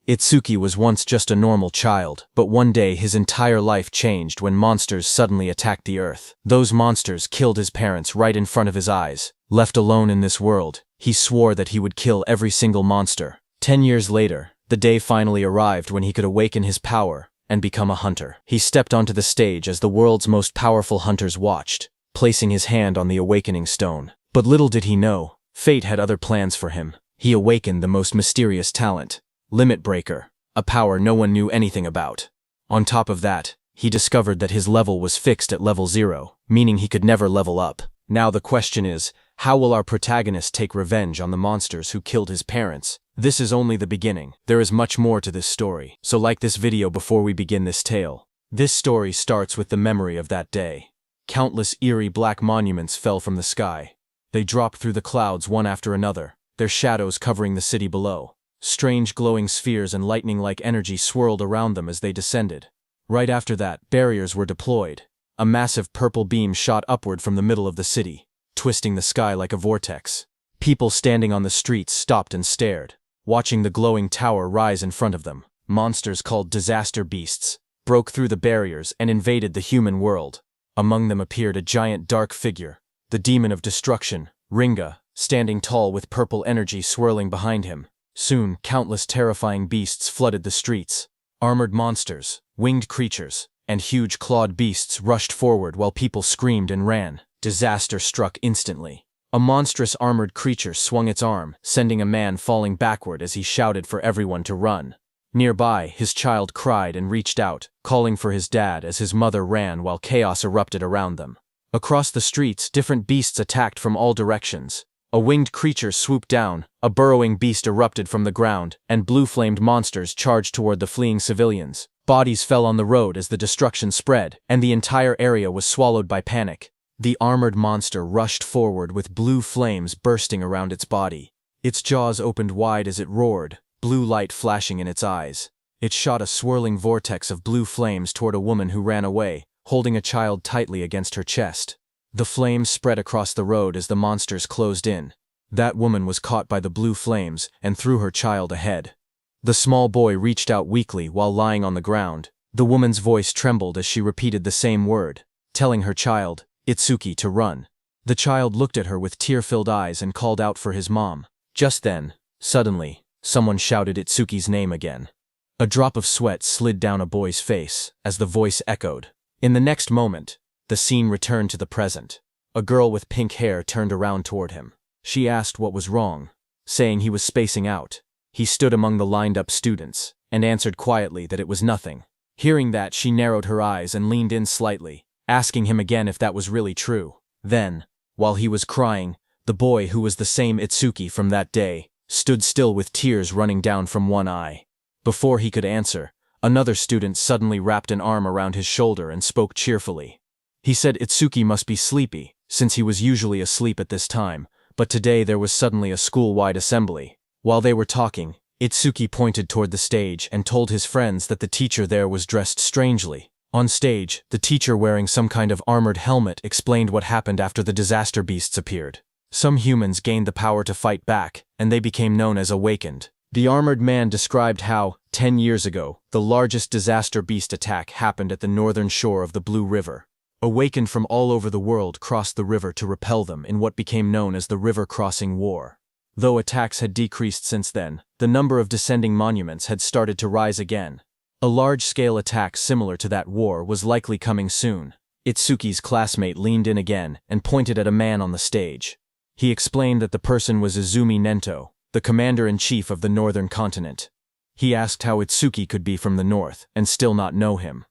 Itsuki was once just a normal child, but one day his entire life changed when monsters suddenly attacked the earth. Those monsters killed his parents right in front of his eyes. Left alone in this world, he swore that he would kill every single monster. 10 years later, the day finally arrived when he could awaken his power and become a hunter. He stepped onto the stage as the world's most powerful hunters watched, placing his hand on the awakening stone. But little did he know, fate had other plans for him. He awakened the most mysterious talent, Limit Breaker, a power no one knew anything about. On top of that, he discovered that his level was fixed at level 0, meaning he could never level up. Now the question is, how will our protagonist take revenge on the monsters who killed his parents? This is only the beginning. There is much more to this story, so like this video before we begin this tale. This story starts with the memory of that day. Countless eerie black monuments fell from the sky. They dropped through the clouds one after another, their shadows covering the city below. Strange glowing spheres and lightning-like energy swirled around them as they descended. Right after that, barriers were deployed. A massive purple beam shot upward from the middle of the city, twisting the sky like a vortex. People standing on the streets stopped and stared, watching the glowing tower rise in front of them. Monsters called disaster beasts broke through the barriers and invaded the human world. Among them appeared a giant dark figure, the demon of destruction, Ringa, standing tall with purple energy swirling behind him. Soon, countless terrifying beasts flooded the streets. Armored monsters, winged creatures, and huge clawed beasts rushed forward while people screamed and ran. Disaster struck instantly. A monstrous armored creature swung its arm, sending a man falling backward as he shouted for everyone to run. Nearby, his child cried and reached out, calling for his dad as his mother ran while chaos erupted around them. Across the streets, different beasts attacked from all directions. A winged creature swooped down, a burrowing beast erupted from the ground, and blue-flamed monsters charged toward the fleeing civilians. Bodies fell on the road as the destruction spread, and the entire area was swallowed by panic. The armored monster rushed forward with blue flames bursting around its body. Its jaws opened wide as it roared, blue light flashing in its eyes. It shot a swirling vortex of blue flames toward a woman who ran away, holding a child tightly against her chest. The flames spread across the road as the monsters closed in. That woman was caught by the blue flames and threw her child ahead. The small boy reached out weakly while lying on the ground. The woman's voice trembled as she repeated the same word, telling her child, Itsuki, to run. The child looked at her with tear-filled eyes and called out for his mom. Just then, suddenly, someone shouted Itsuki's name again. A drop of sweat slid down a boy's face as the voice echoed. In the next moment, the scene returned to the present. A girl with pink hair turned around toward him. She asked what was wrong, saying he was spacing out. He stood among the lined-up students and answered quietly that it was nothing. Hearing that, she narrowed her eyes and leaned in slightly, asking him again if that was really true. Then, while he was crying, the boy, who was the same Itsuki from that day, stood still with tears running down from one eye. Before he could answer, another student suddenly wrapped an arm around his shoulder and spoke cheerfully. He said Itsuki must be sleepy, since he was usually asleep at this time, but today there was suddenly a school-wide assembly. While they were talking, Itsuki pointed toward the stage and told his friends that the teacher there was dressed strangely. On stage, the teacher, wearing some kind of armored helmet, explained what happened after the disaster beasts appeared. Some humans gained the power to fight back, and they became known as Awakened. The armored man described how, 10 years ago, the largest disaster beast attack happened at the northern shore of the Blue River. Awakened from all over the world crossed the river to repel them in what became known as the River Crossing War. Though attacks had decreased since then, the number of descending monuments had started to rise again. A large-scale attack similar to that war was likely coming soon. Itsuki's classmate leaned in again and pointed at a man on the stage. He explained that the person was Izumi Nento, the commander-in-chief of the northern continent. He asked how Itsuki could be from the north and still not know him.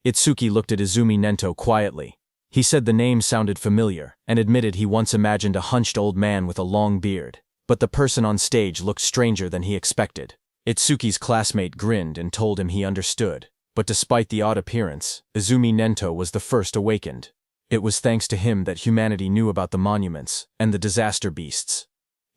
Itsuki looked at Izumi Nento quietly. He said the name sounded familiar and admitted he once imagined a hunched old man with a long beard. But the person on stage looked stranger than he expected. Itsuki's classmate grinned and told him he understood. But despite the odd appearance, Izumi Nento was the first awakened. It was thanks to him that humanity knew about the monuments and the disaster beasts.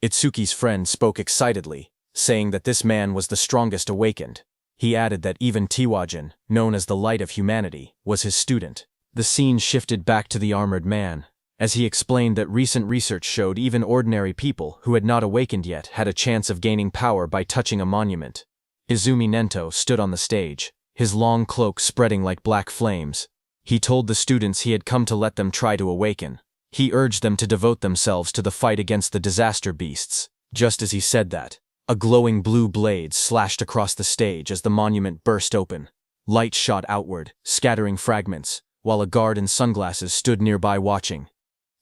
Itsuki's friend spoke excitedly, saying that this man was the strongest awakened. He added that even Tiwajin, known as the Light of Humanity, was his student. The scene shifted back to the armored man, as he explained that recent research showed even ordinary people who had not awakened yet had a chance of gaining power by touching a monument. Izumi Nento stood on the stage, his long cloak spreading like black flames. He told the students he had come to let them try to awaken. He urged them to devote themselves to the fight against the disaster beasts. Just as he said that, a glowing blue blade slashed across the stage as the monument burst open. Light shot outward, scattering fragments, while a guard in sunglasses stood nearby watching.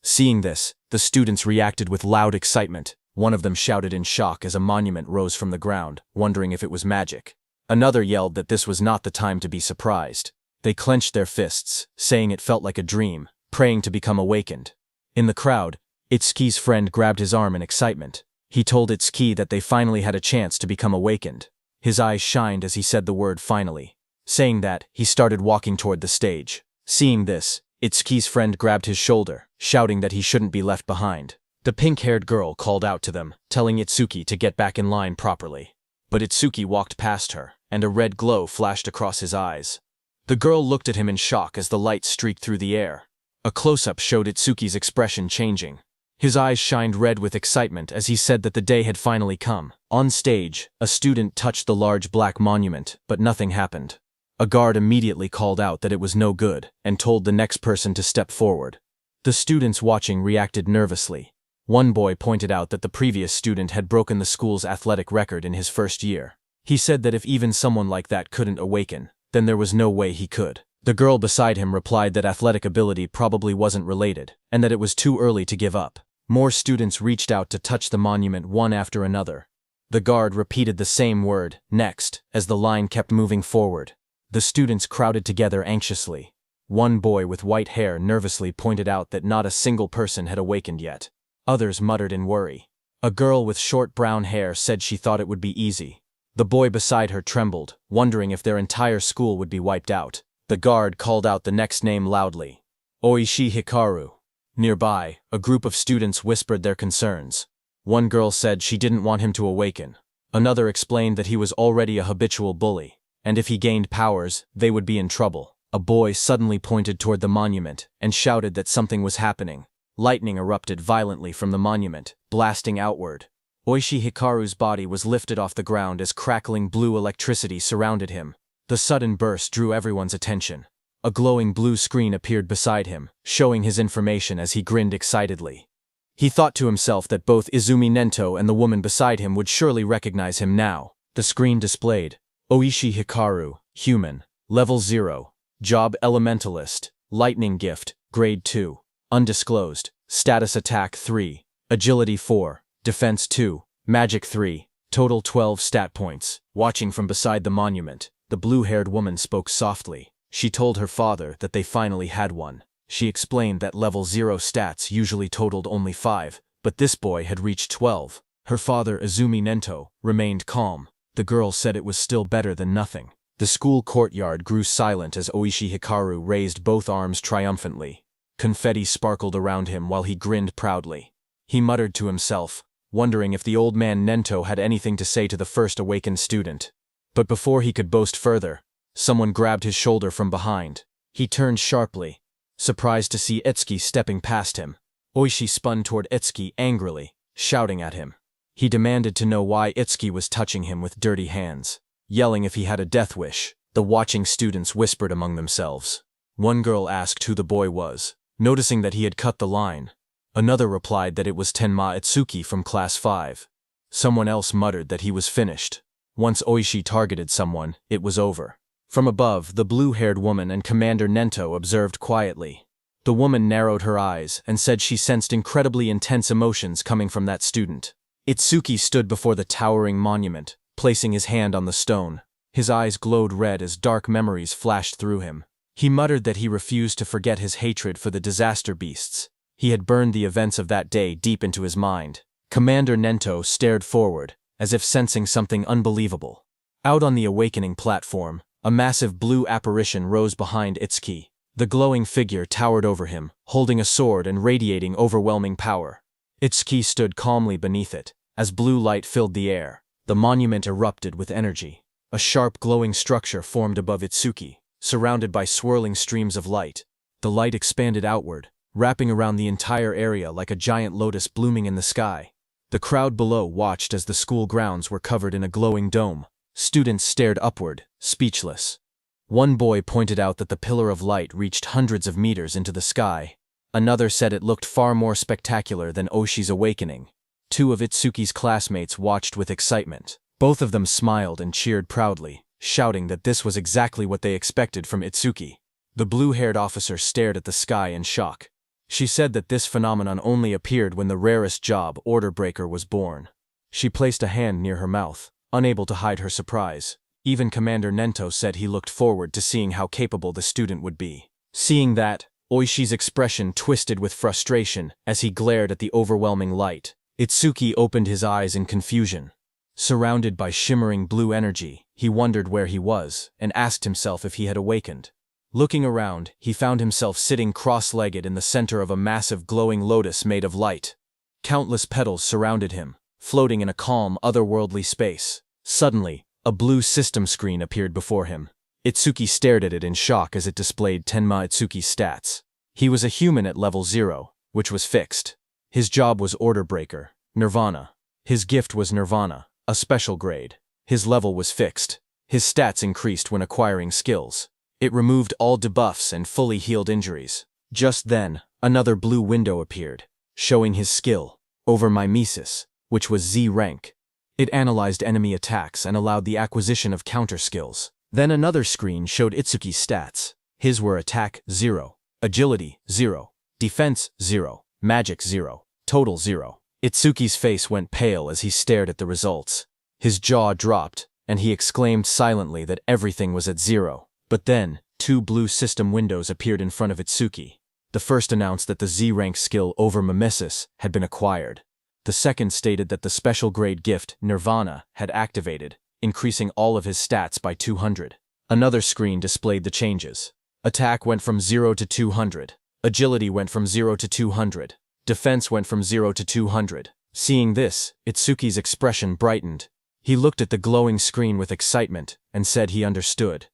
Seeing this, the students reacted with loud excitement. One of them shouted in shock as a monument rose from the ground, wondering if it was magic. Another yelled that this was not the time to be surprised. They clenched their fists, saying it felt like a dream, praying to become awakened. In the crowd, Itsuki's friend grabbed his arm in excitement. He told Itsuki that they finally had a chance to become awakened. His eyes shined as he said the word finally. Saying that, he started walking toward the stage. Seeing this, Itsuki's friend grabbed his shoulder, shouting that he shouldn't be left behind. The pink-haired girl called out to them, telling Itsuki to get back in line properly. But Itsuki walked past her, and a red glow flashed across his eyes. The girl looked at him in shock as the light streaked through the air. A close-up showed Itsuki's expression changing. His eyes shined red with excitement as he said that the day had finally come. On stage, a student touched the large black monument, but nothing happened. A guard immediately called out that it was no good, and told the next person to step forward. The students watching reacted nervously. One boy pointed out that the previous student had broken the school's athletic record in his first year. He said that if even someone like that couldn't awaken, then there was no way he could. The girl beside him replied that athletic ability probably wasn't related, and that it was too early to give up. More students reached out to touch the monument one after another. The guard repeated the same word, next, as the line kept moving forward. The students crowded together anxiously. One boy with white hair nervously pointed out that not a single person had awakened yet. Others muttered in worry. A girl with short brown hair said she thought it would be easy. The boy beside her trembled, wondering if their entire school would be wiped out. The guard called out the next name loudly. Oishi Hikaru. Nearby, a group of students whispered their concerns. One girl said she didn't want him to awaken. Another explained that he was already a habitual bully, and if he gained powers, they would be in trouble. A boy suddenly pointed toward the monument and shouted that something was happening. Lightning erupted violently from the monument, blasting outward. Oishi Hikaru's body was lifted off the ground as crackling blue electricity surrounded him. The sudden burst drew everyone's attention. A glowing blue screen appeared beside him, showing his information as he grinned excitedly. He thought to himself that both Izumi Nento and the woman beside him would surely recognize him now. The screen displayed, Oishi Hikaru, Human, Level 0, Job Elementalist, Lightning Gift, Grade 2. Undisclosed, Status Attack 3, Agility 4, Defense 2, Magic 3, Total 12 stat points. Watching from beside the monument, the blue-haired woman spoke softly. She told her father that they finally had one. She explained that Level 0 stats usually totaled only 5, but this boy had reached 12. Her father, Izumi Nento, remained calm. The girl said it was still better than nothing. The school courtyard grew silent as Oishi Hikaru raised both arms triumphantly. Confetti sparkled around him while he grinned proudly. He muttered to himself, wondering if the old man Nento had anything to say to the first awakened student. But before he could boast further, someone grabbed his shoulder from behind. He turned sharply, surprised to see Itsuki stepping past him. Oishi spun toward Itsuki angrily, shouting at him. He demanded to know why Itsuki was touching him with dirty hands, yelling if he had a death wish. The watching students whispered among themselves. One girl asked who the boy was, noticing that he had cut the line. Another replied that it was Tenma Itsuki from Class 5. Someone else muttered that he was finished. Once Oishi targeted someone, it was over. From above, the blue-haired woman and Commander Nento observed quietly. The woman narrowed her eyes and said she sensed incredibly intense emotions coming from that student. Itsuki stood before the towering monument, placing his hand on the stone. His eyes glowed red as dark memories flashed through him. He muttered that he refused to forget his hatred for the disaster beasts. He had burned the events of that day deep into his mind. Commander Nento stared forward, as if sensing something unbelievable. Out on the awakening platform, a massive blue apparition rose behind Itsuki. The glowing figure towered over him, holding a sword and radiating overwhelming power. Itsuki stood calmly beneath it. As blue light filled the air, the monument erupted with energy. A sharp glowing structure formed above Itsuki, surrounded by swirling streams of light. The light expanded outward, wrapping around the entire area like a giant lotus blooming in the sky. The crowd below watched as the school grounds were covered in a glowing dome. Students stared upward, speechless. One boy pointed out that the pillar of light reached hundreds of meters into the sky. Another said it looked far more spectacular than Oshi's awakening. Two of Itsuki's classmates watched with excitement. Both of them smiled and cheered proudly, shouting that this was exactly what they expected from Itsuki. The blue-haired officer stared at the sky in shock. She said that this phenomenon only appeared when the rarest job, Order Breaker, was born. She placed a hand near her mouth, unable to hide her surprise. Even Commander Nento said he looked forward to seeing how capable the student would be. Seeing that, Oishi's expression twisted with frustration as he glared at the overwhelming light. Itsuki opened his eyes in confusion. Surrounded by shimmering blue energy, he wondered where he was and asked himself if he had awakened. Looking around, he found himself sitting cross-legged in the center of a massive glowing lotus made of light. Countless petals surrounded him, floating in a calm, otherworldly space. Suddenly, a blue system screen appeared before him. Itsuki stared at it in shock as it displayed Tenma Itsuki's stats. He was a human at level 0, which was fixed. His job was Order Breaker, Nirvana. His gift was Nirvana, a special grade. His level was fixed. His stats increased when acquiring skills. It removed all debuffs and fully healed injuries. Just then, another blue window appeared, showing his skill, Overmimesis, which was Z rank. It analyzed enemy attacks and allowed the acquisition of counter skills. Then another screen showed Itsuki's stats. His were Attack 0, Agility 0, Defense 0, Magic 0, Total 0. Itsuki's face went pale as he stared at the results. His jaw dropped, and he exclaimed silently that everything was at 0. But then, two blue system windows appeared in front of Itsuki. The first announced that the Z-rank skill Overmimesis had been acquired. The second stated that the special grade gift, Nirvana, had activated, increasing all of his stats by 200. Another screen displayed the changes. Attack went from 0 to 200. Agility went from 0 to 200. Defense went from 0 to 200. Seeing this, Itsuki's expression brightened. He looked at the glowing screen with excitement and said he understood.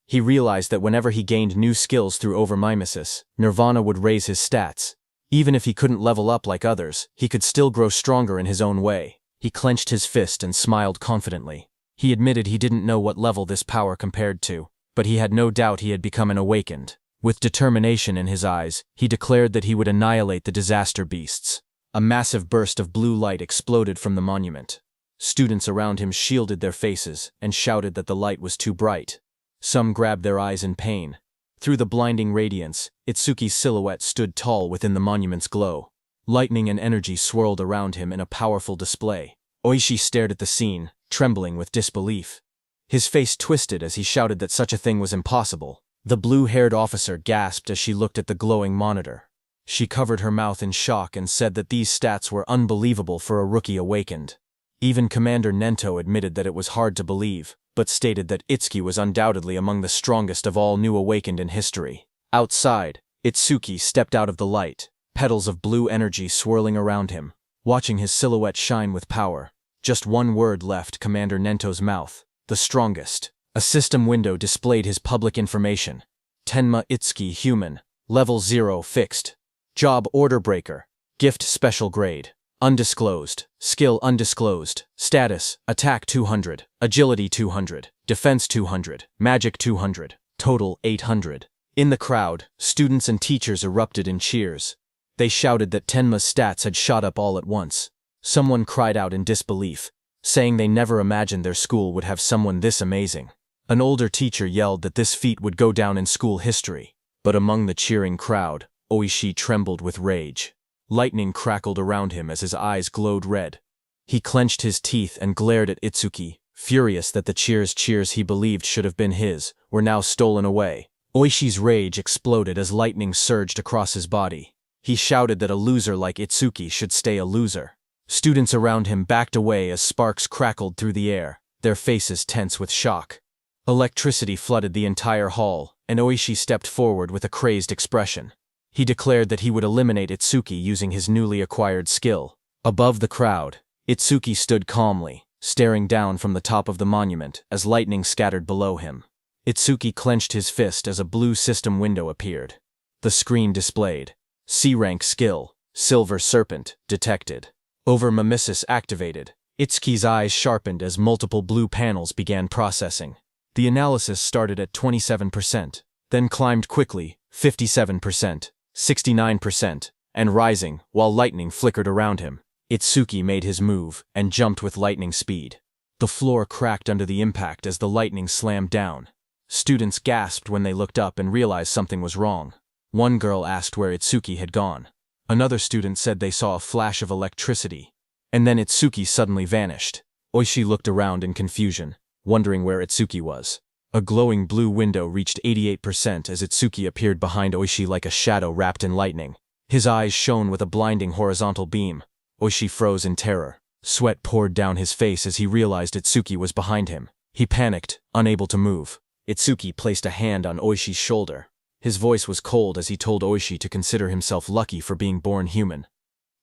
He realized that whenever he gained new skills through Overmimesis, Nirvana would raise his stats. Even if he couldn't level up like others, he could still grow stronger in his own way. He clenched his fist and smiled confidently. He admitted he didn't know what level this power compared to, but he had no doubt he had become an awakened. With determination in his eyes, he declared that he would annihilate the disaster beasts. A massive burst of blue light exploded from the monument. Students around him shielded their faces and shouted that the light was too bright. Some grabbed their eyes in pain. Through the blinding radiance, Itsuki's silhouette stood tall within the monument's glow. Lightning and energy swirled around him in a powerful display. Oishi stared at the scene, trembling with disbelief. His face twisted as he shouted that such a thing was impossible. The blue-haired officer gasped as she looked at the glowing monitor. She covered her mouth in shock and said that these stats were unbelievable for a rookie awakened. Even Commander Nento admitted that it was hard to believe, but stated that Itsuki was undoubtedly among the strongest of all new awakened in history. Outside, Itsuki stepped out of the light, petals of blue energy swirling around him, watching his silhouette shine with power. Just one word left Commander Nento's mouth: the strongest. A system window displayed his public information. Tenma Itsuki human, level 0 fixed. Job Order Breaker. Gift special grade. Undisclosed. Skill undisclosed. Status, Attack 200, Agility 200, Defense 200, Magic 200, Total 800. In the crowd, students and teachers erupted in cheers. They shouted that Tenma's stats had shot up all at once. Someone cried out in disbelief, saying they never imagined their school would have someone this amazing. An older teacher yelled that this feat would go down in school history. But among the cheering crowd, Oishi trembled with rage. Lightning crackled around him as his eyes glowed red. He clenched his teeth and glared at Itsuki, furious that the cheers he believed should have been his were now stolen away. Oishi's rage exploded as lightning surged across his body. He shouted that a loser like Itsuki should stay a loser. Students around him backed away as sparks crackled through the air, their faces tense with shock. Electricity flooded the entire hall, and Oishi stepped forward with a crazed expression. He declared that he would eliminate Itsuki using his newly acquired skill. Above the crowd, Itsuki stood calmly, staring down from the top of the monument as lightning scattered below him. Itsuki clenched his fist as a blue system window appeared. The screen displayed: C-rank skill, Silver Serpent, detected. Overmimesis activated. Itsuki's eyes sharpened as multiple blue panels began processing. The analysis started at 27%, then climbed quickly, 57%, 69%, and rising, while lightning flickered around him. Itsuki made his move and jumped with lightning speed. The floor cracked under the impact as the lightning slammed down. Students gasped when they looked up and realized something was wrong. One girl asked where Itsuki had gone. Another student said they saw a flash of electricity. And then Itsuki suddenly vanished. Oishi looked around in confusion, wondering where Itsuki was. A glowing blue window reached 88% as Itsuki appeared behind Oishi like a shadow wrapped in lightning. His eyes shone with a blinding horizontal beam. Oishi froze in terror. Sweat poured down his face as he realized Itsuki was behind him. He panicked, unable to move. Itsuki placed a hand on Oishi's shoulder. His voice was cold as he told Oishi to consider himself lucky for being born human.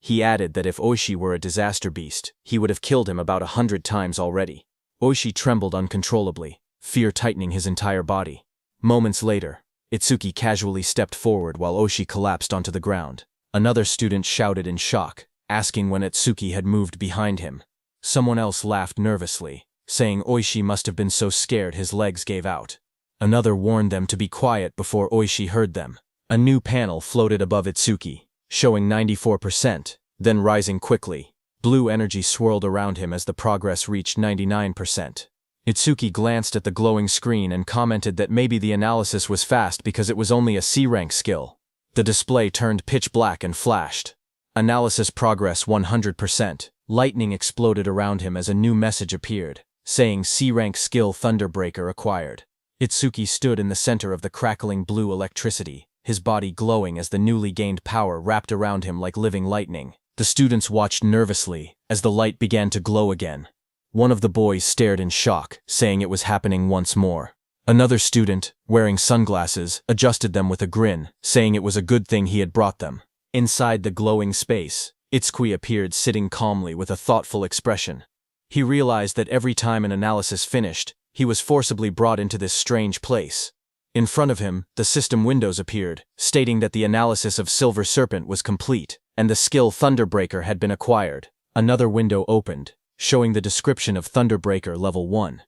He added that if Oishi were a disaster beast, he would have killed him about 100 times already. Oishi trembled uncontrollably, fear tightening his entire body. Moments later, Itsuki casually stepped forward while Oishi collapsed onto the ground. Another student shouted in shock, asking when Itsuki had moved behind him. Someone else laughed nervously, saying Oishi must have been so scared his legs gave out. Another warned them to be quiet before Oishi heard them. A new panel floated above Itsuki, showing 94%, then rising quickly. Blue energy swirled around him as the progress reached 99%. Itsuki glanced at the glowing screen and commented that maybe the analysis was fast because it was only a C-rank skill. The display turned pitch black and flashed. Analysis progress 100%. Lightning exploded around him as a new message appeared, saying C-rank skill Thunderbreaker acquired. Itsuki stood in the center of the crackling blue electricity, his body glowing as the newly gained power wrapped around him like living lightning. The students watched nervously as the light began to glow again. One of the boys stared in shock, saying it was happening once more. Another student, wearing sunglasses, adjusted them with a grin, saying it was a good thing he had brought them. Inside the glowing space, Itsuki appeared sitting calmly with a thoughtful expression. He realized that every time an analysis finished, he was forcibly brought into this strange place. In front of him, the system windows appeared, stating that the analysis of Silver Serpent was complete, and the skill Thunderbreaker had been acquired. Another window opened, showing the description of Thunderbreaker Level 1.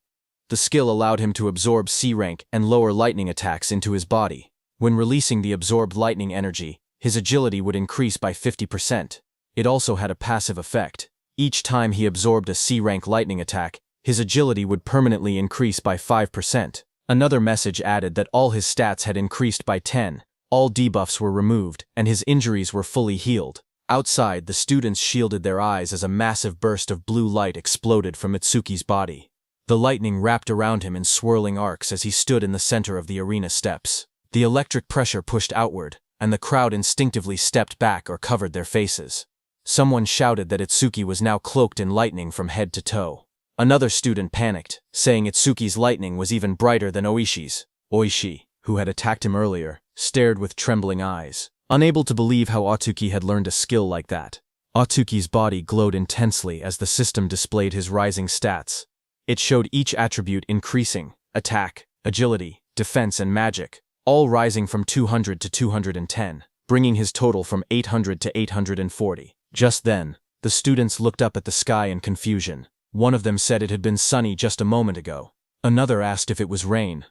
The skill allowed him to absorb C-rank and lower lightning attacks into his body. When releasing the absorbed lightning energy, his agility would increase by 50%. It also had a passive effect. Each time he absorbed a C-rank lightning attack, his agility would permanently increase by 5%. Another message added that all his stats had increased by 10, all debuffs were removed, and his injuries were fully healed. Outside, the students shielded their eyes as a massive burst of blue light exploded from Itsuki's body. The lightning wrapped around him in swirling arcs as he stood in the center of the arena steps. The electric pressure pushed outward, and the crowd instinctively stepped back or covered their faces. Someone shouted that Itsuki was now cloaked in lightning from head to toe. Another student panicked, saying Itsuki's lightning was even brighter than Oishi's. Oishi, who had attacked him earlier, stared with trembling eyes, unable to believe how Atsuki had learned a skill like that. Atsuki's body glowed intensely as the system displayed his rising stats. It showed each attribute increasing: attack, agility, defense, and magic, all rising from 200 to 210, bringing his total from 800 to 840. Just then, the students looked up at the sky in confusion. One of them said it had been sunny just a moment ago. Another asked if it was rain.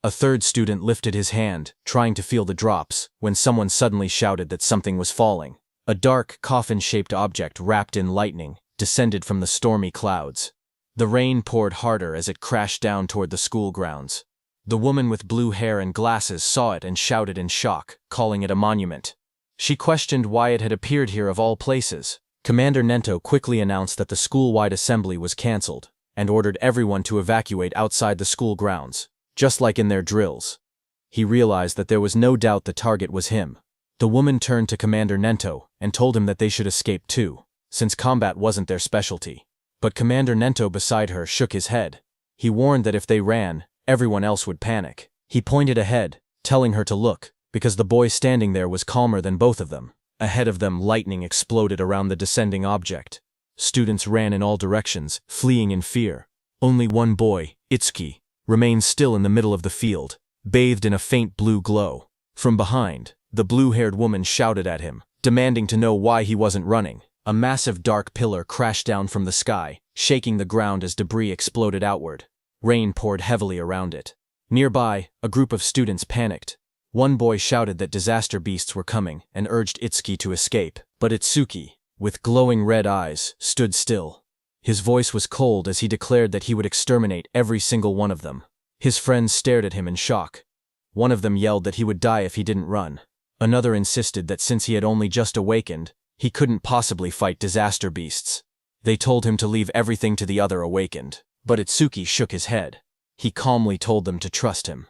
A third student lifted his hand, trying to feel the drops, when someone suddenly shouted that something was falling. A dark, coffin-shaped object wrapped in lightning descended from the stormy clouds. The rain poured harder as it crashed down toward the school grounds. The woman with blue hair and glasses saw it and shouted in shock, calling it a monument. She questioned why it had appeared here of all places. Commander Nento quickly announced that the school-wide assembly was cancelled, and ordered everyone to evacuate outside the school grounds, just like in their drills. He realized that there was no doubt the target was him. The woman turned to Commander Nento and told him that they should escape too, since combat wasn't their specialty. But Commander Nento beside her shook his head. He warned that if they ran, everyone else would panic. He pointed ahead, telling her to look, because the boy standing there was calmer than both of them. Ahead of them, lightning exploded around the descending object. Students ran in all directions, fleeing in fear. Only one boy, Itsuki, remained still in the middle of the field, bathed in a faint blue glow. From behind, the blue-haired woman shouted at him, demanding to know why he wasn't running. A massive dark pillar crashed down from the sky, shaking the ground as debris exploded outward. Rain poured heavily around it. Nearby, a group of students panicked. One boy shouted that disaster beasts were coming and urged Itsuki to escape, but Itsuki, with glowing red eyes, stood still. His voice was cold as he declared that he would exterminate every single one of them. His friends stared at him in shock. One of them yelled that he would die if he didn't run. Another insisted that since he had only just awakened, he couldn't possibly fight disaster beasts. They told him to leave everything to the other awakened, but Itsuki shook his head. He calmly told them to trust him.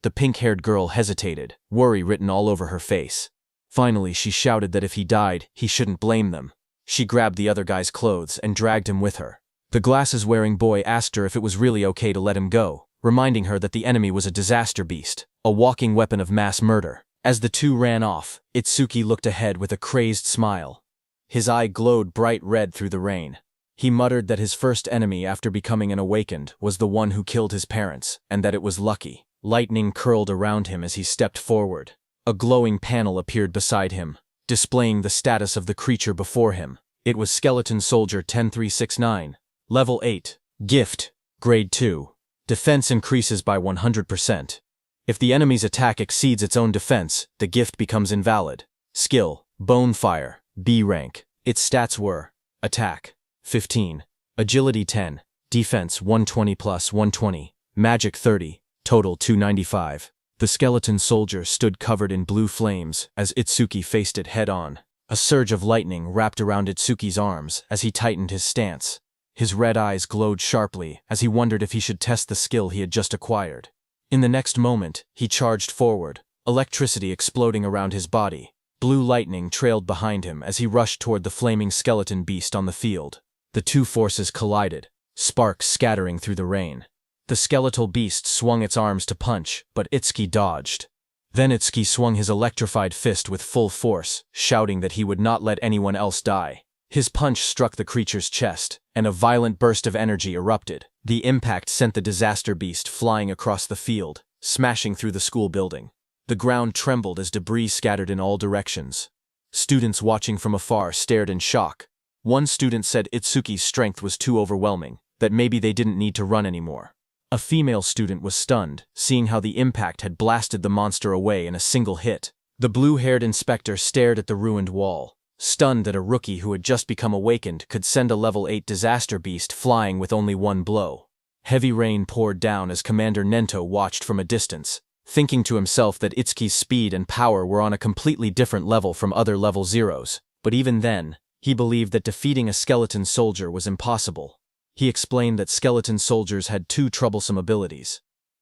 The pink-haired girl hesitated, worry written all over her face. Finally, she shouted that if he died, he shouldn't blame them. She grabbed the other guy's clothes and dragged him with her. The glasses-wearing boy asked her if it was really okay to let him go, reminding her that the enemy was a disaster beast, a walking weapon of mass murder. As the two ran off, Itsuki looked ahead with a crazed smile. His eye glowed bright red through the rain. He muttered that his first enemy after becoming an awakened was the one who killed his parents, and that it was lucky. Lightning curled around him as he stepped forward. A glowing panel appeared beside him, displaying the status of the creature before him. It was Skeleton Soldier 10369. Level 8. Gift. Grade 2. Defense increases by 100%. If the enemy's attack exceeds its own defense, the gift becomes invalid. Skill. Bonefire. B rank. Its stats were: Attack. 15. Agility 10. Defense 120 plus 120. Magic 30. Total 295. The skeleton soldier stood covered in blue flames as Itsuki faced it head-on. A surge of lightning wrapped around Itsuki's arms as he tightened his stance. His red eyes glowed sharply as he wondered if he should test the skill he had just acquired. In the next moment, he charged forward, electricity exploding around his body. Blue lightning trailed behind him as he rushed toward the flaming skeleton beast on the field. The two forces collided, sparks scattering through the rain. The skeletal beast swung its arms to punch, but Itsuki dodged. Then Itsuki swung his electrified fist with full force, shouting that he would not let anyone else die. His punch struck the creature's chest, and a violent burst of energy erupted. The impact sent the disaster beast flying across the field, smashing through the school building. The ground trembled as debris scattered in all directions. Students watching from afar stared in shock. One student said Itsuki's strength was too overwhelming, that maybe they didn't need to run anymore. A female student was stunned, seeing how the impact had blasted the monster away in a single hit. The blue-haired inspector stared at the ruined wall, stunned that a rookie who had just become awakened could send a level 8 disaster beast flying with only one blow. Heavy rain poured down as Commander Nento watched from a distance, thinking to himself that Itsuki's speed and power were on a completely different level from other level zeros. But even then, he believed that defeating a skeleton soldier was impossible. He explained that skeleton soldiers had two troublesome abilities.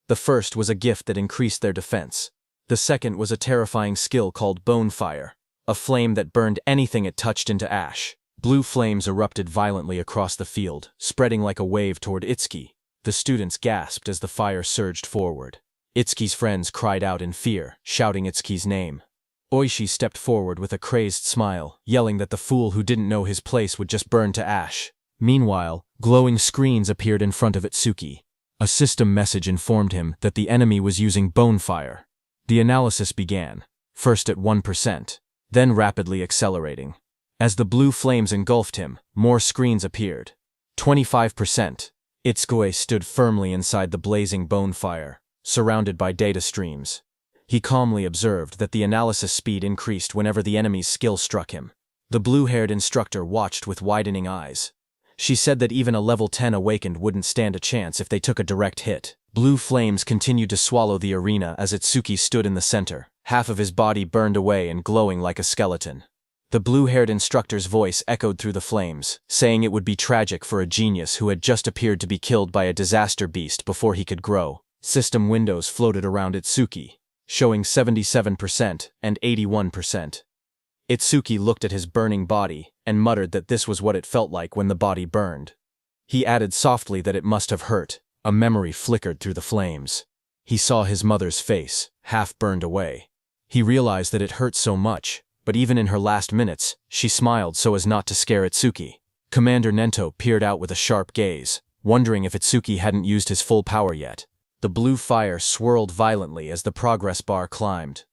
The first was a gift that increased their defense. The second was a terrifying skill called Bonefire, a flame that burned anything it touched into ash. Blue flames erupted violently across the field, spreading like a wave toward Itsuki. The students gasped as the fire surged forward. Itsuki's friends cried out in fear, shouting Itsuki's name. Oishi stepped forward with a crazed smile, yelling that the fool who didn't know his place would just burn to ash. Meanwhile, glowing screens appeared in front of Itsuki. A system message informed him that the enemy was using Bonefire. The analysis began, first at 1%, then rapidly accelerating. As the blue flames engulfed him, more screens appeared. 25%. Itsuki stood firmly inside the blazing Bonefire, surrounded by data streams. He calmly observed that the analysis speed increased whenever the enemy's skill struck him. The blue-haired instructor watched with widening eyes. She said that even a level 10 awakened wouldn't stand a chance if they took a direct hit. Blue flames continued to swallow the arena as Itsuki stood in the center, half of his body burned away and glowing like a skeleton. The blue-haired instructor's voice echoed through the flames, saying it would be tragic for a genius who had just appeared to be killed by a disaster beast before he could grow. System windows floated around Itsuki, showing 77% and 81%. Itsuki looked at his burning body and muttered that this was what it felt like when the body burned. He added softly that it must have hurt. A memory flickered through the flames. He saw his mother's face, half burned away. He realized that it hurt so much, but even in her last minutes, she smiled so as not to scare Itsuki. Commander Nento peered out with a sharp gaze, wondering if Itsuki hadn't used his full power yet. The blue fire swirled violently as the progress bar climbed.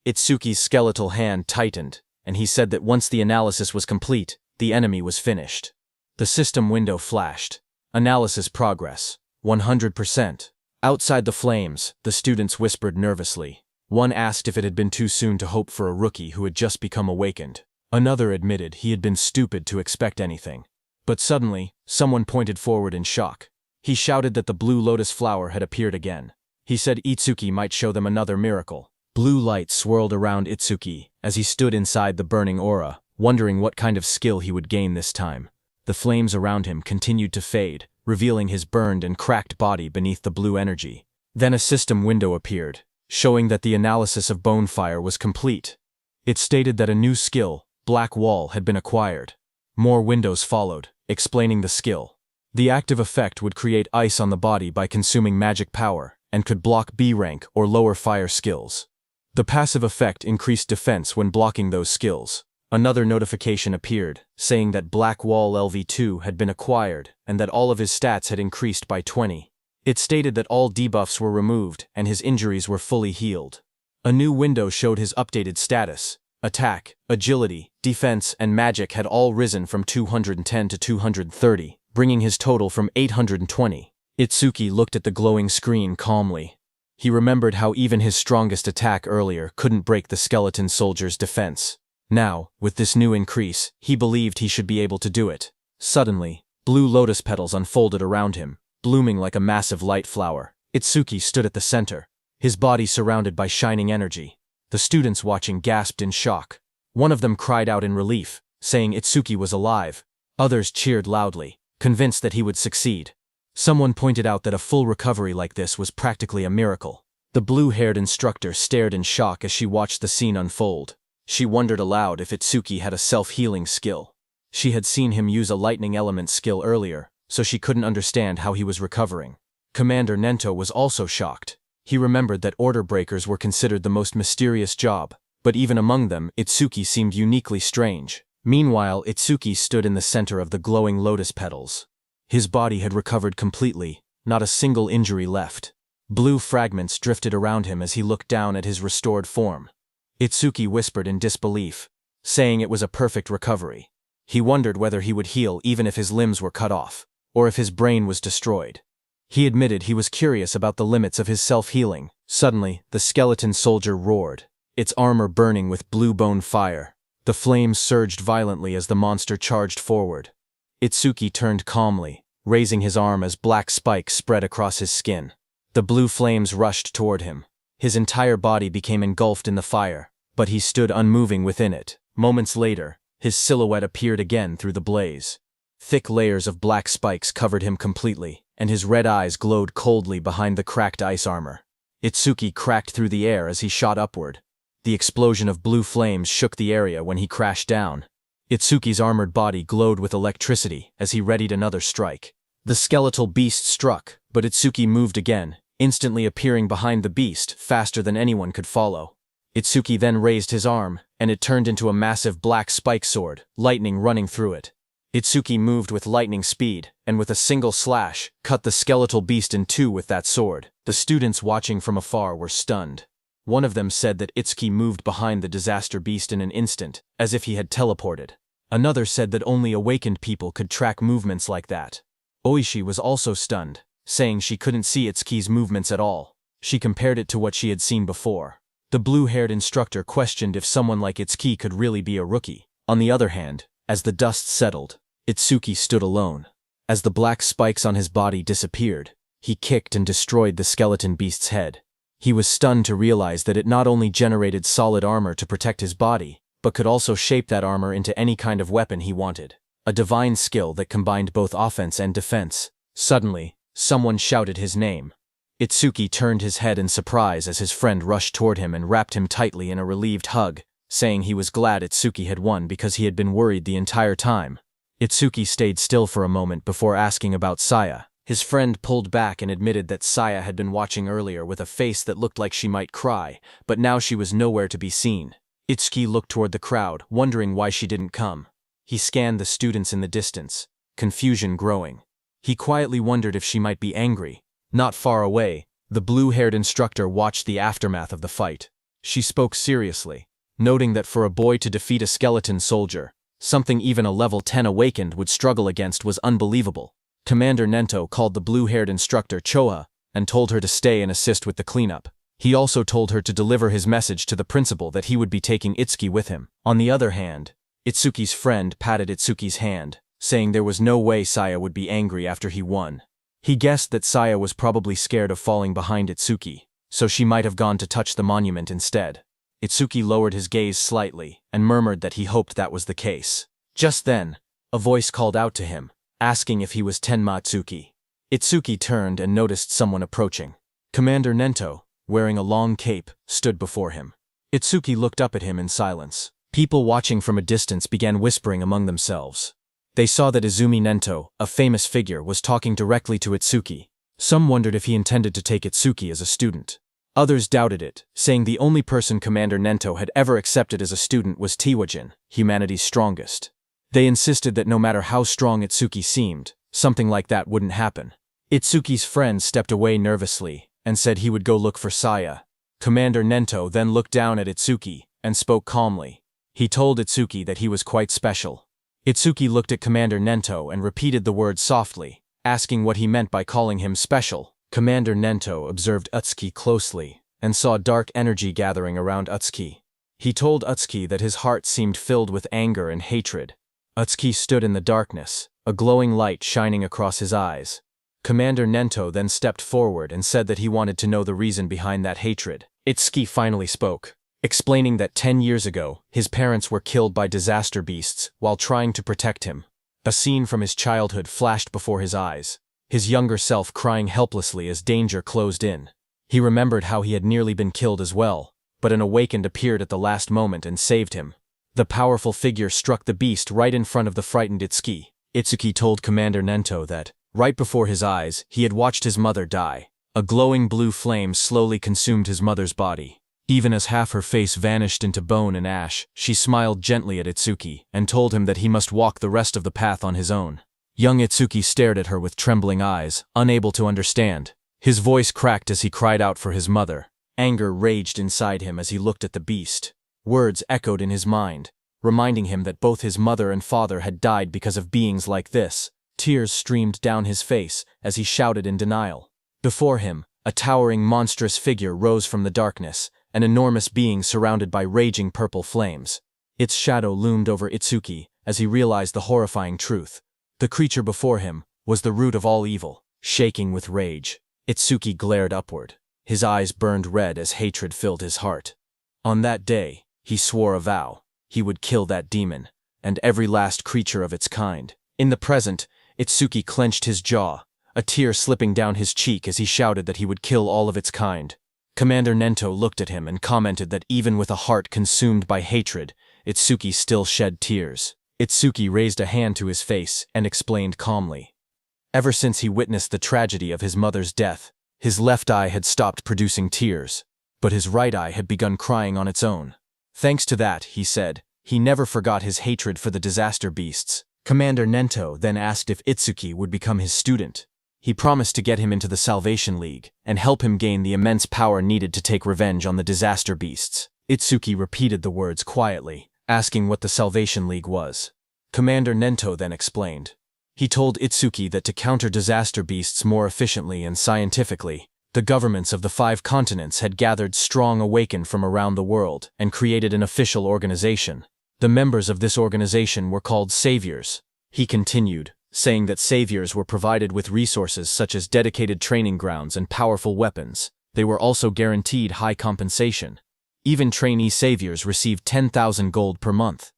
Itsuki's skeletal hand tightened, and he said that once the analysis was complete, The enemy was finished. The system window flashed. Analysis progress. 100%. Outside the flames, the students whispered nervously. One asked if it had been too soon to hope for a rookie who had just become awakened. Another admitted he had been stupid to expect anything. But suddenly, someone pointed forward in shock. He shouted that the blue lotus flower had appeared again. He said Itsuki might show them another miracle. Blue light swirled around Itsuki as he stood inside the burning aura, wondering what kind of skill he would gain this time. The flames around him continued to fade, revealing his burned and cracked body beneath the blue energy. Then a system window appeared, showing that the analysis of Bonefire was complete. It stated that a new skill, Black Wall, had been acquired. More windows followed, explaining the skill. The active effect would create ice on the body by consuming magic power, and could block B rank or lower fire skills. The passive effect increased defense when blocking those skills. Another notification appeared, saying that Black Wall LV2 had been acquired and that all of his stats had increased by 20. It stated that all debuffs were removed and his injuries were fully healed. A new window showed his updated status. Attack, agility, defense, and magic had all risen from 210 to 230, bringing his total from 820. Itsuki looked at the glowing screen calmly. He remembered how even his strongest attack earlier couldn't break the skeleton soldier's defense. Now, with this new increase, he believed he should be able to do it. Suddenly, blue lotus petals unfolded around him, blooming like a massive light flower. Itsuki stood at the center, his body surrounded by shining energy. The students watching gasped in shock. One of them cried out in relief, saying Itsuki was alive. Others cheered loudly, convinced that he would succeed. Someone pointed out that a full recovery like this was practically a miracle. The blue-haired instructor stared in shock as she watched the scene unfold. She wondered aloud if Itsuki had a self-healing skill. She had seen him use a lightning element skill earlier, so she couldn't understand how he was recovering. Commander Nento was also shocked. He remembered that order breakers were considered the most mysterious job, but even among them, Itsuki seemed uniquely strange. Meanwhile, Itsuki stood in the center of the glowing lotus petals. His body had recovered completely, not a single injury left. Blue fragments drifted around him as he looked down at his restored form. Itsuki whispered in disbelief, saying it was a perfect recovery. He wondered whether he would heal even if his limbs were cut off, or if his brain was destroyed. He admitted he was curious about the limits of his self-healing. Suddenly, the skeleton soldier roared, its armor burning with blue bone fire. The flames surged violently as the monster charged forward. Itsuki turned calmly, raising his arm as black spikes spread across his skin. The blue flames rushed toward him. His entire body became engulfed in the fire, but he stood unmoving within it. Moments later, his silhouette appeared again through the blaze. Thick layers of black spikes covered him completely, and his red eyes glowed coldly behind the cracked ice armor. Itsuki cracked through the air as he shot upward. The explosion of blue flames shook the area when he crashed down. Itsuki's armored body glowed with electricity as he readied another strike. The skeletal beast struck, but Itsuki moved again, instantly appearing behind the beast faster than anyone could follow. Itsuki then raised his arm, and it turned into a massive black spike sword, lightning running through it. Itsuki moved with lightning speed, and with a single slash, cut the skeletal beast in two with that sword. The students watching from afar were stunned. One of them said that Itsuki moved behind the disaster beast in an instant, as if he had teleported. Another said that only awakened people could track movements like that. Oishi was also stunned, saying she couldn't see Itsuki's movements at all. She compared it to what she had seen before. The blue-haired instructor questioned if someone like Itsuki could really be a rookie. On the other hand, as the dust settled, Itsuki stood alone. As the black spikes on his body disappeared, he kicked and destroyed the skeleton beast's head. He was stunned to realize that it not only generated solid armor to protect his body, but could also shape that armor into any kind of weapon he wanted. A divine skill that combined both offense and defense. Suddenly, someone shouted his name. Itsuki turned his head in surprise as his friend rushed toward him and wrapped him tightly in a relieved hug, saying he was glad Itsuki had won because he had been worried the entire time. Itsuki stayed still for a moment before asking about Saya. His friend pulled back and admitted that Saya had been watching earlier with a face that looked like she might cry, but now she was nowhere to be seen. Itsuki looked toward the crowd, wondering why she didn't come. He scanned the students in the distance, confusion growing. He quietly wondered if she might be angry. Not far away, the blue-haired instructor watched the aftermath of the fight. She spoke seriously, noting that for a boy to defeat a skeleton soldier, Something even a level 10 awakened would struggle against was unbelievable. Commander Nento called the blue-haired instructor Choha and told her to stay and assist with the cleanup. He also told her to deliver his message to the principal that he would be taking Itsuki with him. On the other hand, Itsuki's friend patted Itsuki's hand, saying there was no way Saya would be angry after he won. He guessed that Saya was probably scared of falling behind Itsuki, so she might have gone to touch the monument instead. Itsuki lowered his gaze slightly and murmured that he hoped that was the case. Just then, a voice called out to him, asking if he was Tenma Itsuki. Itsuki turned and noticed someone approaching. Commander Nento, wearing a long cape, stood before him. Itsuki looked up at him in silence. People watching from a distance began whispering among themselves. They saw that Izumi Nento, a famous figure, was talking directly to Itsuki. Some wondered if he intended to take Itsuki as a student. Others doubted it, saying the only person Commander Nento had ever accepted as a student was Tiwajin, humanity's strongest. They insisted that no matter how strong Itsuki seemed, something like that wouldn't happen. Itsuki's friend stepped away nervously and said he would go look for Saya. Commander Nento then looked down at Itsuki and spoke calmly. He told Itsuki that he was quite special. Itsuki looked at Commander Nento and repeated the word softly, asking what he meant by calling him special. Commander Nento observed Utsuki closely and saw dark energy gathering around Utsuki. He told Utsuki that his heart seemed filled with anger and hatred. Utsuki stood in the darkness, a glowing light shining across his eyes. Commander Nento then stepped forward and said that he wanted to know the reason behind that hatred. Itsuki finally spoke, explaining that 10 years ago, his parents were killed by disaster beasts while trying to protect him. A scene from his childhood flashed before his eyes, his younger self crying helplessly as danger closed in. He remembered how he had nearly been killed as well, but an awakened appeared at the last moment and saved him. The powerful figure struck the beast right in front of the frightened Itsuki. Itsuki told Commander Nento that, right before his eyes, he had watched his mother die. A glowing blue flame slowly consumed his mother's body. Even as half her face vanished into bone and ash, she smiled gently at Itsuki and told him that he must walk the rest of the path on his own. Young Itsuki stared at her with trembling eyes, unable to understand. His voice cracked as he cried out for his mother. Anger raged inside him as he looked at the beast. Words echoed in his mind, reminding him that both his mother and father had died because of beings like this. Tears streamed down his face as he shouted in denial. Before him, a towering monstrous figure rose from the darkness, an enormous being surrounded by raging purple flames. Its shadow loomed over Itsuki as he realized the horrifying truth. The creature before him was the root of all evil. Shaking with rage, Itsuki glared upward. His eyes burned red as hatred filled his heart. On that day, he swore a vow. He would kill that demon, and every last creature of its kind. In the present, Itsuki clenched his jaw, a tear slipping down his cheek as he shouted that he would kill all of its kind. Commander Nento looked at him and commented that even with a heart consumed by hatred, Itsuki still shed tears. Itsuki raised a hand to his face and explained calmly. Ever since he witnessed the tragedy of his mother's death, his left eye had stopped producing tears, but his right eye had begun crying on its own. Thanks to that, he said, he never forgot his hatred for the disaster beasts. Commander Nento then asked if Itsuki would become his student. He promised to get him into the Salvation League and help him gain the immense power needed to take revenge on the disaster beasts. Itsuki repeated the words quietly, asking what the Salvation League was. Commander Nento then explained. He told Itsuki that to counter disaster beasts more efficiently and scientifically, the governments of the 5 continents had gathered strong awakened from around the world and created an official organization. The members of this organization were called saviors. He continued, saying that saviors were provided with resources such as dedicated training grounds and powerful weapons. They were also guaranteed high compensation. Even trainee saviors received 10,000 gold per month.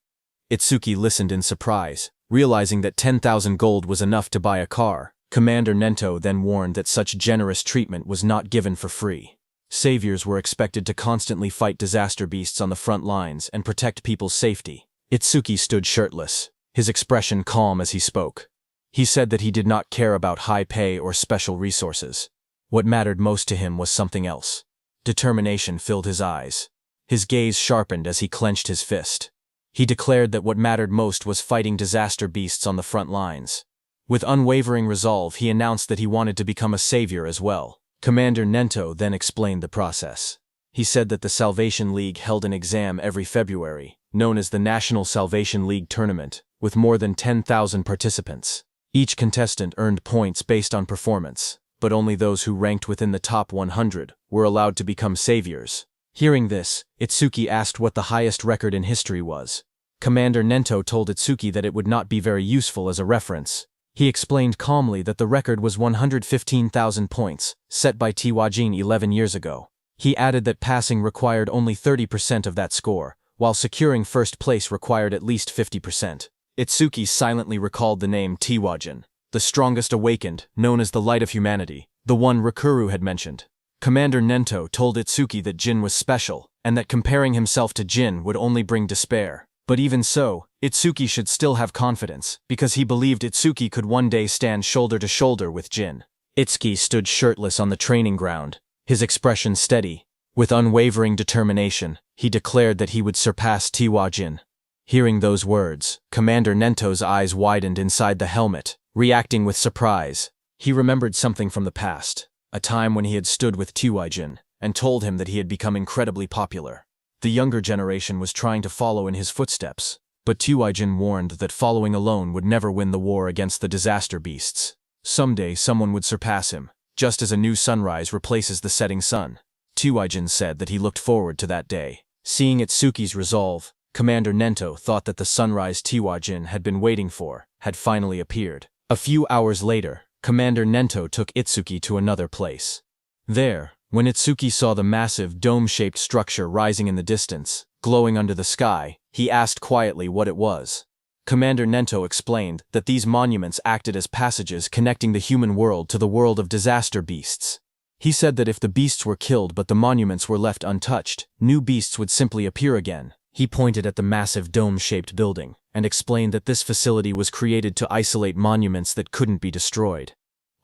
Itsuki listened in surprise, realizing that 10,000 gold was enough to buy a car. Commander Nento then warned that such generous treatment was not given for free. Saviors were expected to constantly fight disaster beasts on the front lines and protect people's safety. Itsuki stood shirtless, his expression calm as he spoke. He said that he did not care about high pay or special resources. What mattered most to him was something else. Determination filled his eyes. His gaze sharpened as he clenched his fist. He declared that what mattered most was fighting disaster beasts on the front lines. With unwavering resolve, he announced that he wanted to become a savior as well. Commander Nento then explained the process. He said that the Salvation League held an exam every February, known as the National Salvation League Tournament, with more than 10,000 participants. Each contestant earned points based on performance, but only those who ranked within the top 100 were allowed to become saviors. Hearing this, Itsuki asked what the highest record in history was. Commander Nento told Itsuki that it would not be very useful as a reference. He explained calmly that the record was 115,000 points, set by Tiwajin 11 years ago. He added that passing required only 30% of that score, while securing first place required at least 50%. Itsuki silently recalled the name Tiwajin, the strongest awakened, known as the light of humanity, the one Rikuru had mentioned. Commander Nento told Itsuki that Jin was special, and that comparing himself to Jin would only bring despair. But even so, Itsuki should still have confidence, because he believed Itsuki could one day stand shoulder to shoulder with Jin. Itsuki stood shirtless on the training ground, his expression steady. With unwavering determination, he declared that he would surpass Tiwajin. Hearing those words, Commander Nento's eyes widened inside the helmet, reacting with surprise. He remembered something from the past, a time when he had stood with Tiwajin, and told him that he had become incredibly popular. The younger generation was trying to follow in his footsteps, but Tiwajin warned that following alone would never win the war against the disaster beasts. Someday someone would surpass him, just as a new sunrise replaces the setting sun. Tiwajin said that he looked forward to that day. Seeing Itsuki's resolve, Commander Nento thought that the sunrise Tiwajin had been waiting for had finally appeared. A few hours later, Commander Nento took Itsuki to another place. There, when Itsuki saw the massive dome-shaped structure rising in the distance, glowing under the sky, he asked quietly what it was. Commander Nento explained that these monuments acted as passages connecting the human world to the world of disaster beasts. He said that if the beasts were killed but the monuments were left untouched, new beasts would simply appear again. He pointed at the massive dome-shaped building, and explained that this facility was created to isolate monuments that couldn't be destroyed.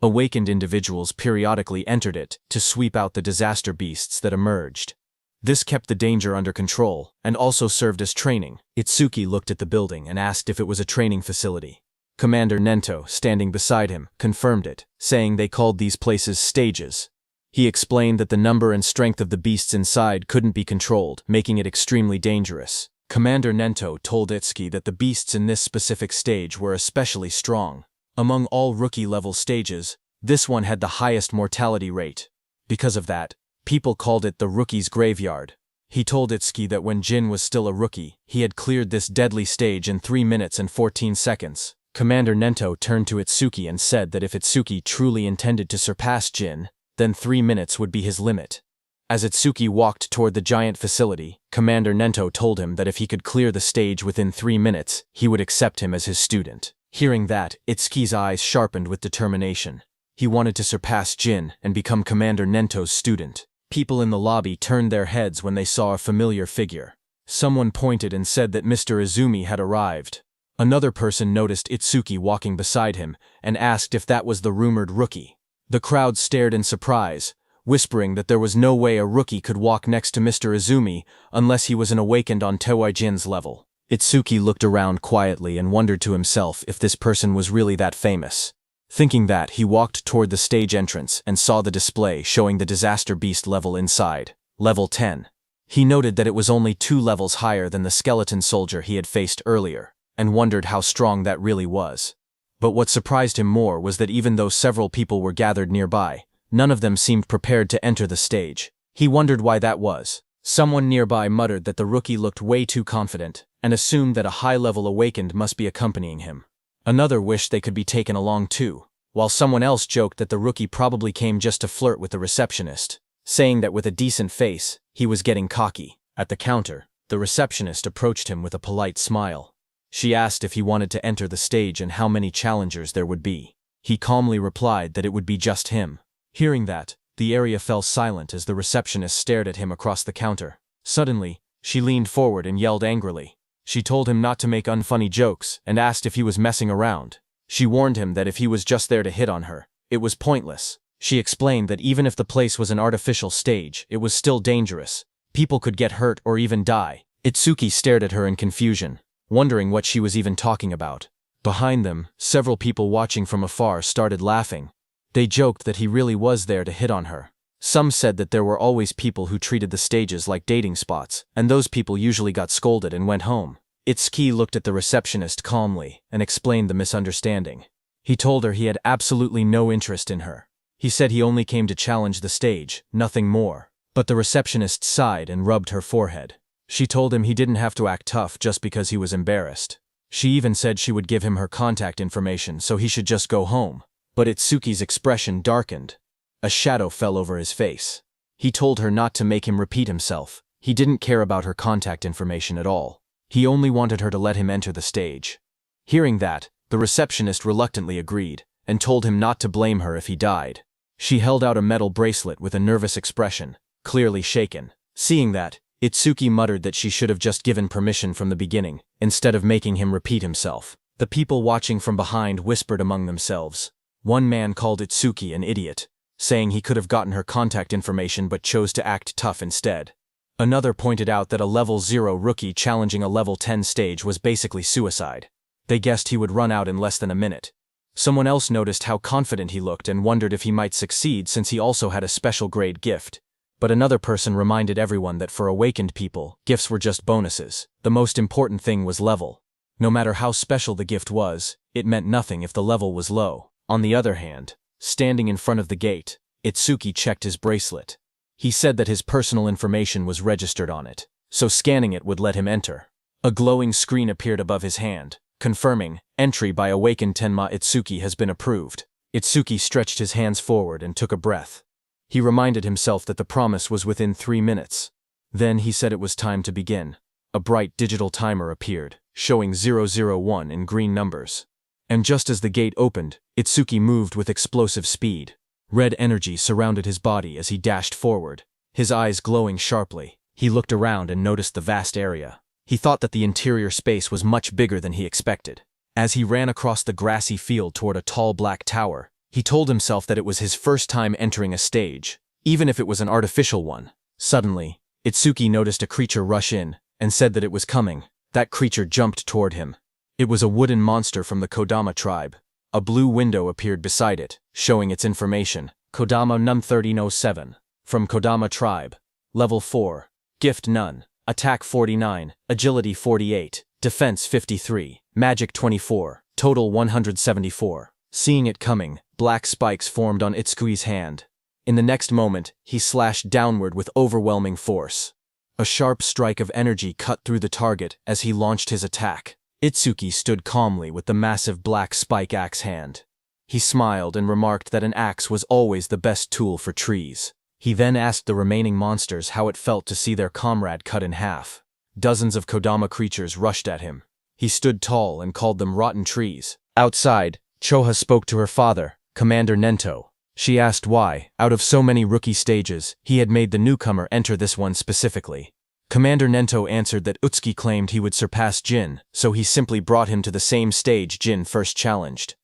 Awakened individuals periodically entered it to sweep out the disaster beasts that emerged. This kept the danger under control, and also served as training. Itsuki looked at the building and asked if it was a training facility. Commander Nento, standing beside him, confirmed it, saying they called these places stages. He explained that the number and strength of the beasts inside couldn't be controlled, making it extremely dangerous. Commander Nento told Itsuki that the beasts in this specific stage were especially strong. Among all rookie-level stages, this one had the highest mortality rate. Because of that, people called it the Rookie's Graveyard. He told Itsuki that when Jin was still a rookie, he had cleared this deadly stage in 3 minutes and 14 seconds. Commander Nento turned to Itsuki and said that if Itsuki truly intended to surpass Jin, then 3 minutes would be his limit. As Itsuki walked toward the giant facility, Commander Nento told him that if he could clear the stage within 3 minutes, he would accept him as his student. Hearing that, Itsuki's eyes sharpened with determination. He wanted to surpass Jin and become Commander Nento's student. People in the lobby turned their heads when they saw a familiar figure. Someone pointed and said that Mr. Izumi had arrived. Another person noticed Itsuki walking beside him and asked if that was the rumored rookie. The crowd stared in surprise, whispering that there was no way a rookie could walk next to Mr. Izumi unless he was an awakened on Tiwajin's level. Itsuki looked around quietly and wondered to himself if this person was really that famous. Thinking that, he walked toward the stage entrance and saw the display showing the disaster beast level inside, level 10. He noted that it was only 2 levels higher than the skeleton soldier he had faced earlier, and wondered how strong that really was. But what surprised him more was that even though several people were gathered nearby, none of them seemed prepared to enter the stage. He wondered why that was. Someone nearby muttered that the rookie looked way too confident, and assumed that a high-level awakened must be accompanying him. Another wished they could be taken along too, while someone else joked that the rookie probably came just to flirt with the receptionist, saying that with a decent face, he was getting cocky. At the counter, the receptionist approached him with a polite smile. She asked if he wanted to enter the stage and how many challengers there would be. He calmly replied that it would be just him. Hearing that, the area fell silent as the receptionist stared at him across the counter. Suddenly, she leaned forward and yelled angrily. She told him not to make unfunny jokes and asked if he was messing around. She warned him that if he was just there to hit on her, it was pointless. She explained that even if the place was an artificial stage, it was still dangerous. People could get hurt or even die. Itsuki stared at her in confusion, wondering what she was even talking about. Behind them, several people watching from afar started laughing. They joked that he really was there to hit on her. Some said that there were always people who treated the stages like dating spots, and those people usually got scolded and went home. Itsuki looked at the receptionist calmly and explained the misunderstanding. He told her he had absolutely no interest in her. He said he only came to challenge the stage, nothing more. But the receptionist sighed and rubbed her forehead. She told him he didn't have to act tough just because he was embarrassed. She even said she would give him her contact information so he should just go home. But Itsuki's expression darkened. A shadow fell over his face. He told her not to make him repeat himself. He didn't care about her contact information at all. He only wanted her to let him enter the stage. Hearing that, the receptionist reluctantly agreed, and told him not to blame her if he died. She held out a metal bracelet with a nervous expression, clearly shaken. Seeing that, Itsuki muttered that she should have just given permission from the beginning, instead of making him repeat himself. The people watching from behind whispered among themselves. One man called Itsuki an idiot, saying he could have gotten her contact information but chose to act tough instead. Another pointed out that a level 0 rookie challenging a level 10 stage was basically suicide. They guessed he would run out in less than a minute. Someone else noticed how confident he looked and wondered if he might succeed since he also had a special grade gift. But another person reminded everyone that for awakened people, gifts were just bonuses. The most important thing was level. No matter how special the gift was, it meant nothing if the level was low. On the other hand, standing in front of the gate, Itsuki checked his bracelet. He said that his personal information was registered on it, so scanning it would let him enter. A glowing screen appeared above his hand, confirming, entry by awakened Tenma Itsuki has been approved. Itsuki stretched his hands forward and took a breath. He reminded himself that the promise was within 3 minutes. Then he said it was time to begin. A bright digital timer appeared, showing 001 in green numbers. And just as the gate opened, Itsuki moved with explosive speed. Red energy surrounded his body as he dashed forward, his eyes glowing sharply. He looked around and noticed the vast area. He thought that the interior space was much bigger than he expected. As he ran across the grassy field toward a tall black tower, he told himself that it was his first time entering a stage, even if it was an artificial one. Suddenly, Itsuki noticed a creature rush in, and said that it was coming. That creature jumped toward him. It was a wooden monster from the Kodama tribe. A blue window appeared beside it, showing its information. Kodama Num 1307. From Kodama tribe. Level 4. Gift none. Attack 49, Agility 48, Defense 53, Magic 24, Total 174. Seeing it coming, black spikes formed on Itsuki's hand. In the next moment, he slashed downward with overwhelming force. A sharp strike of energy cut through the target as he launched his attack. Itsuki stood calmly with the massive black spike axe hand. He smiled and remarked that an axe was always the best tool for trees. He then asked the remaining monsters how it felt to see their comrade cut in half. Dozens of Kodama creatures rushed at him. He stood tall and called them rotten trees. Outside, Choha spoke to her father, Commander Nento. She asked why, out of so many rookie stages, he had made the newcomer enter this one specifically. Commander Nento answered that Utsuki claimed he would surpass Jin, so he simply brought him to the same stage Jin first challenged.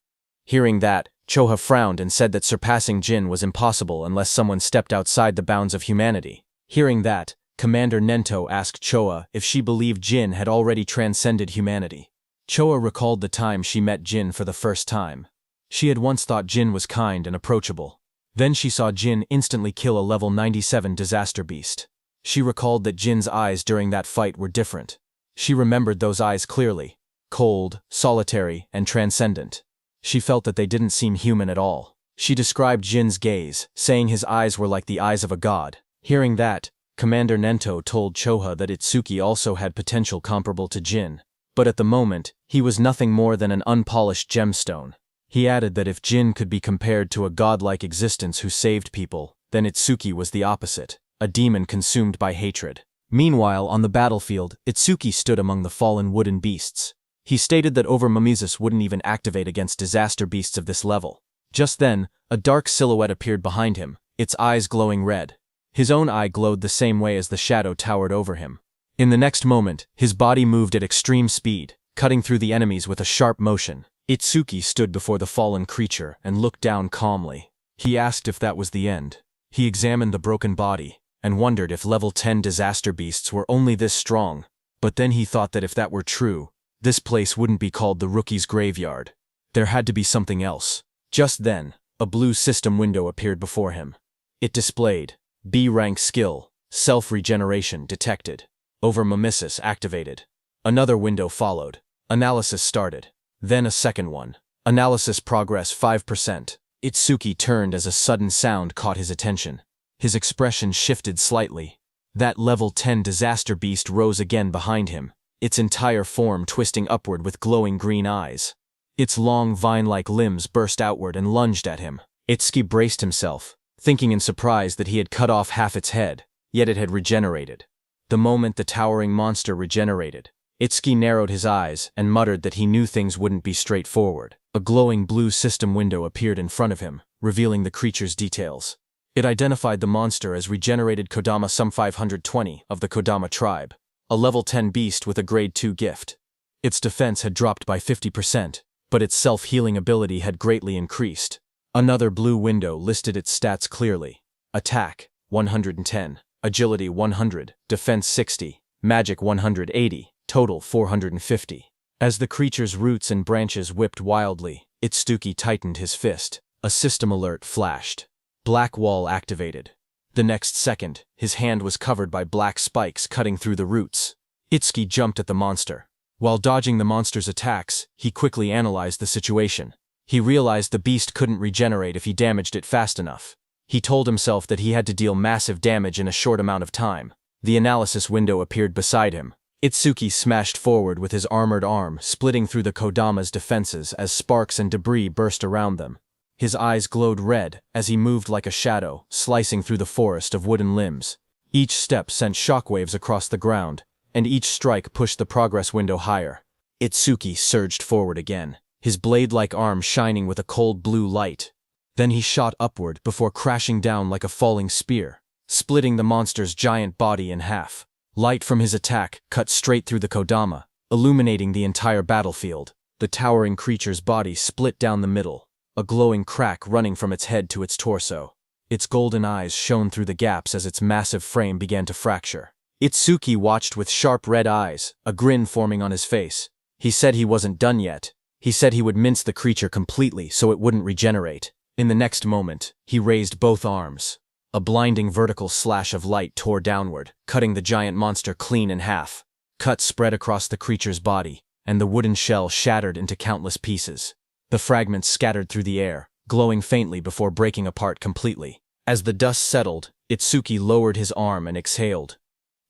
Hearing that, Choha frowned and said that surpassing Jin was impossible unless someone stepped outside the bounds of humanity. Hearing that, Commander Nento asked Choha if she believed Jin had already transcended humanity. Choha recalled the time she met Jin for the first time. She had once thought Jin was kind and approachable. Then she saw Jin instantly kill a level 97 disaster beast. She recalled that Jin's eyes during that fight were different. She remembered those eyes clearly. Cold, solitary, and transcendent. She felt that they didn't seem human at all. She described Jin's gaze, saying his eyes were like the eyes of a god. Hearing that, Commander Nento told Choha that Itsuki also had potential comparable to Jin. But at the moment, he was nothing more than an unpolished gemstone. He added that if Jin could be compared to a godlike existence who saved people, then Itsuki was the opposite. A demon consumed by hatred. Meanwhile, on the battlefield, Itsuki stood among the fallen wooden beasts. He stated that Overmamises wouldn't even activate against disaster beasts of this level. Just then, a dark silhouette appeared behind him, its eyes glowing red. His own eye glowed the same way as the shadow towered over him. In the next moment, his body moved at extreme speed, cutting through the enemies with a sharp motion. Itsuki stood before the fallen creature and looked down calmly. He asked if that was the end. He examined the broken body and wondered if level 10 disaster beasts were only this strong. But then he thought that if that were true, this place wouldn't be called the Rookie's Graveyard. There had to be something else. Just then, a blue system window appeared before him. It displayed B rank skill, self-regeneration detected. Overmimesis activated. Another window followed. Analysis started. Then a second one. Analysis progress 5%. Itsuki turned as a sudden sound caught his attention. His expression shifted slightly. That level 10 disaster beast rose again behind him, its entire form twisting upward with glowing green eyes. Its long vine-like limbs burst outward and lunged at him. Itsuki braced himself, thinking in surprise that he had cut off half its head, yet it had regenerated. The moment the towering monster regenerated, Itsuki narrowed his eyes and muttered that he knew things wouldn't be straightforward. A glowing blue system window appeared in front of him, revealing the creature's details. It identified the monster as regenerated Kodama Sum 520 of the Kodama tribe, a level 10 beast with a grade 2 gift. Its defense had dropped by 50%, but its self-healing ability had greatly increased. Another blue window listed its stats clearly. Attack, 110, Agility 100, Defense 60, Magic 180, Total 450. As the creature's roots and branches whipped wildly, Itsuki tightened his fist. A system alert flashed. Black wall activated. The next second, his hand was covered by black spikes cutting through the roots. Itsuki jumped at the monster. While dodging the monster's attacks, he quickly analyzed the situation. He realized the beast couldn't regenerate if he damaged it fast enough. He told himself that he had to deal massive damage in a short amount of time. The analysis window appeared beside him. Itsuki smashed forward with his armored arm, splitting through the Kodama's defenses as sparks and debris burst around them. His eyes glowed red as he moved like a shadow, slicing through the forest of wooden limbs. Each step sent shockwaves across the ground, and each strike pushed the progress window higher. Itsuki surged forward again, his blade-like arm shining with a cold blue light. Then he shot upward before crashing down like a falling spear, splitting the monster's giant body in half. Light from his attack cut straight through the Kodama, illuminating the entire battlefield. The towering creature's body split down the middle, a glowing crack running from its head to its torso. Its golden eyes shone through the gaps as its massive frame began to fracture. Itsuki watched with sharp red eyes, a grin forming on his face. He said he wasn't done yet. He said he would mince the creature completely so it wouldn't regenerate. In the next moment, he raised both arms. A blinding vertical slash of light tore downward, cutting the giant monster clean in half. Cuts spread across the creature's body, and the wooden shell shattered into countless pieces. The fragments scattered through the air, glowing faintly before breaking apart completely. As the dust settled, Itsuki lowered his arm and exhaled.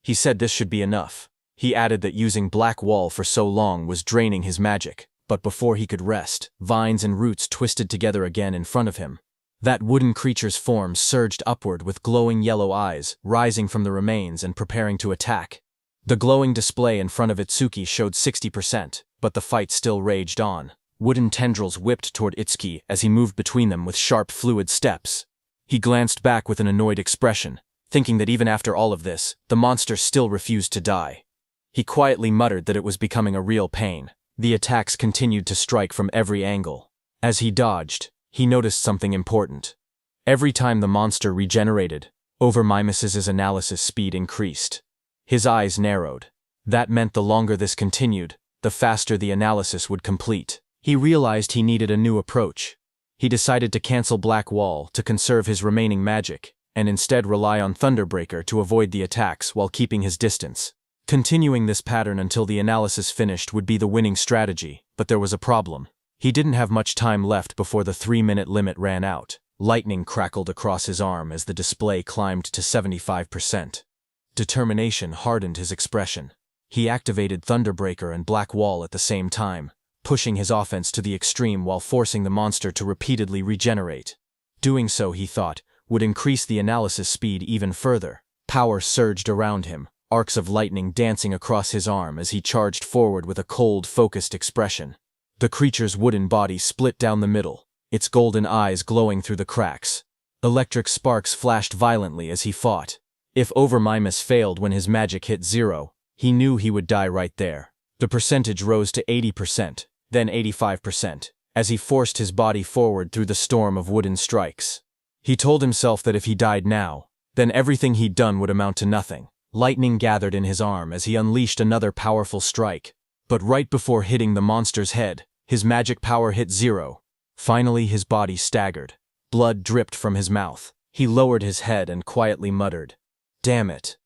He said this should be enough. He added that using black wall for so long was draining his magic, but before he could rest, vines and roots twisted together again in front of him. That wooden creature's form surged upward with glowing yellow eyes, rising from the remains and preparing to attack. The glowing display in front of Itsuki showed 60%, but the fight still raged on. Wooden tendrils whipped toward Itsuki as he moved between them with sharp, fluid steps. He glanced back with an annoyed expression, thinking that even after all of this, the monster still refused to die. He quietly muttered that it was becoming a real pain. The attacks continued to strike from every angle. As he dodged, he noticed something important. Every time the monster regenerated, Overmimes's analysis speed increased. His eyes narrowed. That meant the longer this continued, the faster the analysis would complete. He realized he needed a new approach. He decided to cancel Black Wall to conserve his remaining magic, and instead rely on Thunderbreaker to avoid the attacks while keeping his distance. Continuing this pattern until the analysis finished would be the winning strategy, but there was a problem. He didn't have much time left before the 3-minute limit ran out. Lightning crackled across his arm as the display climbed to 75%. Determination hardened his expression. He activated Thunderbreaker and Black Wall at the same time, pushing his offense to the extreme while forcing the monster to repeatedly regenerate. Doing so, he thought, would increase the analysis speed even further. Power surged around him, arcs of lightning dancing across his arm as he charged forward with a cold, focused expression. The creature's wooden body split down the middle, its golden eyes glowing through the cracks. Electric sparks flashed violently as he fought. If Overmimes failed when his magic hit 0, he knew he would die right there. The percentage rose to 80%, then 85%, as he forced his body forward through the storm of wooden strikes. He told himself that if he died now, then everything he'd done would amount to nothing. Lightning gathered in his arm as he unleashed another powerful strike. But right before hitting the monster's head, his magic power hit 0. Finally, his body staggered. Blood dripped from his mouth. He lowered his head and quietly muttered, "Damn it."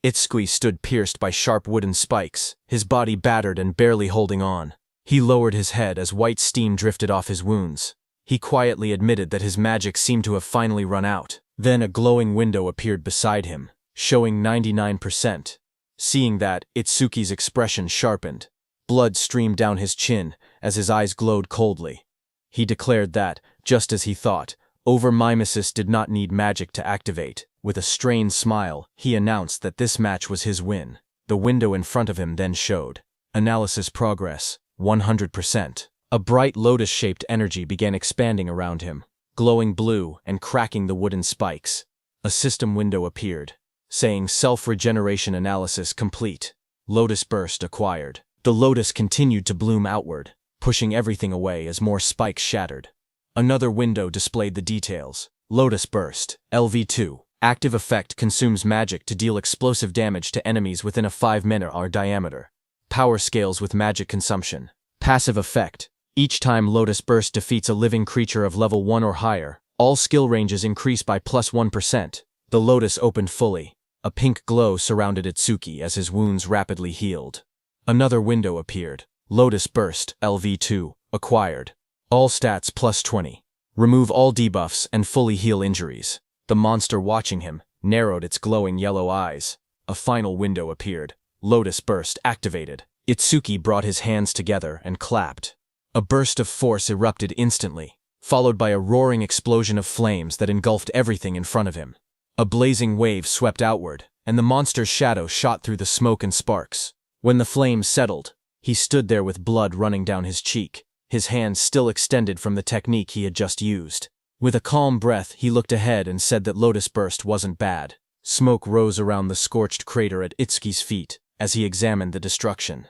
Itsuki stood pierced by sharp wooden spikes, his body battered and barely holding on. He lowered his head as white steam drifted off his wounds. He quietly admitted that his magic seemed to have finally run out. Then a glowing window appeared beside him, showing 99%. Seeing that, Itsuki's expression sharpened. Blood streamed down his chin as his eyes glowed coldly. He declared that, just as he thought, Overmimesis did not need magic to activate. With a strained smile, he announced that this match was his win. The window in front of him then showed. Analysis progress, 100%. A bright lotus-shaped energy began expanding around him, glowing blue and cracking the wooden spikes. A system window appeared, saying self-regeneration analysis complete. Lotus burst acquired. The lotus continued to bloom outward, pushing everything away as more spikes shattered. Another window displayed the details. Lotus burst, LV2. Active effect consumes magic to deal explosive damage to enemies within a 5-meter diameter. Power scales with magic consumption. Passive effect. Each time Lotus Burst defeats a living creature of level 1 or higher, all skill ranges increase by +1%. The Lotus opened fully. A pink glow surrounded Itsuki as his wounds rapidly healed. Another window appeared. Lotus Burst, LV2, acquired. All stats +20. Remove all debuffs and fully heal injuries. The monster watching him narrowed its glowing yellow eyes. A final window appeared. Lotus Burst activated. Itsuki brought his hands together and clapped. A burst of force erupted instantly, followed by a roaring explosion of flames that engulfed everything in front of him. A blazing wave swept outward, and the monster's shadow shot through the smoke and sparks. When the flames settled, he stood there with blood running down his cheek, his hands still extended from the technique he had just used. With a calm breath, he looked ahead and said that Lotus Burst wasn't bad. Smoke rose around the scorched crater at Itsuki's feet as he examined the destruction.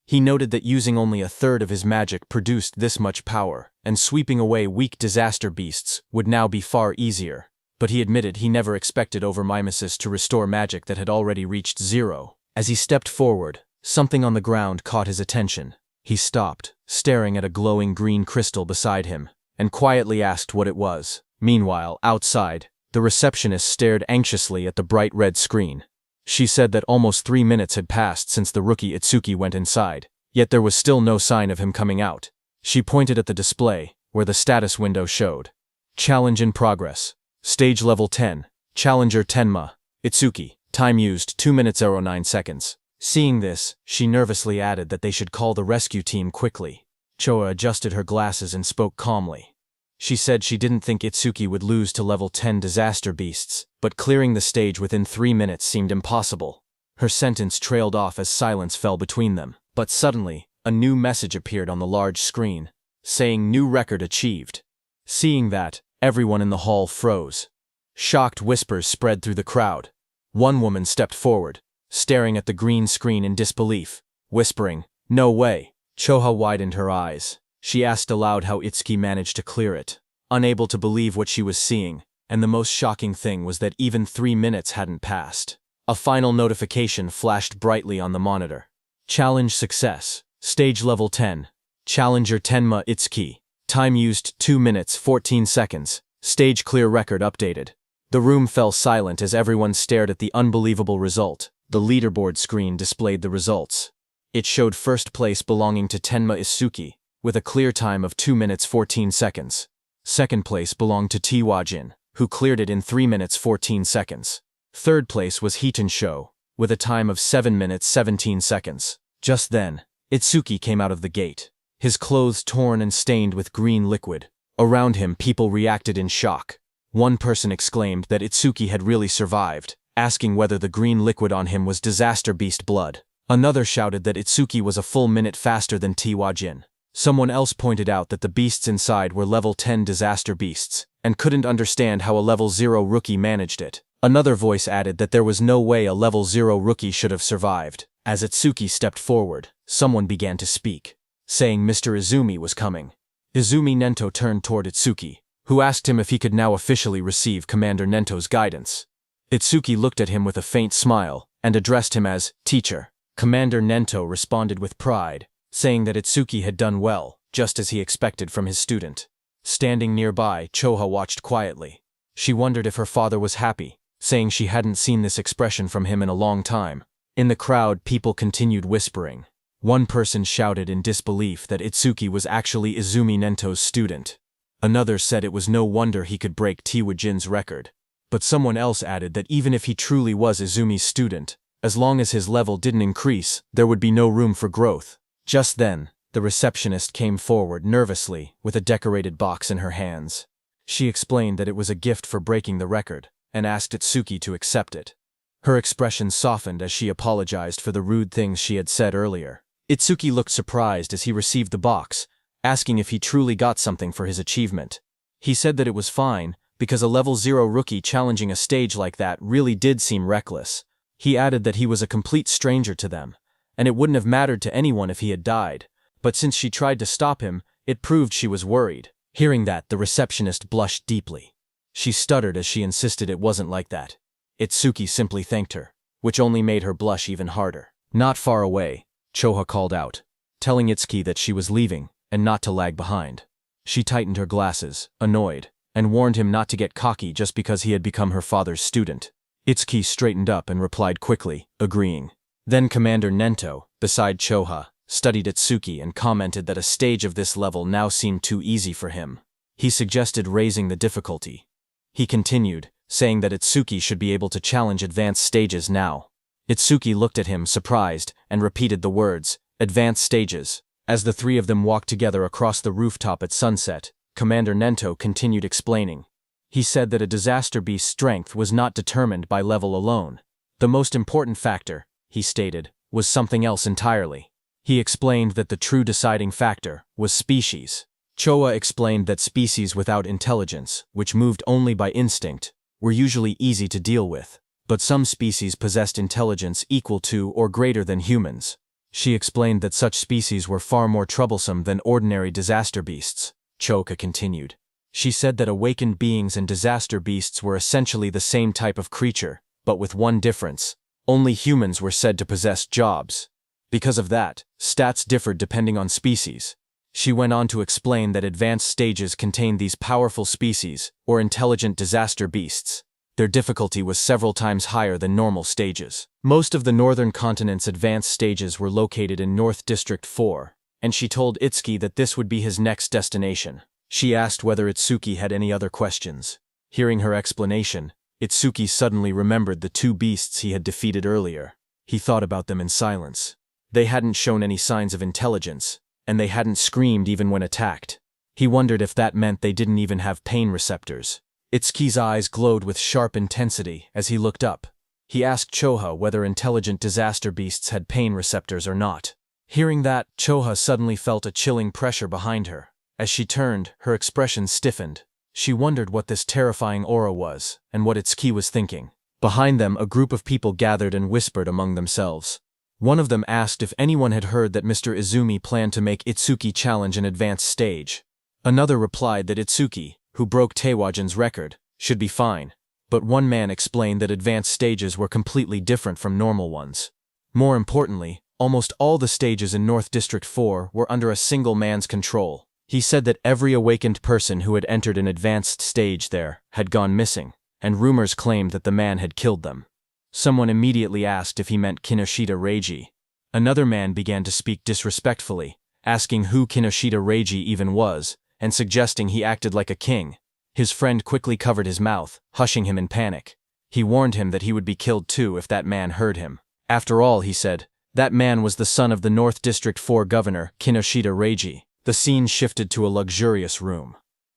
He noted that using only a third of his magic produced this much power, and sweeping away weak disaster beasts would now be far easier. But he admitted he never expected Overmimesis to restore magic that had already reached 0. As he stepped forward, something on the ground caught his attention. He stopped, staring at a glowing green crystal beside him, and quietly asked what it was. Meanwhile, outside, the receptionist stared anxiously at the bright red screen. She said that almost 3 minutes had passed since the rookie Itsuki went inside, yet there was still no sign of him coming out. She pointed at the display, where the status window showed. Challenge in progress. Stage level 10. Challenger Tenma. Itsuki. Time used 2 minutes 09 seconds. Seeing this, she nervously added that they should call the rescue team quickly. Choa adjusted her glasses and spoke calmly. She said she didn't think Itsuki would lose to level 10 disaster beasts, but clearing the stage within 3 minutes seemed impossible. Her sentence trailed off as silence fell between them. But suddenly, a new message appeared on the large screen, saying new record achieved. Seeing that, everyone in the hall froze. Shocked whispers spread through the crowd. One woman stepped forward, staring at the green screen in disbelief, whispering, "No way." Choha widened her eyes. She asked aloud how Itsuki managed to clear it, unable to believe what she was seeing, and the most shocking thing was that even 3 minutes hadn't passed. A final notification flashed brightly on the monitor. Challenge success. Stage level 10. Challenger Tenma Itsuki. Time used 2 minutes 14 seconds. Stage clear record updated. The room fell silent as everyone stared at the unbelievable result. The leaderboard screen displayed the results. It showed first place belonging to Tenma Itsuki, with a clear time of 2 minutes 14 seconds. Second place belonged to Tiwajin, who cleared it in 3 minutes 14 seconds. Third place was Hiten-sho, with a time of 7 minutes 17 seconds. Just then, Itsuki came out of the gate, his clothes torn and stained with green liquid. Around him, people reacted in shock. One person exclaimed that Itsuki had really survived, asking whether the green liquid on him was disaster beast blood. Another shouted that Itsuki was a full minute faster than Tiwajin. Someone else pointed out that the beasts inside were level 10 disaster beasts, and couldn't understand how a level 0 rookie managed it. Another voice added that there was no way a level 0 rookie should have survived. As Itsuki stepped forward, someone began to speak, saying Mr. Izumi was coming. Izumi Nento turned toward Itsuki, who asked him if he could now officially receive Commander Nento's guidance. Itsuki looked at him with a faint smile, and addressed him as teacher. Commander Nento responded with pride, saying that Itsuki had done well, just as he expected from his student. Standing nearby, Choha watched quietly. She wondered if her father was happy, saying she hadn't seen this expression from him in a long time. In the crowd, people continued whispering. One person shouted in disbelief that Itsuki was actually Izumi Nento's student. Another said it was no wonder he could break Tiwajin's record. But someone else added that even if he truly was Izumi's student, as long as his level didn't increase, there would be no room for growth. Just then, the receptionist came forward nervously with a decorated box in her hands. She explained that it was a gift for breaking the record, and asked Itsuki to accept it. Her expression softened as she apologized for the rude things she had said earlier. Itsuki looked surprised as he received the box, asking if he truly got something for his achievement. He said that it was fine, because a level 0 rookie challenging a stage like that really did seem reckless. He added that he was a complete stranger to them, and it wouldn't have mattered to anyone if he had died, but since she tried to stop him, it proved she was worried. Hearing that, the receptionist blushed deeply. She stuttered as she insisted it wasn't like that. Itsuki simply thanked her, which only made her blush even harder. Not far away, Choha called out, telling Itsuki that she was leaving, and not to lag behind. She tightened her glasses, annoyed, and warned him not to get cocky just because he had become her father's student. Itsuki straightened up and replied quickly, agreeing. Then Commander Nento, beside Choha, studied Itsuki and commented that a stage of this level now seemed too easy for him. He suggested raising the difficulty. He continued, saying that Itsuki should be able to challenge advanced stages now. Itsuki looked at him surprised and repeated the words, advanced stages. As the three of them walked together across the rooftop at sunset, Commander Nento continued explaining. He said that a disaster beast's strength was not determined by level alone. The most important factor, he stated, was something else entirely. He explained that the true deciding factor was species. Choa explained that species without intelligence, which moved only by instinct, were usually easy to deal with, but some species possessed intelligence equal to or greater than humans. She explained that such species were far more troublesome than ordinary disaster beasts. Choka continued. She said that awakened beings and disaster beasts were essentially the same type of creature, but with one difference. Only humans were said to possess jobs. Because of that, stats differed depending on species. She went on to explain that advanced stages contained these powerful species, or intelligent disaster beasts. Their difficulty was several times higher than normal stages. Most of the northern continent's advanced stages were located in North District 4, and she told Itsuki that this would be his next destination. She asked whether Itsuki had any other questions. Hearing her explanation, Itsuki suddenly remembered the two beasts he had defeated earlier. He thought about them in silence. They hadn't shown any signs of intelligence, and they hadn't screamed even when attacked. He wondered if that meant they didn't even have pain receptors. Itsuki's eyes glowed with sharp intensity as he looked up. He asked Choha whether intelligent disaster beasts had pain receptors or not. Hearing that, Choha suddenly felt a chilling pressure behind her. As she turned, her expression stiffened. She wondered what this terrifying aura was, and what Itsuki was thinking. Behind them, a group of people gathered and whispered among themselves. One of them asked if anyone had heard that Mr. Izumi planned to make Itsuki challenge an advanced stage. Another replied that Itsuki, who broke Teiwajin's record, should be fine. But one man explained that advanced stages were completely different from normal ones. More importantly, almost all the stages in North District 4 were under a single man's control. He said that every awakened person who had entered an advanced stage there had gone missing, and rumors claimed that the man had killed them. Someone immediately asked if he meant Kinoshita Reiji. Another man began to speak disrespectfully, asking who Kinoshita Reiji even was, and suggesting he acted like a king. His friend quickly covered his mouth, hushing him in panic. He warned him that he would be killed too if that man heard him. After all, he said, that man was the son of the North District 4 governor, Kinoshita Reiji. The scene shifted to a luxurious room.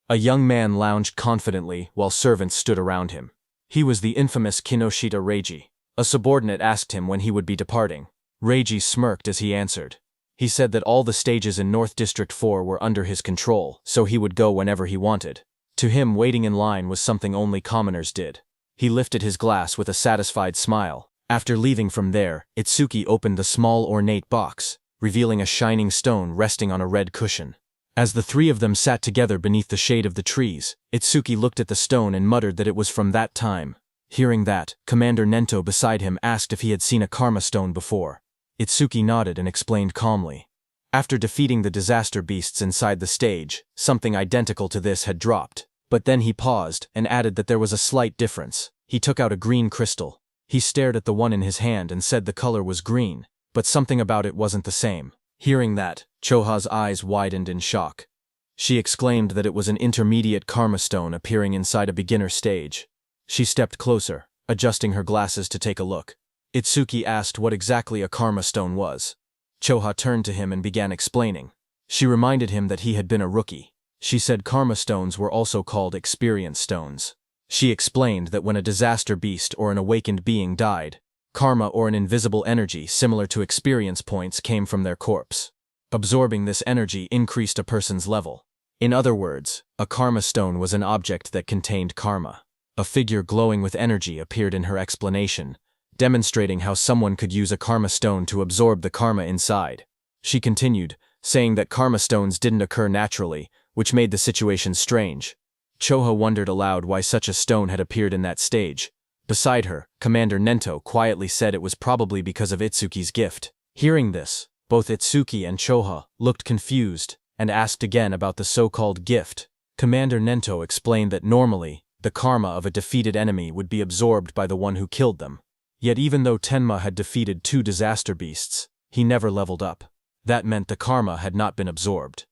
A young man lounged confidently while servants stood around him. He was the infamous Kinoshita Reiji. A subordinate asked him when he would be departing. Reiji smirked as he answered. He said that all the stages in North District 4 were under his control, so he would go whenever he wanted. To him, waiting in line was something only commoners did. He lifted his glass with a satisfied smile. After leaving from there, Itsuki opened the small ornate box, revealing a shining stone resting on a red cushion. As the three of them sat together beneath the shade of the trees, Itsuki looked at the stone and muttered that it was from that time. Hearing that, Commander Nento beside him asked if he had seen a karma stone before. Itsuki nodded and explained calmly. After defeating the disaster beasts inside the stage, something identical to this had dropped, But then he paused and added that there was a slight difference. He took out a green crystal. He stared at the one in his hand and said the color was green, but something about it wasn't the same. Hearing that, Choha's eyes widened in shock. She exclaimed that it was an intermediate karma stone appearing inside a beginner stage. She stepped closer, adjusting her glasses to take a look. Itsuki asked what exactly a karma stone was. Choha turned to him and began explaining. She reminded him that he had been a rookie. She said karma stones were also called experience stones. She explained that when a disaster beast or an awakened being died, karma or an invisible energy similar to experience points came from their corpse. Absorbing this energy increased a person's level. In other words, a karma stone was an object that contained karma. A figure glowing with energy appeared in her explanation, demonstrating how someone could use a karma stone to absorb the karma inside. She continued, saying that karma stones didn't occur naturally, which made the situation strange. Choha wondered aloud why such a stone had appeared in that stage. Beside her, Commander Nento quietly said it was probably because of Itsuki's gift. Hearing this, both Itsuki and Choha looked confused and asked again about the so-called gift. Commander Nento explained that normally, the karma of a defeated enemy would be absorbed by the one who killed them. Yet even though Tenma had defeated 2 disaster beasts, he never leveled up. That meant the karma had not been absorbed.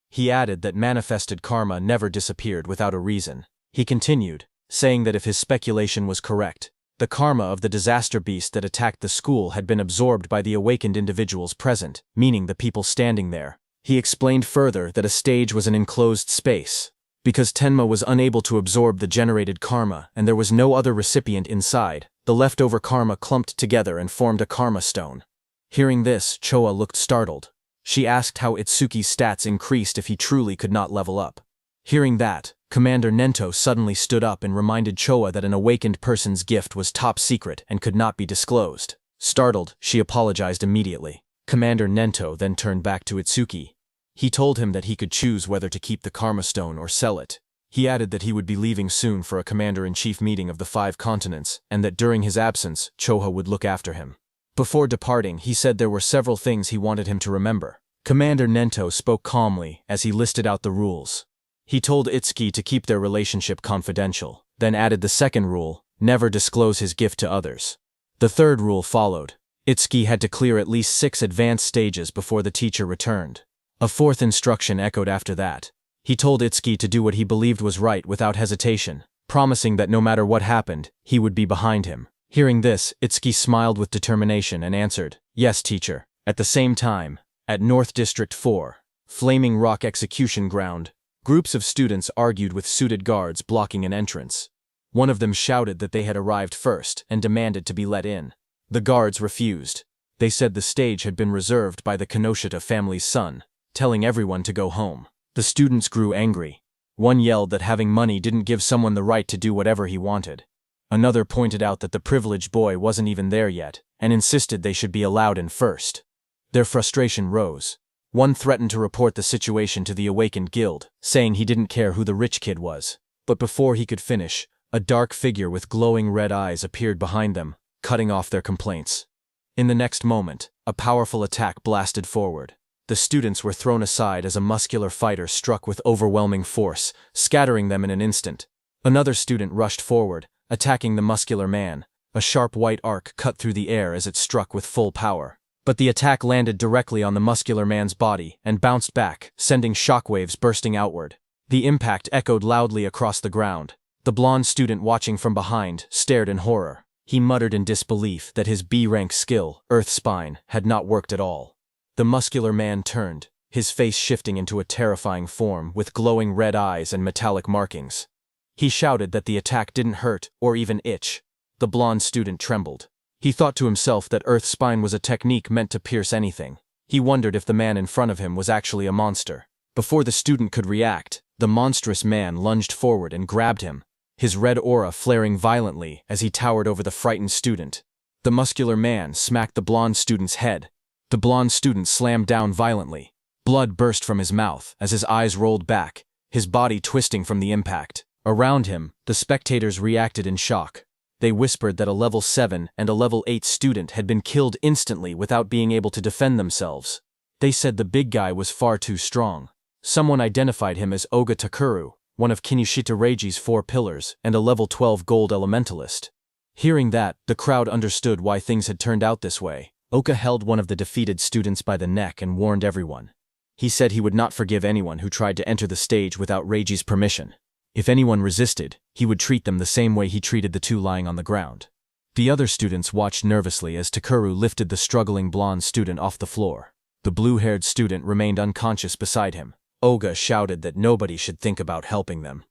He added that manifested karma never disappeared without a reason. He continued, saying that if his speculation was correct, the karma of the disaster beast that attacked the school had been absorbed by the awakened individuals present, meaning the people standing there. He explained further that a stage was an enclosed space, because Tenma was unable to absorb the generated karma and there was no other recipient inside. The leftover karma clumped together and formed a karma stone. Hearing this, Choha looked startled. She asked how Itsuki's stats increased if he truly could not level up. Hearing that, Commander Nento suddenly stood up and reminded Choha that an awakened person's gift was top secret and could not be disclosed. Startled, she apologized immediately. Commander Nento then turned back to Itsuki. He told him that he could choose whether to keep the karma stone or sell it. He added that he would be leaving soon for a commander-in-chief meeting of the 5 continents, and that during his absence, Choha would look after him. Before departing, he said there were several things he wanted him to remember. Commander Nento spoke calmly as he listed out the rules. He told Itsuki to keep their relationship confidential, then added the second rule, never disclose his gift to others. The third rule followed. Itsuki had to clear at least 6 advanced stages before the teacher returned. A fourth instruction echoed after that. He told Itsuki to do what he believed was right without hesitation, promising that no matter what happened, he would be behind him. Hearing this, Itsuki smiled with determination and answered, "Yes, teacher." At the same time, at North District 4, Flaming Rock Execution Ground, groups of students argued with suited guards blocking an entrance. One of them shouted that they had arrived first and demanded to be let in. The guards refused. They said the stage had been reserved by the Kinoshita family's son, telling everyone to go home. The students grew angry. One yelled that having money didn't give someone the right to do whatever he wanted. Another pointed out that the privileged boy wasn't even there yet, and insisted they should be allowed in first. Their frustration rose. One threatened to report the situation to the awakened guild, saying he didn't care who the rich kid was. But before he could finish, a dark figure with glowing red eyes appeared behind them, cutting off their complaints. In the next moment, a powerful attack blasted forward. The students were thrown aside as a muscular fighter struck with overwhelming force, scattering them in an instant. Another student rushed forward, attacking the muscular man. A sharp white arc cut through the air as it struck with full power. But the attack landed directly on the muscular man's body and bounced back, sending shockwaves bursting outward. The impact echoed loudly across the ground. The blonde student watching from behind stared in horror. He muttered in disbelief that his B-rank skill, Earth Spine, had not worked at all. The muscular man turned, his face shifting into a terrifying form with glowing red eyes and metallic markings. He shouted that the attack didn't hurt or even itch. The blonde student trembled. He thought to himself that Earth Spine was a technique meant to pierce anything. He wondered if the man in front of him was actually a monster. Before the student could react, the monstrous man lunged forward and grabbed him, his red aura flaring violently as he towered over the frightened student. The muscular man smacked the blonde student's head. The blonde student slammed down violently. Blood burst from his mouth as his eyes rolled back, his body twisting from the impact. Around him, the spectators reacted in shock. They whispered that a level 7 and a level 8 student had been killed instantly without being able to defend themselves. They said the big guy was far too strong. Someone identified him as Oga Takuru, one of Kinushita Reiji's 4 pillars, and a level 12 gold elementalist. Hearing that, the crowd understood why things had turned out this way. Oka held one of the defeated students by the neck and warned everyone. He said he would not forgive anyone who tried to enter the stage without Reiji's permission. If anyone resisted, he would treat them the same way he treated the 2 lying on the ground. The other students watched nervously as Takeru lifted the struggling blonde student off the floor. The blue-haired student remained unconscious beside him. Oga shouted that nobody should think about helping them.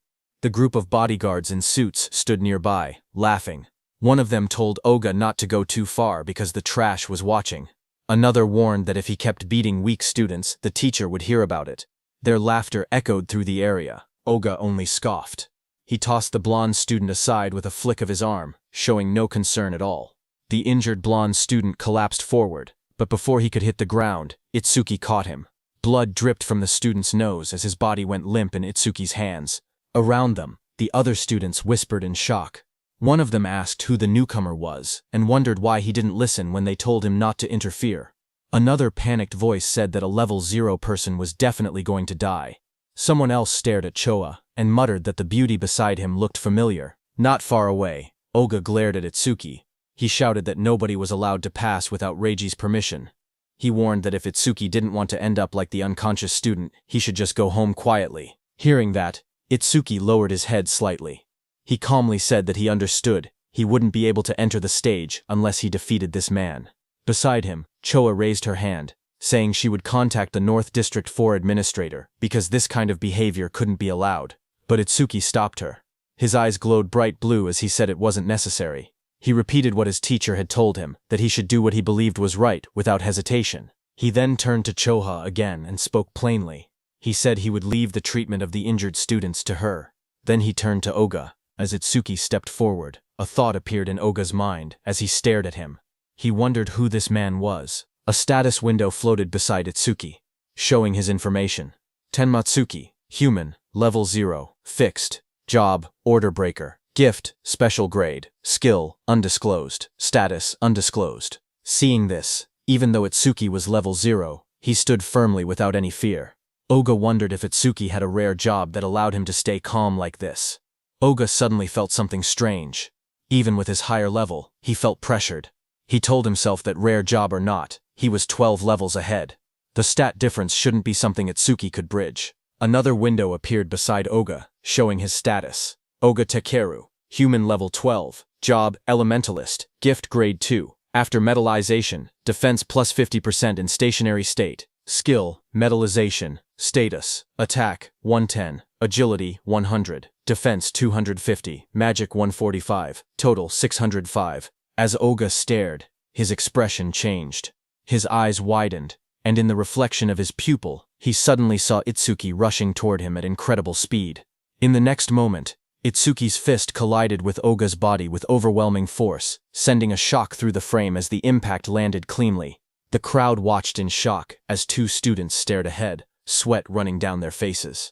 The group of bodyguards in suits stood nearby, laughing. One of them told Oga not to go too far because the trash was watching. Another warned that if he kept beating weak students, the teacher would hear about it. Their laughter echoed through the area. Oga only scoffed. He tossed the blonde student aside with a flick of his arm, showing no concern at all. The injured blonde student collapsed forward, but before he could hit the ground, Itsuki caught him. Blood dripped from the student's nose as his body went limp in Itsuki's hands. Around them, the other students whispered in shock. One of them asked who the newcomer was and wondered why he didn't listen when they told him not to interfere. Another panicked voice said that a level 0 person was definitely going to die. Someone else stared at Choa and muttered that the beauty beside him looked familiar. Not far away, Oga glared at Itsuki. He shouted that nobody was allowed to pass without Reiji's permission. He warned that if Itsuki didn't want to end up like the unconscious student, he should just go home quietly. Hearing that, Itsuki lowered his head slightly. He calmly said that he understood. He wouldn't be able to enter the stage unless he defeated this man. Beside him, Choa raised her hand, saying she would contact the North District 4 administrator because this kind of behavior couldn't be allowed. But Itsuki stopped her. His eyes glowed bright blue as he said it wasn't necessary. He repeated what his teacher had told him, that he should do what he believed was right without hesitation. He then turned to Choha again and spoke plainly. He said he would leave the treatment of the injured students to her. Then he turned to Oga. As Itsuki stepped forward, a thought appeared in Oga's mind as he stared at him. He wondered who this man was. A status window floated beside Itsuki, showing his information. Tenmatsuki, human, level 0, fixed, job, order breaker, gift, special grade, skill, undisclosed, status, undisclosed. Seeing this, even though Itsuki was level 0, he stood firmly without any fear. Oga wondered if Itsuki had a rare job that allowed him to stay calm like this. Oga suddenly felt something strange. Even with his higher level, he felt pressured. He told himself that rare job or not, he was 12 levels ahead. The stat difference shouldn't be something Itsuki could bridge. Another window appeared beside Oga, showing his status. Oga Takeru, human level 12, job, elementalist, gift grade 2. After metallization, defense plus 50% in stationary state. Skill, metallization, status, attack, 110, agility, 100. Defense 250, magic 145, total 605. As Oga stared, his expression changed. His eyes widened, and in the reflection of his pupil, he suddenly saw Itsuki rushing toward him at incredible speed. In the next moment, Itsuki's fist collided with Oga's body with overwhelming force, sending a shock through the frame as the impact landed cleanly. The crowd watched in shock as 2 students stared ahead, sweat running down their faces.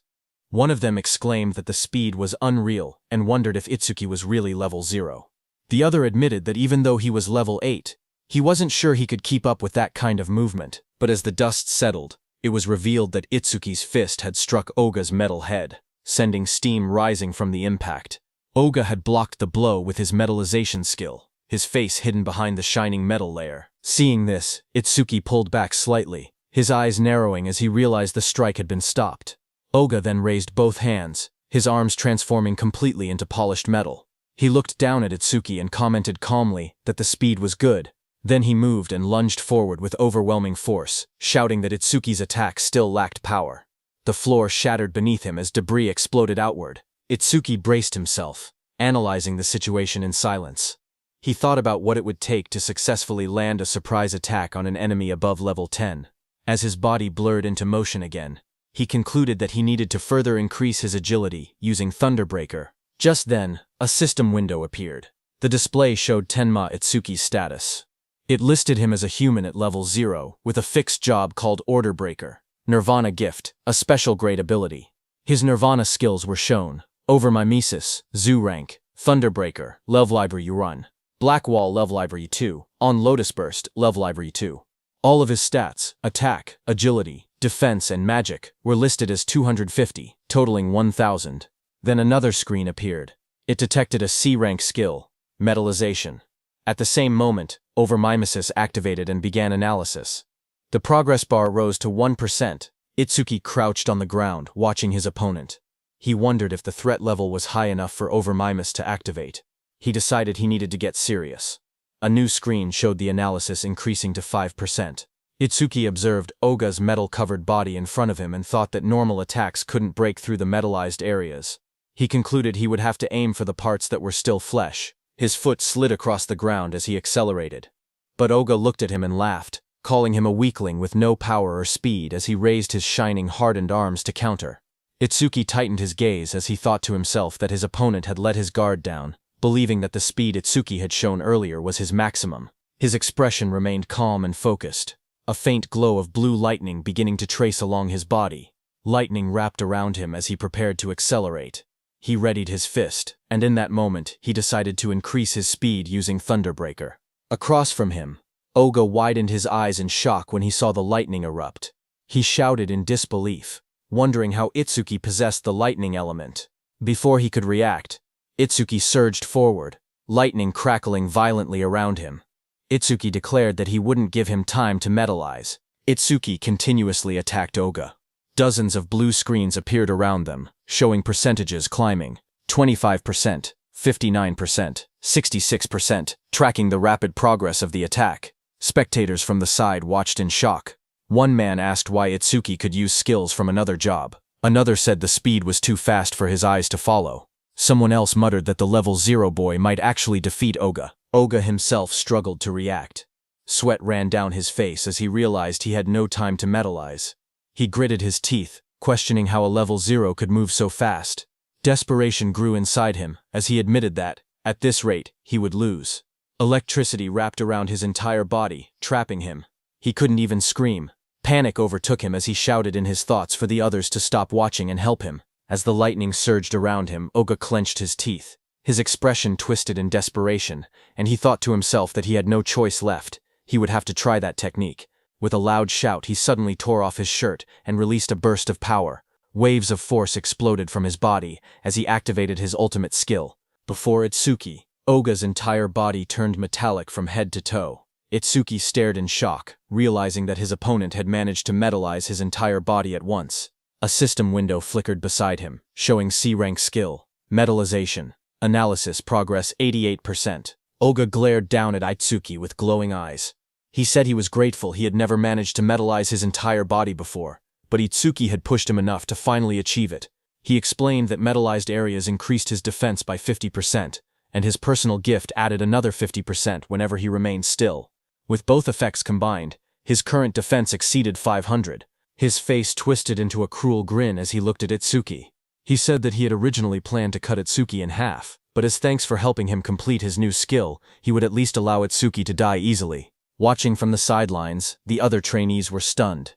One of them exclaimed that the speed was unreal and wondered if Itsuki was really level 0. The other admitted that even though he was level 8, he wasn't sure he could keep up with that kind of movement. But as the dust settled, it was revealed that Itsuki's fist had struck Oga's metal head, sending steam rising from the impact. Oga had blocked the blow with his metallization skill, his face hidden behind the shining metal layer. Seeing this, Itsuki pulled back slightly, his eyes narrowing as he realized the strike had been stopped. Oga then raised both hands, his arms transforming completely into polished metal. He looked down at Itsuki and commented calmly that the speed was good. Then he moved and lunged forward with overwhelming force, shouting that Itsuki's attack still lacked power. The floor shattered beneath him as debris exploded outward. Itsuki braced himself, analyzing the situation in silence. He thought about what it would take to successfully land a surprise attack on an enemy above level 10. As his body blurred into motion again, he concluded that he needed to further increase his agility using Thunderbreaker. Just then, a system window appeared. The display showed Tenma Itsuki's status. It listed him as a human at level 0, with a fixed job called Order Breaker. Nirvana Gift, a special grade ability. His Nirvana skills were shown. Over Mimesis, Zoo Rank, Thunderbreaker, Love Library Run. Black Wall Love Library 2, On Lotus Burst, Love Library 2. All of his stats, attack, agility, defense and magic, were listed as 250, totaling 1000. Then another screen appeared. It detected a C-rank skill, metallization. At the same moment, overmimesis activated and began analysis. The progress bar rose to 1%. Itsuki crouched on the ground, watching his opponent. He wondered if the threat level was high enough for overmimesis to activate. He decided he needed to get serious. A new screen showed the analysis increasing to 5%. Itsuki observed Oga's metal-covered body in front of him and thought that normal attacks couldn't break through the metallized areas. He concluded he would have to aim for the parts that were still flesh. His foot slid across the ground as he accelerated. But Oga looked at him and laughed, calling him a weakling with no power or speed as he raised his shining, hardened arms to counter. Itsuki tightened his gaze as he thought to himself that his opponent had let his guard down, believing that the speed Itsuki had shown earlier was his maximum. His expression remained calm and focused, a faint glow of blue lightning beginning to trace along his body. Lightning wrapped around him as he prepared to accelerate. He readied his fist, and in that moment, he decided to increase his speed using Thunderbreaker. Across from him, Oga widened his eyes in shock when he saw the lightning erupt. He shouted in disbelief, wondering how Itsuki possessed the lightning element. Before he could react, Itsuki surged forward, lightning crackling violently around him. Itsuki declared that he wouldn't give him time to metallize. Itsuki continuously attacked Oga. Dozens of blue screens appeared around them, showing percentages climbing. 25%, 59%, 66%, tracking the rapid progress of the attack. Spectators from the side watched in shock. One man asked why Itsuki could use skills from another job. Another said the speed was too fast for his eyes to follow. Someone else muttered that the level 0 boy might actually defeat Oga. Oga himself struggled to react. Sweat ran down his face as he realized he had no time to metallize. He gritted his teeth, questioning how a level 0 could move so fast. Desperation grew inside him as he admitted that, at this rate, he would lose. Electricity wrapped around his entire body, trapping him. He couldn't even scream. Panic overtook him as he shouted in his thoughts for the others to stop watching and help him. As the lightning surged around him, Oga clenched his teeth. His expression twisted in desperation, and he thought to himself that he had no choice left. He would have to try that technique. With a loud shout, he suddenly tore off his shirt and released a burst of power. Waves of force exploded from his body as he activated his ultimate skill. Before Itsuki, Oga's entire body turned metallic from head to toe. Itsuki stared in shock, realizing that his opponent had managed to metallize his entire body at once. A system window flickered beside him, showing C-rank skill, metallization, analysis progress 88%. Oga glared down at Itsuki with glowing eyes. He said he was grateful he had never managed to metallize his entire body before, but Itsuki had pushed him enough to finally achieve it. He explained that metallized areas increased his defense by 50%, and his personal gift added another 50% whenever he remained still. With both effects combined, his current defense exceeded 500. His face twisted into a cruel grin as he looked at Itsuki. He said that he had originally planned to cut Itsuki in half, but as thanks for helping him complete his new skill, he would at least allow Itsuki to die easily. Watching from the sidelines, the other trainees were stunned.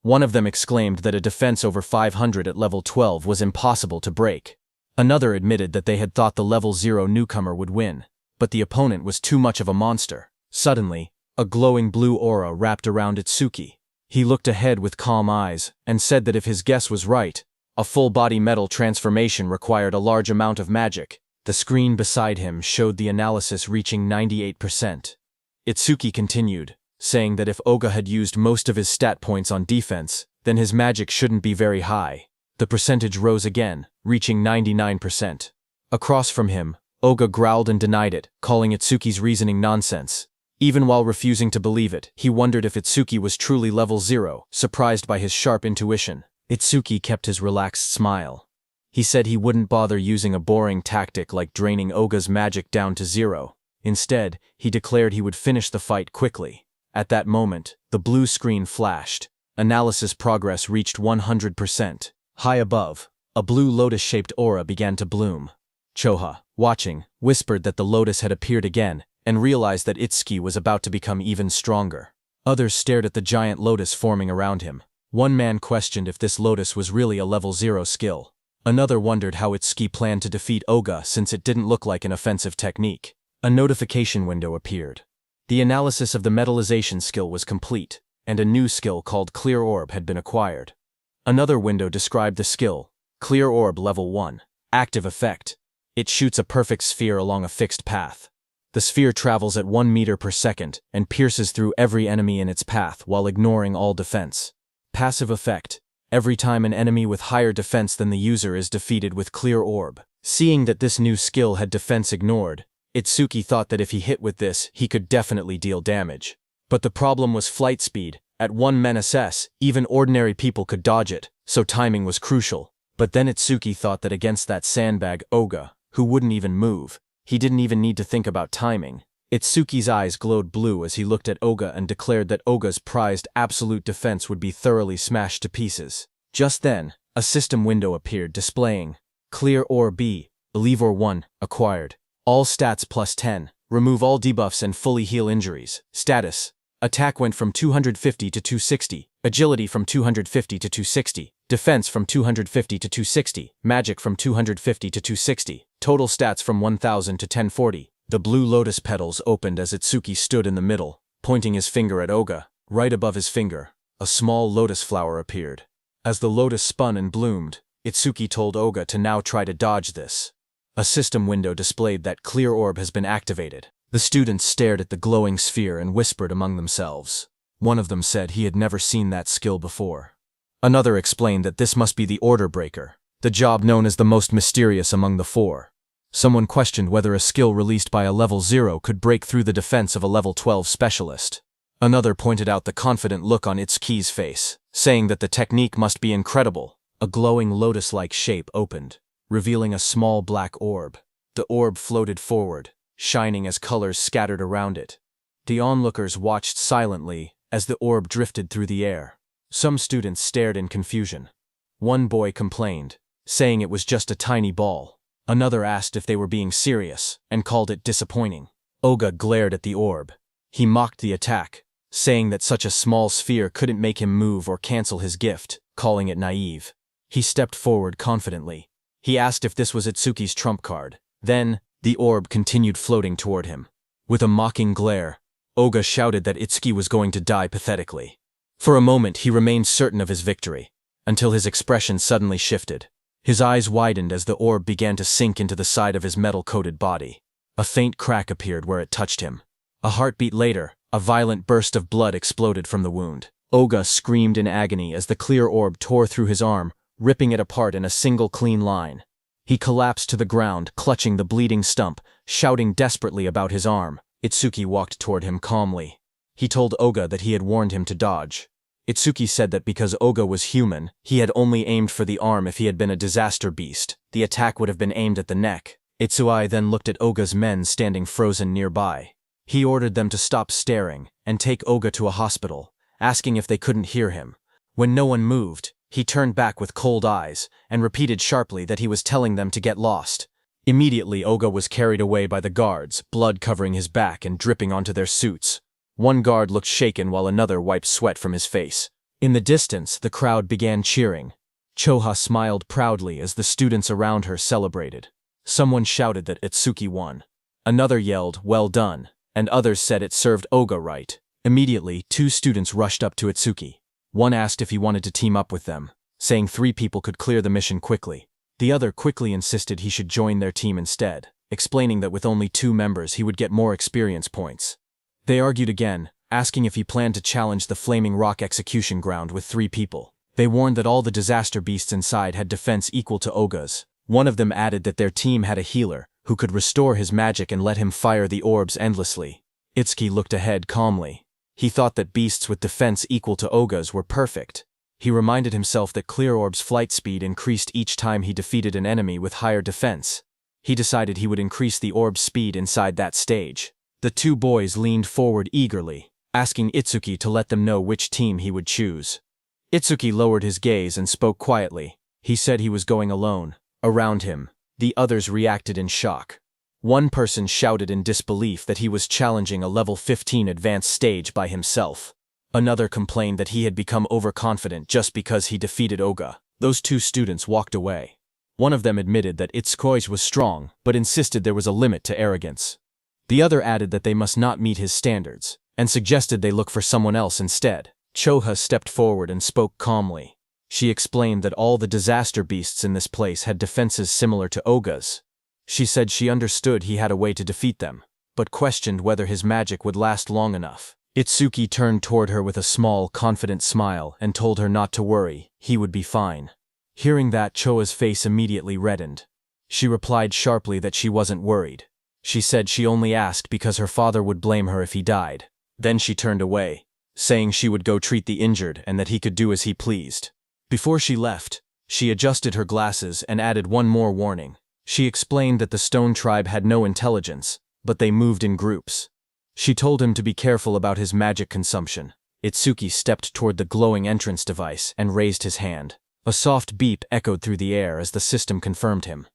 One of them exclaimed that a defense over 500 at level 12 was impossible to break. Another admitted that they had thought the level 0 newcomer would win, but the opponent was too much of a monster. Suddenly, a glowing blue aura wrapped around Itsuki. He looked ahead with calm eyes and said that if his guess was right, a full-body metal transformation required a large amount of magic. The screen beside him showed the analysis reaching 98%. Itsuki continued, saying that if Oga had used most of his stat points on defense, then his magic shouldn't be very high. The percentage rose again, reaching 99%. Across from him, Oga growled and denied it, calling Itsuki's reasoning nonsense. Even while refusing to believe it, he wondered if Itsuki was truly level 0, surprised by his sharp intuition. Itsuki kept his relaxed smile. He said he wouldn't bother using a boring tactic like draining Oga's magic down to 0. Instead, he declared he would finish the fight quickly. At that moment, the blue screen flashed. Analysis progress reached 100%. High above, a blue lotus-shaped aura began to bloom. Choha, watching, whispered that the lotus had appeared again, and realized that Itsuki was about to become even stronger. Others stared at the giant lotus forming around him. One man questioned if this lotus was really a level 0 skill. Another wondered how Itsuki planned to defeat Oga since it didn't look like an offensive technique. A notification window appeared. The analysis of the metallization skill was complete, and a new skill called Clear Orb had been acquired. Another window described the skill, Clear Orb Level 1. Active effect. It shoots a perfect sphere along a fixed path. The sphere travels at 1 meter per second and pierces through every enemy in its path while ignoring all defense. Passive effect. Every time an enemy with higher defense than the user is defeated with clear orb. Seeing that this new skill had defense ignored, Itsuki thought that if he hit with this, he could definitely deal damage. But the problem was flight speed. At 1 men-SS, even ordinary people could dodge it, so timing was crucial. But then Itsuki thought that against that sandbag Oga, who wouldn't even move, he didn't even need to think about timing. Itsuki's eyes glowed blue as he looked at Oga and declared that Oga's prized absolute defense would be thoroughly smashed to pieces. Just then, a system window appeared displaying Clear or B, Believe or 1, acquired. All stats plus 10, remove all debuffs and fully heal injuries. Status. Attack went from 250 to 260, agility from 250 to 260, defense from 250 to 260, magic from 250 to 260, total stats from 1000 to 1040. The blue lotus petals opened as Itsuki stood in the middle, pointing his finger at Oga. Right above his finger, a small lotus flower appeared. As the lotus spun and bloomed, Itsuki told Oga to now try to dodge this. A system window displayed that Clear Orb has been activated. The students stared at the glowing sphere and whispered among themselves. One of them said he had never seen that skill before. Another explained that this must be the Order Breaker, the job known as the most mysterious among the four. Someone questioned whether a skill released by a level 0 could break through the defense of a level 12 specialist. Another pointed out the confident look on Itsuki's face, saying that the technique must be incredible. A glowing lotus-like shape opened, revealing a small black orb. The orb floated forward, shining as colors scattered around it. The onlookers watched silently as the orb drifted through the air. Some students stared in confusion. One boy complained, saying it was just a tiny ball. Another asked if they were being serious, and called it disappointing. Oga glared at the orb. He mocked the attack, saying that such a small sphere couldn't make him move or cancel his gift, calling it naive. He stepped forward confidently. He asked if this was Itsuki's trump card. Then, the orb continued floating toward him. With a mocking glare, Oga shouted that Itsuki was going to die pathetically. For a moment he remained certain of his victory, until his expression suddenly shifted. His eyes widened as the orb began to sink into the side of his metal-coated body. A faint crack appeared where it touched him. A heartbeat later, a violent burst of blood exploded from the wound. Oga screamed in agony as the clear orb tore through his arm, ripping it apart in a single clean line. He collapsed to the ground, clutching the bleeding stump, shouting desperately about his arm. Itsuki walked toward him calmly. He told Oga that he had warned him to dodge. Itsuki said that because Oga was human, he had only aimed for the arm. If he had been a disaster beast, the attack would have been aimed at the neck. Itsuki then looked at Oga's men standing frozen nearby. He ordered them to stop staring and take Oga to a hospital, asking if they couldn't hear him. When no one moved, he turned back with cold eyes and repeated sharply that he was telling them to get lost. Immediately, Oga was carried away by the guards, blood covering his back and dripping onto their suits. One guard looked shaken while another wiped sweat from his face. In the distance, the crowd began cheering. Choha smiled proudly as the students around her celebrated. Someone shouted that Itsuki won. Another yelled, "Well done," and others said it served Oga right. Immediately, 2 students rushed up to Itsuki. One asked if he wanted to team up with them, saying 3 people could clear the mission quickly. The other quickly insisted he should join their team instead, explaining that with only 2 members he would get more experience points. They argued again, asking if he planned to challenge the Flaming Rock execution ground with 3 people. They warned that all the disaster beasts inside had defense equal to Oga's. One of them added that their team had a healer, who could restore his magic and let him fire the orbs endlessly. Itsuki looked ahead calmly. He thought that beasts with defense equal to Oga's were perfect. He reminded himself that Clear Orb's flight speed increased each time he defeated an enemy with higher defense. He decided he would increase the orb's speed inside that stage. The 2 boys leaned forward eagerly, asking Itsuki to let them know which team he would choose. Itsuki lowered his gaze and spoke quietly. He said he was going alone. Around him, the others reacted in shock. One person shouted in disbelief that he was challenging a level 15 advanced stage by himself. Another complained that he had become overconfident just because he defeated Oga. Those 2 students walked away. One of them admitted that Itsuki was strong, but insisted there was a limit to arrogance. The other added that they must not meet his standards, and suggested they look for someone else instead. Choha stepped forward and spoke calmly. She explained that all the disaster beasts in this place had defenses similar to Oga's. She said she understood he had a way to defeat them, but questioned whether his magic would last long enough. Itsuki turned toward her with a small, confident smile and told her not to worry, he would be fine. Hearing that, Choa's face immediately reddened. She replied sharply that she wasn't worried. She said she only asked because her father would blame her if he died. Then she turned away, saying she would go treat the injured and that he could do as he pleased. Before she left, she adjusted her glasses and added one more warning. She explained that the Stone Tribe had no intelligence, but they moved in groups. She told him to be careful about his magic consumption. Itsuki stepped toward the glowing entrance device and raised his hand. A soft beep echoed through the air as the system confirmed him.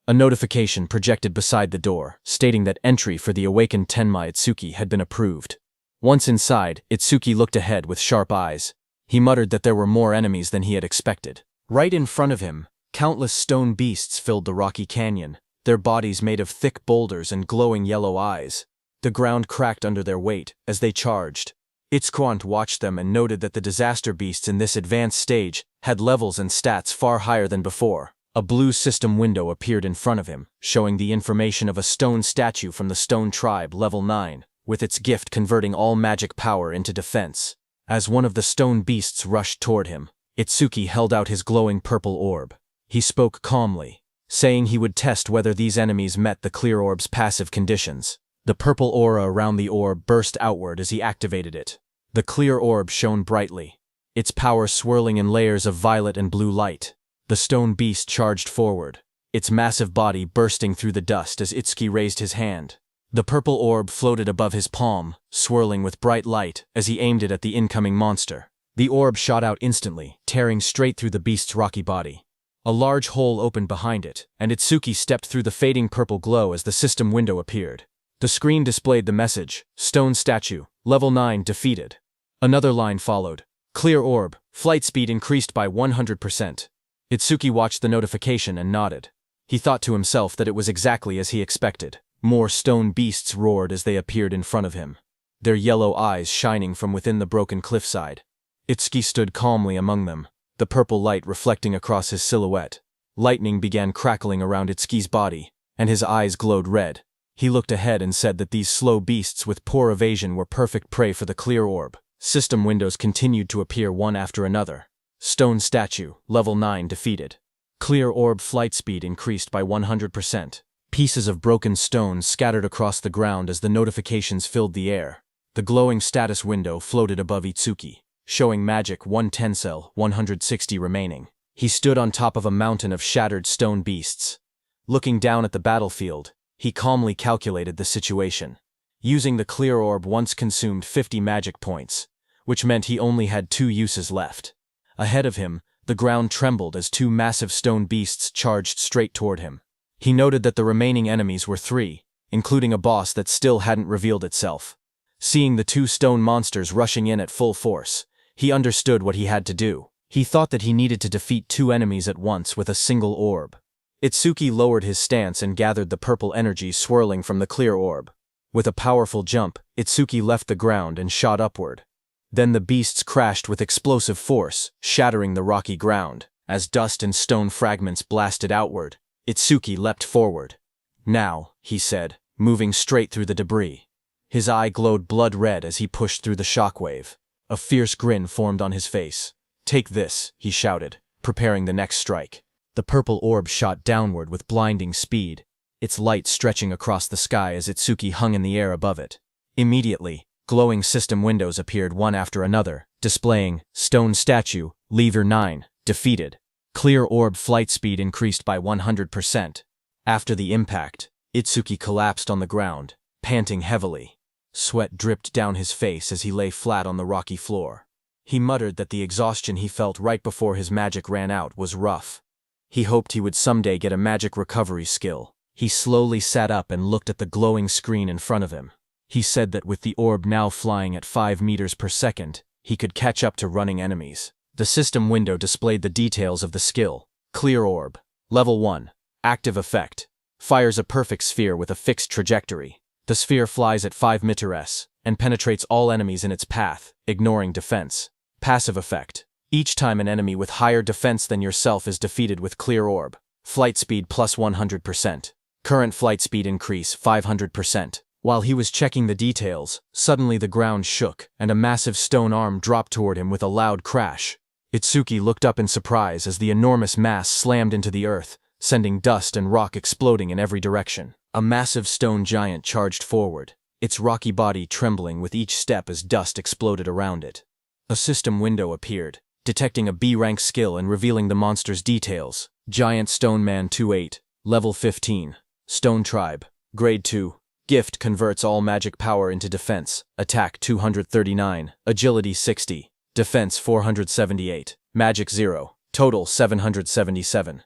A notification projected beside the door, stating that entry for the awakened Tenma Itsuki had been approved. Once inside, Itsuki looked ahead with sharp eyes. He muttered that there were more enemies than he had expected. Right in front of him, countless stone beasts filled the rocky canyon, their bodies made of thick boulders and glowing yellow eyes. The ground cracked under their weight as they charged. Itzquant watched them and noted that the disaster beasts in this advanced stage had levels and stats far higher than before. A blue system window appeared in front of him, showing the information of a stone statue from the Stone Tribe, level 9, with its gift converting all magic power into defense. As one of the stone beasts rushed toward him, Itsuki held out his glowing purple orb. He spoke calmly, saying he would test whether these enemies met the clear orb's passive conditions. The purple aura around the orb burst outward as he activated it. The clear orb shone brightly, its power swirling in layers of violet and blue light. The stone beast charged forward, its massive body bursting through the dust as Itsuki raised his hand. The purple orb floated above his palm, swirling with bright light as he aimed it at the incoming monster. The orb shot out instantly, tearing straight through the beast's rocky body. A large hole opened behind it, and Itsuki stepped through the fading purple glow as the system window appeared. The screen displayed the message, Stone Statue, Level 9 defeated. Another line followed, Clear Orb, flight speed increased by 100%. Itsuki watched the notification and nodded. He thought to himself that it was exactly as he expected. More stone beasts roared as they appeared in front of him, their yellow eyes shining from within the broken cliffside. Itsuki stood calmly among them, the purple light reflecting across his silhouette. Lightning began crackling around Itsuki's body, and his eyes glowed red. He looked ahead and said that these slow beasts with poor evasion were perfect prey for the clear orb. System windows continued to appear one after another. Stone Statue, Level 9 defeated. Clear orb flight speed increased by 100%. Pieces of broken stone scattered across the ground as the notifications filled the air. The glowing status window floated above Itsuki, showing magic 1 tensel, 160 remaining. He stood on top of a mountain of shattered stone beasts. Looking down at the battlefield, he calmly calculated the situation. Using the clear orb once consumed 50 magic points, which meant he only had 2 uses left. Ahead of him, the ground trembled as 2 massive stone beasts charged straight toward him. He noted that the remaining enemies were 3, including a boss that still hadn't revealed itself. Seeing the 2 stone monsters rushing in at full force, he understood what he had to do. He thought that he needed to defeat 2 enemies at once with a single orb. Itsuki lowered his stance and gathered the purple energy swirling from the clear orb. With a powerful jump, Itsuki left the ground and shot upward. Then the beasts crashed with explosive force, shattering the rocky ground. As dust and stone fragments blasted outward, Itsuki leapt forward. Now, he said, moving straight through the debris. His eye glowed blood red as he pushed through the shockwave. A fierce grin formed on his face. Take this, he shouted, preparing the next strike. The purple orb shot downward with blinding speed, its light stretching across the sky as Itsuki hung in the air above it. Immediately, glowing system windows appeared one after another, displaying Stone Statue, Lever 9, defeated. Clear orb flight speed increased by 100%. After the impact, Itsuki collapsed on the ground, panting heavily. Sweat dripped down his face as he lay flat on the rocky floor. He muttered that the exhaustion he felt right before his magic ran out was rough. He hoped he would someday get a magic recovery skill. He slowly sat up and looked at the glowing screen in front of him. He said that with the orb now flying at 5 meters per second, he could catch up to running enemies. The system window displayed the details of the skill. Clear Orb. Level 1. Active effect. Fires a perfect sphere with a fixed trajectory. The sphere flies at 5 meters and penetrates all enemies in its path, ignoring defense. Passive effect. Each time an enemy with higher defense than yourself is defeated with clear orb. Flight speed plus 100%. Current flight speed increase 500%. While he was checking the details, suddenly the ground shook, and a massive stone arm dropped toward him with a loud crash. Itsuki looked up in surprise as the enormous mass slammed into the earth, sending dust and rock exploding in every direction. A massive stone giant charged forward, its rocky body trembling with each step as dust exploded around it. A system window appeared, detecting a B-rank skill and revealing the monster's details. Giant Stone Man 28, Level 15. Stone Tribe, Grade 2. Gift converts all magic power into defense. Attack 239, Agility 60, Defense 478, Magic 0, Total 777.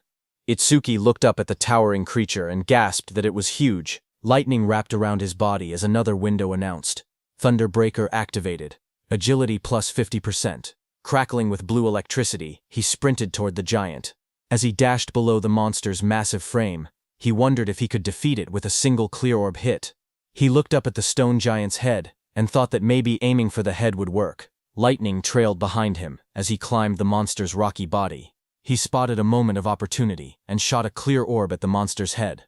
Itsuki looked up at the towering creature and gasped that it was huge. Lightning wrapped around his body as another window announced. Thunderbreaker activated. Agility plus 50%. Crackling with blue electricity, he sprinted toward the giant. As he dashed below the monster's massive frame, he wondered if he could defeat it with a single clear orb hit. He looked up at the stone giant's head and thought that maybe aiming for the head would work. Lightning trailed behind him as he climbed the monster's rocky body. He spotted a moment of opportunity and shot a clear orb at the monster's head.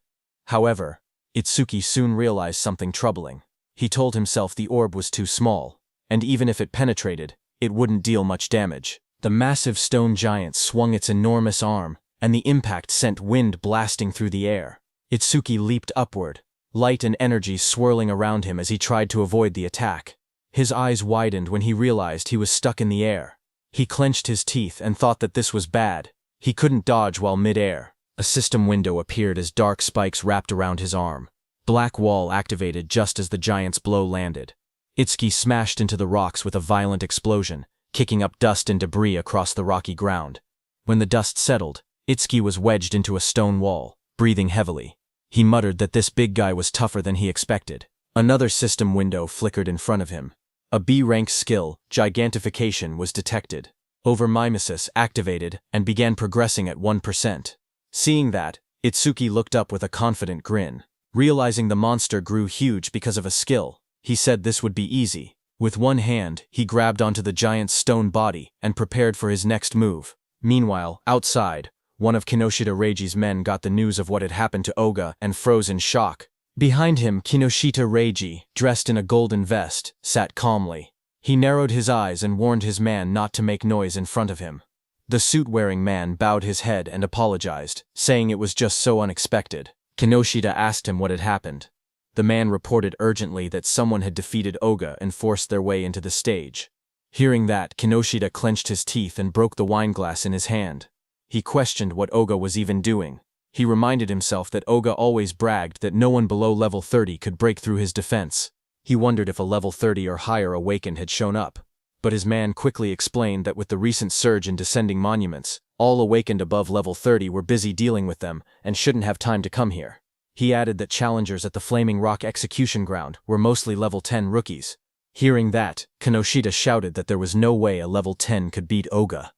However, Itsuki soon realized something troubling. He told himself the orb was too small, and even if it penetrated, it wouldn't deal much damage. The massive stone giant swung its enormous arm, and the impact sent wind blasting through the air. Itsuki leaped upward, light and energy swirling around him as he tried to avoid the attack. His eyes widened when he realized he was stuck in the air. He clenched his teeth and thought that this was bad. He couldn't dodge while mid-air. A system window appeared as dark spikes wrapped around his arm. Black Wall activated just as the giant's blow landed. Itsuki smashed into the rocks with a violent explosion, kicking up dust and debris across the rocky ground. When the dust settled, Itsuki was wedged into a stone wall, breathing heavily. He muttered that this big guy was tougher than he expected. Another system window flickered in front of him. A B-rank skill, Gigantification, was detected. Overmimesis activated and began progressing at 1%. Seeing that, Itsuki looked up with a confident grin. Realizing the monster grew huge because of a skill, he said this would be easy. With one hand, he grabbed onto the giant's stone body and prepared for his next move. Meanwhile, outside, one of Kinoshita Reiji's men got the news of what had happened to Oga and froze in shock. Behind him, Kinoshita Reiji, dressed in a golden vest, sat calmly. He narrowed his eyes and warned his man not to make noise in front of him. The suit-wearing man bowed his head and apologized, saying it was just so unexpected. Kinoshita asked him what had happened. The man reported urgently that someone had defeated Oga and forced their way into the stage. Hearing that, Kinoshita clenched his teeth and broke the wineglass in his hand. He questioned what Oga was even doing. He reminded himself that Oga always bragged that no one below level 30 could break through his defense. He wondered if a level 30 or higher awakened had shown up. But his man quickly explained that with the recent surge in descending monuments, all awakened above level 30 were busy dealing with them and shouldn't have time to come here. He added that challengers at the Flaming Rock Execution Ground were mostly level 10 rookies. Hearing that, Kinoshita shouted that there was no way a level 10 could beat Oga.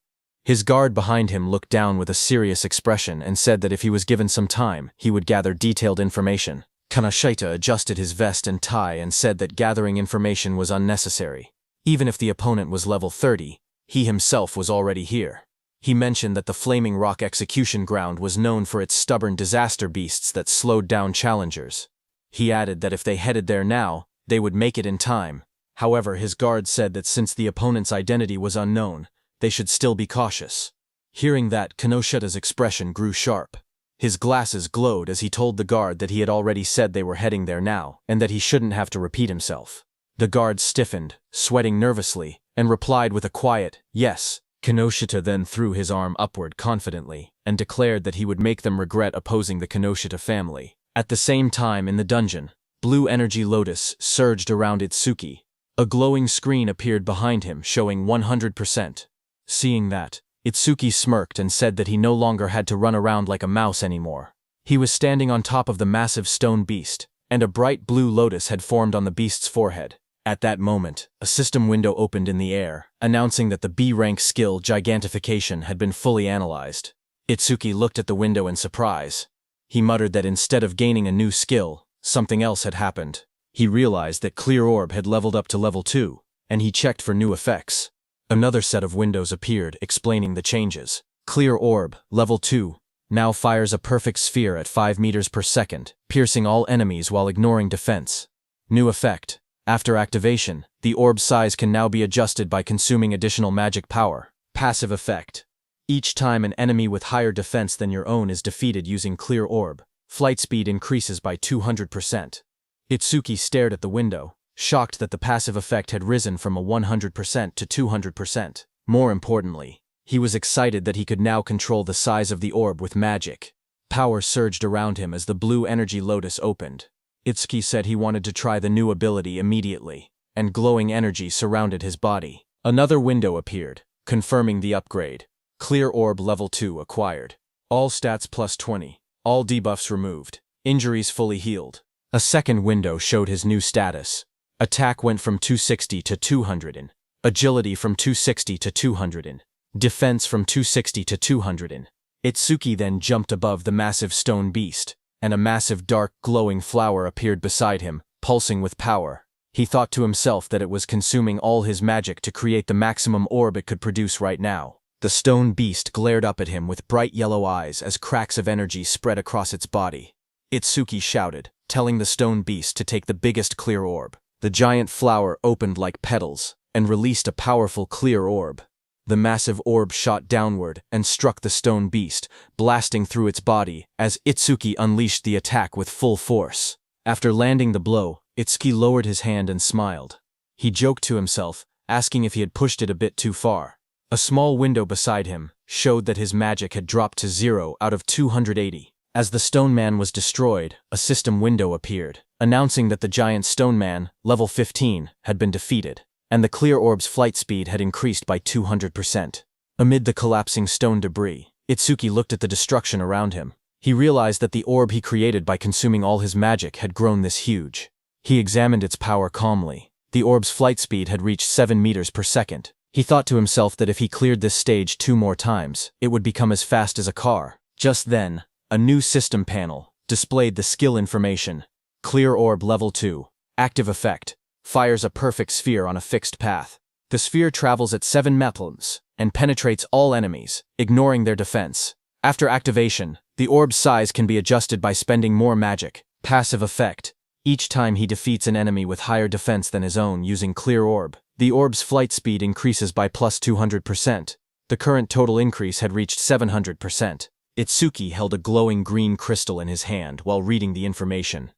His guard behind him looked down with a serious expression and said that if he was given some time, he would gather detailed information. Kinoshita adjusted his vest and tie and said that gathering information was unnecessary. Even if the opponent was level 30, he himself was already here. He mentioned that the Flaming Rock Execution Ground was known for its stubborn disaster beasts that slowed down challengers. He added that if they headed there now, they would make it in time. However, his guard said that since the opponent's identity was unknown, they should still be cautious. Hearing that, Kinoshita's expression grew sharp. His glasses glowed as he told the guard that he had already said they were heading there now, and that he shouldn't have to repeat himself. The guard stiffened, sweating nervously, and replied with a quiet, "Yes." Kinoshita then threw his arm upward confidently, and declared that he would make them regret opposing the Kinoshita family. At the same time in the dungeon, blue energy lotus surged around Itsuki. A glowing screen appeared behind him showing 100%. Seeing that, Itsuki smirked and said that he no longer had to run around like a mouse anymore. He was standing on top of the massive stone beast, and a bright blue lotus had formed on the beast's forehead. At that moment, a system window opened in the air, announcing that the B-rank skill Gigantification had been fully analyzed. Itsuki looked at the window in surprise. He muttered that instead of gaining a new skill, something else had happened. He realized that Clear Orb had leveled up to level 2, and he checked for new effects. Another set of windows appeared, explaining the changes. Clear orb, level 2, now fires a perfect sphere at 5 meters per second, piercing all enemies while ignoring defense. New effect. After activation, the orb's size can now be adjusted by consuming additional magic power. Passive effect. Each time an enemy with higher defense than your own is defeated using clear orb, flight speed increases by 200%. Itsuki stared at the window, shocked that the passive effect had risen from a 100% to 200%. More importantly, he was excited that he could now control the size of the orb with magic. Power surged around him as the blue energy lotus opened. Itsuki said he wanted to try the new ability immediately, and glowing energy surrounded his body. Another window appeared, confirming the upgrade. Clear orb level 2 acquired. All stats plus 20. All debuffs removed. Injuries fully healed. A second window showed his new status. Attack went from 260 to 200 in. Agility from 260 to 200 in. Defense from 260 to 200 in. Itsuki then jumped above the massive stone beast, and a massive dark glowing flower appeared beside him, pulsing with power. He thought to himself that it was consuming all his magic to create the maximum orb it could produce right now. The stone beast glared up at him with bright yellow eyes as cracks of energy spread across its body. Itsuki shouted, telling the stone beast to take the biggest clear orb. The giant flower opened like petals, and released a powerful clear orb. The massive orb shot downward and struck the stone beast, blasting through its body as Itsuki unleashed the attack with full force. After landing the blow, Itsuki lowered his hand and smiled. He joked to himself, asking if he had pushed it a bit too far. A small window beside him showed that his magic had dropped to 0 out of 280. As the stone man was destroyed, a system window appeared, announcing that the giant stone man, level 15, had been defeated, and the clear orb's flight speed had increased by 200%. Amid the collapsing stone debris, Itsuki looked at the destruction around him. He realized that the orb he created by consuming all his magic had grown this huge. He examined its power calmly. The orb's flight speed had reached 7 meters per second. He thought to himself that if he cleared this stage 2 more times, it would become as fast as a car. Just then, a new system panel displayed the skill information. Clear orb level 2. Active effect. Fires a perfect sphere on a fixed path. The sphere travels at 7 meters and penetrates all enemies, ignoring their defense. After activation, the orb's size can be adjusted by spending more magic. Passive effect. Each time he defeats an enemy with higher defense than his own using clear orb, the orb's flight speed increases by plus 200%. The current total increase had reached 700%. Itsuki held a glowing green crystal in his hand while reading the information.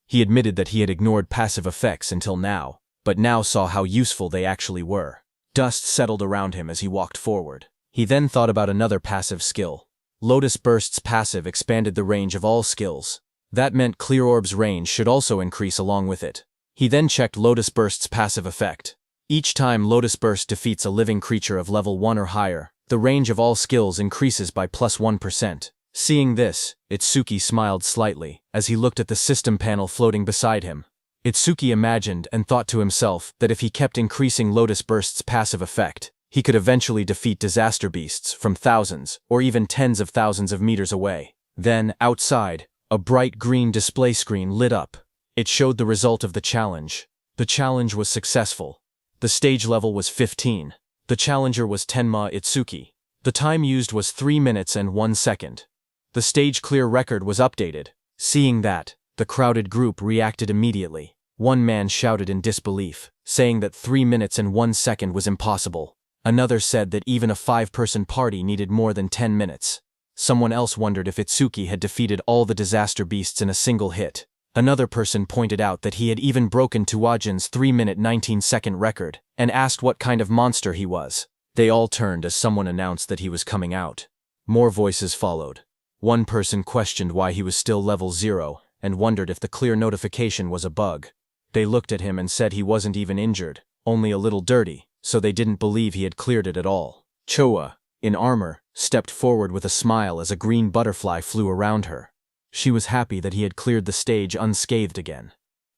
He admitted that he had ignored passive effects until now, but now saw how useful they actually were. Dust settled around him as he walked forward. He then thought about another passive skill. Lotus Burst's passive expanded the range of all skills. That meant Clear Orb's range should also increase along with it. He then checked Lotus Burst's passive effect. Each time Lotus Burst defeats a living creature of level 1 or higher, the range of all skills increases by plus 1%. Seeing this, Itsuki smiled slightly as he looked at the system panel floating beside him. Itsuki imagined and thought to himself that if he kept increasing Lotus Burst's passive effect, he could eventually defeat disaster beasts from thousands or even tens of thousands of meters away. Then, outside, a bright green display screen lit up. It showed the result of the challenge. The challenge was successful. The stage level was 15. The challenger was Tenma Itsuki. The time used was 3 minutes and 1 second. The stage clear record was updated. Seeing that, the crowded group reacted immediately. One man shouted in disbelief, saying that 3 minutes and 1 second was impossible. Another said that even a 5-person party needed more than 10 minutes. Someone else wondered if Itsuki had defeated all the disaster beasts in a single hit. Another person pointed out that he had even broken Tuajin's 3-minute 19-second record, and asked what kind of monster he was. They all turned as someone announced that he was coming out. More voices followed. One person questioned why he was still level 0, and wondered if the clear notification was a bug. They looked at him and said he wasn't even injured, only a little dirty, so they didn't believe he had cleared it at all. Choa, in armor, stepped forward with a smile as a green butterfly flew around her. She was happy that he had cleared the stage unscathed again.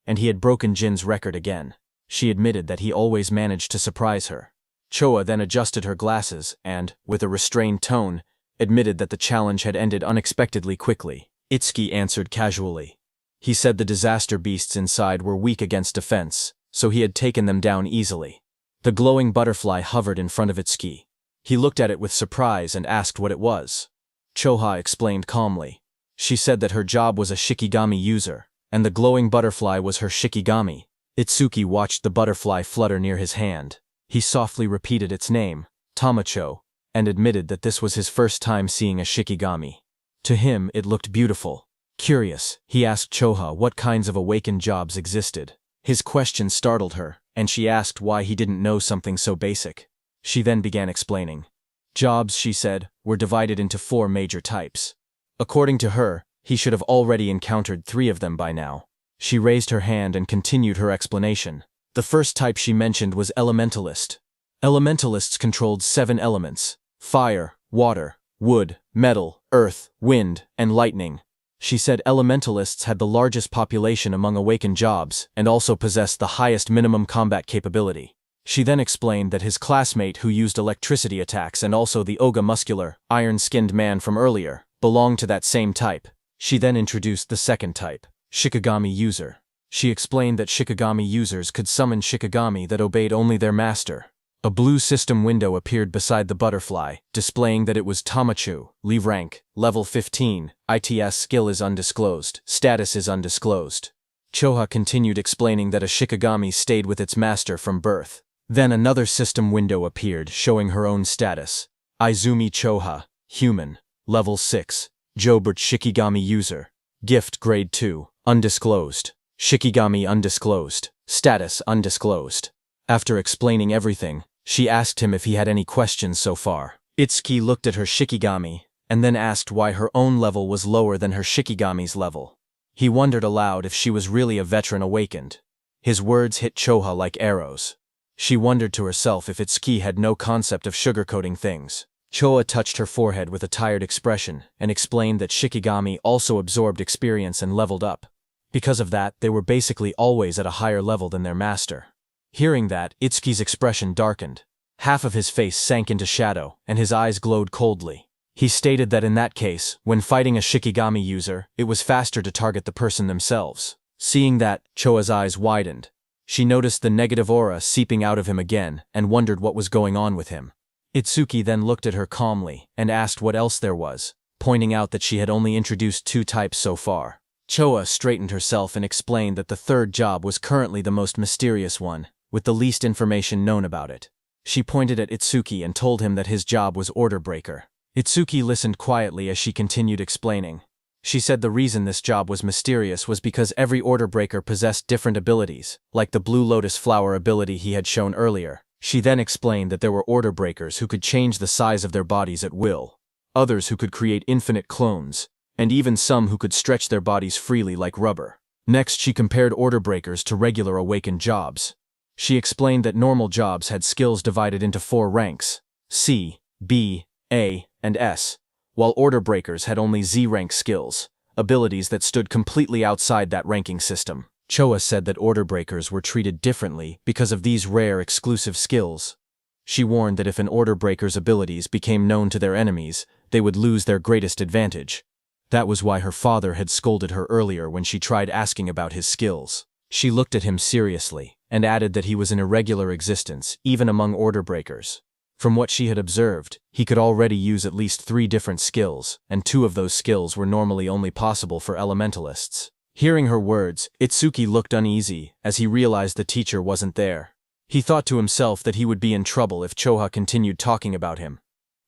And he had broken Jin's record again. She admitted that he always managed to surprise her. Choa then adjusted her glasses and, with a restrained tone, admitted that the challenge had ended unexpectedly quickly. Itsuki answered casually. He said the disaster beasts inside were weak against defense, so he had taken them down easily. The glowing butterfly hovered in front of Itsuki. He looked at it with surprise and asked what it was. Choha explained calmly. She said that her job was a Shikigami user, and the glowing butterfly was her Shikigami. Itsuki watched the butterfly flutter near his hand. He softly repeated its name, Tamacho, and admitted that this was his first time seeing a Shikigami. To him, it looked beautiful. Curious, he asked Choha what kinds of awakened jobs existed. His question startled her, and she asked why he didn't know something so basic. She then began explaining. Jobs, she said, were divided into 4 major types. According to her, he should have already encountered 3 of them by now. She raised her hand and continued her explanation. The first type she mentioned was elementalist. Elementalists controlled 7 elements: fire, water, wood, metal, earth, wind, and lightning. She said elementalists had the largest population among awakened jobs and also possessed the highest minimum combat capability. She then explained that his classmate who used electricity attacks and also the Oga muscular, iron-skinned man from earlier, belonged to that same type. She then introduced the second type, Shikigami user. She explained that Shikigami users could summon Shikigami that obeyed only their master. A blue system window appeared beside the butterfly, displaying that it was Tamachu, Li rank, level 15, ITS skill is undisclosed, status is undisclosed. Choha continued explaining that a Shikigami stayed with its master from birth. Then another system window appeared showing her own status. Izumi Choha, human, level 6, Jobert Shikigami user, gift grade 2, undisclosed, Shikigami undisclosed, status undisclosed. After explaining everything, she asked him if he had any questions so far. Itsuki looked at her Shikigami, and then asked why her own level was lower than her Shikigami's level. He wondered aloud if she was really a veteran awakened. His words hit Choha like arrows. She wondered to herself if Itsuki had no concept of sugarcoating things. Choha touched her forehead with a tired expression and explained that Shikigami also absorbed experience and leveled up. Because of that, they were basically always at a higher level than their master. Hearing that, Itsuki's expression darkened. Half of his face sank into shadow, and his eyes glowed coldly. He stated that in that case, when fighting a Shikigami user, it was faster to target the person themselves. Seeing that, Choa's eyes widened. She noticed the negative aura seeping out of him again and wondered what was going on with him. Itsuki then looked at her calmly and asked what else there was, pointing out that she had only introduced 2 types so far. Choa straightened herself and explained that the third job was currently the most mysterious one, with the least information known about it. She pointed at Itsuki and told him that his job was Order Breaker. Itsuki listened quietly as she continued explaining. She said the reason this job was mysterious was because every Order Breaker possessed different abilities, like the Blue Lotus Flower ability he had shown earlier. She then explained that there were Order Breakers who could change the size of their bodies at will, others who could create infinite clones, and even some who could stretch their bodies freely like rubber. Next, she compared Order Breakers to regular awakened jobs. She explained that normal jobs had skills divided into 4 ranks, C, B, A, and S, while Order Breakers had only Z-rank skills, abilities that stood completely outside that ranking system. Choa said that Order Breakers were treated differently because of these rare exclusive skills. She warned that if an Order Breaker's abilities became known to their enemies, they would lose their greatest advantage. That was why her father had scolded her earlier when she tried asking about his skills. She looked at him seriously and added that he was an irregular existence, even among Order Breakers. From what she had observed, he could already use at least 3 different skills, and 2 of those skills were normally only possible for elementalists. Hearing her words, Itsuki looked uneasy as he realized the teacher wasn't there. He thought to himself that he would be in trouble if Choha continued talking about him.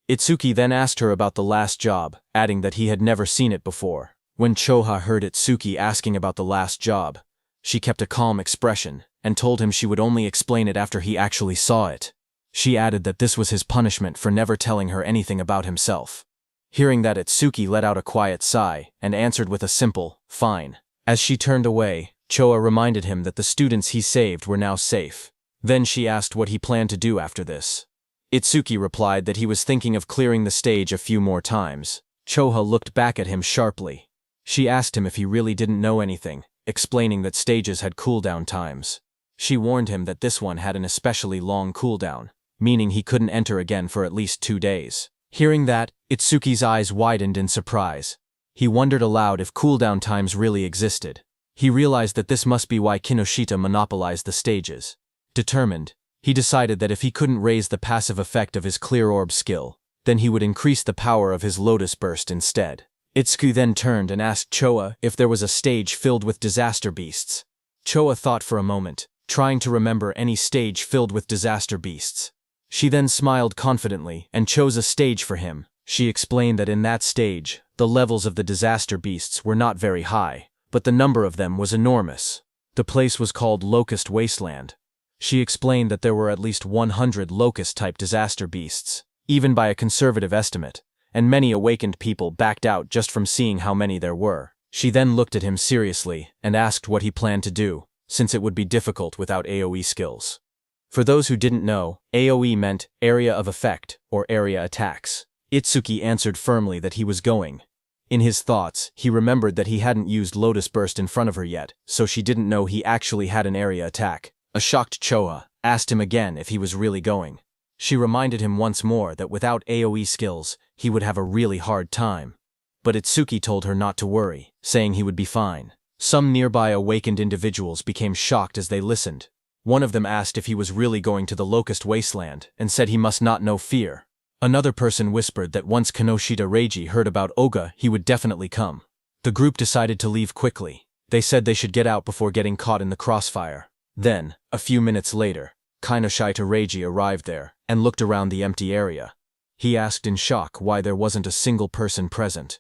Itsuki then asked her about the last job, adding that he had never seen it before. When Choha heard Itsuki asking about the last job, she kept a calm expression and told him she would only explain it after he actually saw it. She added that this was his punishment for never telling her anything about himself. Hearing that, Itsuki let out a quiet sigh and answered with a simple, "Fine." As she turned away, Choa reminded him that the students he saved were now safe. Then she asked what he planned to do after this. Itsuki replied that he was thinking of clearing the stage a few more times. Choha looked back at him sharply. She asked him if he really didn't know anything, explaining that stages had cooldown times. She warned him that this one had an especially long cooldown, meaning he couldn't enter again for at least 2 days. Hearing that, Itsuki's eyes widened in surprise. He wondered aloud if cooldown times really existed. He realized that this must be why Kinoshita monopolized the stages. Determined, He decided that if he couldn't raise the passive effect of his clear orb skill, then he would increase the power of his lotus burst instead. Itsuki then turned and asked Choa if there was a stage filled with disaster beasts. Choa thought for a moment, trying to remember any stage filled with disaster beasts. She then smiled confidently and chose a stage for him. She explained that in that stage, the levels of the disaster beasts were not very high, but the number of them was enormous. The place was called Locust Wasteland. She explained that there were at least 100 locust-type disaster beasts, even by a conservative estimate, and many awakened people backed out just from seeing how many there were. She then looked at him seriously and asked what he planned to do, since it would be difficult without AoE skills. For those who didn't know, AoE meant area of effect or area attacks. Itsuki answered firmly that he was going. In his thoughts, he remembered that he hadn't used Lotus Burst in front of her yet, so she didn't know he actually had an area attack. A shocked Choa asked him again if he was really going. She reminded him once more that without AoE skills, he would have a really hard time. But Itsuki told her not to worry, saying he would be fine. Some nearby awakened individuals became shocked as they listened. One of them asked if he was really going to the Locust Wasteland and said he must not know fear. Another person whispered that once Kinoshita Reiji heard about Oga, he would definitely come. The group decided to leave quickly. They said they should get out before getting caught in the crossfire. Then, a few minutes later, Kinoshita Reiji arrived there and looked around the empty area. He asked in shock why there wasn't a single person present.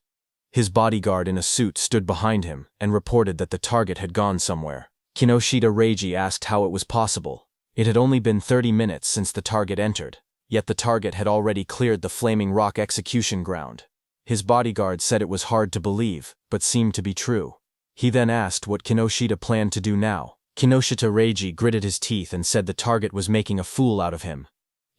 His bodyguard in a suit stood behind him and reported that the target had gone somewhere. Kinoshita Reiji asked how it was possible. It had only been 30 minutes since the target entered, yet the target had already cleared the Flaming Rock execution ground. His bodyguard said it was hard to believe, but seemed to be true. He then asked what Kinoshita planned to do now. Kinoshita Reiji gritted his teeth and said the target was making a fool out of him.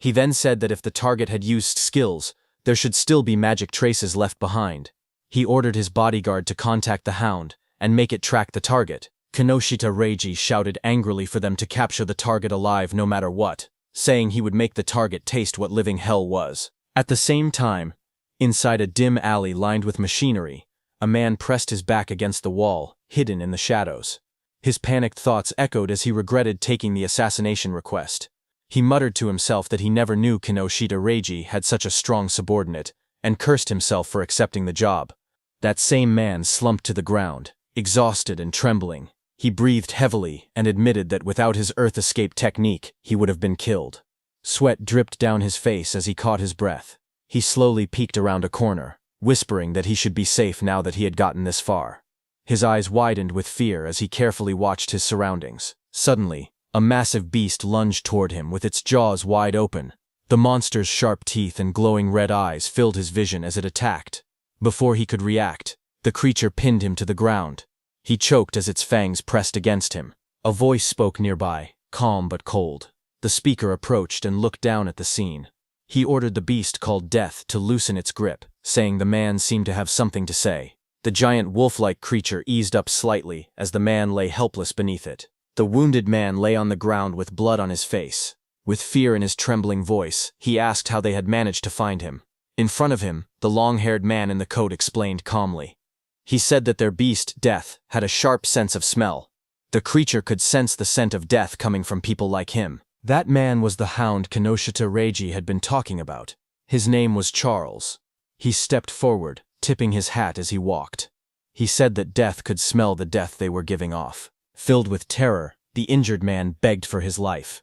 He then said that if the target had used skills, there should still be magic traces left behind. He ordered his bodyguard to contact the Hound and make it track the target. Kinoshita Reiji shouted angrily for them to capture the target alive no matter what, saying he would make the target taste what living hell was. At the same time, inside a dim alley lined with machinery, a man pressed his back against the wall, hidden in the shadows. His panicked thoughts echoed as he regretted taking the assassination request. He muttered to himself that he never knew Kinoshita Reiji had such a strong subordinate, and cursed himself for accepting the job. That same man slumped to the ground, exhausted and trembling. He breathed heavily and admitted that without his earth escape technique, he would have been killed. Sweat dripped down his face as he caught his breath. He slowly peeked around a corner, whispering that he should be safe now that he had gotten this far. His eyes widened with fear as he carefully watched his surroundings. Suddenly, a massive beast lunged toward him with its jaws wide open. The monster's sharp teeth and glowing red eyes filled his vision as it attacked. Before he could react, the creature pinned him to the ground. He choked as its fangs pressed against him. A voice spoke nearby, calm but cold. The speaker approached and looked down at the scene. He ordered the beast called Death to loosen its grip, saying the man seemed to have something to say. The giant wolf-like creature eased up slightly as the man lay helpless beneath it. The wounded man lay on the ground with blood on his face. With fear in his trembling voice, he asked how they had managed to find him. In front of him, the long-haired man in the coat explained calmly. He said that their beast, Death, had a sharp sense of smell. The creature could sense the scent of death coming from people like him. That man was the Hound Kinoshita Reiji had been talking about. His name was Charles. He stepped forward, tipping his hat as he walked. He said that Death could smell the death they were giving off. Filled with terror, the injured man begged for his life.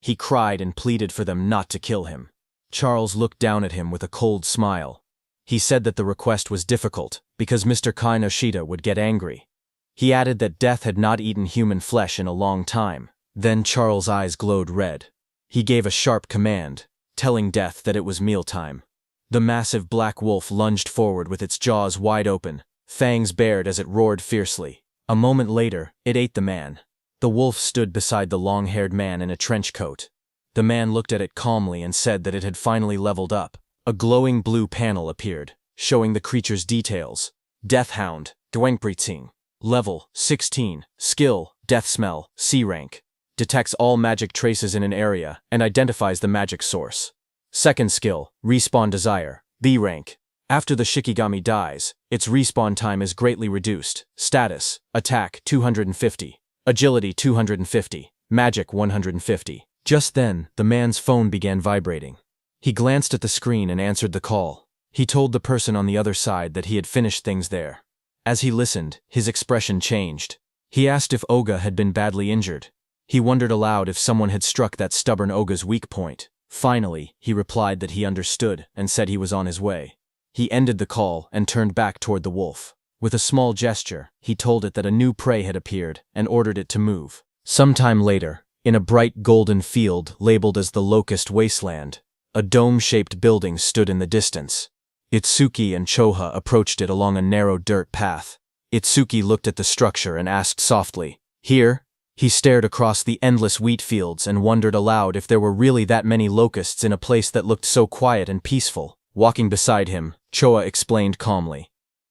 He cried and pleaded for them not to kill him. Charles looked down at him with a cold smile. He said that the request was difficult, because Mr. Kinoshita would get angry. He added that Death had not eaten human flesh in a long time. Then Charles' eyes glowed red. He gave a sharp command, telling Death that it was mealtime. The massive black wolf lunged forward with its jaws wide open, fangs bared as it roared fiercely. A moment later, it ate the man. The wolf stood beside the long-haired man in a trench coat. The man looked at it calmly and said that it had finally leveled up. A glowing blue panel appeared, showing the creature's details. Death Hound, Dwangpritzing. Level, 16. Skill, Death Smell, C rank. Detects all magic traces in an area and identifies the magic source. Second skill, Respawn Desire, B rank. After the Shikigami dies, its respawn time is greatly reduced. Status, Attack 250. Agility 250. Magic 150. Just then, the man's phone began vibrating. He glanced at the screen and answered the call. He told the person on the other side that he had finished things there. As he listened, his expression changed. He asked if Oga had been badly injured. He wondered aloud if someone had struck that stubborn Oga's weak point. Finally, he replied that he understood and said he was on his way. He ended the call and turned back toward the wolf. With a small gesture, he told it that a new prey had appeared and ordered it to move. Sometime later, in a bright golden field labeled as the Locust Wasteland, a dome-shaped building stood in the distance. Itsuki and Choha approached it along a narrow dirt path. Itsuki looked at the structure and asked softly, "Here?" He stared across the endless wheat fields and wondered aloud if there were really that many locusts in a place that looked so quiet and peaceful. Walking beside him, Choha explained calmly.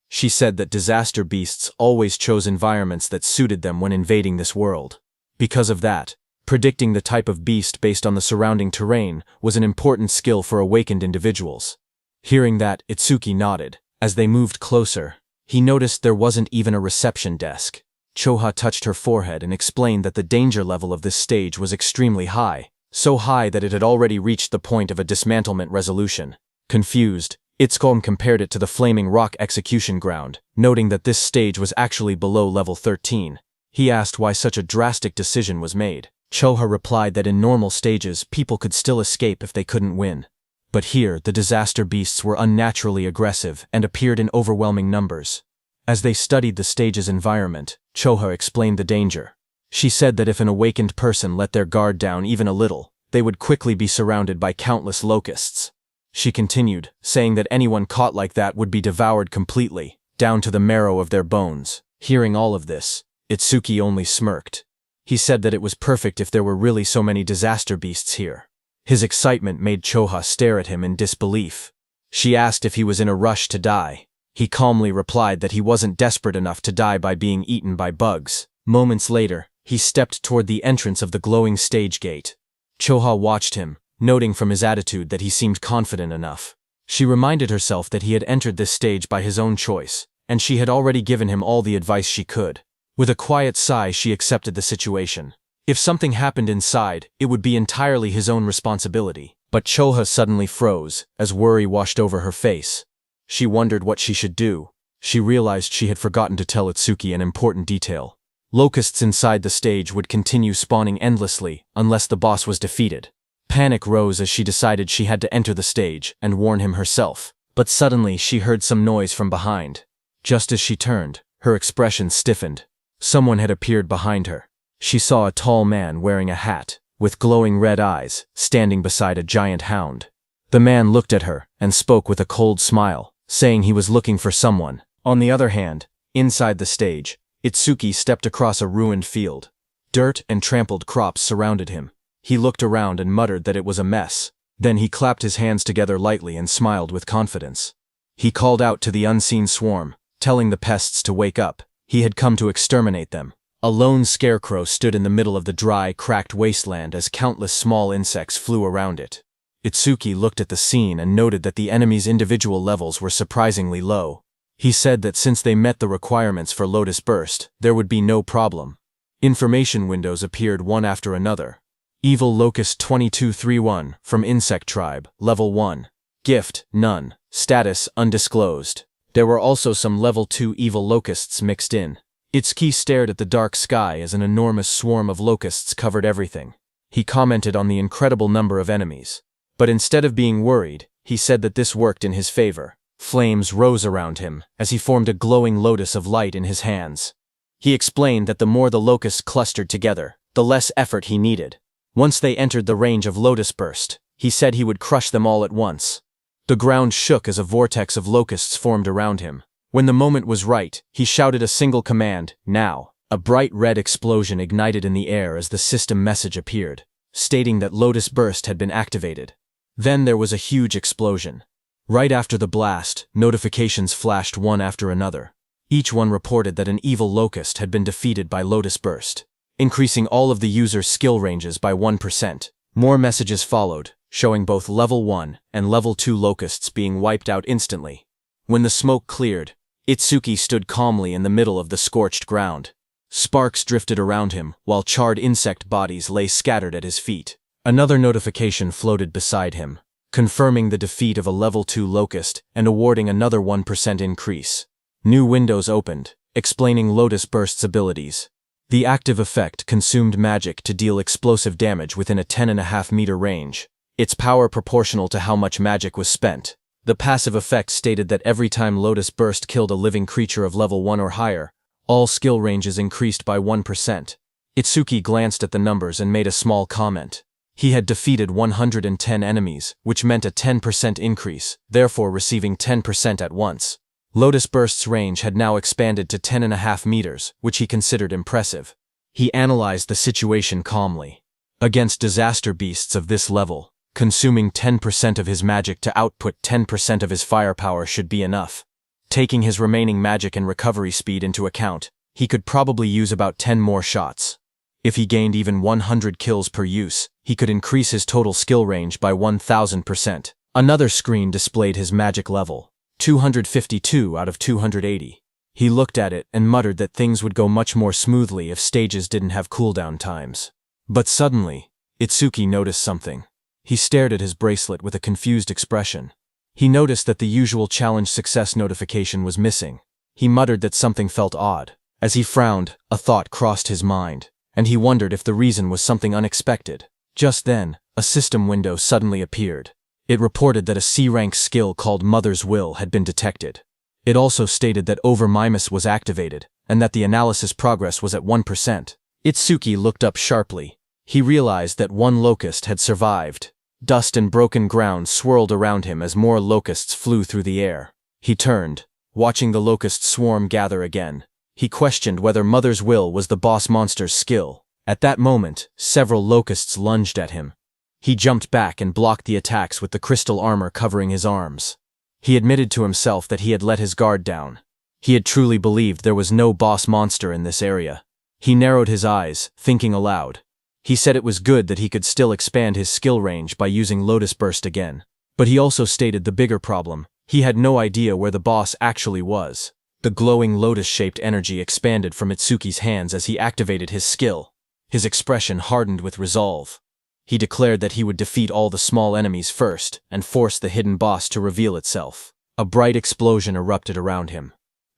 She said that disaster beasts always chose environments that suited them when invading this world. Because of that, predicting the type of beast based on the surrounding terrain was an important skill for awakened individuals. Hearing that, Itsuki nodded. As they moved closer, he noticed there wasn't even a reception desk. Choha touched her forehead and explained that the danger level of this stage was extremely high, so high that it had already reached the point of a dismantlement resolution. Confused, Itsuki compared it to the Flaming Rock execution ground, noting that this stage was actually below level 13. He asked why such a drastic decision was made. Choha replied that in normal stages people could still escape if they couldn't win. But here, the disaster beasts were unnaturally aggressive and appeared in overwhelming numbers. As they studied the stage's environment, Choha explained the danger. She said that if an awakened person let their guard down even a little, they would quickly be surrounded by countless locusts. She continued, saying that anyone caught like that would be devoured completely, down to the marrow of their bones. Hearing all of this, Itsuki only smirked. He said that it was perfect if there were really so many disaster beasts here. His excitement made Choha stare at him in disbelief. She asked if he was in a rush to die. He calmly replied that he wasn't desperate enough to die by being eaten by bugs. Moments later, he stepped toward the entrance of the glowing stage gate. Choha watched him, noting from his attitude that he seemed confident enough. She reminded herself that he had entered this stage by his own choice, and she had already given him all the advice she could. With a quiet sigh, she accepted the situation. If something happened inside, it would be entirely his own responsibility. But Choha suddenly froze, as worry washed over her face. She wondered what she should do. She realized she had forgotten to tell Itsuki an important detail. Locusts inside the stage would continue spawning endlessly unless the boss was defeated. Panic rose as she decided she had to enter the stage and warn him herself. But suddenly she heard some noise from behind. Just as she turned, her expression stiffened. Someone had appeared behind her. She saw a tall man wearing a hat, with glowing red eyes, standing beside a giant hound. The man looked at her and spoke with a cold smile, saying he was looking for someone. On the other hand, inside the stage, Itsuki stepped across a ruined field. Dirt and trampled crops surrounded him. He looked around and muttered that it was a mess. Then he clapped his hands together lightly and smiled with confidence. He called out to the unseen swarm, telling the pests to wake up. He had come to exterminate them. A lone scarecrow stood in the middle of the dry, cracked wasteland as countless small insects flew around it. Itsuki looked at the scene and noted that the enemy's individual levels were surprisingly low. He said that since they met the requirements for Lotus Burst, there would be no problem. Information windows appeared one after another. Evil Locust 2231, from Insect Tribe, Level 1. Gift, none. Status, undisclosed. There were also some Level 2 evil locusts mixed in. Itsuki stared at the dark sky as an enormous swarm of locusts covered everything. He commented on the incredible number of enemies. But instead of being worried, he said that this worked in his favor. Flames rose around him as he formed a glowing lotus of light in his hands. He explained that the more the locusts clustered together, the less effort he needed. Once they entered the range of Lotus Burst, he said he would crush them all at once. The ground shook as a vortex of locusts formed around him. When the moment was right, he shouted a single command, "Now." A bright red explosion ignited in the air as the system message appeared, stating that Lotus Burst had been activated. Then there was a huge explosion. Right after the blast, notifications flashed one after another. Each one reported that an evil locust had been defeated by Lotus Burst, increasing all of the user's skill ranges by 1%. More messages followed, showing both Level 1 and Level 2 locusts being wiped out instantly. When the smoke cleared, Itsuki stood calmly in the middle of the scorched ground. Sparks drifted around him, while charred insect bodies lay scattered at his feet. Another notification floated beside him, confirming the defeat of a level 2 locust and awarding another 1% increase. New windows opened, explaining Lotus Burst's abilities. The active effect consumed magic to deal explosive damage within a 10.5-meter range, its power proportional to how much magic was spent. The passive effect stated that every time Lotus Burst killed a living creature of level 1 or higher, all skill ranges increased by 1%. Itsuki glanced at the numbers and made a small comment. He had defeated 110 enemies, which meant a 10% increase, therefore receiving 10% at once. Lotus Burst's range had now expanded to 10.5 meters, which he considered impressive. He analyzed the situation calmly. Against disaster beasts of this level, consuming 10% of his magic to output 10% of his firepower should be enough. Taking his remaining magic and recovery speed into account, he could probably use about 10 more shots. If he gained even 100 kills per use, he could increase his total skill range by 1000%. Another screen displayed his magic level. 252 out of 280. He looked at it and muttered that things would go much more smoothly if stages didn't have cooldown times. But suddenly, Itsuki noticed something. He stared at his bracelet with a confused expression. He noticed that the usual challenge success notification was missing. He muttered that something felt odd. As he frowned, a thought crossed his mind, and he wondered if the reason was something unexpected. Just then, a system window suddenly appeared. It reported that a C-rank skill called Mother's Will had been detected. It also stated that Overmimus was activated, and that the analysis progress was at 1%. Itsuki looked up sharply. He realized that one locust had survived. Dust and broken ground swirled around him as more locusts flew through the air. He turned, watching the locust swarm gather again. He questioned whether Mother's Will was the boss monster's skill. At that moment, several locusts lunged at him. He jumped back and blocked the attacks with the crystal armor covering his arms. He admitted to himself that he had let his guard down. He had truly believed there was no boss monster in this area. He narrowed his eyes, thinking aloud. He said it was good that he could still expand his skill range by using Lotus Burst again. But he also stated the bigger problem. He had no idea where the boss actually was. The glowing lotus-shaped energy expanded from Itsuki's hands as he activated his skill. His expression hardened with resolve. He declared that he would defeat all the small enemies first and force the hidden boss to reveal itself. A bright explosion erupted around him.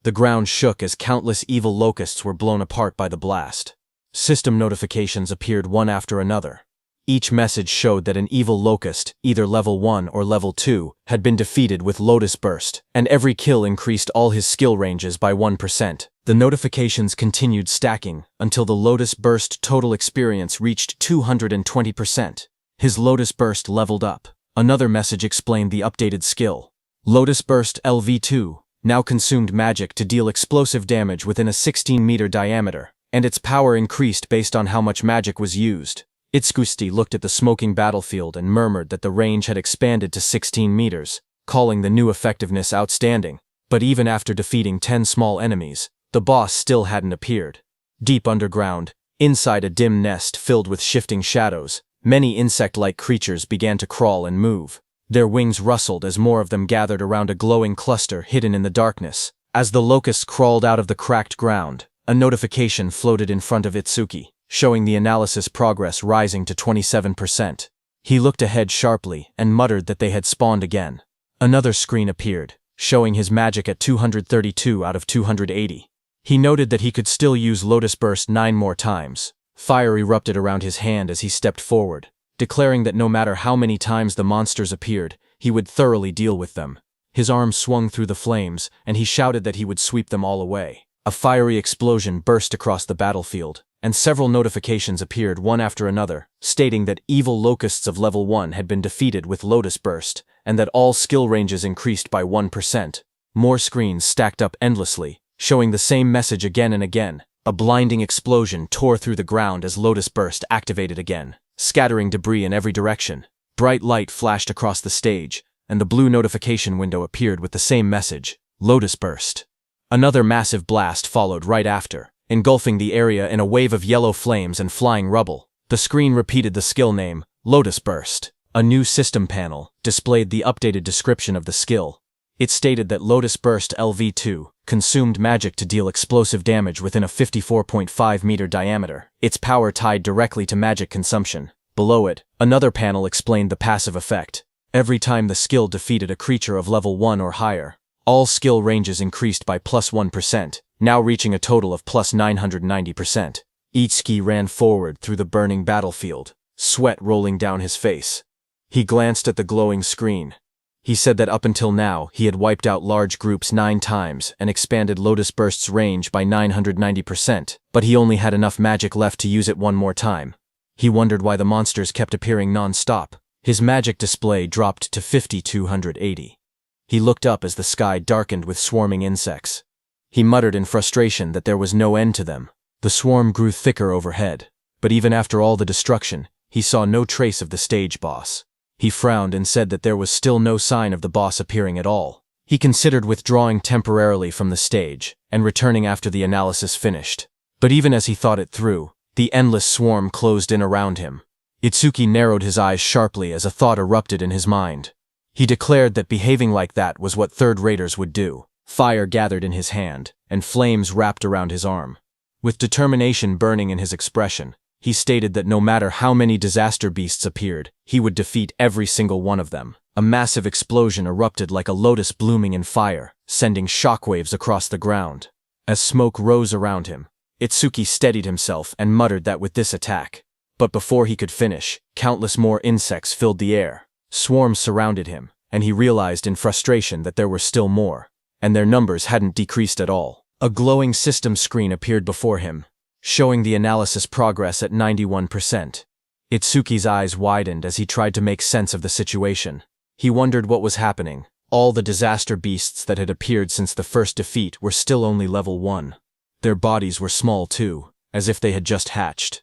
The ground shook as countless evil locusts were blown apart by the blast. System notifications appeared one after another. Each message showed that an evil locust, either level 1 or level 2, had been defeated with Lotus Burst, and every kill increased all his skill ranges by 1%. The notifications continued stacking until the Lotus Burst total experience reached 220%. His Lotus Burst leveled up. Another message explained the updated skill. Lotus Burst LV2 now consumed magic to deal explosive damage within a 16-meter diameter, and its power increased based on how much magic was used. Itsuki looked at the smoking battlefield and murmured that the range had expanded to 16 meters, calling the new effectiveness outstanding. But even after defeating 10 small enemies, the boss still hadn't appeared. Deep underground, inside a dim nest filled with shifting shadows, many insect-like creatures began to crawl and move. Their wings rustled as more of them gathered around a glowing cluster hidden in the darkness. As the locusts crawled out of the cracked ground, a notification floated in front of Itsuki, showing the analysis progress rising to 27%. He looked ahead sharply and muttered that they had spawned again. Another screen appeared, showing his magic at 232 out of 280. He noted that he could still use Lotus Burst 9 more times. Fire erupted around his hand as he stepped forward, declaring that no matter how many times the monsters appeared, he would thoroughly deal with them. His arm swung through the flames, and he shouted that he would sweep them all away. A fiery explosion burst across the battlefield, and several notifications appeared one after another, stating that evil locusts of level 1 had been defeated with Lotus Burst, and that all skill ranges increased by 1%. More screens stacked up endlessly, showing the same message again and again. A blinding explosion tore through the ground as Lotus Burst activated again, scattering debris in every direction. Bright light flashed across the stage, and the blue notification window appeared with the same message, Lotus Burst. Another massive blast followed right after, engulfing the area in a wave of yellow flames and flying rubble. The screen repeated the skill name, Lotus Burst. A new system panel displayed the updated description of the skill. It stated that Lotus Burst LV2 consumed magic to deal explosive damage within a 54.5-meter diameter, its power tied directly to magic consumption. Below it, another panel explained the passive effect. Every time the skill defeated a creature of level 1 or higher, all skill ranges increased by plus 1%, now reaching a total of plus 990%. Itsuki ran forward through the burning battlefield, sweat rolling down his face. He glanced at the glowing screen. He said that up until now, he had wiped out large groups 9 times and expanded Lotus Burst's range by 990%, but he only had enough magic left to use it one more time. He wondered why the monsters kept appearing non-stop. His magic display dropped to 5280. He looked up as the sky darkened with swarming insects. He muttered in frustration that there was no end to them. The swarm grew thicker overhead, but even after all the destruction, he saw no trace of the stage boss. He frowned and said that there was still no sign of the boss appearing at all. He considered withdrawing temporarily from the stage and returning after the analysis finished. But even as he thought it through, the endless swarm closed in around him. Itsuki narrowed his eyes sharply as a thought erupted in his mind. He declared that behaving like that was what third-raters would do. Fire gathered in his hand, and flames wrapped around his arm. With determination burning in his expression, he stated that no matter how many disaster beasts appeared, he would defeat every single one of them. A massive explosion erupted like a lotus blooming in fire, sending shockwaves across the ground. As smoke rose around him, Itsuki steadied himself and muttered that with this attack. But before he could finish, countless more insects filled the air. Swarms surrounded him, and he realized in frustration that there were still more, and their numbers hadn't decreased at all. A glowing system screen appeared before him, showing the analysis progress at 91%. Itsuki's eyes widened as he tried to make sense of the situation. He wondered what was happening. All the disaster beasts that had appeared since the first defeat were still only level 1. Their bodies were small too, as if they had just hatched.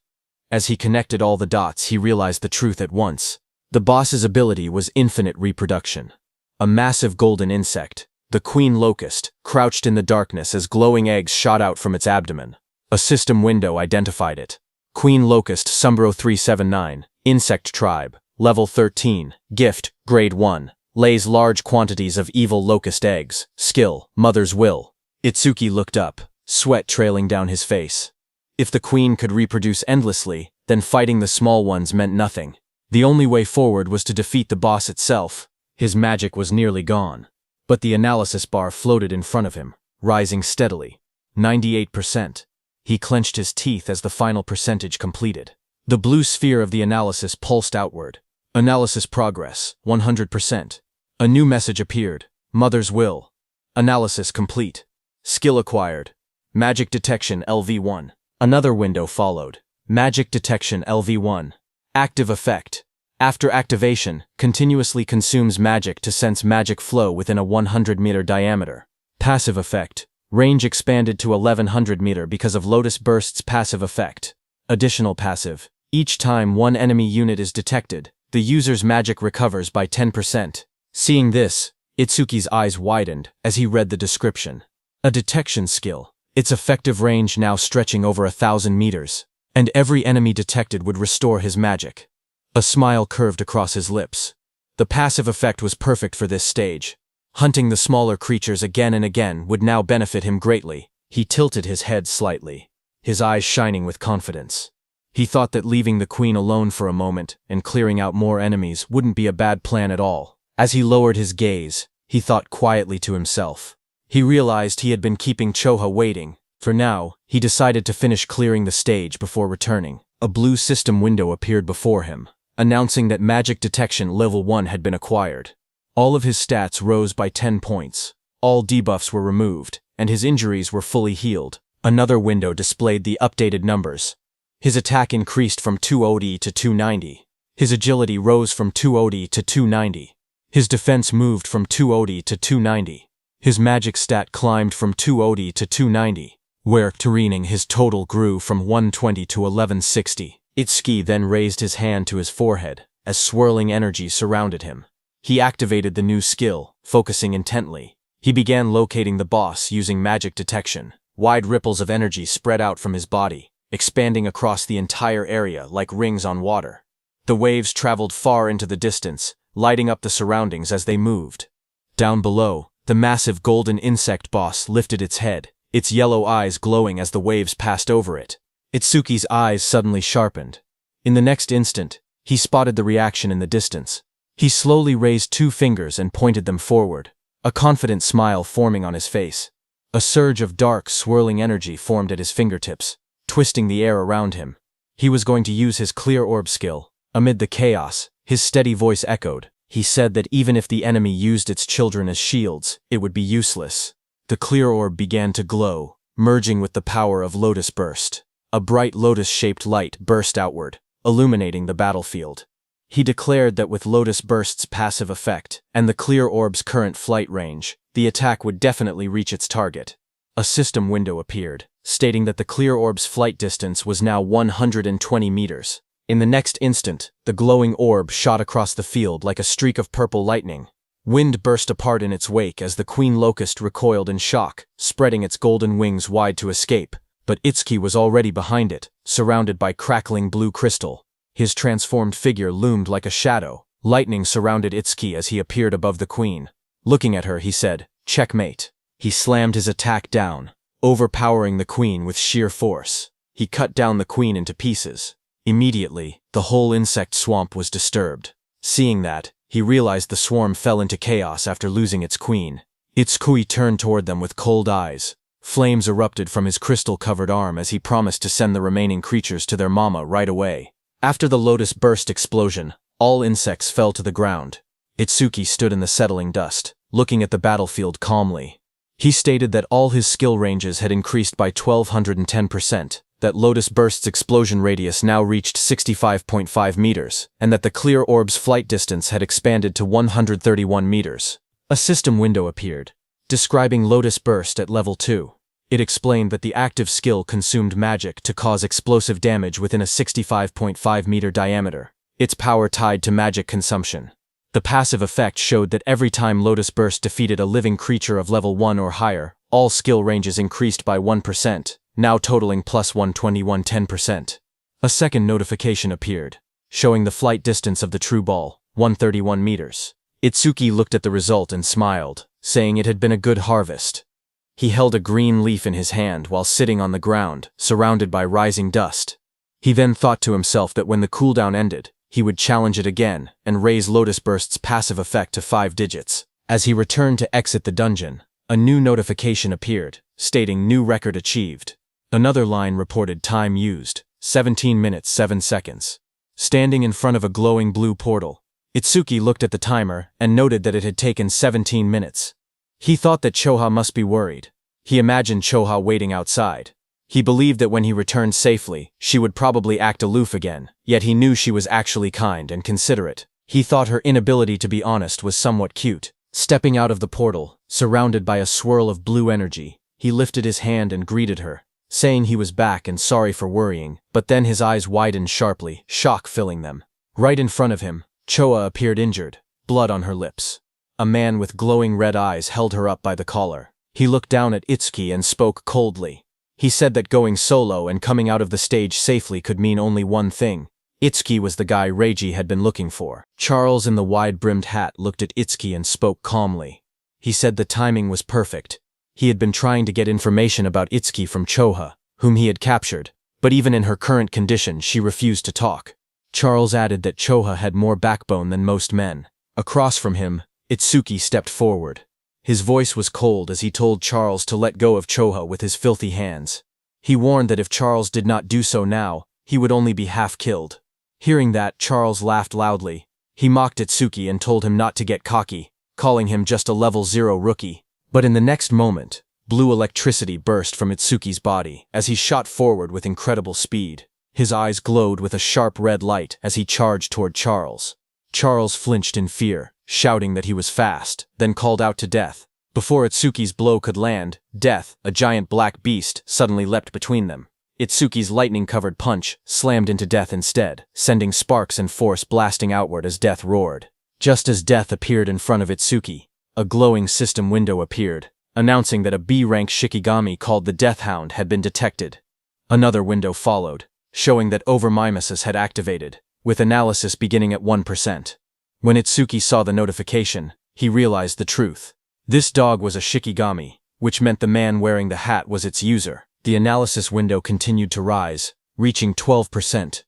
As he connected all the dots, he realized the truth at once. The boss's ability was infinite reproduction. A massive golden insect, the queen locust, crouched in the darkness as glowing eggs shot out from its abdomen. A system window identified it. Queen locust Sumbro 379, insect tribe, level 13, gift, grade 1, lays large quantities of evil locust eggs, skill, mother's will. Itsuki looked up, sweat trailing down his face. If the queen could reproduce endlessly, then fighting the small ones meant nothing. The only way forward was to defeat the boss itself. His magic was nearly gone. But the analysis bar floated in front of him, rising steadily. 98%. He clenched his teeth as the final percentage completed. The blue sphere of the analysis pulsed outward. Analysis progress, 100%. A new message appeared. Mother's will. Analysis complete. Skill acquired. Magic detection LV1. Another window followed. Magic detection LV1. Active effect. After activation, continuously consumes magic to sense magic flow within a 100-meter diameter. Passive effect. Range expanded to 1100 meter because of Lotus Burst's passive effect. Additional passive. Each time one enemy unit is detected, the user's magic recovers by 10%. Seeing this, Itsuki's eyes widened as he read the description. A detection skill. Its effective range now stretching over 1,000 meters. And every enemy detected would restore his magic. A smile curved across his lips. The passive effect was perfect for this stage. Hunting the smaller creatures again and again would now benefit him greatly. He tilted his head slightly, his eyes shining with confidence. He thought that leaving the queen alone for a moment and clearing out more enemies wouldn't be a bad plan at all. As he lowered his gaze, he thought quietly to himself. He realized he had been keeping Choha waiting. For now, he decided to finish clearing the stage before returning. A blue system window appeared before him, announcing that magic detection level 1 had been acquired. All of his stats rose by 10 points. All debuffs were removed, and his injuries were fully healed. Another window displayed the updated numbers. His attack increased from 280 to 290. His agility rose from 280 to 290. His defense moved from 280 to 290. His magic stat climbed from 280 to 290. Where Turening his total grew from 120 to 1160. Itsuki then raised his hand to his forehead, as swirling energy surrounded him. He activated the new skill, focusing intently. He began locating the boss using magic detection. Wide ripples of energy spread out from his body, expanding across the entire area like rings on water. The waves traveled far into the distance, lighting up the surroundings as they moved. Down below, the massive golden insect boss lifted its head, its yellow eyes glowing as the waves passed over it. Itsuki's eyes suddenly sharpened. In the next instant, He spotted the reaction in the distance. He slowly raised 2 fingers and pointed them forward, a confident smile forming on his face. A surge of dark, swirling energy formed at his fingertips, twisting the air around him. He was going to use his clear orb skill. Amid the chaos, his steady voice echoed. He said that even if the enemy used its children as shields, it would be useless. The clear orb began to glow, merging with the power of Lotus Burst. A bright lotus-shaped light burst outward, illuminating the battlefield. He declared that with Lotus Burst's passive effect, and the clear orb's current flight range, the attack would definitely reach its target. A system window appeared, stating that the clear orb's flight distance was now 120 meters. In the next instant, the glowing orb shot across the field like a streak of purple lightning. Wind burst apart in its wake as the Queen Locust recoiled in shock, spreading its golden wings wide to escape. But Itsuki was already behind it, surrounded by crackling blue crystal. His transformed figure loomed like a shadow. Lightning surrounded Itsuki as he appeared above the queen. Looking at her, he said, "Checkmate." He slammed his attack down, overpowering the queen with sheer force. He cut down the queen into pieces. Immediately, the whole insect swamp was disturbed. Seeing that, he realized the swarm fell into chaos after losing its queen. Itsuki turned toward them with cold eyes. Flames erupted from his crystal-covered arm as he promised to send the remaining creatures to their mama right away. After the Lotus Burst explosion, all insects fell to the ground. Itsuki stood in the settling dust, looking at the battlefield calmly. He stated that all his skill ranges had increased by 1210%, that Lotus Burst's explosion radius now reached 65.5 meters, and that the clear orb's flight distance had expanded to 131 meters. A system window appeared, describing Lotus Burst at level 2. It explained that the active skill consumed magic to cause explosive damage within a 65.5 meter diameter, its power tied to magic consumption. The passive effect showed that every time Lotus Burst defeated a living creature of level 1 or higher, all skill ranges increased by 1%, now totaling plus 121-10%. A second notification appeared, showing the flight distance of the true ball, 131 meters. Itsuki looked at the result and smiled, saying it had been a good harvest. He held a green leaf in his hand while sitting on the ground, surrounded by rising dust. He then thought to himself that when the cooldown ended, he would challenge it again and raise Lotus Burst's passive effect to 5 digits. As he returned to exit the dungeon, a new notification appeared, stating new record achieved. Another line reported time used, 17 minutes 7 seconds. Standing in front of a glowing blue portal, Itsuki looked at the timer and noted that it had taken 17 minutes. He thought that Choha must be worried. He imagined Choha waiting outside. He believed that when he returned safely, she would probably act aloof again, yet he knew she was actually kind and considerate. He thought her inability to be honest was somewhat cute. Stepping out of the portal, surrounded by a swirl of blue energy, he lifted his hand and greeted her, saying he was back and sorry for worrying, but then his eyes widened sharply, shock filling them. Right in front of him, Choha appeared injured, blood on her lips. A man with glowing red eyes held her up by the collar. He looked down at Itsuki and spoke coldly. He said that going solo and coming out of the stage safely could mean only one thing. Itsuki was the guy Reiji had been looking for. Charles in the wide-brimmed hat looked at Itsuki and spoke calmly. He said the timing was perfect. He had been trying to get information about Itsuki from Choha, whom he had captured, but even in her current condition she refused to talk. Charles added that Choha had more backbone than most men. Across from him, Itsuki stepped forward. His voice was cold as he told Charles to let go of Choha with his filthy hands. He warned that if Charles did not do so now, he would only be half killed. Hearing that, Charles laughed loudly. He mocked Itsuki and told him not to get cocky, calling him just a level 0 rookie. But in the next moment, blue electricity burst from Itsuki's body as he shot forward with incredible speed. His eyes glowed with a sharp red light as he charged toward Charles. Charles flinched in fear, shouting that he was fast, then called out to Death. Before Itsuki's blow could land, Death, a giant black beast, suddenly leapt between them. Itsuki's lightning-covered punch slammed into Death instead, sending sparks and force blasting outward as Death roared. Just as Death appeared in front of Itsuki, a glowing system window appeared, announcing that a B-rank Shikigami called the Death Hound had been detected. Another window followed, showing that overmimesis had activated, with analysis beginning at 1%. When Itsuki saw the notification, he realized the truth. This dog was a Shikigami, which meant the man wearing the hat was its user. The analysis window continued to rise, reaching 12%.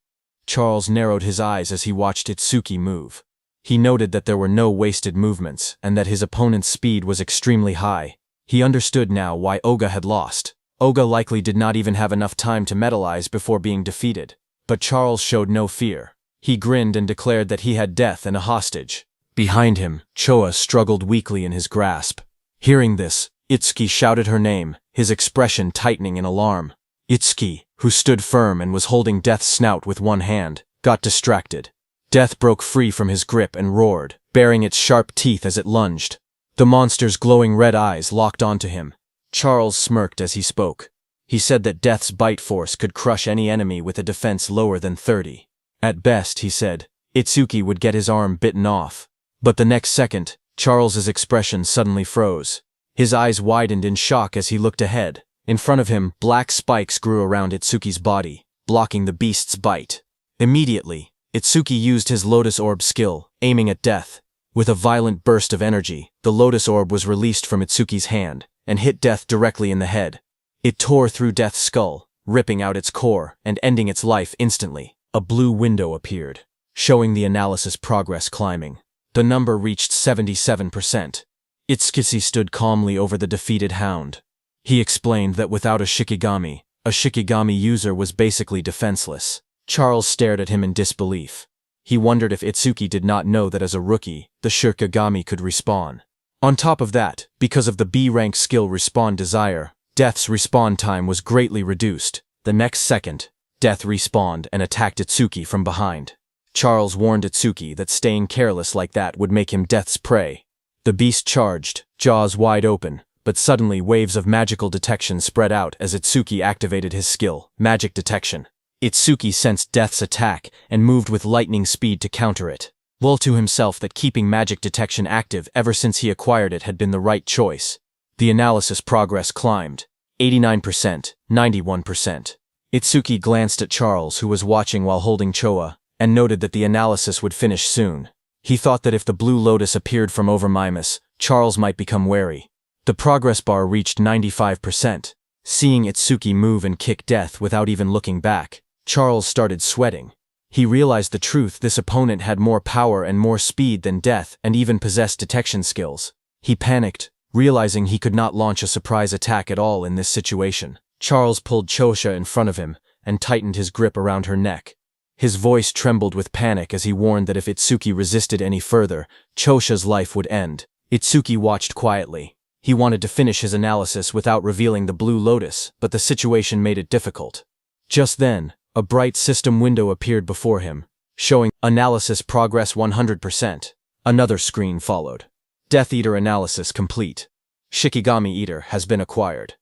Charles narrowed his eyes as he watched Itsuki move. He noted that there were no wasted movements and that his opponent's speed was extremely high. He understood now why Oga had lost. Oga likely did not even have enough time to metalize before being defeated. But Charles showed no fear. He grinned and declared that he had death and a hostage. Behind him, Choa struggled weakly in his grasp. Hearing this, Itsuki shouted her name, his expression tightening in alarm. Itsuki, who stood firm and was holding Death's snout with one hand, got distracted. Death broke free from his grip and roared, baring its sharp teeth as it lunged. The monster's glowing red eyes locked onto him. Charles smirked as he spoke. He said that Death's bite force could crush any enemy with a defense lower than 30. At best, he said, Itsuki would get his arm bitten off. But the next second, Charles's expression suddenly froze. His eyes widened in shock as he looked ahead. In front of him, black spikes grew around Itsuki's body, blocking the beast's bite. Immediately, Itsuki used his Lotus Orb skill, aiming at Death. With a violent burst of energy, the Lotus Orb was released from Itsuki's hand and hit Death directly in the head. It tore through Death's skull, ripping out its core and ending its life instantly. A blue window appeared, showing the analysis progress climbing. The number reached 77%. Itsuki stood calmly over the defeated hound. He explained that without a Shikigami user was basically defenseless. Charles stared at him in disbelief. He wondered if Itsuki did not know that as a rookie, the Shikigami could respawn. On top of that, because of the B-rank skill Respawn Desire, Death's respawn time was greatly reduced. The next second, Death respawned and attacked Itsuki from behind. Charles warned Itsuki that staying careless like that would make him Death's prey. The beast charged, jaws wide open, but suddenly waves of magical detection spread out as Itsuki activated his skill, Magic Detection. Itsuki sensed Death's attack and moved with lightning speed to counter it. Well to himself that keeping Magic Detection active ever since he acquired it had been the right choice. The analysis progress climbed. 89%, 91%. Itsuki glanced at Charles, who was watching while holding Choa, and noted that the analysis would finish soon. He thought that if the Blue Lotus appeared from over Mimas, Charles might become wary. The progress bar reached 95%. Seeing Itsuki move and kick Death without even looking back, Charles started sweating. He realized the truth: this opponent had more power and more speed than Death and even possessed detection skills. He panicked, realizing he could not launch a surprise attack at all in this situation. Charles pulled Chosha in front of him and tightened his grip around her neck. His voice trembled with panic as he warned that if Itsuki resisted any further, Chosha's life would end. Itsuki watched quietly. He wanted to finish his analysis without revealing the Blue Lotus, but the situation made it difficult. Just then, a bright system window appeared before him, showing analysis progress 100%. Another screen followed. Death Eater analysis complete. Shikigami Eater has been acquired.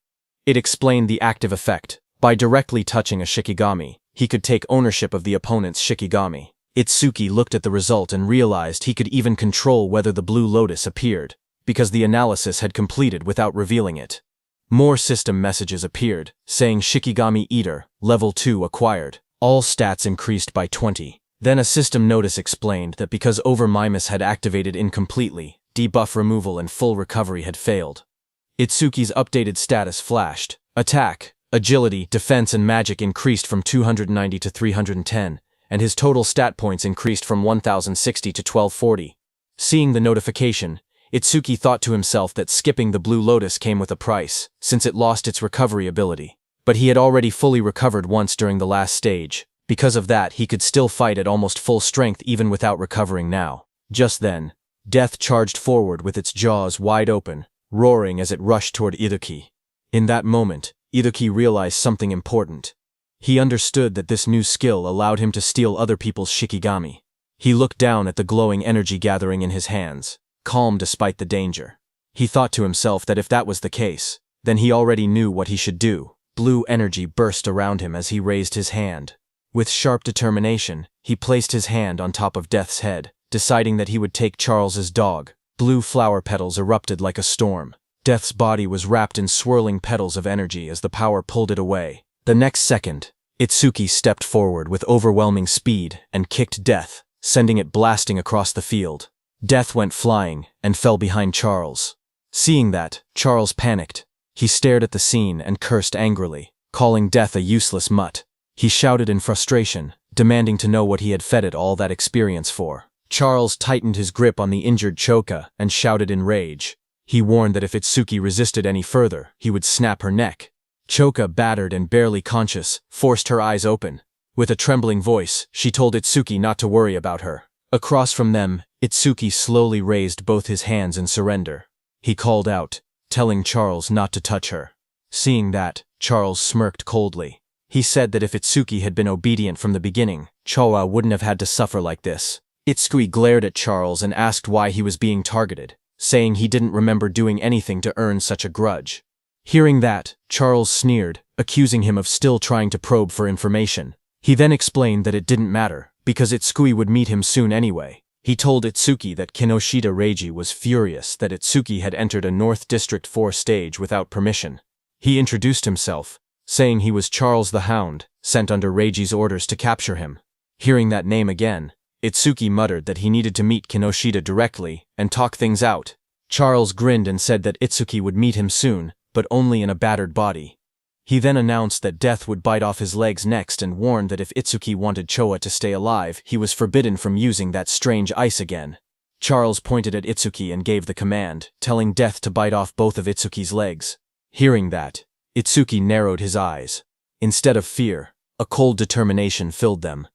It explained the active effect. By directly touching a Shikigami, he could take ownership of the opponent's Shikigami. Itsuki looked at the result and realized he could even control whether the Blue Lotus appeared, because the analysis had completed without revealing it. More system messages appeared, saying Shikigami Eater, Level 2 acquired. All stats increased by 20. Then a system notice explained that because Over Mimas had activated incompletely, debuff removal and full recovery had failed. Itsuki's updated status flashed. Attack, agility, defense and magic increased from 290 to 310, and his total stat points increased from 1060 to 1240. Seeing the notification, Itsuki thought to himself that skipping the Blue Lotus came with a price, since it lost its recovery ability. But he had already fully recovered once during the last stage. Because of that, he could still fight at almost full strength even without recovering now. Just then, Death charged forward with its jaws wide open, roaring as it rushed toward Itsuki. In that moment, Itsuki realized something important. He understood that this new skill allowed him to steal other people's Shikigami. He looked down at the glowing energy gathering in his hands, calm despite the danger. He thought to himself that if that was the case, then he already knew what he should do. Blue energy burst around him as he raised his hand. With sharp determination, he placed his hand on top of Death's head, deciding that he would take Charles's dog. Blue flower petals erupted like a storm. Death's body was wrapped in swirling petals of energy as the power pulled it away. The next second, Itsuki stepped forward with overwhelming speed and kicked Death, sending it blasting across the field. Death went flying and fell behind Charles. Seeing that, Charles panicked. He stared at the scene and cursed angrily, calling Death a useless mutt. He shouted in frustration, demanding to know what he had fed it all that experience for. Charles tightened his grip on the injured Choka and shouted in rage. He warned that if Itsuki resisted any further, he would snap her neck. Choka, battered and barely conscious, forced her eyes open. With a trembling voice, she told Itsuki not to worry about her. Across from them, Itsuki slowly raised both his hands in surrender. He called out, telling Charles not to touch her. Seeing that, Charles smirked coldly. He said that if Itsuki had been obedient from the beginning, Choa wouldn't have had to suffer like this. Itsuki glared at Charles and asked why he was being targeted, saying he didn't remember doing anything to earn such a grudge. Hearing that, Charles sneered, accusing him of still trying to probe for information. He then explained that it didn't matter, because Itsuki would meet him soon anyway. He told Itsuki that Kinoshita Reiji was furious that Itsuki had entered a North District 4 stage without permission. He introduced himself, saying he was Charles the Hound, sent under Reiji's orders to capture him. Hearing that name again, Itsuki muttered that he needed to meet Kinoshita directly and talk things out. Charles grinned and said that Itsuki would meet him soon, but only in a battered body. He then announced that death would bite off his legs next and warned that if Itsuki wanted Choa to stay alive, he was forbidden from using that strange ice again. Charles pointed at Itsuki and gave the command, telling Death to bite off both of Itsuki's legs. Hearing that, Itsuki narrowed his eyes. Instead of fear, a cold determination filled them.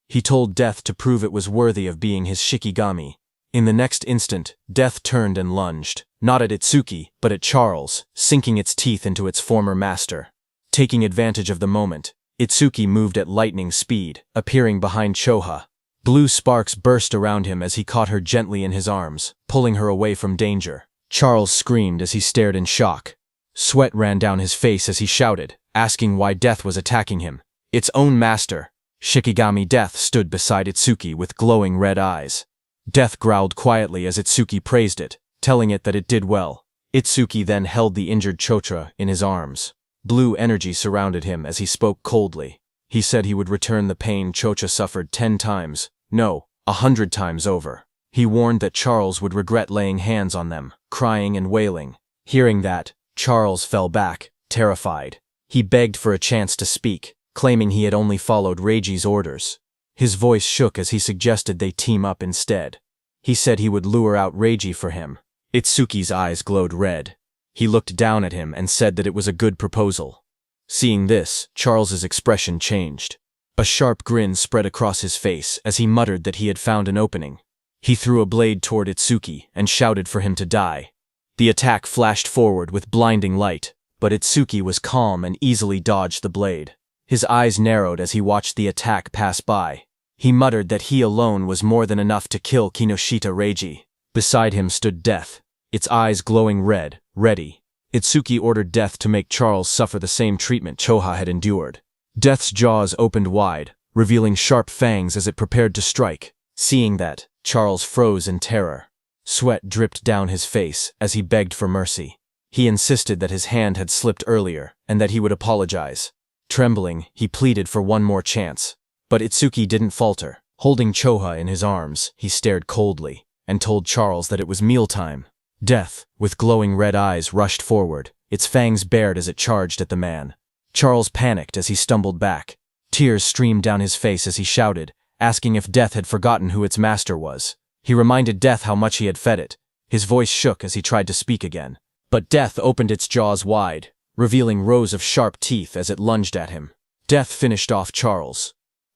He told Death to prove it was worthy of being his Shikigami. In the next instant, Death turned and lunged, not at Itsuki, but at Charles, sinking its teeth into its former master. Taking advantage of the moment, Itsuki moved at lightning speed, appearing behind Choha. Blue sparks burst around him as he caught her gently in his arms, pulling her away from danger. Charles screamed as he stared in shock. Sweat ran down his face as he shouted, asking why Death was attacking him. Its own master. Shikigami Death stood beside Itsuki with glowing red eyes. Death growled quietly as Itsuki praised it, telling it that it did well. Itsuki then held the injured Chotra in his arms. Blue energy surrounded him as he spoke coldly. He said he would return the pain Chocha suffered 10 times, no, 100 times over. He warned that Charles would regret laying hands on them, crying and wailing. Hearing that, Charles fell back, terrified. He begged for a chance to speak, claiming he had only followed Reiji's orders. His voice shook as he suggested they team up instead. He said he would lure out Reiji for him. Itsuki's eyes glowed red. He looked down at him and said that it was a good proposal. Seeing this, Charles's expression changed. A sharp grin spread across his face as he muttered that he had found an opening. He threw a blade toward Itsuki and shouted for him to die. The attack flashed forward with blinding light, but Itsuki was calm and easily dodged the blade. His eyes narrowed as he watched the attack pass by. He muttered that he alone was more than enough to kill Kinoshita Reiji. Beside him stood Death, its eyes glowing red, ready. Itsuki ordered Death to make Charles suffer the same treatment Choha had endured. Death's jaws opened wide, revealing sharp fangs as it prepared to strike. Seeing that, Charles froze in terror. Sweat dripped down his face as he begged for mercy. He insisted that his hand had slipped earlier and that he would apologize. Trembling, he pleaded for one more chance. But Itsuki didn't falter. Holding Choha in his arms, he stared coldly and told Charles that it was mealtime. Death, with glowing red eyes, rushed forward, its fangs bared as it charged at the man. Charles panicked as he stumbled back. Tears streamed down his face as he shouted, asking if Death had forgotten who its master was. He reminded Death how much he had fed it. His voice shook as he tried to speak again. But Death opened its jaws wide, revealing rows of sharp teeth as it lunged at him. Death finished off Charles.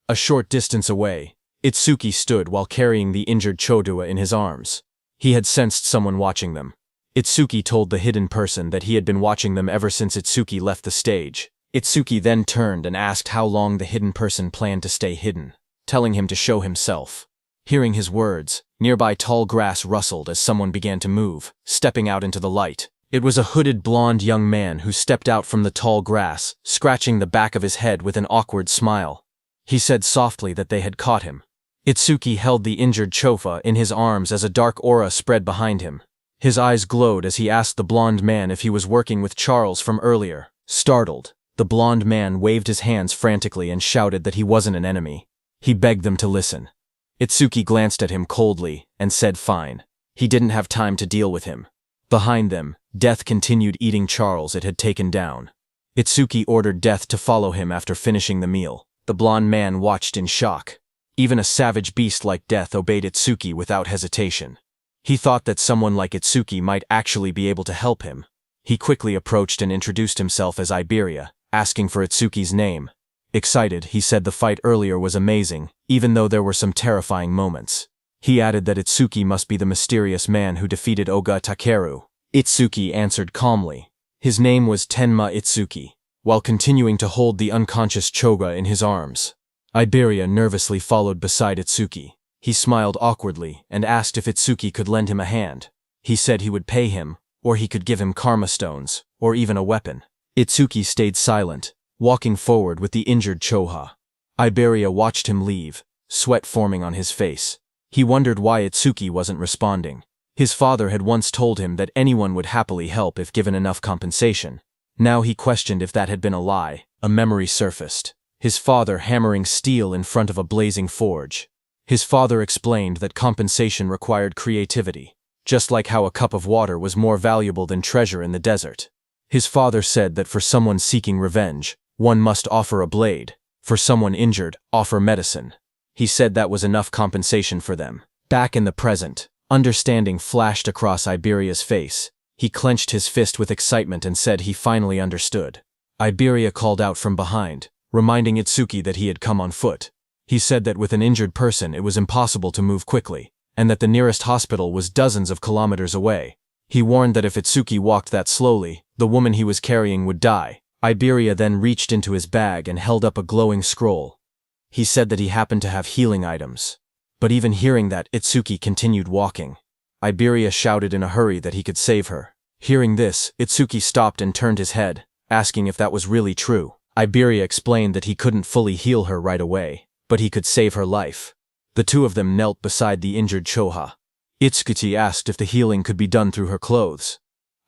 A short distance away, Itsuki stood while carrying the injured Chodua in his arms. He had sensed someone watching them. Itsuki told the hidden person that he had been watching them ever since Itsuki left the stage. Itsuki then turned and asked how long the hidden person planned to stay hidden, telling him to show himself. Hearing his words, nearby tall grass rustled as someone began to move, stepping out into the light. It was a hooded blonde young man who stepped out from the tall grass, scratching the back of his head with an awkward smile. He said softly that they had caught him. Itsuki held the injured Chofa in his arms as a dark aura spread behind him. His eyes glowed as he asked the blonde man if he was working with Charles from earlier. Startled, the blonde man waved his hands frantically and shouted that he wasn't an enemy. He begged them to listen. Itsuki glanced at him coldly and said fine. He didn't have time to deal with him. Behind them, Death continued eating Charles it had taken down. Itsuki ordered Death to follow him after finishing the meal. The blonde man watched in shock. Even a savage beast like death obeyed Itsuki without hesitation. He thought that someone like Itsuki might actually be able to help him. He quickly approached and introduced himself as Iberia, asking for Itsuki's name. Excited, he said the fight earlier was amazing, even though there were some terrifying moments. He added that Itsuki must be the mysterious man who defeated Oga Takeru. Itsuki answered calmly. His name was Tenma Itsuki, while continuing to hold the unconscious Choga in his arms. Iberia nervously followed beside Itsuki. He smiled awkwardly and asked if Itsuki could lend him a hand. He said he would pay him, or he could give him karma stones, or even a weapon. Itsuki stayed silent, walking forward with the injured Choha. Iberia watched him leave, sweat forming on his face. He wondered why Itsuki wasn't responding. His father had once told him that anyone would happily help if given enough compensation. Now he questioned if that had been a lie. A memory surfaced. His father hammering steel in front of a blazing forge. His father explained that compensation required creativity, just like how a cup of water was more valuable than treasure in the desert. His father said that for someone seeking revenge, one must offer a blade. For someone injured, offer medicine. He said that was enough compensation for them. Back in the present, understanding flashed across Iberia's face. He clenched his fist with excitement and said he finally understood. Iberia called out from behind, reminding Itsuki that he had come on foot. He said that with an injured person it was impossible to move quickly, and that the nearest hospital was dozens of kilometers away. He warned that if Itsuki walked that slowly, the woman he was carrying would die. Iberia then reached into his bag and held up a glowing scroll. He said that he happened to have healing items. But even hearing that, Itsuki continued walking. Iberia shouted in a hurry that he could save her. Hearing this, Itsuki stopped and turned his head, asking if that was really true. Iberia explained that he couldn't fully heal her right away, but he could save her life. The two of them knelt beside the injured Choha. Itsuki asked if the healing could be done through her clothes.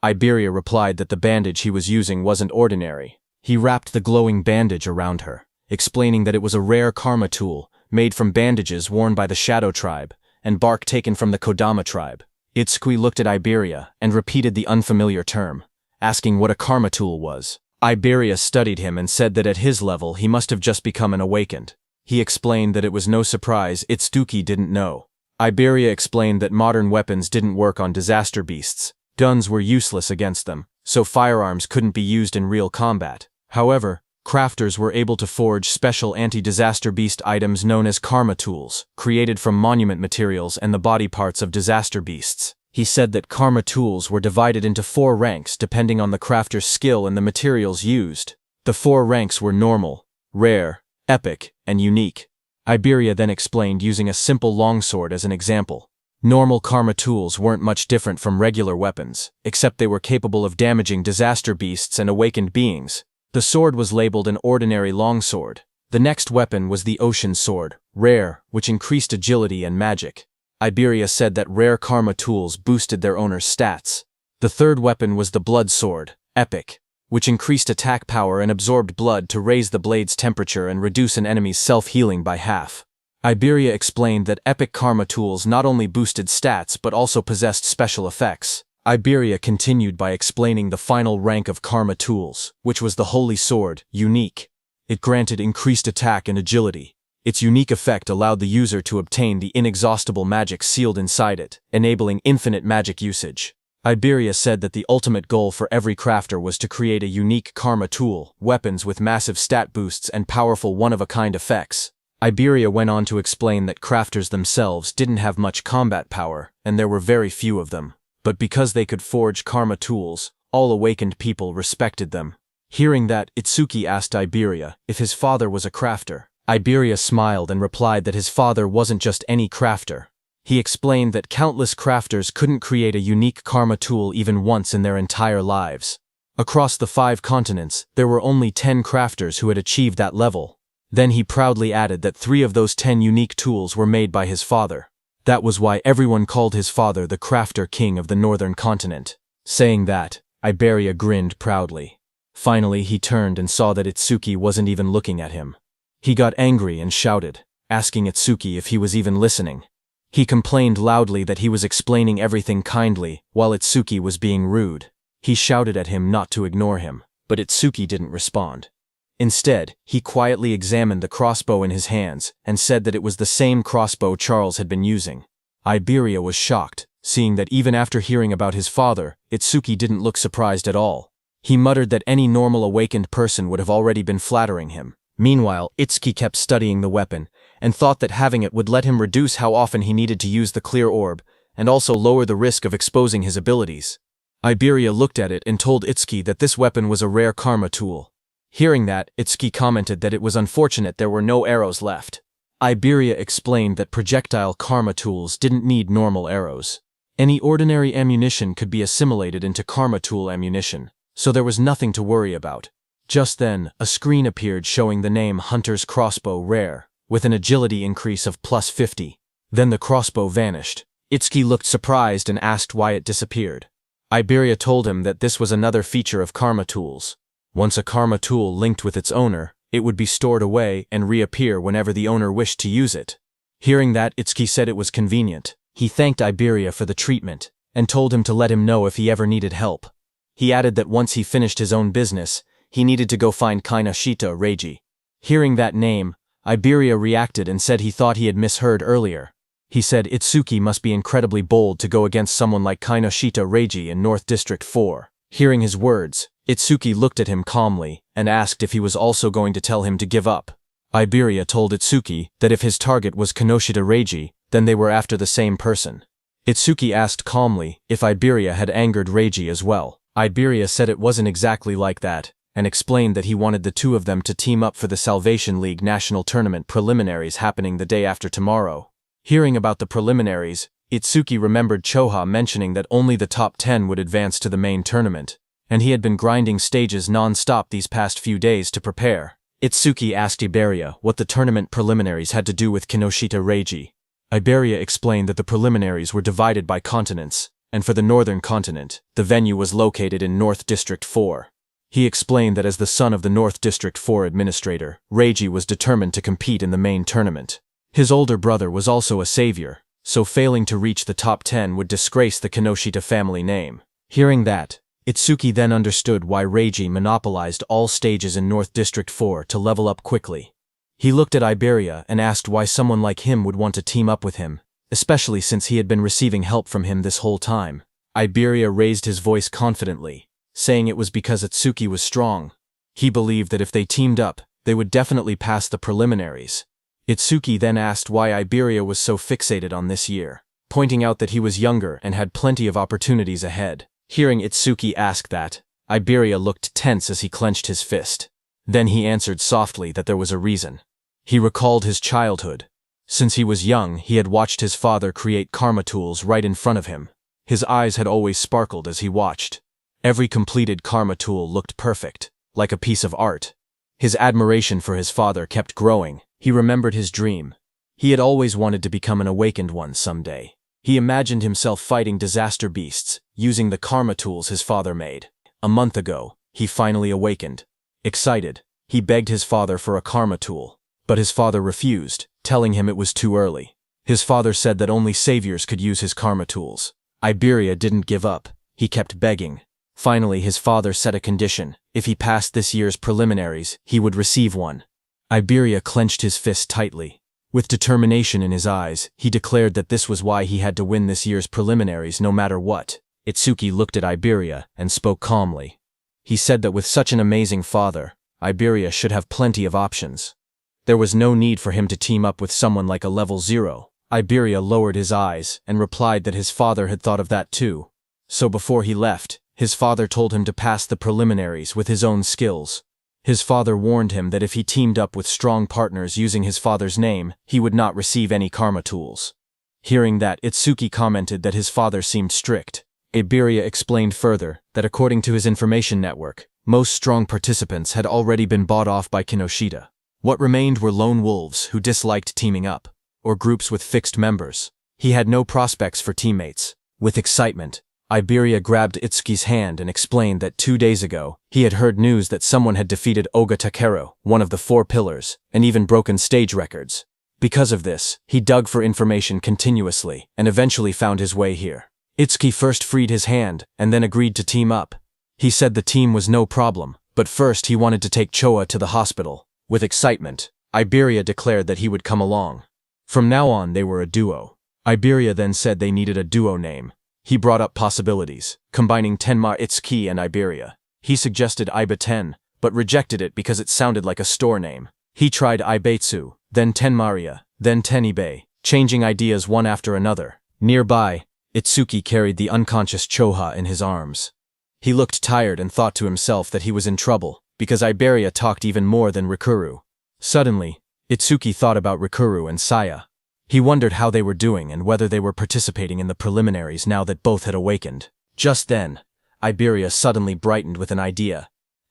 Iberia replied that the bandage he was using wasn't ordinary. He wrapped the glowing bandage around her, explaining that it was a rare karma tool, made from bandages worn by the Shadow tribe, and bark taken from the Kodama tribe. Itsuki looked at Iberia and repeated the unfamiliar term, asking what a karma tool was. Iberia studied him and said that at his level he must have just become an awakened. He explained that it was no surprise Itsuki didn't know. Iberia explained that modern weapons didn't work on disaster beasts. Guns were useless against them, so firearms couldn't be used in real combat. However, crafters were able to forge special anti-disaster beast items known as karma tools, created from monument materials and the body parts of disaster beasts. He said that karma tools were divided into 4 ranks depending on the crafter's skill and the materials used. The 4 ranks were normal, rare, epic, and unique. Iberia then explained using a simple longsword as an example. Normal karma tools weren't much different from regular weapons, except they were capable of damaging disaster beasts and awakened beings. The sword was labeled an ordinary longsword. The next weapon was the ocean sword, rare, which increased agility and magic. Iberia said that rare karma tools boosted their owner's stats. The third weapon was the blood sword, epic, which increased attack power and absorbed blood to raise the blade's temperature and reduce an enemy's self-healing by half. Iberia explained that epic karma tools not only boosted stats but also possessed special effects. Iberia continued by explaining the final rank of karma tools, which was the holy sword, unique. It granted increased attack and agility. Its unique effect allowed the user to obtain the inexhaustible magic sealed inside it, enabling infinite magic usage. Iberia said that the ultimate goal for every crafter was to create a unique karma tool, weapons with massive stat boosts and powerful one-of-a-kind effects. Iberia went on to explain that crafters themselves didn't have much combat power, and there were very few of them. But because they could forge karma tools, all awakened people respected them. Hearing that, Itsuki asked Iberia if his father was a crafter. Iberia smiled and replied that his father wasn't just any crafter. He explained that countless crafters couldn't create a unique karma tool even once in their entire lives. Across the 5 continents, there were only 10 crafters who had achieved that level. Then he proudly added that 3 of those 10 unique tools were made by his father. That was why everyone called his father the Crafter King of the Northern Continent. Saying that, Iberia grinned proudly. Finally, he turned and saw that Itsuki wasn't even looking at him. He got angry and shouted, asking Itsuki if he was even listening. He complained loudly that he was explaining everything kindly, while Itsuki was being rude. He shouted at him not to ignore him, but Itsuki didn't respond. Instead, he quietly examined the crossbow in his hands and said that it was the same crossbow Charles had been using. Iberia was shocked, seeing that even after hearing about his father, Itsuki didn't look surprised at all. He muttered that any normal awakened person would have already been flattering him. Meanwhile, Itsuki kept studying the weapon, and thought that having it would let him reduce how often he needed to use the clear orb, and also lower the risk of exposing his abilities. Iberia looked at it and told Itsuki that this weapon was a rare karma tool. Hearing that, Itsuki commented that it was unfortunate there were no arrows left. Iberia explained that projectile karma tools didn't need normal arrows. Any ordinary ammunition could be assimilated into karma tool ammunition, so there was nothing to worry about. Just then, a screen appeared showing the name Hunter's Crossbow Rare, with an agility increase of +50. Then the crossbow vanished. Itsuki looked surprised and asked why it disappeared. Iberia told him that this was another feature of karma tools. Once a karma tool linked with its owner, it would be stored away and reappear whenever the owner wished to use it. Hearing that, Itsuki said it was convenient. He thanked Iberia for the treatment, and told him to let him know if he ever needed help. He added that once he finished his own business, he needed to go find Kinoshita Reiji. Hearing that name, Iberia reacted and said he thought he had misheard earlier. He said Itsuki must be incredibly bold to go against someone like Kinoshita Reiji in North District 4. Hearing his words, Itsuki looked at him calmly and asked if he was also going to tell him to give up. Iberia told Itsuki that if his target was Kinoshita Reiji, then they were after the same person. Itsuki asked calmly if Iberia had angered Reiji as well. Iberia said it wasn't exactly like that, and explained that he wanted the two of them to team up for the Salvation League National Tournament preliminaries happening the day after tomorrow. Hearing about the preliminaries, Itsuki remembered Choha mentioning that only the top 10 would advance to the main tournament, and he had been grinding stages non-stop these past few days to prepare. Itsuki asked Iberia what the tournament preliminaries had to do with Kinoshita Reiji. Iberia explained that the preliminaries were divided by continents, and for the northern continent, the venue was located in North District 4. He explained that as the son of the North District 4 administrator, Reiji was determined to compete in the main tournament. His older brother was also a savior, so failing to reach the top 10 would disgrace the Kinoshita family name. Hearing that, Itsuki then understood why Reiji monopolized all stages in North District 4 to level up quickly. He looked at Iberia and asked why someone like him would want to team up with him, especially since he had been receiving help from him this whole time. Iberia raised his voice confidently, saying it was because Itsuki was strong. He believed that if they teamed up, they would definitely pass the preliminaries. Itsuki then asked why Iberia was so fixated on this year, pointing out that he was younger and had plenty of opportunities ahead. Hearing Itsuki ask that, Iberia looked tense as he clenched his fist. Then he answered softly that there was a reason. He recalled his childhood. Since he was young, he had watched his father create karma tools right in front of him. His eyes had always sparkled as he watched. Every completed karma tool looked perfect, like a piece of art. His admiration for his father kept growing. He remembered his dream. He had always wanted to become an awakened one someday. He imagined himself fighting disaster beasts, using the karma tools his father made. A month ago, he finally awakened. Excited, he begged his father for a karma tool, but his father refused, telling him it was too early. His father said that only saviors could use his karma tools. Iberia didn't give up. He kept begging. Finally, his father set a condition. If he passed this year's preliminaries, he would receive one. Iberia clenched his fist tightly. With determination in his eyes, he declared that this was why he had to win this year's preliminaries no matter what. Itsuki looked at Iberia and spoke calmly. He said that with such an amazing father, Iberia should have plenty of options. There was no need for him to team up with someone like a level 0. Iberia lowered his eyes and replied that his father had thought of that too. So before he left, his father told him to pass the preliminaries with his own skills. His father warned him that if he teamed up with strong partners using his father's name, he would not receive any karma tools. Hearing that, Itsuki commented that his father seemed strict. Iberia explained further that according to his information network, most strong participants had already been bought off by Kinoshita. What remained were lone wolves who disliked teaming up, or groups with fixed members. He had no prospects for teammates. With excitement, Iberia grabbed Itsuki's hand and explained that 2 days ago, he had heard news that someone had defeated Oga Takeru, one of the 4 pillars, and even broken stage records. Because of this, he dug for information continuously and eventually found his way here. Itsuki first freed his hand and then agreed to team up. He said the team was no problem, But first he wanted to take Choa to the hospital. With excitement, Iberia declared that he would come along. From now on they were a duo. Iberia then said they needed a duo name. He brought up possibilities, combining Tenma Itsuki and Iberia. He suggested Iba10, but rejected it because it sounded like a store name. He tried Ibeitsu, then Tenmaria, then Tenibe, changing ideas one after another. Nearby, Itsuki carried the unconscious Choha in his arms. He looked tired and thought to himself that he was in trouble, because Iberia talked even more than Rikuru. Suddenly, Itsuki thought about Rikuru and Saya. He wondered how they were doing and whether they were participating in the preliminaries now that both had awakened. Just then, Iberia suddenly brightened with an idea.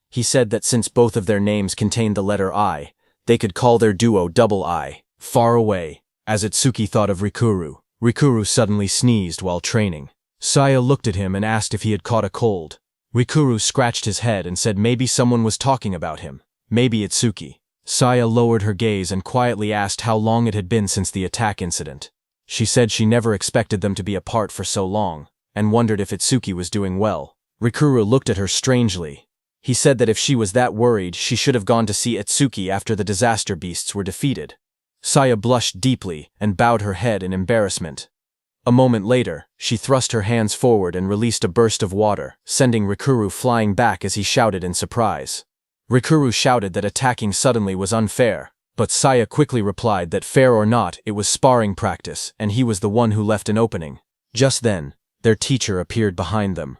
He said that since both of their names contained the letter I, they could call their duo Double I. Far away, as Itsuki thought of Rikuru, Rikuru suddenly sneezed while training. Saya looked at him and asked if he had caught a cold. Rikuru scratched his head and said maybe someone was talking about him. Maybe Itsuki. Saya lowered her gaze and quietly asked how long it had been since the attack incident. She said she never expected them to be apart for so long, and wondered if Itsuki was doing well. Rikuru looked at her strangely. He said that if she was that worried, she should have gone to see Itsuki after the disaster beasts were defeated. Saya blushed deeply and bowed her head in embarrassment. A moment later, she thrust her hands forward and released a burst of water, sending Rikuru flying back as he shouted in surprise. Rikuru shouted that attacking suddenly was unfair, but Saya quickly replied that fair or not, it was sparring practice, and he was the one who left an opening. Just then, their teacher appeared behind them.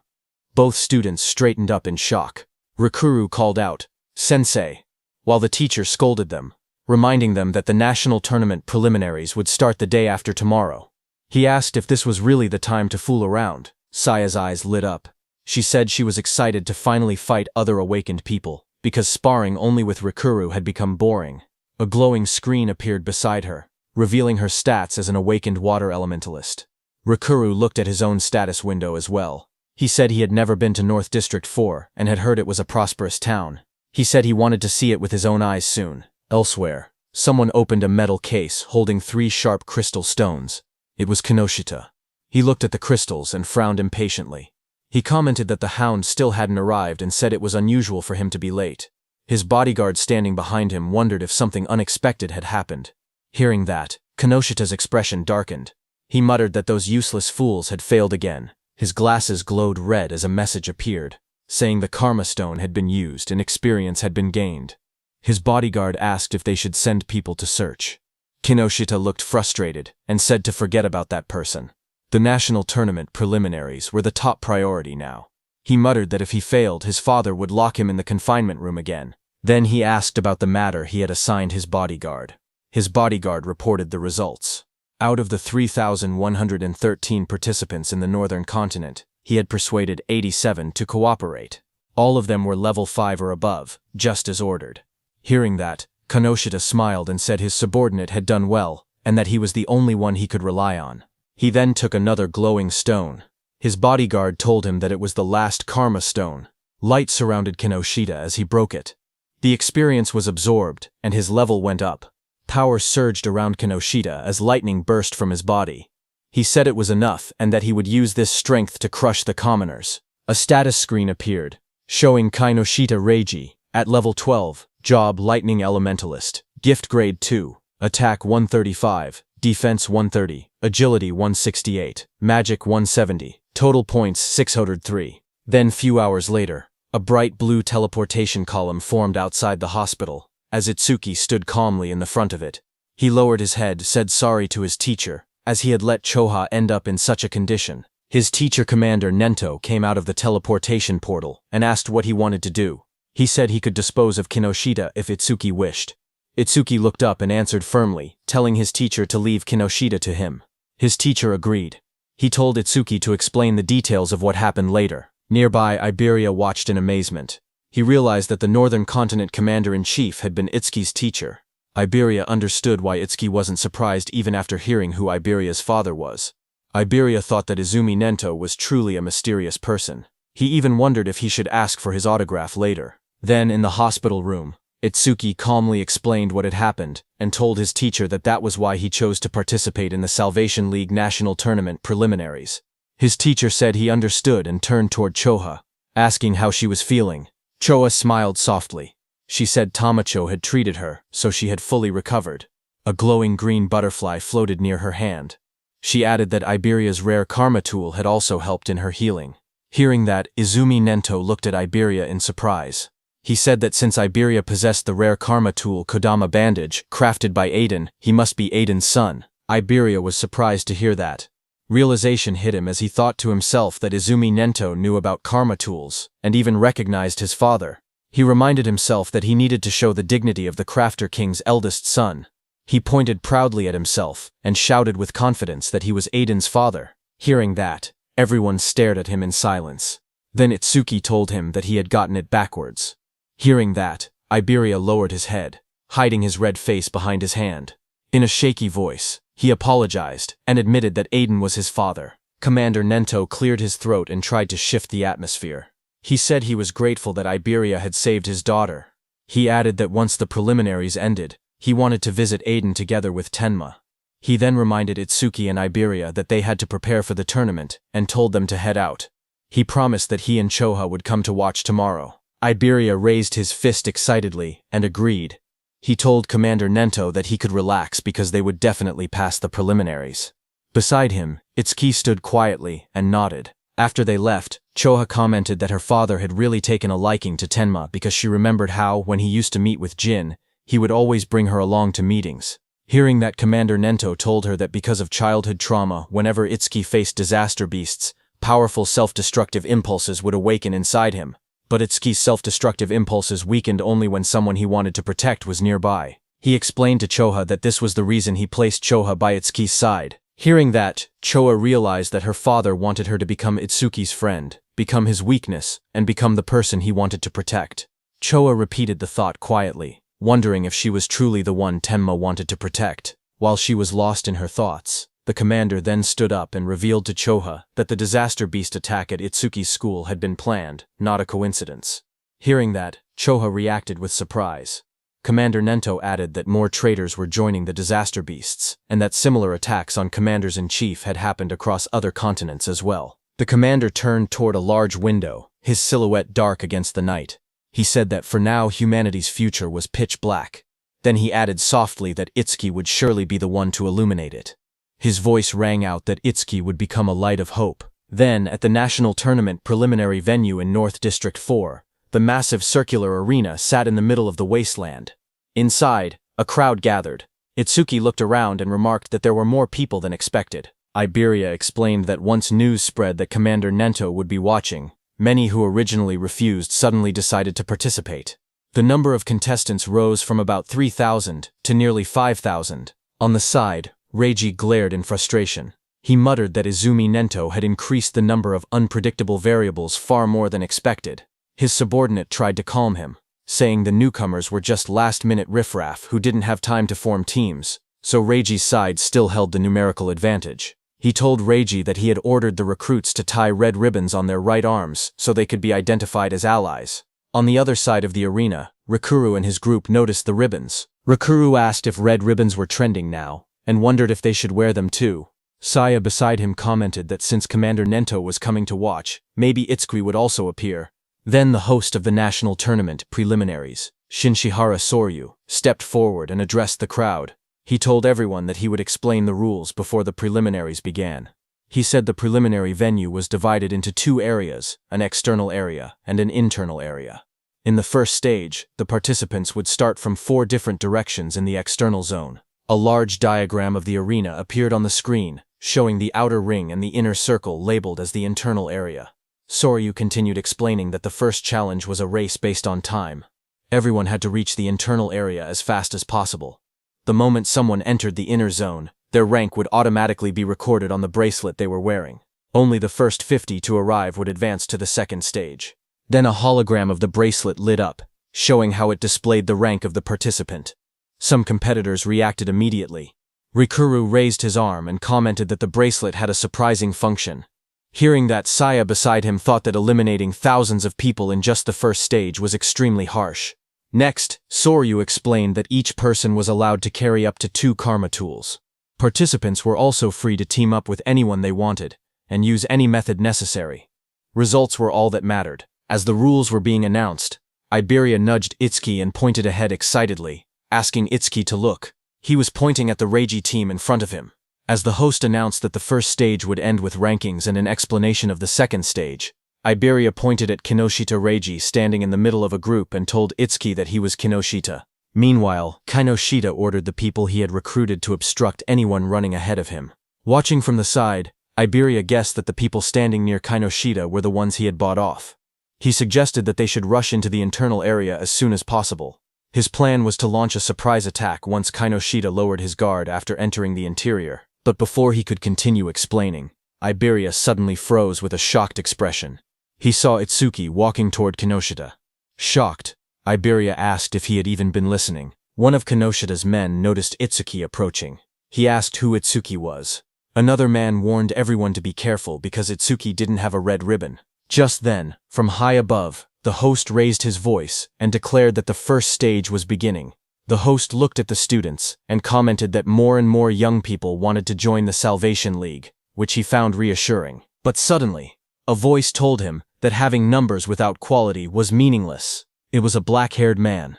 Both students straightened up in shock. Rikuru called out, "Sensei," while the teacher scolded them, reminding them that the national tournament preliminaries would start the day after tomorrow. He asked if this was really the time to fool around. Saya's eyes lit up. She said she was excited to finally fight other awakened people, because sparring only with Rikuru had become boring. A glowing screen appeared beside her, revealing her stats as an awakened water elementalist. Rikuru looked at his own status window as well. He said he had never been to North District 4 and had heard it was a prosperous town. He said he wanted to see it with his own eyes soon. Elsewhere, someone opened a metal case holding 3 sharp crystal stones. It was Kinoshita. He looked at the crystals and frowned impatiently. He commented that the hound still hadn't arrived and said it was unusual for him to be late. His bodyguard standing behind him wondered if something unexpected had happened. Hearing that, Kinoshita's expression darkened. He muttered that those useless fools had failed again. His glasses glowed red as a message appeared, saying the Karma Stone had been used and experience had been gained. His bodyguard asked if they should send people to search. Kinoshita looked frustrated and said to forget about that person. The national tournament preliminaries were the top priority now. He muttered that if he failed, his father would lock him in the confinement room again. Then he asked about the matter he had assigned his bodyguard. His bodyguard reported the results. Out of the 3,113 participants in the northern continent, he had persuaded 87 to cooperate. All of them were level 5 or above, just as ordered. Hearing that, Kinoshita smiled and said his subordinate had done well, and that he was the only one he could rely on. He then took another glowing stone. His bodyguard told him that it was the last Karma Stone. Light surrounded Kinoshita as he broke it. The experience was absorbed, and his level went up. Power surged around Kinoshita as lightning burst from his body. He said it was enough and that he would use this strength to crush the commoners. A status screen appeared, showing Kinoshita Reiji, at level 12, Job Lightning Elementalist, Gift Grade 2, Attack 135, Defense 130, Agility 168, Magic 170, Total Points 603. Then few hours later, a bright blue teleportation column formed outside the hospital, as Itsuki stood calmly in the front of it. He lowered his head, said sorry to his teacher, as he had let Choha end up in such a condition. His teacher commander Nento came out of the teleportation portal and asked what he wanted to do. He said he could dispose of Kinoshita if Itsuki wished. Itsuki looked up and answered firmly, telling his teacher to leave Kinoshita to him. His teacher agreed. He told Itsuki to explain the details of what happened later. Nearby, Iberia watched in amazement. He realized that the Northern Continent Commander-in-Chief had been Itsuki's teacher. Iberia understood why Itsuki wasn't surprised even after hearing who Iberia's father was. Iberia thought that Izumi Nento was truly a mysterious person. He even wondered if he should ask for his autograph later. Then, in the hospital room, Itsuki calmly explained what had happened and told his teacher that that was why he chose to participate in the Salvation League National Tournament preliminaries. His teacher said he understood and turned toward Choha, asking how she was feeling. Choa smiled softly. She said Tamacho had treated her, so she had fully recovered. A glowing green butterfly floated near her hand. She added that Iberia's rare karma tool had also helped in her healing. Hearing that, Izumi Nento looked at Iberia in surprise. He said that since Iberia possessed the rare karma tool Kodama Bandage, crafted by Aiden, he must be Aiden's son. Iberia was surprised to hear that. Realization hit him as he thought to himself that Izumi Nento knew about karma tools, and even recognized his father. He reminded himself that he needed to show the dignity of the Crafter King's eldest son. He pointed proudly at himself, and shouted with confidence that he was Aiden's father. Hearing that, everyone stared at him in silence. Then Itsuki told him that he had gotten it backwards. Hearing that, Iberia lowered his head, hiding his red face behind his hand. In a shaky voice, he apologized and admitted that Aiden was his father. Commander Nento cleared his throat and tried to shift the atmosphere. He said he was grateful that Iberia had saved his daughter. He added that once the preliminaries ended, he wanted to visit Aiden together with Tenma. He then reminded Itsuki and Iberia that they had to prepare for the tournament and told them to head out. He promised that he and Choha would come to watch tomorrow. Iberia raised his fist excitedly and agreed. He told Commander Nento that he could relax because they would definitely pass the preliminaries. Beside him, Itsuki stood quietly and nodded. After they left, Choha commented that her father had really taken a liking to Tenma because she remembered how, when he used to meet with Jin, he would always bring her along to meetings. Hearing that, Commander Nento told her that because of childhood trauma, whenever Itsuki faced disaster beasts, powerful self-destructive impulses would awaken inside him. But Itsuki's self-destructive impulses weakened only when someone he wanted to protect was nearby. He explained to Choha that this was the reason he placed Choha by Itsuki's side. Hearing that, Choha realized that her father wanted her to become Itsuki's friend, become his weakness, and become the person he wanted to protect. Choha repeated the thought quietly, wondering if she was truly the one Tenma wanted to protect. While she was lost in her thoughts, the commander then stood up and revealed to Choha that the disaster beast attack at Itsuki's school had been planned, not a coincidence. Hearing that, Choha reacted with surprise. Commander Nento added that more traitors were joining the disaster beasts, and that similar attacks on commanders-in-chief had happened across other continents as well. The commander turned toward a large window, his silhouette dark against the night. He said that for now humanity's future was pitch black. Then he added softly that Itsuki would surely be the one to illuminate it. His voice rang out that Itsuki would become a light of hope. Then, at the national tournament preliminary venue in North District 4, the massive circular arena sat in the middle of the wasteland. Inside, a crowd gathered. Itsuki looked around and remarked that there were more people than expected. Iberia explained that once news spread that Commander Nento would be watching, many who originally refused suddenly decided to participate. The number of contestants rose from about 3,000 to nearly 5,000. On the side, Reiji glared in frustration. He muttered that Izumi Nento had increased the number of unpredictable variables far more than expected. His subordinate tried to calm him, saying the newcomers were just last-minute riffraff who didn't have time to form teams, so Reiji's side still held the numerical advantage. He told Reiji that he had ordered the recruits to tie red ribbons on their right arms so they could be identified as allies. On the other side of the arena, Rikuru and his group noticed the ribbons. Rikuru asked if red ribbons were trending now, and wondered if they should wear them too. Saya beside him commented that since Commander Nento was coming to watch, maybe Itsuki would also appear. Then the host of the national tournament preliminaries, Shinshihara Soryu, stepped forward and addressed the crowd. He told everyone that he would explain the rules before the preliminaries began. He said the preliminary venue was divided into two areas, an external area and an internal area. In the first stage, the participants would start from 4 different directions in the external zone. A large diagram of the arena appeared on the screen, showing the outer ring and the inner circle labeled as the internal area. Soryu continued explaining that the first challenge was a race based on time. Everyone had to reach the internal area as fast as possible. The moment someone entered the inner zone, their rank would automatically be recorded on the bracelet they were wearing. Only the first 50 to arrive would advance to the second stage. Then a hologram of the bracelet lit up, showing how it displayed the rank of the participant. Some competitors reacted immediately. Rikuru raised his arm and commented that the bracelet had a surprising function. Hearing that, Saya beside him thought that eliminating thousands of people in just the first stage was extremely harsh. Next, Soryu explained that each person was allowed to carry up to 2 karma tools. Participants were also free to team up with anyone they wanted, and use any method necessary. Results were all that mattered. As the rules were being announced, Iberia nudged Itsuki and pointed ahead excitedly, asking Itsuki to look. He was pointing at the Reiji team in front of him. As the host announced that the first stage would end with rankings and an explanation of the second stage, Iberia pointed at Kinoshita Reiji standing in the middle of a group and told Itsuki that he was Kinoshita. Meanwhile, Kinoshita ordered the people he had recruited to obstruct anyone running ahead of him. Watching from the side, Iberia guessed that the people standing near Kinoshita were the ones he had bought off. He suggested that they should rush into the internal area as soon as possible. His plan was to launch a surprise attack once Kinoshita lowered his guard after entering the interior. But before he could continue explaining, Iberia suddenly froze with a shocked expression. He saw Itsuki walking toward Kinoshita. Shocked, Iberia asked if he had even been listening. One of Kinoshita's men noticed Itsuki approaching. He asked who Itsuki was. Another man warned everyone to be careful because Itsuki didn't have a red ribbon. Just then, from high above, the host raised his voice and declared that the first stage was beginning. The host looked at the students and commented that more and more young people wanted to join the Salvation League, which he found reassuring. But suddenly, a voice told him that having numbers without quality was meaningless. It was a black-haired man.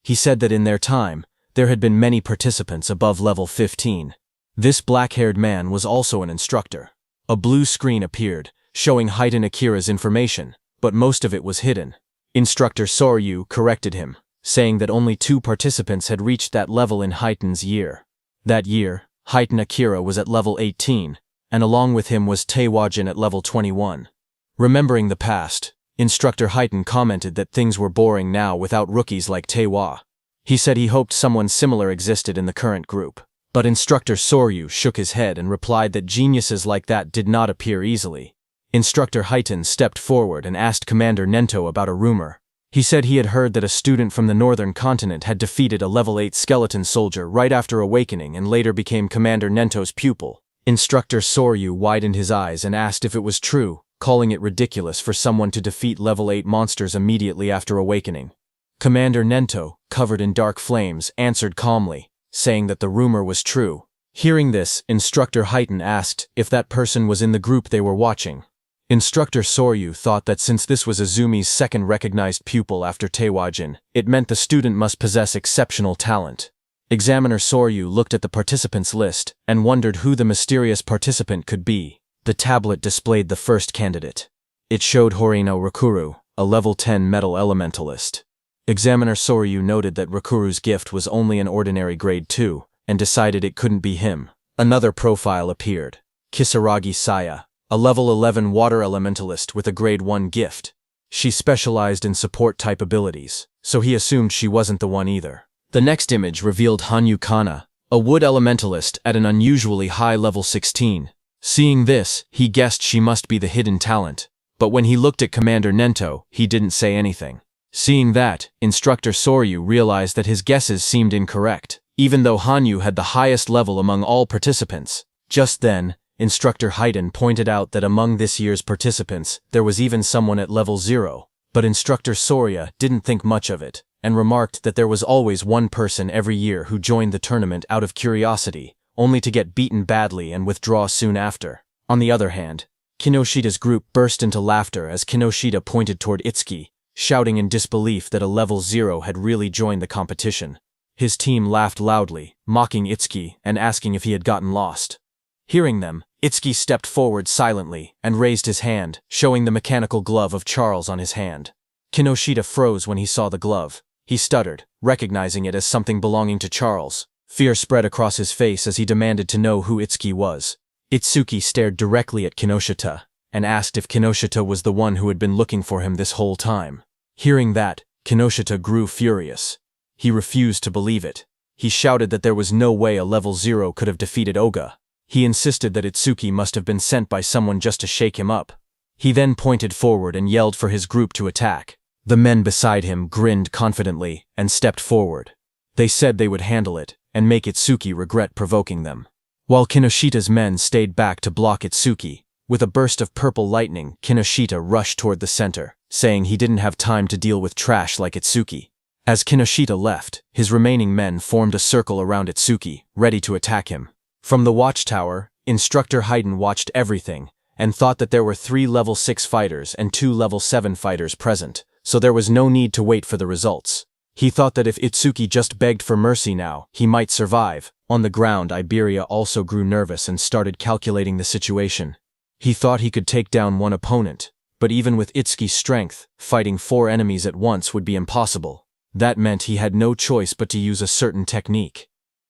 He said that in their time, there had been many participants above level 15. This black-haired man was also an instructor. A blue screen appeared, showing Heitan Akira's information, but most of it was hidden. Instructor Soryu corrected him, saying that only 2 participants had reached that level in Heitan's year. That year, Heitan Akira was at level 18, and along with him was Taewajin at level 21. Remembering the past, Instructor Heitan commented that things were boring now without rookies like Taewa. He said he hoped someone similar existed in the current group. But Instructor Soryu shook his head and replied that geniuses like that did not appear easily. Instructor Heitan stepped forward and asked Commander Nento about a rumor. He said he had heard that a student from the northern continent had defeated a level 8 skeleton soldier right after awakening and later became Commander Nento's pupil. Instructor Soryu widened his eyes and asked if it was true, calling it ridiculous for someone to defeat level 8 monsters immediately after awakening. Commander Nento, covered in dark flames, answered calmly, saying that the rumor was true. Hearing this, Instructor Heitan asked if that person was in the group they were watching. Instructor Soryu thought that since this was Azumi's second recognized pupil after Taewajin, it meant the student must possess exceptional talent. Examiner Soryu looked at the participants list and wondered who the mysterious participant could be. The tablet displayed the first candidate. It showed Horino Rakuru, a level 10 metal elementalist. Examiner Soryu noted that Rakuru's gift was only an ordinary grade 2, and decided it couldn't be him. Another profile appeared. Kisaragi Saya, a level 11 water elementalist with a grade 1 gift. She specialized in support-type abilities, so he assumed she wasn't the one either. The next image revealed Hanyu Kana, a wood elementalist at an unusually high level 16. Seeing this, he guessed she must be the hidden talent, but when he looked at Commander Nento, he didn't say anything. Seeing that, Instructor Soryu realized that his guesses seemed incorrect, even though Hanyu had the highest level among all participants. Just then, Instructor Heitan pointed out that among this year's participants, there was even someone at level 0, but Instructor Sorya didn't think much of it, and remarked that there was always one person every year who joined the tournament out of curiosity, only to get beaten badly and withdraw soon after. On the other hand, Kinoshita's group burst into laughter as Kinoshita pointed toward Itsuki, shouting in disbelief that a level 0 had really joined the competition. His team laughed loudly, mocking Itsuki and asking if he had gotten lost. Hearing them, Itsuki stepped forward silently and raised his hand, showing the mechanical glove of Charles on his hand. Kinoshita froze when he saw the glove. He stuttered, recognizing it as something belonging to Charles. Fear spread across his face as he demanded to know who Itsuki was. Itsuki stared directly at Kinoshita and asked if Kinoshita was the one who had been looking for him this whole time. Hearing that, Kinoshita grew furious. He refused to believe it. He shouted that there was no way a level 0 could have defeated Oga. He insisted that Itsuki must have been sent by someone just to shake him up. He then pointed forward and yelled for his group to attack. The men beside him grinned confidently and stepped forward. They said they would handle it and make Itsuki regret provoking them. While Kinoshita's men stayed back to block Itsuki, with a burst of purple lightning, Kinoshita rushed toward the center, saying he didn't have time to deal with trash like Itsuki. As Kinoshita left, his remaining men formed a circle around Itsuki, ready to attack him. From the watchtower, Instructor Heitan watched everything, and thought that there were 3 level 6 fighters and 2 level 7 fighters present, so there was no need to wait for the results. He thought that if Itsuki just begged for mercy now, he might survive. On the ground, Iberia also grew nervous and started calculating the situation. He thought he could take down one opponent, but even with Itsuki's strength, fighting 4 enemies at once would be impossible. That meant he had no choice but to use a certain technique.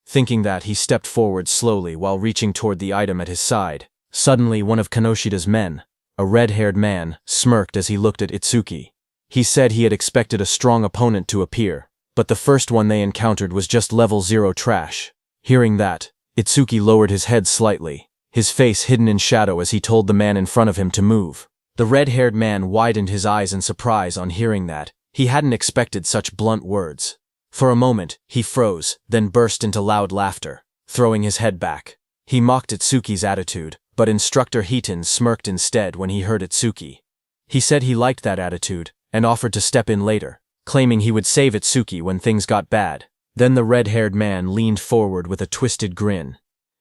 Thinking that, he stepped forward slowly while reaching toward the item at his side. Suddenly, one of Kanoshida's men, a red-haired man, smirked as he looked at Itsuki. He said he had expected a strong opponent to appear, but the first one they encountered was just level 0 trash. Hearing that, Itsuki lowered his head slightly, his face hidden in shadow as he told the man in front of him to move. The red-haired man widened his eyes in surprise on hearing that. He hadn't expected such blunt words. For a moment, he froze, then burst into loud laughter, throwing his head back. He mocked Itsuki's attitude, but Instructor Hiton smirked instead when he heard Itsuki. He said he liked that attitude, and offered to step in later, claiming he would save Itsuki when things got bad. Then the red-haired man leaned forward with a twisted grin.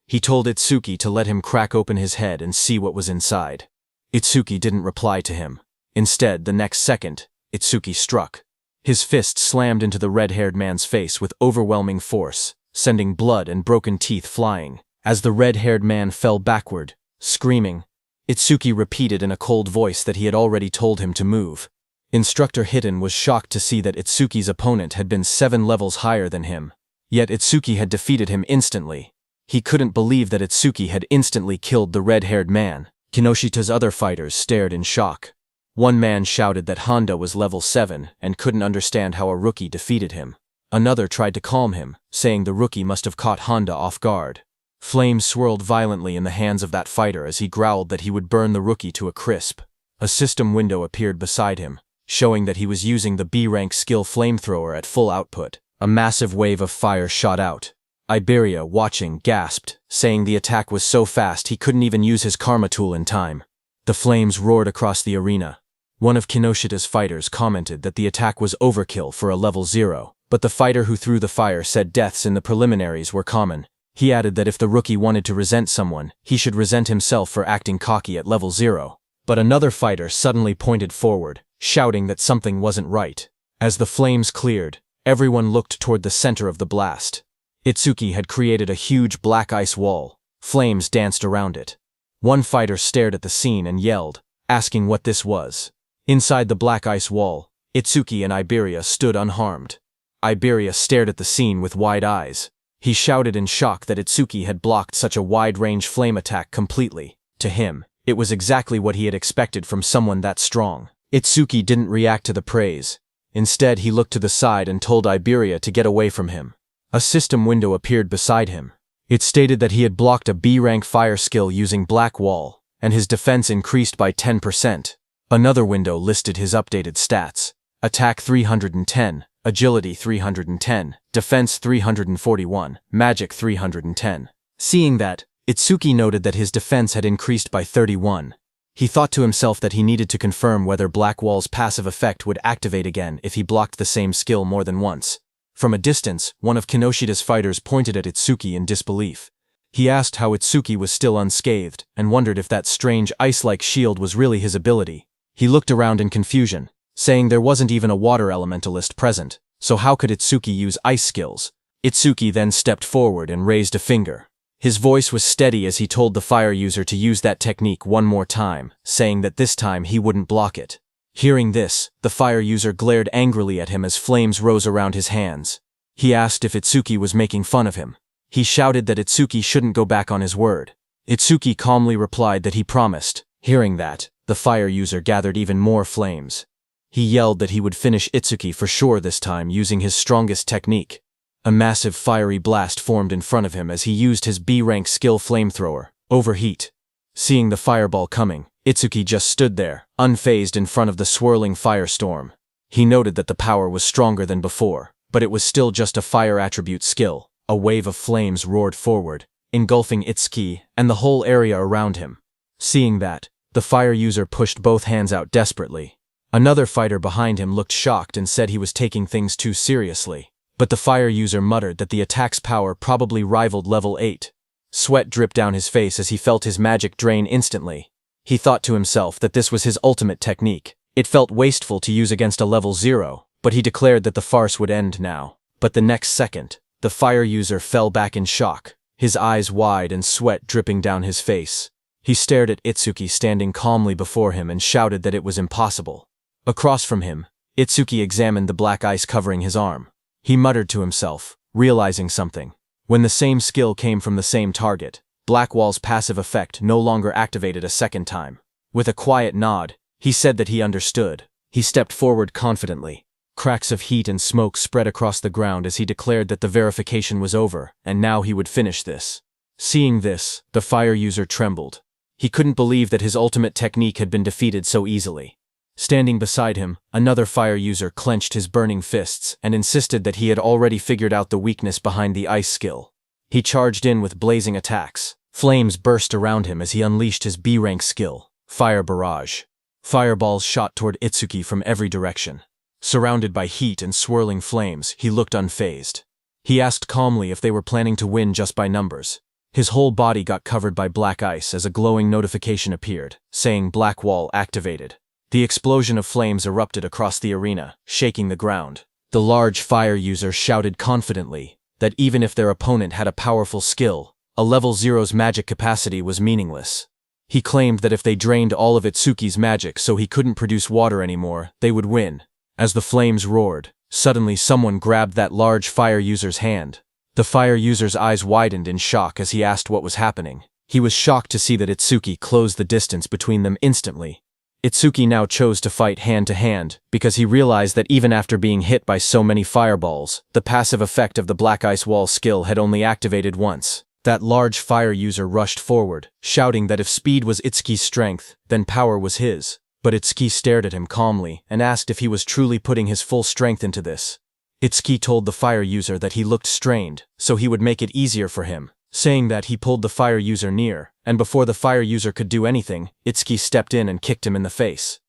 He told Itsuki to let him crack open his head and see what was inside. Itsuki didn't reply to him. Instead, the next second, Itsuki struck. His fist slammed into the red-haired man's face with overwhelming force, sending blood and broken teeth flying. As the red-haired man fell backward, screaming, Itsuki repeated in a cold voice that he had already told him to move. Instructor Hiton was shocked to see that Itsuki's opponent had been 7 levels higher than him. Yet Itsuki had defeated him instantly. He couldn't believe that Itsuki had instantly killed the red-haired man. Kinoshita's other fighters stared in shock. One man shouted that Honda was level 7 and couldn't understand how a rookie defeated him. Another tried to calm him, saying the rookie must have caught Honda off guard. Flames swirled violently in the hands of that fighter as he growled that he would burn the rookie to a crisp. A system window appeared beside him, showing that he was using the B-rank skill flamethrower at full output. A massive wave of fire shot out. Iberia, watching, gasped, saying the attack was so fast he couldn't even use his karma tool in time. The flames roared across the arena. One of Kinoshita's fighters commented that the attack was overkill for a level 0, but the fighter who threw the fire said deaths in the preliminaries were common. He added that if the rookie wanted to resent someone, he should resent himself for acting cocky at level 0. But another fighter suddenly pointed forward, shouting that something wasn't right. As the flames cleared, everyone looked toward the center of the blast. Itsuki had created a huge black ice wall. Flames danced around it. One fighter stared at the scene and yelled, asking what this was. Inside the black ice wall, Itsuki and Iberia stood unharmed. Iberia stared at the scene with wide eyes. He shouted in shock that Itsuki had blocked such a wide-range flame attack completely. To him, it was exactly what he had expected from someone that strong. Itsuki didn't react to the praise. Instead, he looked to the side and told Iberia to get away from him. A system window appeared beside him. It stated that he had blocked a B-rank fire skill using Black Wall, and his defense increased by 10%. Another window listed his updated stats. Attack 310, Agility 310, Defense 341, Magic 310. Seeing that, Itsuki noted that his defense had increased by 31. He thought to himself that he needed to confirm whether Black Wall's passive effect would activate again if he blocked the same skill more than once. From a distance, one of Kinoshita's fighters pointed at Itsuki in disbelief. He asked how Itsuki was still unscathed, and wondered if that strange ice-like shield was really his ability. He looked around in confusion, saying there wasn't even a water elementalist present, so how could Itsuki use ice skills? Itsuki then stepped forward and raised a finger. His voice was steady as he told the fire user to use that technique one more time, saying that this time he wouldn't block it. Hearing this, the fire user glared angrily at him as flames rose around his hands. He asked if Itsuki was making fun of him. He shouted that Itsuki shouldn't go back on his word. Itsuki calmly replied that he promised. Hearing that, the fire user gathered even more flames. He yelled that he would finish Itsuki for sure this time using his strongest technique. A massive fiery blast formed in front of him as he used his B-rank skill flamethrower, Overheat. Seeing the fireball coming, Itsuki just stood there, unfazed in front of the swirling firestorm. He noted that the power was stronger than before, but it was still just a fire attribute skill. A wave of flames roared forward, engulfing Itsuki and the whole area around him. Seeing that, the fire user pushed both hands out desperately. Another fighter behind him looked shocked and said he was taking things too seriously. But the fire user muttered that the attack's power probably rivaled level 8. Sweat dripped down his face as he felt his magic drain instantly. He thought to himself that this was his ultimate technique. It felt wasteful to use against a level 0, but he declared that the farce would end now. But the next second, the fire user fell back in shock, his eyes wide and sweat dripping down his face. He stared at Itsuki standing calmly before him and shouted that it was impossible. Across from him, Itsuki examined the black ice covering his arm. He muttered to himself, realizing something. When the same skill came from the same target, Blackwall's passive effect no longer activated a second time. With a quiet nod, he said that he understood. He stepped forward confidently. Cracks of heat and smoke spread across the ground as he declared that the verification was over, and now he would finish this. Seeing this, the fire user trembled. He couldn't believe that his ultimate technique had been defeated so easily. Standing beside him, another fire user clenched his burning fists and insisted that he had already figured out the weakness behind the ice skill. He charged in with blazing attacks. Flames burst around him as he unleashed his B-rank skill, Fire Barrage. Fireballs shot toward Itsuki from every direction. Surrounded by heat and swirling flames, he looked unfazed. He asked calmly if they were planning to win just by numbers. His whole body got covered by black ice as a glowing notification appeared, saying Blackwall activated. The explosion of flames erupted across the arena, shaking the ground. The large fire user shouted confidently that even if their opponent had a powerful skill, a level 0's magic capacity was meaningless. He claimed that if they drained all of Itsuki's magic so he couldn't produce water anymore, they would win. As the flames roared, suddenly someone grabbed that large fire user's hand. The fire user's eyes widened in shock as he asked what was happening. He was shocked to see that Itsuki closed the distance between them instantly. Itsuki now chose to fight hand-to-hand because he realized that even after being hit by so many fireballs, the passive effect of the Black Ice Wall skill had only activated once. That large fire user rushed forward, shouting that if speed was Itsuki's strength, then power was his. But Itsuki stared at him calmly and asked if he was truly putting his full strength into this. Itsuki told the fire user that he looked strained, so he would make it easier for him, saying that he pulled the fire user near, and before the fire user could do anything, Itsuki stepped in and kicked him in the face.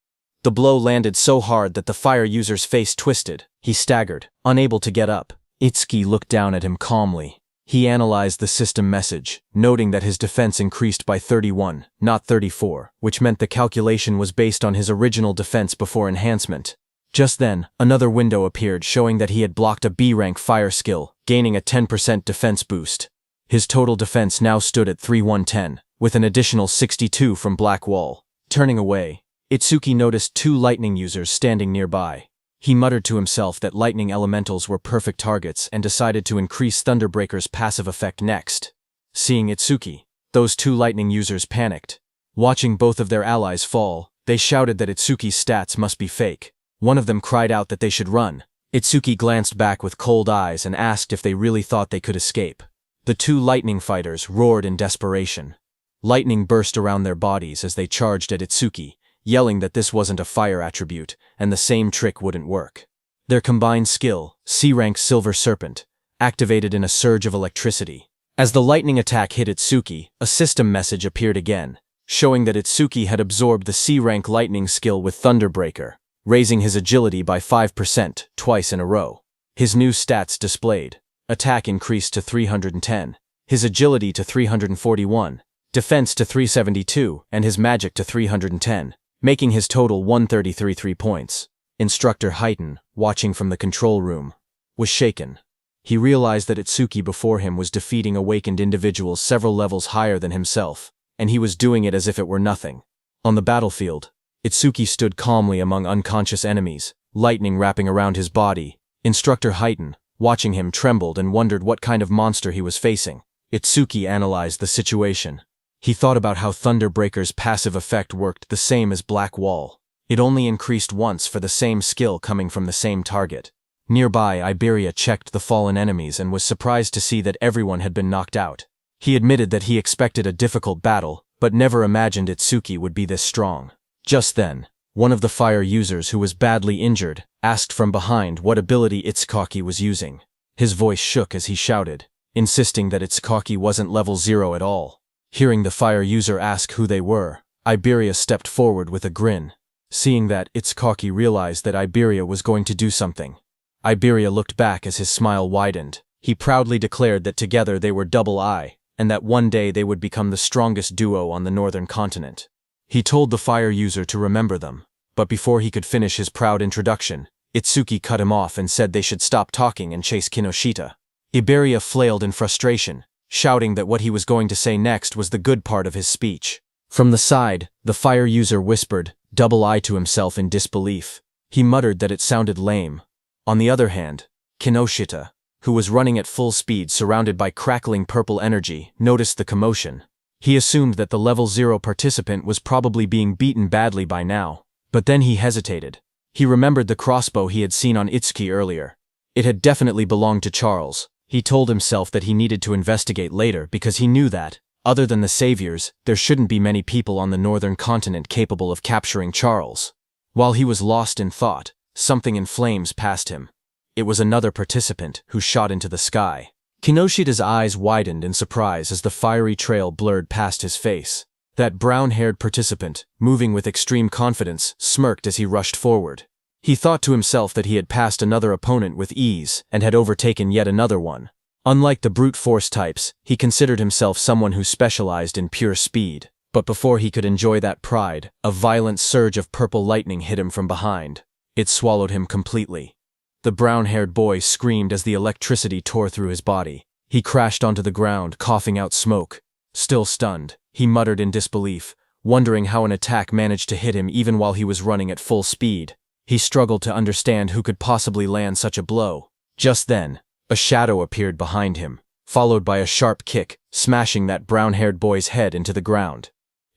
The blow landed so hard that the fire user's face twisted. He staggered, unable to get up. Itsuki looked down at him calmly. He analyzed the system message, noting that his defense increased by 31, not 34, which meant the calculation was based on his original defense before enhancement. Just then, another window appeared showing that he had blocked a B-rank fire skill, gaining a 10% defense boost. His total defense now stood at 3110, with an additional 62 from Black Wall. Turning away, Itsuki noticed two lightning users standing nearby. He muttered to himself that lightning elementals were perfect targets and decided to increase Thunderbreaker's passive effect next. Seeing Itsuki, those two lightning users panicked. Watching both of their allies fall, they shouted that Itsuki's stats must be fake. One of them cried out that they should run. Itsuki glanced back with cold eyes and asked if they really thought they could escape. The two lightning fighters roared in desperation. Lightning burst around their bodies as they charged at Itsuki, yelling that this wasn't a fire attribute and the same trick wouldn't work. Their combined skill, C-rank Silver Serpent, activated in a surge of electricity. As the lightning attack hit Itsuki, a system message appeared again, showing that Itsuki had absorbed the C-rank lightning skill with Thunderbreaker, raising his agility by 5% twice in a row. His new stats displayed. Attack increased to 310, his agility to 341, defense to 372, and his magic to 310, making his total 133 points. Instructor Heighten, watching from the control room, was shaken. He realized that Itsuki before him was defeating awakened individuals several levels higher than himself, and he was doing it as if it were nothing. On the battlefield, Itsuki stood calmly among unconscious enemies, lightning wrapping around his body. Instructor Heighten, watching him, trembled and wondered what kind of monster he was facing. Itsuki analyzed the situation. He thought about how Thunderbreaker's passive effect worked the same as Black Wall. It only increased once for the same skill coming from the same target. Nearby, Iberia checked the fallen enemies and was surprised to see that everyone had been knocked out. He admitted that he expected a difficult battle, but never imagined Itsuki would be this strong. Just then, one of the fire users who was badly injured asked from behind what ability Itsuki was using. His voice shook as he shouted, insisting that Itsuki wasn't level 0 at all. Hearing the fire user ask who they were, Iberia stepped forward with a grin. Seeing that, Itsuki realized that Iberia was going to do something. Iberia looked back as his smile widened. He proudly declared that together they were double I, and that one day they would become the strongest duo on the northern continent. He told the fire user to remember them. But before he could finish his proud introduction, Itsuki cut him off and said they should stop talking and chase Kinoshita. Iberia flailed in frustration, shouting that what he was going to say next was the good part of his speech. From the side, the fire user whispered, double I to himself in disbelief. He muttered that it sounded lame. On the other hand, Kinoshita, who was running at full speed surrounded by crackling purple energy, noticed the commotion. He assumed that the level 0 participant was probably being beaten badly by now. But then he hesitated. He remembered the crossbow he had seen on Itsuki earlier. It had definitely belonged to Charles. He told himself that he needed to investigate later because he knew that, other than the saviors, there shouldn't be many people on the northern continent capable of capturing Charles. While he was lost in thought, something in flames passed him. It was another participant who shot into the sky. Kinoshita's eyes widened in surprise as the fiery trail blurred past his face. That brown-haired participant, moving with extreme confidence, smirked as he rushed forward. He thought to himself that he had passed another opponent with ease and had overtaken yet another one. Unlike the brute force types, he considered himself someone who specialized in pure speed. But before he could enjoy that pride, a violent surge of purple lightning hit him from behind. It swallowed him completely. The brown-haired boy screamed as the electricity tore through his body. He crashed onto the ground, coughing out smoke. Still stunned, he muttered in disbelief, wondering how an attack managed to hit him even while he was running at full speed. He struggled to understand who could possibly land such a blow. Just then, a shadow appeared behind him, followed by a sharp kick, smashing that brown-haired boy's head into the ground.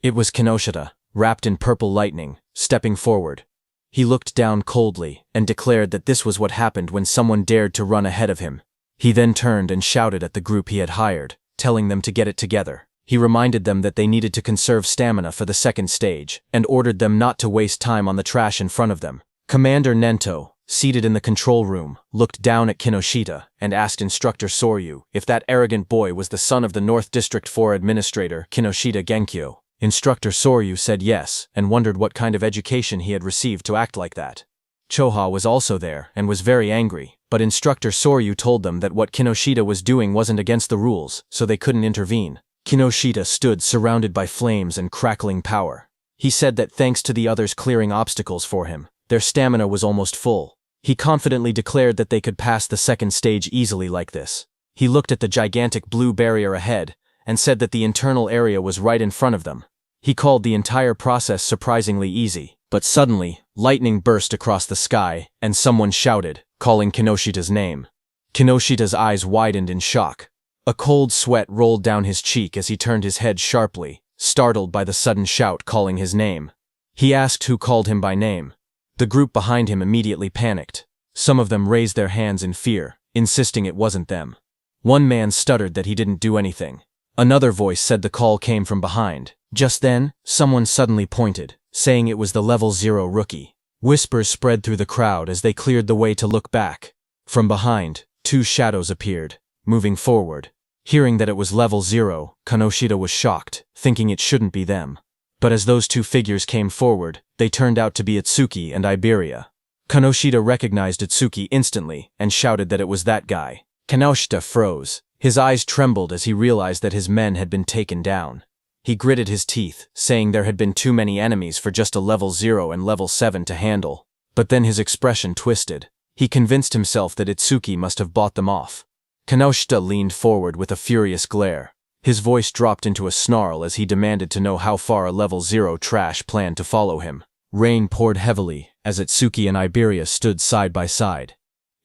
It was Kinoshita, wrapped in purple lightning, stepping forward. He looked down coldly and declared that this was what happened when someone dared to run ahead of him. He then turned and shouted at the group he had hired, telling them to get it together. He reminded them that they needed to conserve stamina for the second stage, and ordered them not to waste time on the trash in front of them. Commander Nento, seated in the control room, looked down at Kinoshita and asked Instructor Soryu if that arrogant boy was the son of the North District 4 Administrator Kinoshita Genkyo. Instructor Soryu said yes and wondered what kind of education he had received to act like that. Choha was also there and was very angry, but Instructor Soryu told them that what Kinoshita was doing wasn't against the rules, so they couldn't intervene. Kinoshita stood surrounded by flames and crackling power. He said that thanks to the others clearing obstacles for him, their stamina was almost full. He confidently declared that they could pass the second stage easily like this. He looked at the gigantic blue barrier ahead and said that the internal area was right in front of them. He called the entire process surprisingly easy, but suddenly, lightning burst across the sky and someone shouted, calling Kinoshita's name. Kinoshita's eyes widened in shock. A cold sweat rolled down his cheek as he turned his head sharply, startled by the sudden shout calling his name. He asked who called him by name. The group behind him immediately panicked. Some of them raised their hands in fear, insisting it wasn't them. One man stuttered that he didn't do anything. Another voice said the call came from behind. Just then, someone suddenly pointed, saying it was the level 0 rookie. Whispers spread through the crowd as they cleared the way to look back. From behind, two shadows appeared, moving forward. Hearing that it was level 0, Kinoshita was shocked, thinking it shouldn't be them. But as those two figures came forward, they turned out to be Itsuki and Iberia. Kinoshita recognized Itsuki instantly and shouted that it was that guy. Kinoshita froze. His eyes trembled as he realized that his men had been taken down. He gritted his teeth, saying there had been too many enemies for just a level 0 and level 7 to handle. But then his expression twisted. He convinced himself that Itsuki must have bought them off. Kinoshita leaned forward with a furious glare. His voice dropped into a snarl as he demanded to know how far a level 0 trash planned to follow him. Rain poured heavily as Itsuki and Iberia stood side by side.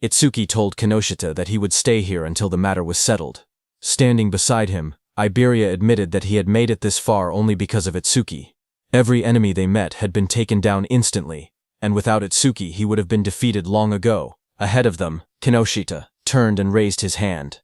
Itsuki told Kinoshita that he would stay here until the matter was settled. Standing beside him, Iberia admitted that he had made it this far only because of Itsuki. Every enemy they met had been taken down instantly, and without Itsuki he would have been defeated long ago. Ahead of them, Kinoshita turned and raised his hand.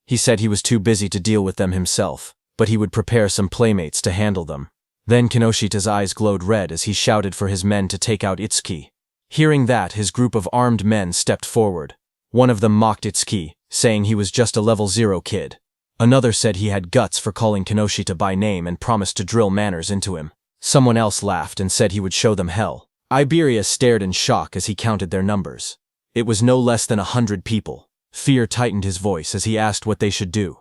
He said he was too busy to deal with them himself, but he would prepare some playmates to handle them. Then Kinoshita's eyes glowed red as he shouted for his men to take out Itsuki. Hearing that, his group of armed men stepped forward. One of them mocked Itsuki, saying he was just a level 0 kid. Another said he had guts for calling Kinoshita by name and promised to drill manners into him. Someone else laughed and said he would show them hell. Iberia stared in shock as he counted their numbers. It was no less than 100 people. Fear tightened his voice as he asked what they should do.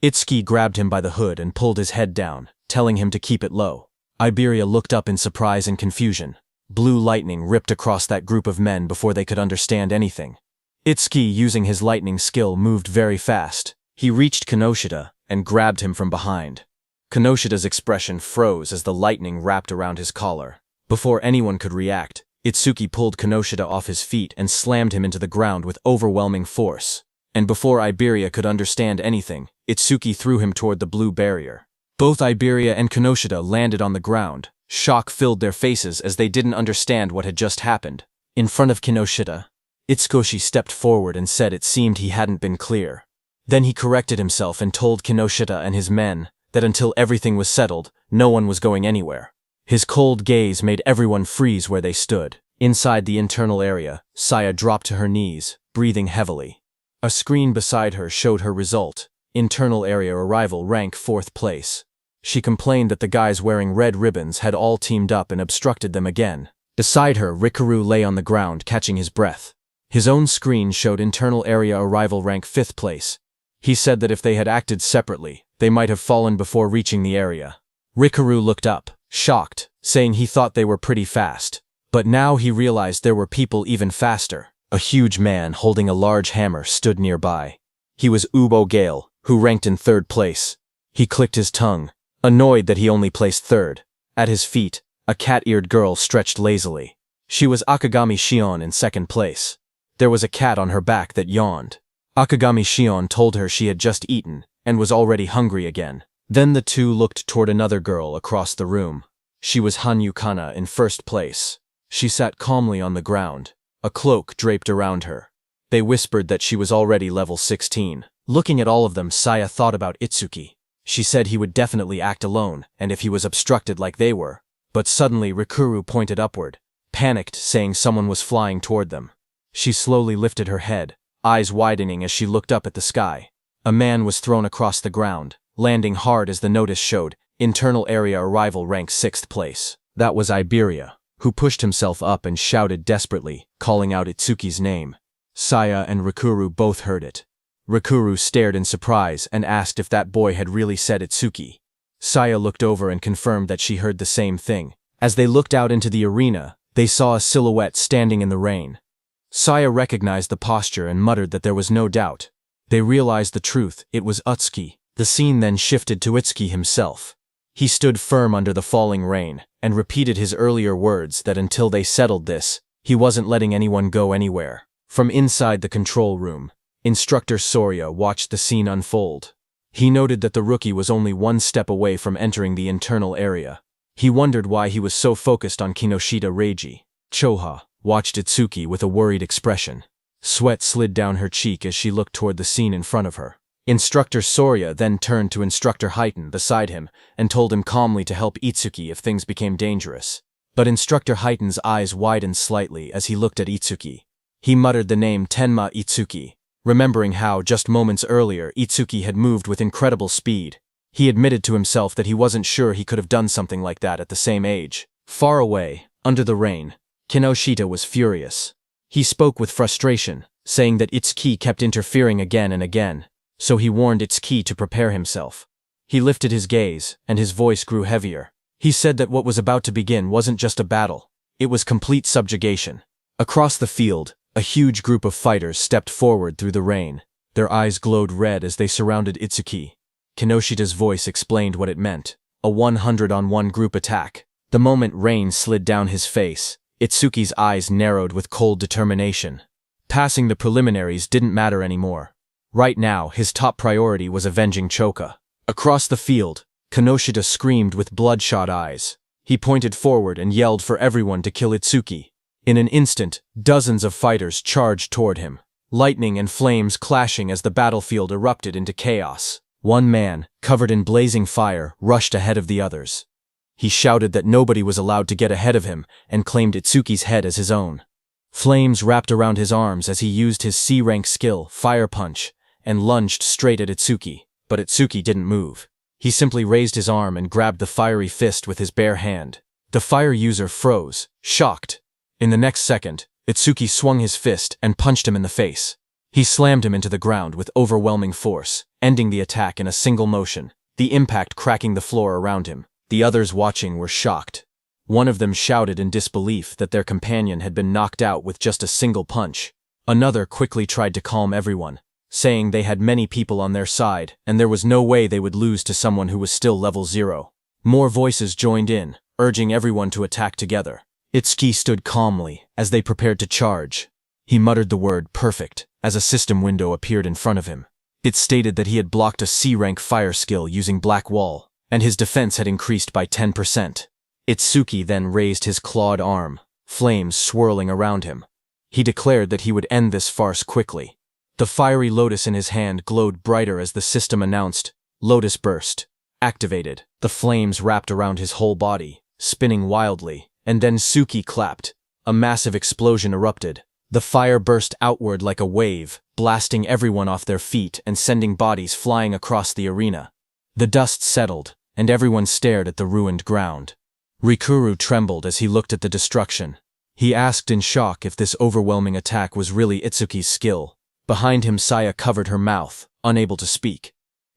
Itsuki grabbed him by the hood and pulled his head down, telling him to keep it low. Iberia looked up in surprise and confusion. Blue lightning ripped across that group of men before they could understand anything. Itsuki, using his lightning skill, moved very fast. He reached Kinoshita and grabbed him from behind. Kinoshita's expression froze as the lightning wrapped around his collar. Before anyone could react, Itsuki pulled Kinoshita off his feet and slammed him into the ground with overwhelming force. And before Iberia could understand anything, Itsuki threw him toward the blue barrier. Both Iberia and Kinoshita landed on the ground. Shock filled their faces as they didn't understand what had just happened. In front of Kinoshita, Itsukoshi stepped forward and said it seemed he hadn't been clear. Then he corrected himself and told Kinoshita and his men that until everything was settled, no one was going anywhere. His cold gaze made everyone freeze where they stood. Inside the internal area, Saya dropped to her knees, breathing heavily. A screen beside her showed her result. Internal area arrival rank 4th place. She complained that the guys wearing red ribbons had all teamed up and obstructed them again. Beside her, Rikaru lay on the ground, catching his breath. His own screen showed internal area arrival rank 5th place. He said that if they had acted separately, they might have fallen before reaching the area. Rikaru looked up, shocked, saying he thought they were pretty fast. But now he realized there were people even faster. A huge man holding a large hammer stood nearby. He was Ubo Gale, who ranked in 3rd place. He clicked his tongue, annoyed that he only placed 3rd. At his feet, a cat-eared girl stretched lazily. She was Akagami Shion in 2nd place. There was a cat on her back that yawned. Akagami Shion told her she had just eaten and was already hungry again. Then the two looked toward another girl across the room. She was Hanyu Kana in 1st place. She sat calmly on the ground, a cloak draped around her. They whispered that she was already level 16. Looking at all of them, Saya thought about Itsuki. She said he would definitely act alone, and if he was obstructed like they were. But suddenly Rikuru pointed upward, panicked, saying someone was flying toward them. She slowly lifted her head, eyes widening as she looked up at the sky. A man was thrown across the ground, landing hard as the notice showed, internal area arrival rank 6th place. That was Iberia, who pushed himself up and shouted desperately, calling out Itsuki's name. Saya and Rikuru both heard it. Rikuru stared in surprise and asked if that boy had really said Itsuki. Saya looked over and confirmed that she heard the same thing. As they looked out into the arena, they saw a silhouette standing in the rain. Saya recognized the posture and muttered that there was no doubt. They realized the truth, it was Utsuki. The scene then shifted to Itsuki himself. He stood firm under the falling rain, and repeated his earlier words that until they settled this, he wasn't letting anyone go anywhere. From inside the control room, Instructor Soria watched the scene unfold. He noted that the rookie was only 1 step away from entering the internal area. He wondered why he was so focused on Kinoshita Reiji. Choha watched Itsuki with a worried expression. Sweat slid down her cheek as she looked toward the scene in front of her. Instructor Soria then turned to Instructor Haiten beside him and told him calmly to help Itsuki if things became dangerous. But Instructor Haiten's eyes widened slightly as he looked at Itsuki. He muttered the name Tenma Itsuki, remembering how, just moments earlier, Itsuki had moved with incredible speed. He admitted to himself that he wasn't sure he could have done something like that at the same age. Far away, under the rain, Kinoshita was furious. He spoke with frustration, saying that Itsuki kept interfering again and again, so he warned Itsuki to prepare himself. He lifted his gaze, and his voice grew heavier. He said that what was about to begin wasn't just a battle, it was complete subjugation. Across the field, a huge group of fighters stepped forward through the rain. Their eyes glowed red as they surrounded Itsuki. Kinoshita's voice explained what it meant. A 100-on-1 group attack. The moment rain slid down his face, Itsuki's eyes narrowed with cold determination. Passing the preliminaries didn't matter anymore. Right now, his top priority was avenging Choka. Across the field, Kinoshita screamed with bloodshot eyes. He pointed forward and yelled for everyone to kill Itsuki. In an instant, dozens of fighters charged toward him, lightning and flames clashing as the battlefield erupted into chaos. One man, covered in blazing fire, rushed ahead of the others. He shouted that nobody was allowed to get ahead of him and claimed Itsuki's head as his own. Flames wrapped around his arms as he used his C-rank skill, Fire Punch, and lunged straight at Itsuki, but Itsuki didn't move. He simply raised his arm and grabbed the fiery fist with his bare hand. The fire user froze, shocked. In the next second, Itsuki swung his fist and punched him in the face. He slammed him into the ground with overwhelming force, ending the attack in a single motion, the impact cracking the floor around him. The others watching were shocked. One of them shouted in disbelief that their companion had been knocked out with just a single punch. Another quickly tried to calm everyone, saying they had many people on their side and there was no way they would lose to someone who was still level 0. More voices joined in, urging everyone to attack together. Itsuki stood calmly as they prepared to charge. He muttered the word perfect as a system window appeared in front of him. It stated that he had blocked a C-rank fire skill using Black Wall, and his defense had increased by 10%. Itsuki then raised his clawed arm, flames swirling around him. He declared that he would end this farce quickly. The fiery lotus in his hand glowed brighter as the system announced, Lotus Burst. Activated. The flames wrapped around his whole body, spinning wildly, and then Suki clapped. A massive explosion erupted. The fire burst outward like a wave, blasting everyone off their feet and sending bodies flying across the arena. The dust settled, and everyone stared at the ruined ground. Rikuru trembled as he looked at the destruction. He asked in shock if this overwhelming attack was really Itsuki's skill. Behind him, Saya covered her mouth, unable to speak.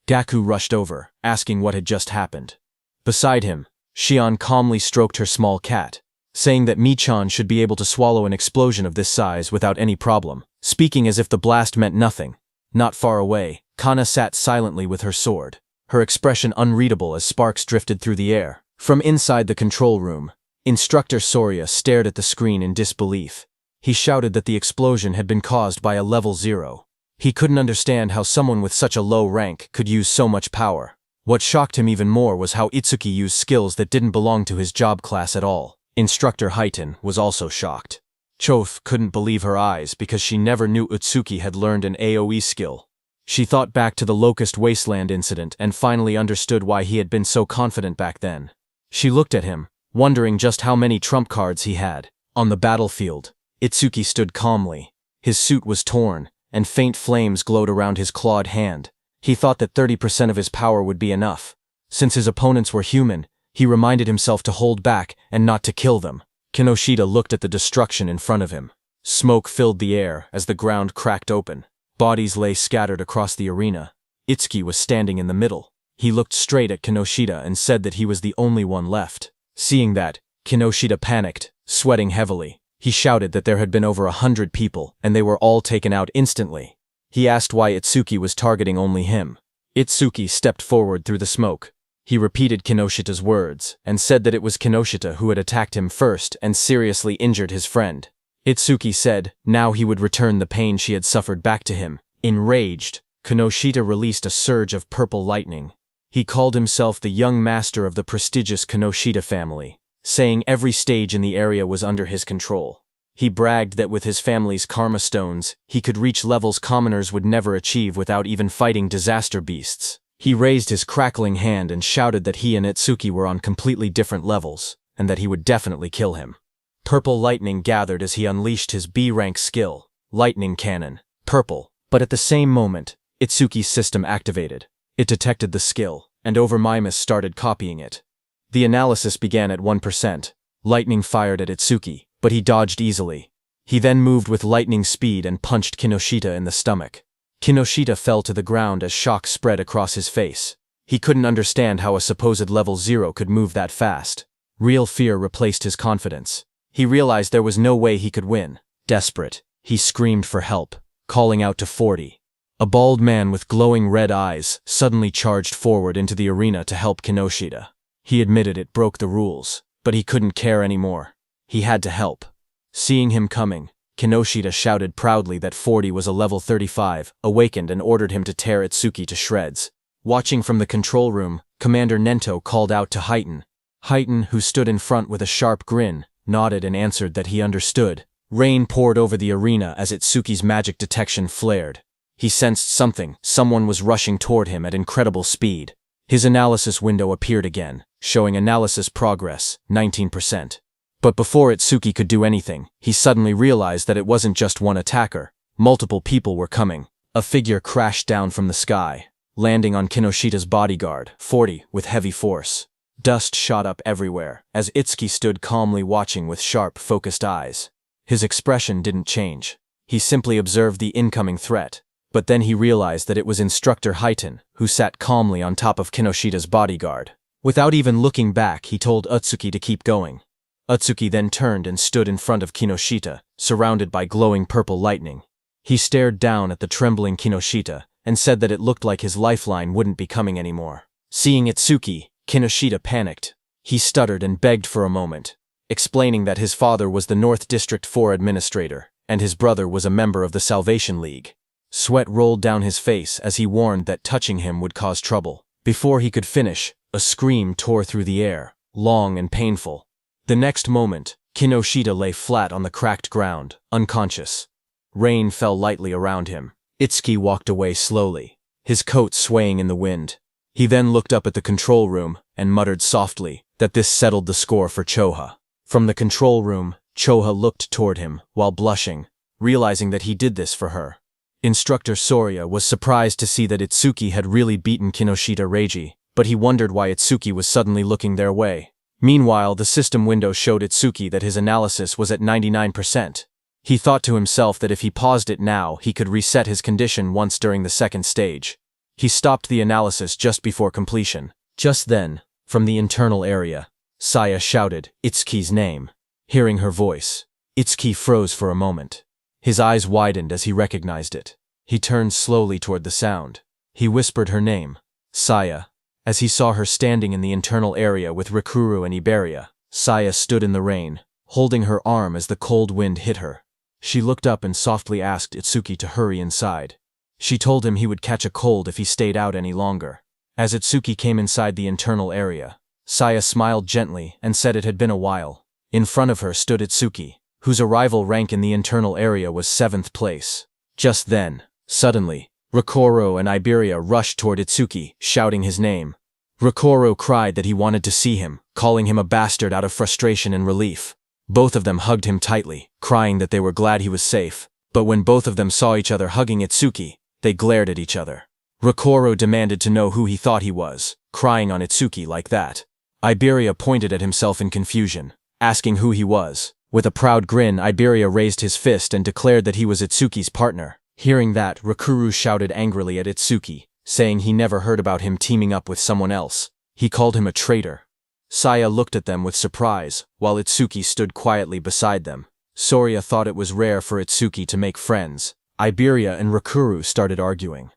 Gaku rushed over, asking what had just happened. Beside him, Shion calmly stroked her small cat, saying that Michan should be able to swallow an explosion of this size without any problem, speaking as if the blast meant nothing. Not far away, Kana sat silently with her sword, her expression unreadable as sparks drifted through the air. From inside the control room, Instructor Soria stared at the screen in disbelief. He shouted that the explosion had been caused by a level 0. He couldn't understand how someone with such a low rank could use so much power. What shocked him even more was how Itsuki used skills that didn't belong to his job class at all. Instructor Haiten was also shocked. Choth couldn't believe her eyes because she never knew Itsuki had learned an AoE skill. She thought back to the Locust Wasteland incident and finally understood why he had been so confident back then. She looked at him, wondering just how many trump cards he had. On the battlefield, Itsuki stood calmly. His suit was torn, and faint flames glowed around his clawed hand. He thought that 30% of his power would be enough. Since his opponents were human, he reminded himself to hold back and not to kill them. Kinoshita looked at the destruction in front of him. Smoke filled the air as the ground cracked open. Bodies lay scattered across the arena. Itsuki was standing in the middle. He looked straight at Kinoshita and said that he was the only one left. Seeing that, Kinoshita panicked, sweating heavily. He shouted that there had been over 100 people, and they were all taken out instantly. He asked why Itsuki was targeting only him. Itsuki stepped forward through the smoke. He repeated Kinoshita's words, and said that it was Kinoshita who had attacked him first and seriously injured his friend. Itsuki said now he would return the pain she had suffered back to him. Enraged, Kinoshita released a surge of purple lightning. He called himself the young master of the prestigious Kinoshita family, saying every stage in the area was under his control. He bragged that with his family's karma stones, he could reach levels commoners would never achieve without even fighting disaster beasts. He raised his crackling hand and shouted that he and Itsuki were on completely different levels, and that he would definitely kill him. Purple lightning gathered as he unleashed his B-rank skill, Lightning Cannon, purple, but at the same moment, Itsuki's system activated. It detected the skill, and Overmimus started copying it. The analysis began at 1%. Lightning fired at Itsuki, but he dodged easily. He then moved with lightning speed and punched Kinoshita in the stomach. Kinoshita fell to the ground as shock spread across his face. He couldn't understand how a supposed level 0 could move that fast. Real fear replaced his confidence. He realized there was no way he could win. Desperate, he screamed for help, calling out to 40. A bald man with glowing red eyes suddenly charged forward into the arena to help Kinoshita. He admitted it broke the rules, but he couldn't care anymore. He had to help. Seeing him coming, Kinoshita shouted proudly that 40 was a level 35, awakened and ordered him to tear Itsuki to shreds. Watching from the control room, Commander Nento called out to Haiten. Haiten, who stood in front with a sharp grin, nodded and answered that he understood. Rain poured over the arena as Itsuki's magic detection flared. He sensed something. Someone was rushing toward him at incredible speed. His analysis window appeared again, showing analysis progress, 19%. But before Itsuki could do anything, he suddenly realized that it wasn't just one attacker. Multiple people were coming. A figure crashed down from the sky, landing on Kinoshita's bodyguard, 40, with heavy force. Dust shot up everywhere, as Itsuki stood calmly watching with sharp, focused eyes. His expression didn't change. He simply observed the incoming threat. But then he realized that it was Instructor Haiten, who sat calmly on top of Kinoshita's bodyguard. Without even looking back, he told Itsuki to keep going. Utsuki then turned and stood in front of Kinoshita, surrounded by glowing purple lightning. He stared down at the trembling Kinoshita and said that it looked like his lifeline wouldn't be coming anymore. Seeing Itsuki, Kinoshita panicked. He stuttered and begged for a moment, explaining that his father was the North District 4 administrator, and his brother was a member of the Salvation League. Sweat rolled down his face as he warned that touching him would cause trouble. Before he could finish, a scream tore through the air, long and painful. The next moment, Kinoshita lay flat on the cracked ground, unconscious. Rain fell lightly around him. Itsuki walked away slowly, his coat swaying in the wind. He then looked up at the control room and muttered softly that this settled the score for Choha. From the control room, Choha looked toward him while blushing, realizing that he did this for her. Instructor Sorya was surprised to see that Itsuki had really beaten Kinoshita Reiji, but he wondered why Itsuki was suddenly looking their way. Meanwhile, the system window showed Itsuki that his analysis was at 99%. He thought to himself that if he paused it now, he could reset his condition once during the second stage. He stopped the analysis just before completion. Just then, from the internal area, Saya shouted Itsuki's name. Hearing her voice, Itsuki froze for a moment. His eyes widened as he recognized it. He turned slowly toward the sound. He whispered her name, Saya. As he saw her standing in the internal area with Rikuru and Iberia, Saya stood in the rain, holding her arm as the cold wind hit her. She looked up and softly asked Itsuki to hurry inside. She told him he would catch a cold if he stayed out any longer. As Itsuki came inside the internal area, Saya smiled gently and said it had been a while. In front of her stood Itsuki, whose arrival rank in the internal area was 7th place. Just then, suddenly, Rikuru and Iberia rushed toward Itsuki, shouting his name. Rikuru cried that he wanted to see him, calling him a bastard out of frustration and relief. Both of them hugged him tightly, crying that they were glad he was safe, but when both of them saw each other hugging Itsuki, they glared at each other. Rikuru demanded to know who he thought he was, crying on Itsuki like that. Iberia pointed at himself in confusion, asking who he was. With a proud grin, Iberia raised his fist and declared that he was Itsuki's partner. Hearing that, Rikuru shouted angrily at Itsuki, saying he never heard about him teaming up with someone else. He called him a traitor. Saya looked at them with surprise, while Itsuki stood quietly beside them. Sorya thought it was rare for Itsuki to make friends. Iberia and Rikuru started arguing.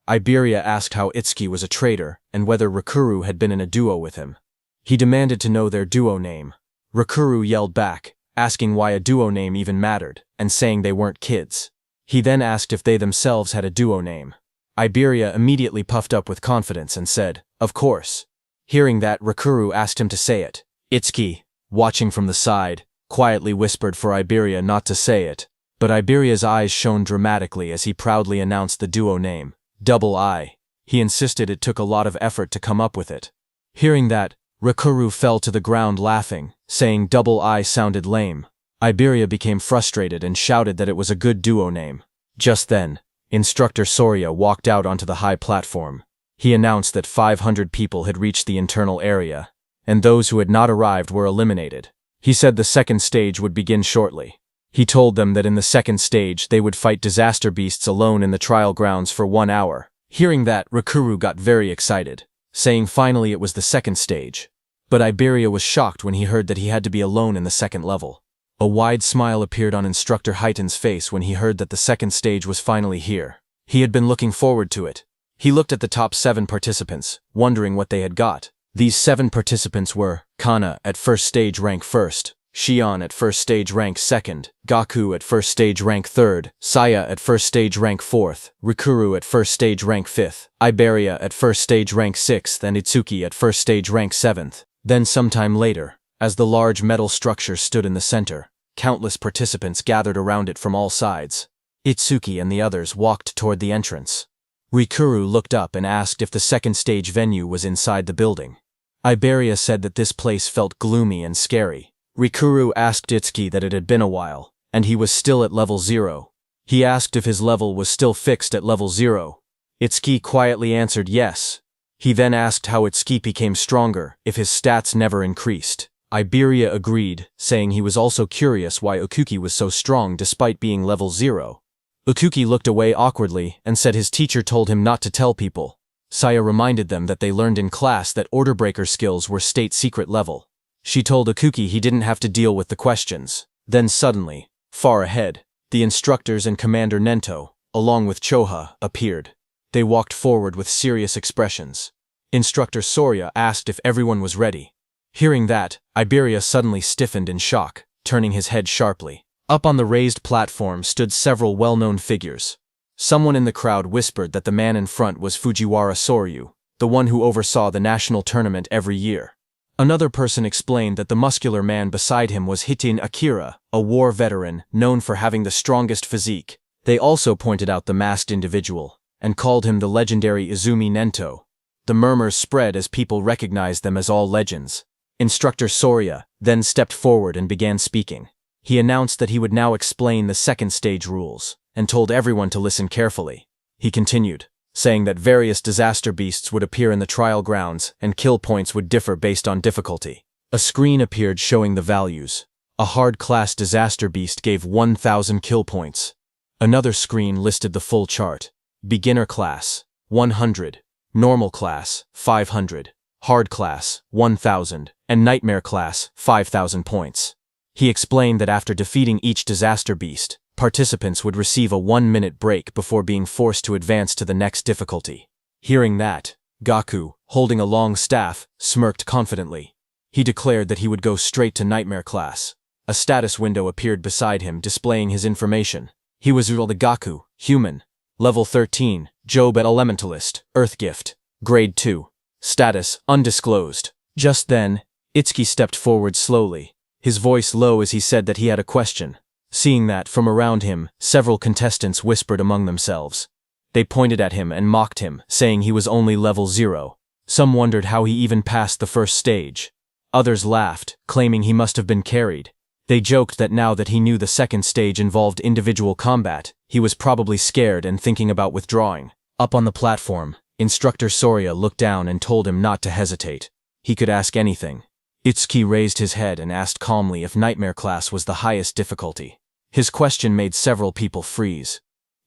Iberia asked how Itsuki was a traitor and whether Rikuru had been in a duo with him. He demanded to know their duo name. Rikuru yelled back, asking why a duo name even mattered, and saying they weren't kids. He then asked if they themselves had a duo name. Iberia immediately puffed up with confidence and said, "Of course." Hearing that, Rikuru asked him to say it. Itsuki, watching from the side, quietly whispered for Iberia not to say it, but Iberia's eyes shone dramatically as he proudly announced the duo name, Double I. He insisted it took a lot of effort to come up with it. Hearing that, Rikuru fell to the ground laughing, saying Double I sounded lame. Iberia became frustrated and shouted that it was a good duo name. Just then, Instructor Sorya walked out onto the high platform. He announced that 500 people had reached the internal area, and those who had not arrived were eliminated. He said the second stage would begin shortly. He told them that in the second stage they would fight disaster beasts alone in the trial grounds for 1 hour. Hearing that, Rikuru got very excited, saying finally it was the second stage. But Iberia was shocked when he heard that he had to be alone in the second level. A wide smile appeared on Instructor Heiton's face when he heard that the second stage was finally here. He had been looking forward to it. He looked at the top 7 participants, wondering what they had got. These 7 participants were Kana at first stage rank 1st, Shion at first stage rank 2nd, Gaku at first stage rank 3rd, Saya at first stage rank 4th, Rikuru at first stage rank 5th, Iberia at first stage rank 6th, and Itsuki at first stage rank 7th. Then sometime later, as the large metal structure stood in the center, countless participants gathered around it from all sides. Itsuki and the others walked toward the entrance. Rikuru looked up and asked if the second stage venue was inside the building. Iberia said that this place felt gloomy and scary. Rikuru asked Itsuki that it had been a while, and he was still at level 0. He asked if his level was still fixed at level 0. Itsuki quietly answered yes. He then asked how Itsuki became stronger if his stats never increased. Iberia agreed, saying he was also curious why Okuki was so strong despite being level 0. Okuki looked away awkwardly and said his teacher told him not to tell people. Saya reminded them that they learned in class that order breaker skills were state secret level. She told Ikuki he didn't have to deal with the questions. Then suddenly, far ahead, the instructors and Commander Nento, along with Choha, appeared. They walked forward with serious expressions. Instructor Soria asked if everyone was ready. Hearing that, Iberia suddenly stiffened in shock, turning his head sharply. Up on the raised platform stood several well-known figures. Someone in the crowd whispered that the man in front was Fujiwara Soryu, the one who oversaw the national tournament every year. Another person explained that the muscular man beside him was Hitin Akira, a war veteran known for having the strongest physique. They also pointed out the masked individual, and called him the legendary Izumi Nento. The murmurs spread as people recognized them as all legends. Instructor Soria then stepped forward and began speaking. He announced that he would now explain the second stage rules, and told everyone to listen carefully. He continued, saying that various disaster beasts would appear in the trial grounds and kill points would differ based on difficulty. A screen appeared showing the values. A hard-class disaster beast gave 1,000 kill points. Another screen listed the full chart. Beginner class, 100. Normal class, 500. Hard class, 1,000. And nightmare class, 5,000 points. He explained that after defeating each disaster beast, participants would receive a 1-minute break before being forced to advance to the next difficulty. Hearing that, Gaku, holding a long staff, smirked confidently. He declared that he would go straight to nightmare class. A status window appeared beside him displaying his information. He was the Gaku, human. Level 13, Job at Elementalist, Earth Gift. Grade 2. Status, undisclosed. Just then, Itsuki stepped forward slowly, his voice low as he said that he had a question. Seeing that, from around him, several contestants whispered among themselves. They pointed at him and mocked him, saying he was only level 0. Some wondered how he even passed the first stage. Others laughed, claiming he must have been carried. They joked that now that he knew the second stage involved individual combat, he was probably scared and thinking about withdrawing. Up on the platform, Instructor Soria looked down and told him not to hesitate. He could ask anything. Itsuki raised his head and asked calmly if Nightmare class was the highest difficulty. His question made several people freeze.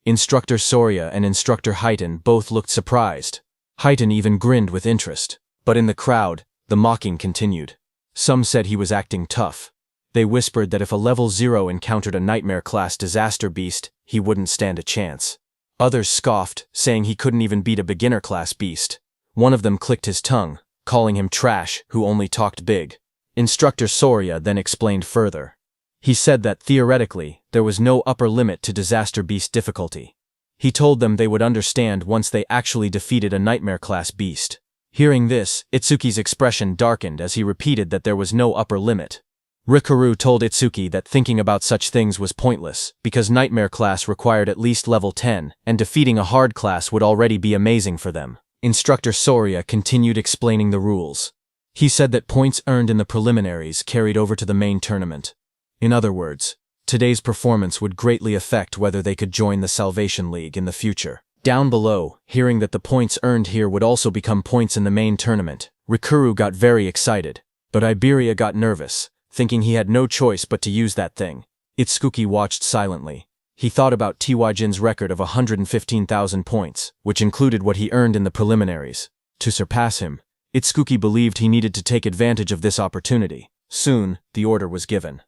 Instructor Soria and Instructor Highton both looked surprised. Highton even grinned with interest. But in the crowd, the mocking continued. Some said he was acting tough. They whispered that if a level 0 encountered a Nightmare class disaster beast, he wouldn't stand a chance. Others scoffed, saying he couldn't even beat a beginner class beast. One of them clicked his tongue, calling him trash who only talked big. Instructor Soria then explained further. He said that theoretically, there was no upper limit to disaster beast difficulty. He told them they would understand once they actually defeated a Nightmare class beast. Hearing this, Itsuki's expression darkened as he repeated that there was no upper limit. Rikuru told Itsuki that thinking about such things was pointless, because Nightmare class required at least level 10, and defeating a hard class would already be amazing for them. Instructor Soria continued explaining the rules. He said that points earned in the preliminaries carried over to the main tournament. In other words, today's performance would greatly affect whether they could join the Salvation League in the future. Down below, hearing that the points earned here would also become points in the main tournament, Rikuru got very excited, but Iberia got nervous, thinking he had no choice but to use that thing. Itsuki watched silently. He thought about Tiwaijin's record of 115,000 points, which included what he earned in the preliminaries. To surpass him, Itsuki believed he needed to take advantage of this opportunity. Soon, the order was given.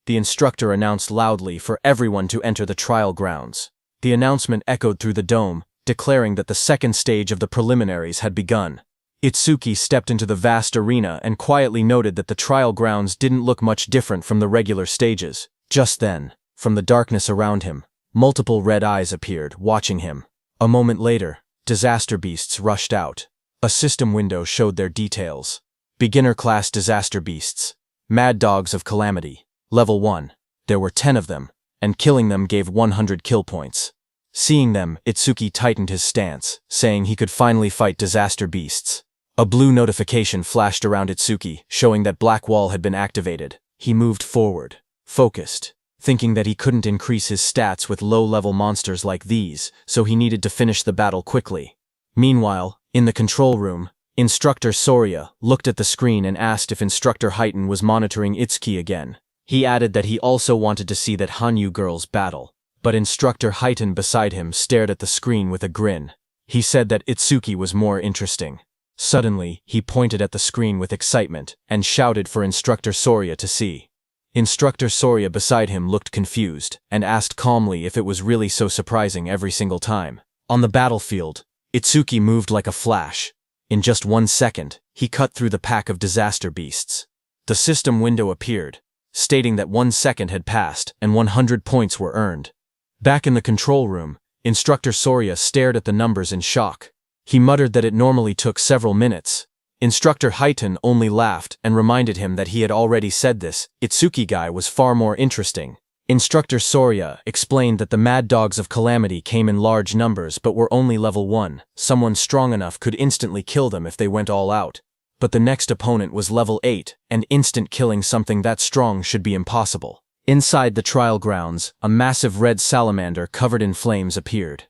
The instructor announced loudly for everyone to enter the trial grounds. The announcement echoed through the dome, declaring that the second stage of the preliminaries had begun. Itsuki stepped into the vast arena and quietly noted that the trial grounds didn't look much different from the regular stages. Just then, from the darkness around him, multiple red eyes appeared, watching him. A moment later, disaster beasts rushed out. A system window showed their details. Beginner class disaster beasts. Mad dogs of calamity. Level 1. There were 10 of them, and killing them gave 100 kill points. Seeing them, Itsuki tightened his stance, saying he could finally fight disaster beasts. A blue notification flashed around Itsuki, showing that Black Wall had been activated. He moved forward, focused, thinking that he couldn't increase his stats with low-level monsters like these, so he needed to finish the battle quickly. Meanwhile, in the control room, Instructor Soria looked at the screen and asked if Instructor Highton was monitoring Itsuki again. He added that he also wanted to see that Hanyu girls battle, but Instructor Highton beside him stared at the screen with a grin. He said that Itsuki was more interesting. Suddenly, he pointed at the screen with excitement and shouted for Instructor Soria to see. Instructor Soria beside him looked confused and asked calmly if it was really so surprising every single time. On the battlefield, Itsuki moved like a flash. In just 1 second, he cut through the pack of disaster beasts. The system window appeared, stating that 1 second had passed and 100 points were earned. Back in the control room, Instructor Soria stared at the numbers in shock. He muttered that it normally took several minutes. Instructor Highton only laughed and reminded him that he had already said this. Itsuki guy was far more interesting. Instructor Soria explained that the Mad Dogs of Calamity came in large numbers but were only level 1. Someone strong enough could instantly kill them if they went all out. But the next opponent was level 8, and instant killing something that strong should be impossible. Inside the trial grounds, a massive red salamander covered in flames appeared.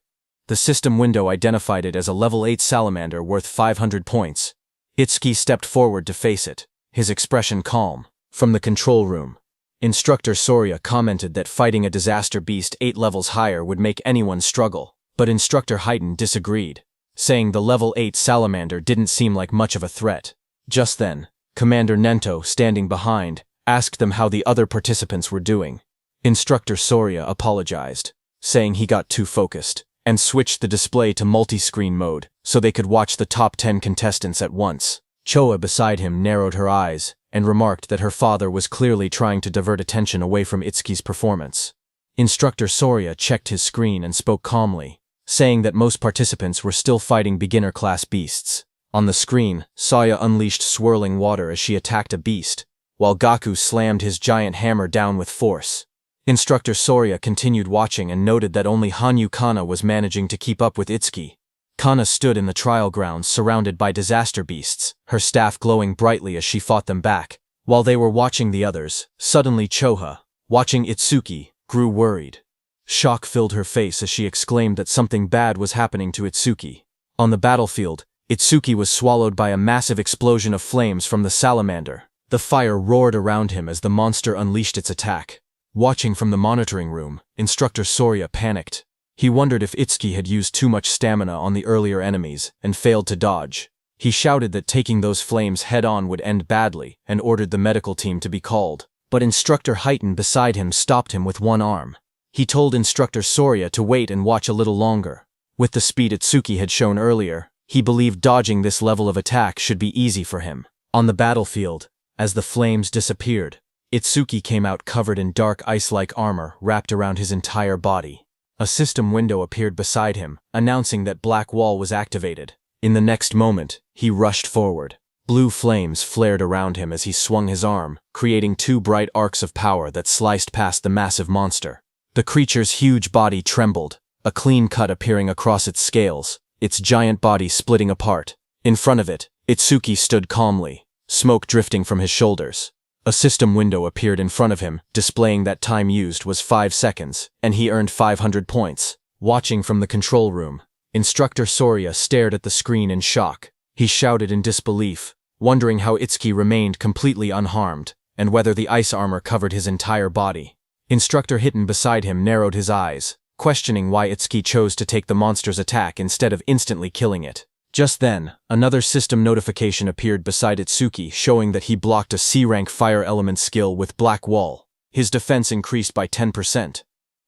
The system window identified it as a level 8 salamander worth 500 points. Itsuki stepped forward to face it, his expression calm. From the control room, Instructor Soria commented that fighting a disaster beast 8 levels higher would make anyone struggle, but Instructor Highton disagreed, saying the level 8 salamander didn't seem like much of a threat. Just then, Commander Nento, standing behind, asked them how the other participants were doing. Instructor Soria apologized, saying he got too focused, and switched the display to multi-screen mode so they could watch the top 10 contestants at once. Choa beside him narrowed her eyes and remarked that her father was clearly trying to divert attention away from Itsuki's performance. Instructor Soria checked his screen and spoke calmly, saying that most participants were still fighting beginner-class beasts. On the screen, Saya unleashed swirling water as she attacked a beast, while Gaku slammed his giant hammer down with force. Instructor Soria continued watching and noted that only Hanyu Kana was managing to keep up with Itsuki. Kana stood in the trial grounds surrounded by disaster beasts, her staff glowing brightly as she fought them back. While they were watching the others, suddenly Choha, watching Itsuki, grew worried. Shock filled her face as she exclaimed that something bad was happening to Itsuki. On the battlefield, Itsuki was swallowed by a massive explosion of flames from the salamander. The fire roared around him as the monster unleashed its attack. Watching from the monitoring room, Instructor Soria panicked. He wondered if Itsuki had used too much stamina on the earlier enemies and failed to dodge. He shouted that taking those flames head-on would end badly and ordered the medical team to be called. But Instructor Highton beside him stopped him with one arm. He told Instructor Soria to wait and watch a little longer. With the speed Itsuki had shown earlier, he believed dodging this level of attack should be easy for him. On the battlefield, as the flames disappeared, Itsuki came out covered in dark ice-like armor wrapped around his entire body. A system window appeared beside him, announcing that Black Wall was activated. In the next moment, he rushed forward. Blue flames flared around him as he swung his arm, creating 2 bright arcs of power that sliced past the massive monster. The creature's huge body trembled, a clean cut appearing across its scales, its giant body splitting apart. In front of it, Itsuki stood calmly, smoke drifting from his shoulders. A system window appeared in front of him, displaying that time used was 5 seconds, and he earned 500 points. Watching from the control room, Instructor Soria stared at the screen in shock. He shouted in disbelief, wondering how Itsuki remained completely unharmed, and whether the ice armor covered his entire body. Instructor Highton beside him narrowed his eyes, questioning why Itsuki chose to take the monster's attack instead of instantly killing it. Just then, another system notification appeared beside Itsuki showing that he blocked a C-rank fire element skill with Black Wall. His defense increased by 10%.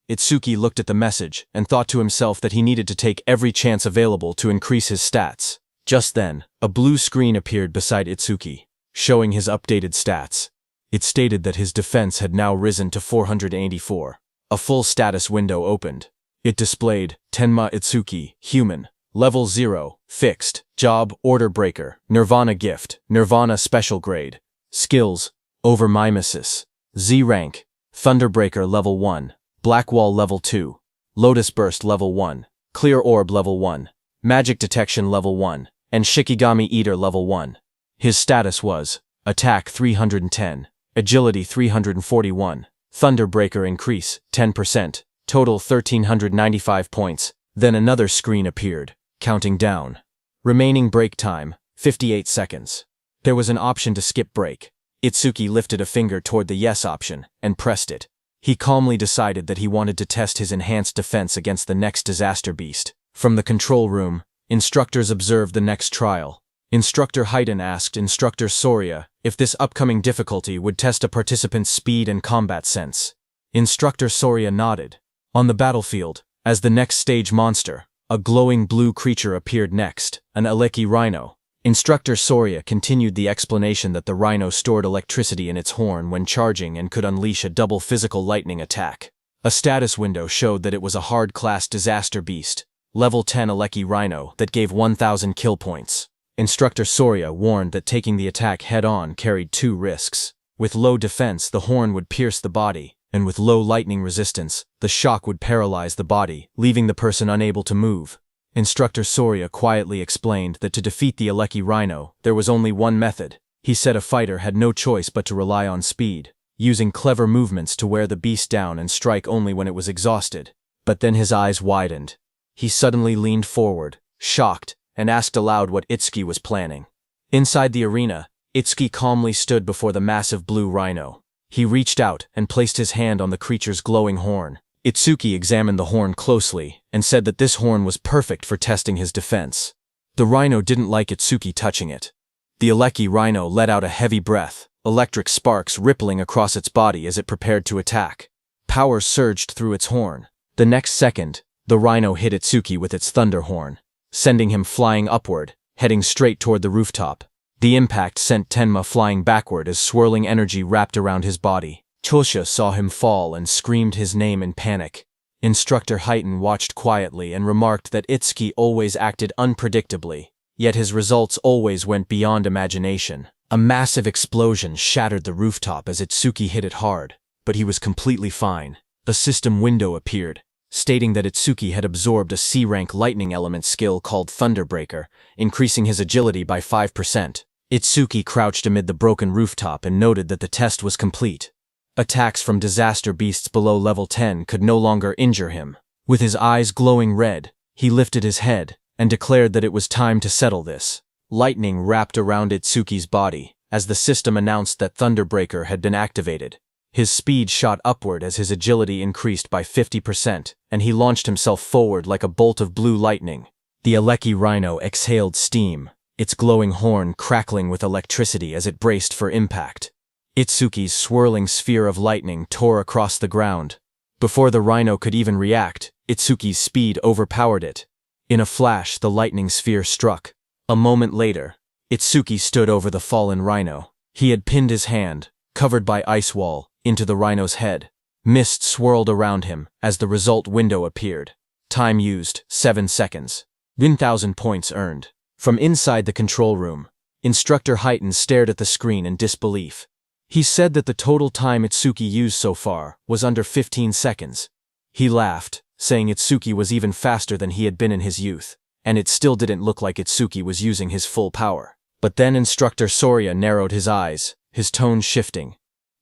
Itsuki looked at the message and thought to himself that he needed to take every chance available to increase his stats. Just then, a blue screen appeared beside Itsuki, showing his updated stats. It stated that his defense had now risen to 484. A full status window opened. It displayed, Tenma Itsuki, Human. Level 0, Fixed, Job, Order Breaker, Nirvana Gift, Nirvana Special Grade. Skills, Overmimesis. Z Rank, Thunderbreaker Level 1, Black Wall Level 2, Lotus Burst Level 1, Clear Orb Level 1, Magic Detection Level 1, and Shikigami Eater Level 1. His status was, Attack 310, Agility 341, Thunderbreaker Increase, 10%, total 1395 points. Then another screen appeared, counting down. Remaining break time, 58 seconds. There was an option to skip break. Itsuki lifted a finger toward the yes option and pressed it. He calmly decided that he wanted to test his enhanced defense against the next disaster beast. From the control room, instructors observed the next trial. Instructor Haydn asked Instructor Soria if this upcoming difficulty would test a participant's speed and combat sense. Instructor Soria nodded. On the battlefield, as the next stage monster, a glowing blue creature appeared next, an Aleki rhino. Instructor Soria continued the explanation that the rhino stored electricity in its horn when charging and could unleash a double physical lightning attack. A status window showed that it was a hard-class disaster beast, level 10 Aleki rhino that gave 1,000 kill points. Instructor Soria warned that taking the attack head-on carried two risks. With low defense, the horn would pierce the body, and with low lightning resistance, the shock would paralyze the body, leaving the person unable to move. Instructor Soria quietly explained that to defeat the Aleki rhino, there was only one method. He said a fighter had no choice but to rely on speed, using clever movements to wear the beast down and strike only when it was exhausted. But then his eyes widened. He suddenly leaned forward, shocked, and asked aloud what Itsuki was planning. Inside the arena, Itsuki calmly stood before the massive blue rhino. He reached out and placed his hand on the creature's glowing horn. Itsuki examined the horn closely and said that this horn was perfect for testing his defense. The rhino didn't like Itsuki touching it. The Aleki rhino let out a heavy breath, electric sparks rippling across its body as it prepared to attack. Power surged through its horn. The next second, the rhino hit Itsuki with its thunder horn, sending him flying upward, heading straight toward the rooftop. The impact sent Tenma flying backward as swirling energy wrapped around his body. Chosha saw him fall and screamed his name in panic. Instructor Haydn watched quietly and remarked that Itsuki always acted unpredictably, yet his results always went beyond imagination. A massive explosion shattered the rooftop as Itsuki hit it hard, but he was completely fine. A system window appeared, stating that Itsuki had absorbed a C-rank lightning element skill called Thunderbreaker, increasing his agility by 5%. Itsuki crouched amid the broken rooftop and noted that the test was complete. Attacks from disaster beasts below level 10 could no longer injure him. With his eyes glowing red, he lifted his head and declared that it was time to settle this. Lightning wrapped around Itsuki's body as the system announced that Thunderbreaker had been activated. His speed shot upward as his agility increased by 50%, and he launched himself forward like a bolt of blue lightning. The Aleki rhino exhaled steam, its glowing horn crackling with electricity as it braced for impact. Itsuki's swirling sphere of lightning tore across the ground. Before the rhino could even react, Itsuki's speed overpowered it. In a flash, the lightning sphere struck. A moment later, Itsuki stood over the fallen rhino. He had pinned his hand, covered by ice wall, into the rhino's head. Mist swirled around him as the result window appeared. Time used, 7 seconds. 1,000 points earned. From inside the control room, Instructor Haydn stared at the screen in disbelief. He said that the total time Itsuki used so far was under 15 seconds. He laughed, saying Itsuki was even faster than he had been in his youth, and it still didn't look like Itsuki was using his full power. But then Instructor Soria narrowed his eyes, his tone shifting.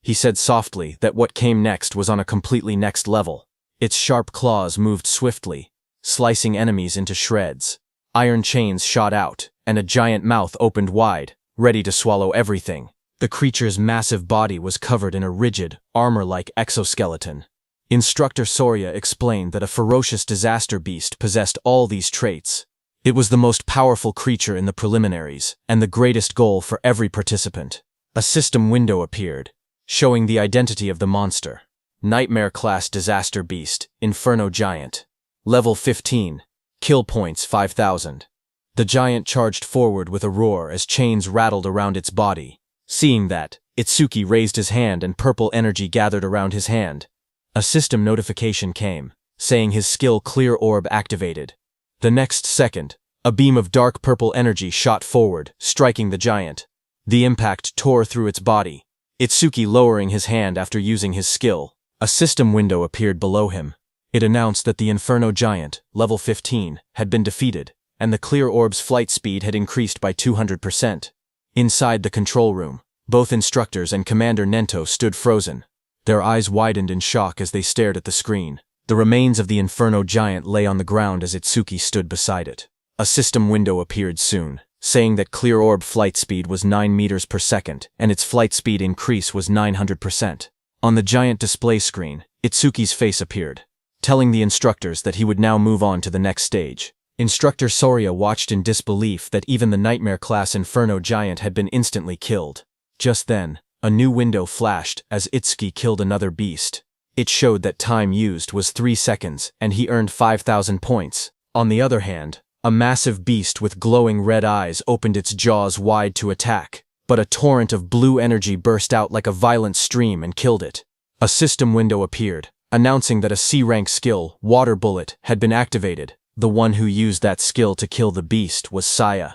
He said softly that what came next was on a completely next level. Its sharp claws moved swiftly, slicing enemies into shreds. Iron chains shot out, and a giant mouth opened wide, ready to swallow everything. The creature's massive body was covered in a rigid, armor-like exoskeleton. Instructor Soria explained that a ferocious disaster beast possessed all these traits. It was the most powerful creature in the preliminaries, and the greatest goal for every participant. A system window appeared, showing the identity of the monster. Nightmare-class disaster beast, Inferno Giant. Level 15. Kill points 5,000. The giant charged forward with a roar as chains rattled around its body. Seeing that, Itsuki raised his hand and purple energy gathered around his hand. A system notification came, saying his skill Clear Orb activated. The next second, a beam of dark purple energy shot forward, striking the giant. The impact tore through its body. Itsuki lowering his hand after using his skill. A system window appeared below him. It announced that the Inferno Giant, level 15, had been defeated, and the Clear Orb's flight speed had increased by 200%. Inside the control room, both instructors and Commander Nento stood frozen. Their eyes widened in shock as they stared at the screen. The remains of the Inferno Giant lay on the ground as Itsuki stood beside it. A system window appeared soon, saying that Clear Orb flight speed was 9 meters per second, and its flight speed increase was 900%. On the giant display screen, Itsuki's face appeared, telling the instructors that he would now move on to the next stage. Instructor Soria watched in disbelief that even the Nightmare-class Inferno Giant had been instantly killed. Just then, a new window flashed as Itsuki killed another beast. It showed that time used was 3 seconds, and he earned 5,000 points. On the other hand, a massive beast with glowing red eyes opened its jaws wide to attack, but a torrent of blue energy burst out like a violent stream and killed it. A system window appeared, announcing that a C-rank skill, Water Bullet, had been activated. The one who used that skill to kill the beast was Saya.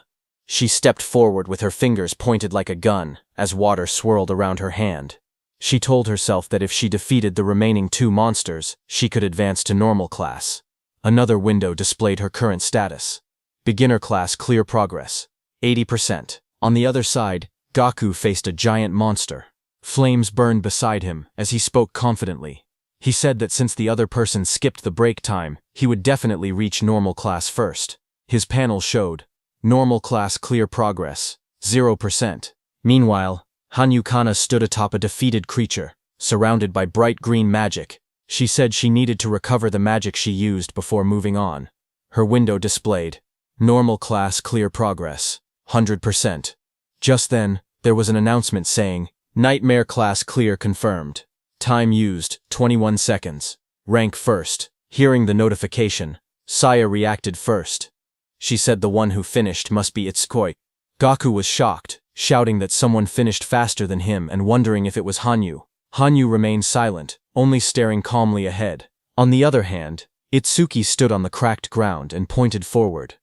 She stepped forward with her fingers pointed like a gun, as water swirled around her hand. She told herself that if she defeated the remaining 2 monsters, she could advance to normal class. Another window displayed her current status. Beginner class clear progress, 80%. On the other side, Gaku faced a giant monster. Flames burned beside him as he spoke confidently. He said that since the other person skipped the break time, he would definitely reach normal class first. His panel showed, normal class clear progress, 0%. Meanwhile, Hanyu Kana stood atop a defeated creature, surrounded by bright green magic. She said she needed to recover the magic she used before moving on. Her window displayed, normal class clear progress, 100%. Just then, there was an announcement saying, Nightmare class clear confirmed. Time used, 21 seconds. Rank first. Hearing the notification, Saya reacted first. She said the one who finished must be Itsukoi. Gaku was shocked, shouting that someone finished faster than him and wondering if it was Hanyu. Hanyu remained silent, only staring calmly ahead. On the other hand, Itsuki stood on the cracked ground and pointed forward.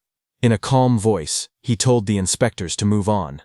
In a calm voice, he told the inspectors to move on.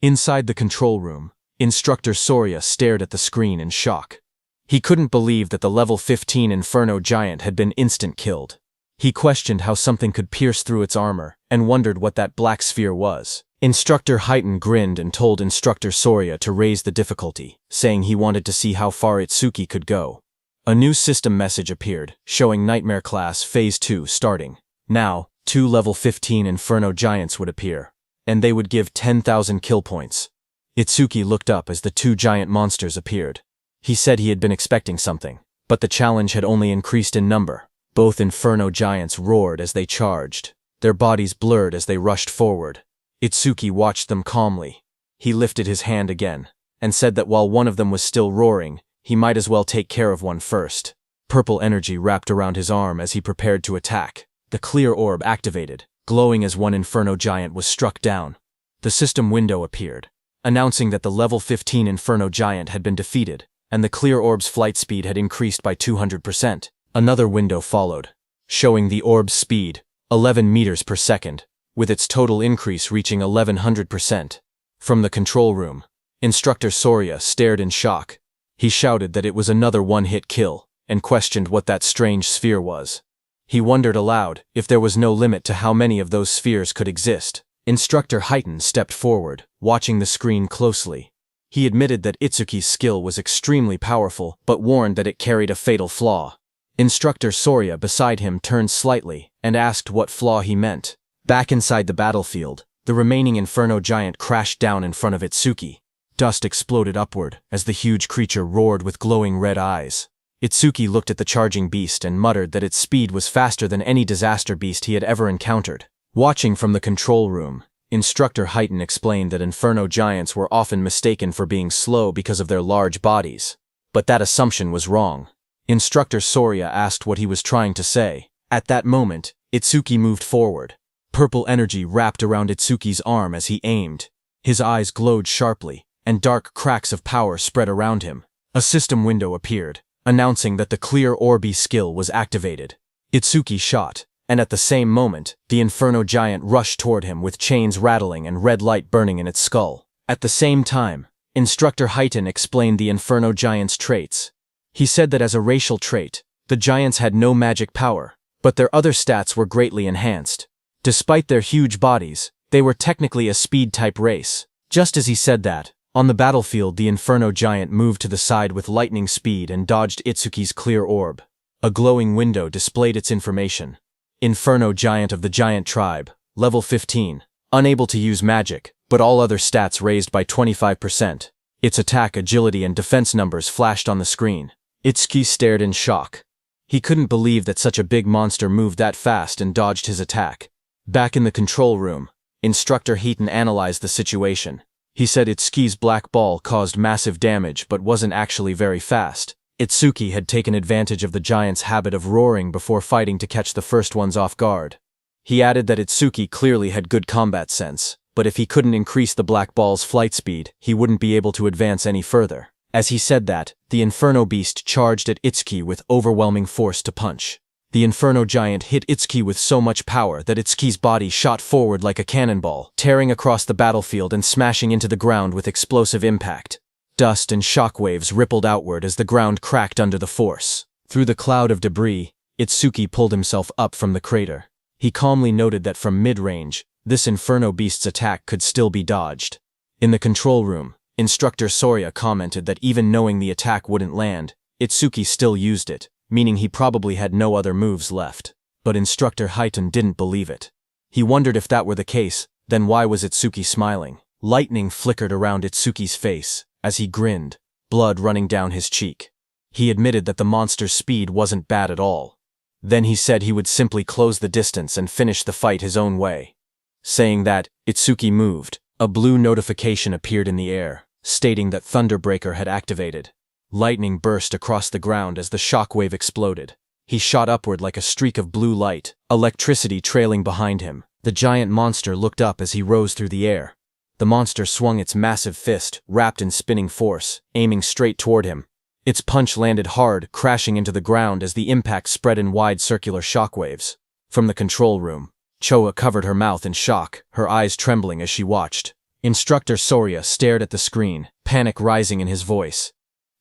Inside the control room, Instructor Soria stared at the screen in shock. He couldn't believe that the level 15 Inferno Giant had been instant killed. He questioned how something could pierce through its armor, and wondered what that black sphere was. Instructor Heighten grinned and told Instructor Soria to raise the difficulty, saying he wanted to see how far Itsuki could go. A new system message appeared, showing Nightmare Class Phase 2 starting. Now, 2 level 15 Inferno Giants would appear, and they would give 10,000 kill points. Itsuki looked up as the 2 giant monsters appeared. He said he had been expecting something, but the challenge had only increased in number. Both Inferno Giants roared as they charged. Their bodies blurred as they rushed forward. Itsuki watched them calmly. He lifted his hand again, and said that while one of them was still roaring, he might as well take care of one first. Purple energy wrapped around his arm as he prepared to attack. The clear orb activated, glowing as one Inferno Giant was struck down. The system window appeared, announcing that the level 15 Inferno Giant had been defeated, and the clear orb's flight speed had increased by 200%. Another window followed, showing the orb's speed, 11 meters per second, with its total increase reaching 1100%. From the control room, Instructor Soria stared in shock. He shouted that it was another one-hit kill, and questioned what that strange sphere was. He wondered aloud if there was no limit to how many of those spheres could exist. Instructor Heighten stepped forward, watching the screen closely. He admitted that Itsuki's skill was extremely powerful, but warned that it carried a fatal flaw. Instructor Soria beside him turned slightly and asked what flaw he meant. Back inside the battlefield, the remaining Inferno Giant crashed down in front of Itsuki. Dust exploded upward as the huge creature roared with glowing red eyes. Itsuki looked at the charging beast and muttered that its speed was faster than any disaster beast he had ever encountered. Watching from the control room, Instructor Heighten explained that Inferno Giants were often mistaken for being slow because of their large bodies. But that assumption was wrong. Instructor Soria asked what he was trying to say. At that moment, Itsuki moved forward. Purple energy wrapped around Itsuki's arm as he aimed. His eyes glowed sharply, and dark cracks of power spread around him. A system window appeared, announcing that the clear orby skill was activated. Itsuki shot, and at the same moment, the Inferno Giant rushed toward him with chains rattling and red light burning in its skull. At the same time, Instructor Heighten explained the Inferno Giant's traits. He said that as a racial trait, the Giants had no magic power, but their other stats were greatly enhanced. Despite their huge bodies, they were technically a speed-type race. Just as he said that, on the battlefield the Inferno Giant moved to the side with lightning speed and dodged Itsuki's clear orb. A glowing window displayed its information. Inferno Giant of the Giant Tribe, level 15, unable to use magic, but all other stats raised by 25%. Its attack, agility, and defense numbers flashed on the screen. Itsuki stared in shock. He couldn't believe that such a big monster moved that fast and dodged his attack. Back in the control room, Instructor Heaton analyzed the situation. He said Itsuki's black ball caused massive damage but wasn't actually very fast. Itsuki had taken advantage of the giant's habit of roaring before fighting to catch the first ones off guard. He added that Itsuki clearly had good combat sense, but if he couldn't increase the black ball's flight speed, he wouldn't be able to advance any further. As he said that, the Inferno Beast charged at Itsuki with overwhelming force to punch. The Inferno Giant hit Itsuki with so much power that Itsuki's body shot forward like a cannonball, tearing across the battlefield and smashing into the ground with explosive impact. Dust and shockwaves rippled outward as the ground cracked under the force. Through the cloud of debris, Itsuki pulled himself up from the crater. He calmly noted that from mid-range, this Inferno Beast's attack could still be dodged. In the control room, Instructor Sorya commented that even knowing the attack wouldn't land, Itsuki still used it, meaning he probably had no other moves left. But Instructor Heaton didn't believe it. He wondered if that were the case, then why was Itsuki smiling? Lightning flickered around Itsuki's face as he grinned, blood running down his cheek. He admitted that the monster's speed wasn't bad at all. Then he said he would simply close the distance and finish the fight his own way. Saying that, Itsuki moved. A blue notification appeared in the air, stating that Thunderbreaker had activated. Lightning burst across the ground as the shockwave exploded. He shot upward like a streak of blue light, electricity trailing behind him. The giant monster looked up as he rose through the air. The monster swung its massive fist, wrapped in spinning force, aiming straight toward him. Its punch landed hard, crashing into the ground as the impact spread in wide circular shockwaves. From the control room, Choa covered her mouth in shock, her eyes trembling as she watched. Instructor Sorya stared at the screen, panic rising in his voice.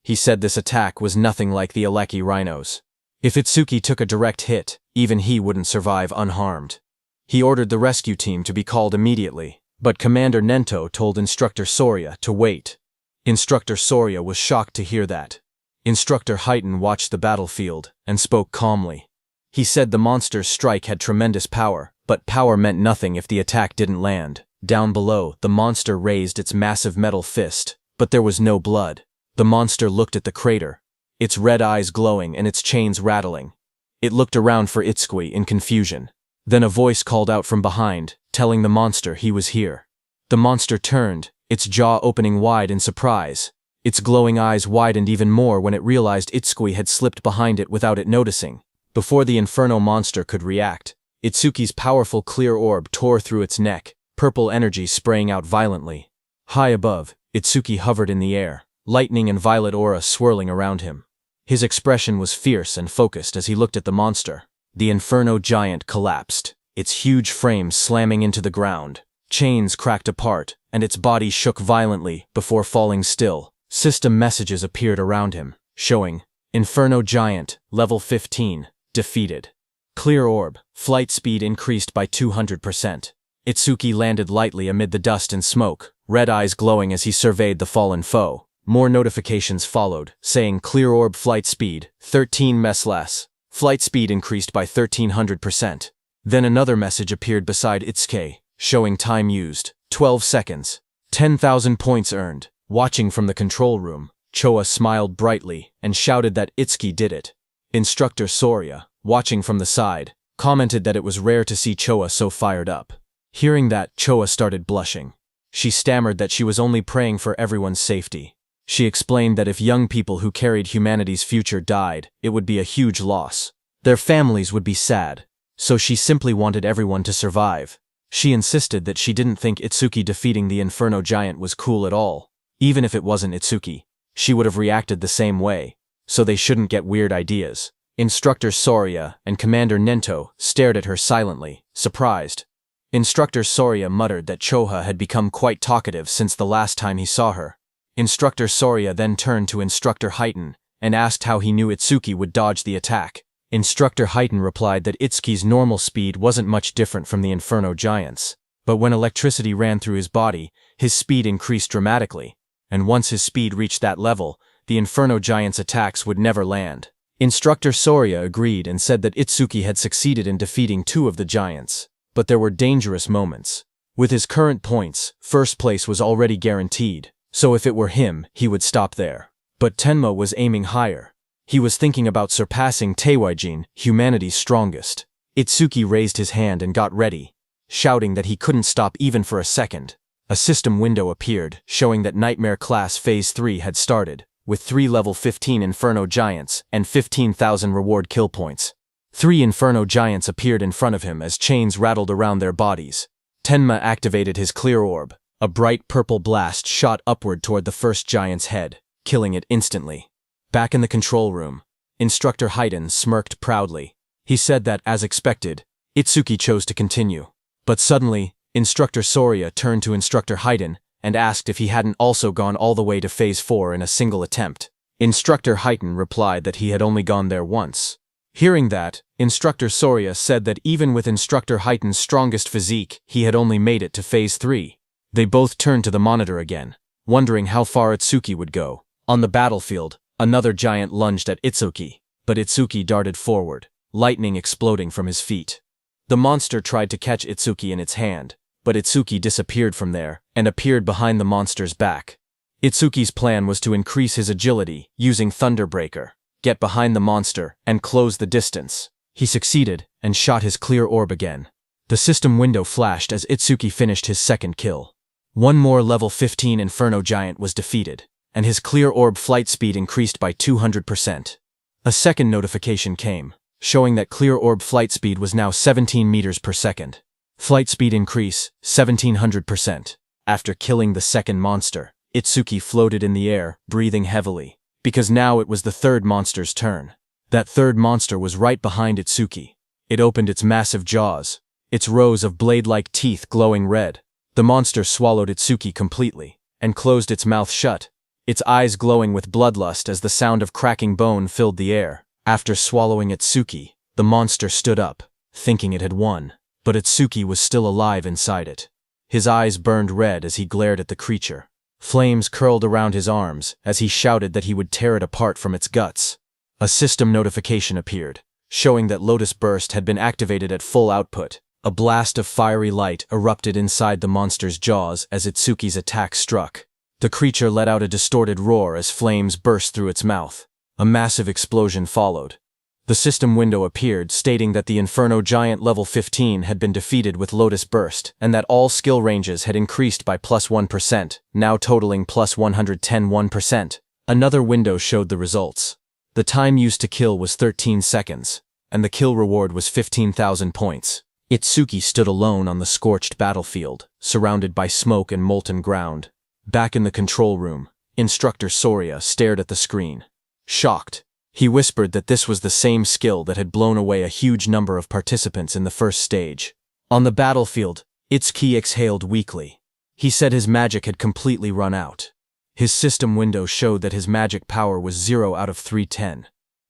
He said this attack was nothing like the Aleki rhinos. If Itsuki took a direct hit, even he wouldn't survive unharmed. He ordered the rescue team to be called immediately, but Commander Nento told Instructor Sorya to wait. Instructor Sorya was shocked to hear that. Instructor Heaton watched the battlefield and spoke calmly. He said the monster's strike had tremendous power, but power meant nothing if the attack didn't land. Down below, the monster raised its massive metal fist, but there was no blood. The monster looked at the crater, its red eyes glowing and its chains rattling. It looked around for Itsuki in confusion. Then a voice called out from behind, telling the monster he was here. The monster turned, its jaw opening wide in surprise. Its glowing eyes widened even more when it realized Itsuki had slipped behind it without it noticing. Before the Inferno monster could react, Itsuki's powerful clear orb tore through its neck, purple energy spraying out violently. High above, Itsuki hovered in the air, lightning and violet aura swirling around him. His expression was fierce and focused as he looked at the monster. The Inferno giant collapsed, its huge frame slamming into the ground. Chains cracked apart, and its body shook violently before falling still. System messages appeared around him, showing Inferno Giant, level 15, defeated. Clear orb, flight speed increased by 200%. Itsuki landed lightly amid the dust and smoke, red eyes glowing as he surveyed the fallen foe. More notifications followed, saying clear orb flight speed, 13 ms less. Flight speed increased by 1300%. Then another message appeared beside Itsuki, showing time used, 12 seconds. 10,000 points earned. Watching from the control room, Choa smiled brightly and shouted that Itsuki did it. Instructor Sorya, watching from the side, commented that it was rare to see Choa so fired up. Hearing that, Choa started blushing. She stammered that she was only praying for everyone's safety. She explained that if young people who carried humanity's future died, it would be a huge loss. Their families would be sad, so she simply wanted everyone to survive. She insisted that she didn't think Itsuki defeating the Inferno Giant was cool at all. Even if it wasn't Itsuki, she would have reacted the same way, so they shouldn't get weird ideas. Instructor Sorya and Commander Nento stared at her silently, surprised. Instructor Sorya muttered that Choha had become quite talkative since the last time he saw her. Instructor Sorya then turned to Instructor Heaton and asked how he knew Itsuki would dodge the attack. Instructor Heaton replied that Itsuki's normal speed wasn't much different from the Inferno Giant's, but when electricity ran through his body, his speed increased dramatically. And once his speed reached that level, the Inferno Giant's attacks would never land. Instructor Sorya agreed and said that Itsuki had succeeded in defeating 2 of the giants. But there were dangerous moments. With his current points, first place was already guaranteed, so if it were him, he would stop there. But Tenma was aiming higher. He was thinking about surpassing Teiwaijin, humanity's strongest. Itsuki raised his hand and got ready. shouting that he couldn't stop even for a second. A system window appeared, showing that Nightmare Class Phase 3 had started, with 3 level 15 Inferno Giants and 15,000 reward kill points. 3 Inferno Giants appeared in front of him as chains rattled around their bodies. Tenma activated his clear orb. A bright purple blast shot upward toward the first giant's head, killing it instantly. Back in the control room, Instructor Haiden smirked proudly. He said that, as expected, Itsuki chose to continue. But suddenly, Instructor Soria turned to Instructor Haiden and asked if he hadn't also gone all the way to Phase 4 in a single attempt. Instructor Haiden replied that he had only gone there once. Hearing that, Instructor Soria said that even with Instructor Haiden's strongest physique, he had only made it to Phase 3. They both turned to the monitor again, wondering how far Itsuki would go. On the battlefield, another giant lunged at Itsuki, but Itsuki darted forward, lightning exploding from his feet. The monster tried to catch Itsuki in its hand, but Itsuki disappeared from there and appeared behind the monster's back. Itsuki's plan was to increase his agility using Thunderbreaker, get behind the monster, and close the distance. He succeeded and shot his clear orb again. The system window flashed as Itsuki finished his second kill. One more level 15 Inferno Giant was defeated, and his clear orb flight speed increased by 200%. A second notification came, showing that clear orb flight speed was now 17 meters per second. Flight speed increase, 1700%. After killing the second monster, Itsuki floated in the air, breathing heavily, because now it was the third monster's turn. That third monster was right behind Itsuki. It opened its massive jaws, its rows of blade-like teeth glowing red. The monster swallowed Itsuki completely, and closed its mouth shut, its eyes glowing with bloodlust as the sound of cracking bone filled the air. After swallowing Itsuki, the monster stood up, thinking it had won, but Itsuki was still alive inside it. His eyes burned red as he glared at the creature. Flames curled around his arms as he shouted that he would tear it apart from its guts. A system notification appeared, showing that Lotus Burst had been activated at full output. A blast of fiery light erupted inside the monster's jaws as Itsuki's attack struck. The creature let out a distorted roar as flames burst through its mouth. A massive explosion followed. The system window appeared, stating that the Inferno Giant level 15 had been defeated with Lotus Burst, and that all skill ranges had increased by +1%, now totaling +110%. Another window showed the results. The time used to kill was 13 seconds, and the kill reward was 15,000 points. Itsuki stood alone on the scorched battlefield, surrounded by smoke and molten ground. Back in the control room, Instructor Soria stared at the screen. Shocked, he whispered that this was the same skill that had blown away a huge number of participants in the first stage. On the battlefield, Itsuki exhaled weakly. He said his magic had completely run out. His system window showed that his magic power was 0 out of 310.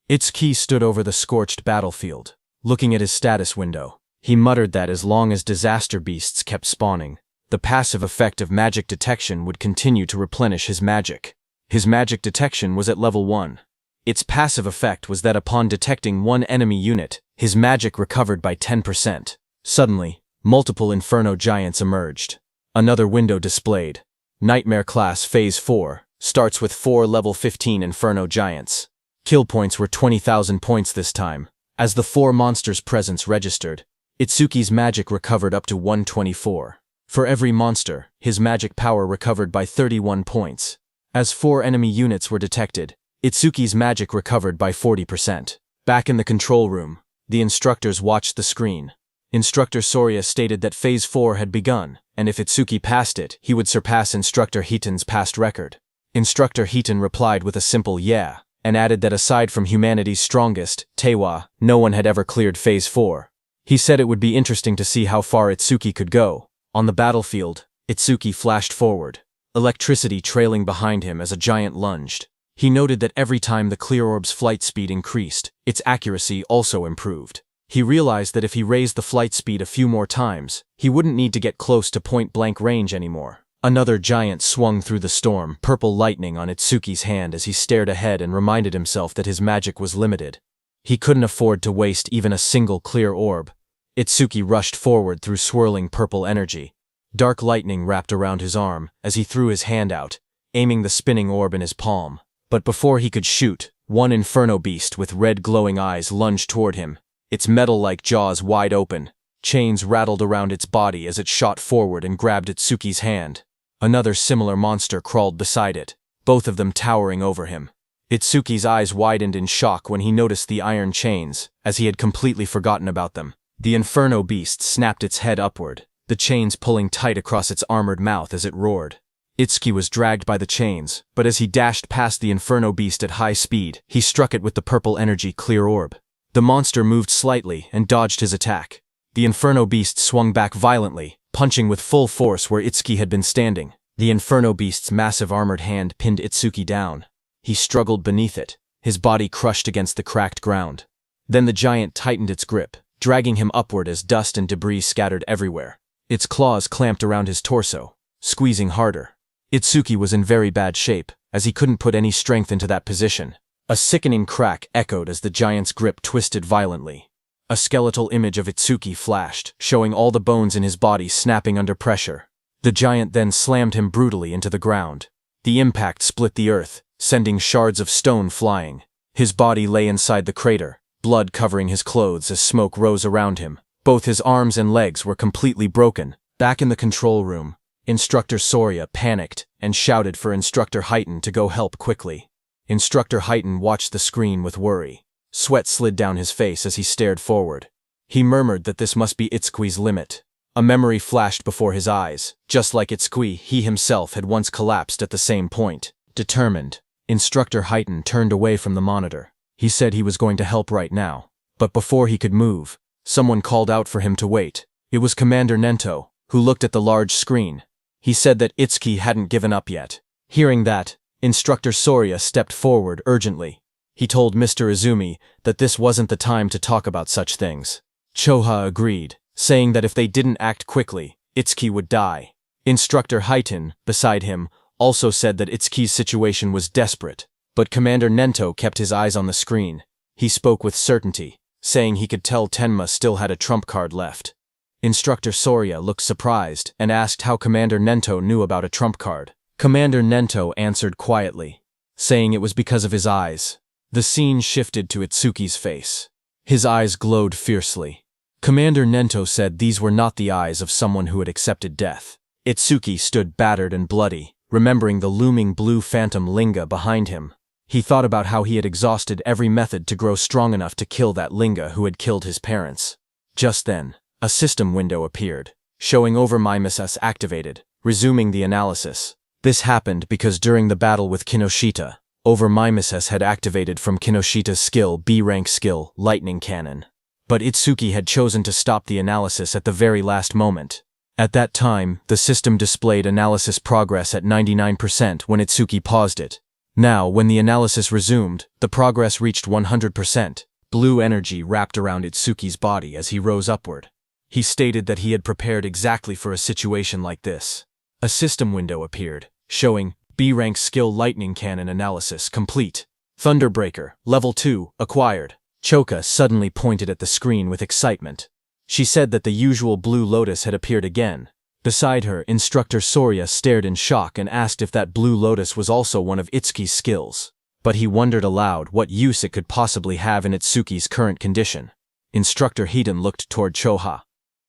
Itsuki stood over the scorched battlefield, looking at his status window. He muttered that as long as disaster beasts kept spawning, the passive effect of magic detection would continue to replenish his magic. His magic detection was at level 1. Its passive effect was that upon detecting one enemy unit, his magic recovered by 10%. Suddenly, multiple Inferno Giants emerged. Another window displayed. Nightmare Class Phase 4 starts with 4 level 15 Inferno Giants. Kill points were 20,000 points this time. As the 4 monsters' presence registered, Itsuki's magic recovered up to 124. For every monster, his magic power recovered by 31 points. As 4 enemy units were detected, Itsuki's magic recovered by 40%. Back in the control room, the instructors watched the screen. Instructor Soria stated that Phase 4 had begun, and if Itsuki passed it, he would surpass Instructor Hiiten's past record. Instructor Hiiten replied with a simple yeah, and added that aside from humanity's strongest, Tewa, no one had ever cleared Phase 4. He said it would be interesting to see how far Itsuki could go. On the battlefield, Itsuki flashed forward, electricity trailing behind him as a giant lunged. He noted that every time the clear orb's flight speed increased, its accuracy also improved. He realized that if he raised the flight speed a few more times, he wouldn't need to get close to point-blank range anymore. Another giant swung through the storm, purple lightning on Itsuki's hand as he stared ahead and reminded himself that his magic was limited. He couldn't afford to waste even a single clear orb. Itsuki rushed forward through swirling purple energy. Dark lightning wrapped around his arm as he threw his hand out, aiming the spinning orb in his palm. But before he could shoot, one inferno beast with red glowing eyes lunged toward him, its metal-like jaws wide open. Chains rattled around its body as it shot forward and grabbed Itsuki's hand. Another similar monster crawled beside it, both of them towering over him. Itsuki's eyes widened in shock when he noticed the iron chains, as he had completely forgotten about them. The inferno beast snapped its head upward, the chains pulling tight across its armored mouth as it roared. Itsuki was dragged by the chains, but as he dashed past the inferno beast at high speed, he struck it with the purple energy clear orb. The monster moved slightly and dodged his attack. The inferno beast swung back violently, punching with full force where Itsuki had been standing. The inferno beast's massive armored hand pinned Itsuki down. He struggled beneath it, his body crushed against the cracked ground. Then the giant tightened its grip, dragging him upward as dust and debris scattered everywhere. Its claws clamped around his torso, squeezing harder. Itsuki was in very bad shape, as he couldn't put any strength into that position. A sickening crack echoed as the giant's grip twisted violently. A skeletal image of Itsuki flashed, showing all the bones in his body snapping under pressure. The giant then slammed him brutally into the ground. The impact split the earth, sending shards of stone flying. His body lay inside the crater, blood covering his clothes as smoke rose around him. Both his arms and legs were completely broken. Back in the control room, Instructor Soria panicked and shouted for Instructor Heighten to go help quickly. Instructor Heighten watched the screen with worry. Sweat slid down his face as he stared forward. He murmured that this must be Itsuki's limit. A memory flashed before his eyes. Just like Itsuki, he himself had once collapsed at the same point. Determined, Instructor Heighten turned away from the monitor. He said he was going to help right now. But before he could move, someone called out for him to wait. It was Commander Nento, who looked at the large screen. He said that Itsuki hadn't given up yet. Hearing that, Instructor Soria stepped forward urgently. He told Mr. Izumi that this wasn't the time to talk about such things. Choha agreed, saying that if they didn't act quickly, Itsuki would die. Instructor Heighten, beside him, also said that Itsuki's situation was desperate, but Commander Nento kept his eyes on the screen. He spoke with certainty, saying he could tell Tenma still had a trump card left. Instructor Soria looked surprised and asked how Commander Nento knew about a trump card. Commander Nento answered quietly, saying it was because of his eyes. The scene shifted to Itsuki's face. His eyes glowed fiercely. Commander Nento said these were not the eyes of someone who had accepted death. Itsuki stood battered and bloody, remembering the looming blue phantom Linga behind him. He thought about how he had exhausted every method to grow strong enough to kill that Linga who had killed his parents. Just then, a system window appeared, showing Overmimesis activated, resuming the analysis. This happened because during the battle with Kinoshita, Overmimesis had activated from Kinoshita's skill B-rank skill, Lightning Cannon. But Itsuki had chosen to stop the analysis at the very last moment. At that time, the system displayed analysis progress at 99% when Itsuki paused it. Now, when the analysis resumed, the progress reached 100%. Blue energy wrapped around Itsuki's body as he rose upward. He stated that he had prepared exactly for a situation like this. A system window appeared, showing B-rank skill Lightning Cannon analysis complete. Thunderbreaker, level 2, acquired. Choka suddenly pointed at the screen with excitement. She said that the usual blue lotus had appeared again. Beside her, Instructor Soria stared in shock and asked if that blue lotus was also one of Itsuki's skills. But he wondered aloud what use it could possibly have in Itsuki's current condition. Instructor Hiden looked toward Choha.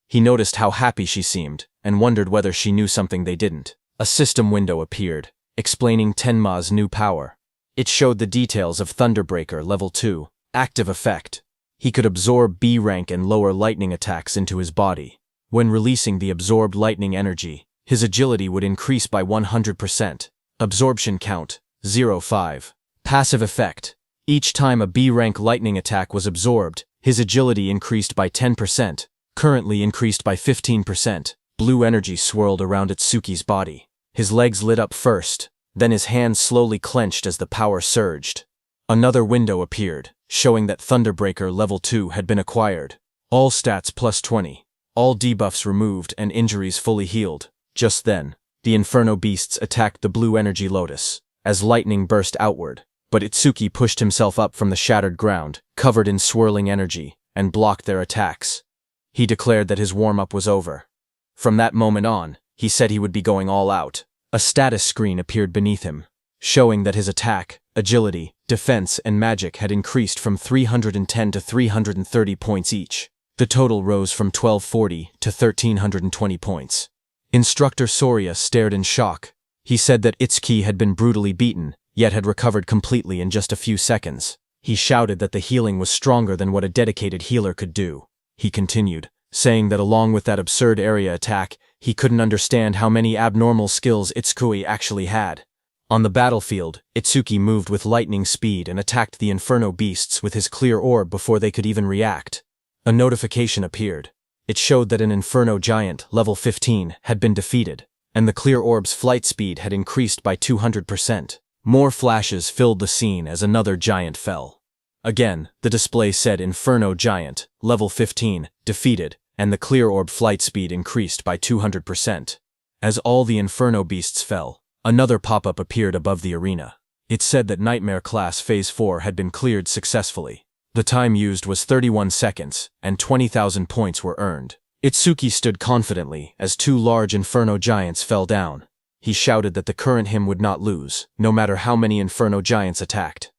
He noticed how happy she seemed, and wondered whether she knew something they didn't. A system window appeared, explaining Tenma's new power. It showed the details of Thunderbreaker level 2, active effect. He could absorb B-rank and lower lightning attacks into his body. When releasing the absorbed lightning energy, his agility would increase by 100%. Absorption count, 0.5. Passive effect. Each time a B-rank lightning attack was absorbed, his agility increased by 10%, currently increased by 15%. Blue energy swirled around Itsuki's body. His legs lit up first, then his hands slowly clenched as the power surged. Another window appeared, showing that Thunderbreaker level 2 had been acquired. All stats plus 20. All debuffs removed and injuries fully healed. Just then, the Inferno Beasts attacked the blue energy lotus, as lightning burst outward. But Itsuki pushed himself up from the shattered ground, covered in swirling energy, and blocked their attacks. He declared that his warm-up was over. From that moment on, he said he would be going all out. A status screen appeared beneath him, showing that his attack, agility, defense, and magic had increased from 310 to 330 points each. The total rose from 1240 to 1320 points. Instructor Soria stared in shock. He said that Itsuki had been brutally beaten, yet had recovered completely in just a few seconds. He shouted that the healing was stronger than what a dedicated healer could do. He continued, saying that along with that absurd area attack, he couldn't understand how many abnormal skills Itsuki actually had. On the battlefield, Itsuki moved with lightning speed and attacked the Inferno beasts with his clear orb before they could even react. A notification appeared. It showed that an Inferno giant, level 15, had been defeated, and the clear orb's flight speed had increased by 200%. More flashes filled the scene as another giant fell. Again, the display said Inferno giant, level 15, defeated, and the clear orb flight speed increased by 200%. As all the Inferno beasts fell, another pop-up appeared above the arena. It said that Nightmare Class Phase 4 had been cleared successfully. The time used was 31 seconds, and 20,000 points were earned. Itsuki stood confidently as two large Inferno giants fell down. He shouted that the current him would not lose, no matter how many Inferno giants attacked.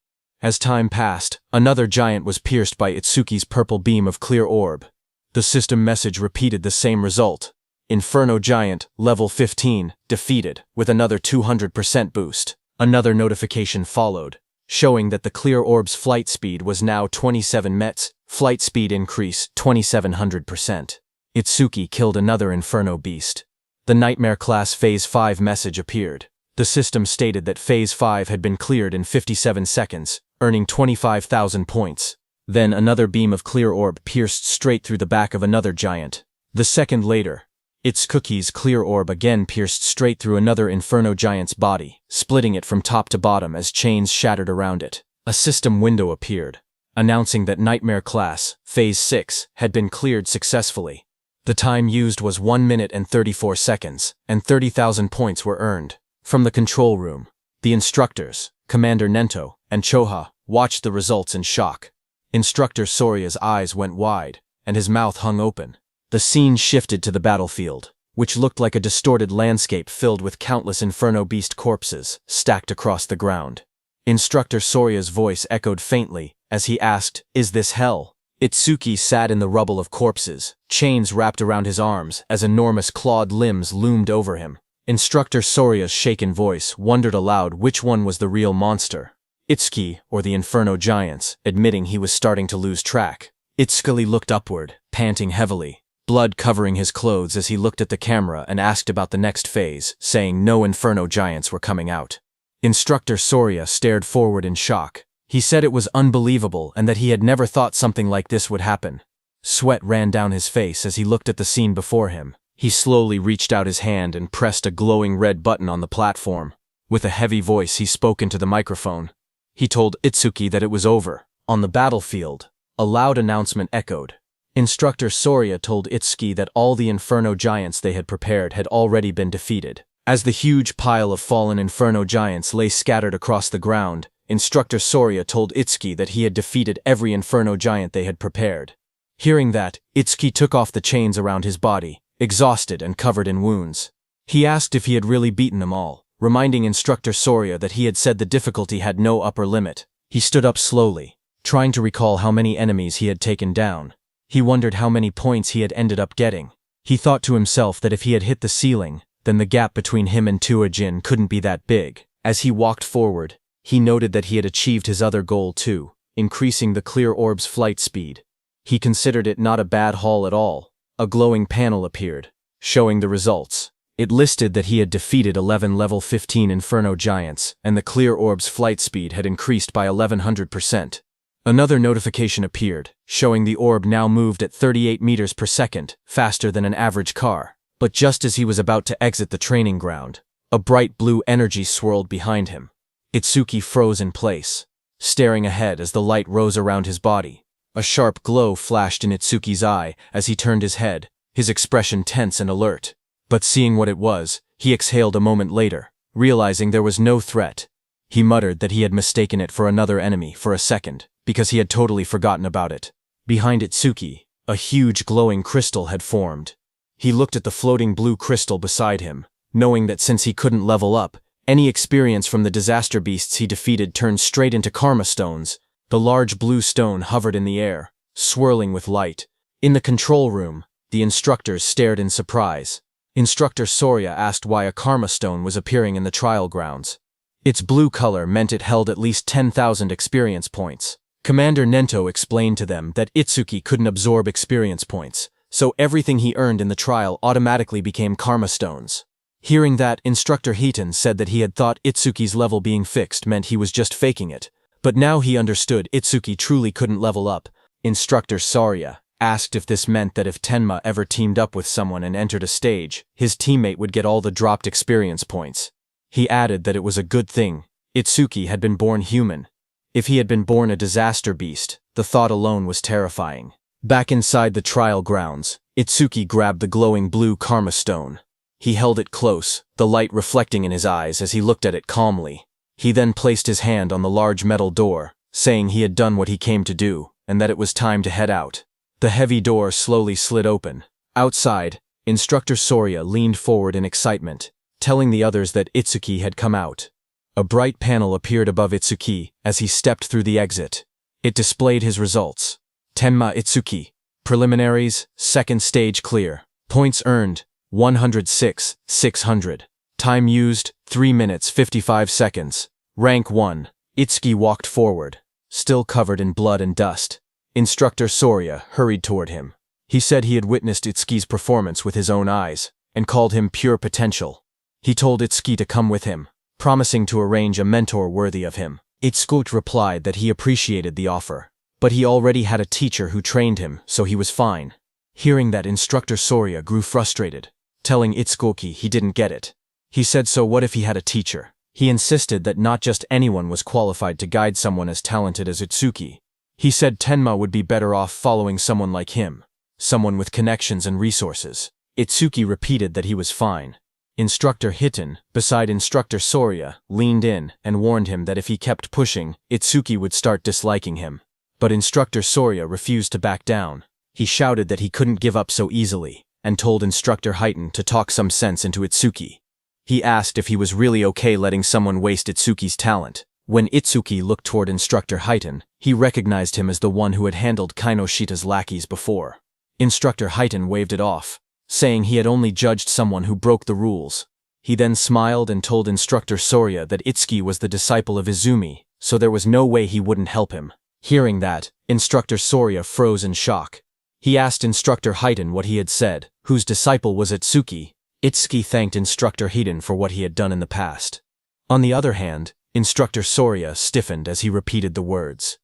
As time passed, another giant was pierced by Itsuki's purple beam of clear orb. The system message repeated the same result. Inferno giant, level 15, defeated, with another 200% boost. Another notification followed, showing that the clear orb's flight speed was now 27 mets, flight speed increase 2700%. Itsuki killed another Inferno beast. The Nightmare Class Phase 5 message appeared. The system stated that Phase 5 had been cleared in 57 seconds, earning 25,000 points. Then another beam of clear orb pierced straight through the back of another giant. The second later, Itsuki's clear orb again pierced straight through another Inferno giant's body, splitting it from top to bottom as chains shattered around it. A system window appeared, announcing that Nightmare Class, Phase 6, had been cleared successfully. The time used was 1 minute and 34 seconds, and 30,000 points were earned. From the control room, the instructors, Commander Nento and Choha, watched the results in shock. Instructor Soria's eyes went wide, and his mouth hung open. The scene shifted to the battlefield, which looked like a distorted landscape filled with countless Inferno beast corpses stacked across the ground. Instructor Soria's voice echoed faintly as he asked, "Is this hell?" Itsuki sat in the rubble of corpses, chains wrapped around his arms as enormous clawed limbs loomed over him. Instructor Soria's shaken voice wondered aloud which one was the real monster, Itsuki or the Inferno giants, admitting he was starting to lose track. Itsuki looked upward, panting heavily, blood covering his clothes as he looked at the camera and asked about the next phase, saying no Inferno giants were coming out. Instructor Soria stared forward in shock. He said it was unbelievable and that he had never thought something like this would happen. Sweat ran down his face as he looked at the scene before him. He slowly reached out his hand and pressed a glowing red button on the platform. With a heavy voice, he spoke into the microphone. He told Itsuki that it was over. On the battlefield, a loud announcement echoed. Instructor Soria told Itsuki that all the Inferno giants they had prepared had already been defeated. As the huge pile of fallen Inferno giants lay scattered across the ground, Instructor Soria told Itsuki that he had defeated every Inferno giant they had prepared. Hearing that, Itsuki took off the chains around his body, exhausted and covered in wounds. He asked if he had really beaten them all, reminding Instructor Soria that he had said the difficulty had no upper limit. He stood up slowly, trying to recall how many enemies he had taken down. He wondered how many points he had ended up getting. He thought to himself that if he had hit the ceiling, then the gap between him and Tuajin couldn't be that big. As he walked forward, he noted that he had achieved his other goal too, increasing the clear orb's flight speed. He considered it not a bad haul at all. A glowing panel appeared, showing the results. It listed that he had defeated 11 level 15 Inferno giants, and the clear orb's flight speed had increased by 1100%. Another notification appeared, showing the orb now moved at 38 meters per second, faster than an average car. But just as he was about to exit the training ground, a bright blue energy swirled behind him. Itsuki froze in place, staring ahead as the light rose around his body. A sharp glow flashed in Itsuki's eye as he turned his head, his expression tense and alert. But seeing what it was, he exhaled a moment later, realizing there was no threat. He muttered that he had mistaken it for another enemy for a second, because he had totally forgotten about it. Behind Itsuki, a huge glowing crystal had formed. He looked at the floating blue crystal beside him, knowing that since he couldn't level up, any experience from the disaster beasts he defeated turned straight into karma stones. The large blue stone hovered in the air, swirling with light, In the control room, the instructors stared in surprise. Instructor Soria asked why a karma stone was appearing in the trial grounds. Its blue color meant it held at least 10,000 experience points. Commander Nento explained to them that Itsuki couldn't absorb experience points, so everything he earned in the trial automatically became karma stones. Hearing that, Instructor Hiton said that he had thought Itsuki's level being fixed meant he was just faking it, but now he understood Itsuki truly couldn't level up. Instructor Soria asked if this meant that if Tenma ever teamed up with someone and entered a stage, his teammate would get all the dropped experience points. He added that it was a good thing. Itsuki had been born human. If he had been born a disaster beast, the thought alone was terrifying. Back inside the trial grounds, Itsuki grabbed the glowing blue karma stone. He held it close, the light reflecting in his eyes as he looked at it calmly. He then placed his hand on the large metal door, saying he had done what he came to do, and that it was time to head out. The heavy door slowly slid open. Outside, Instructor Soria leaned forward in excitement, telling the others that Itsuki had come out. A bright panel appeared above Itsuki as he stepped through the exit. It displayed his results. Tenma Itsuki. Preliminaries, second stage clear. Points earned, 106, 600. Time used, 3 minutes 55 seconds. Rank 1. Itsuki walked forward, still covered in blood and dust. Instructor Soria hurried toward him. He said he had witnessed Itsuki's performance with his own eyes, and called him pure potential. He told Itsuki to come with him, promising to arrange a mentor worthy of him. Itsuki replied that he appreciated the offer, but he already had a teacher who trained him, so he was fine. Hearing that, Instructor Soria grew frustrated, telling Itsuki he didn't get it. He said so what if he had a teacher? He insisted that not just anyone was qualified to guide someone as talented as Itsuki. He said Tenma would be better off following someone like him, someone with connections and resources. Itsuki repeated that he was fine. Instructor Hiton, beside Instructor Soria, leaned in and warned him that if he kept pushing, Itsuki would start disliking him. But Instructor Soria refused to back down. He shouted that he couldn't give up so easily, and told Instructor Hiton to talk some sense into Itsuki. He asked if he was really okay letting someone waste Itsuki's talent. When Itsuki looked toward Instructor Hiton, he recognized him as the one who had handled Kinoshita's lackeys before. Instructor Hiton waved it off, saying he had only judged someone who broke the rules. He then smiled and told Instructor Soria that Itsuki was the disciple of Izumi, so there was no way he wouldn't help him. Hearing that, Instructor Soria froze in shock. He asked Instructor Hiton what he had said, whose disciple was Itsuki. Itsuki thanked Instructor Hiton for what he had done in the past. On the other hand, Instructor Soria stiffened as he repeated the words.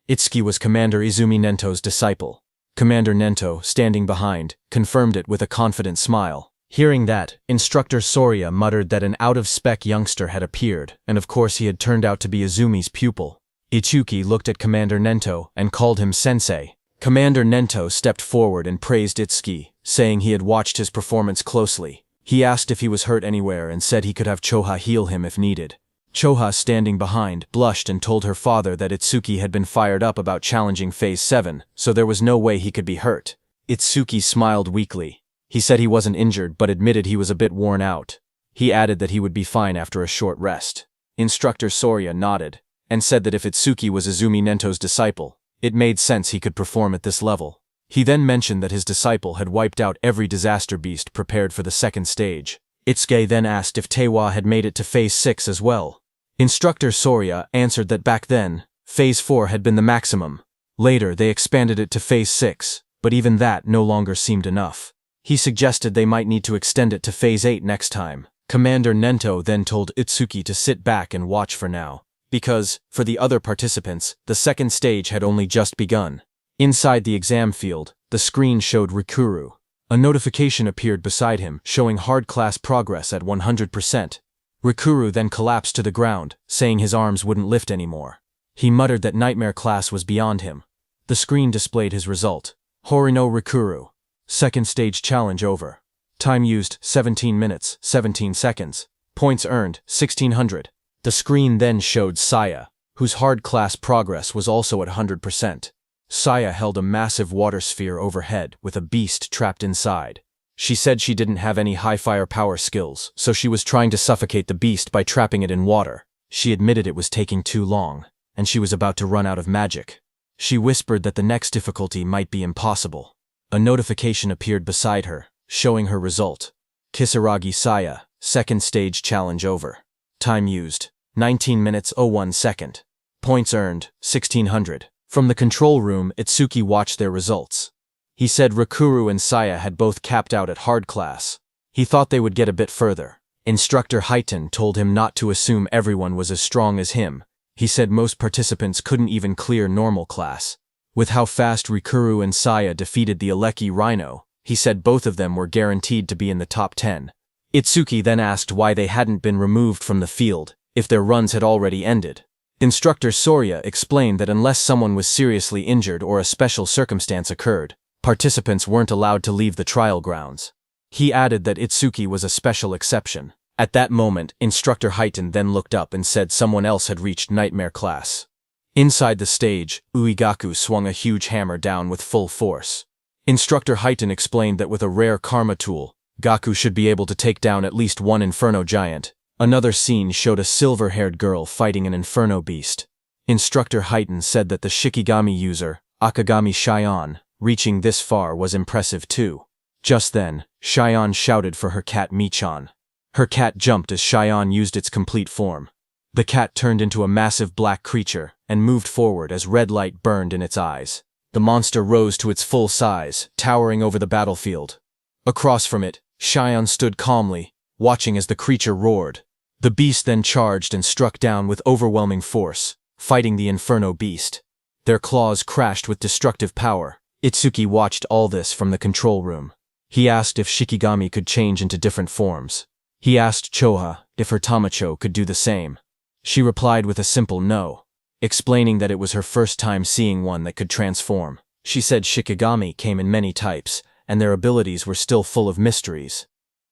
Itsuki was Commander Izumi Nento's disciple. Commander Nento, standing behind, confirmed it with a confident smile. Hearing that, Instructor Soria muttered that an out-of-spec youngster had appeared, and of course he had turned out to be Izumi's pupil. Itsuki looked at Commander Nento and called him sensei. Commander Nento stepped forward and praised Itsuki, saying he had watched his performance closely. He asked if he was hurt anywhere and said he could have Choha heal him if needed. Choha, standing behind, blushed and told her father that Itsuki had been fired up about challenging Phase 7, so there was no way he could be hurt. Itsuki smiled weakly. He said he wasn't injured but admitted he was a bit worn out. He added that he would be fine after a short rest. Instructor Soria nodded, and said that if Itsuki was Izumi Nento's disciple, it made sense he could perform at this level. He then mentioned that his disciple had wiped out every disaster beast prepared for the second stage. Itsuki then asked if Tewa had made it to Phase 6 as well. Instructor Soria answered that back then, Phase 4 had been the maximum. Later they expanded it to Phase 6, but even that no longer seemed enough. He suggested they might need to extend it to Phase 8 next time. Commander Nento then told Itsuki to sit back and watch for now, because, for the other participants, the second stage had only just begun. Inside the exam field, the screen showed Rikuru. A notification appeared beside him, showing hard class progress at 100%. Rikuru then collapsed to the ground, saying his arms wouldn't lift anymore. He muttered that nightmare class was beyond him. The screen displayed his result. Horino Rikuru. Second stage challenge over. Time used, 17 minutes, 17 seconds. Points earned, 1600. The screen then showed Saya, whose hard class progress was also at 100%. Saya held a massive water sphere overhead with a beast trapped inside. She said she didn't have any high firepower skills, so she was trying to suffocate the beast by trapping it in water. She admitted it was taking too long, and she was about to run out of magic. She whispered that the next difficulty might be impossible. A notification appeared beside her, showing her result. Kisaragi Saya, second stage challenge over. Time used, 19 minutes 01 second. Points earned, 1600. From the control room, Itsuki watched their results. He said Rikuru and Saya had both capped out at hard class. He thought they would get a bit further. Instructor Highton told him not to assume everyone was as strong as him. He said most participants couldn't even clear normal class. With how fast Rikuru and Saya defeated the Aleki Rhino, he said both of them were guaranteed to be in the top 10. Itsuki then asked why they hadn't been removed from the field, if their runs had already ended. Instructor Sorya explained that unless someone was seriously injured or a special circumstance occurred, participants weren't allowed to leave the trial grounds. He added that Itsuki was a special exception. At that moment, Instructor Highton then looked up and said someone else had reached Nightmare class. Inside the stage, Uegaku swung a huge hammer down with full force. Instructor Highton explained that with a rare karma tool, Gaku should be able to take down at least one Inferno giant. Another scene showed a silver-haired girl fighting an Inferno beast. Instructor Highton said that the Shikigami user, Akagami Shion, reaching this far was impressive too. Just then, Shion shouted for her cat Michan. Her cat jumped as Shion used its complete form. The cat turned into a massive black creature and moved forward as red light burned in its eyes. The monster rose to its full size, towering over the battlefield. Across from it, Shion stood calmly, watching as the creature roared. The beast then charged and struck down with overwhelming force, fighting the Inferno beast. Their claws crashed with destructive power. Itsuki watched all this from the control room. He asked if Shikigami could change into different forms. He asked Choha if her Tamacho could do the same. She replied with a simple no, explaining that it was her first time seeing one that could transform. She said Shikigami came in many types, and their abilities were still full of mysteries.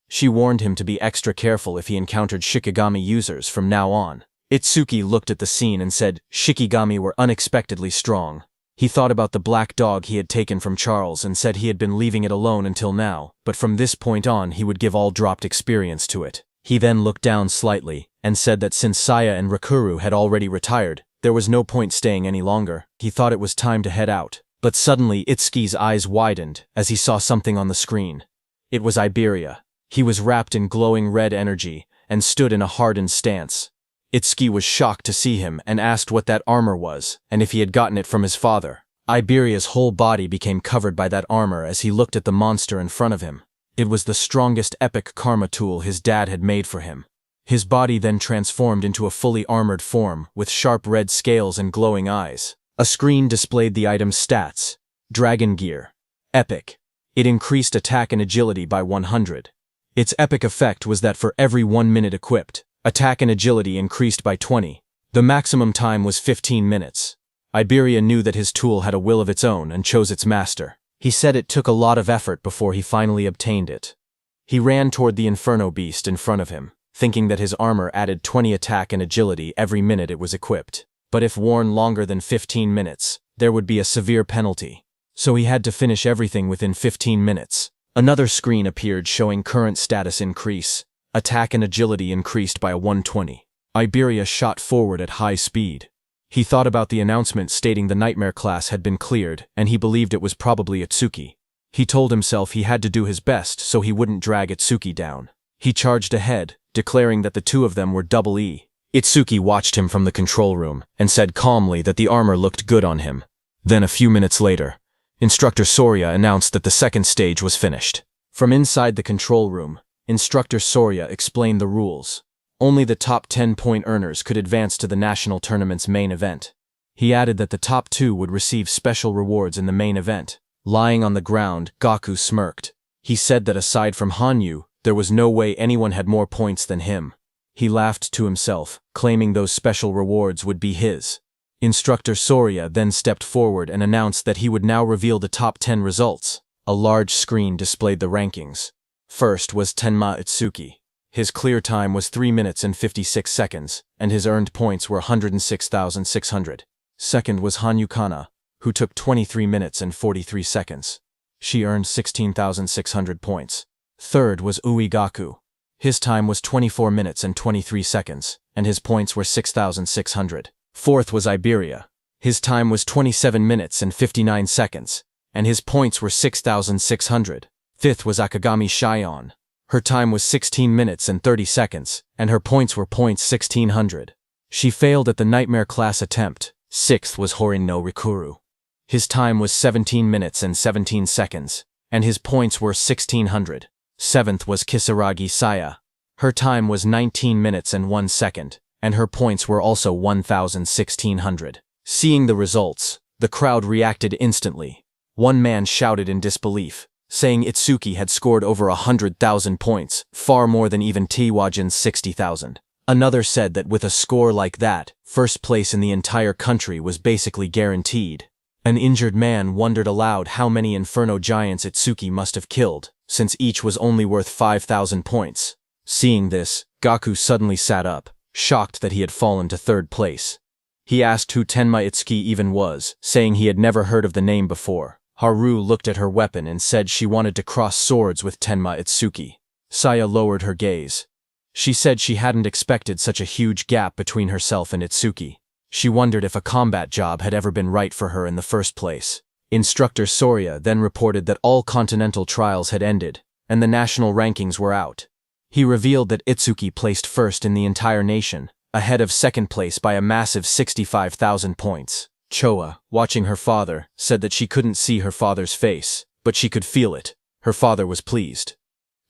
She warned him to be extra careful if he encountered Shikigami users from now on. Itsuki looked at the scene and said Shikigami were unexpectedly strong. He thought about the black dog he had taken from Charles and said he had been leaving it alone until now, but from this point on he would give all dropped experience to it. He then looked down slightly and said that since Saya and Rikuru had already retired, there was no point staying any longer. He thought it was time to head out. But suddenly Itsuki's eyes widened as he saw something on the screen. It was Iberia. He was wrapped in glowing red energy and stood in a hardened stance. Itsuki was shocked to see him and asked what that armor was and if he had gotten it from his father. Iberia's whole body became covered by that armor as he looked at the monster in front of him. It was the strongest epic karma tool his dad had made for him. His body then transformed into a fully armored form with sharp red scales and glowing eyes. A screen displayed the item's stats. Dragon Gear. Epic. It increased attack and agility by 100. Its epic effect was that for every 1 minute equipped, attack and agility increased by 20. The maximum time was 15 minutes. Iberia knew that his tool had a will of its own and chose its master. He said it took a lot of effort before he finally obtained it. He ran toward the Inferno beast in front of him, thinking that his armor added 20 attack and agility every minute it was equipped. But if worn longer than 15 minutes, there would be a severe penalty. So he had to finish everything within 15 minutes. Another screen appeared showing current status increase. Attack and agility increased by 120. Iberia shot forward at high speed. He thought about the announcement stating the Nightmare class had been cleared, and he believed it was probably Itsuki. He told himself he had to do his best so he wouldn't drag Itsuki down. He charged ahead, declaring that the two of them were double E. Itsuki watched him from the control room and said calmly that the armor looked good on him. Then a few minutes later, Instructor Sorya announced that the second stage was finished. From inside the control room, Instructor Sorya explained the rules. Only the top 10-point earners could advance to the national tournament's main event. He added that the top 2 would receive special rewards in the main event. Lying on the ground, Gaku smirked. He said that aside from Hanyu, there was no way anyone had more points than him. He laughed to himself, claiming those special rewards would be his. Instructor Sorya then stepped forward and announced that he would now reveal the top 10 results. A large screen displayed the rankings. First was Tenma Itsuki. His clear time was 3 minutes and 56 seconds, and his earned points were 106,600. Second was Hanyu Kana, who took 23 minutes and 43 seconds. She earned 16,600 points. Third was Uegaku. His time was 24 minutes and 23 seconds, and his points were 6,600. Fourth was Iberia. His time was 27 minutes and 59 seconds, and his points were 6,600. Fifth was Akagami Shion. Her time was 16 minutes and 30 seconds, and her points were points 1600. She failed at the Nightmare class attempt. Sixth was Horin no Rikuru. His time was 17 minutes and 17 seconds, and his points were 1600. Seventh was Kisaragi Saya. Her time was 19 minutes and 1 second, and her points were also 1,1600. Seeing the results, the crowd reacted instantly. One man shouted in disbelief, saying Itsuki had scored over 100,000 points, far more than even Tiwajin's 60,000. Another said that with a score like that, first place in the entire country was basically guaranteed. An injured man wondered aloud how many Inferno giants Itsuki must have killed, since each was only worth 5,000 points. Seeing this, Gaku suddenly sat up, shocked that he had fallen to third place. He asked who Tenma Itsuki even was, saying he had never heard of the name before. Haru looked at her weapon and said she wanted to cross swords with Tenma Itsuki. Saya lowered her gaze. She said she hadn't expected such a huge gap between herself and Itsuki. She wondered if a combat job had ever been right for her in the first place. Instructor Soria then reported that all continental trials had ended, and the national rankings were out. He revealed that Itsuki placed first in the entire nation, ahead of second place by a massive 65,000 points. Choa, watching her father, said that she couldn't see her father's face, but she could feel it. Her father was pleased.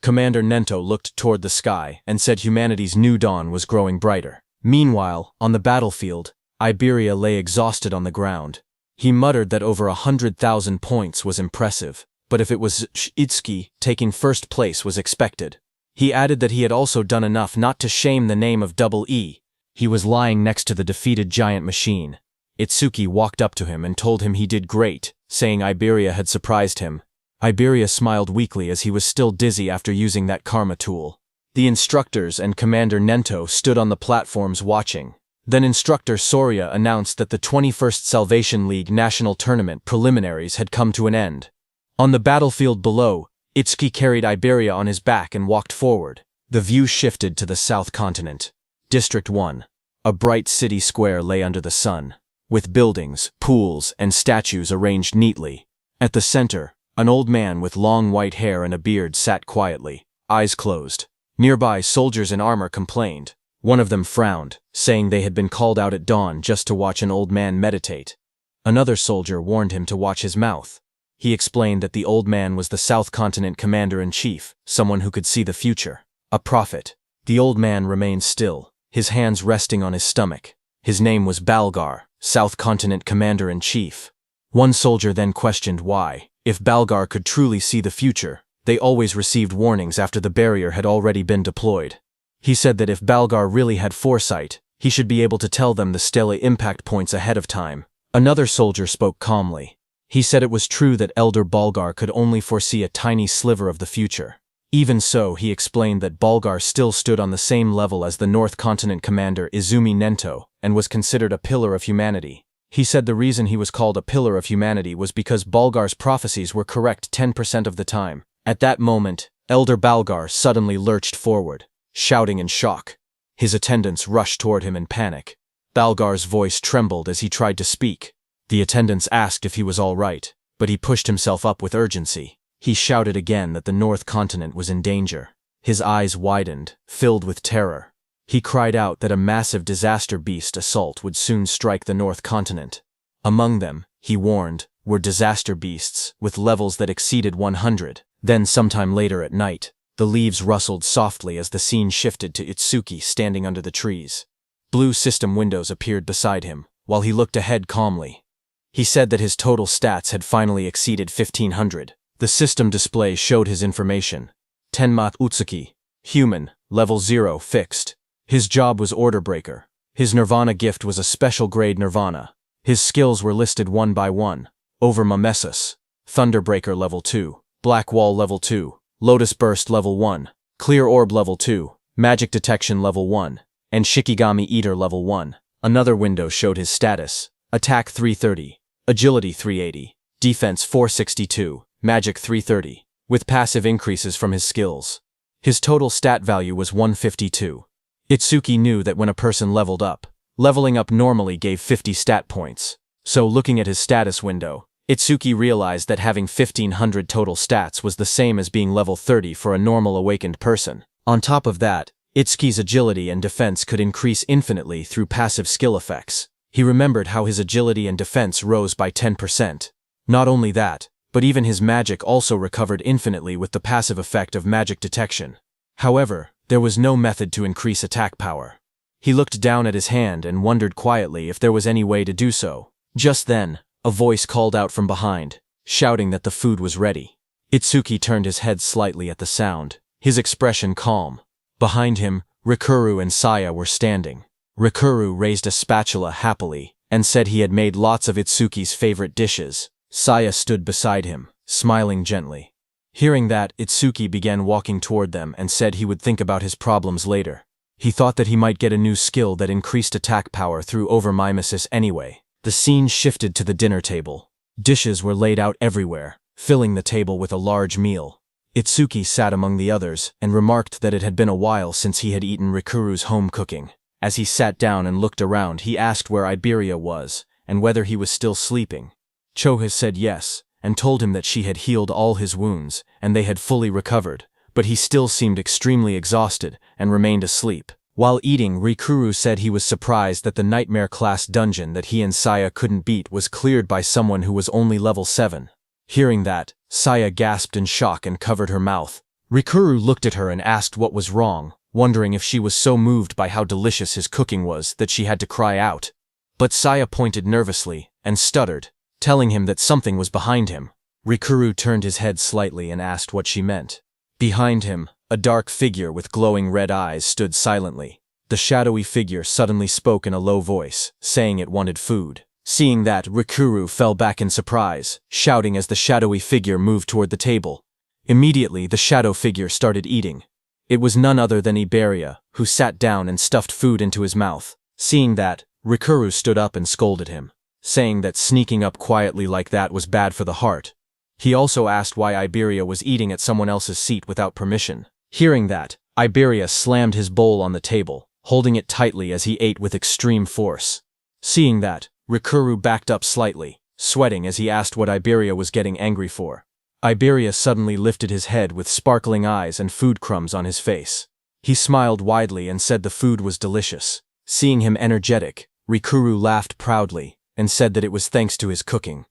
Commander Nento looked toward the sky and said humanity's new dawn was growing brighter. Meanwhile, on the battlefield, Iberia lay exhausted on the ground. He muttered that over 100,000 points was impressive, but if it was Itsuki, taking first place was expected. He added that he had also done enough not to shame the name of Double E. He was lying next to the defeated giant machine. Itsuki walked up to him and told him he did great, saying Iberia had surprised him. Iberia smiled weakly as he was still dizzy after using that karma tool. The instructors and Commander Nento stood on the platforms watching. Then Instructor Soria announced that the 21st Salvation League National Tournament preliminaries had come to an end. On the battlefield below, Itsuki carried Iberia on his back and walked forward. The view shifted to the South Continent. District 1. A bright city square lay under the sun, with buildings, pools, and statues arranged neatly. At the center, an old man with long white hair and a beard sat quietly, eyes closed. Nearby, soldiers in armor complained. One of them frowned, saying they had been called out at dawn just to watch an old man meditate. Another soldier warned him to watch his mouth. He explained that the old man was the South Continent Commander-in-Chief, someone who could see the future. A prophet. The old man remained still, his hands resting on his stomach. His name was Balgar, South Continent Commander-in-Chief. One soldier then questioned why, if Balgar could truly see the future, they always received warnings after the barrier had already been deployed. He said that if Balgar really had foresight, he should be able to tell them the Stella impact points ahead of time. Another soldier spoke calmly. He said it was true that Elder Balgar could only foresee a tiny sliver of the future. Even so, he explained that Balgar still stood on the same level as the North Continent Commander Izumi Nento, and was considered a pillar of humanity. He said the reason he was called a pillar of humanity was because Balgar's prophecies were correct 10% of the time. At that moment, Elder Balgar suddenly lurched forward, shouting in shock. His attendants rushed toward him in panic. Balgar's voice trembled as he tried to speak. The attendants asked if he was all right, but he pushed himself up with urgency. He shouted again that the North Continent was in danger. His eyes widened, filled with terror. He cried out that a massive disaster beast assault would soon strike the North Continent. Among them, he warned, were disaster beasts with levels that exceeded 100. Then sometime later at night, the leaves rustled softly as the scene shifted to Itsuki standing under the trees. Blue system windows appeared beside him, while he looked ahead calmly. He said that his total stats had finally exceeded 1,500. The system display showed his information. Tenma Utsuki. Human, level 0, fixed. His job was Order Breaker. His Nirvana gift was a special grade Nirvana. His skills were listed one by one. Overmimesis. Thunderbreaker level 2. Black Wall level 2. Lotus Burst level 1. Clear Orb level 2. Magic Detection level 1. And Shikigami Eater level 1. Another window showed his status. Attack 330. Agility 380. Defense 462. Magic 330, with passive increases from his skills. His total stat value was 152. Itsuki knew that when a person leveled up, leveling up normally gave 50 stat points. So looking at his status window, Itsuki realized that having 1500 total stats was the same as being level 30 for a normal awakened person. On top of that, Itsuki's agility and defense could increase infinitely through passive skill effects. He remembered how his agility and defense rose by 10%. Not only that, but even his magic also recovered infinitely with the passive effect of magic detection. However, there was no method to increase attack power. He looked down at his hand and wondered quietly if there was any way to do so. Just then, a voice called out from behind, shouting that the food was ready. Itsuki turned his head slightly at the sound, his expression calm. Behind him, Rikuru and Saya were standing. Rikuru raised a spatula happily and said he had made lots of Itsuki's favorite dishes. Saya stood beside him, smiling gently. Hearing that, Itsuki began walking toward them and said he would think about his problems later. He thought that he might get a new skill that increased attack power through overmimesis anyway. The scene shifted to the dinner table. Dishes were laid out everywhere, filling the table with a large meal. Itsuki sat among the others and remarked that it had been a while since he had eaten Rikuru's home cooking. As he sat down and looked around, he asked where Iberia was and whether he was still sleeping. Choha said yes, and told him that she had healed all his wounds and they had fully recovered, but he still seemed extremely exhausted and remained asleep. While eating, Rikuru said he was surprised that the nightmare-class dungeon that he and Saya couldn't beat was cleared by someone who was only level 7. Hearing that, Saya gasped in shock and covered her mouth. Rikuru looked at her and asked what was wrong, wondering if she was so moved by how delicious his cooking was that she had to cry out. But Saya pointed nervously and stuttered, telling him that something was behind him. Rikuru turned his head slightly and asked what she meant. Behind him, a dark figure with glowing red eyes stood silently. The shadowy figure suddenly spoke in a low voice, saying it wanted food. Seeing that, Rikuru fell back in surprise, shouting as the shadowy figure moved toward the table. Immediately, the shadow figure started eating. It was none other than Iberia, who sat down and stuffed food into his mouth. Seeing that, Rikuru stood up and scolded him, saying that sneaking up quietly like that was bad for the heart. He also asked why Iberia was eating at someone else's seat without permission. Hearing that, Iberia slammed his bowl on the table, holding it tightly as he ate with extreme force. Seeing that, Rikuru backed up slightly, sweating as he asked what Iberia was getting angry for. Iberia suddenly lifted his head with sparkling eyes and food crumbs on his face. He smiled widely and said the food was delicious. Seeing him energetic, Rikuru laughed proudly and said that it was thanks to his cooking.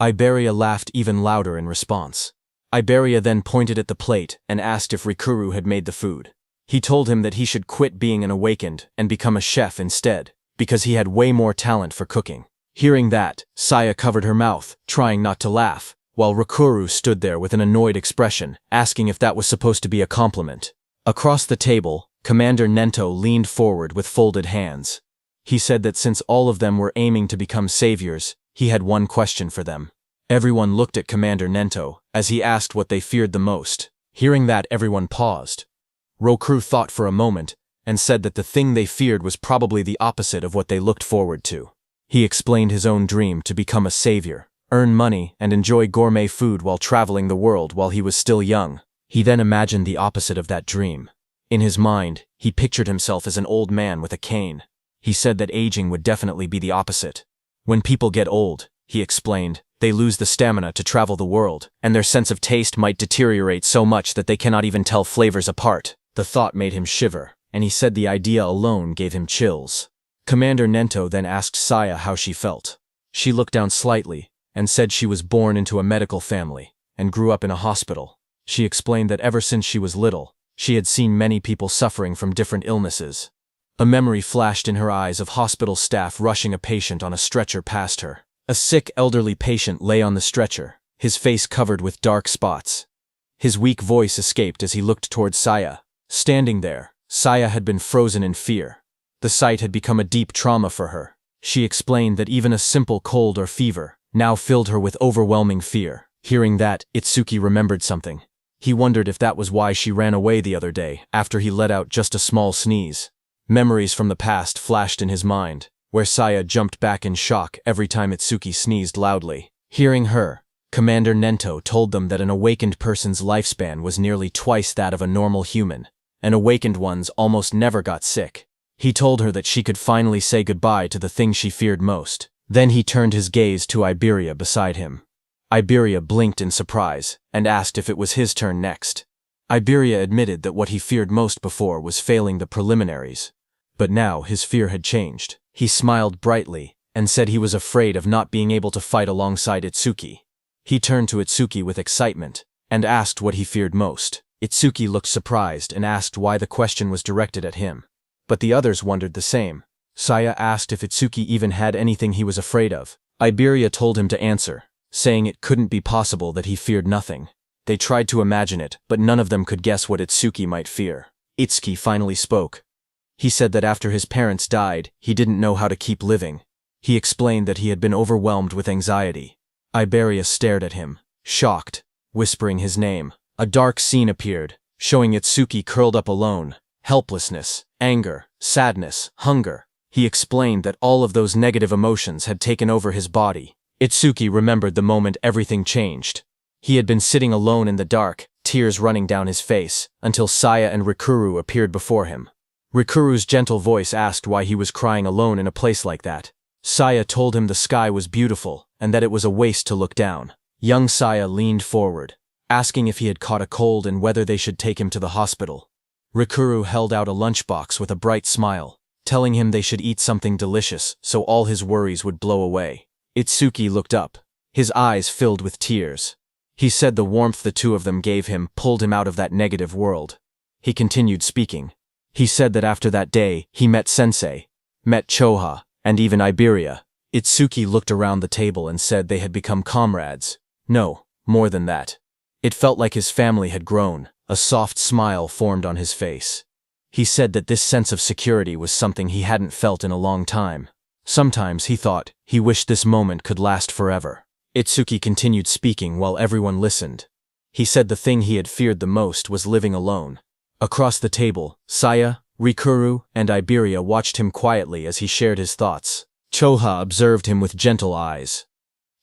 Iberia laughed even louder in response. Iberia then pointed at the plate and asked if Rikuru had made the food. He told him that he should quit being an awakened and become a chef instead, because he had way more talent for cooking. Hearing that, Saya covered her mouth, trying not to laugh, while Rikuru stood there with an annoyed expression, asking if that was supposed to be a compliment. Across the table, Commander Nento leaned forward with folded hands. He said that since all of them were aiming to become saviors, he had one question for them. Everyone looked at Commander Nento as he asked what they feared the most. Hearing that, everyone paused. Rokuru thought for a moment and said that the thing they feared was probably the opposite of what they looked forward to. He explained his own dream to become a savior, earn money, and enjoy gourmet food while traveling the world while he was still young. He then imagined the opposite of that dream. In his mind, he pictured himself as an old man with a cane. He said that aging would definitely be the opposite. When people get old, he explained, they lose the stamina to travel the world, and their sense of taste might deteriorate so much that they cannot even tell flavors apart. The thought made him shiver, and he said the idea alone gave him chills. Commander Nento then asked Saya how she felt. She looked down slightly and said she was born into a medical family and grew up in a hospital. She explained that ever since she was little, she had seen many people suffering from different illnesses. A memory flashed in her eyes of hospital staff rushing a patient on a stretcher past her. A sick elderly patient lay on the stretcher, his face covered with dark spots. His weak voice escaped as he looked towards Saya. Standing there, Saya had been frozen in fear. The sight had become a deep trauma for her. She explained that even a simple cold or fever now filled her with overwhelming fear. Hearing that, Itsuki remembered something. He wondered if that was why she ran away the other day after he let out just a small sneeze. Memories from the past flashed in his mind, where Saya jumped back in shock every time Itsuki sneezed loudly. Hearing her, Commander Nento told them that an awakened person's lifespan was nearly twice that of a normal human, and awakened ones almost never got sick. He told her that she could finally say goodbye to the thing she feared most. Then he turned his gaze to Iberia beside him. Iberia blinked in surprise and asked if it was his turn next. Iberia admitted that what he feared most before was failing the preliminaries. But now his fear had changed. He smiled brightly and said he was afraid of not being able to fight alongside Itsuki. He turned to Itsuki with excitement and asked what he feared most. Itsuki looked surprised and asked why the question was directed at him. But the others wondered the same. Saya asked if Itsuki even had anything he was afraid of. Iberia told him to answer, saying it couldn't be possible that he feared nothing. They tried to imagine it, but none of them could guess what Itsuki might fear. Itsuki finally spoke. He said that after his parents died, he didn't know how to keep living. He explained that he had been overwhelmed with anxiety. Iberia stared at him, shocked, whispering his name. A dark scene appeared, showing Itsuki curled up alone. Helplessness, anger, sadness, hunger. He explained that all of those negative emotions had taken over his body. Itsuki remembered the moment everything changed. He had been sitting alone in the dark, tears running down his face, until Saya and Rikuru appeared before him. Rikuru's gentle voice asked why he was crying alone in a place like that. Saya told him the sky was beautiful and that it was a waste to look down. Young Saya leaned forward, asking if he had caught a cold and whether they should take him to the hospital. Rikuru held out a lunchbox with a bright smile, telling him they should eat something delicious so all his worries would blow away. Itsuki looked up, his eyes filled with tears. He said the warmth the two of them gave him pulled him out of that negative world. He continued speaking. He said that after that day, he met Sensei, met Choha, and even Iberia. Itsuki looked around the table and said they had become comrades. No, more than that. It felt like his family had grown. A soft smile formed on his face. He said that this sense of security was something he hadn't felt in a long time. Sometimes, he thought, he wished this moment could last forever. Itsuki continued speaking while everyone listened. He said the thing he had feared the most was living alone. Across the table, Saya, Rikuru, and Iberia watched him quietly as he shared his thoughts. Choha observed him with gentle eyes.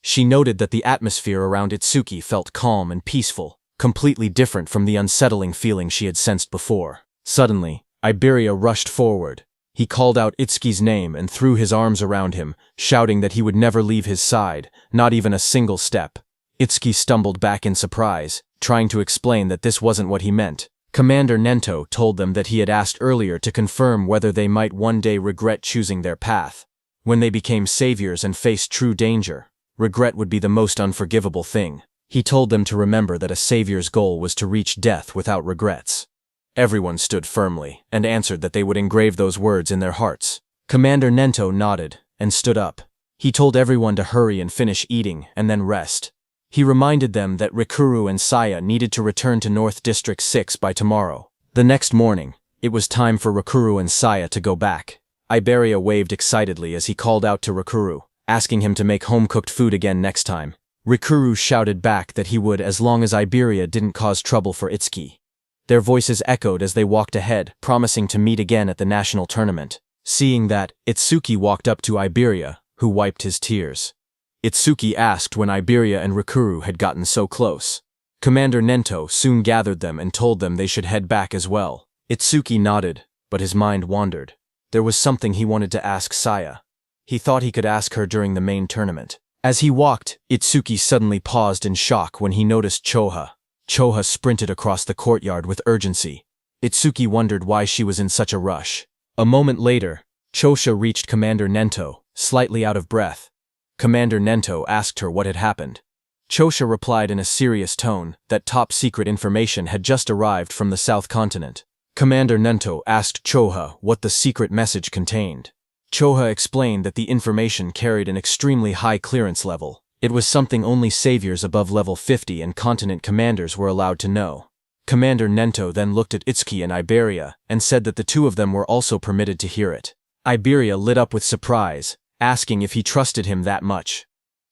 She noted that the atmosphere around Itsuki felt calm and peaceful, completely different from the unsettling feeling she had sensed before. Suddenly, Iberia rushed forward. He called out Itsuki's name and threw his arms around him, shouting that he would never leave his side, not even a single step. Itsuki stumbled back in surprise, trying to explain that this wasn't what he meant. Commander Nento told them that he had asked earlier to confirm whether they might one day regret choosing their path. When they became saviors and faced true danger, regret would be the most unforgivable thing. He told them to remember that a savior's goal was to reach death without regrets. Everyone stood firmly and answered that they would engrave those words in their hearts. Commander Nento nodded and stood up. He told everyone to hurry and finish eating and then rest. He reminded them that Rikuru and Saya needed to return to North District 6 by tomorrow. The next morning, it was time for Rikuru and Saya to go back. Iberia waved excitedly as he called out to Rikuru, asking him to make home-cooked food again next time. Rikuru shouted back that he would as long as Iberia didn't cause trouble for Itsuki. Their voices echoed as they walked ahead, promising to meet again at the national tournament. Seeing that, Itsuki walked up to Iberia, who wiped his tears. Itsuki asked when Iberia and Rikuru had gotten so close. Commander Nento soon gathered them and told them they should head back as well. Itsuki nodded, but his mind wandered. There was something he wanted to ask Saya. He thought he could ask her during the main tournament. As he walked, Itsuki suddenly paused in shock when he noticed Choha. Choha sprinted across the courtyard with urgency. Itsuki wondered why she was in such a rush. A moment later, Chosha reached Commander Nento, slightly out of breath. Commander Nento asked her what had happened. Chosha replied in a serious tone that top-secret information had just arrived from the South Continent. Commander Nento asked Choha what the secret message contained. Choha explained that the information carried an extremely high clearance level. It was something only saviors above level 50 and continent commanders were allowed to know. Commander Nento then looked at Itsuki and Iberia and said that the two of them were also permitted to hear it. Iberia lit up with surprise, asking if he trusted him that much.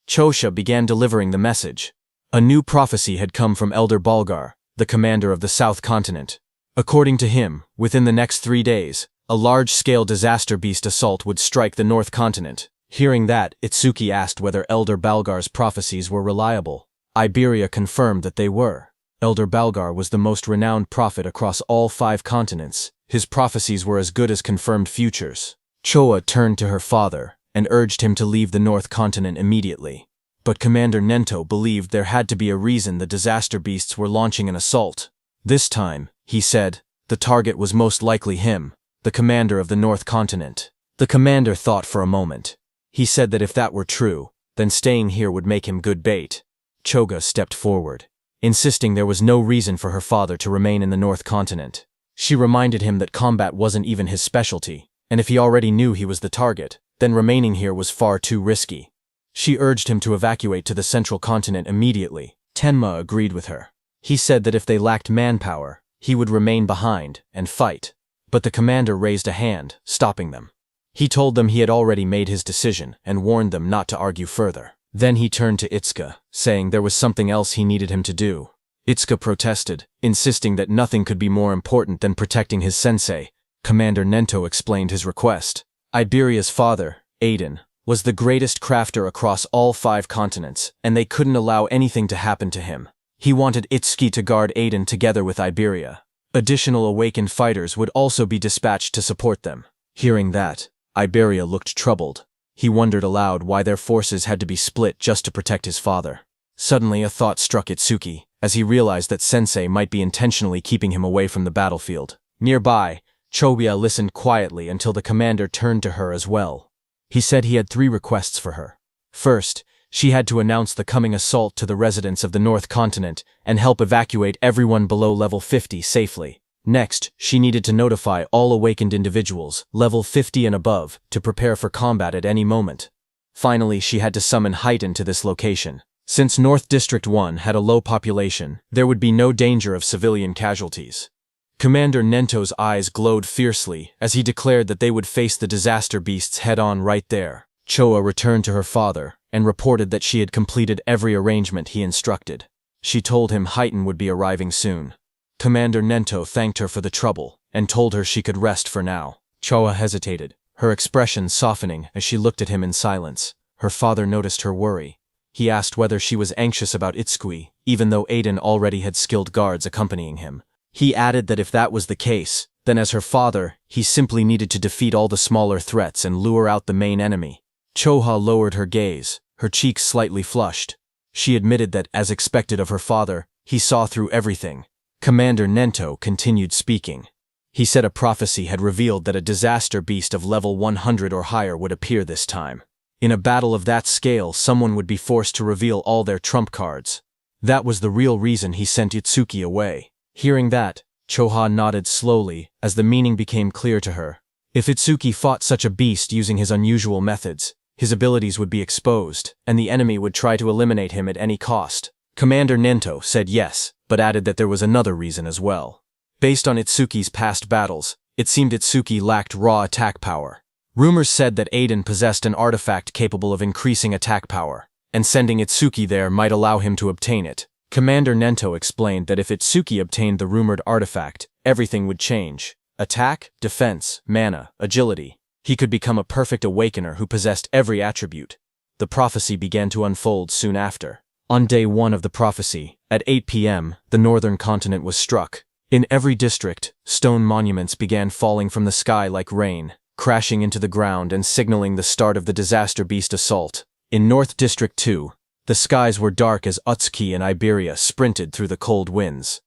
Chosha began delivering the message. A new prophecy had come from Elder Balgar, the commander of the South Continent. According to him, within the next 3 days, a large-scale disaster beast assault would strike the North Continent. Hearing that, Itsuki asked whether Elder Balgar's prophecies were reliable. Iberia confirmed that they were. Elder Balgar was the most renowned prophet across all 5 continents. His prophecies were as good as confirmed futures. Choa turned to her father and urged him to leave the North Continent immediately. But Commander Nento believed there had to be a reason the disaster beasts were launching an assault. This time, he said, the target was most likely him, the commander of the North Continent. The commander thought for a moment. He said that if that were true, then staying here would make him good bait. Choga stepped forward, insisting there was no reason for her father to remain in the North Continent. She reminded him that combat wasn't even his specialty, and if he already knew he was the target, then remaining here was far too risky. She urged him to evacuate to the Central Continent immediately. Tenma agreed with her. He said that if they lacked manpower, he would remain behind and fight. But the commander raised a hand, stopping them. He told them he had already made his decision and warned them not to argue further. Then he turned to Itsuka, saying there was something else he needed him to do. Itsuka protested, insisting that nothing could be more important than protecting his sensei. Commander Nento explained his request. Iberia's father, Aiden, was the greatest crafter across all 5 continents, and they couldn't allow anything to happen to him. He wanted Itsuki to guard Aiden together with Iberia. Additional awakened fighters would also be dispatched to support them. Hearing that, Iberia looked troubled. He wondered aloud why their forces had to be split just to protect his father. Suddenly a thought struck Itsuki, as he realized that Sensei might be intentionally keeping him away from the battlefield. Nearby, Chobiya listened quietly until the commander turned to her as well. He said he had 3 requests for her. First, she had to announce the coming assault to the residents of the North Continent and help evacuate everyone below level 50 safely. Next, she needed to notify all awakened individuals, level 50 and above, to prepare for combat at any moment. Finally, she had to summon Heighten to this location. Since North District 1 had a low population, there would be no danger of civilian casualties. Commander Nento's eyes glowed fiercely as he declared that they would face the disaster beasts head-on right there. Choa returned to her father and reported that she had completed every arrangement he instructed. She told him Heighten would be arriving soon. Commander Nento thanked her for the trouble and told her she could rest for now. Choa hesitated, her expression softening as she looked at him in silence. Her father noticed her worry. He asked whether she was anxious about Itsukui, even though Aiden already had skilled guards accompanying him. He added that if that was the case, then as her father, he simply needed to defeat all the smaller threats and lure out the main enemy. Choha lowered her gaze, her cheeks slightly flushed. She admitted that, as expected of her father, he saw through everything. Commander Nento continued speaking. He said a prophecy had revealed that a disaster beast of level 100 or higher would appear this time. In a battle of that scale, someone would be forced to reveal all their trump cards. That was the real reason he sent Itsuki away. Hearing that, Choha nodded slowly as the meaning became clear to her. If Itsuki fought such a beast using his unusual methods, his abilities would be exposed, and the enemy would try to eliminate him at any cost. Commander Nento said yes, but added that there was another reason as well. Based on Itsuki's past battles, it seemed Itsuki lacked raw attack power. Rumors said that Aiden possessed an artifact capable of increasing attack power, and sending Itsuki there might allow him to obtain it. Commander Nento explained that if Itsuki obtained the rumored artifact, everything would change. Attack, defense, mana, agility. He could become a perfect awakener who possessed every attribute. The prophecy began to unfold soon after. On day 1 of the prophecy, at 8 p.m., the northern continent was struck. In every district, stone monuments began falling from the sky like rain, crashing into the ground and signaling the start of the disaster beast assault. In North District 2, the skies were dark as Utsuki and Iberia sprinted through the cold winds.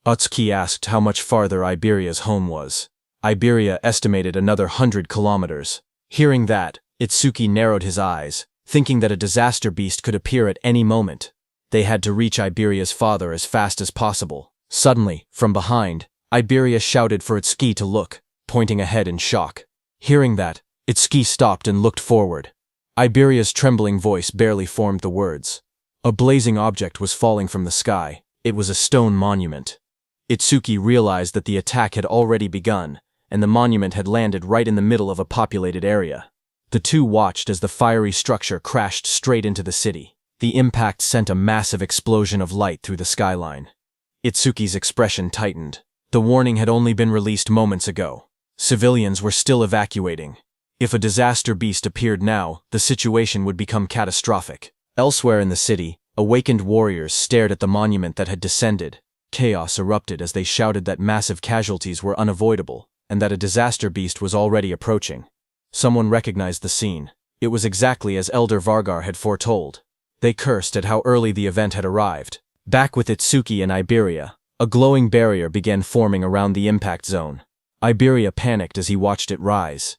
Utsuki asked how much farther Iberia's home was. Iberia estimated another 100 kilometers. Hearing that, Itsuki narrowed his eyes, thinking that a disaster beast could appear at any moment. They had to reach Iberia's father as fast as possible. Suddenly, from behind, Iberia shouted for Itsuki to look, pointing ahead in shock. Hearing that, Itsuki stopped and looked forward. Iberia's trembling voice barely formed the words. A blazing object was falling from the sky. It was a stone monument. Itsuki realized that the attack had already begun, and the monument had landed right in the middle of a populated area. The two watched as the fiery structure crashed straight into the city. The impact sent a massive explosion of light through the skyline. Itsuki's expression tightened. The warning had only been released moments ago. Civilians were still evacuating. If a disaster beast appeared now, the situation would become catastrophic. Elsewhere in the city, awakened warriors stared at the monument that had descended. Chaos erupted as they shouted that massive casualties were unavoidable, and that a disaster beast was already approaching. Someone recognized the scene. It was exactly as Elder Vargar had foretold. They cursed at how early the event had arrived. Back with Itsuki and Iberia, a glowing barrier began forming around the impact zone. Iberia panicked as he watched it rise.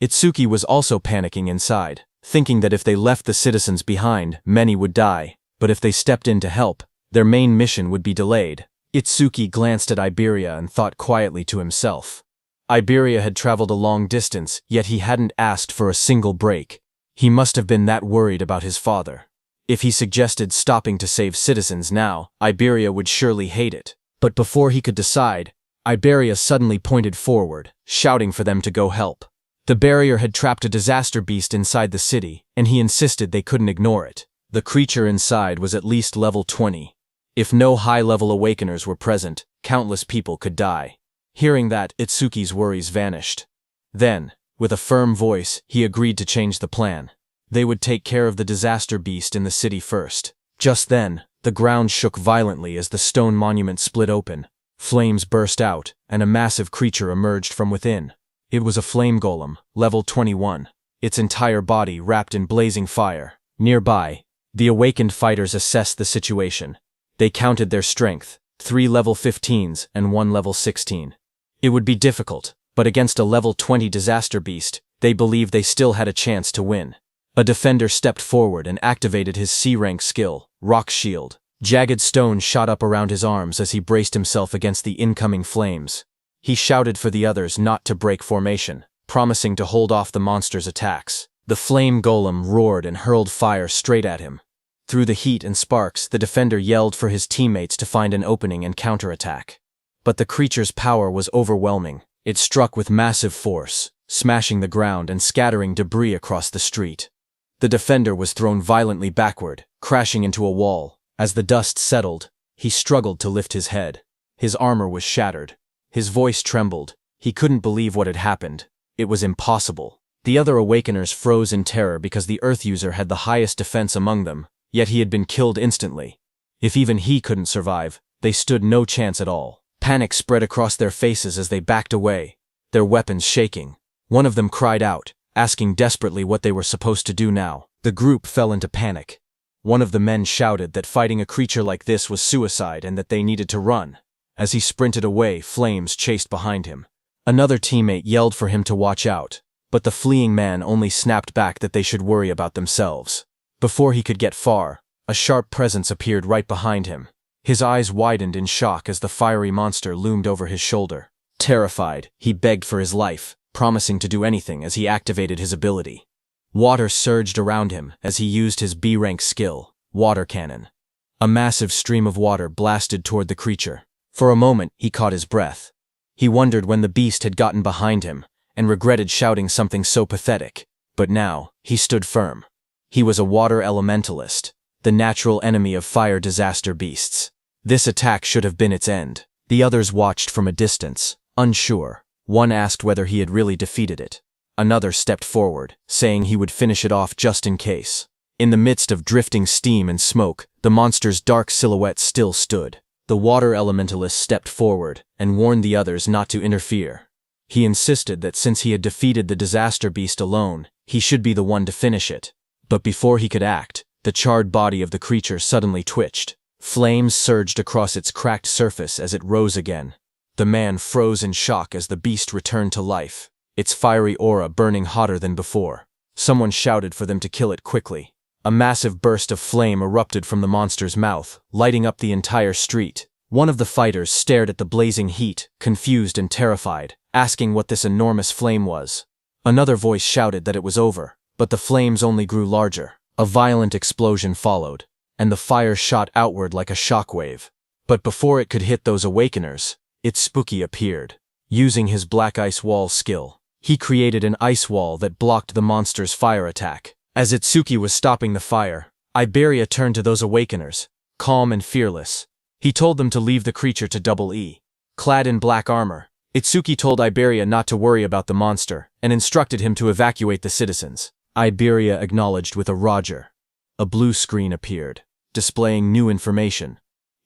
Itsuki was also panicking inside, thinking that if they left the citizens behind, many would die, but if they stepped in to help, their main mission would be delayed. Itsuki glanced at Iberia and thought quietly to himself. Iberia had traveled a long distance, yet he hadn't asked for a single break. He must have been that worried about his father. If he suggested stopping to save citizens now, Iberia would surely hate it. But before he could decide, Iberia suddenly pointed forward, shouting for them to go help. The barrier had trapped a disaster beast inside the city, and he insisted they couldn't ignore it. The creature inside was at least level 20. If no high-level awakeners were present, countless people could die. Hearing that, Itsuki's worries vanished. Then, with a firm voice, he agreed to change the plan. They would take care of the disaster beast in the city first. Just then, the ground shook violently as the stone monument split open. Flames burst out, and a massive creature emerged from within. It was a flame golem, level 21, its entire body wrapped in blazing fire. Nearby, the awakened fighters assessed the situation. They counted their strength, 3 level 15s and 1 level 16. It would be difficult, but against a level 20 disaster beast, they believed they still had a chance to win. A defender stepped forward and activated his C-rank skill, Rock Shield. Jagged stone shot up around his arms as he braced himself against the incoming flames. He shouted for the others not to break formation, promising to hold off the monster's attacks. The flame golem roared and hurled fire straight at him. Through the heat and sparks, the defender yelled for his teammates to find an opening and counterattack. But the creature's power was overwhelming. It struck with massive force, smashing the ground and scattering debris across the street. The defender was thrown violently backward, crashing into a wall. As the dust settled, he struggled to lift his head. His armor was shattered. His voice trembled. He couldn't believe what had happened. It was impossible. The other awakeners froze in terror because the Earth user had the highest defense among them, yet he had been killed instantly. If even he couldn't survive, they stood no chance at all. Panic spread across their faces as they backed away, their weapons shaking. One of them cried out, asking desperately what they were supposed to do now. The group fell into panic. One of the men shouted that fighting a creature like this was suicide and that they needed to run. As he sprinted away, flames chased behind him. Another teammate yelled for him to watch out, but the fleeing man only snapped back that they should worry about themselves. Before he could get far, a sharp presence appeared right behind him. His eyes widened in shock as the fiery monster loomed over his shoulder. Terrified, he begged for his life, promising to do anything as he activated his ability. Water surged around him as he used his B-rank skill, Water Cannon. A massive stream of water blasted toward the creature. For a moment, he caught his breath. He wondered when the beast had gotten behind him, and regretted shouting something so pathetic. But now, he stood firm. He was a water elementalist, the natural enemy of fire disaster beasts. This attack should have been its end. The others watched from a distance, unsure. One asked whether he had really defeated it. Another stepped forward, saying he would finish it off just in case. In the midst of drifting steam and smoke, the monster's dark silhouette still stood. The water elementalist stepped forward and warned the others not to interfere. He insisted that since he had defeated the disaster beast alone, he should be the one to finish it. But before he could act, the charred body of the creature suddenly twitched. Flames surged across its cracked surface as it rose again. The man froze in shock as the beast returned to life, its fiery aura burning hotter than before. Someone shouted for them to kill it quickly. A massive burst of flame erupted from the monster's mouth, lighting up the entire street. One of the fighters stared at the blazing heat, confused and terrified, asking what this enormous flame was. Another voice shouted that it was over, but the flames only grew larger. A violent explosion followed, and the fire shot outward like a shockwave. But before it could hit those awakeners, Itsuki appeared. Using his Black Ice Wall skill, he created an ice wall that blocked the monster's fire attack. As Itsuki was stopping the fire, Iberia turned to those awakeners, calm and fearless. He told them to leave the creature to Double E. Clad in black armor, Itsuki told Iberia not to worry about the monster and instructed him to evacuate the citizens. Iberia acknowledged with a Roger. A blue screen appeared, displaying new information.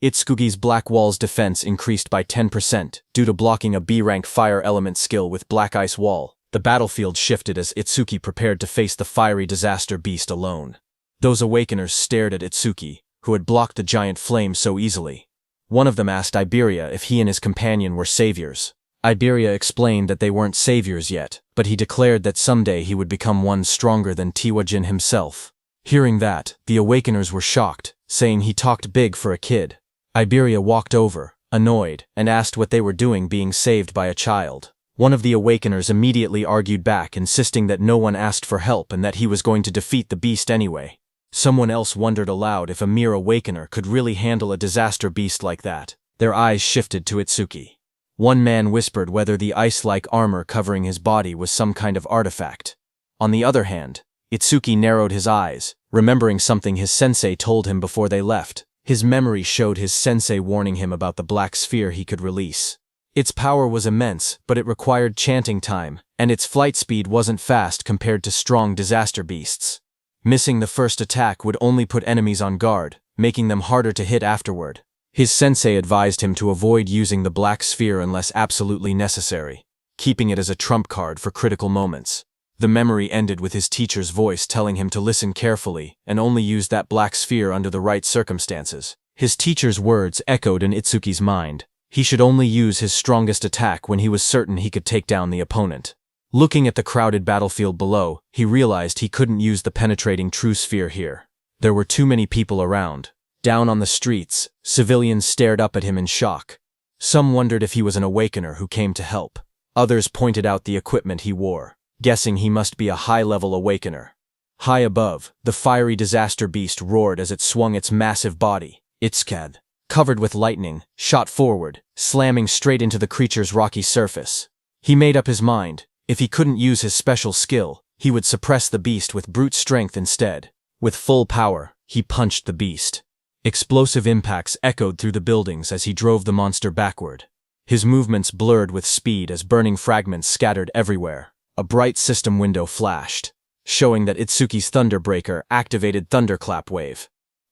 Itsuki's Black Wall's defense increased by 10% due to blocking a B-rank fire element skill with Black Ice Wall. The battlefield shifted as Itsuki prepared to face the fiery disaster beast alone. Those awakeners stared at Itsuki, who had blocked the giant flame so easily. One of them asked Iberia if he and his companion were saviors. Iberia explained that they weren't saviors yet, but he declared that someday he would become one stronger than Tiwajin himself. Hearing that, the awakeners were shocked, saying he talked big for a kid. Iberia walked over, annoyed, and asked what they were doing being saved by a child. One of the awakeners immediately argued back, insisting that no one asked for help and that he was going to defeat the beast anyway. Someone else wondered aloud if a mere awakener could really handle a disaster beast like that. Their eyes shifted to Itsuki. One man whispered whether the ice-like armor covering his body was some kind of artifact. On the other hand, Itsuki narrowed his eyes, remembering something his sensei told him before they left. His memory showed his sensei warning him about the black sphere he could release. Its power was immense, but it required chanting time, and its flight speed wasn't fast compared to strong disaster beasts. Missing the first attack would only put enemies on guard, making them harder to hit afterward. His sensei advised him to avoid using the black sphere unless absolutely necessary, keeping it as a trump card for critical moments. The memory ended with his teacher's voice telling him to listen carefully and only use that black sphere under the right circumstances. His teacher's words echoed in Itsuki's mind. He should only use his strongest attack when he was certain he could take down the opponent. Looking at the crowded battlefield below, he realized he couldn't use the penetrating true sphere here. There were too many people around. Down on the streets, civilians stared up at him in shock. Some wondered if he was an awakener who came to help. Others pointed out the equipment he wore, guessing he must be a high-level awakener. High above, the fiery disaster beast roared as it swung its massive body. Itsuki, covered with lightning, shot forward, slamming straight into the creature's rocky surface. He made up his mind. If he couldn't use his special skill, he would suppress the beast with brute strength instead. With full power, he punched the beast. Explosive impacts echoed through the buildings as he drove the monster backward. His movements blurred with speed as burning fragments scattered everywhere. A bright system window flashed, showing that Itsuki's Thunderbreaker activated Thunderclap Wave.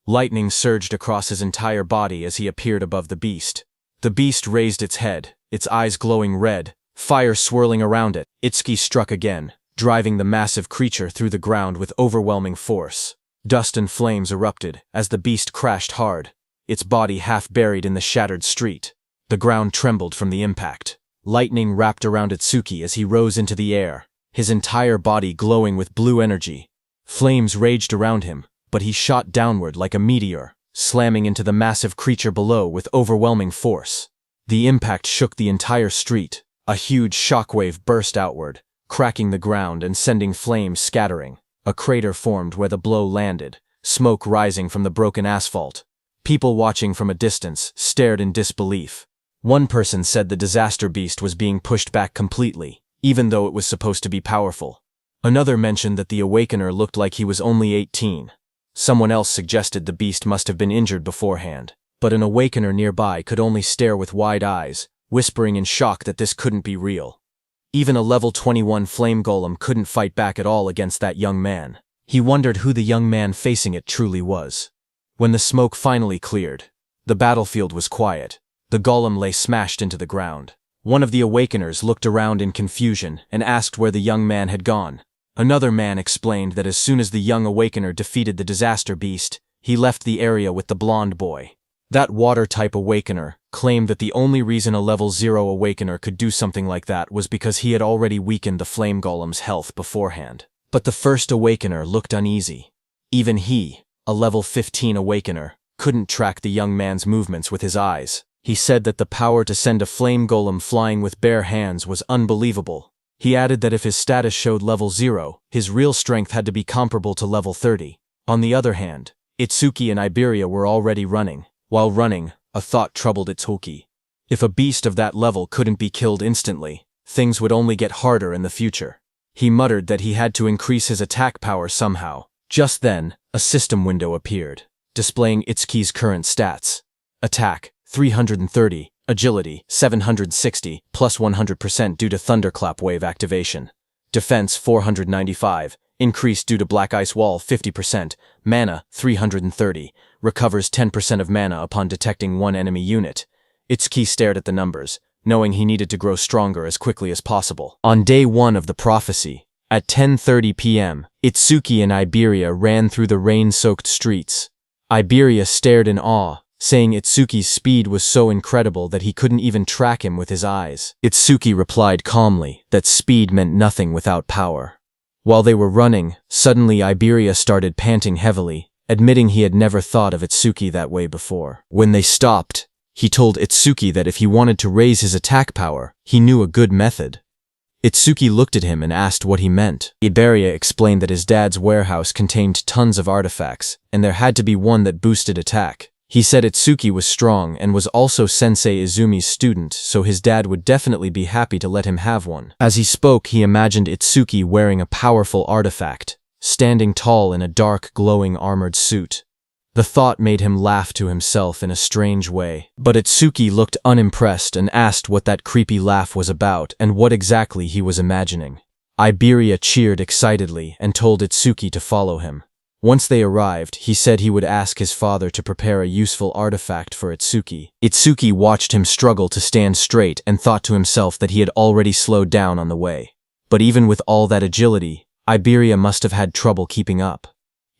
Lightning surged across his entire body as he appeared above the beast. The beast raised its head, its eyes glowing red, fire swirling around it. Itsuki struck again, driving the massive creature through the ground with overwhelming force. Dust and flames erupted as the beast crashed hard, its body half buried in the shattered street. The ground trembled from the impact. Lightning wrapped around Itsuki as he rose into the air, his entire body glowing with blue energy. Flames raged around him, but he shot downward like a meteor, slamming into the massive creature below with overwhelming force. The impact shook the entire street. A huge shockwave burst outward, cracking the ground and sending flames scattering. A crater formed where the blow landed, smoke rising from the broken asphalt. People watching from a distance stared in disbelief. One person said the disaster beast was being pushed back completely, even though it was supposed to be powerful. Another mentioned that the awakener looked like he was only 18. Someone else suggested the beast must have been injured beforehand, but an awakener nearby could only stare with wide eyes, whispering in shock that this couldn't be real. Even a level 21 flame golem couldn't fight back at all against that young man. He wondered who the young man facing it truly was. When the smoke finally cleared, the battlefield was quiet. The golem lay smashed into the ground. One of the awakeners looked around in confusion and asked where the young man had gone. Another man explained that as soon as the young awakener defeated the disaster beast, he left the area with the blonde boy. That water-type awakener claimed that the only reason a level 0 awakener could do something like that was because he had already weakened the flame golem's health beforehand. But the first awakener looked uneasy. Even he, a level 15 awakener, couldn't track the young man's movements with his eyes. He said that the power to send a flame golem flying with bare hands was unbelievable. He added that if his status showed level 0, his real strength had to be comparable to level 30. On the other hand, Itsuki and Iberia were already running. While running, a thought troubled Itsuki. If a beast of that level couldn't be killed instantly, things would only get harder in the future. He muttered that he had to increase his attack power somehow. Just then, a system window appeared, displaying Itsuki's current stats. Attack, 330, Agility, 760, plus 100% due to Thunderclap Wave activation. Defense, 495, increased due to Black Ice Wall, 50%, Mana, 330, recovers 10% of mana upon detecting one enemy unit. Itsuki stared at the numbers, knowing he needed to grow stronger as quickly as possible. On day 1 of the prophecy, At 10:30 p.m., Itsuki and Iberia ran through the rain-soaked streets. Iberia stared in awe, saying Itsuki's speed was so incredible that he couldn't even track him with his eyes. Itsuki replied calmly that speed meant nothing without power. While they were running, suddenly Iberia started panting heavily, admitting he had never thought of Itsuki that way before. When they stopped, he told Itsuki that if he wanted to raise his attack power, he knew a good method. Itsuki looked at him and asked what he meant. Iberia explained that his dad's warehouse contained tons of artifacts, and there had to be one that boosted attack. He said Itsuki was strong and was also Sensei Izumi's student, so his dad would definitely be happy to let him have one. As he spoke, he imagined Itsuki wearing a powerful artifact, standing tall in a dark, glowing armored suit. The thought made him laugh to himself in a strange way. But Itsuki looked unimpressed and asked what that creepy laugh was about and what exactly he was imagining. Iberia cheered excitedly and told Itsuki to follow him. Once they arrived, he said he would ask his father to prepare a useful artifact for Itsuki. Itsuki watched him struggle to stand straight and thought to himself that he had already slowed down on the way. But even with all that agility, Iberia must have had trouble keeping up.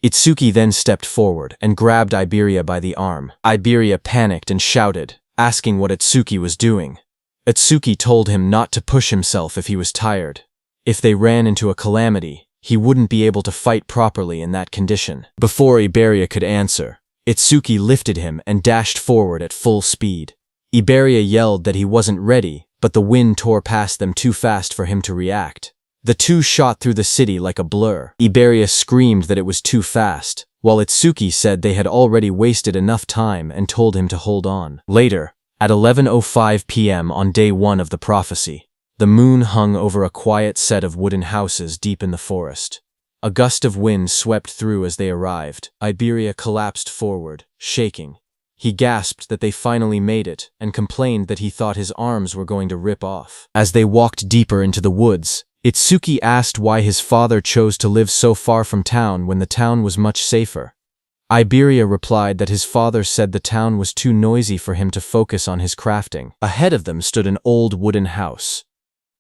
Itsuki then stepped forward and grabbed Iberia by the arm. Iberia panicked and shouted, asking what Itsuki was doing. Itsuki told him not to push himself if he was tired. If they ran into a calamity, he wouldn't be able to fight properly in that condition. Before Iberia could answer, Itsuki lifted him and dashed forward at full speed. Iberia yelled that he wasn't ready, but the wind tore past them too fast for him to react. The two shot through the city like a blur. Iberia screamed that it was too fast, while Itsuki said they had already wasted enough time and told him to hold on. Later, at 11:05 p.m. on day 1 of the prophecy, the moon hung over a quiet set of wooden houses deep in the forest. A gust of wind swept through as they arrived. Iberia collapsed forward, shaking. He gasped that they finally made it and complained that he thought his arms were going to rip off. As they walked deeper into the woods, Itsuki asked why his father chose to live so far from town when the town was much safer. Iberia replied that his father said the town was too noisy for him to focus on his crafting. Ahead of them stood an old wooden house.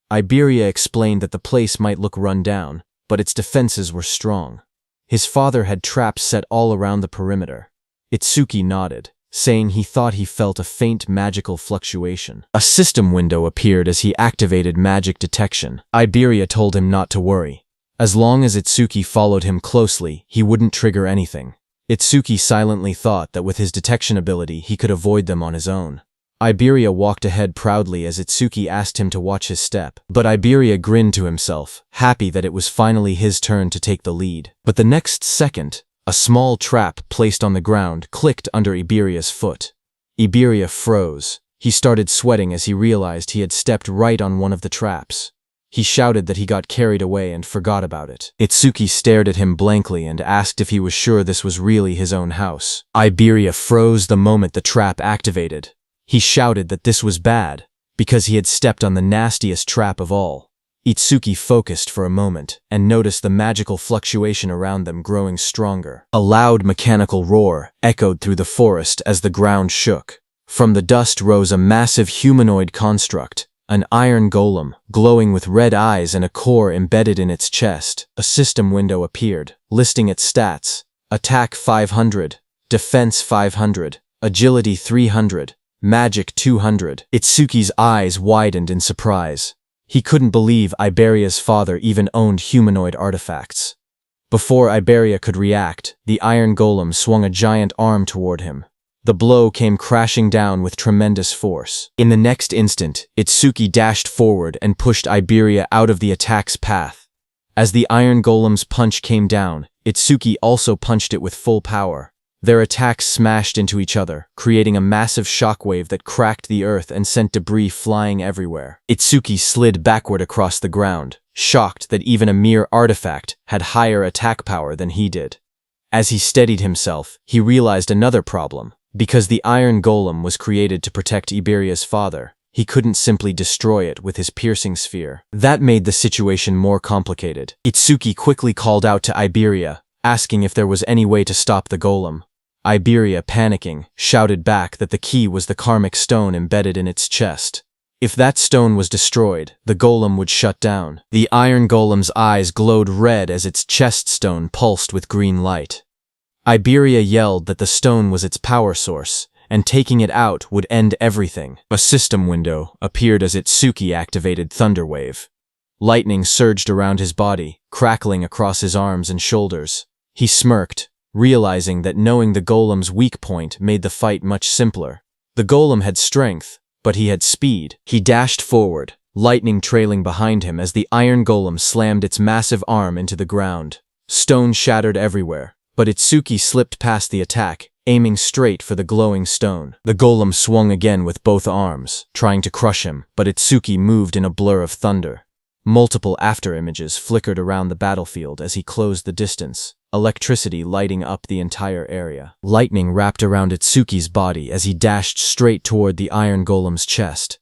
Iberia explained that the place might look run down, but its defenses were strong. His father had traps set all around the perimeter. Itsuki nodded, saying he thought he felt a faint magical fluctuation. A system window appeared as he activated magic detection. Iberia told him not to worry. As long as Itsuki followed him closely, he wouldn't trigger anything. Itsuki silently thought that with his detection ability, he could avoid them on his own. Iberia walked ahead proudly as Itsuki asked him to watch his step. But Iberia grinned to himself, happy that it was finally his turn to take the lead. But the next second, a small trap placed on the ground clicked under Iberia's foot. Iberia froze. He started sweating as he realized he had stepped right on one of the traps. He shouted that he got carried away and forgot about it. Itsuki stared at him blankly and asked if he was sure this was really his own house. Iberia froze the moment the trap activated. He shouted that this was bad, because he had stepped on the nastiest trap of all. Itsuki focused for a moment, and noticed the magical fluctuation around them growing stronger. A loud mechanical roar echoed through the forest as the ground shook. From the dust rose a massive humanoid construct, an iron golem, glowing with red eyes and a core embedded in its chest. A system window appeared, listing its stats: Attack 500, Defense 500, Agility 300, Magic 200. Itsuki's eyes widened in surprise. He couldn't believe Iberia's father even owned humanoid artifacts. Before Iberia could react, the iron golem swung a giant arm toward him. The blow came crashing down with tremendous force. In the next instant, Itsuki dashed forward and pushed Iberia out of the attack's path. As the iron golem's punch came down, Itsuki also punched it with full power. Their attacks smashed into each other, creating a massive shockwave that cracked the earth and sent debris flying everywhere. Itsuki slid backward across the ground, shocked that even a mere artifact had higher attack power than he did. As he steadied himself, he realized another problem. Because the iron golem was created to protect Iberia's father, he couldn't simply destroy it with his piercing sphere. That made the situation more complicated. Itsuki quickly called out to Iberia, asking if there was any way to stop the golem. Iberia, panicking, shouted back that the key was the karmic stone embedded in its chest. If that stone was destroyed, the golem would shut down. The iron golem's eyes glowed red as its chest stone pulsed with green light. Iberia yelled that the stone was its power source, and taking it out would end everything. A system window appeared as Itsuki activated Thunderwave. Lightning surged around his body, crackling across his arms and shoulders. He smirked, realizing that knowing the golem's weak point made the fight much simpler. The golem had strength, but he had speed. He dashed forward, lightning trailing behind him as the iron golem slammed its massive arm into the ground. Stone shattered everywhere, but Itsuki slipped past the attack, aiming straight for the glowing stone. The golem swung again with both arms, trying to crush him, but Itsuki moved in a blur of thunder. Multiple afterimages flickered around the battlefield as he closed the distance, electricity lighting up the entire area. Lightning wrapped around Itsuki's body as he dashed straight toward the iron golem's chest.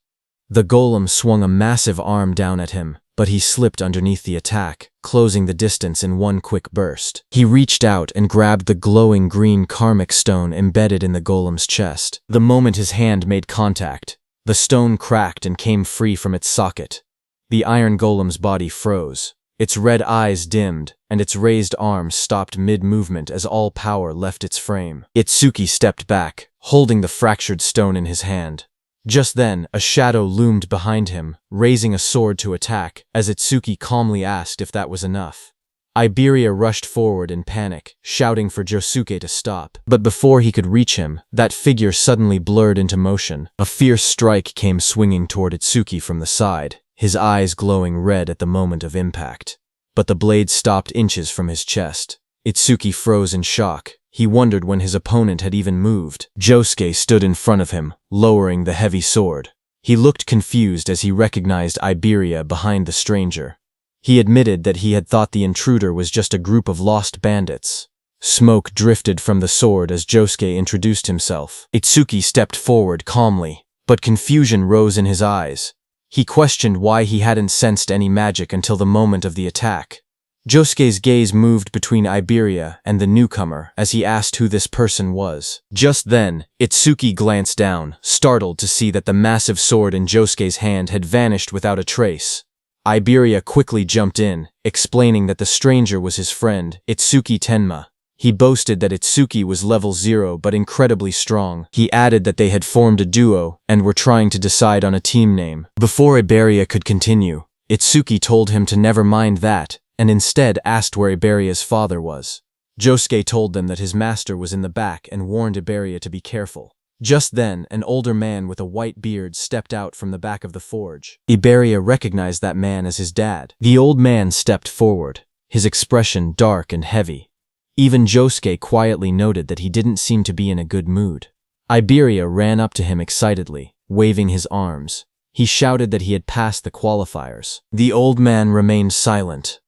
The golem swung a massive arm down at him, but he slipped underneath the attack, closing the distance in one quick burst. He reached out and grabbed the glowing green karmic stone embedded in the golem's chest. The moment his hand made contact, the stone cracked and came free from its socket. The iron golem's body froze. Its red eyes dimmed, and its raised arms stopped mid-movement as all power left its frame. Itsuki stepped back, holding the fractured stone in his hand. Just then, a shadow loomed behind him, raising a sword to attack, as Itsuki calmly asked if that was enough. Iberia rushed forward in panic, shouting for Josuke to stop. But before he could reach him, that figure suddenly blurred into motion. A fierce strike came swinging toward Itsuki from the side, his eyes glowing red at the moment of impact. But the blade stopped inches from his chest. Itsuki froze in shock. He wondered when his opponent had even moved. Josuke stood in front of him, lowering the heavy sword. He looked confused as he recognized Iberia behind the stranger. He admitted that he had thought the intruder was just a group of lost bandits. Smoke drifted from the sword as Josuke introduced himself. Itsuki stepped forward calmly, but confusion rose in his eyes. He questioned why he hadn't sensed any magic until the moment of the attack. Josuke's gaze moved between Iberia and the newcomer as he asked who this person was. Just then, Itsuki glanced down, startled to see that the massive sword in Josuke's hand had vanished without a trace. Iberia quickly jumped in, explaining that the stranger was his friend, Itsuki Tenma. He boasted that Itsuki was level 0 but incredibly strong. He added that they had formed a duo and were trying to decide on a team name. Before Iberia could continue, Itsuki told him to never mind that, and instead asked where Iberia's father was. Josuke told them that his master was in the back and warned Iberia to be careful. Just then, an older man with a white beard stepped out from the back of the forge. Iberia recognized that man as his dad. The old man stepped forward, his expression dark and heavy. Even Josuke quietly noted that he didn't seem to be in a good mood. Iberia ran up to him excitedly, waving his arms. He shouted that he had passed the qualifiers. The old man remained silent.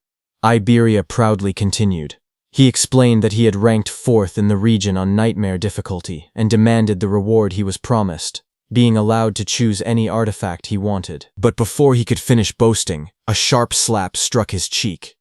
Iberia proudly continued. He explained that he had ranked 4th in the region on nightmare difficulty and demanded the reward he was promised, being allowed to choose any artifact he wanted. But before he could finish boasting, a sharp slap struck his cheek.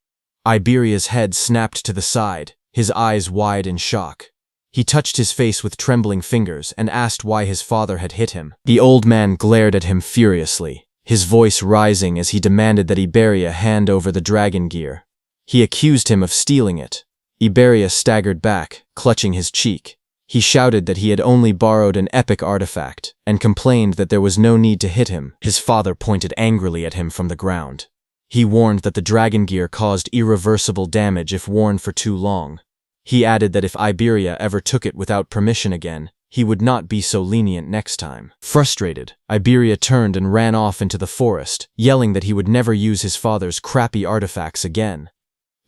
Iberia's head snapped to the side, his eyes wide in shock. He touched his face with trembling fingers and asked why his father had hit him. The old man glared at him furiously, his voice rising as he demanded that Iberia hand over the dragon gear. He accused him of stealing it. Iberia staggered back, clutching his cheek. He shouted that he had only borrowed an epic artifact, and complained that there was no need to hit him. His father pointed angrily at him from the ground. He warned that the dragon gear caused irreversible damage if worn for too long. He added that if Iberia ever took it without permission again, he would not be so lenient next time. Frustrated, Iberia turned and ran off into the forest, yelling that he would never use his father's crappy artifacts again.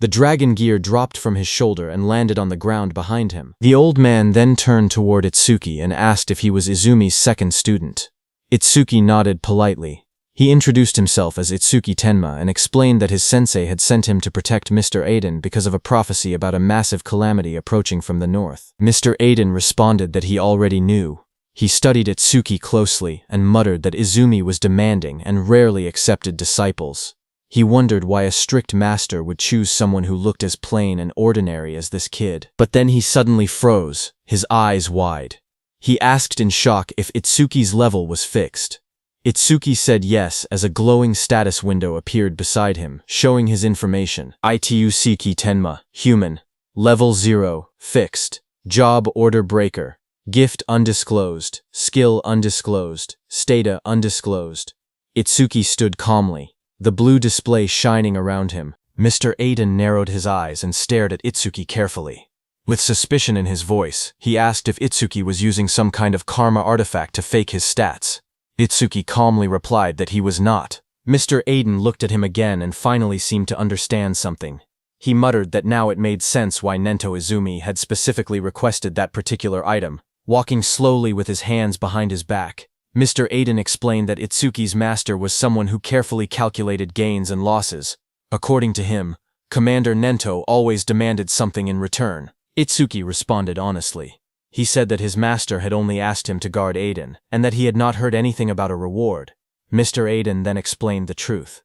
The dragon gear dropped from his shoulder and landed on the ground behind him. The old man then turned toward Itsuki and asked if he was Izumi's second student. Itsuki nodded politely. He introduced himself as Itsuki Tenma and explained that his sensei had sent him to protect Mr. Aiden because of a prophecy about a massive calamity approaching from the north. Mr. Aiden responded that he already knew. He studied Itsuki closely and muttered that Izumi was demanding and rarely accepted disciples. He wondered why a strict master would choose someone who looked as plain and ordinary as this kid. But then he suddenly froze, his eyes wide. He asked in shock if Itsuki's level was fixed. Itsuki said yes as a glowing status window appeared beside him, showing his information. Itusuki Tenma, human. Level 0, fixed. Job order breaker. Gift undisclosed. Skill undisclosed. Stata undisclosed. Itsuki stood calmly, the blue display shining around him. Mr. Aiden narrowed his eyes and stared at Itsuki carefully. With suspicion in his voice, he asked if Itsuki was using some kind of karma artifact to fake his stats. Itsuki calmly replied that he was not. Mr. Aiden looked at him again and finally seemed to understand something. He muttered that now it made sense why Nento Izumi had specifically requested that particular item. Walking slowly with his hands behind his back, Mr. Aiden explained that Itsuki's master was someone who carefully calculated gains and losses. According to him, Commander Nento always demanded something in return. Itsuki responded honestly. He said that his master had only asked him to guard Aiden, and that he had not heard anything about a reward. Mr. Aiden then explained the truth.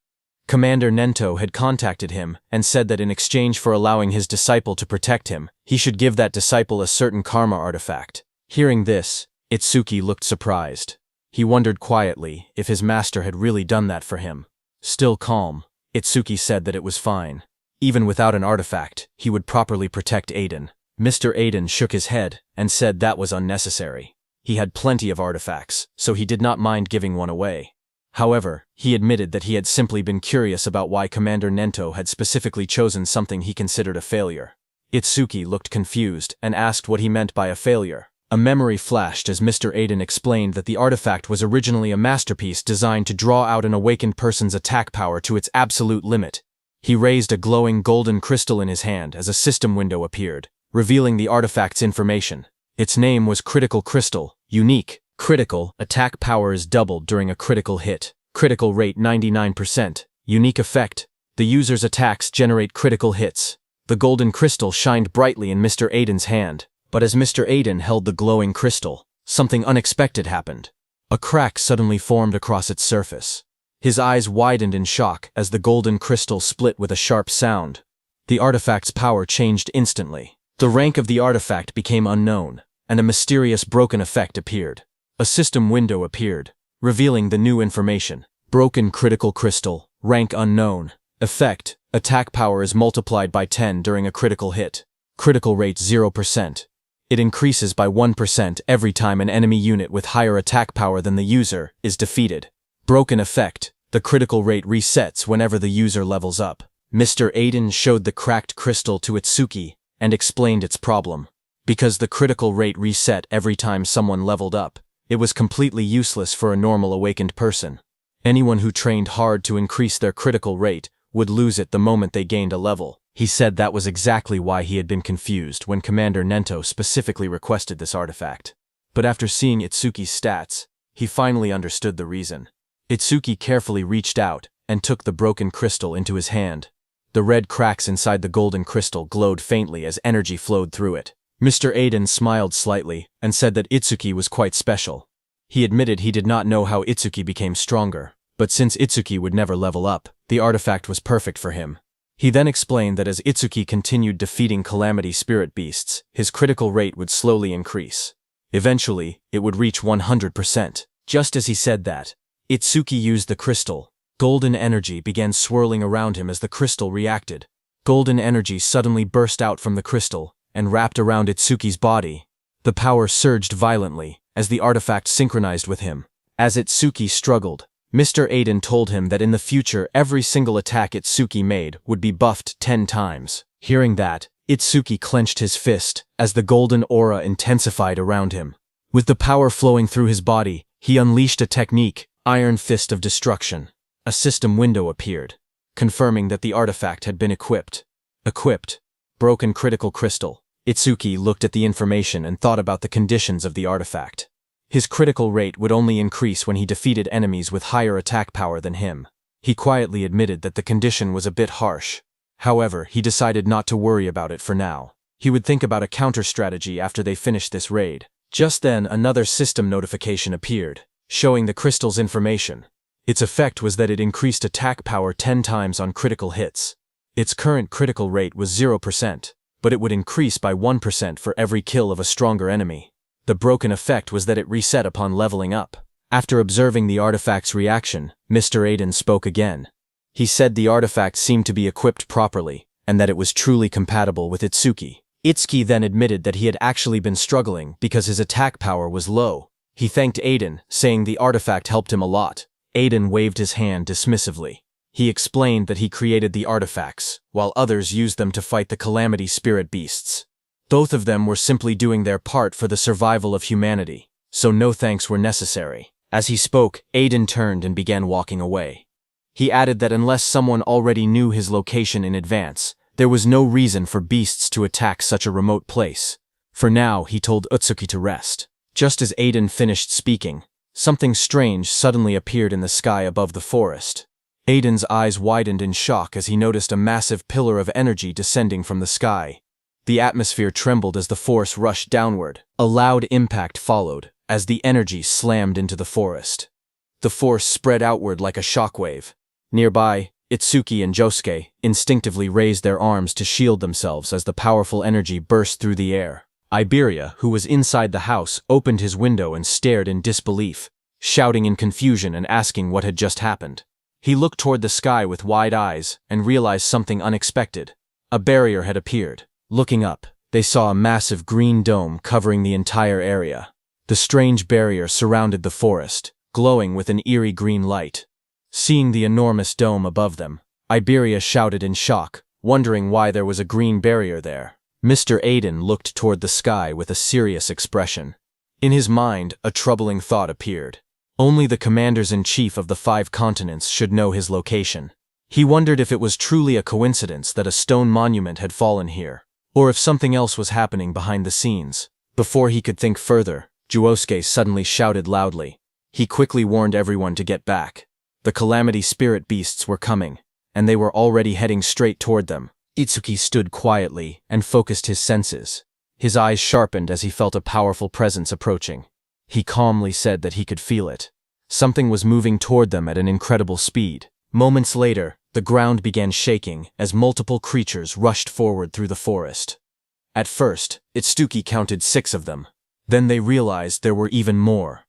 Commander Nento had contacted him and said that in exchange for allowing his disciple to protect him, he should give that disciple a certain karma artifact. Hearing this, Itsuki looked surprised. He wondered quietly if his master had really done that for him. Still calm, Itsuki said that it was fine. Even without an artifact, he would properly protect Aiden. Mr. Aiden shook his head and said that was unnecessary. He had plenty of artifacts, so he did not mind giving one away. However, he admitted that he had simply been curious about why Commander Nento had specifically chosen something he considered a failure. Itsuki looked confused and asked what he meant by a failure. A memory flashed as Mr. Aiden explained that the artifact was originally a masterpiece designed to draw out an awakened person's attack power to its absolute limit. He raised a glowing golden crystal in his hand as a system window appeared, revealing the artifact's information. Its name was Critical Crystal, unique. Critical, attack power is doubled during a critical hit. Critical rate 99%. Unique effect, the user's attacks generate critical hits. The golden crystal shined brightly in Mr. Aiden's hand, but as Mr. Aiden held the glowing crystal, something unexpected happened. A crack suddenly formed across its surface. His eyes widened in shock as the golden crystal split with a sharp sound. The artifact's power changed instantly. The rank of the artifact became unknown, and a mysterious broken effect appeared. A system window appeared, revealing the new information. Broken critical crystal, rank unknown. Effect, attack power is multiplied by 10 during a critical hit. Critical rate 0%. It increases by 1% every time an enemy unit with higher attack power than the user is defeated. Broken effect, the critical rate resets whenever the user levels up. Mr. Aiden showed the cracked crystal to Itsuki and explained its problem. Because the critical rate reset every time someone leveled up, it was completely useless for a normal awakened person. Anyone who trained hard to increase their critical rate would lose it the moment they gained a level. He said that was exactly why he had been confused when Commander Nento specifically requested this artifact. But after seeing Itsuki's stats, he finally understood the reason. Itsuki carefully reached out and took the broken crystal into his hand. The red cracks inside the golden crystal glowed faintly as energy flowed through it. Mr. Aiden smiled slightly and said that Itsuki was quite special. He admitted he did not know how Itsuki became stronger, but since Itsuki would never level up, the artifact was perfect for him. He then explained that as Itsuki continued defeating calamity spirit beasts, his critical rate would slowly increase. Eventually, it would reach 100%. Just as he said that, Itsuki used the crystal. Golden energy began swirling around him as the crystal reacted. Golden energy suddenly burst out from the crystal and wrapped around Itsuki's body. The power surged violently as the artifact synchronized with him. As Itsuki struggled, Mr. Aiden told him that in the future every single attack Itsuki made would be buffed 10 times. Hearing that, Itsuki clenched his fist as the golden aura intensified around him. With the power flowing through his body, he unleashed a technique, Iron Fist of Destruction. A system window appeared, confirming that the artifact had been equipped. Equipped. Broken critical crystal. Itsuki looked at the information and thought about the conditions of the artifact. His critical rate would only increase when he defeated enemies with higher attack power than him. He quietly admitted that the condition was a bit harsh. However, he decided not to worry about it for now. He would think about a counter-strategy after they finished this raid. Just then, another system notification appeared, showing the crystal's information. Its effect was that it increased attack power 10 times on critical hits. Its current critical rate was 0%, but it would increase by 1% for every kill of a stronger enemy. The broken effect was that it reset upon leveling up. After observing the artifact's reaction, Mr. Aiden spoke again. He said the artifact seemed to be equipped properly, and that it was truly compatible with Itsuki. Itsuki then admitted that he had actually been struggling because his attack power was low. He thanked Aiden, saying the artifact helped him a lot. Aiden waved his hand dismissively. He explained that he created the artifacts, while others used them to fight the calamity spirit beasts. Both of them were simply doing their part for the survival of humanity, so no thanks were necessary. As he spoke, Aiden turned and began walking away. He added that unless someone already knew his location in advance, there was no reason for beasts to attack such a remote place. For now, he told Utsuki to rest. Just as Aiden finished speaking, something strange suddenly appeared in the sky above the forest. Aiden's eyes widened in shock as he noticed a massive pillar of energy descending from the sky. The atmosphere trembled as the force rushed downward. A loud impact followed, as the energy slammed into the forest. The force spread outward like a shockwave. Nearby, Itsuki and Josuke instinctively raised their arms to shield themselves as the powerful energy burst through the air. Iberia, who was inside the house, opened his window and stared in disbelief, shouting in confusion and asking what had just happened. He looked toward the sky with wide eyes and realized something unexpected. A barrier had appeared. Looking up, they saw a massive green dome covering the entire area. The strange barrier surrounded the forest, glowing with an eerie green light. Seeing the enormous dome above them, Iberia shouted in shock, wondering why there was a green barrier there. Mr. Aiden looked toward the sky with a serious expression. In his mind, a troubling thought appeared. Only the commanders-in-chief of the 5 continents should know his location. He wondered if it was truly a coincidence that a stone monument had fallen here, or if something else was happening behind the scenes. Before he could think further, Josuke suddenly shouted loudly. He quickly warned everyone to get back. The calamity spirit beasts were coming, and they were already heading straight toward them. Itsuki stood quietly and focused his senses. His eyes sharpened as he felt a powerful presence approaching. He calmly said that he could feel it. Something was moving toward them at an incredible speed. Moments later, the ground began shaking as multiple creatures rushed forward through the forest. At first, Itsuki counted 6 of them. Then they realized there were even more.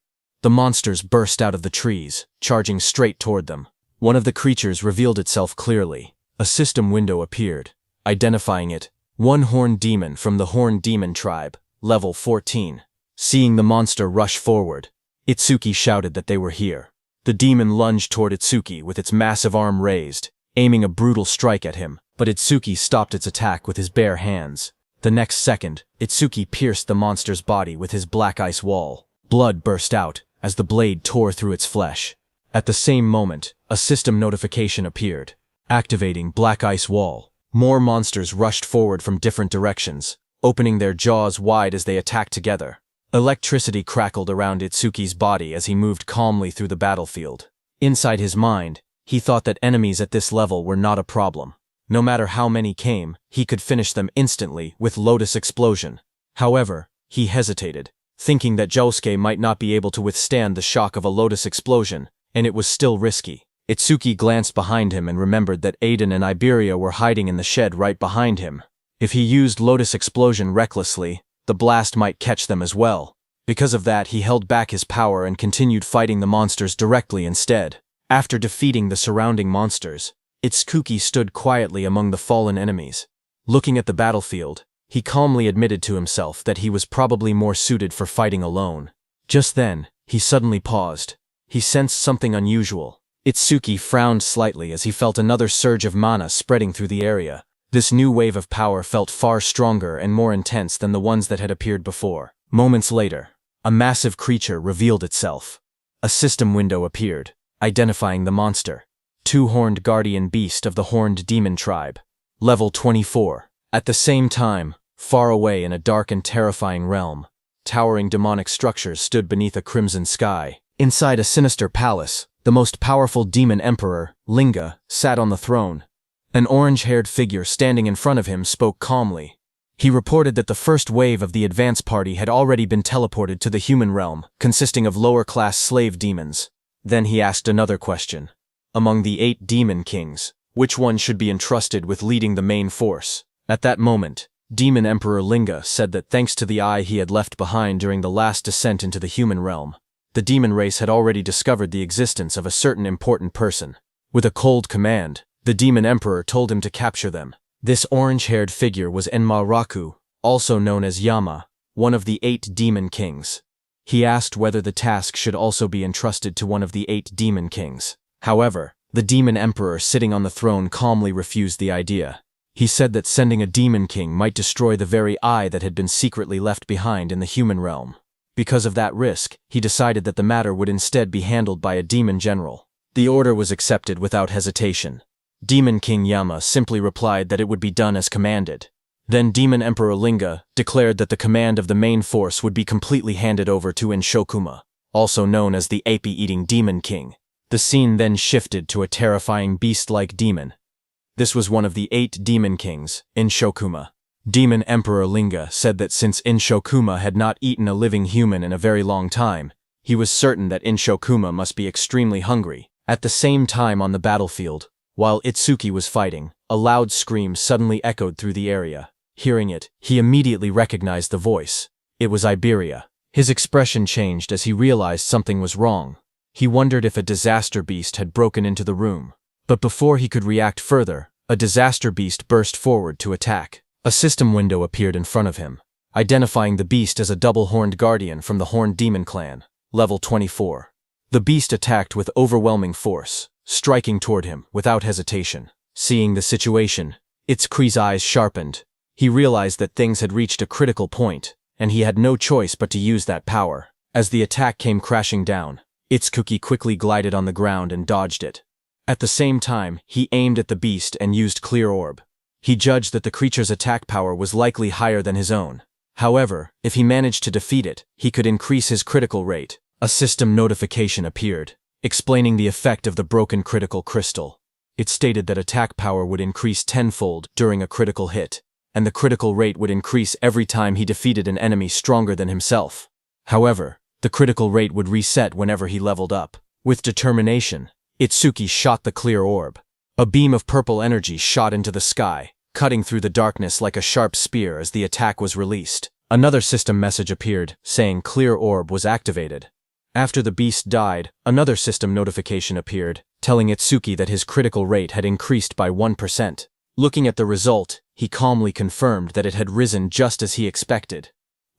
The monsters burst out of the trees, charging straight toward them. One of the creatures revealed itself clearly. A system window appeared, identifying it, one horned demon from the Horned Demon tribe, level 14. Seeing the monster rush forward, Itsuki shouted that they were here. The demon lunged toward Itsuki with its massive arm raised, aiming a brutal strike at him, but Itsuki stopped its attack with his bare hands. The next second, Itsuki pierced the monster's body with his black ice wall. Blood burst out as the blade tore through its flesh. At the same moment, a system notification appeared. Activating Black Ice Wall. More monsters rushed forward from different directions, opening their jaws wide as they attacked together. Electricity crackled around Itsuki's body as he moved calmly through the battlefield. Inside his mind, he thought that enemies at this level were not a problem. No matter how many came, he could finish them instantly with Lotus Explosion. However, he hesitated, thinking that Josuke might not be able to withstand the shock of a Lotus Explosion, and it was still risky. Itsuki glanced behind him and remembered that Aiden and Iberia were hiding in the shed right behind him. If he used Lotus Explosion recklessly, the blast might catch them as well. Because of that, he held back his power and continued fighting the monsters directly instead. After defeating the surrounding monsters, Itsuki stood quietly among the fallen enemies. Looking at the battlefield, he calmly admitted to himself that he was probably more suited for fighting alone. Just then, he suddenly paused. He sensed something unusual. Itsuki frowned slightly as he felt another surge of mana spreading through the area. This new wave of power felt far stronger and more intense than the ones that had appeared before. Moments later, a massive creature revealed itself. A system window appeared, identifying the monster. 2-horned guardian beast of the Horned Demon tribe. Level 24. At the same time, far away in a dark and terrifying realm, towering demonic structures stood beneath a crimson sky. Inside a sinister palace, the most powerful demon emperor, Linga, sat on the throne. An orange-haired figure standing in front of him spoke calmly. He reported that the first wave of the advance party had already been teleported to the human realm, consisting of lower-class slave demons. Then he asked another question. Among the 8 demon kings, which one should be entrusted with leading the main force? At that moment, Demon Emperor Linga said that thanks to the eye he had left behind during the last descent into the human realm, the demon race had already discovered the existence of a certain important person. With a cold command, the demon emperor told him to capture them. This orange-haired figure was Enma-Raku, also known as Yama, one of the 8 demon kings. He asked whether the task should also be entrusted to one of the 8 demon kings. However, the demon emperor sitting on the throne calmly refused the idea. He said that sending a demon king might destroy the very eye that had been secretly left behind in the human realm. Because of that risk, he decided that the matter would instead be handled by a demon general. The order was accepted without hesitation. Demon King Yama simply replied that it would be done as commanded. Then Demon Emperor Linga declared that the command of the main force would be completely handed over to Inshokuma, also known as the ape-eating Demon King. The scene then shifted to a terrifying beast-like demon. This was one of the 8 demon kings, Inshokuma. Demon Emperor Linga said that since Inshokuma had not eaten a living human in a very long time, he was certain that Inshokuma must be extremely hungry. At the same time on the battlefield, while Itsuki was fighting, a loud scream suddenly echoed through the area. Hearing it, he immediately recognized the voice. It was Iberia. His expression changed as he realized something was wrong. He wondered if a disaster beast had broken into the room. But before he could react further, a disaster beast burst forward to attack. A system window appeared in front of him, identifying the beast as a double-horned guardian from the Horned Demon Clan, level 24. The beast attacked with overwhelming force, striking toward him without hesitation. Seeing the situation, Itsuki's eyes sharpened. He realized that things had reached a critical point, and he had no choice but to use that power. As the attack came crashing down, Itsuki quickly glided on the ground and dodged it. At the same time, he aimed at the beast and used Clear Orb. He judged that the creature's attack power was likely higher than his own. However, if he managed to defeat it, he could increase his critical rate. A system notification appeared, explaining the effect of the broken critical crystal. It stated that attack power would increase tenfold during a critical hit, and the critical rate would increase every time he defeated an enemy stronger than himself. However, the critical rate would reset whenever he leveled up. With determination, Itsuki shot the Clear Orb. A beam of purple energy shot into the sky, cutting through the darkness like a sharp spear as the attack was released. Another system message appeared, saying Clear Orb was activated. After the beast died, another system notification appeared, telling Itsuki that his critical rate had increased by 1%. Looking at the result, he calmly confirmed that it had risen just as he expected.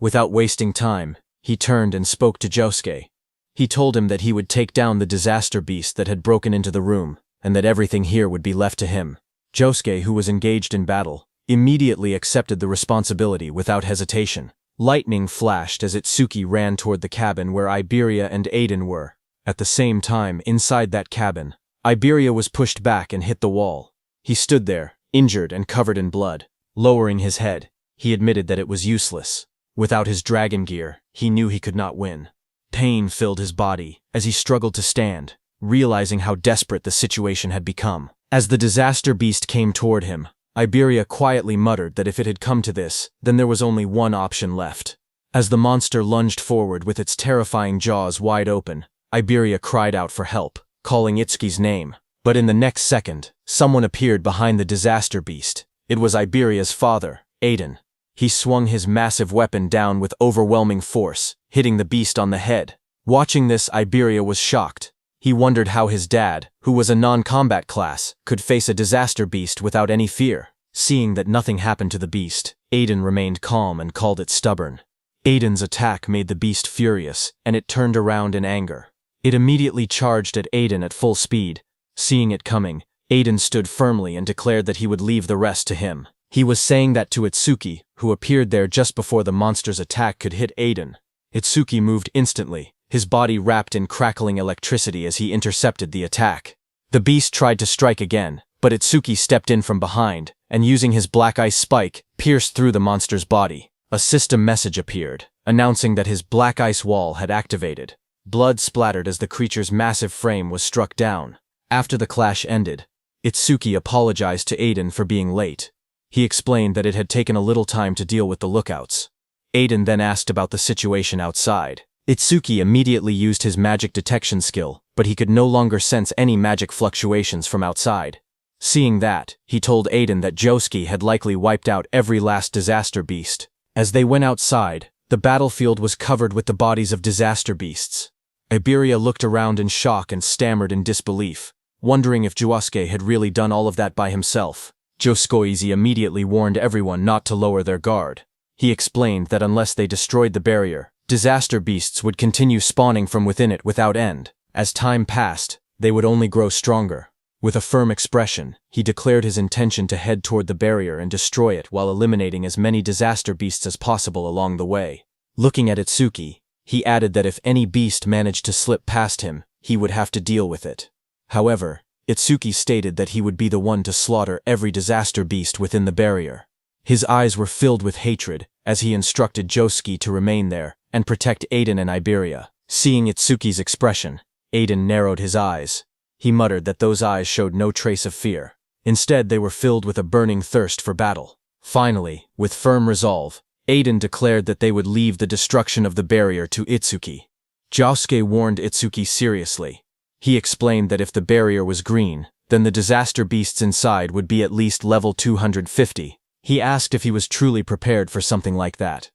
Without wasting time, he turned and spoke to Josuke. He told him that he would take down the disaster beast that had broken into the room, and that everything here would be left to him. Josuke, who was engaged in battle, immediately accepted the responsibility without hesitation. Lightning flashed as Itsuki ran toward the cabin where Iberia and Aiden were. At the same time, inside that cabin, Iberia was pushed back and hit the wall. He stood there, injured and covered in blood. Lowering his head, he admitted that it was useless. Without his dragon gear, he knew he could not win. Pain filled his body as he struggled to stand, realizing how desperate the situation had become. As the disaster beast came toward him, Iberia quietly muttered that if it had come to this, then there was only one option left. As the monster lunged forward with its terrifying jaws wide open, Iberia cried out for help, calling Itsuki's name. But in the next second, someone appeared behind the disaster beast. It was Iberia's father, Aiden. He swung his massive weapon down with overwhelming force, hitting the beast on the head. Watching this, Iberia was shocked. He wondered how his dad, who was a non-combat class, could face a disaster beast without any fear. Seeing that nothing happened to the beast, Aiden remained calm and called it stubborn. Aiden's attack made the beast furious, and it turned around in anger. It immediately charged at Aiden at full speed. Seeing it coming, Aiden stood firmly and declared that he would leave the rest to him. He was saying that to Itsuki, who appeared there just before the monster's attack could hit Aiden. Itsuki moved instantly, his body wrapped in crackling electricity as he intercepted the attack. The beast tried to strike again, but Itsuki stepped in from behind, and using his black ice spike, pierced through the monster's body. A system message appeared, announcing that his black ice wall had activated. Blood splattered as the creature's massive frame was struck down. After the clash ended, Itsuki apologized to Aiden for being late. He explained that it had taken a little time to deal with the lookouts. Aiden then asked about the situation outside. Itsuki immediately used his magic detection skill, but he could no longer sense any magic fluctuations from outside. Seeing that, he told Aiden that Josuke had likely wiped out every last disaster beast. As they went outside, the battlefield was covered with the bodies of disaster beasts. Iberia looked around in shock and stammered in disbelief, wondering if Josuke had really done all of that by himself. Josuke immediately warned everyone not to lower their guard. He explained that unless they destroyed the barrier, disaster beasts would continue spawning from within it without end. As time passed, they would only grow stronger. With a firm expression, he declared his intention to head toward the barrier and destroy it while eliminating as many disaster beasts as possible along the way. Looking at Itsuki, he added that if any beast managed to slip past him, he would have to deal with it. However, Itsuki stated that he would be the one to slaughter every disaster beast within the barrier. His eyes were filled with hatred as he instructed Josuke to remain there and protect Aiden and Iberia. Seeing Itsuki's expression, Aiden narrowed his eyes. He muttered that those eyes showed no trace of fear. Instead, they were filled with a burning thirst for battle. Finally, with firm resolve, Aiden declared that they would leave the destruction of the barrier to Itsuki. Josuke warned Itsuki seriously. He explained that if the barrier was green, then the disaster beasts inside would be at least level 250. He asked if he was truly prepared for something like that.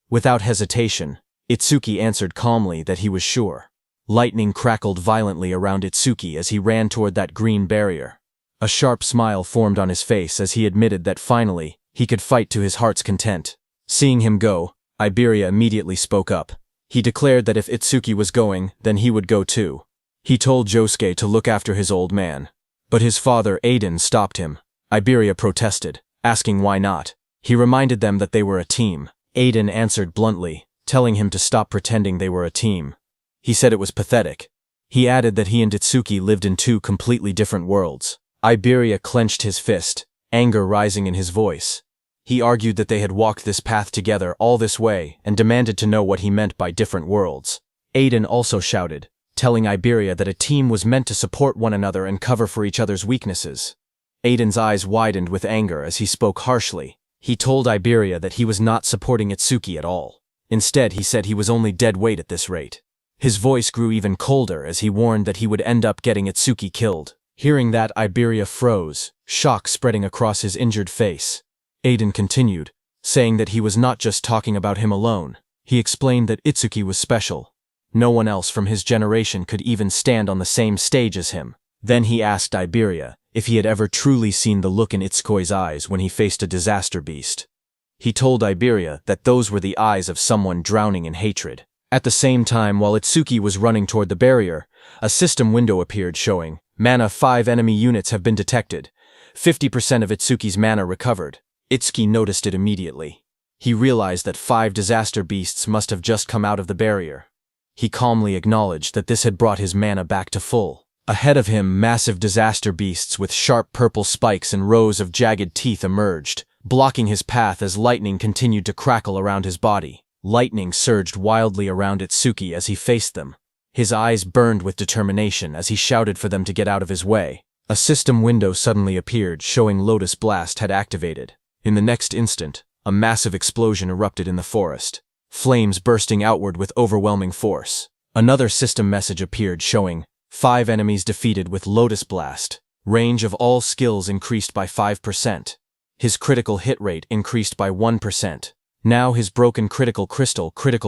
Without hesitation, Itsuki answered calmly that he was sure. Lightning crackled violently around Itsuki as he ran toward that green barrier. A sharp smile formed on his face as he admitted that finally, he could fight to his heart's content. Seeing him go, Iberia immediately spoke up. He declared that if Itsuki was going, then he would go too. He told Josuke to look after his old man. But his father, Aiden, stopped him. Iberia protested, asking why not. He reminded them that they were a team. Aiden answered bluntly, telling him to stop pretending they were a team. He said it was pathetic. He added that he and Itsuki lived in two completely different worlds. Iberia clenched his fist, anger rising in his voice. He argued that they had walked this path together all this way and demanded to know what he meant by different worlds. Aiden also shouted, telling Iberia that a team was meant to support one another and cover for each other's weaknesses. Aiden's eyes widened with anger as he spoke harshly. He told Iberia that he was not supporting Itsuki at all. Instead, he said he was only dead weight at this rate. His voice grew even colder as he warned that he would end up getting Itsuki killed. Hearing that, Iberia froze, shock spreading across his injured face. Aiden continued, saying that he was not just talking about him alone. He explained that Itsuki was special. No one else from his generation could even stand on the same stage as him. Then he asked Iberia if he had ever truly seen the look in Itsuki's eyes when he faced a disaster beast. He told Iberia that those were the eyes of someone drowning in hatred. At the same time, while Itsuki was running toward the barrier, a system window appeared showing, "Mana 5 enemy units have been detected. 50% of Itsuki's mana recovered." Itsuki noticed it immediately. He realized that 5 disaster beasts must have just come out of the barrier. He calmly acknowledged that this had brought his mana back to full. Ahead of him, massive disaster beasts with sharp purple spikes and rows of jagged teeth emerged, blocking his path as lightning continued to crackle around his body. Lightning surged wildly around Itsuki as he faced them. His eyes burned with determination as he shouted for them to get out of his way. A system window suddenly appeared, showing Lotus Blast had activated. In the next instant, a massive explosion erupted in the forest, flames bursting outward with overwhelming force. Another system message appeared showing, 5 enemies defeated with Lotus Blast. Range of all skills increased by 5%. His critical hit rate increased by 1%. Now his broken critical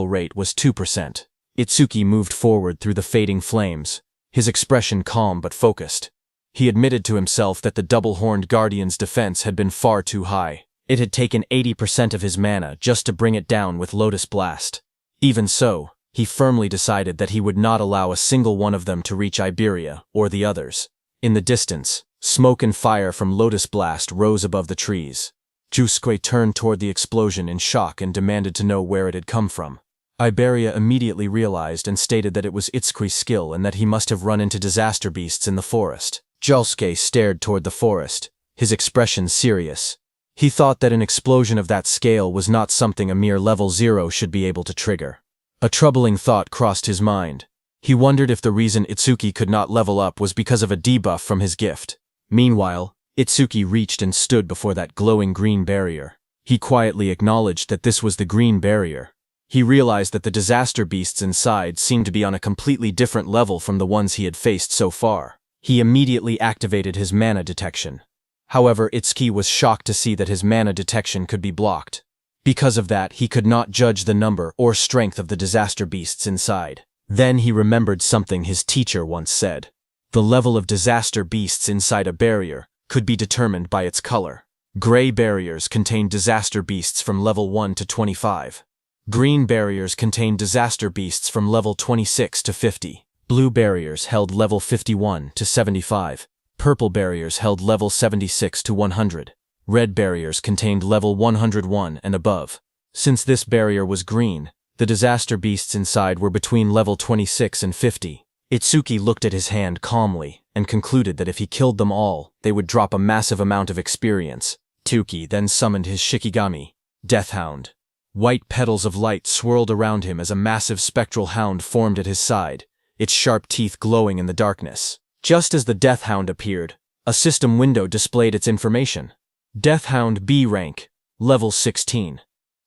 rate was 2%. Itsuki moved forward through the fading flames, his expression calm but focused. He admitted to himself that the double-horned guardian's defense had been far too high. It had taken 80% of his mana just to bring it down with Lotus Blast. Even so, he firmly decided that he would not allow a single one of them to reach Iberia or the others. In the distance, smoke and fire from Lotus Blast rose above the trees. Josuke turned toward the explosion in shock and demanded to know where it had come from. Iberia immediately realized and stated that it was Itsuki's skill and that he must have run into disaster beasts in the forest. Josuke stared toward the forest, his expression serious. He thought that an explosion of that scale was not something a mere level 0 should be able to trigger. A troubling thought crossed his mind. He wondered if the reason Itsuki could not level up was because of a debuff from his gift. Meanwhile, Itsuki reached and stood before that glowing green barrier. He quietly acknowledged that this was the green barrier. He realized that the disaster beasts inside seemed to be on a completely different level from the ones he had faced so far. He immediately activated his mana detection. However, Itsuki was shocked to see that his mana detection could be blocked. Because of that, he could not judge the number or strength of the disaster beasts inside. Then he remembered something his teacher once said. The level of disaster beasts inside a barrier could be determined by its color. Gray barriers contain disaster beasts from level 1 to 25. Green barriers contain disaster beasts from level 26 to 50. Blue barriers held level 51 to 75. Purple barriers held level 76 to 100. Red barriers contained level 101 and above. Since this barrier was green, the disaster beasts inside were between level 26 and 50. Itsuki looked at his hand calmly and concluded that if he killed them all, they would drop a massive amount of experience. Itsuki then summoned his Shikigami, Death Hound. White petals of light swirled around him as a massive spectral hound formed at his side, its sharp teeth glowing in the darkness. Just as the Death Hound appeared, a system window displayed its information. Death Hound B rank, level 16.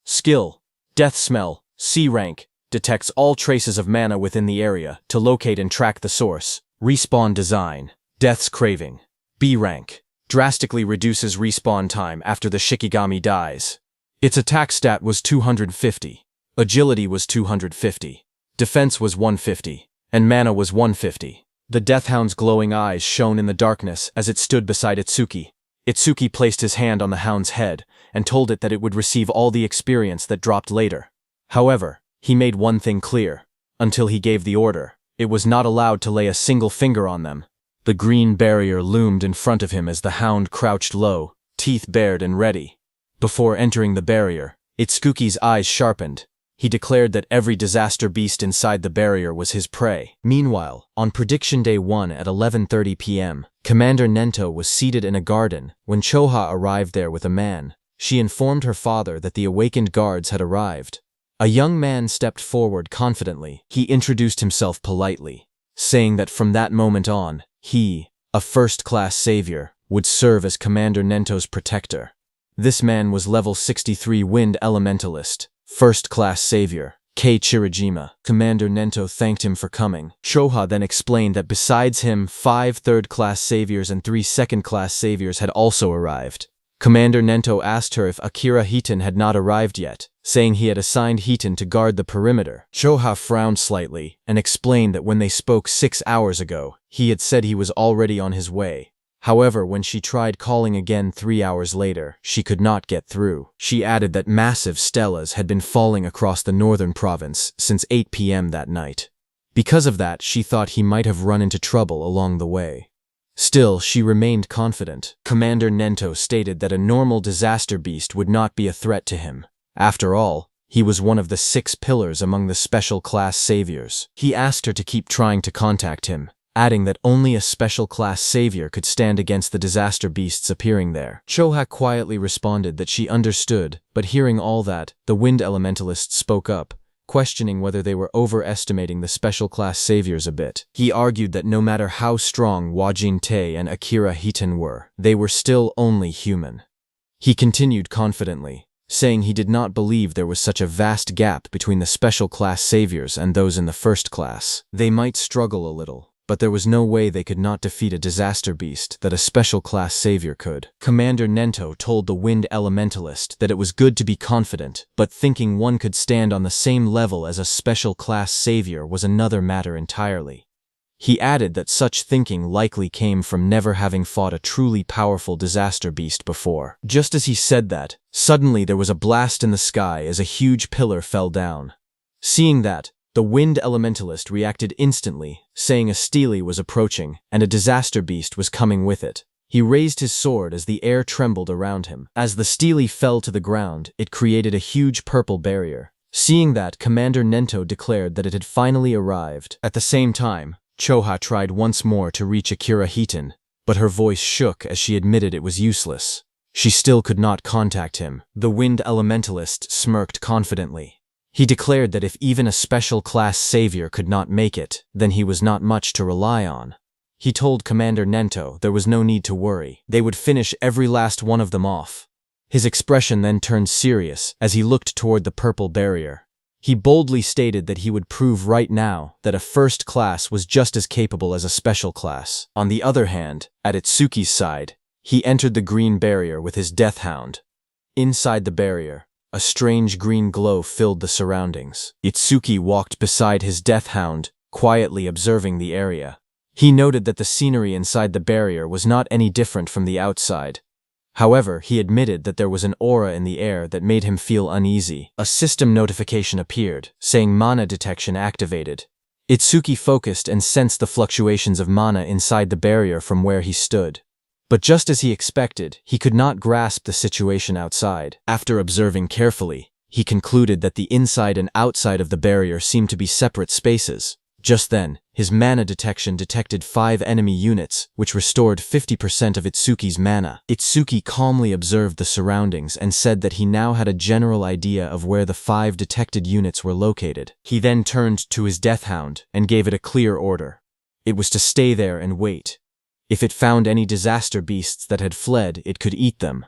Skill, Death Smell, C rank, detects all traces of mana within the area to locate and track the source. Respawn Design, Death's Craving, B rank, drastically reduces respawn time after the Shikigami dies. Its attack stat was 250, agility was 250, defense was 150, and mana was 150. The Death Hound's glowing eyes shone in the darkness as it stood beside Itsuki. Itsuki placed his hand on the hound's head and told it that it would receive all the experience that dropped later. However, he made one thing clear. Until he gave the order, it was not allowed to lay a single finger on them. The green barrier loomed in front of him as the hound crouched low, teeth bared and ready. Before entering the barrier, Itsuki's eyes sharpened. He declared that every disaster beast inside the barrier was his prey. Meanwhile, on Prediction Day 1 at 11:30 p.m., Commander Nento was seated in a garden when Choha arrived there with a man. She informed her father that the awakened guards had arrived. A young man stepped forward confidently. He introduced himself politely, saying that from that moment on, he, a first-class savior, would serve as Commander Nento's protector. This man was level 63 Wind Elementalist, first-class savior, Kei Chirajima. Commander Nento thanked him for coming. Choha then explained that besides him, 5 third-class saviors and 3 second-class saviors had also arrived. Commander Nento asked her if Akira Hiton had not arrived yet, saying he had assigned Hiton to guard the perimeter. Choha frowned slightly and explained that when they spoke 6 hours ago, he had said he was already on his way. However, when she tried calling again 3 hours later, she could not get through. She added that massive stelas had been falling across the northern province since 8 p.m. that night. Because of that, she thought he might have run into trouble along the way. Still, she remained confident. Commander Nento stated that a normal disaster beast would not be a threat to him. After all, he was one of the 6 pillars among the special class saviors. He asked her to keep trying to contact him, adding that only a special class savior could stand against the disaster beasts appearing there. Choha quietly responded that she understood, but hearing all that, the Wind Elementalist spoke up, questioning whether they were overestimating the special class saviors a bit. He argued that no matter how strong Wajin Tae and Akira Hiton were, they were still only human. He continued confidently, saying he did not believe there was such a vast gap between the special class saviors and those in the first class. They might struggle a little, but there was no way they could not defeat a disaster beast that a special class savior could. Commander Nento told the Wind Elementalist that it was good to be confident, but thinking one could stand on the same level as a special class savior was another matter entirely. He added that such thinking likely came from never having fought a truly powerful disaster beast before. Just as he said that, suddenly there was a blast in the sky as a huge pillar fell down. Seeing that, the Wind Elementalist reacted instantly, saying a stele was approaching, and a disaster beast was coming with it. He raised his sword as the air trembled around him. As the stele fell to the ground, it created a huge purple barrier. Seeing that, Commander Nento declared that it had finally arrived. At the same time, Choha tried once more to reach Akira Hiton, but her voice shook as she admitted it was useless. She still could not contact him. The Wind Elementalist smirked confidently. He declared that if even a special class savior could not make it, then he was not much to rely on. He told Commander Nento there was no need to worry. They would finish every last one of them off. His expression then turned serious as he looked toward the purple barrier. He boldly stated that he would prove right now that a first class was just as capable as a special class. On the other hand, at Itsuki's side, he entered the green barrier with his Death Hound. Inside the barrier, a strange green glow filled the surroundings. Itsuki walked beside his death hound, quietly observing the area. He noted that the scenery inside the barrier was not any different from the outside. However, he admitted that there was an aura in the air that made him feel uneasy. A system notification appeared, saying mana detection activated. Itsuki focused and sensed the fluctuations of mana inside the barrier from where he stood. But just as he expected, he could not grasp the situation outside. After observing carefully, he concluded that the inside and outside of the barrier seemed to be separate spaces. Just then, his mana detection detected 5 enemy units, which restored 50% of Itsuki's mana. Itsuki calmly observed the surroundings and said that he now had a general idea of where the 5 detected units were located. He then turned to his death hound and gave it a clear order. It was to stay there and wait. If it found any disaster beasts that had fled, it could eat them.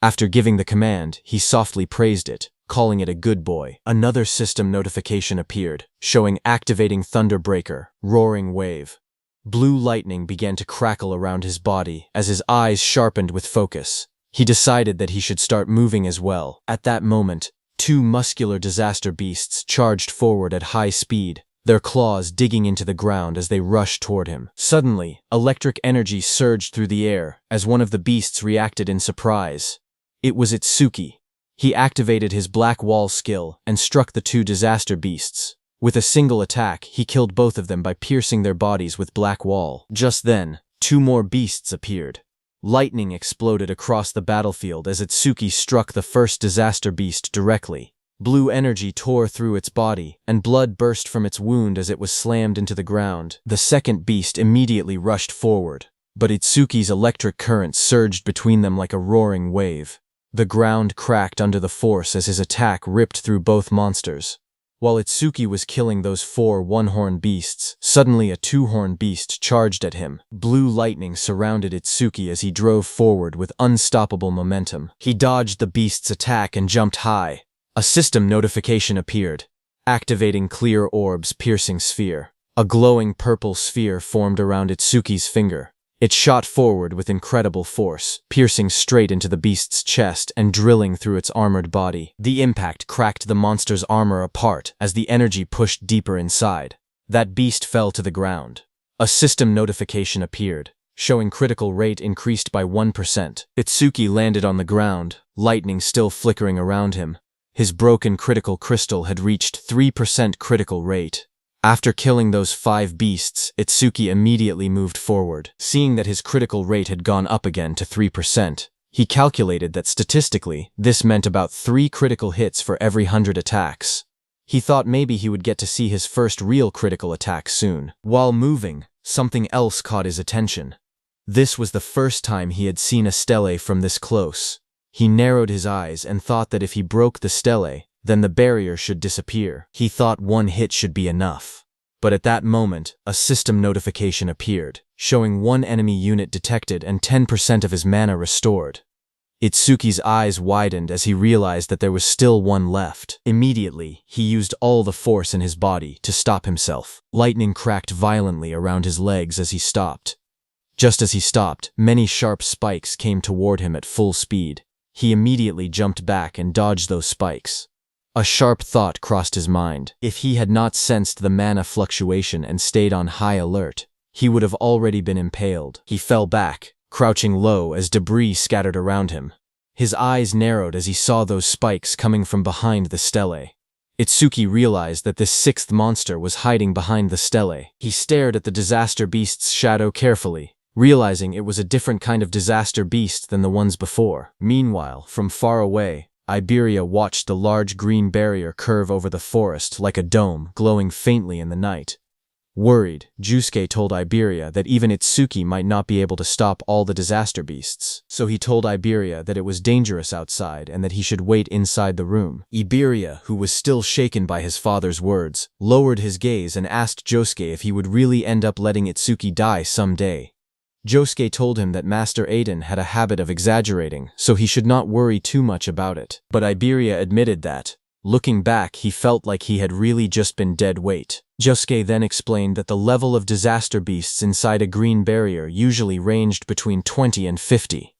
After giving the command, he softly praised it, calling it a good boy. Another system notification appeared, showing activating Thunderbreaker, roaring wave. Blue lightning began to crackle around his body as his eyes sharpened with focus. He decided that he should start moving as well. At that moment, 2 muscular disaster beasts charged forward at high speed, their claws digging into the ground as they rushed toward him. Suddenly, electric energy surged through the air as one of the beasts reacted in surprise. It was Itsuki. He activated his Black Wall skill and struck the 2 disaster beasts. With a single attack, he killed both of them by piercing their bodies with Black Wall. Just then, 2 more beasts appeared. Lightning exploded across the battlefield as Itsuki struck the first disaster beast directly. Blue energy tore through its body, and blood burst from its wound as it was slammed into the ground. The second beast immediately rushed forward, but Itsuki's electric current surged between them like a roaring wave. The ground cracked under the force as his attack ripped through both monsters. While Itsuki was killing those 4 one-horned beasts, suddenly a 2-horned beast charged at him. Blue lightning surrounded Itsuki as he drove forward with unstoppable momentum. He dodged the beast's attack and jumped high. A system notification appeared, activating Clear Orb's piercing sphere. A glowing purple sphere formed around Itsuki's finger. It shot forward with incredible force, piercing straight into the beast's chest and drilling through its armored body. The impact cracked the monster's armor apart as the energy pushed deeper inside. That beast fell to the ground. A system notification appeared, showing critical rate increased by 1%. Itsuki landed on the ground, lightning still flickering around him. His broken critical crystal had reached 3% critical rate. After killing those 5 beasts, Itsuki immediately moved forward. Seeing that his critical rate had gone up again to 3%, he calculated that statistically, this meant about 3 critical hits for every 100 attacks. He thought maybe he would get to see his first real critical attack soon. While moving, something else caught his attention. This was the first time he had seen a stele from this close. He narrowed his eyes and thought that if he broke the stele, then the barrier should disappear. He thought 1 hit should be enough. But at that moment, a system notification appeared, showing 1 enemy unit detected and 10% of his mana restored. Itsuki's eyes widened as he realized that there was still 1 left. Immediately, he used all the force in his body to stop himself. Lightning cracked violently around his legs as he stopped. Just as he stopped, many sharp spikes came toward him at full speed. He immediately jumped back and dodged those spikes. A sharp thought crossed his mind. If he had not sensed the mana fluctuation and stayed on high alert, he would have already been impaled. He fell back, crouching low as debris scattered around him. His eyes narrowed as he saw those spikes coming from behind the stele. Itsuki realized that this 6th monster was hiding behind the stele. He stared at the disaster beast's shadow carefully, realizing it was a different kind of disaster beast than the ones before. Meanwhile, from far away, Iberia watched the large green barrier curve over the forest like a dome, glowing faintly in the night. Worried, Jusuke told Iberia that even Itsuki might not be able to stop all the disaster beasts, so he told Iberia that it was dangerous outside and that he should wait inside the room. Iberia, who was still shaken by his father's words, lowered his gaze and asked Josuke if he would really end up letting Itsuki die someday. Josuke told him that Master Aiden had a habit of exaggerating, so he should not worry too much about it. But Iberia admitted that, looking back, he felt like he had really just been dead weight. Josuke then explained that the level of disaster beasts inside a green barrier usually ranged between 20 and 50.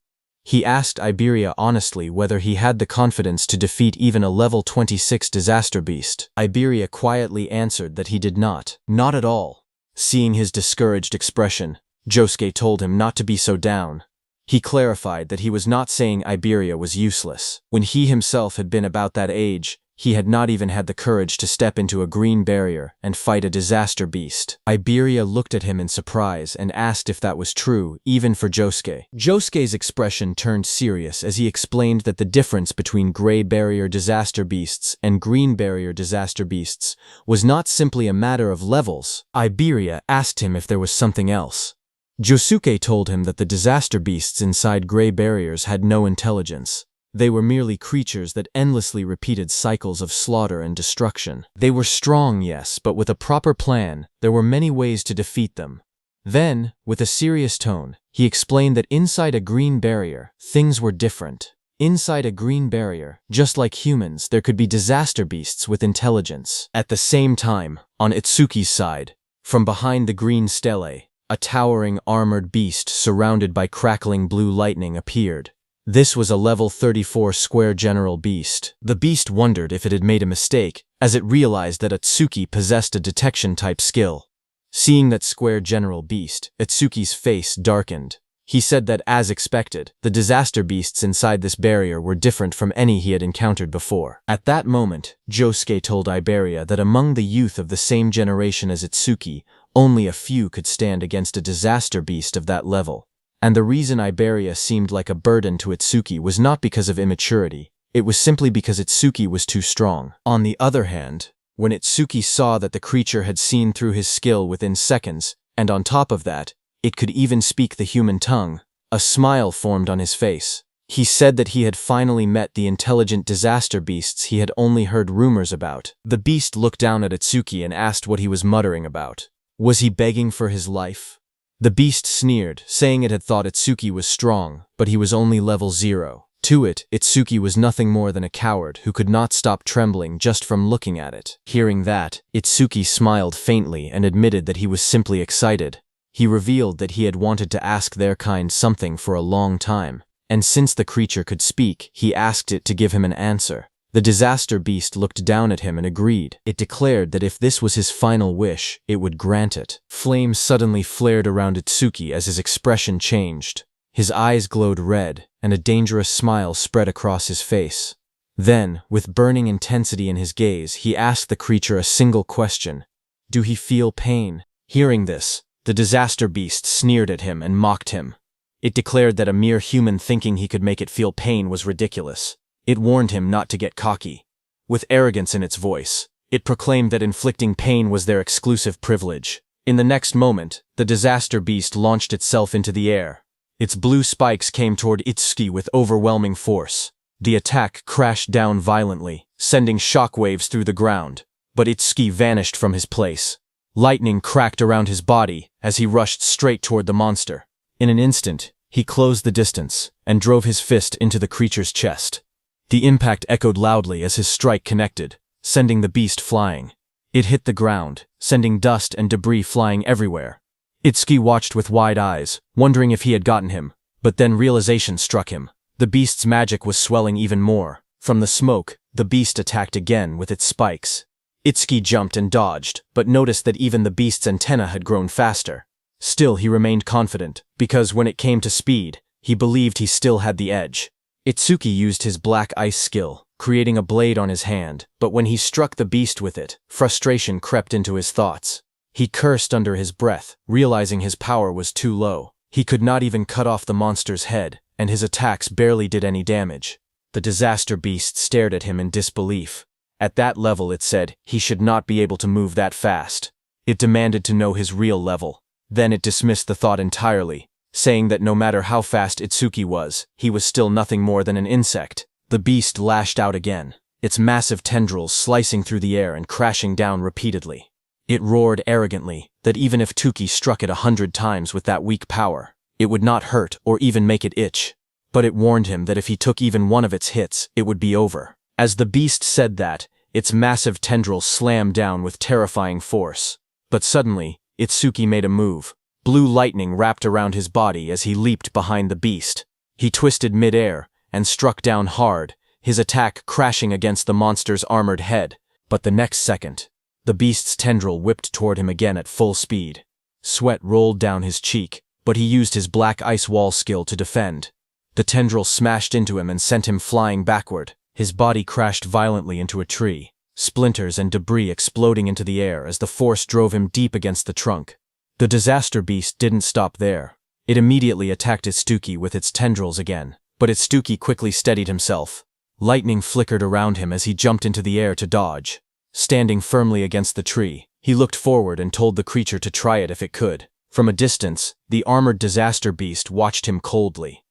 He asked Iberia honestly whether he had the confidence to defeat even a level 26 disaster beast. Iberia quietly answered that he did not. Not at all. Seeing his discouraged expression, Josuke told him not to be so down. He clarified that he was not saying Iberia was useless. When he himself had been about that age, he had not even had the courage to step into a green barrier and fight a disaster beast. Iberia looked at him in surprise and asked if that was true, even for Josuke. Josuke's expression turned serious as he explained that the difference between gray barrier disaster beasts and green barrier disaster beasts was not simply a matter of levels. Iberia asked him if there was something else. Josuke told him that the disaster beasts inside gray barriers had no intelligence. They were merely creatures that endlessly repeated cycles of slaughter and destruction. They were strong, yes, but with a proper plan, there were many ways to defeat them. Then, with a serious tone, he explained that inside a green barrier, things were different. Inside a green barrier, just like humans, there could be disaster beasts with intelligence. At the same time, on Itsuki's side, from behind the green stele, a towering armored beast surrounded by crackling blue lightning appeared. This was a level 34 square general beast. The beast wondered if it had made a mistake, as it realized that Itsuki possessed a detection-type skill. Seeing that square general beast, Itsuki's face darkened. He said that, as expected, the disaster beasts inside this barrier were different from any he had encountered before. At that moment, Josuke told Iberia that among the youth of the same generation as Itsuki, only a few could stand against a disaster beast of that level. And the reason Iberia seemed like a burden to Itsuki was not because of immaturity, it was simply because Itsuki was too strong. On the other hand, when Itsuki saw that the creature had seen through his skill within seconds, and on top of that, it could even speak the human tongue, a smile formed on his face. He said that he had finally met the intelligent disaster beasts he had only heard rumors about. The beast looked down at Itsuki and asked what he was muttering about. Was he begging for his life? The beast sneered, saying it had thought Itsuki was strong, but he was only level 0. To it, Itsuki was nothing more than a coward who could not stop trembling just from looking at it. Hearing that, Itsuki smiled faintly and admitted that he was simply excited. He revealed that he had wanted to ask their kind something for a long time, and since the creature could speak, he asked it to give him an answer. The disaster beast looked down at him and agreed. It declared that if this was his final wish, it would grant it. Flames suddenly flared around Itsuki as his expression changed. His eyes glowed red, and a dangerous smile spread across his face. Then, with burning intensity in his gaze, he asked the creature a single question. "Do he feel pain?" Hearing this, the disaster beast sneered at him and mocked him. It declared that a mere human thinking he could make it feel pain was ridiculous. It warned him not to get cocky. With arrogance in its voice, it proclaimed that inflicting pain was their exclusive privilege. In the next moment, the disaster beast launched itself into the air. Its blue spikes came toward Itsuki with overwhelming force. The attack crashed down violently, sending shockwaves through the ground, but Itsuki vanished from his place. Lightning cracked around his body as he rushed straight toward the monster. In an instant, he closed the distance and drove his fist into the creature's chest. The impact echoed loudly as his strike connected, sending the beast flying. It hit the ground, sending dust and debris flying everywhere. Itsuki watched with wide eyes, wondering if he had gotten him, but then realization struck him. The beast's magic was swelling even more. From the smoke, the beast attacked again with its spikes. Itsuki jumped and dodged, but noticed that even the beast's antenna had grown faster. Still, he remained confident, because when it came to speed, he believed he still had the edge. Itsuki used his black ice skill, creating a blade on his hand, but when he struck the beast with it, frustration crept into his thoughts. He cursed under his breath, realizing his power was too low. He could not even cut off the monster's head, and his attacks barely did any damage. The disaster beast stared at him in disbelief. At that level, it said, he should not be able to move that fast. It demanded to know his real level. Then it dismissed the thought entirely, saying that no matter how fast Itsuki was, he was still nothing more than an insect. The beast lashed out again, its massive tendrils slicing through the air and crashing down repeatedly. It roared arrogantly that even if Tuki struck it 100 times with that weak power, it would not hurt or even make it itch. But it warned him that if he took even one of its hits, it would be over. As the beast said that, its massive tendrils slammed down with terrifying force. But suddenly, Itsuki made a move. Blue lightning wrapped around his body as he leaped behind the beast. He twisted mid-air and struck down hard, his attack crashing against the monster's armored head. But the next second, the beast's tendril whipped toward him again at full speed. Sweat rolled down his cheek, but he used his black ice wall skill to defend. The tendril smashed into him and sent him flying backward. His body crashed violently into a tree, splinters and debris exploding into the air as the force drove him deep against the trunk. The disaster beast didn't stop there. It immediately attacked Itsuki with its tendrils again, but Itsuki quickly steadied himself. Lightning flickered around him as he jumped into the air to dodge. Standing firmly against the tree, he looked forward and told the creature to try it if it could. From a distance, the armored disaster beast watched him coldly.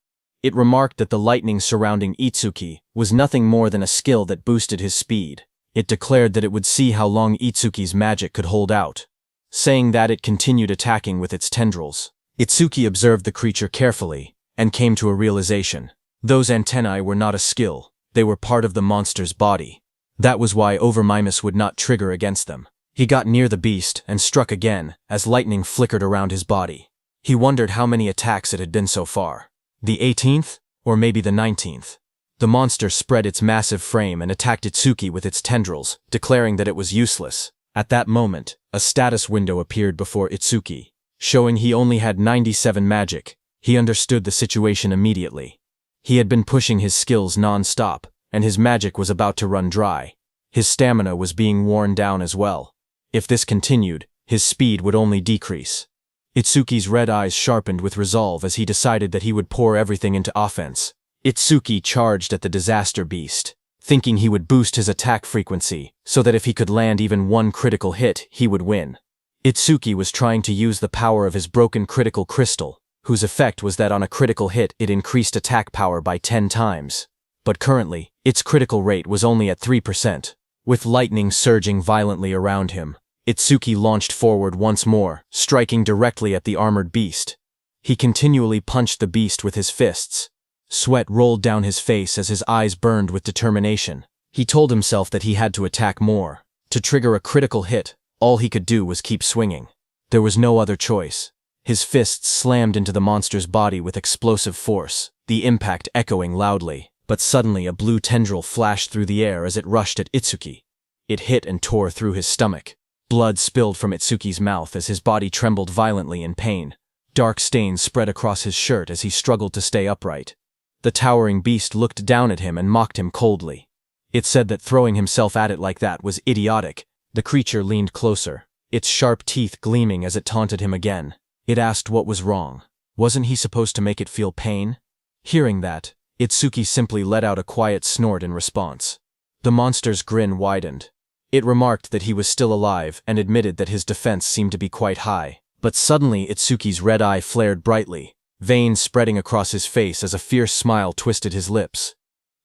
It remarked that the lightning surrounding Itsuki was nothing more than a skill that boosted his speed. It declared that it would see how long Itsuki's magic could hold out. Saying that, it continued attacking with its tendrils. Itsuki observed the creature carefully and came to a realization. Those antennae were not a skill, they were part of the monster's body. That was why Overmimus would not trigger against them. He got near the beast and struck again as lightning flickered around his body. He wondered how many attacks it had been so far. The 18th? Or maybe the 19th? The monster spread its massive frame and attacked Itsuki with its tendrils, declaring that it was useless. At that moment, a status window appeared before Itsuki, showing he only had 97 magic. He understood the situation immediately. He had been pushing his skills non-stop, and his magic was about to run dry. His stamina was being worn down as well. If this continued, his speed would only decrease. Itsuki's red eyes sharpened with resolve as he decided that he would pour everything into offense. Itsuki charged at the disaster beast, thinking he would boost his attack frequency so that if he could land even one critical hit, he would win. Itsuki was trying to use the power of his broken critical crystal, whose effect was that on a critical hit it increased attack power by 10 times. But currently, its critical rate was only at 3%. With lightning surging violently around him, Itsuki launched forward once more, striking directly at the armored beast. He continually punched the beast with his fists. Sweat rolled down his face as his eyes burned with determination. He told himself that he had to attack more. To trigger a critical hit, all he could do was keep swinging. There was no other choice. His fists slammed into the monster's body with explosive force, the impact echoing loudly. But suddenly a blue tendril flashed through the air as it rushed at Itsuki. It hit and tore through his stomach. Blood spilled from Itsuki's mouth as his body trembled violently in pain. Dark stains spread across his shirt as he struggled to stay upright. The towering beast looked down at him and mocked him coldly. It said that throwing himself at it like that was idiotic. The creature leaned closer, its sharp teeth gleaming as it taunted him again. It asked what was wrong. Wasn't he supposed to make it feel pain? Hearing that, Itsuki simply let out a quiet snort in response. The monster's grin widened. It remarked that he was still alive and admitted that his defense seemed to be quite high. But suddenly Itsuki's red eye flared brightly, veins spreading across his face as a fierce smile twisted his lips.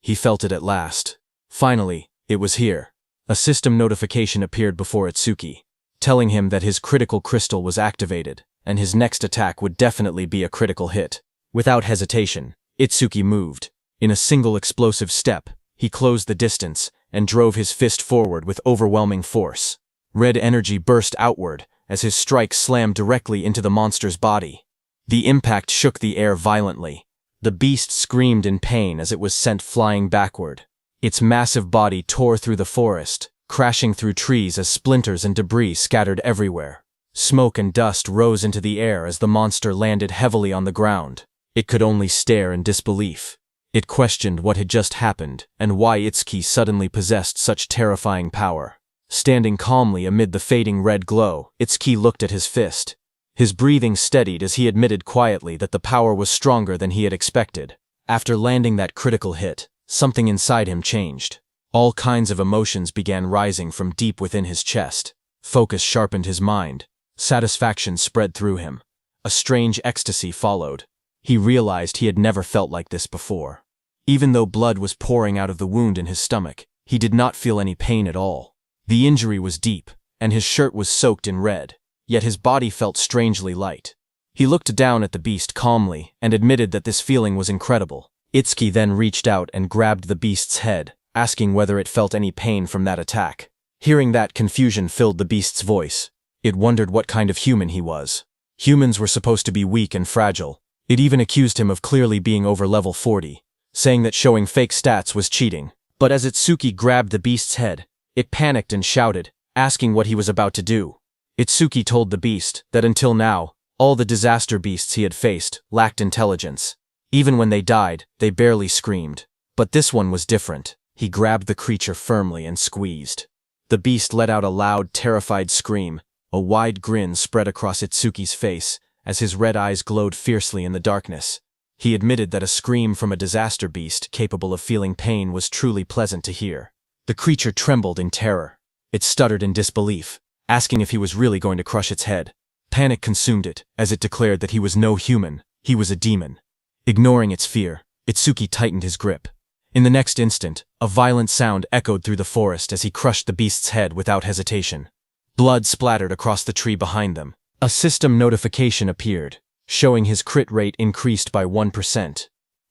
He felt it at last. Finally, it was here. A system notification appeared before Itsuki, telling him that his critical crystal was activated, and his next attack would definitely be a critical hit. Without hesitation, Itsuki moved. In a single explosive step, he closed the distance and drove his fist forward with overwhelming force. Red energy burst outward as his strike slammed directly into the monster's body. The impact shook the air violently. The beast screamed in pain as it was sent flying backward. Its massive body tore through the forest, crashing through trees as splinters and debris scattered everywhere. Smoke and dust rose into the air as the monster landed heavily on the ground. It could only stare in disbelief. It questioned what had just happened and why Itsuki suddenly possessed such terrifying power. Standing calmly amid the fading red glow, Itsuki looked at his fist. His breathing steadied as he admitted quietly that the power was stronger than he had expected. After landing that critical hit, something inside him changed. All kinds of emotions began rising from deep within his chest. Focus sharpened his mind. Satisfaction spread through him. A strange ecstasy followed. He realized he had never felt like this before. Even though blood was pouring out of the wound in his stomach, he did not feel any pain at all. The injury was deep, and his shirt was soaked in red, yet his body felt strangely light. He looked down at the beast calmly and admitted that this feeling was incredible. Itsuki then reached out and grabbed the beast's head, asking whether it felt any pain from that attack. Hearing that, confusion filled the beast's voice. It wondered what kind of human he was. Humans were supposed to be weak and fragile. It even accused him of clearly being over level 40, saying that showing fake stats was cheating. But as Itsuki grabbed the beast's head, it panicked and shouted, asking what he was about to do. Itsuki told the beast that until now, all the disaster beasts he had faced lacked intelligence. Even when they died, they barely screamed. But this one was different. He grabbed the creature firmly and squeezed. The beast let out a loud, terrified scream. A wide grin spread across Itsuki's face as his red eyes glowed fiercely in the darkness. He admitted that a scream from a disaster beast capable of feeling pain was truly pleasant to hear. The creature trembled in terror. It stuttered in disbelief, asking if he was really going to crush its head. Panic consumed it as it declared that he was no human, he was a demon. Ignoring its fear, Itsuki tightened his grip. In the next instant, a violent sound echoed through the forest as he crushed the beast's head without hesitation. Blood splattered across the tree behind them. A system notification appeared, showing his crit rate increased by 1%.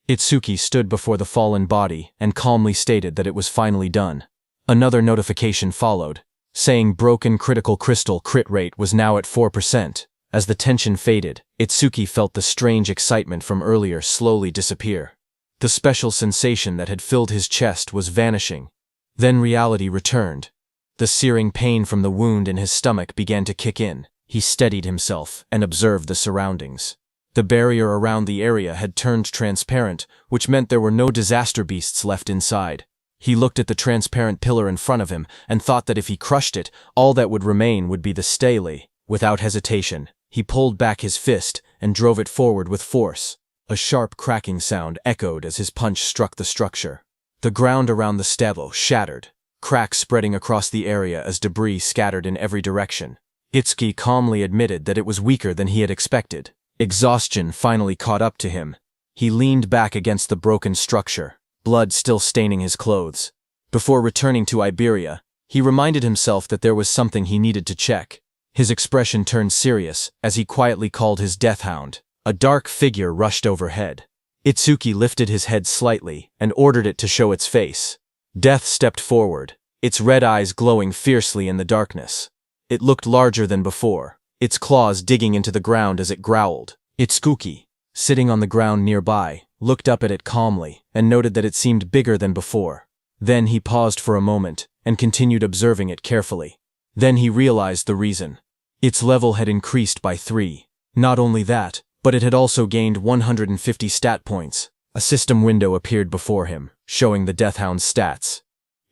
Itsuki stood before the fallen body and calmly stated that it was finally done. Another notification followed, saying broken critical crystal crit rate was now at 4%. As the tension faded, Itsuki felt the strange excitement from earlier slowly disappear. The special sensation that had filled his chest was vanishing. Then reality returned. The searing pain from the wound in his stomach began to kick in. He steadied himself and observed the surroundings. The barrier around the area had turned transparent, which meant there were no disaster beasts left inside. He looked at the transparent pillar in front of him and thought that if he crushed it, all that would remain would be the stele. Without hesitation, he pulled back his fist and drove it forward with force. A sharp cracking sound echoed as his punch struck the structure. The ground around the stele shattered, cracks spreading across the area as debris scattered in every direction. Itsuki calmly admitted that it was weaker than he had expected. Exhaustion finally caught up to him. He leaned back against the broken structure, blood still staining his clothes. Before returning to Iberia, he reminded himself that there was something he needed to check. His expression turned serious as he quietly called his death hound. A dark figure rushed overhead. Itsuki lifted his head slightly and ordered it to show its face. Death stepped forward, its red eyes glowing fiercely in the darkness. It looked larger than before, its claws digging into the ground as it growled. Itsuki, sitting on the ground nearby, looked up at it calmly and noted that it seemed bigger than before. Then he paused for a moment and continued observing it carefully. Then he realized the reason. Its level had increased by 3. Not only that, but it had also gained 150 stat points. A system window appeared before him, showing the Deathhound's stats.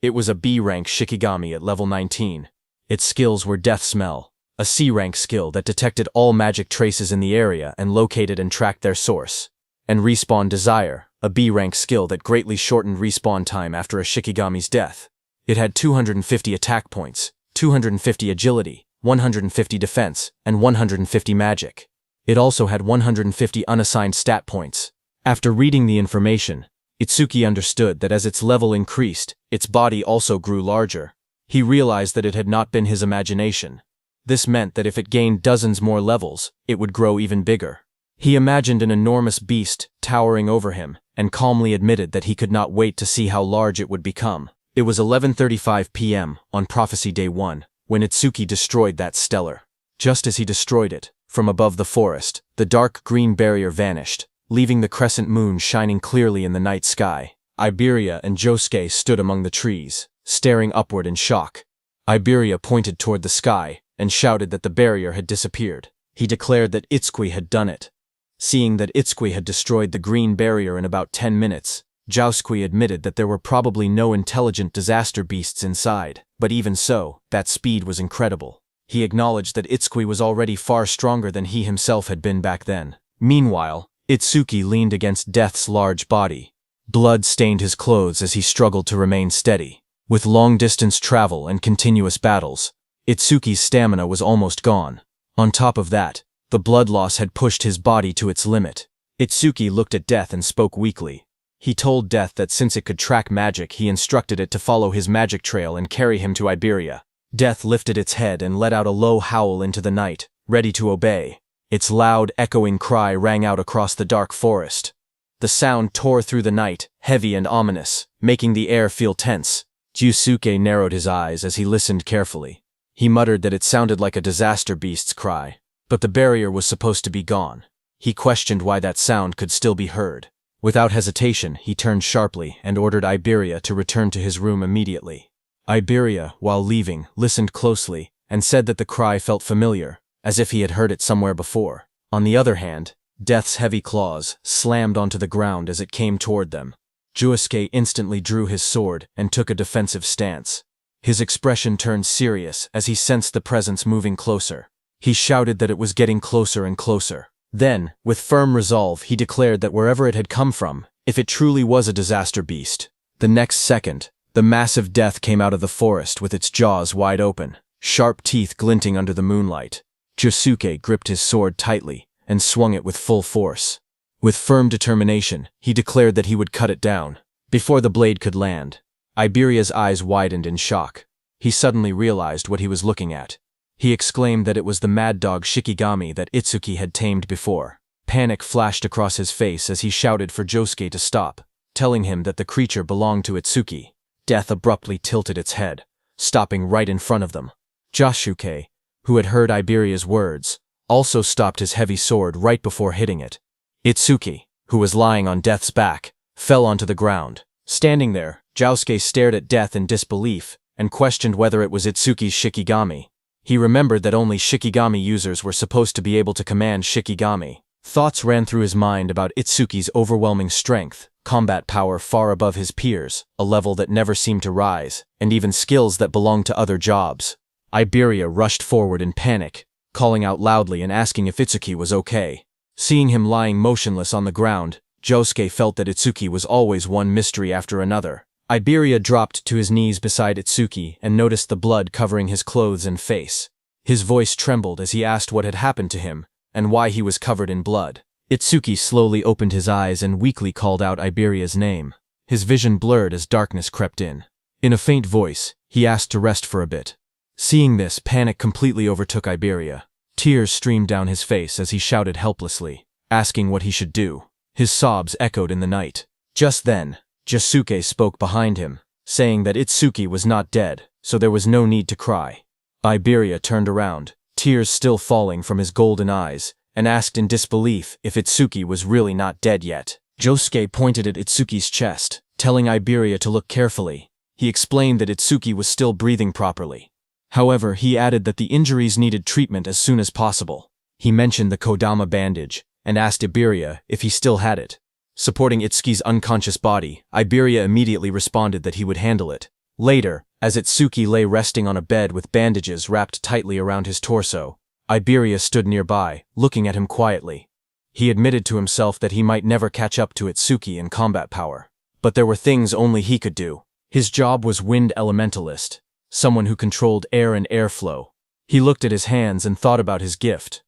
It was a B-rank Shikigami at level 19. Its skills were Death Smell, a C-rank skill that detected all magic traces in the area and located and tracked their source. And Respawn Desire, a B-rank skill that greatly shortened respawn time after a Shikigami's death. It had 250 attack points, 250 agility, 150 defense, and 150 magic. It also had 150 unassigned stat points. After reading the information, Itsuki understood that as its level increased, its body also grew larger. He realized that it had not been his imagination. This meant that if it gained dozens more levels, it would grow even bigger. He imagined an enormous beast towering over him and calmly admitted that he could not wait to see how large it would become. It was 11:35 p.m. on Prophecy Day 1 when Itsuki destroyed that stellar. Just as he destroyed it, from above the forest, the dark green barrier vanished, leaving the crescent moon shining clearly in the night sky. Iberia and Josuke stood among the trees, staring upward in shock. Iberia pointed toward the sky and shouted that the barrier had disappeared. He declared that Itsuki had done it. Seeing that Itsuki had destroyed the green barrier in about 10 minutes, Josuke admitted that there were probably no intelligent disaster beasts inside, but even so, that speed was incredible. He acknowledged that Itsuki was already far stronger than he himself had been back then. Meanwhile, Itsuki leaned against Death's large body. Blood stained his clothes as he struggled to remain steady. With long-distance travel and continuous battles, Itsuki's stamina was almost gone. On top of that, the blood loss had pushed his body to its limit. Itsuki looked at Death and spoke weakly. He told Death that since it could track magic, he instructed it to follow his magic trail and carry him to Iberia. Death lifted its head and let out a low howl into the night, ready to obey. Its loud, echoing cry rang out across the dark forest. The sound tore through the night, heavy and ominous, making the air feel tense. Josuke narrowed his eyes as he listened carefully. He muttered that it sounded like a disaster beast's cry, but the barrier was supposed to be gone. He questioned why that sound could still be heard. Without hesitation, he turned sharply and ordered Iberia to return to his room immediately. Iberia, while leaving, listened closely and said that the cry felt familiar, as if he had heard it somewhere before. On the other hand, Death's heavy claws slammed onto the ground as it came toward them. Josuke instantly drew his sword and took a defensive stance. His expression turned serious as he sensed the presence moving closer. He shouted that it was getting closer and closer. Then, with firm resolve, he declared that wherever it had come from, if it truly was a disaster beast. The next second, the massive Death came out of the forest with its jaws wide open, sharp teeth glinting under the moonlight. Josuke gripped his sword tightly and swung it with full force. With firm determination, he declared that he would cut it down. Before the blade could land, Iberia's eyes widened in shock. He suddenly realized what he was looking at. He exclaimed that it was the mad dog Shikigami that Itsuki had tamed before. Panic flashed across his face as he shouted for Josuke to stop, telling him that the creature belonged to Itsuki. Death abruptly tilted its head, stopping right in front of them. Josuke, who had heard Iberia's words, also stopped his heavy sword right before hitting it. Itsuki, who was lying on Death's back, fell onto the ground. Standing there, Josuke stared at Death in disbelief and questioned whether it was Itsuki's Shikigami. He remembered that only Shikigami users were supposed to be able to command Shikigami. Thoughts ran through his mind about Itsuki's overwhelming strength, combat power far above his peers, a level that never seemed to rise, and even skills that belonged to other jobs. Iberia rushed forward in panic, calling out loudly and asking if Itsuki was okay. Seeing him lying motionless on the ground, Josuke felt that Itsuki was always one mystery after another. Iberia dropped to his knees beside Itsuki and noticed the blood covering his clothes and face. His voice trembled as he asked what had happened to him and why he was covered in blood. Itsuki slowly opened his eyes and weakly called out Iberia's name. His vision blurred as darkness crept in. In a faint voice, he asked to rest for a bit. Seeing this, panic completely overtook Iberia. Tears streamed down his face as he shouted helplessly, asking what he should do. His sobs echoed in the night. Just then, Josuke spoke behind him, saying that Itsuki was not dead, so there was no need to cry. Iberia turned around, tears still falling from his golden eyes, and asked in disbelief if Itsuki was really not dead yet. Josuke pointed at Itsuki's chest, telling Iberia to look carefully. He explained that Itsuki was still breathing properly. However, he added that the injuries needed treatment as soon as possible. He mentioned the Kodama bandage, and asked Iberia if he still had it. Supporting Itsuki's unconscious body, Iberia immediately responded that he would handle it. Later, as Itsuki lay resting on a bed with bandages wrapped tightly around his torso, Iberia stood nearby, looking at him quietly. He admitted to himself that he might never catch up to Itsuki in combat power. But there were things only he could do. His job was Wind Elementalist, someone who controlled air and airflow. He looked at his hands and thought about his gift.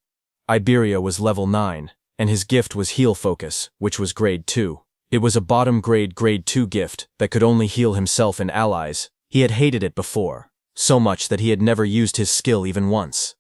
Iberia was level 9, and his gift was Heal Focus, which was grade 2. It was a bottom grade 2 gift that could only heal himself and allies. He had hated it before, so much that he had never used his skill even once.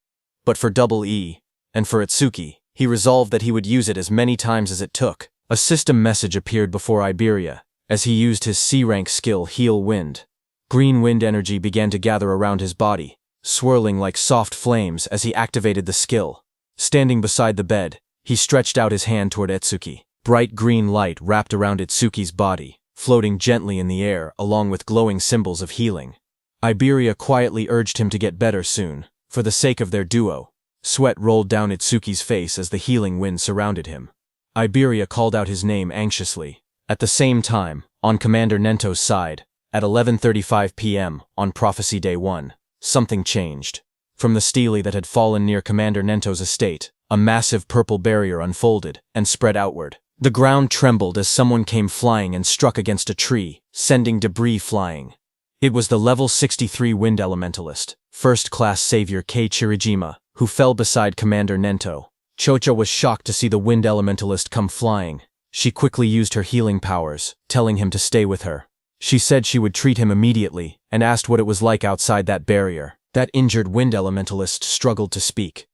But for Double E, and for Itsuki, he resolved that he would use it as many times as it took. A system message appeared before Iberia, as he used his C-rank skill Heal Wind. Green wind energy began to gather around his body, swirling like soft flames as he activated the skill. Standing beside the bed, he stretched out his hand toward Itsuki. Bright green light wrapped around Itsuki's body, floating gently in the air along with glowing symbols of healing. Iberia quietly urged him to get better soon, for the sake of their duo. Sweat rolled down Itsuki's face as the healing wind surrounded him. Iberia called out his name anxiously. At the same time, on Commander Nento's side, at 11:35 p.m. on Prophecy Day 1, something changed. From the stele that had fallen near Commander Nento's estate, a massive purple barrier unfolded and spread outward. The ground trembled as someone came flying and struck against a tree, sending debris flying. It was the level 63 Wind Elementalist, first-class savior Kei Chirijima, who fell beside Commander Nento. Chocha was shocked to see the Wind Elementalist come flying. She quickly used her healing powers, telling him to stay with her. She said she would treat him immediately, and asked what it was like outside that barrier. That injured Wind Elementalist struggled to speak.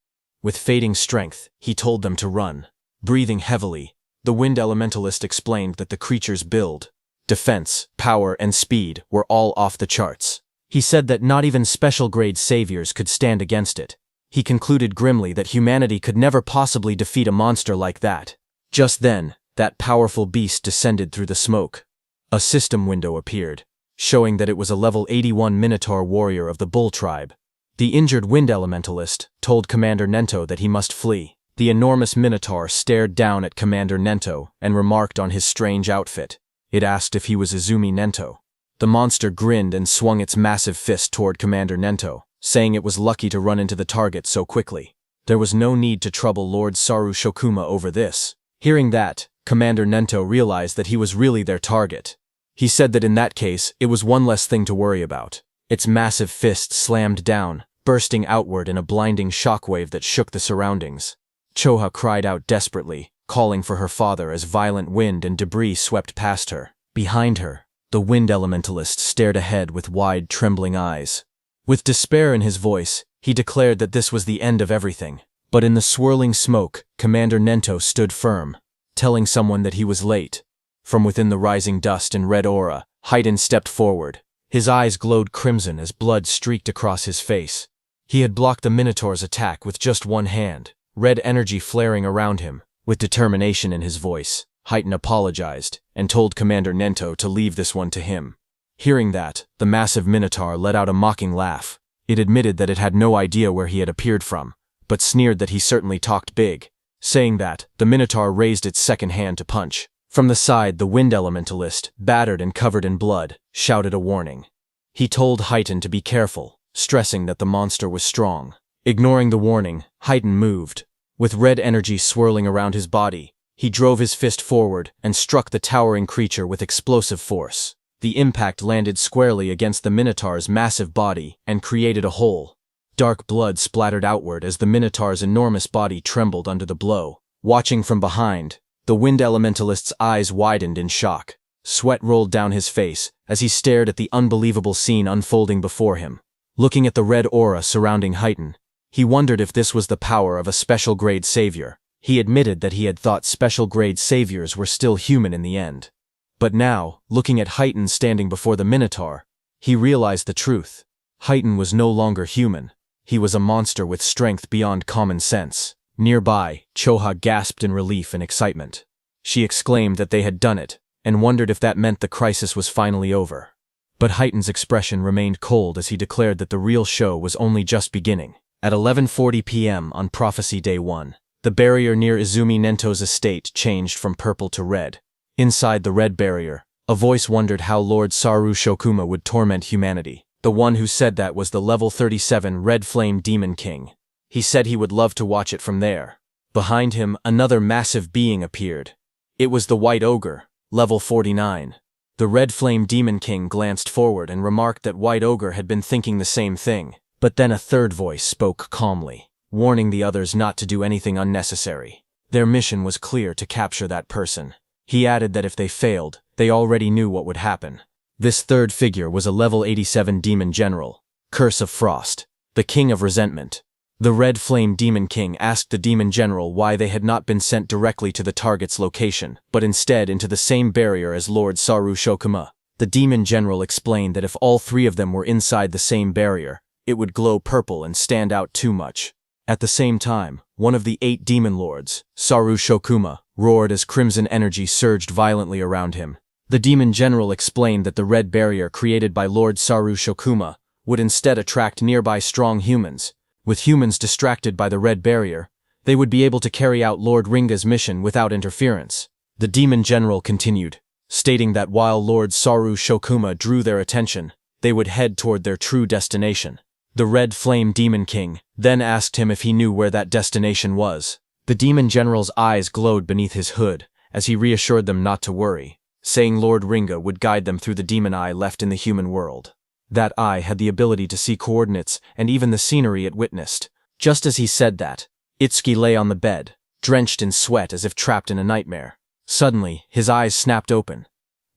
With fading strength, he told them to run. Breathing heavily, the Wind Elementalist explained that the creature's build, defense, power, and speed were all off the charts. He said that not even special-grade saviors could stand against it. He concluded grimly that humanity could never possibly defeat a monster like that. Just then, that powerful beast descended through the smoke. A system window appeared, showing that it was a level 81 Minotaur warrior of the Bull tribe. The injured wind elementalist told Commander Nento that he must flee. The enormous Minotaur stared down at Commander Nento and remarked on his strange outfit. It asked if he was Izumi Nento. The monster grinned and swung its massive fist toward Commander Nento, saying it was lucky to run into the target so quickly. There was no need to trouble Lord Saru Shokuma over this. Hearing that, Commander Nento realized that he was really their target. He said that in that case, it was one less thing to worry about. Its massive fist slammed down, bursting outward in a blinding shockwave that shook the surroundings. Choha cried out desperately, calling for her father as violent wind and debris swept past her. Behind her, the wind elementalist stared ahead with wide, trembling eyes. With despair in his voice, he declared that this was the end of everything. But in the swirling smoke, Commander Nento stood firm, telling someone that he was late. From within the rising dust and red aura, Haydn stepped forward. His eyes glowed crimson as blood streaked across his face. He had blocked the Minotaur's attack with just one hand, red energy flaring around him. With determination in his voice, Haydn apologized and told Commander Nento to leave this one to him. Hearing that, the massive Minotaur let out a mocking laugh. It admitted that it had no idea where he had appeared from, but sneered that he certainly talked big. Saying that, the Minotaur raised its second hand to punch. From the side, the wind elementalist, battered and covered in blood, shouted a warning. He told Haydn to be careful, stressing that the monster was strong. Ignoring the warning, Haydn moved. With red energy swirling around his body, he drove his fist forward and struck the towering creature with explosive force. The impact landed squarely against the Minotaur's massive body and created a hole. Dark blood splattered outward as the Minotaur's enormous body trembled under the blow. Watching from behind, the wind elementalist's eyes widened in shock. Sweat rolled down his face as he stared at the unbelievable scene unfolding before him. Looking at the red aura surrounding Haydn, he wondered if this was the power of a special-grade savior. He admitted that he had thought special-grade saviors were still human in the end. But now, looking at Haydn standing before the Minotaur, he realized the truth. Haydn was no longer human. He was a monster with strength beyond common sense. Nearby, Choha gasped in relief and excitement. She exclaimed that they had done it, and wondered if that meant the crisis was finally over. But Haydn's expression remained cold as he declared that the real show was only just beginning. At 11:40 p.m. on Prophecy Day 1, the barrier near Izumi Nento's estate changed from purple to red. Inside the red barrier, a voice wondered how Lord Saru Shokuma would torment humanity. The one who said that was the level 37 Red Flame Demon King. He said he would love to watch it from there. Behind him, another massive being appeared. It was the White Ogre, level 49. The Red Flame Demon King glanced forward and remarked that White Ogre had been thinking the same thing. But then a third voice spoke calmly, warning the others not to do anything unnecessary. Their mission was clear: to capture that person. He added that if they failed, they already knew what would happen. This third figure was a level 87 Demon General, Curse of Frost, the King of Resentment. The Red Flame Demon King asked the Demon General why they had not been sent directly to the target's location, but instead into the same barrier as Lord Saru Shokuma. The Demon General explained that if all three of them were inside the same barrier, it would glow purple and stand out too much. At the same time, one of the 8 Demon Lords, Saru Shokuma, roared as crimson energy surged violently around him. The Demon General explained that the red barrier created by Lord Saru Shokuma would instead attract nearby strong humans. With humans distracted by the red barrier, they would be able to carry out Lord Ringa's mission without interference. The Demon General continued, stating that while Lord Saru Shokuma drew their attention, they would head toward their true destination. The Red Flame Demon King then asked him if he knew where that destination was. The Demon General's eyes glowed beneath his hood as he reassured them not to worry, saying Lord Ringa would guide them through the demon eye left in the human world. That eye had the ability to see coordinates and even the scenery it witnessed. Just as he said that, Itsuki lay on the bed, drenched in sweat as if trapped in a nightmare. Suddenly, his eyes snapped open.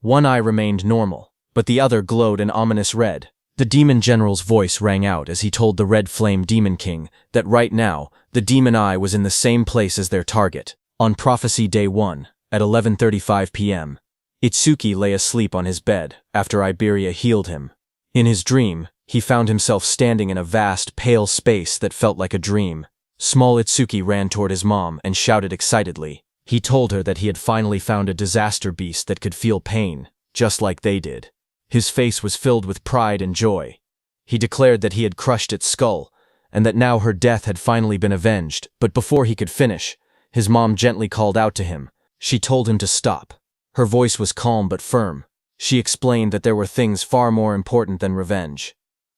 One eye remained normal, but the other glowed an ominous red. The Demon General's voice rang out as he told the Red Flame Demon King that right now, the demon eye was in the same place as their target. On Prophecy Day 1, at 11:35 p.m., Itsuki lay asleep on his bed after Iberia healed him. In his dream, he found himself standing in a vast, pale space that felt like a dream. Small Itsuki ran toward his mom and shouted excitedly. He told her that he had finally found a disaster beast that could feel pain, just like they did. His face was filled with pride and joy. He declared that he had crushed its skull, and that now her death had finally been avenged, but before he could finish, his mom gently called out to him. She told him to stop. Her voice was calm but firm. She explained that there were things far more important than revenge.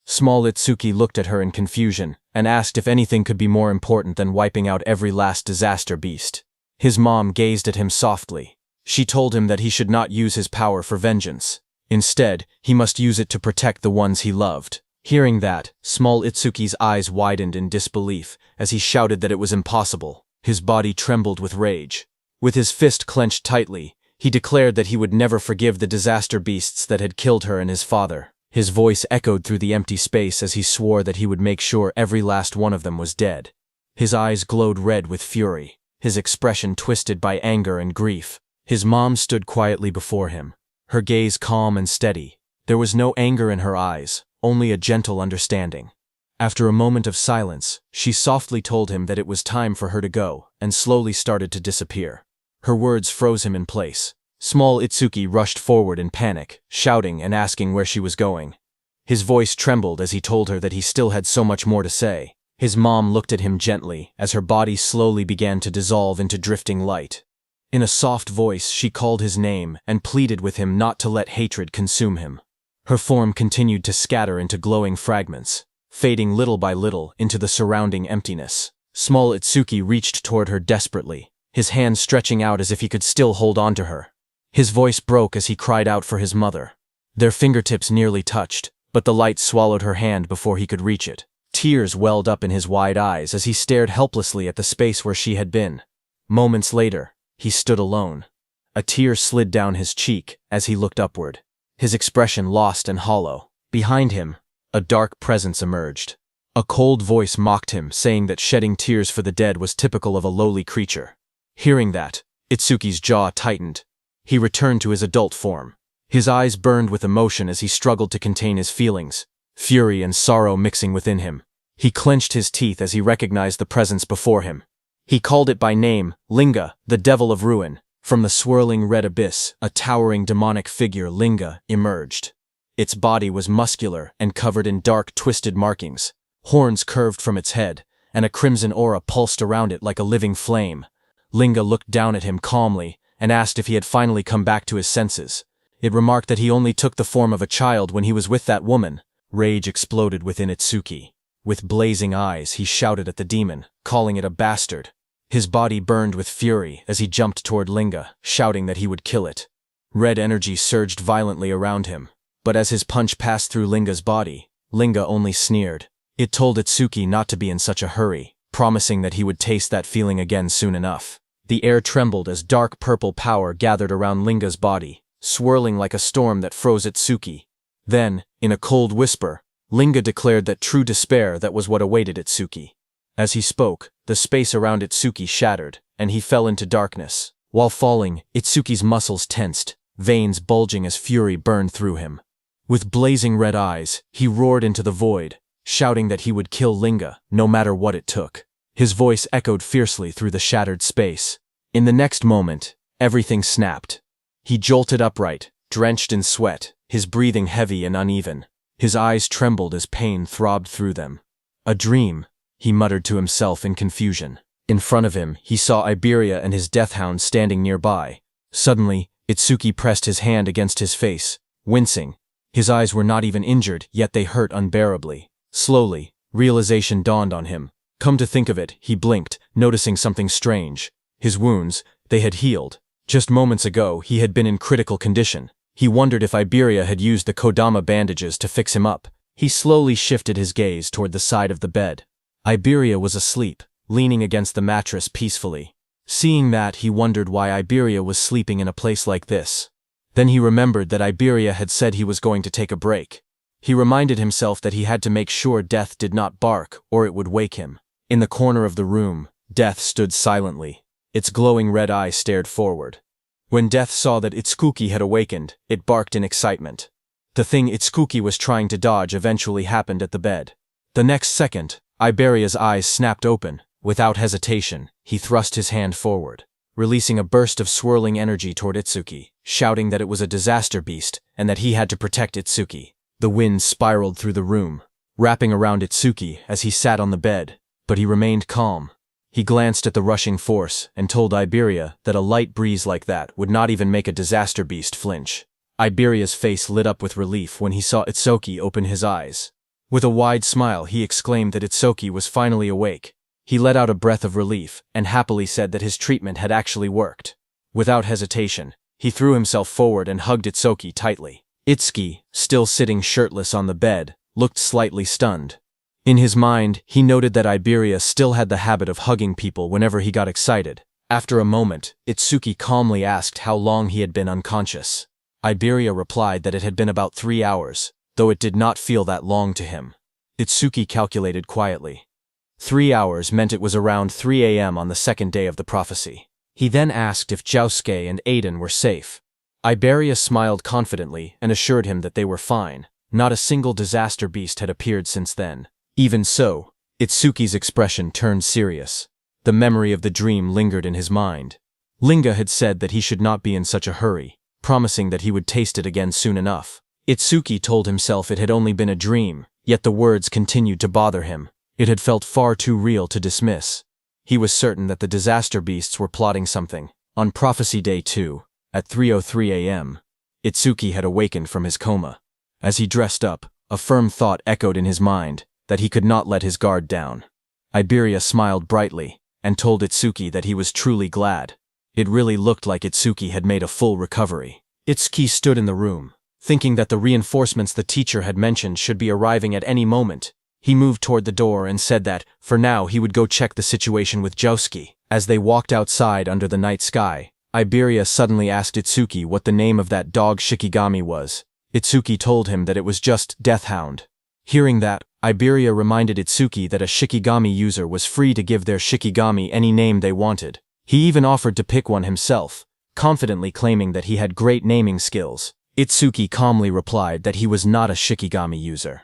Small Itsuki looked at her in confusion and asked if anything could be more important than wiping out every last disaster beast. His mom gazed at him softly. She told him that he should not use his power for vengeance. Instead, he must use it to protect the ones he loved. Hearing that, Small Itsuki's eyes widened in disbelief as he shouted that it was impossible. His body trembled with rage. With his fist clenched tightly, he declared that he would never forgive the disaster beasts that had killed her and his father. His voice echoed through the empty space as he swore that he would make sure every last one of them was dead. His eyes glowed red with fury, his expression twisted by anger and grief. His mom stood quietly before him, her gaze calm and steady. There was no anger in her eyes, only a gentle understanding. After a moment of silence, she softly told him that it was time for her to go, and slowly started to disappear. Her words froze him in place. Small Itsuki rushed forward in panic, shouting and asking where she was going. His voice trembled as he told her that he still had so much more to say. His mom looked at him gently as her body slowly began to dissolve into drifting light. In a soft voice, she called his name and pleaded with him not to let hatred consume him. Her form continued to scatter into glowing fragments, fading little by little into the surrounding emptiness. Small Itsuki reached toward her desperately, his hands stretching out as if he could still hold on to her. His voice broke as he cried out for his mother. Their fingertips nearly touched, but the light swallowed her hand before he could reach it. Tears welled up in his wide eyes as he stared helplessly at the space where she had been. Moments later, he stood alone. A tear slid down his cheek as he looked upward, his expression lost and hollow. Behind him, a dark presence emerged. A cold voice mocked him, saying that shedding tears for the dead was typical of a lowly creature. Hearing that, Itsuki's jaw tightened. He returned to his adult form. His eyes burned with emotion as he struggled to contain his feelings, fury and sorrow mixing within him. He clenched his teeth as he recognized the presence before him. He called it by name, Linga, the devil of ruin. From the swirling red abyss, a towering demonic figure, Linga, emerged. Its body was muscular and covered in dark, twisted markings. Horns curved from its head, and a crimson aura pulsed around it like a living flame. Linga looked down at him calmly and asked if he had finally come back to his senses. It remarked that he only took the form of a child when he was with that woman. Rage exploded within Itsuki. With blazing eyes, he shouted at the demon, calling it a bastard. His body burned with fury as he jumped toward Linga, shouting that he would kill it. Red energy surged violently around him, but as his punch passed through Linga's body, Linga only sneered. It told Itsuki not to be in such a hurry, promising that he would taste that feeling again soon enough. The air trembled as dark purple power gathered around Linga's body, swirling like a storm that froze Itsuki. Then, in a cold whisper, Linga declared that true despair that was what awaited Itsuki. As he spoke, the space around Itsuki shattered, and he fell into darkness. While falling, Itsuki's muscles tensed, veins bulging as fury burned through him. With blazing red eyes, he roared into the void, shouting that he would kill Linga, no matter what it took. His voice echoed fiercely through the shattered space. In the next moment, everything snapped. He jolted upright, drenched in sweat, his breathing heavy and uneven. His eyes trembled as pain throbbed through them. A dream, he muttered to himself in confusion. In front of him, he saw Iberia and his deathhound standing nearby. Suddenly, Itsuki pressed his hand against his face, wincing. His eyes were not even injured, yet they hurt unbearably. Slowly, realization dawned on him. Come to think of it, he blinked, noticing something strange. His wounds, they had healed. Just moments ago, he had been in critical condition. He wondered if Iberia had used the Kodama bandages to fix him up. He slowly shifted his gaze toward the side of the bed. Iberia was asleep, leaning against the mattress peacefully. Seeing that, he wondered why Iberia was sleeping in a place like this. Then he remembered that Iberia had said he was going to take a break. He reminded himself that he had to make sure Death did not bark, or it would wake him. In the corner of the room, Death stood silently. Its glowing red eye stared forward. When Death saw that Itsuki had awakened, it barked in excitement. The thing Itsuki was trying to dodge eventually happened at the bed. The next second, Iberia's eyes snapped open. Without hesitation, he thrust his hand forward, releasing a burst of swirling energy toward Itsuki, shouting that it was a disaster beast and that he had to protect Itsuki. The wind spiraled through the room, wrapping around Itsuki as he sat on the bed, but he remained calm. He glanced at the rushing force and told Iberia that a light breeze like that would not even make a disaster beast flinch. Iberia's face lit up with relief when he saw Itsuki open his eyes. With a wide smile, he exclaimed that Itsuki was finally awake. He let out a breath of relief and happily said that his treatment had actually worked. Without hesitation, he threw himself forward and hugged Itsuki tightly. Itsuki, still sitting shirtless on the bed, looked slightly stunned. In his mind, he noted that Iberia still had the habit of hugging people whenever he got excited. After a moment, Itsuki calmly asked how long he had been unconscious. Iberia replied that it had been about 3 hours, though it did not feel that long to him. Itsuki calculated quietly. 3 hours meant it was around 3 a.m. on the second day of the prophecy. He then asked if Josuke and Aiden were safe. Iberia smiled confidently and assured him that they were fine. Not a single disaster beast had appeared since then. Even so, Itsuki's expression turned serious. The memory of the dream lingered in his mind. Linga had said that he should not be in such a hurry, promising that he would taste it again soon enough. Itsuki told himself it had only been a dream, yet the words continued to bother him. It had felt far too real to dismiss. He was certain that the disaster beasts were plotting something. On Prophecy Day 2, at 3:03 a.m., Itsuki had awakened from his coma. As he dressed up, a firm thought echoed in his mind, that he could not let his guard down. Iberia smiled brightly, and told Itsuki that he was truly glad. It really looked like Itsuki had made a full recovery. Itsuki stood in the room, thinking that the reinforcements the teacher had mentioned should be arriving at any moment. He moved toward the door and said that, for now, he would go check the situation with Josuke. As they walked outside under the night sky, Iberia suddenly asked Itsuki what the name of that dog Shikigami was. Itsuki told him that it was just Deathhound. Hearing that, Iberia reminded Itsuki that a Shikigami user was free to give their Shikigami any name they wanted. He even offered to pick one himself, confidently claiming that he had great naming skills. Itsuki calmly replied that he was not a Shikigami user.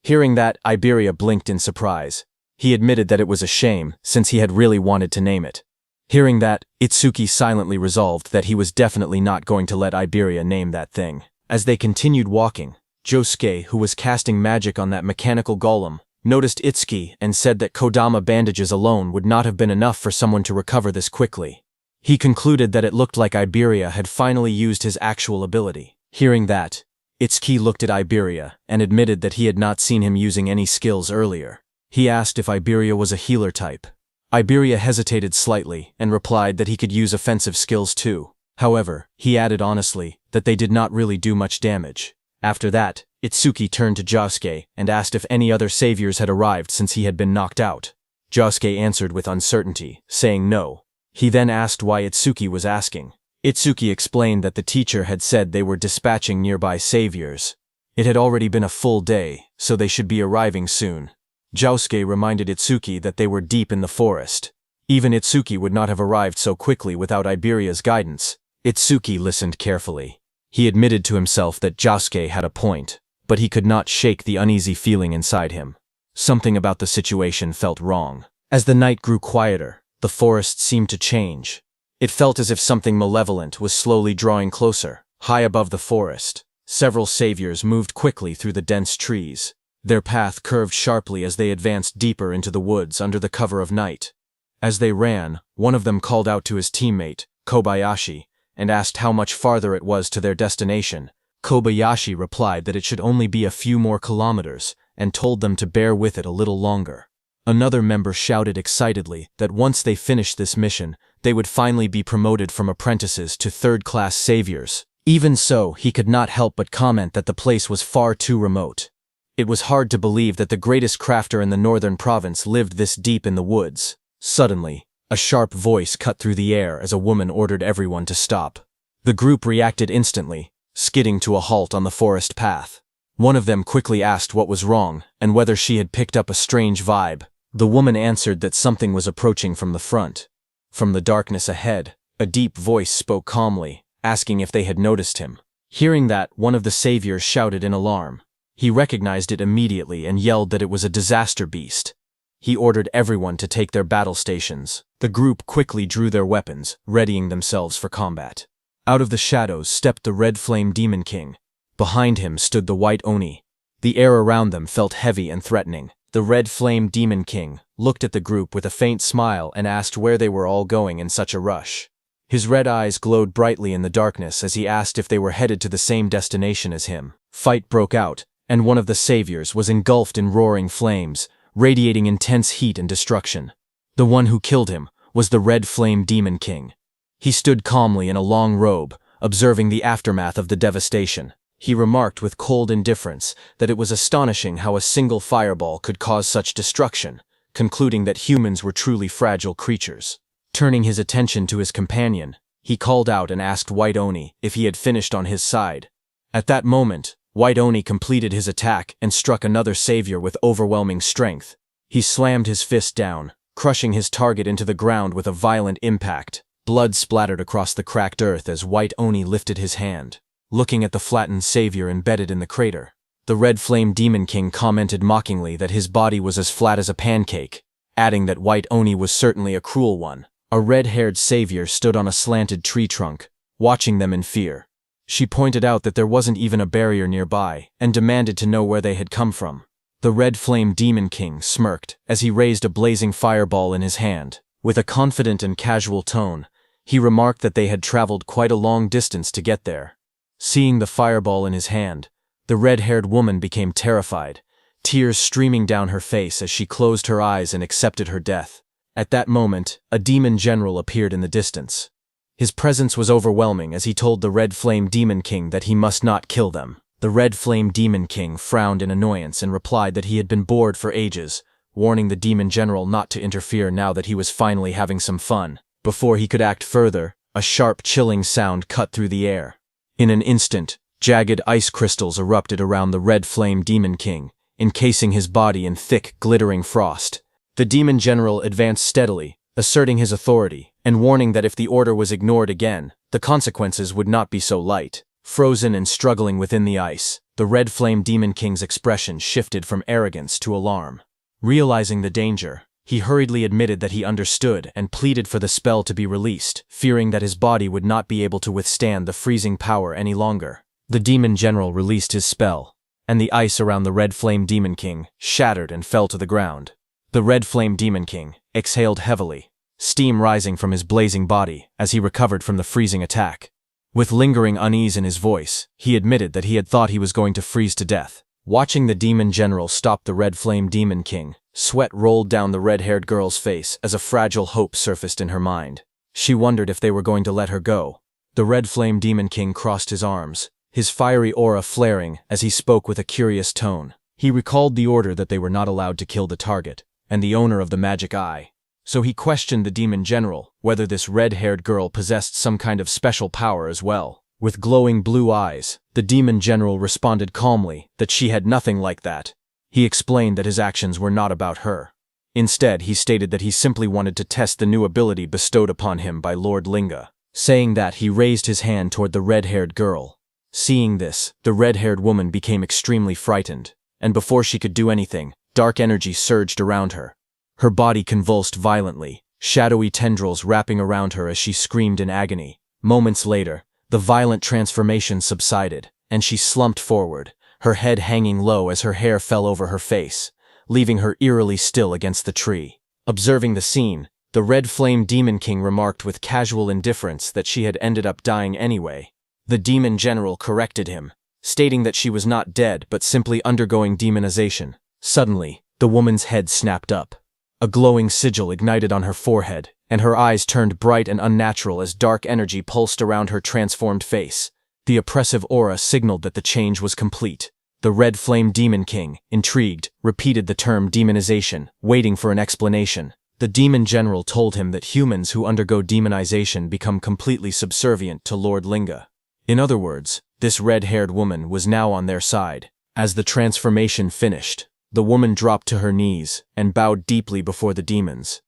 Hearing that, Iberia blinked in surprise. He admitted that it was a shame, since he had really wanted to name it. Hearing that, Itsuki silently resolved that he was definitely not going to let Iberia name that thing. As they continued walking, Josuke, who was casting magic on that mechanical golem, noticed Itsuki and said that Kodama bandages alone would not have been enough for someone to recover this quickly. He concluded that it looked like Iberia had finally used his actual ability. Hearing that, Itsuki looked at Iberia and admitted that he had not seen him using any skills earlier. He asked if Iberia was a healer type. Iberia hesitated slightly and replied that he could use offensive skills too. However, he added honestly that they did not really do much damage. After that, Itsuki turned to Josuke and asked if any other saviors had arrived since he had been knocked out. Josuke answered with uncertainty, saying no. He then asked why Itsuki was asking. Itsuki explained that the teacher had said they were dispatching nearby saviors. It had already been a full day, so they should be arriving soon. Josuke reminded Itsuki that they were deep in the forest. Even Itsuki would not have arrived so quickly without Iberia's guidance. Itsuki listened carefully. He admitted to himself that Josuke had a point, but he could not shake the uneasy feeling inside him. Something about the situation felt wrong. As the night grew quieter, the forest seemed to change. It felt as if something malevolent was slowly drawing closer. High above the forest, several saviors moved quickly through the dense trees. Their path curved sharply as they advanced deeper into the woods under the cover of night. As they ran, one of them called out to his teammate, Kobayashi, and asked how much farther it was to their destination. Kobayashi replied that it should only be a few more kilometers, and told them to bear with it a little longer. Another member shouted excitedly that once they finished this mission, they would finally be promoted from apprentices to third-class saviors. Even so, he could not help but comment that the place was far too remote. It was hard to believe that the greatest crafter in the northern province lived this deep in the woods. Suddenly, a sharp voice cut through the air as a woman ordered everyone to stop. The group reacted instantly, skidding to a halt on the forest path. One of them quickly asked what was wrong and whether she had picked up a strange vibe. The woman answered that something was approaching from the front. From the darkness ahead, a deep voice spoke calmly, asking if they had noticed him. Hearing that, one of the saviors shouted in alarm. He recognized it immediately and yelled that it was a disaster beast. He ordered everyone to take their battle stations. The group quickly drew their weapons, readying themselves for combat. Out of the shadows stepped the Red Flame Demon King. Behind him stood the White Oni. The air around them felt heavy and threatening. The Red Flame Demon King looked at the group with a faint smile and asked where they were all going in such a rush. His red eyes glowed brightly in the darkness as he asked if they were headed to the same destination as him. Fight broke out, and one of the saviors was engulfed in roaring flames, radiating intense heat and destruction. The one who killed him was the Red Flame Demon King. He stood calmly in a long robe, observing the aftermath of the devastation. He remarked with cold indifference that it was astonishing how a single fireball could cause such destruction, concluding that humans were truly fragile creatures. Turning his attention to his companion, he called out and asked White Oni if he had finished on his side. At that moment, White Oni completed his attack and struck another savior with overwhelming strength. He slammed his fist down, crushing his target into the ground with a violent impact. Blood splattered across the cracked earth as White Oni lifted his hand, looking at the flattened savior embedded in the crater. The Red Flame Demon King commented mockingly that his body was as flat as a pancake, adding that White Oni was certainly a cruel one. A red-haired savior stood on a slanted tree trunk, watching them in fear. She pointed out that there wasn't even a barrier nearby, and demanded to know where they had come from. The Red Flame Demon King smirked as he raised a blazing fireball in his hand. With a confident and casual tone, he remarked that they had traveled quite a long distance to get there. Seeing the fireball in his hand, the red-haired woman became terrified, tears streaming down her face as she closed her eyes and accepted her death. At that moment, a demon general appeared in the distance. His presence was overwhelming as he told the Red Flame Demon King that he must not kill them. The Red Flame Demon King frowned in annoyance and replied that he had been bored for ages, warning the demon general not to interfere now that he was finally having some fun. Before he could act further, a sharp, chilling sound cut through the air. In an instant, jagged ice crystals erupted around the Red Flame Demon King, encasing his body in thick, glittering frost. The demon general advanced steadily, asserting his authority, and warning that if the order was ignored again, the consequences would not be so light. Frozen and struggling within the ice, the Red Flame Demon King's expression shifted from arrogance to alarm. Realizing the danger, he hurriedly admitted that he understood and pleaded for the spell to be released, fearing that his body would not be able to withstand the freezing power any longer. The demon general released his spell, and the ice around the Red Flame Demon King shattered and fell to the ground. The Red Flame Demon King exhaled heavily, steam rising from his blazing body as he recovered from the freezing attack. With lingering unease in his voice, he admitted that he had thought he was going to freeze to death. Watching the demon general stop the Red Flame Demon King, sweat rolled down the red-haired girl's face as a fragile hope surfaced in her mind. She wondered if they were going to let her go. The Red Flame Demon King crossed his arms, his fiery aura flaring as he spoke with a curious tone. He recalled the order that they were not allowed to kill the target, and the owner of the magic eye. So he questioned the demon general whether this red-haired girl possessed some kind of special power as well. With glowing blue eyes, the demon general responded calmly that she had nothing like that. He explained that his actions were not about her. Instead, he stated that he simply wanted to test the new ability bestowed upon him by Lord Linga. Saying that, he raised his hand toward the red-haired girl. Seeing this, the red-haired woman became extremely frightened, and before she could do anything, dark energy surged around her. Her body convulsed violently, shadowy tendrils wrapping around her as she screamed in agony. Moments later, the violent transformation subsided, and she slumped forward, her head hanging low as her hair fell over her face, leaving her eerily still against the tree. Observing the scene, the Red Flame Demon King remarked with casual indifference that she had ended up dying anyway. The demon general corrected him, stating that she was not dead but simply undergoing demonization. Suddenly, the woman's head snapped up. A glowing sigil ignited on her forehead, and her eyes turned bright and unnatural as dark energy pulsed around her transformed face. The oppressive aura signaled that the change was complete. The Red Flame Demon King, intrigued, repeated the term demonization, waiting for an explanation. The demon general told him that humans who undergo demonization become completely subservient to Lord Linga. In other words, this red-haired woman was now on their side. As the transformation finished, the woman dropped to her knees and bowed deeply before the demons.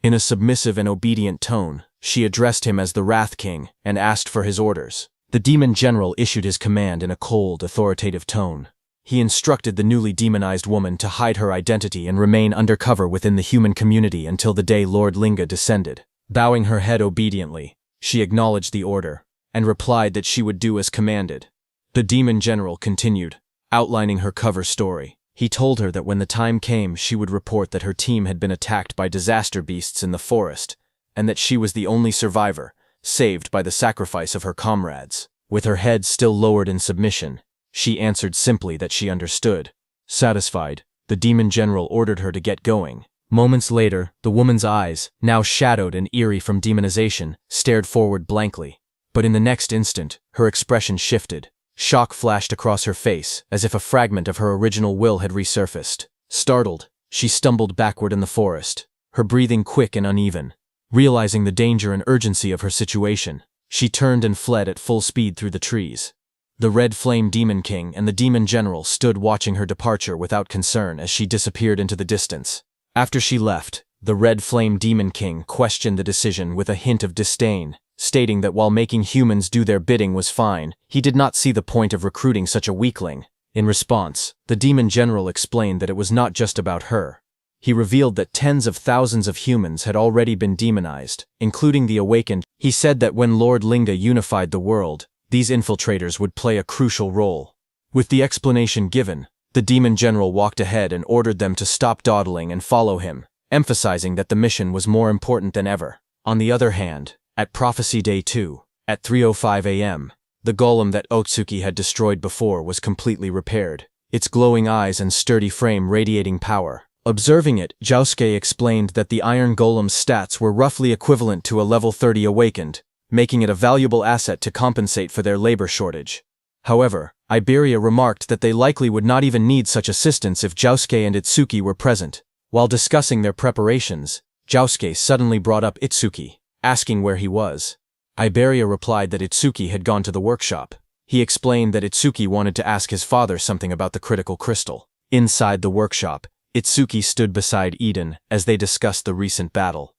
In a submissive and obedient tone, she addressed him as the Wrath King and asked for his orders. The demon general issued his command in a cold, authoritative tone. He instructed the newly demonized woman to hide her identity and remain undercover within the human community until the day Lord Linga descended. Bowing her head obediently, she acknowledged the order, and replied that she would do as commanded. The demon general continued, outlining her cover story. He told her that when the time came, she would report that her team had been attacked by disaster beasts in the forest, and that she was the only survivor, saved by the sacrifice of her comrades. With her head still lowered in submission, she answered simply that she understood. Satisfied, the demon general ordered her to get going. Moments later, the woman's eyes, now shadowed and eerie from demonization, stared forward blankly. But in the next instant, her expression shifted. Shock flashed across her face, as if a fragment of her original will had resurfaced. Startled, she stumbled backward in the forest, her breathing quick and uneven. Realizing the danger and urgency of her situation, she turned and fled at full speed through the trees. The Red Flame Demon King and the Demon General stood watching her departure without concern as she disappeared into the distance. After she left, the Red Flame Demon King questioned the decision with a hint of disdain, stating that while making humans do their bidding was fine, he did not see the point of recruiting such a weakling. In response, the Demon General explained that it was not just about her. He revealed that tens of thousands of humans had already been demonized, including the awakened. He said that when Lord Linga unified the world, these infiltrators would play a crucial role. With the explanation given, the Demon General walked ahead and ordered them to stop dawdling and follow him, emphasizing that the mission was more important than ever. On the other hand, at Prophecy Day 2, at 3:05 a.m., the golem that Otsuki had destroyed before was completely repaired, its glowing eyes and sturdy frame radiating power. Observing it, Josuke explained that the Iron Golem's stats were roughly equivalent to a level 30 awakened, making it a valuable asset to compensate for their labor shortage. However, Iberia remarked that they likely would not even need such assistance if Josuke and Itsuki were present. While discussing their preparations, Josuke suddenly brought up Itsuki, asking where he was. Iberia replied that Itsuki had gone to the workshop. He explained that Itsuki wanted to ask his father something about the critical crystal. Inside the workshop, Itsuki stood beside Eden as they discussed the recent battle.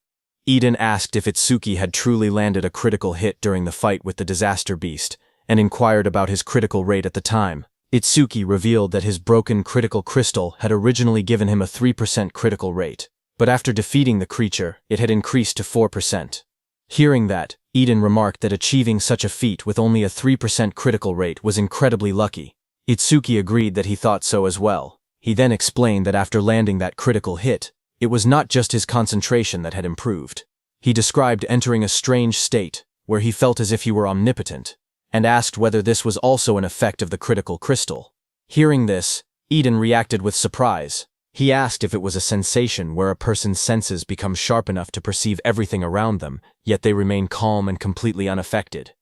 Eden asked if Itsuki had truly landed a critical hit during the fight with the disaster beast, and inquired about his critical rate at the time. Itsuki revealed that his broken critical crystal had originally given him a 3% critical rate, but after defeating the creature, it had increased to 4%. Hearing that, Eden remarked that achieving such a feat with only a 3% critical rate was incredibly lucky. Itsuki agreed that he thought so as well. He then explained that after landing that critical hit, it was not just his concentration that had improved. He described entering a strange state, where he felt as if he were omnipotent, and asked whether this was also an effect of the critical crystal. Hearing this, Eden reacted with surprise. He asked if it was a sensation where a person's senses become sharp enough to perceive everything around them, yet they remain calm and completely unaffected.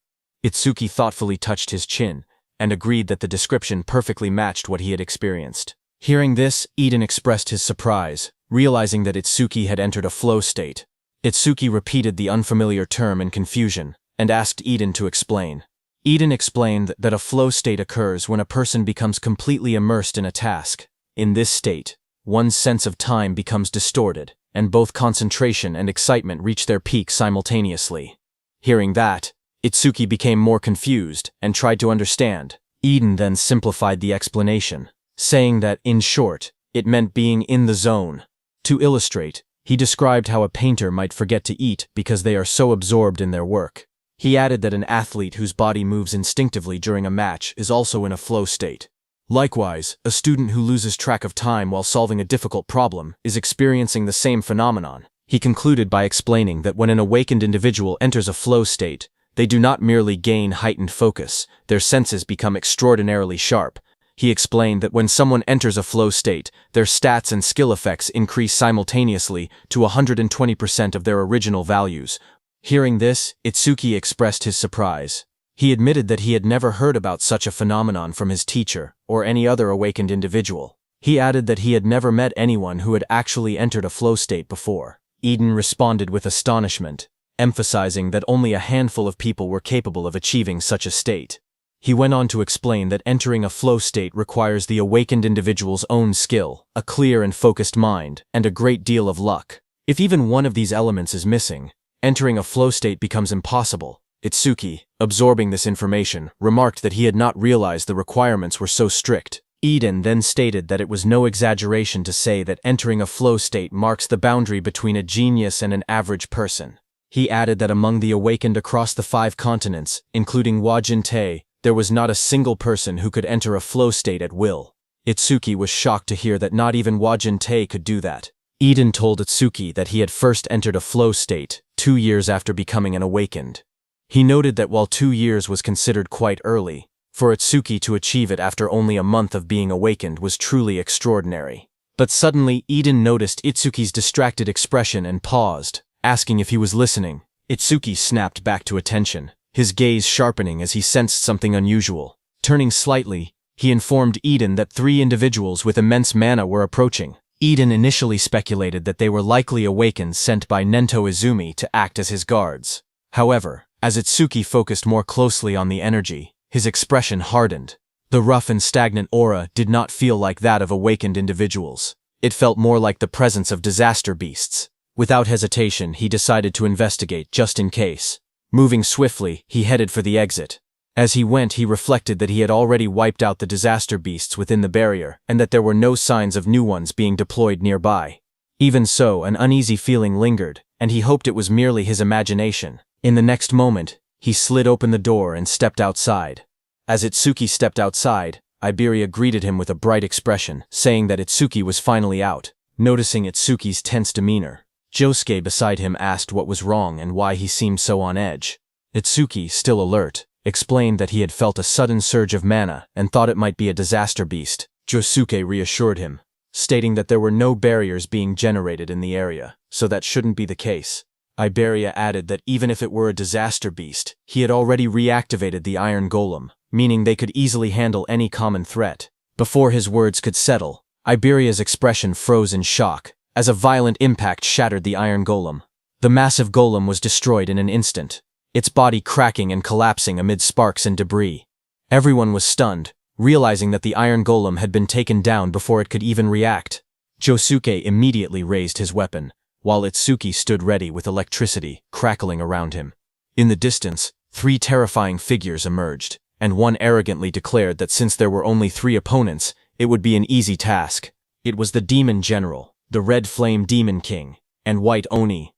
Itsuki thoughtfully touched his chin, and agreed that the description perfectly matched what he had experienced. Hearing this, Eden expressed his surprise, realizing that Itsuki had entered a flow state. Itsuki repeated the unfamiliar term in confusion, and asked Eden to explain. Eden explained that a flow state occurs when a person becomes completely immersed in a task. In this state, one's sense of time becomes distorted, and both concentration and excitement reach their peak simultaneously. Hearing that, Itsuki became more confused and tried to understand. Eden then simplified the explanation, saying that, in short, it meant being in the zone. To illustrate, he described how a painter might forget to eat because they are so absorbed in their work. He added that an athlete whose body moves instinctively during a match is also in a flow state. Likewise, a student who loses track of time while solving a difficult problem is experiencing the same phenomenon. He concluded by explaining that when an awakened individual enters a flow state, they do not merely gain heightened focus, their senses become extraordinarily sharp. He explained that when someone enters a flow state, their stats and skill effects increase simultaneously to 120% of their original values. Hearing this, Itsuki expressed his surprise. He admitted that he had never heard about such a phenomenon from his teacher or any other awakened individual. He added that he had never met anyone who had actually entered a flow state before. Eden responded with astonishment, emphasizing that only a handful of people were capable of achieving such a state. He went on to explain that entering a flow state requires the awakened individual's own skill, a clear and focused mind, and a great deal of luck. If even one of these elements is missing, entering a flow state becomes impossible. Itsuki, absorbing this information, remarked that he had not realized the requirements were so strict. Eden then stated that it was no exaggeration to say that entering a flow state marks the boundary between a genius and an average person. He added that among the awakened across the 5 continents, including Wajin-Te, there was not a single person who could enter a flow state at will. Itsuki was shocked to hear that not even Wajin-Te could do that. Eden told Itsuki that he had first entered a flow state 2 years after becoming an awakened. He noted that while 2 years was considered quite early, for Itsuki to achieve it after only a month of being awakened was truly extraordinary. But suddenly Eden noticed Itsuki's distracted expression and paused, asking if he was listening. Itsuki snapped back to attention, his gaze sharpening as he sensed something unusual. Turning slightly, he informed Eden that 3 individuals with immense mana were approaching. Eden initially speculated that they were likely awakened sent by Nento Izumi to act as his guards. However, as Itsuki focused more closely on the energy, his expression hardened. The rough and stagnant aura did not feel like that of awakened individuals. It felt more like the presence of disaster beasts. Without hesitation, he decided to investigate just in case. Moving swiftly, he headed for the exit. As he went, he reflected that he had already wiped out the disaster beasts within the barrier, and that there were no signs of new ones being deployed nearby. Even so, an uneasy feeling lingered, and he hoped it was merely his imagination. In the next moment, he slid open the door and stepped outside. As Itsuki stepped outside, Iberia greeted him with a bright expression, saying that Itsuki was finally out. Noticing Itsuki's tense demeanor, Josuke beside him asked what was wrong and why he seemed so on edge. Itsuki, still alert, explained that he had felt a sudden surge of mana and thought it might be a disaster beast. Josuke reassured him, stating that there were no barriers being generated in the area, so that shouldn't be the case. Iberia added that even if it were a disaster beast, he had already reactivated the Iron Golem, meaning they could easily handle any common threat. Before his words could settle, Iberia's expression froze in shock, as a violent impact shattered the Iron Golem. The massive golem was destroyed in an instant, its body cracking and collapsing amid sparks and debris. Everyone was stunned, realizing that the Iron Golem had been taken down before it could even react. Josuke immediately raised his weapon, while Itsuki stood ready with electricity crackling around him. In the distance, 3 terrifying figures emerged, and one arrogantly declared that since there were only 3 opponents, it would be an easy task. It was the Demon General, the Red Flame Demon King, and White Oni.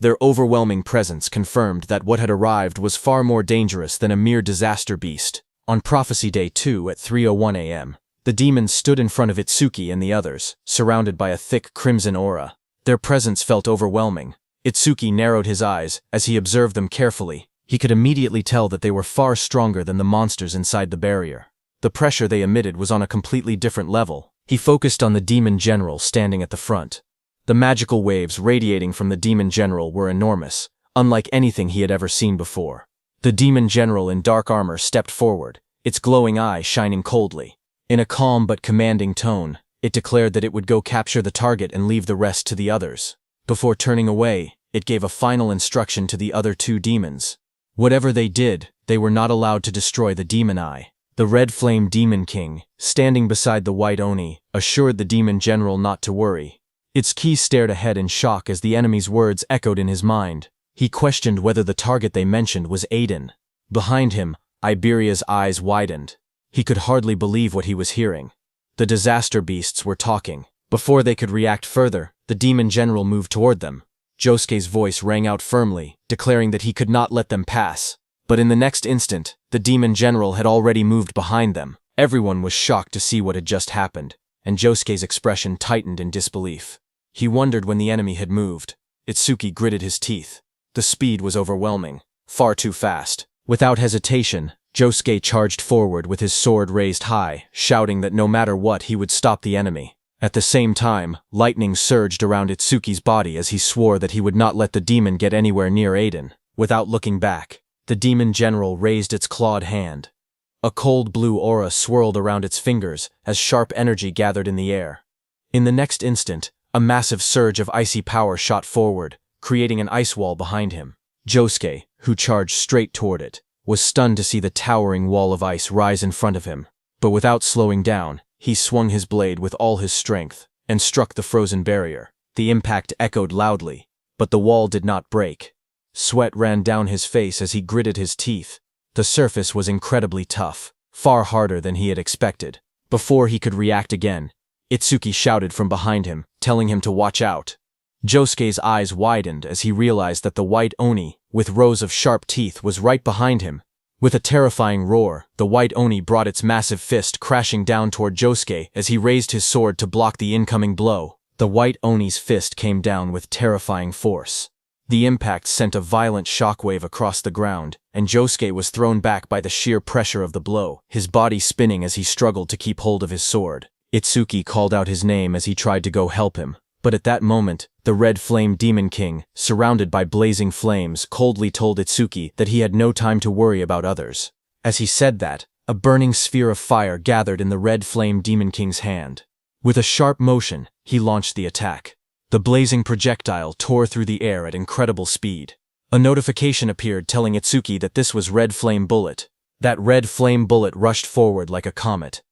Their overwhelming presence confirmed that what had arrived was far more dangerous than a mere disaster beast. On Prophecy Day 2 at 3:01 a.m., the demons stood in front of Itsuki and the others, surrounded by a thick crimson aura. Their presence felt overwhelming. Itsuki narrowed his eyes as he observed them carefully. He could immediately tell that they were far stronger than the monsters inside the barrier. The pressure they emitted was on a completely different level. He focused on the Demon General standing at the front. The magical waves radiating from the Demon General were enormous, unlike anything he had ever seen before. The Demon General in dark armor stepped forward, its glowing eye shining coldly. In a calm but commanding tone, it declared that it would go capture the target and leave the rest to the others. Before turning away, it gave a final instruction to the other 2 demons. Whatever they did, they were not allowed to destroy the Demon Eye. The Red Flame Demon King, standing beside the White Oni, assured the Demon General not to worry. Itsuki stared ahead in shock as the enemy's words echoed in his mind. He questioned whether the target they mentioned was Aiden. Behind him, Iberia's eyes widened. He could hardly believe what he was hearing. The disaster beasts were talking. Before they could react further, the Demon General moved toward them. Josuke's voice rang out firmly, declaring that he could not let them pass. But in the next instant, the Demon General had already moved behind them. Everyone was shocked to see what had just happened, and Josuke's expression tightened in disbelief. He wondered when the enemy had moved. Itsuki gritted his teeth. The speed was overwhelming, far too fast. Without hesitation, Josuke charged forward with his sword raised high, shouting that no matter what he would stop the enemy. At the same time, lightning surged around Itsuki's body as he swore that he would not let the demon get anywhere near Aiden. Without looking back, the Demon General raised its clawed hand. A cold blue aura swirled around its fingers as sharp energy gathered in the air. In the next instant, a massive surge of icy power shot forward, creating an ice wall behind him. Josuke, who charged straight toward it, was stunned to see the towering wall of ice rise in front of him. But without slowing down, he swung his blade with all his strength and struck the frozen barrier. The impact echoed loudly, but the wall did not break. Sweat ran down his face as he gritted his teeth. The surface was incredibly tough, far harder than he had expected. Before he could react again, Itsuki shouted from behind him, telling him to watch out. Josuke's eyes widened as he realized that the white Oni, with rows of sharp teeth, was right behind him. With a terrifying roar, the white Oni brought its massive fist crashing down toward Josuke as he raised his sword to block the incoming blow. The white Oni's fist came down with terrifying force. The impact sent a violent shockwave across the ground, and Josuke was thrown back by the sheer pressure of the blow, his body spinning as he struggled to keep hold of his sword. Itsuki called out his name as he tried to go help him, but at that moment, the Red Flame Demon King, surrounded by blazing flames, coldly told Itsuki that he had no time to worry about others. As he said that, a burning sphere of fire gathered in the Red Flame Demon King's hand. With a sharp motion, he launched the attack. The blazing projectile tore through the air at incredible speed. A notification appeared telling Itsuki that this was Red Flame Bullet. That Red Flame Bullet rushed forward like a comet.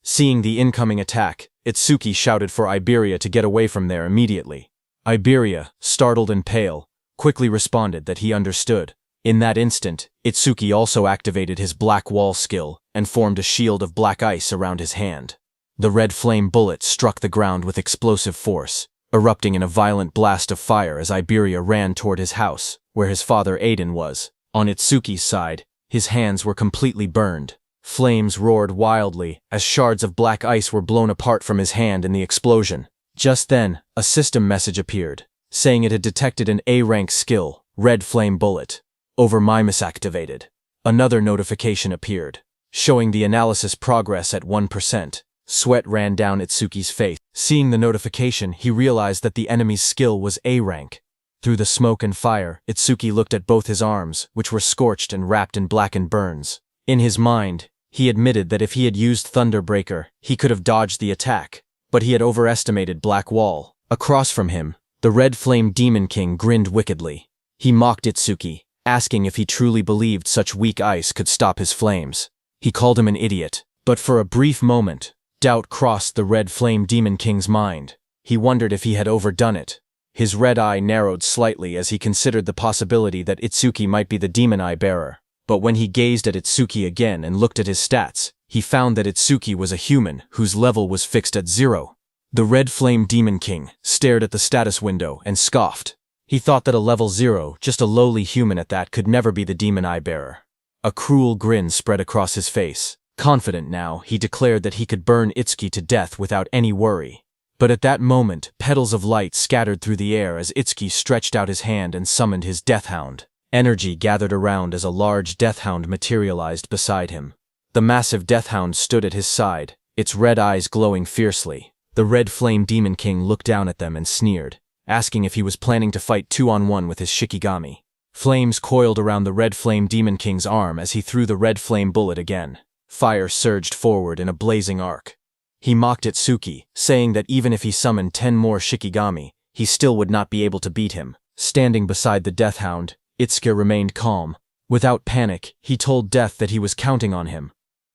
Seeing the incoming attack, Itsuki shouted for Iberia to get away from there immediately. Iberia, startled and pale, quickly responded that he understood. In that instant, Itsuki also activated his Black Wall skill and formed a shield of black ice around his hand. The Red Flame Bullet struck the ground with explosive force, erupting in a violent blast of fire as Iberia ran toward his house, where his father Aiden was. On Itsuki's side, his hands were completely burned. Flames roared wildly as shards of black ice were blown apart from his hand in the explosion. Just then, a system message appeared, saying it had detected an A-rank skill, Red Flame Bullet. Reversemanhwa activated. Another notification appeared, showing the analysis progress at 1%. Sweat ran down Itsuki's face. Seeing the notification, he realized that the enemy's skill was A-rank. Through the smoke and fire, Itsuki looked at both his arms, which were scorched and wrapped in blackened burns. In his mind, he admitted that if he had used Thunderbreaker, he could have dodged the attack, but he had overestimated Black Wall. Across from him, the Red Flame Demon King grinned wickedly. He mocked Itsuki, asking if he truly believed such weak ice could stop his flames. He called him an idiot, but for a brief moment, doubt crossed the Red Flame Demon King's mind. He wondered if he had overdone it. His red eye narrowed slightly as he considered the possibility that Itsuki might be the Demon Eye Bearer. But when he gazed at Itsuki again and looked at his stats, he found that Itsuki was a human whose level was fixed at 0. The Red Flame Demon King stared at the status window and scoffed. He thought that a level 0, just a lowly human at that, could never be the Demon Eye Bearer. A cruel grin spread across his face. Confident now, he declared that he could burn Itsuki to death without any worry. But at that moment, petals of light scattered through the air as Itsuki stretched out his hand and summoned his Death Hound. Energy gathered around as a large Death Hound materialized beside him. The massive Death Hound stood at his side, its red eyes glowing fiercely. The Red Flame Demon King looked down at them and sneered, asking if he was planning to fight 2-on-1 with his Shikigami. Flames coiled around the Red Flame Demon King's arm as he threw the Red Flame Bullet again. Fire surged forward in a blazing arc. He mocked Itsuki, saying that even if he summoned 10 more Shikigami, he still would not be able to beat him. Standing beside the Death Hound, Itsuki remained calm. Without panic, he told Death that he was counting on him.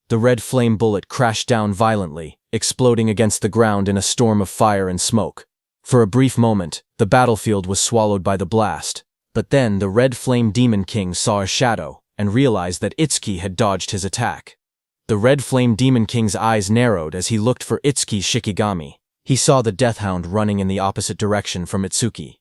The Red Flame Bullet crashed down violently, exploding against the ground in a storm of fire and smoke. For a brief moment, the battlefield was swallowed by the blast. But then the Red Flame Demon King saw a shadow and realized that Itsuki had dodged his attack. The Red Flame Demon King's eyes narrowed as he looked for Itsuki's Shikigami. He saw the Death Hound running in the opposite direction from Itsuki.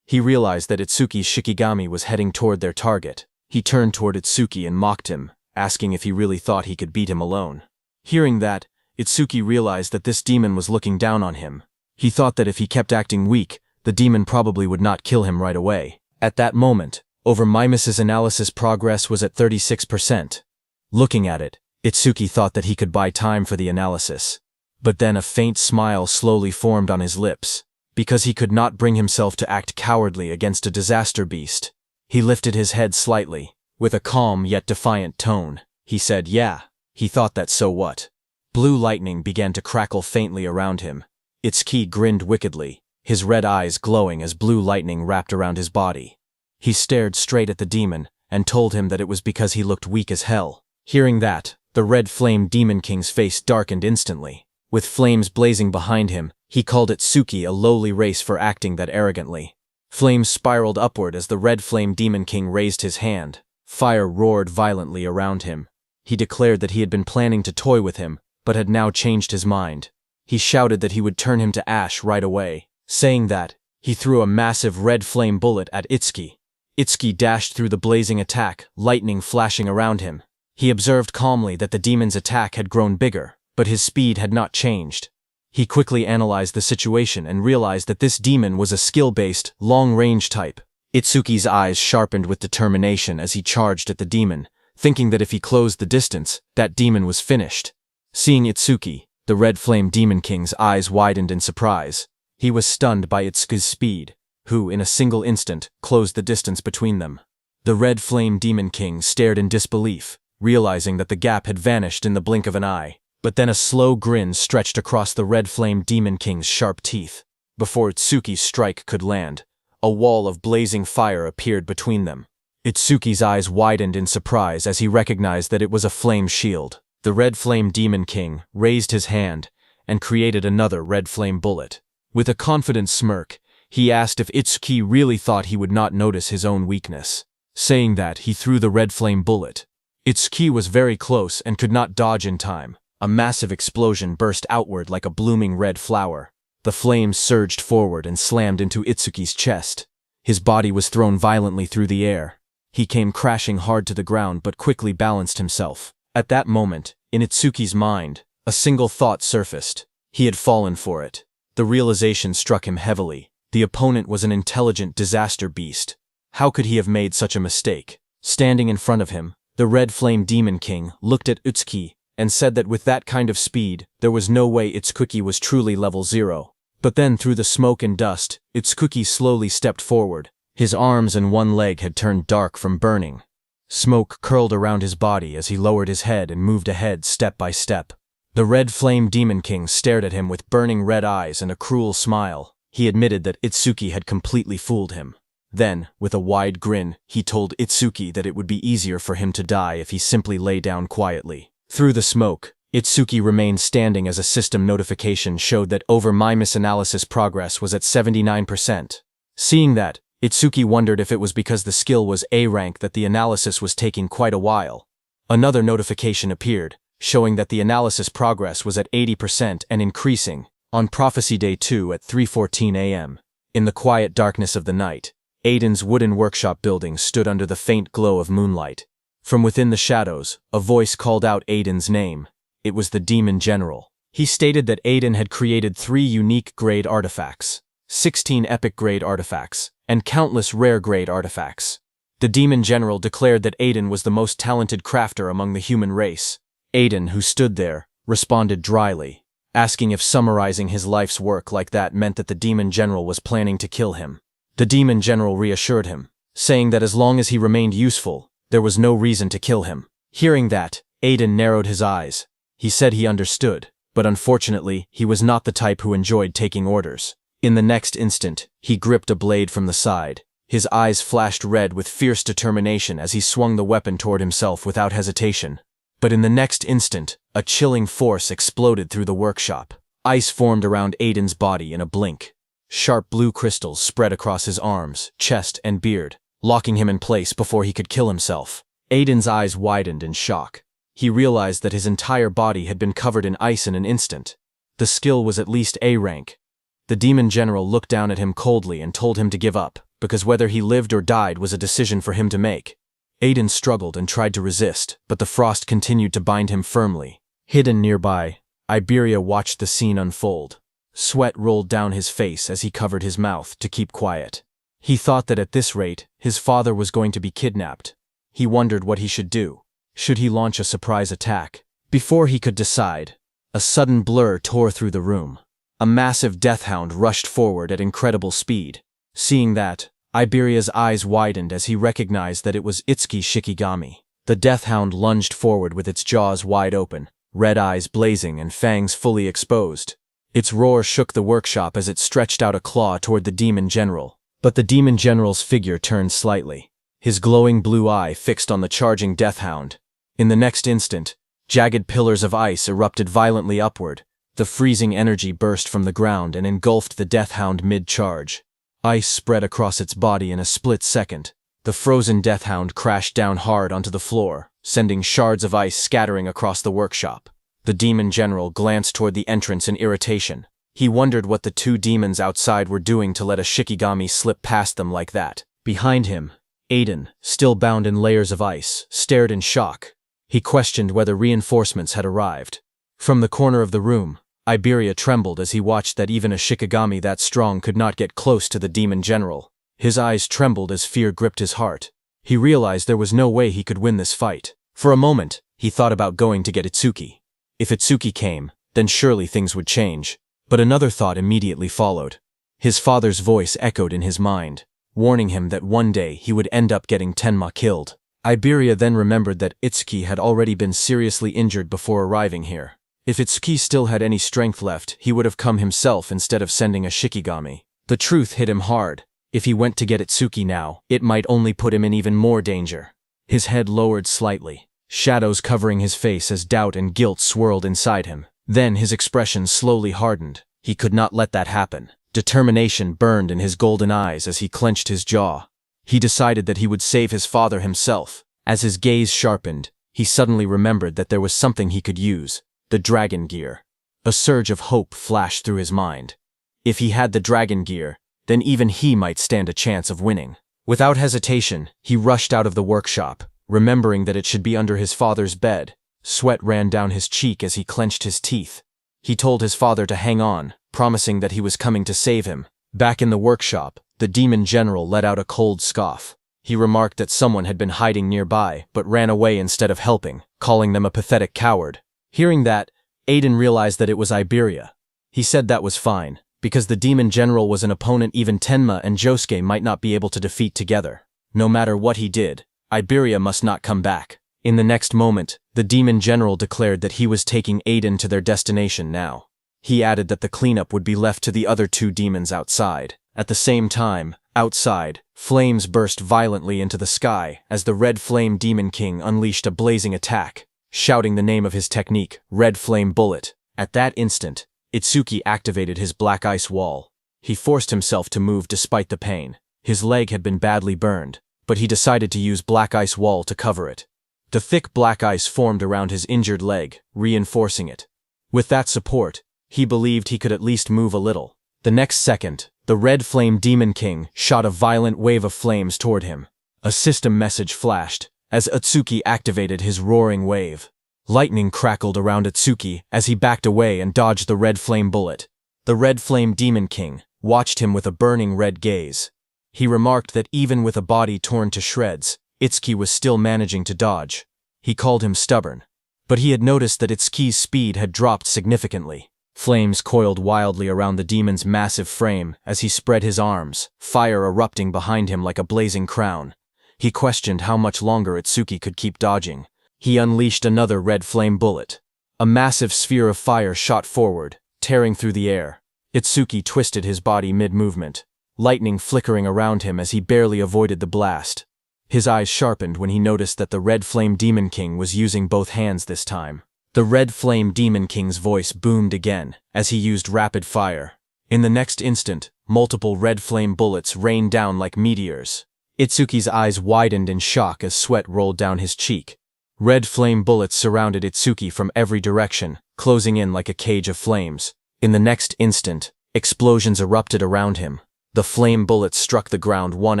He realized that Itsuki's Shikigami was heading toward their target. He turned toward Itsuki and mocked him, asking if he really thought he could beat him alone. Hearing that, Itsuki realized that this demon was looking down on him. He thought that if he kept acting weak, the demon probably would not kill him right away. At that moment, Reversemanhwa's analysis progress was at 36%. Looking at it, Itsuki thought that he could buy time for the analysis. But then a faint smile slowly formed on his lips. Because he could not bring himself to act cowardly against a disaster beast. He lifted his head slightly. With a calm yet defiant tone, he said, "Yeah." He thought that so what? Blue lightning began to crackle faintly around him. Itsuki grinned wickedly, his red eyes glowing as blue lightning wrapped around his body. He stared straight at the demon and told him that it was because he looked weak as hell. Hearing that, the Red Flame Demon King's face darkened instantly. With flames blazing behind him, he called Itsuki a lowly race for acting that arrogantly. Flames spiraled upward as the red flame demon king raised his hand. Fire roared violently around him. He declared that he had been planning to toy with him, but had now changed his mind. He shouted that he would turn him to ash right away. Saying that, he threw a massive red flame bullet at Itsuki. Itsuki dashed through the blazing attack, lightning flashing around him. He observed calmly that the demon's attack had grown bigger, but his speed had not changed. He quickly analyzed the situation and realized that this demon was a skill-based, long-range type. Itsuki's eyes sharpened with determination as he charged at the demon, thinking that if he closed the distance, that demon was finished. Seeing Itsuki, the red flame demon king's eyes widened in surprise. He was stunned by Itsuki's speed, who, in a single instant, closed the distance between them. The red flame demon king stared in disbelief, realizing that the gap had vanished in the blink of an eye. But then a slow grin stretched across the red flame demon king's sharp teeth. Before Itsuki's strike could land, a wall of blazing fire appeared between them. Itsuki's eyes widened in surprise as he recognized that it was a flame shield. The red flame demon king raised his hand and created another red flame bullet. With a confident smirk, he asked if Itsuki really thought he would not notice his own weakness. Saying that, he threw the red flame bullet. Itsuki was very close and could not dodge in time. A massive explosion burst outward like a blooming red flower. The flames surged forward and slammed into Itsuki's chest. His body was thrown violently through the air. He came crashing hard to the ground but quickly balanced himself. At that moment, in Itsuki's mind, a single thought surfaced. He had fallen for it. The realization struck him heavily. The opponent was an intelligent disaster beast. How could he have made such a mistake? Standing in front of him, the red flame demon king looked at Itsuki and said that with that kind of speed, there was no way Itsuki was truly level 0. But then through the smoke and dust, Itsuki slowly stepped forward. His arms and one leg had turned dark from burning. Smoke curled around his body as he lowered his head and moved ahead step by step. The red flame demon king stared at him with burning red eyes and a cruel smile. He admitted that Itsuki had completely fooled him. Then, with a wide grin, he told Itsuki that it would be easier for him to die if he simply lay down quietly. Through the smoke, Itsuki remained standing as a system notification showed that my misanalysis progress was at 79%. Seeing that, Itsuki wondered if it was because the skill was A rank that the analysis was taking quite a while. Another notification appeared, showing that the analysis progress was at 80% and increasing. On Prophecy Day 2 at 3:14 a.m. In the quiet darkness of the night, Aiden's wooden workshop building stood under the faint glow of moonlight. From within the shadows, a voice called out Aiden's name. It was the Demon General. He stated that Aiden had created 3 unique grade artifacts, 16 epic grade artifacts, and countless rare grade artifacts. The Demon General declared that Aiden was the most talented crafter among the human race. Aiden, who stood there, responded dryly, asking if summarizing his life's work like that meant that the Demon General was planning to kill him. The Demon General reassured him, saying that as long as he remained useful, there was no reason to kill him. Hearing that, Aiden narrowed his eyes. He said he understood, but unfortunately, he was not the type who enjoyed taking orders. In the next instant, he gripped a blade from the side. His eyes flashed red with fierce determination as he swung the weapon toward himself without hesitation. But in the next instant, a chilling force exploded through the workshop. Ice formed around Aiden's body in a blink. Sharp blue crystals spread across his arms, chest, and beard, locking him in place before he could kill himself. Aiden's eyes widened in shock. He realized that his entire body had been covered in ice in an instant. The skill was at least A rank. The Demon General looked down at him coldly and told him to give up, because whether he lived or died was a decision for him to make. Aiden struggled and tried to resist, but the frost continued to bind him firmly. Hidden nearby, Iberia watched the scene unfold. Sweat rolled down his face as he covered his mouth to keep quiet. He thought that at this rate, his father was going to be kidnapped. He wondered what he should do. Should he launch a surprise attack? Before he could decide, a sudden blur tore through the room. A massive deathhound rushed forward at incredible speed. Seeing that, Iberia's eyes widened as he recognized that it was Itsuki Shikigami. The deathhound lunged forward with its jaws wide open, red eyes blazing and fangs fully exposed. Its roar shook the workshop as it stretched out a claw toward the Demon General. But the Demon General's figure turned slightly, his glowing blue eye fixed on the charging deathhound. In the next instant, jagged pillars of ice erupted violently upward. The freezing energy burst from the ground and engulfed the deathhound mid-charge. Ice spread across its body in a split second. The frozen deathhound crashed down hard onto the floor, sending shards of ice scattering across the workshop. The demon general glanced toward the entrance in irritation. He wondered what the two demons outside were doing to let a Shikigami slip past them like that. Behind him, Aiden, still bound in layers of ice, stared in shock. He questioned whether reinforcements had arrived. From the corner of the room, Iberia trembled as he watched that even a Shikigami that strong could not get close to the demon general. His eyes trembled as fear gripped his heart. He realized there was no way he could win this fight. For a moment, he thought about going to get Itsuki. If Itsuki came, then surely things would change. But another thought immediately followed. His father's voice echoed in his mind, warning him that one day he would end up getting Tenma killed. Iberia then remembered that Itsuki had already been seriously injured before arriving here. If Itsuki still had any strength left, he would have come himself instead of sending a Shikigami. The truth hit him hard. If he went to get Itsuki now, it might only put him in even more danger. His head lowered slightly, shadows covering his face as doubt and guilt swirled inside him. Then his expression slowly hardened. He could not let that happen. Determination burned in his golden eyes as he clenched his jaw. He decided that he would save his father himself. As his gaze sharpened, he suddenly remembered that there was something he could use. The dragon gear. A surge of hope flashed through his mind. If he had the dragon gear, then even he might stand a chance of winning. Without hesitation, he rushed out of the workshop, remembering that it should be under his father's bed. Sweat ran down his cheek as he clenched his teeth. He told his father to hang on, promising that he was coming to save him. Back in the workshop, the demon general let out a cold scoff. He remarked that someone had been hiding nearby, but ran away instead of helping, calling them a pathetic coward. Hearing that, Aiden realized that it was Iberia. He said that was fine, because the demon general was an opponent even Tenma and Josuke might not be able to defeat together. No matter what he did, Iberia must not come back. In the next moment, the demon general declared that he was taking Aiden to their destination now. He added that the cleanup would be left to the other two demons outside. At the same time, outside, flames burst violently into the sky as the Red Flame Demon King unleashed a blazing attack, shouting the name of his technique, Red Flame Bullet. At that instant, Itsuki activated his black ice wall. He forced himself to move despite the pain. His leg had been badly burned, but he decided to use black ice wall to cover it. The thick black ice formed around his injured leg, reinforcing it. With that support, he believed he could at least move a little. The next second, the Red Flame Demon King shot a violent wave of flames toward him. A system message flashed as Itsuki activated his roaring wave. Lightning crackled around Itsuki as he backed away and dodged the Red Flame bullet. The Red Flame Demon King watched him with a burning red gaze. He remarked that even with a body torn to shreds, Itsuki was still managing to dodge. He called him stubborn. But he had noticed that Itsuki's speed had dropped significantly. Flames coiled wildly around the demon's massive frame as he spread his arms, fire erupting behind him like a blazing crown. He questioned how much longer Itsuki could keep dodging. He unleashed another red flame bullet. A massive sphere of fire shot forward, tearing through the air. Itsuki twisted his body mid-movement, lightning flickering around him as he barely avoided the blast. His eyes sharpened when he noticed that the Red Flame Demon King was using both hands this time. The Red Flame Demon King's voice boomed again as he used rapid fire. In the next instant, multiple red flame bullets rained down like meteors. Itsuki's eyes widened in shock as sweat rolled down his cheek. Red flame bullets surrounded Itsuki from every direction, closing in like a cage of flames. In the next instant, explosions erupted around him. The flame bullets struck the ground one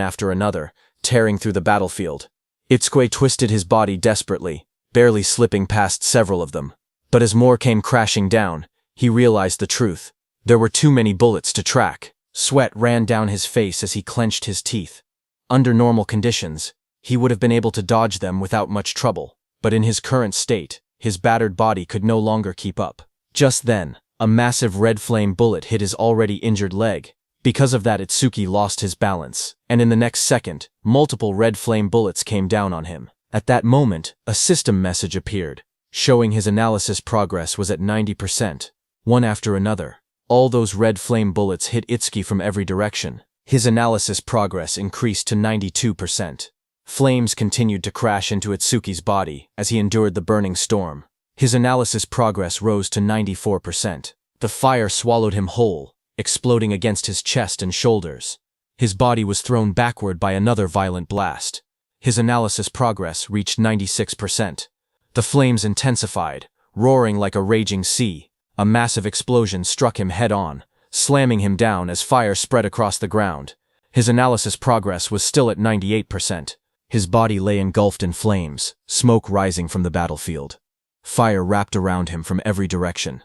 after another, tearing through the battlefield. Itsuki twisted his body desperately, barely slipping past several of them. But as more came crashing down, he realized the truth. There were too many bullets to track. Sweat ran down his face as he clenched his teeth. Under normal conditions, he would have been able to dodge them without much trouble. But in his current state, his battered body could no longer keep up. Just then, a massive red flame bullet hit his already injured leg. Because of that, Itsuki lost his balance, and in the next second, multiple red flame bullets came down on him. At that moment, a system message appeared, showing his analysis progress was at 90%. One after another, all those red flame bullets hit Itsuki from every direction. His analysis progress increased to 92%. Flames continued to crash into Itsuki's body as he endured the burning storm. His analysis progress rose to 94%. The fire swallowed him whole, exploding against his chest and shoulders. His body was thrown backward by another violent blast. His analysis progress reached 96%. The flames intensified, roaring like a raging sea. A massive explosion struck him head-on, slamming him down as fire spread across the ground. His analysis progress was still at 98%. His body lay engulfed in flames, smoke rising from the battlefield. Fire wrapped around him from every direction.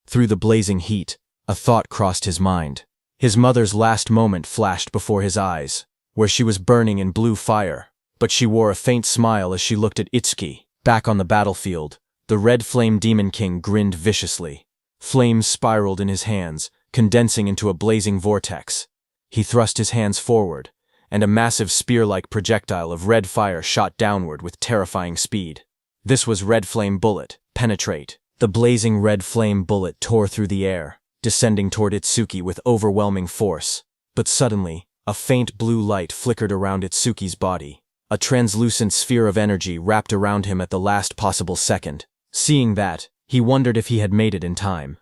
Through the blazing heat, a thought crossed his mind. His mother's last moment flashed before his eyes, where she was burning in blue fire, but she wore a faint smile as she looked at Itsuki. Back on the battlefield, the red flame demon king grinned viciously. Flames spiraled in his hands, condensing into a blazing vortex. He thrust his hands forward, and a massive spear-like projectile of red fire shot downward with terrifying speed. This was Red Flame Bullet, Penetrate. The blazing red flame bullet tore through the air, descending toward Itsuki with overwhelming force. But suddenly, a faint blue light flickered around Itsuki's body. A translucent sphere of energy wrapped around him at the last possible second. Seeing that, he wondered if he had made it in time.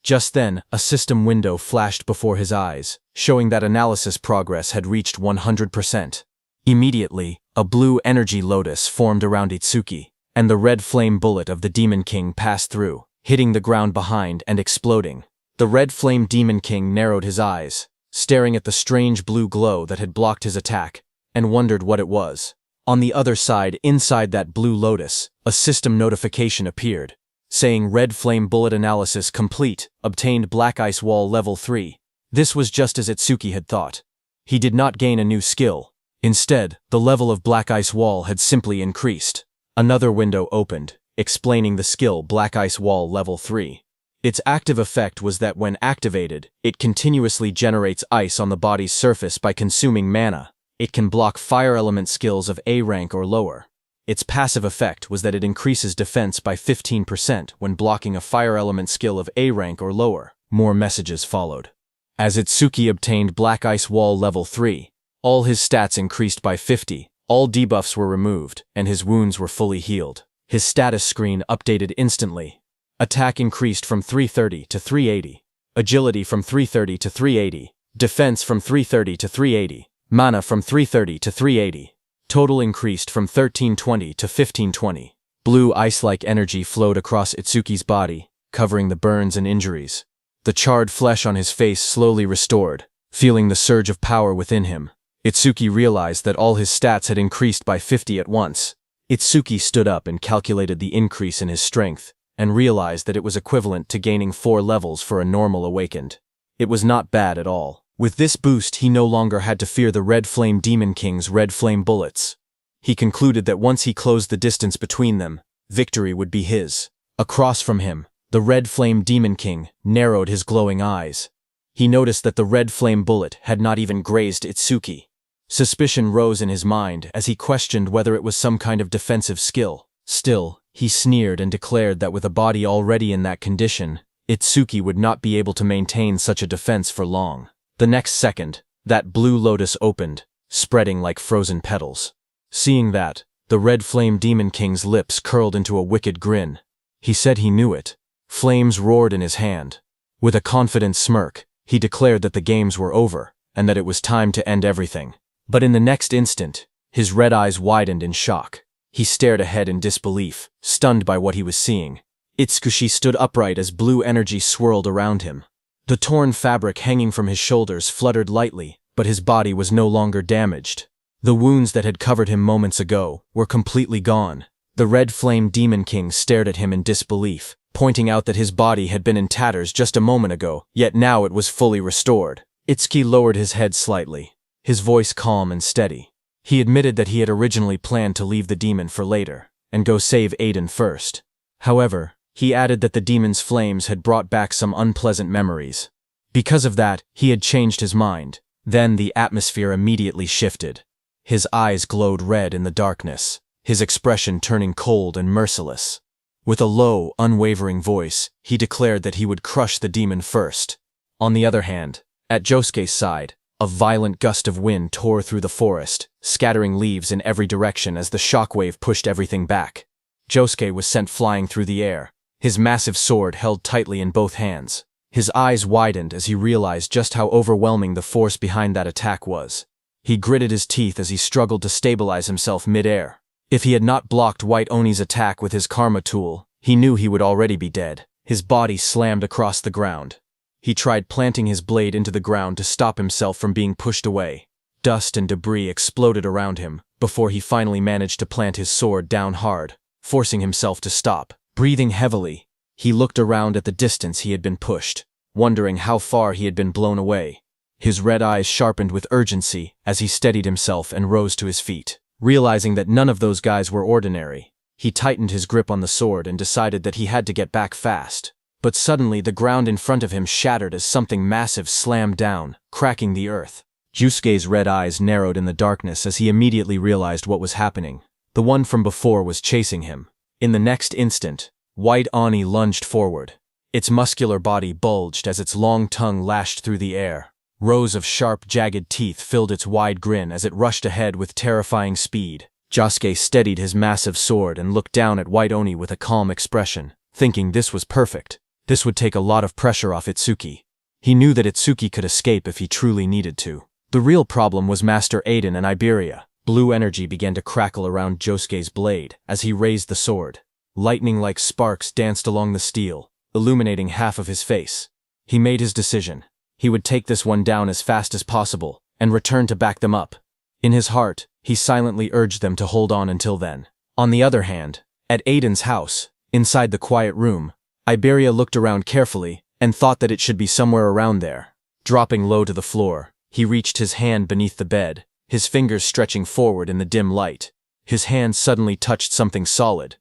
Just then, a system window flashed before his eyes, showing that analysis progress had reached 100%. Immediately, a blue energy lotus formed around Itsuki, and the red flame bullet of the Demon King passed through, hitting the ground behind and exploding. The red flame Demon King narrowed his eyes, staring at the strange blue glow that had blocked his attack, and wondered what it was. On the other side, inside that blue lotus, a system notification appeared, saying Red Flame Bullet Analysis Complete, obtained Black Ice Wall Level 3. This was just as Itsuki had thought. He did not gain a new skill. Instead, the level of Black Ice Wall had simply increased. Another window opened, explaining the skill Black Ice Wall Level 3. Its active effect was that when activated, it continuously generates ice on the body's surface by consuming mana. It can block fire element skills of A rank or lower. Its passive effect was that it increases defense by 15% when blocking a fire element skill of A rank or lower. More messages followed. As Itsuki obtained Black Ice Wall Level 3, all his stats increased by 50, all debuffs were removed, and his wounds were fully healed. His status screen updated instantly. Attack increased from 330 to 380. Agility from 330 to 380. Defense from 330 to 380. Mana from 330 to 380. Total increased from 1320 to 1520. Blue ice-like energy flowed across Itsuki's body, covering the burns and injuries. The charred flesh on his face slowly restored. Feeling the surge of power within him, Itsuki realized that all his stats had increased by 50 at once. Itsuki stood up and calculated the increase in his strength, and realized that it was equivalent to gaining 4 levels for a normal awakened. It was not bad at all. With this boost, he no longer had to fear the Red Flame Demon King's red flame bullets. He concluded that once he closed the distance between them, victory would be his. Across from him, the Red Flame Demon King narrowed his glowing eyes. He noticed that the red flame bullet had not even grazed Itsuki. Suspicion rose in his mind as he questioned whether it was some kind of defensive skill. Still, he sneered and declared that with a body already in that condition, Itsuki would not be able to maintain such a defense for long. The next second, that blue lotus opened, spreading like frozen petals. Seeing that, the Red Flame Demon King's lips curled into a wicked grin. He said he knew it. Flames roared in his hand. With a confident smirk, he declared that the games were over, and that it was time to end everything. But in the next instant, his red eyes widened in shock. He stared ahead in disbelief, stunned by what he was seeing. Itsuki stood upright as blue energy swirled around him. The torn fabric hanging from his shoulders fluttered lightly, but his body was no longer damaged. The wounds that had covered him moments ago were completely gone. The Red Flame Demon King stared at him in disbelief, pointing out that his body had been in tatters just a moment ago, yet now it was fully restored. Itsuki lowered his head slightly, his voice calm and steady. He admitted that he had originally planned to leave the demon for later, and go save Aiden first. However, he added that the demon's flames had brought back some unpleasant memories. Because of that, he had changed his mind. Then the atmosphere immediately shifted. His eyes glowed red in the darkness, his expression turning cold and merciless. With a low, unwavering voice, he declared that he would crush the demon first. On the other hand, at Josuke's side, a violent gust of wind tore through the forest, scattering leaves in every direction as the shockwave pushed everything back. Josuke was sent flying through the air, his massive sword held tightly in both hands. His eyes widened as he realized just how overwhelming the force behind that attack was. He gritted his teeth as he struggled to stabilize himself mid-air. If he had not blocked White Oni's attack with his karma tool, he knew he would already be dead. His body slammed across the ground. He tried planting his blade into the ground to stop himself from being pushed away. Dust and debris exploded around him before he finally managed to plant his sword down hard, forcing himself to stop. Breathing heavily, he looked around at the distance he had been pushed, wondering how far he had been blown away. His red eyes sharpened with urgency as he steadied himself and rose to his feet. Realizing that none of those guys were ordinary, he tightened his grip on the sword and decided that he had to get back fast. But suddenly the ground in front of him shattered as something massive slammed down, cracking the earth. Yusuke's red eyes narrowed in the darkness as he immediately realized what was happening. The one from before was chasing him. In the next instant, White Oni lunged forward. Its muscular body bulged as its long tongue lashed through the air. Rows of sharp, jagged teeth filled its wide grin as it rushed ahead with terrifying speed. Josuke steadied his massive sword and looked down at White Oni with a calm expression, thinking this was perfect. This would take a lot of pressure off Itsuki. He knew that Itsuki could escape if he truly needed to. The real problem was Master Aiden and Iberia. Blue energy began to crackle around Josuke's blade as he raised the sword. Lightning-like sparks danced along the steel, illuminating half of his face. He made his decision. He would take this one down as fast as possible and return to back them up. In his heart, he silently urged them to hold on until then. On the other hand, at Aiden's house, inside the quiet room, Iberia looked around carefully and thought that it should be somewhere around there. Dropping low to the floor, he reached his hand beneath the bed, his fingers stretching forward in the dim light. His hand suddenly touched something solid.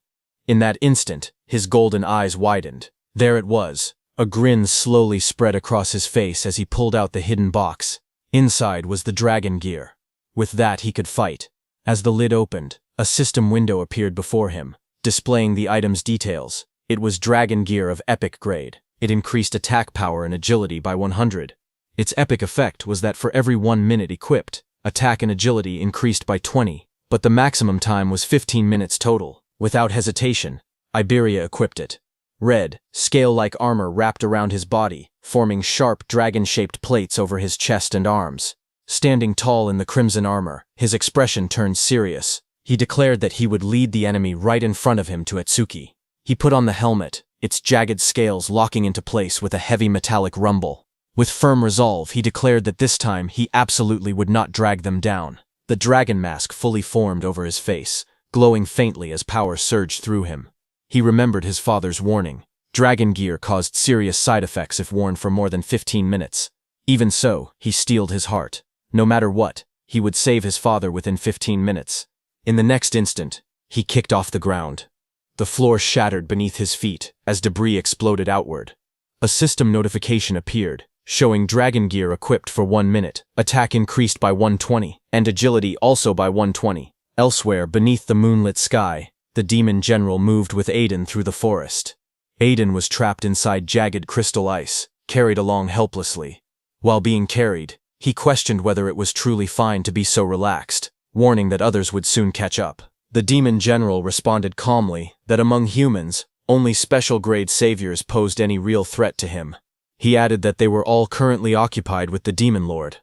In that instant, his golden eyes widened. There it was. A grin slowly spread across his face as he pulled out the hidden box. Inside was the dragon gear. With that he could fight. As the lid opened, a system window appeared before him, displaying the item's details. It was dragon gear of epic grade. It increased attack power and agility by 100. Its epic effect was that for every 1 minute equipped, attack and agility increased by 20, but the maximum time was 15 minutes total. Without hesitation, Iberia equipped it. Red, scale-like armor wrapped around his body, forming sharp, dragon-shaped plates over his chest and arms. Standing tall in the crimson armor, his expression turned serious. He declared that he would lead the enemy right in front of him to Itsuki. He put on the helmet, its jagged scales locking into place with a heavy metallic rumble. With firm resolve, he declared that this time he absolutely would not drag them down. The dragon mask fully formed over his face, glowing faintly as power surged through him. He remembered his father's warning. Dragon gear caused serious side effects if worn for more than 15 minutes. Even so, he steeled his heart. No matter what, he would save his father within 15 minutes. In the next instant, he kicked off the ground. The floor shattered beneath his feet as debris exploded outward. A system notification appeared, showing dragon gear equipped for 1 minute, attack increased by 120, and agility also by 120. Elsewhere, beneath the moonlit sky, the demon general moved with Aiden through the forest. Aiden was trapped inside jagged crystal ice, carried along helplessly. While being carried, he questioned whether it was truly fine to be so relaxed, warning that others would soon catch up. The demon general responded calmly that among humans, only special-grade saviors posed any real threat to him. He added that they were all currently occupied with the demon lord.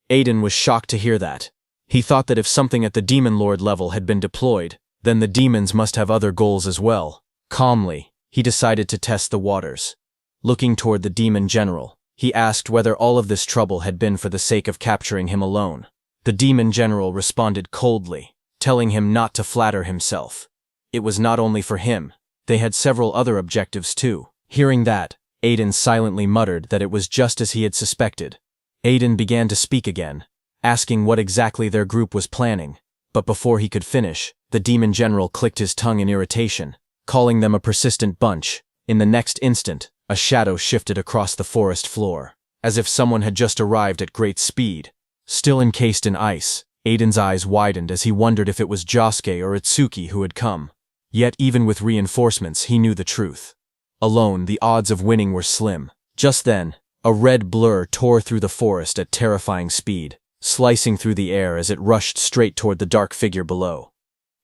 Aiden was shocked to hear that. He thought that if something at the demon lord level had been deployed, then the demons must have other goals as well. Calmly, he decided to test the waters. Looking toward the demon general, he asked whether all of this trouble had been for the sake of capturing him alone. The demon general responded coldly, telling him not to flatter himself. It was not only for him. They had several other objectives too. Hearing that, Aiden silently muttered that it was just as he had suspected. Aiden began to speak again, asking what exactly their group was planning. But before he could finish, the demon general clicked his tongue in irritation, calling them a persistent bunch. In the next instant, a shadow shifted across the forest floor, as if someone had just arrived at great speed. Still encased in ice, Aiden's eyes widened as he wondered if it was Josuke or Itsuki who had come. Yet even with reinforcements, he knew the truth. Alone, the odds of winning were slim. Just then, a red blur tore through the forest at terrifying speed, slicing through the air as it rushed straight toward the dark figure below.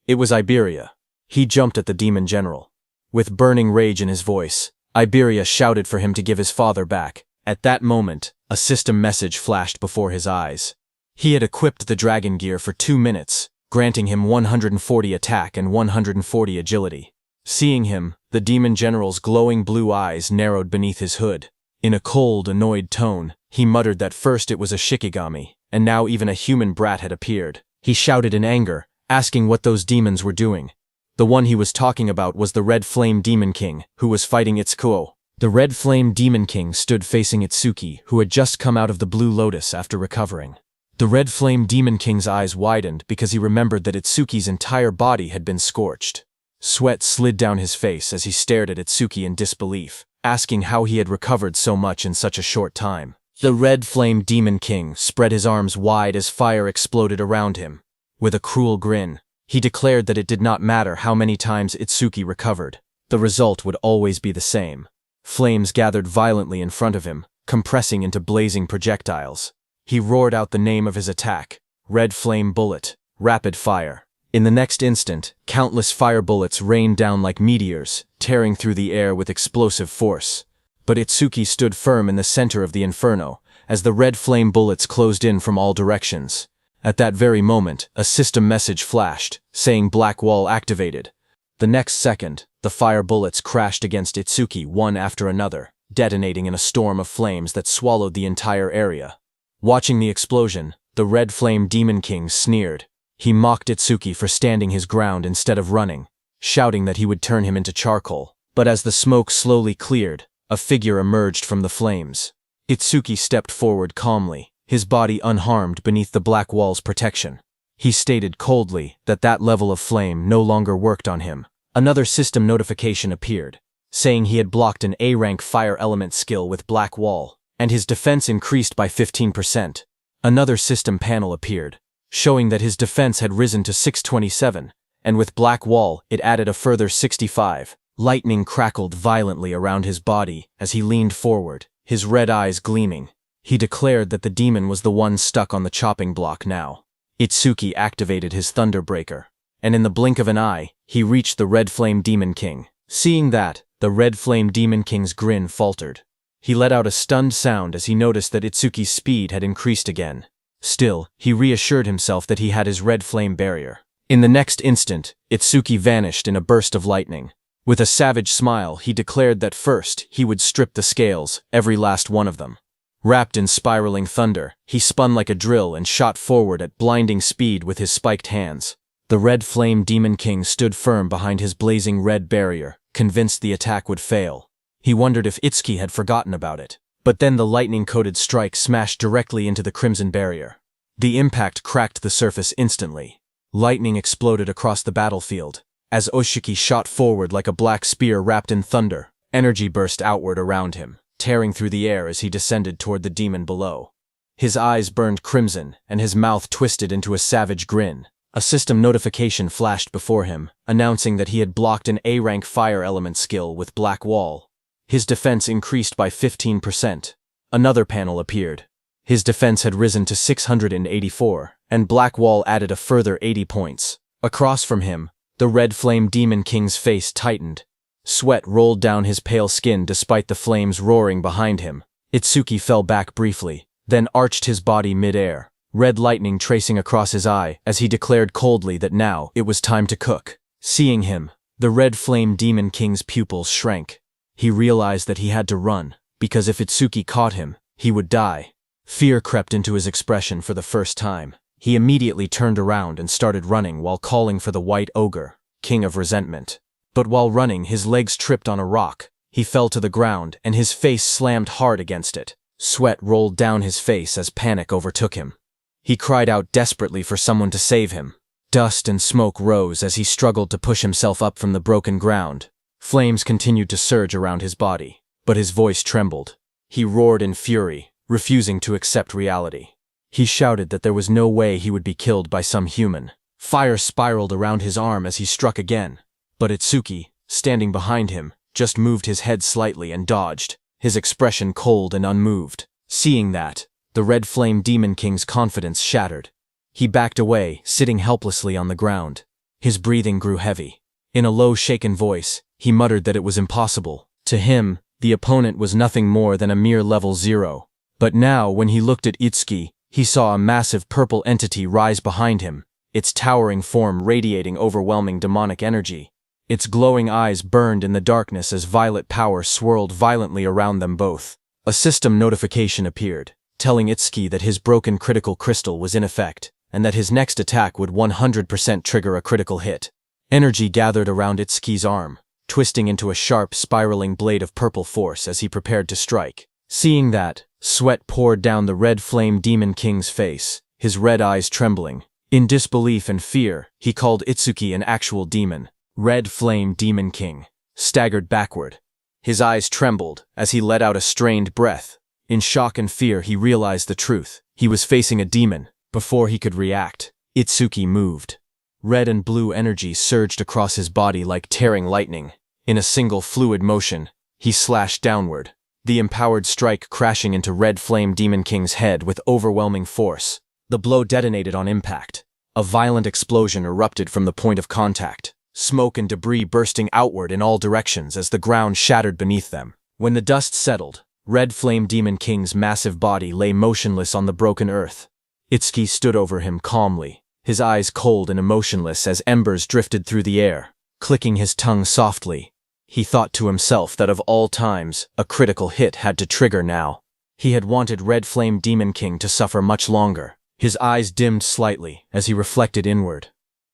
It was Iberia. He jumped at the demon general. With burning rage in his voice, Iberia shouted for him to give his father back. At that moment, a system message flashed before his eyes. He had equipped the dragon gear for 2 minutes, granting him 140 attack and 140 agility. Seeing him, the demon general's glowing blue eyes narrowed beneath his hood. In a cold, annoyed tone, he muttered that first it was a shikigami, and now even a human brat had appeared. He shouted in anger, asking what those demons were doing. The one he was talking about was the Red Flame Demon King, who was fighting Itsukuo. The Red Flame Demon King stood facing Itsuki, who had just come out of the Blue Lotus after recovering. The Red Flame Demon King's eyes widened because he remembered that Itsuki's entire body had been scorched. Sweat slid down his face as he stared at Itsuki in disbelief, asking how he had recovered so much in such a short time. The Red Flame Demon King spread his arms wide as fire exploded around him. With a cruel grin, he declared that it did not matter how many times Itsuki recovered. The result would always be the same. Flames gathered violently in front of him, compressing into blazing projectiles. He roared out the name of his attack, Red Flame Bullet, Rapid Fire. In the next instant, countless fire bullets rained down like meteors, tearing through the air with explosive force. But Itsuki stood firm in the center of the inferno, as the red flame bullets closed in from all directions. At that very moment, a system message flashed, saying Black Wall activated. The next second, the fire bullets crashed against Itsuki one after another, detonating in a storm of flames that swallowed the entire area. Watching the explosion, the Red Flame Demon King sneered. He mocked Itsuki for standing his ground instead of running, shouting that he would turn him into charcoal. But as the smoke slowly cleared, a figure emerged from the flames. Itsuki stepped forward calmly, his body unharmed beneath the black wall's protection. He stated coldly that that level of flame no longer worked on him. Another system notification appeared, saying he had blocked an A-rank fire element skill with Black Wall, and his defense increased by 15%. Another system panel appeared, showing that his defense had risen to 627, and with Black Wall it added a further 65. Lightning crackled violently around his body as he leaned forward, his red eyes gleaming. He declared that the demon was the one stuck on the chopping block now. Itsuki activated his Thunderbreaker, and in the blink of an eye, he reached the Red Flame Demon King. Seeing that, the Red Flame Demon King's grin faltered. He let out a stunned sound as he noticed that Itsuki's speed had increased again. Still, he reassured himself that he had his red flame barrier. In the next instant, Itsuki vanished in a burst of lightning. With a savage smile, he declared that first, he would strip the scales, every last one of them. Wrapped in spiraling thunder, he spun like a drill and shot forward at blinding speed with his spiked hands. The Red Flame Demon King stood firm behind his blazing red barrier, convinced the attack would fail. He wondered if Itsuki had forgotten about it. But then the lightning-coated strike smashed directly into the crimson barrier. The impact cracked the surface instantly. Lightning exploded across the battlefield. As Oshiki shot forward like a black spear wrapped in thunder, energy burst outward around him, tearing through the air as he descended toward the demon below. His eyes burned crimson, and his mouth twisted into a savage grin. A system notification flashed before him, announcing that he had blocked an A-rank fire element skill with Black Wall. His defense increased by 15%. Another panel appeared. His defense had risen to 684, and Black Wall added a further 80 points. Across from him, the Red Flame Demon King's face tightened. Sweat rolled down his pale skin despite the flames roaring behind him. Itsuki fell back briefly, then arched his body mid-air, red lightning tracing across his eye as he declared coldly that now it was time to cook. Seeing him, the Red Flame Demon King's pupils shrank. He realized that he had to run, because if Itsuki caught him, he would die. Fear crept into his expression for the first time. He immediately turned around and started running while calling for the White Ogre, King of Resentment. But while running, his legs tripped on a rock. He fell to the ground, and his face slammed hard against it. Sweat rolled down his face as panic overtook him. He cried out desperately for someone to save him. Dust and smoke rose as he struggled to push himself up from the broken ground. Flames continued to surge around his body, but his voice trembled. He roared in fury, refusing to accept reality. He shouted that there was no way he would be killed by some human. Fire spiraled around his arm as he struck again, but Itsuki, standing behind him, just moved his head slightly and dodged, his expression cold and unmoved. Seeing that, the Red Flame Demon King's confidence shattered. He backed away, sitting helplessly on the ground. His breathing grew heavy. In a low, shaken voice, he muttered that it was impossible To him, the opponent was nothing more than a mere level 0. But now, when he looked at Itsuki, he saw a massive purple entity rise behind him, its towering form radiating overwhelming demonic energy. Its glowing eyes burned in the darkness as violet power swirled violently around them both. A system notification appeared, telling Itsuki that his broken critical crystal was in effect, and that his next attack would 100% trigger a critical hit. Energy gathered around Itsuki's arm, twisting into a sharp, spiraling blade of purple force as he prepared to strike. Seeing that, sweat poured down the red flame demon king's face, his red eyes trembling. In disbelief and fear, he called Itsuki an actual demon. Red Flame Demon King staggered backward. His eyes trembled as he let out a strained breath. In shock and fear, he realized the truth. He was facing a demon. Before he could react, Itsuki moved. Red and blue energy surged across his body like tearing lightning. In a single fluid motion, he slashed downward, the empowered strike crashing into Red Flame Demon King's head with overwhelming force. The blow detonated on impact. A violent explosion erupted from the point of contact, smoke and debris bursting outward in all directions as the ground shattered beneath them. When the dust settled, Red Flame Demon King's massive body lay motionless on the broken earth. Itsuki stood over him calmly, his eyes cold and emotionless as embers drifted through the air. Clicking his tongue softly, he thought to himself that of all times, a critical hit had to trigger now. He had wanted Red Flame Demon King to suffer much longer. His eyes dimmed slightly as he reflected inward.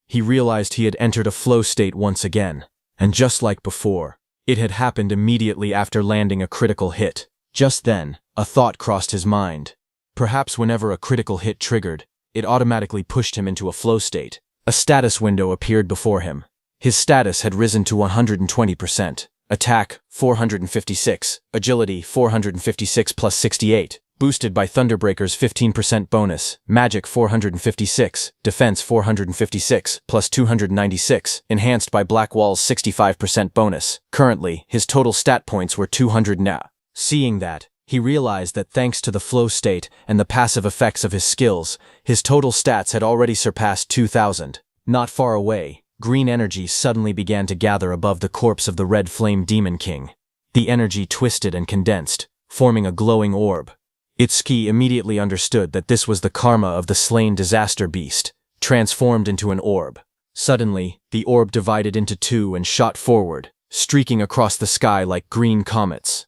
He realized he had entered a flow state once again, and just like before, it had happened immediately after landing a critical hit. Just then, a thought crossed his mind. Perhaps whenever a critical hit triggered, it automatically pushed him into a flow state. A status window appeared before him. His status had risen to 120%. Attack, 456. Agility, 456 plus 68. Boosted by Thunderbreaker's 15% bonus, Magic 456, Defense 456, plus 296, enhanced by Blackwall's 65% bonus. Currently, his total stat points were 200 now. Seeing that, he realized that thanks to the flow state and the passive effects of his skills, his total stats had already surpassed 2,000. Not far away, green energy suddenly began to gather above the corpse of the Red Flame Demon King. The energy twisted and condensed, forming a glowing orb. Itsuki immediately understood that this was the karma of the slain disaster beast, transformed into an orb. Suddenly, the orb divided into two and shot forward, streaking across the sky like green comets.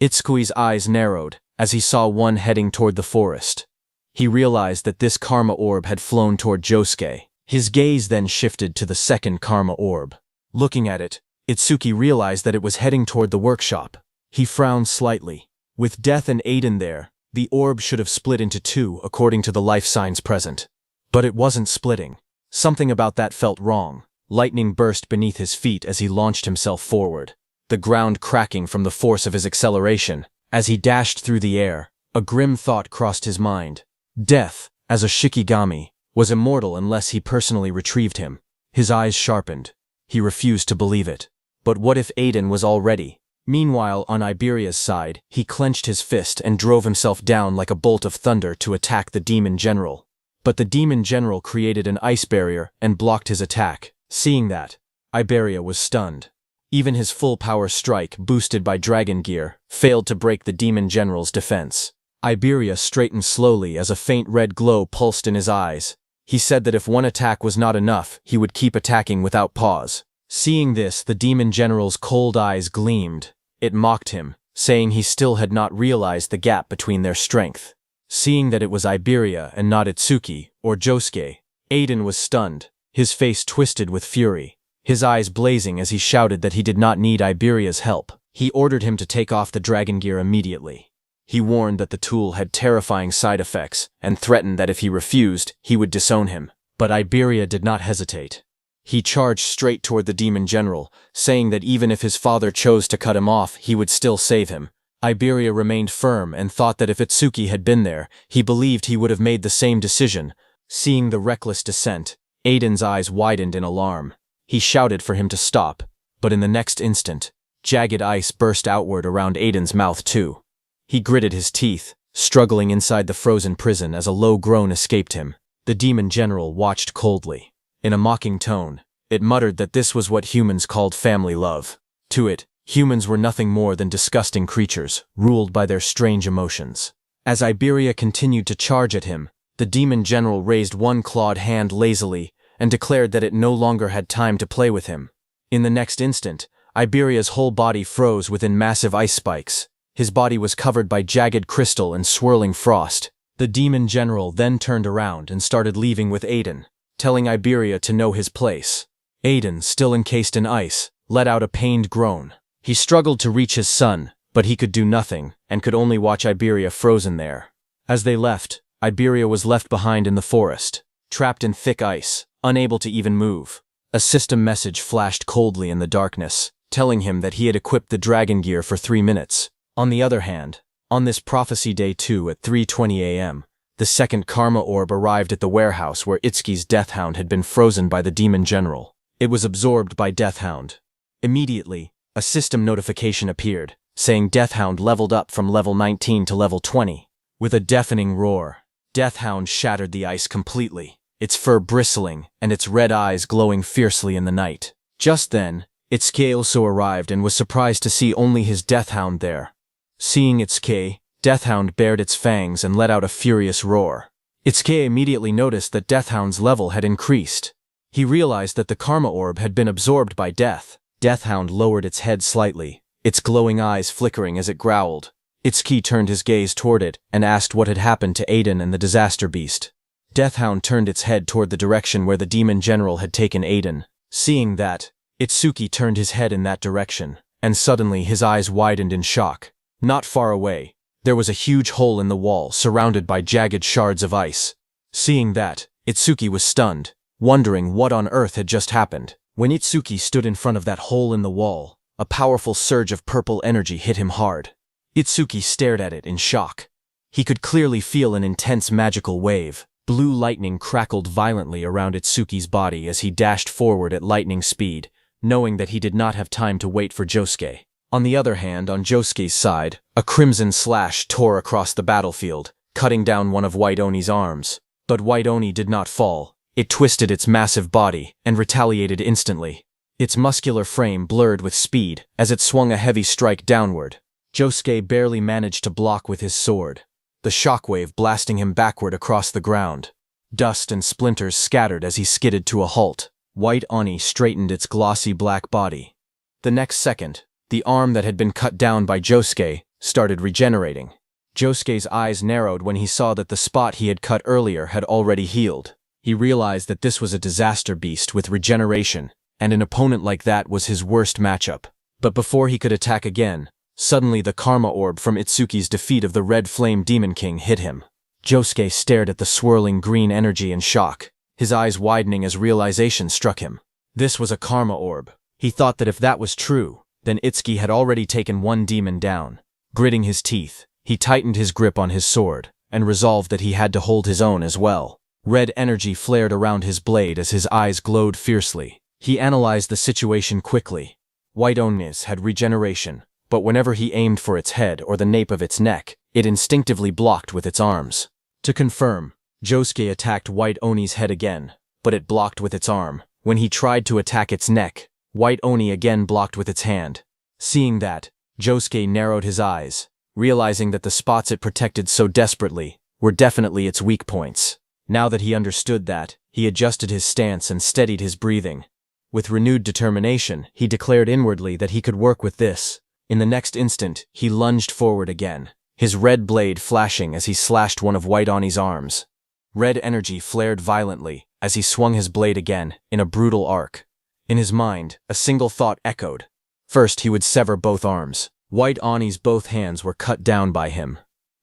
Itsuki's eyes narrowed as he saw one heading toward the forest. He realized that this karma orb had flown toward Josuke. His gaze then shifted to the second karma orb. Looking at it, Itsuki realized that it was heading toward the workshop. He frowned slightly. With Death and Aiden there, the orb should have split into two according to the life signs present. But it wasn't splitting. Something about that felt wrong. Lightning burst beneath his feet as he launched himself forward, the ground cracking from the force of his acceleration. As he dashed through the air, a grim thought crossed his mind. Death, as a Shikigami, was immortal unless he personally retrieved him. His eyes sharpened. He refused to believe it. But what if Aiden was already? Meanwhile, on Iberia's side, he clenched his fist and drove himself down like a bolt of thunder to attack the demon general. But the demon general created an ice barrier and blocked his attack. Seeing that, Iberia was stunned. Even his full power strike, boosted by dragon gear, failed to break the demon general's defense. Iberia straightened slowly as a faint red glow pulsed in his eyes. He said that if one attack was not enough, he would keep attacking without pause. Seeing this, the demon general's cold eyes gleamed. It mocked him, saying he still had not realized the gap between their strength. Seeing that it was Iberia and not Itsuki or Josuke, Aiden was stunned, his face twisted with fury, his eyes blazing as he shouted that he did not need Iberia's help. He ordered him to take off the dragon gear immediately. He warned that the tool had terrifying side effects and threatened that if he refused, he would disown him. But Iberia did not hesitate. He charged straight toward the demon general, saying that even if his father chose to cut him off, he would still save him. Iberia remained firm and thought that if Itsuki had been there, he believed he would have made the same decision. Seeing the reckless descent, Aiden's eyes widened in alarm. He shouted for him to stop, but in the next instant, jagged ice burst outward around Aiden's mouth too. He gritted his teeth, struggling inside the frozen prison as a low groan escaped him. The demon general watched coldly. In a mocking tone, it muttered that this was what humans called family love. To it, Humans were nothing more than disgusting creatures, ruled by their strange emotions. As Iberia continued to charge at him, the demon general raised one clawed hand lazily and declared that it no longer had time to play with him. In the next instant, Iberia's whole body froze within massive ice spikes. His body was covered by jagged crystal and swirling frost. The demon general then turned around and started leaving with Aiden, telling Iberia to know his place. Aiden, still encased in ice, let out a pained groan. He struggled to reach his son, but he could do nothing and could only watch Iberia frozen there. As they left, Iberia was left behind in the forest, trapped in thick ice, unable to even move. A system message flashed coldly in the darkness, telling him that he had equipped the dragon gear for 3 minutes. On the other hand, on this prophecy day 2 at 3:20 a.m., the second karma orb arrived at the warehouse where Itsuki's Deathhound had been frozen by the demon general. It was absorbed by Deathhound. Immediately, a system notification appeared, saying Deathhound leveled up from level 19 to level 20. With a deafening roar, Deathhound shattered the ice completely, its fur bristling and its red eyes glowing fiercely in the night. Just then, Itsuki also arrived and was surprised to see only his Deathhound there. Seeing Itsuki, Deathhound bared its fangs and let out a furious roar. Itsuki immediately noticed that Deathhound's level had increased. He realized that the karma orb had been absorbed by Death. Deathhound lowered its head slightly, its glowing eyes flickering as it growled. Itsuki turned his gaze toward it and asked what had happened to Aiden and the disaster beast. Deathhound turned its head toward the direction where the demon general had taken Aiden. Seeing that, Itsuki turned his head in that direction, and suddenly his eyes widened in shock. Not far away, there was a huge hole in the wall surrounded by jagged shards of ice. Seeing that, Itsuki was stunned, wondering what on earth had just happened. When Itsuki stood in front of that hole in the wall, a powerful surge of purple energy hit him hard. Itsuki stared at it in shock. He could clearly feel an intense magical wave. Blue lightning crackled violently around Itsuki's body as he dashed forward at lightning speed, knowing that he did not have time to wait for Josuke. On the other hand, on Josuke's side, a crimson slash tore across the battlefield, cutting down one of White Oni's arms. But White Oni did not fall. It twisted its massive body and retaliated instantly. Its muscular frame blurred with speed as it swung a heavy strike downward. Josuke barely managed to block with his sword, the shockwave blasting him backward across the ground. Dust and splinters scattered as he skidded to a halt. White Oni straightened its glossy black body. The next second, the arm that had been cut down by Josuke started regenerating. Josuke's eyes narrowed when he saw that the spot he had cut earlier had already healed. He realized that this was a disaster beast with regeneration, and an opponent like that was his worst matchup. But before he could attack again, suddenly the karma orb from Itsuki's defeat of the Red Flame Demon King hit him. Josuke stared at the swirling green energy in shock, his eyes widening as realization struck him. This was a karma orb. He thought that if that was true, then Itsuki had already taken one demon down. Gritting his teeth, he tightened his grip on his sword, and resolved that he had to hold his own as well. Red energy flared around his blade as his eyes glowed fiercely. He analyzed the situation quickly. White Oni's had regeneration, but whenever he aimed for its head or the nape of its neck, it instinctively blocked with its arms. To confirm, Josuke attacked White Oni's head again, but it blocked with its arm. When he tried to attack its neck, White Oni again blocked with its hand. Seeing that, Josuke narrowed his eyes, realizing that the spots it protected so desperately were definitely its weak points. Now that he understood that, he adjusted his stance and steadied his breathing. With renewed determination, he declared inwardly that he could work with this. In the next instant, he lunged forward again, his red blade flashing as he slashed one of White Oni's arms. Red energy flared violently as he swung his blade again, in a brutal arc. In his mind, a single thought echoed. First, he would sever both arms. White Oni's both hands were cut down by him.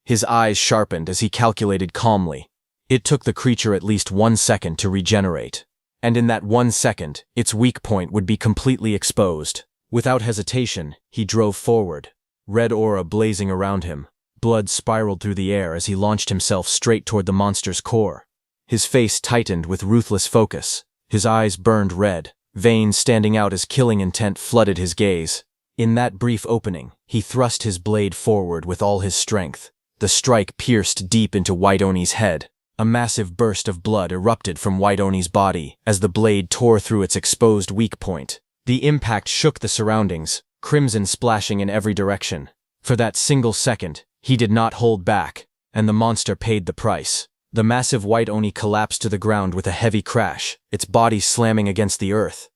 His eyes sharpened as he calculated calmly. It took the creature at least 1 second to regenerate. And in that 1 second, its weak point would be completely exposed. Without hesitation, he drove forward, red aura blazing around him. Blood spiraled through the air as he launched himself straight toward the monster's core. His face tightened with ruthless focus. His eyes burned red, veins standing out as killing intent flooded his gaze. In that brief opening, he thrust his blade forward with all his strength. The strike pierced deep into White Oni's head. A massive burst of blood erupted from White Oni's body as the blade tore through its exposed weak point. The impact shook the surroundings, crimson splashing in every direction. For that single second, he did not hold back, and the monster paid the price. The massive white Oni collapsed to the ground with a heavy crash, its body slamming against the earth.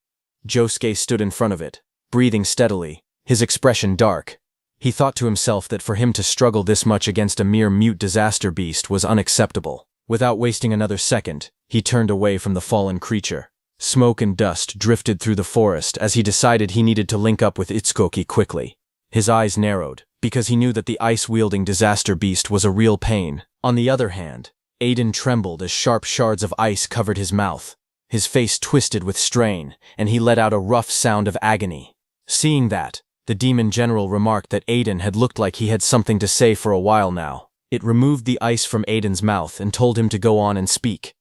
Josuke stood in front of it, breathing steadily, his expression dark. He thought to himself that for him to struggle this much against a mere mute disaster beast was unacceptable. Without wasting another second, he turned away from the fallen creature. Smoke and dust drifted through the forest as he decided he needed to link up with Itsukoki quickly. His eyes narrowed, because he knew that the ice-wielding disaster beast was a real pain. On the other hand, Aiden trembled as sharp shards of ice covered his mouth. His face twisted with strain, and he let out a rough sound of agony. Seeing that, the demon general remarked that Aiden had looked like he had something to say for a while now. It removed the ice from Aiden's mouth and told him to go on and speak.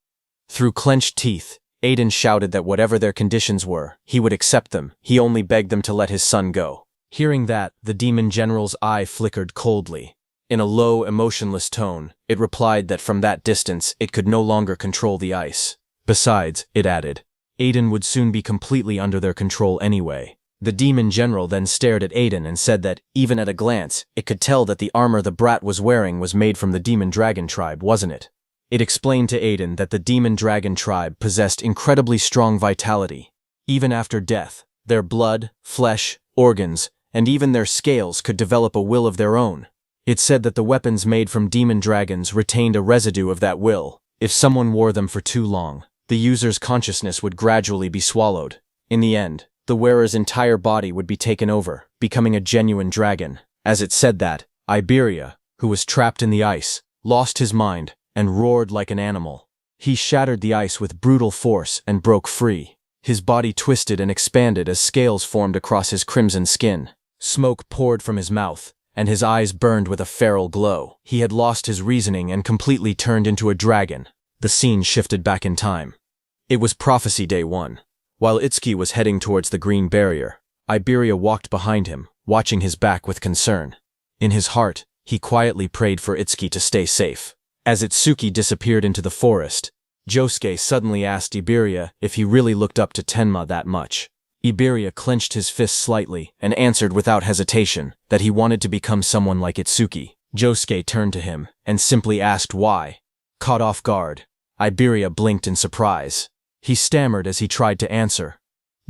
Through clenched teeth, Aiden shouted that whatever their conditions were, he would accept them. He only begged them to let his son go. Hearing that, the demon general's eye flickered coldly. In a low, emotionless tone, it replied that from that distance it could no longer control the ice. Besides, it added, Aiden would soon be completely under their control anyway. The demon general then stared at Aiden and said that, even at a glance, it could tell that the armor the brat was wearing was made from the demon dragon tribe, wasn't it? It explained to Aiden that the demon dragon tribe possessed incredibly strong vitality. Even after death, their blood, flesh, organs, and even their scales could develop a will of their own. It said that the weapons made from demon dragons retained a residue of that will. If someone wore them for too long, the user's consciousness would gradually be swallowed. In the end, the wearer's entire body would be taken over, becoming a genuine dragon. As it said that, Iberia, who was trapped in the ice, lost his mind and roared like an animal. He shattered the ice with brutal force and broke free. His body twisted and expanded as scales formed across his crimson skin. Smoke poured from his mouth, and his eyes burned with a feral glow. He had lost his reasoning and completely turned into a dragon. The scene shifted back in time. It was Prophecy Day 1. While Itsuki was heading towards the green barrier, Iberia walked behind him, watching his back with concern. In his heart, he quietly prayed for Itsuki to stay safe. As Itsuki disappeared into the forest, Josuke suddenly asked Iberia if he really looked up to Tenma that much. Iberia clenched his fist slightly and answered without hesitation that he wanted to become someone like Itsuki. Josuke turned to him and simply asked why. Caught off guard, Iberia blinked in surprise. He stammered as he tried to answer.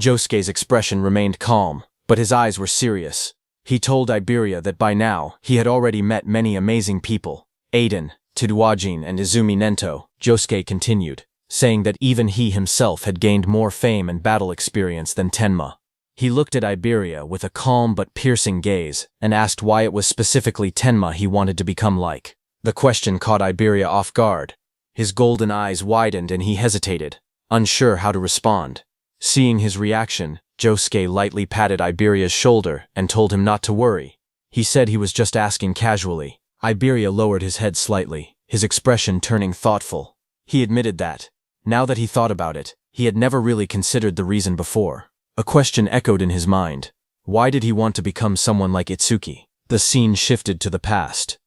Josuke's expression remained calm, but his eyes were serious. He told Iberia that by now, he had already met many amazing people. Aiden, Tidwajin, and Izumi Nento. Josuke continued, saying that even he himself had gained more fame and battle experience than Tenma. He looked at Iberia with a calm but piercing gaze and asked why it was specifically Tenma he wanted to become like. The question caught Iberia off guard. His golden eyes widened and he hesitated, unsure how to respond. Seeing his reaction, Josuke lightly patted Iberia's shoulder and told him not to worry. He said he was just asking casually. Iberia lowered his head slightly, his expression turning thoughtful. He admitted that, now that he thought about it, he had never really considered the reason before. A question echoed in his mind. Why did he want to become someone like Itsuki? The scene shifted to the past.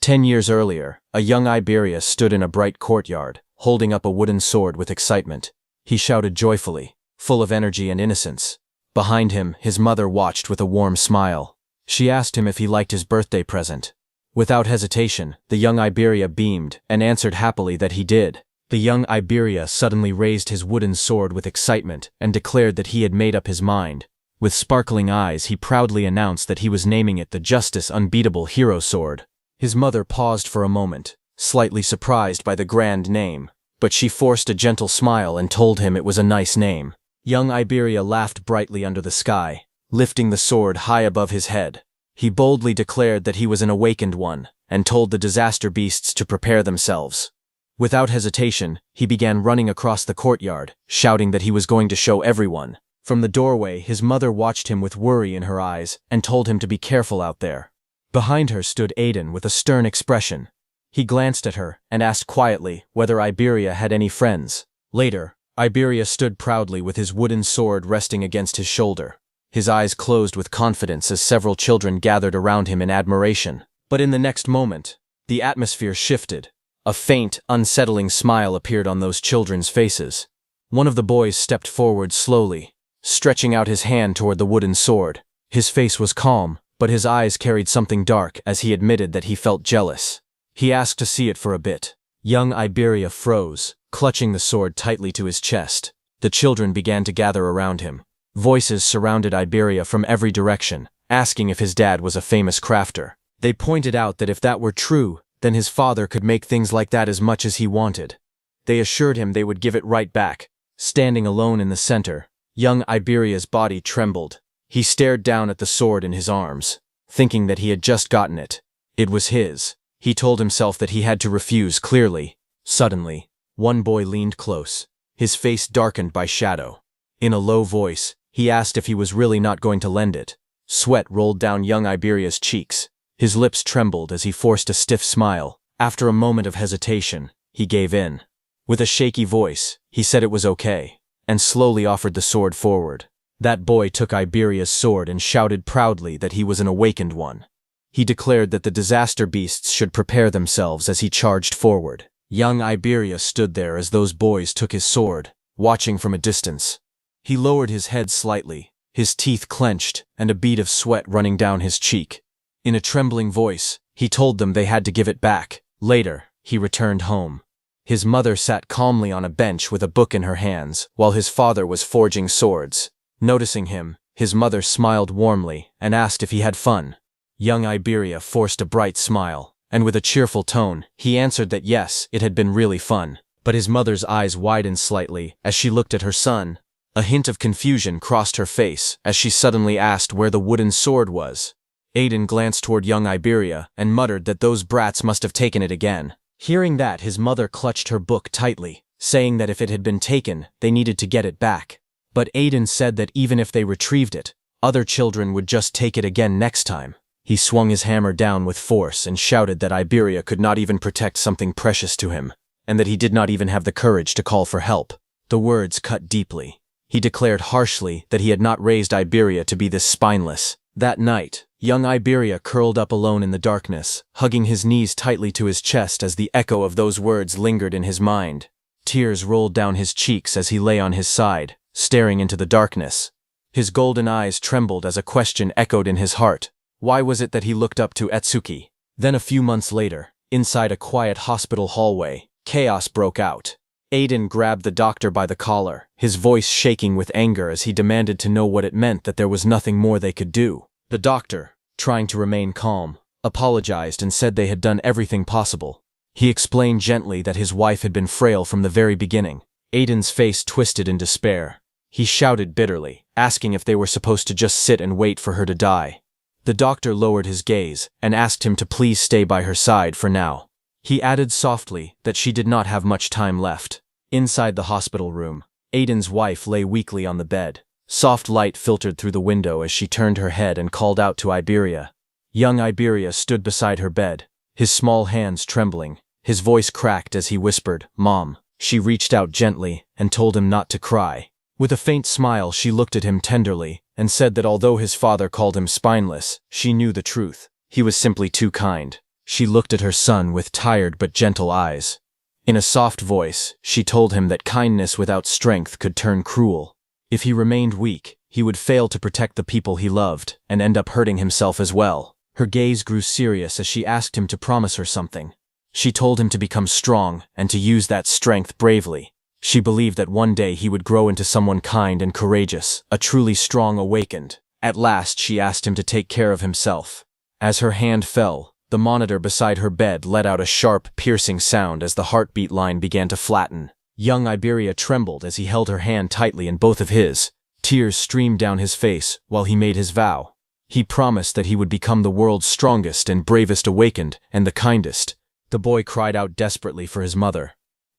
10 years earlier, a young Iberia stood in a bright courtyard, holding up a wooden sword with excitement. He shouted joyfully, full of energy and innocence. Behind him, his mother watched with a warm smile. She asked him if he liked his birthday present. Without hesitation, the young Iberia beamed and answered happily that he did. The young Iberia suddenly raised his wooden sword with excitement and declared that he had made up his mind. With sparkling eyes, he proudly announced that he was naming it the Justice Unbeatable Hero Sword. His mother paused for a moment, slightly surprised by the grand name, but she forced a gentle smile and told him it was a nice name. Young Iberia laughed brightly under the sky, lifting the sword high above his head. He boldly declared that he was an awakened one, and told the disaster beasts to prepare themselves. Without hesitation, he began running across the courtyard, shouting that he was going to show everyone. From the doorway, his mother watched him with worry in her eyes and told him to be careful out there. Behind her stood Aiden with a stern expression. He glanced at her and asked quietly whether Iberia had any friends. Later, Iberia stood proudly with his wooden sword resting against his shoulder. His eyes closed with confidence as several children gathered around him in admiration. But in the next moment, the atmosphere shifted. A faint, unsettling smile appeared on those children's faces. One of the boys stepped forward slowly, stretching out his hand toward the wooden sword. His face was calm, but his eyes carried something dark as he admitted that he felt jealous. He asked to see it for a bit. Young Iberia froze, clutching the sword tightly to his chest. The children began to gather around him. Voices surrounded Iberia from every direction, asking if his dad was a famous crafter. They pointed out that if that were true, then his father could make things like that as much as he wanted. They assured him they would give it right back. Standing alone in the center, young Iberia's body trembled. He stared down at the sword in his arms, thinking that he had just gotten it. It was his. He told himself that he had to refuse clearly. Suddenly, one boy leaned close, his face darkened by shadow. In a low voice, he asked if he was really not going to lend it. Sweat rolled down young Iberia's cheeks. His lips trembled as he forced a stiff smile. After a moment of hesitation, he gave in. With a shaky voice, he said it was okay, and slowly offered the sword forward. That boy took Iberia's sword and shouted proudly that he was an awakened one. He declared that the disaster beasts should prepare themselves as he charged forward. Young Iberia stood there as those boys took his sword, watching from a distance. He lowered his head slightly, his teeth clenched, and a bead of sweat running down his cheek. In a trembling voice, he told them they had to give it back. Later, he returned home. His mother sat calmly on a bench with a book in her hands, while his father was forging swords. Noticing him, his mother smiled warmly and asked if he had fun. Young Iberia forced a bright smile, and with a cheerful tone, he answered that yes, it had been really fun. But his mother's eyes widened slightly as she looked at her son. A hint of confusion crossed her face as she suddenly asked where the wooden sword was. Aiden glanced toward young Iberia and muttered that those brats must have taken it again. Hearing that, his mother clutched her book tightly, saying that if it had been taken, they needed to get it back. But Aiden said that even if they retrieved it, other children would just take it again next time. He swung his hammer down with force and shouted that Iberia could not even protect something precious to him, and that he did not even have the courage to call for help. The words cut deeply. He declared harshly that he had not raised Iberia to be this spineless. That night, young Iberia curled up alone in the darkness, hugging his knees tightly to his chest as the echo of those words lingered in his mind. Tears rolled down his cheeks as he lay on his side, staring into the darkness. His golden eyes trembled as a question echoed in his heart. Why was it that he looked up to Etsuki? Then a few months later, inside a quiet hospital hallway, chaos broke out. Aiden grabbed the doctor by the collar, his voice shaking with anger as he demanded to know what it meant that there was nothing more they could do. The doctor, trying to remain calm, apologized and said they had done everything possible. He explained gently that his wife had been frail from the very beginning. Aiden's face twisted in despair. He shouted bitterly, asking if they were supposed to just sit and wait for her to die. The doctor lowered his gaze and asked him to please stay by her side for now. He added softly that she did not have much time left. Inside the hospital room, Aiden's wife lay weakly on the bed. Soft light filtered through the window as she turned her head and called out to Iberia. Young Iberia stood beside her bed, his small hands trembling. His voice cracked as he whispered, "Mom." She reached out gently and told him not to cry. With a faint smile, she looked at him tenderly and said that although his father called him spineless, she knew the truth. He was simply too kind. She looked at her son with tired but gentle eyes. In a soft voice, she told him that kindness without strength could turn cruel. If he remained weak, he would fail to protect the people he loved and end up hurting himself as well. Her gaze grew serious as she asked him to promise her something. She told him to become strong and to use that strength bravely. She believed that one day he would grow into someone kind and courageous, a truly strong awakened. At last, she asked him to take care of himself. As her hand fell, the monitor beside her bed let out a sharp, piercing sound as the heartbeat line began to flatten. Young Iberia trembled as he held her hand tightly in both of his. Tears streamed down his face while he made his vow. He promised that he would become the world's strongest and bravest awakened and the kindest. The boy cried out desperately for his mother.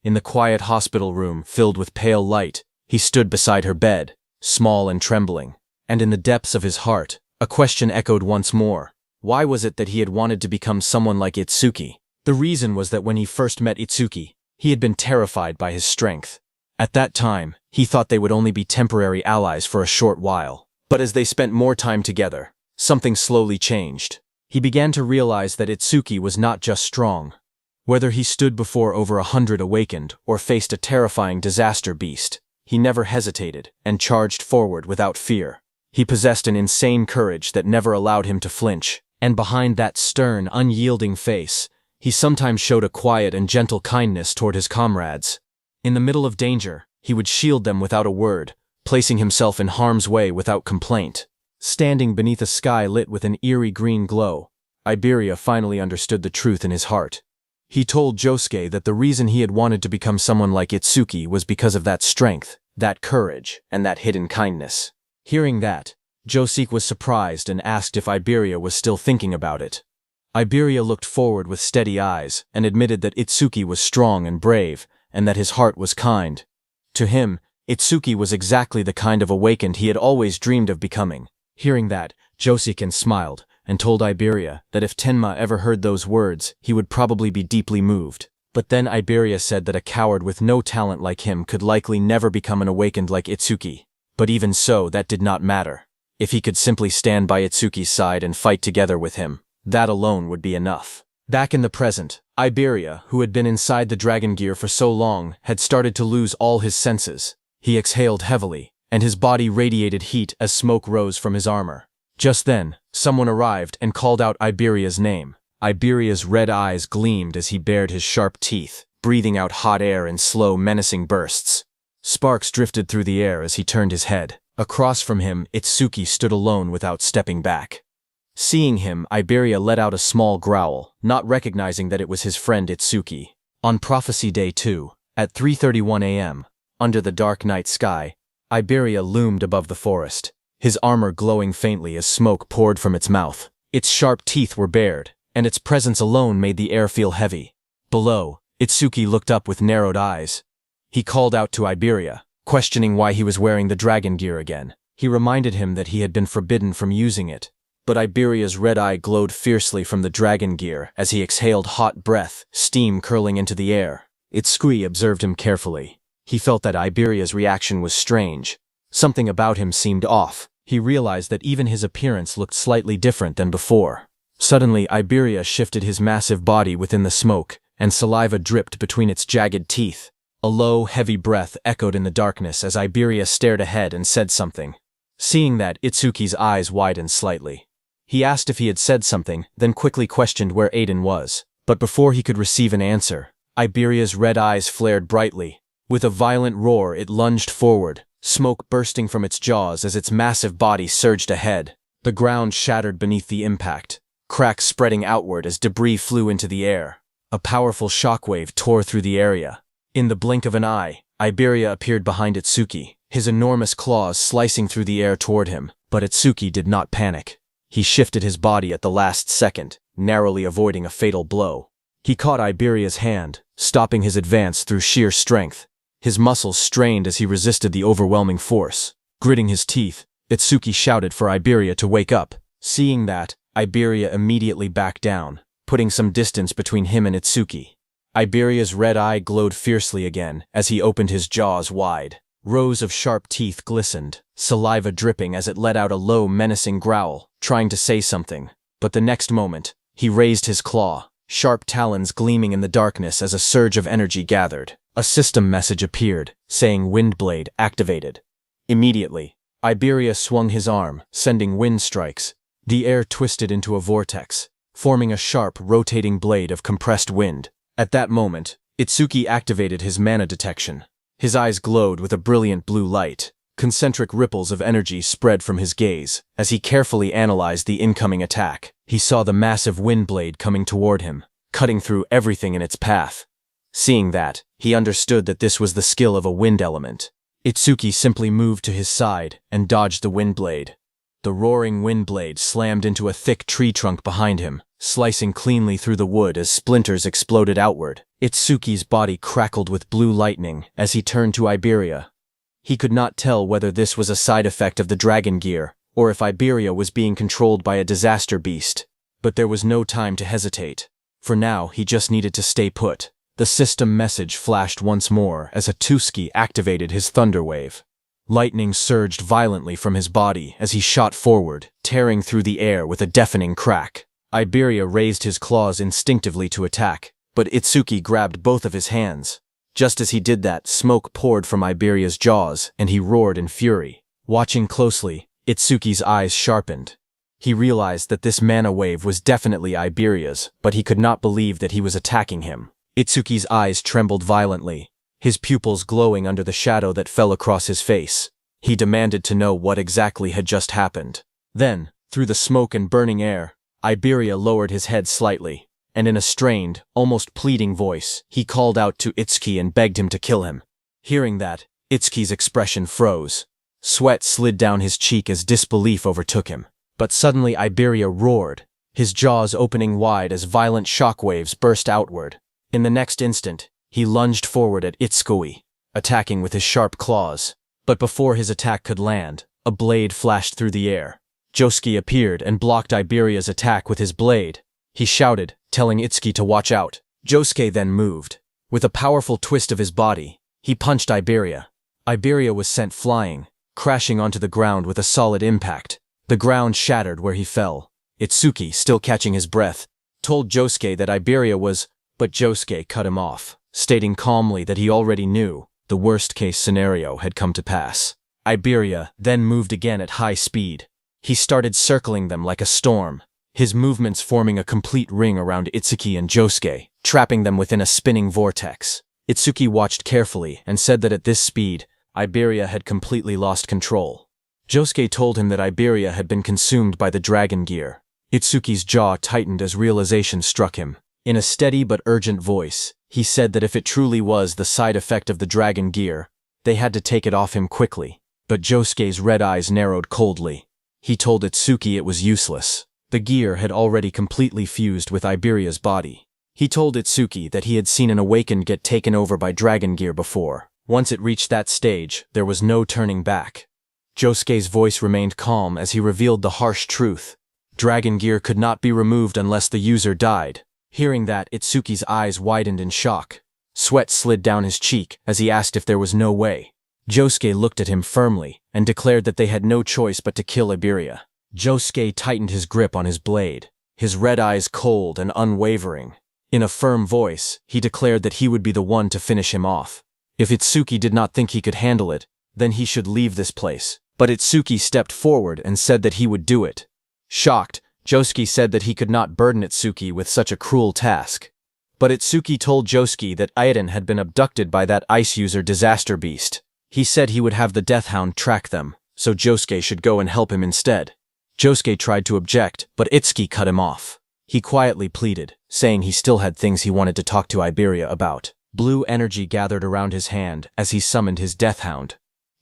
In the quiet hospital room filled with pale light, he stood beside her bed, small and trembling. And in the depths of his heart, a question echoed once more. Why was it that he had wanted to become someone like Itsuki? The reason was that when he first met Itsuki, he had been terrified by his strength. At that time, he thought they would only be temporary allies for a short while. But as they spent more time together, something slowly changed. He began to realize that Itsuki was not just strong. Whether he stood before over 100 awakened or faced a terrifying disaster beast, he never hesitated and charged forward without fear. He possessed an insane courage that never allowed him to flinch, and behind that stern, unyielding face, he sometimes showed a quiet and gentle kindness toward his comrades. In the middle of danger, he would shield them without a word, placing himself in harm's way without complaint. Standing beneath a sky lit with an eerie green glow, Iberia finally understood the truth in his heart. He told Josuke that the reason he had wanted to become someone like Itsuki was because of that strength, that courage, and that hidden kindness. Hearing that, Josuke was surprised and asked if Iberia was still thinking about it. Iberia looked forward with steady eyes and admitted that Itsuki was strong and brave, and that his heart was kind. To him, Itsuki was exactly the kind of awakened he had always dreamed of becoming. Hearing that, Josuke smiled and told Iberia that if Tenma ever heard those words, he would probably be deeply moved. But then Iberia said that a coward with no talent like him could likely never become an awakened like Itsuki. But even so, that did not matter. If he could simply stand by Itsuki's side and fight together with him, that alone would be enough. Back in the present, Iberia, who had been inside the dragon gear for so long, had started to lose all his senses. He exhaled heavily, and his body radiated heat as smoke rose from his armor. Just then, someone arrived and called out Iberia's name. Iberia's red eyes gleamed as he bared his sharp teeth, breathing out hot air in slow, menacing bursts. Sparks drifted through the air as he turned his head. Across from him, Itsuki stood alone without stepping back. Seeing him, Iberia let out a small growl, not recognizing that it was his friend Itsuki. On Prophecy Day 2, at 3:31 a.m., under the dark night sky, Iberia loomed above the forest, his armor glowing faintly as smoke poured from its mouth. Its sharp teeth were bared, and its presence alone made the air feel heavy. Below, Itsuki looked up with narrowed eyes. He called out to Iberia, questioning why he was wearing the dragon gear again. He reminded him that he had been forbidden from using it. But Iberia's red eye glowed fiercely from the dragon gear as he exhaled hot breath, steam curling into the air. Itsuki observed him carefully. He felt that Iberia's reaction was strange. Something about him seemed off. He realized that even his appearance looked slightly different than before. Suddenly, Iberia shifted his massive body within the smoke, and saliva dripped between its jagged teeth. A low, heavy breath echoed in the darkness as Iberia stared ahead and said something. Seeing that, Itsuki's eyes widened slightly. He asked if he had said something, then quickly questioned where Aiden was. But before he could receive an answer, Iberia's red eyes flared brightly. With a violent roar, it lunged forward, smoke bursting from its jaws as its massive body surged ahead. The ground shattered beneath the impact, cracks spreading outward as debris flew into the air. A powerful shockwave tore through the area. In the blink of an eye, Iberia appeared behind Itsuki, his enormous claws slicing through the air toward him. But Itsuki did not panic. He shifted his body at the last second, narrowly avoiding a fatal blow. He caught Iberia's hand, stopping his advance through sheer strength. His muscles strained as he resisted the overwhelming force. Gritting his teeth, Itsuki shouted for Iberia to wake up. Seeing that, Iberia immediately backed down, putting some distance between him and Itsuki. Iberia's red eye glowed fiercely again as he opened his jaws wide. Rows of sharp teeth glistened, saliva dripping as it let out a low, menacing growl, trying to say something. But the next moment, he raised his claw, sharp talons gleaming in the darkness as a surge of energy gathered. A system message appeared, saying Windblade activated. Immediately, Iberia swung his arm, sending wind strikes. The air twisted into a vortex, forming a sharp, rotating blade of compressed wind. At that moment, Itsuki activated his mana detection. His eyes glowed with a brilliant blue light. Concentric ripples of energy spread from his gaze. As he carefully analyzed the incoming attack, he saw the massive wind blade coming toward him, cutting through everything in its path. Seeing that, he understood that this was the skill of a wind element. Itsuki simply moved to his side and dodged the wind blade. The roaring wind blade slammed into a thick tree trunk behind him, slicing cleanly through the wood as splinters exploded outward. Itsuki's body crackled with blue lightning as he turned to Iberia. He could not tell whether this was a side effect of the dragon gear, or if Iberia was being controlled by a disaster beast. But there was no time to hesitate. For now, he just needed to stay put. The system message flashed once more as Itsuki activated his thunder wave. Lightning surged violently from his body as he shot forward, tearing through the air with a deafening crack. Iberia raised his claws instinctively to attack, but Itsuki grabbed both of his hands. Just as he did that, smoke poured from Iberia's jaws, and he roared in fury. Watching closely, Itsuki's eyes sharpened. He realized that this mana wave was definitely Iberia's, but he could not believe that he was attacking him. Itsuki's eyes trembled violently, his pupils glowing under the shadow that fell across his face. He demanded to know what exactly had just happened. Then, through the smoke and burning air, Iberia lowered his head slightly, and in a strained, almost pleading voice, he called out to Itsuki and begged him to kill him. Hearing that, Itsuki's expression froze. Sweat slid down his cheek as disbelief overtook him. But suddenly Iberia roared, his jaws opening wide as violent shockwaves burst outward. In the next instant, he lunged forward at Itsuki, attacking with his sharp claws. But before his attack could land, a blade flashed through the air. Josuke appeared and blocked Iberia's attack with his blade. He shouted, telling Itsuki to watch out. Josuke then moved. With a powerful twist of his body, he punched Iberia. Iberia was sent flying, crashing onto the ground with a solid impact. The ground shattered where he fell. Itsuki, still catching his breath, told Josuke that Iberia was, but Josuke cut him off, stating calmly that he already knew the worst-case scenario had come to pass. Iberia then moved again at high speed. He started circling them like a storm, his movements forming a complete ring around Itsuki and Josuke, trapping them within a spinning vortex. Itsuki watched carefully and said that at this speed, Iberia had completely lost control. Josuke told him that Iberia had been consumed by the dragon gear. Itsuki's jaw tightened as realization struck him. In a steady but urgent voice, he said that if it truly was the side effect of the dragon gear, they had to take it off him quickly. But Josuke's red eyes narrowed coldly. He told Itsuki it was useless. The gear had already completely fused with Iberia's body. He told Itsuki that he had seen an awakened get taken over by dragon gear before. Once it reached that stage, there was no turning back. Josuke's voice remained calm as he revealed the harsh truth. Dragon gear could not be removed unless the user died. Hearing that, Itsuki's eyes widened in shock. Sweat slid down his cheek as he asked if there was no way. Josuke looked at him firmly and declared that they had no choice but to kill Iberia. Josuke tightened his grip on his blade, his red eyes cold and unwavering. In a firm voice, he declared that he would be the one to finish him off. If Itsuki did not think he could handle it, then he should leave this place. But Itsuki stepped forward and said that he would do it. Shocked, Josuke said that he could not burden Itsuki with such a cruel task. But Itsuki told Josuke that Aiden had been abducted by that ice user disaster beast. He said he would have the Death Hound track them, so Josuke should go and help him instead. Josuke tried to object, but Itsuki cut him off. He quietly pleaded, saying he still had things he wanted to talk to Iberia about. Blue energy gathered around his hand as he summoned his Death Hound.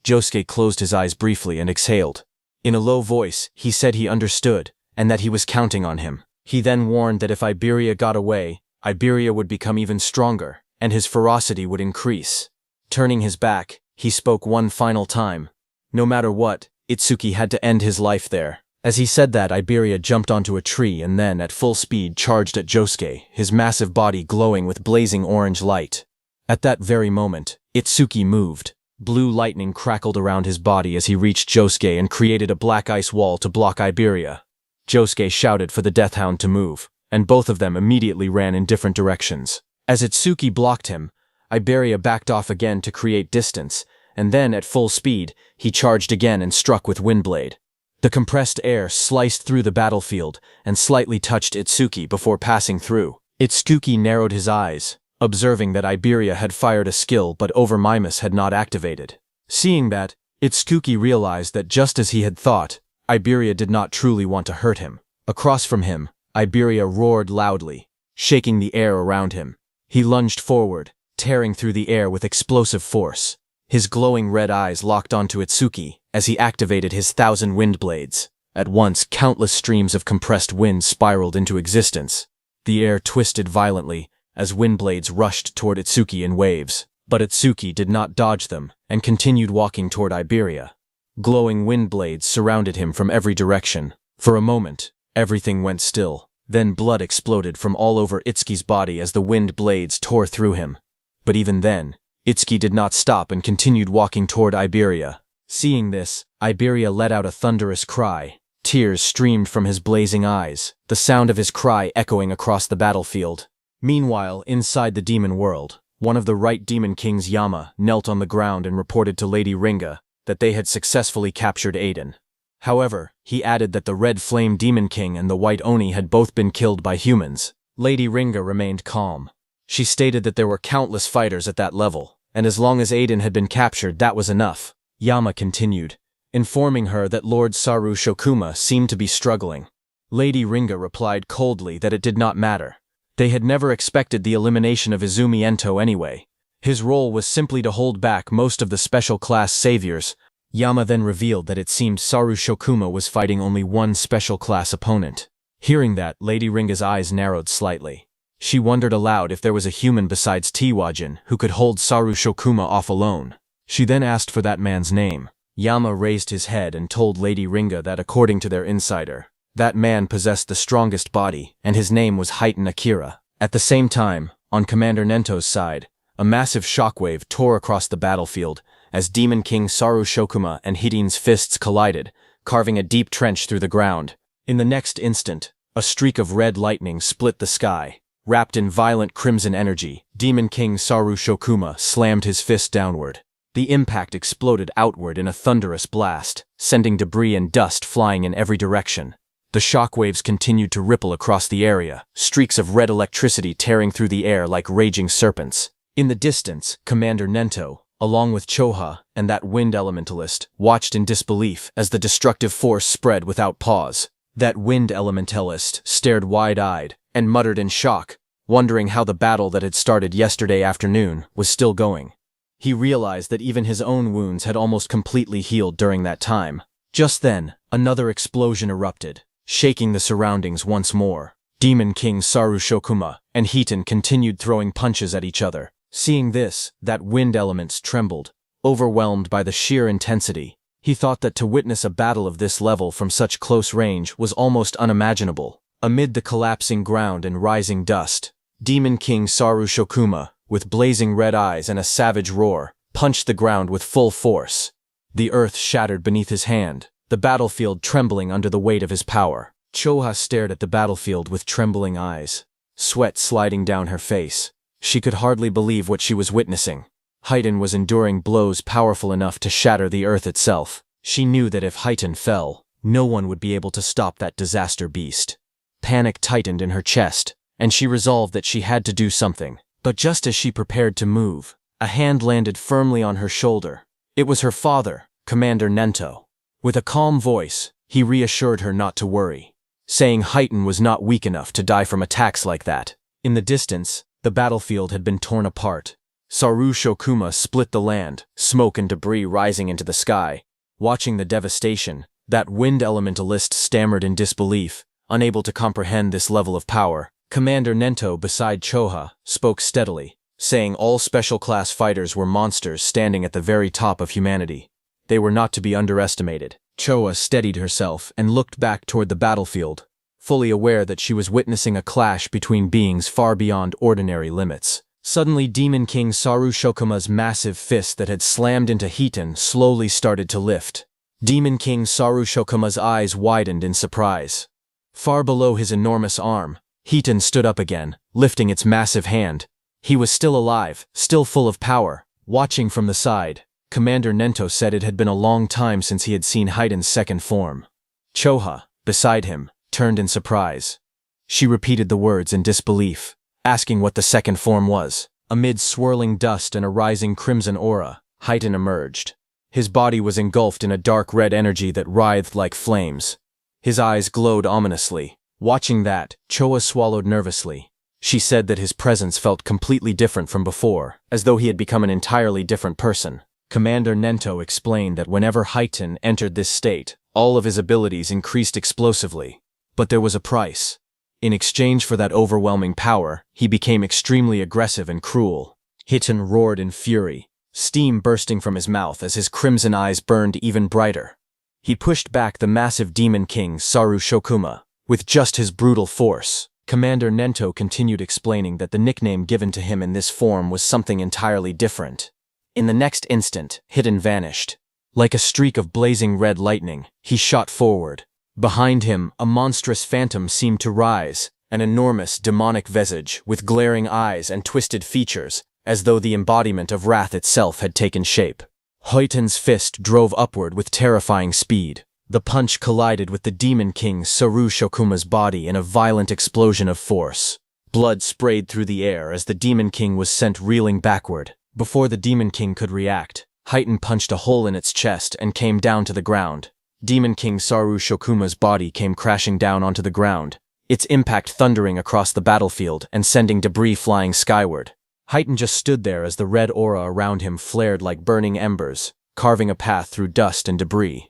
Josuke closed his eyes briefly and exhaled. In a low voice, he said he understood, and that he was counting on him. He then warned that if Iberia got away, Iberia would become even stronger, and his ferocity would increase. Turning his back, he spoke one final time. No matter what, Itsuki had to end his life there. As he said that, Iberia jumped onto a tree and then, at full speed, charged at Josuke, his massive body glowing with blazing orange light. At that very moment, Itsuki moved. Blue lightning crackled around his body as he reached Josuke and created a black ice wall to block Iberia. Josuke shouted for the Death Hound to move, and both of them immediately ran in different directions. As Itsuki blocked him, Iberia backed off again to create distance, and then, at full speed, he charged again and struck with Windblade. The compressed air sliced through the battlefield and slightly touched Itsuki before passing through. Itsuki narrowed his eyes, observing that Iberia had fired a skill but Overmimus had not activated. Seeing that, Itsuki realized that just as he had thought, Iberia did not truly want to hurt him. Across from him, Iberia roared loudly, shaking the air around him. He lunged forward, tearing through the air with explosive force. His glowing red eyes locked onto Itsuki as he activated his 1,000 wind blades. At once, countless streams of compressed wind spiraled into existence. The air twisted violently as wind blades rushed toward Itsuki in waves. But Itsuki did not dodge them and continued walking toward Iberia. Glowing wind blades surrounded him from every direction. For a moment, everything went still. Then blood exploded from all over Itsuki's body as the wind blades tore through him. But even then, Itsuki did not stop and continued walking toward Iberia. Seeing this, Iberia let out a thunderous cry. Tears streamed from his blazing eyes, the sound of his cry echoing across the battlefield. Meanwhile, inside the demon world, one of the right demon kings, Yama, knelt on the ground and reported to Lady Ringa that they had successfully captured Aiden. However, he added that the Red Flame Demon King and the White Oni had both been killed by humans. Lady Ringa remained calm. She stated that there were countless fighters at that level, and as long as Aiden had been captured, that was enough. Yama continued, informing her that Lord Saru Shokuma seemed to be struggling. Lady Ringa replied coldly that it did not matter. They had never expected the elimination of Izumi Ento anyway. His role was simply to hold back most of the special class saviors. Yama then revealed that it seemed Saru Shokuma was fighting only one special class opponent. Hearing that, Lady Ringa's eyes narrowed slightly. She wondered aloud if there was a human besides Tiwajin who could hold Saru Shokuma off alone. She then asked for that man's name. Yama raised his head and told Lady Ringa that according to their insider, that man possessed the strongest body, and his name was Heitan Akira. At the same time, on Commander Nento's side, a massive shockwave tore across the battlefield as Demon King Saru Shokuma and Hiden's fists collided, carving a deep trench through the ground. In the next instant, a streak of red lightning split the sky. Wrapped in violent crimson energy, Demon King Saru Shokuma slammed his fist downward. The impact exploded outward in a thunderous blast, sending debris and dust flying in every direction. The shockwaves continued to ripple across the area, streaks of red electricity tearing through the air like raging serpents. In the distance, Commander Nento, along with Choha and that wind elementalist, watched in disbelief as the destructive force spread without pause. That wind elementalist stared wide-eyed and muttered in shock, wondering how the battle that had started yesterday afternoon was still going. He realized that even his own wounds had almost completely healed during that time. Just then, another explosion erupted, shaking the surroundings once more. Demon King Saru Shokuma and Hiten continued throwing punches at each other. Seeing this, that wind elements trembled, overwhelmed by the sheer intensity. He thought that to witness a battle of this level from such close range was almost unimaginable. Amid the collapsing ground and rising dust, Demon King Saru Shokuma, with blazing red eyes and a savage roar, punched the ground with full force. The earth shattered beneath his hand, the battlefield trembling under the weight of his power. Choha stared at the battlefield with trembling eyes, sweat sliding down her face. She could hardly believe what she was witnessing. Hiten was enduring blows powerful enough to shatter the earth itself. She knew that if Hiten fell, no one would be able to stop that disaster beast. Panic tightened in her chest, and she resolved that she had to do something. But just as she prepared to move, a hand landed firmly on her shoulder. It was her father, Commander Nento. With a calm voice, he reassured her not to worry, saying Hiten was not weak enough to die from attacks like that. In the distance, the battlefield had been torn apart. Saru Shokuma split the land, smoke and debris rising into the sky. Watching the devastation, that wind elementalist stammered in disbelief, unable to comprehend this level of power. Commander Nento beside Choha spoke steadily, saying all special class fighters were monsters standing at the very top of humanity. They were not to be underestimated. Choha steadied herself and looked back toward the battlefield, fully aware that she was witnessing a clash between beings far beyond ordinary limits. Suddenly, Demon King Saru Shokuma's massive fist that had slammed into Hiten slowly started to lift. Demon King Saru Shokuma's eyes widened in surprise. Far below his enormous arm, Hiten stood up again, lifting its massive hand. He was still alive, still full of power. Watching from the side, Commander Nento said it had been a long time since he had seen Hiten's second form. Choha, beside him, turned in surprise. She repeated the words in disbelief, asking what the second form was. Amid swirling dust and a rising crimson aura, Hiten emerged. His body was engulfed in a dark red energy that writhed like flames. His eyes glowed ominously. Watching that, Choa swallowed nervously. She said that his presence felt completely different from before, as though he had become an entirely different person. Commander Nento explained that whenever Hiten entered this state, all of his abilities increased explosively. But there was a price. In exchange for that overwhelming power, he became extremely aggressive and cruel. Hiten roared in fury, steam bursting from his mouth as his crimson eyes burned even brighter. He pushed back the massive Demon King Saru Shokuma with just his brutal force. Commander Nento continued explaining that the nickname given to him in this form was something entirely different. In the next instant, Hiten vanished. Like a streak of blazing red lightning, he shot forward. Behind him, a monstrous phantom seemed to rise, an enormous demonic visage with glaring eyes and twisted features, as though the embodiment of wrath itself had taken shape. Hiten's fist drove upward with terrifying speed, The punch collided with the Demon King Saru Shokuma's body in a violent explosion of force. Blood sprayed through the air as the Demon King was sent reeling backward. Before the Demon King could react, Heighten punched a hole in its chest and came down to the ground. Demon King Saru Shokuma's body came crashing down onto the ground, its impact thundering across the battlefield and sending debris flying skyward. Heighten just stood there as the red aura around him flared like burning embers, carving a path through dust and debris.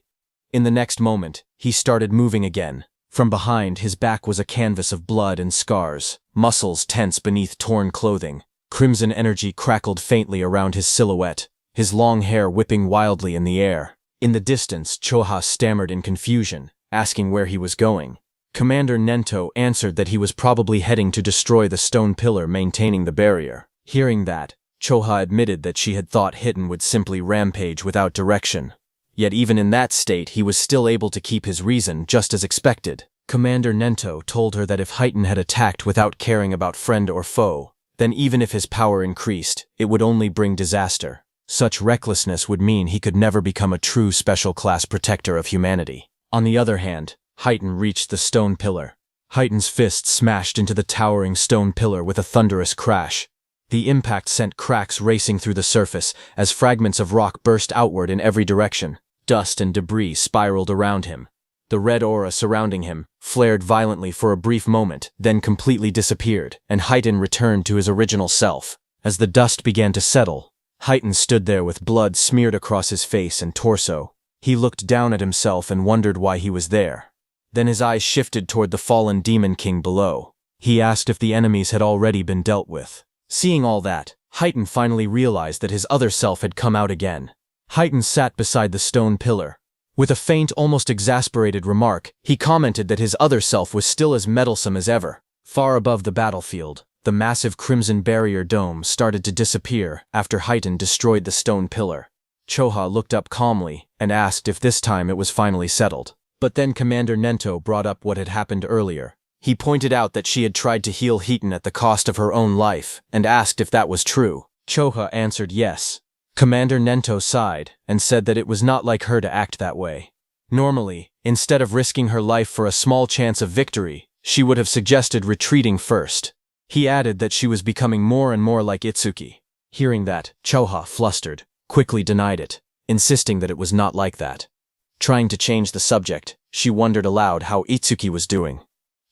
In the next moment, he started moving again. From behind, his back was a canvas of blood and scars, muscles tense beneath torn clothing. Crimson energy crackled faintly around his silhouette, his long hair whipping wildly in the air. In the distance, Choha stammered in confusion, asking where he was going. Commander Nento answered that he was probably heading to destroy the stone pillar maintaining the barrier. Hearing that, Choha admitted that she had thought Hitten would simply rampage without direction. Yet even in that state, he was still able to keep his reason just as expected. Commander Nento told her that if Heighten had attacked without caring about friend or foe, then even if his power increased, it would only bring disaster. Such recklessness would mean he could never become a true special-class protector of humanity. On the other hand, Heighten reached the stone pillar. Heighten's fist smashed into the towering stone pillar with a thunderous crash. The impact sent cracks racing through the surface as fragments of rock burst outward in every direction. Dust and debris spiraled around him. The red aura surrounding him flared violently for a brief moment, then completely disappeared, and Heighten returned to his original self. As the dust began to settle, Heighten stood there with blood smeared across his face and torso. He looked down at himself and wondered why he was there. Then his eyes shifted toward the fallen Demon King below. He asked if the enemies had already been dealt with. Seeing all that, Heighten finally realized that his other self had come out again. Heighten sat beside the stone pillar. With a faint, almost exasperated remark, he commented that his other self was still as meddlesome as ever. Far above the battlefield, the massive crimson barrier dome started to disappear after Heighten destroyed the stone pillar. Choha looked up calmly and asked if this time it was finally settled. But then Commander Nento brought up what had happened earlier. He pointed out that she had tried to heal Heighten at the cost of her own life and asked if that was true. Choha answered yes. Commander Nento sighed and said that it was not like her to act that way. Normally, instead of risking her life for a small chance of victory, she would have suggested retreating first. He added that she was becoming more and more like Itsuki. Hearing that, Choha, flustered, quickly denied it, insisting that it was not like that. Trying to change the subject, she wondered aloud how Itsuki was doing.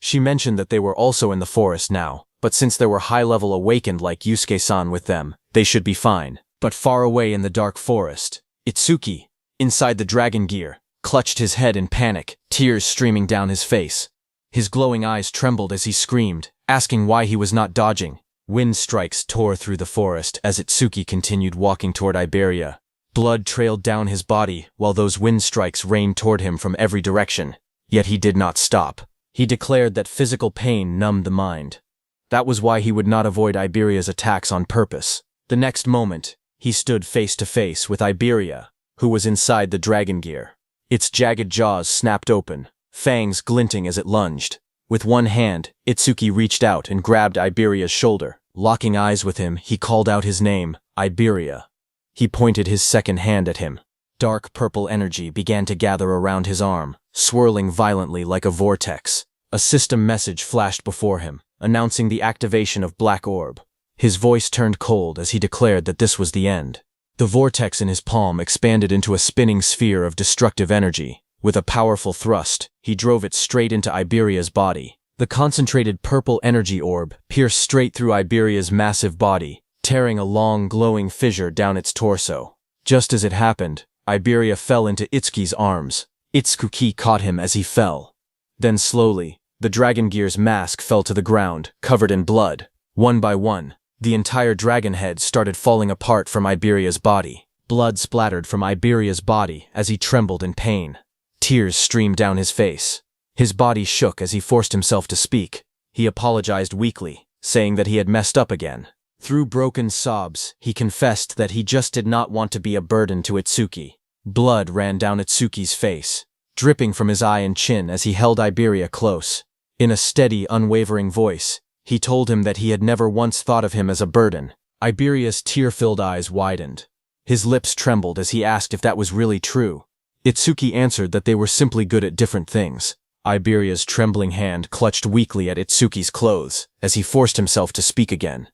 She mentioned that they were also in the forest now, but since there were high-level awakened like Yusuke-san with them, they should be fine. But far away in the dark forest, Itsuki, inside the dragon gear, clutched his head in panic, tears streaming down his face. His glowing eyes trembled as he screamed, asking why he was not dodging. Wind strikes tore through the forest as Itsuki continued walking toward Iberia. Blood trailed down his body while those wind strikes rained toward him from every direction. Yet he did not stop. He declared that physical pain numbed the mind. That was why he would not avoid Iberia's attacks on purpose. The next moment, he stood face to face with Iberia, who was inside the dragon gear. Its jagged jaws snapped open, fangs glinting as it lunged. With one hand, Itsuki reached out and grabbed Iberia's shoulder. Locking eyes with him, he called out his name, Iberia. He pointed his second hand at him. Dark purple energy began to gather around his arm, swirling violently like a vortex. A system message flashed before him, announcing the activation of Black Orb. His voice turned cold as he declared that this was the end. The vortex in his palm expanded into a spinning sphere of destructive energy. With a powerful thrust, he drove it straight into Iberia's body. The concentrated purple energy orb pierced straight through Iberia's massive body, tearing a long, glowing fissure down its torso. Just as it happened, Iberia fell into Itsuki's arms. Itsuki caught him as he fell. Then slowly, the dragon gear's mask fell to the ground, covered in blood. One by one, the entire dragon head started falling apart from Iberia's body. Blood splattered from Iberia's body as he trembled in pain. Tears streamed down his face. His body shook as he forced himself to speak. He apologized weakly, saying that he had messed up again. Through broken sobs, he confessed that he just did not want to be a burden to Itsuki. Blood ran down Itsuki's face, dripping from his eye and chin as he held Iberia close. In a steady, unwavering voice, he told him that he had never once thought of him as a burden. Iberia's tear-filled eyes widened. His lips trembled as he asked if that was really true. Itsuki answered that they were simply good at different things. Iberia's trembling hand clutched weakly at Itsuki's clothes as he forced himself to speak again.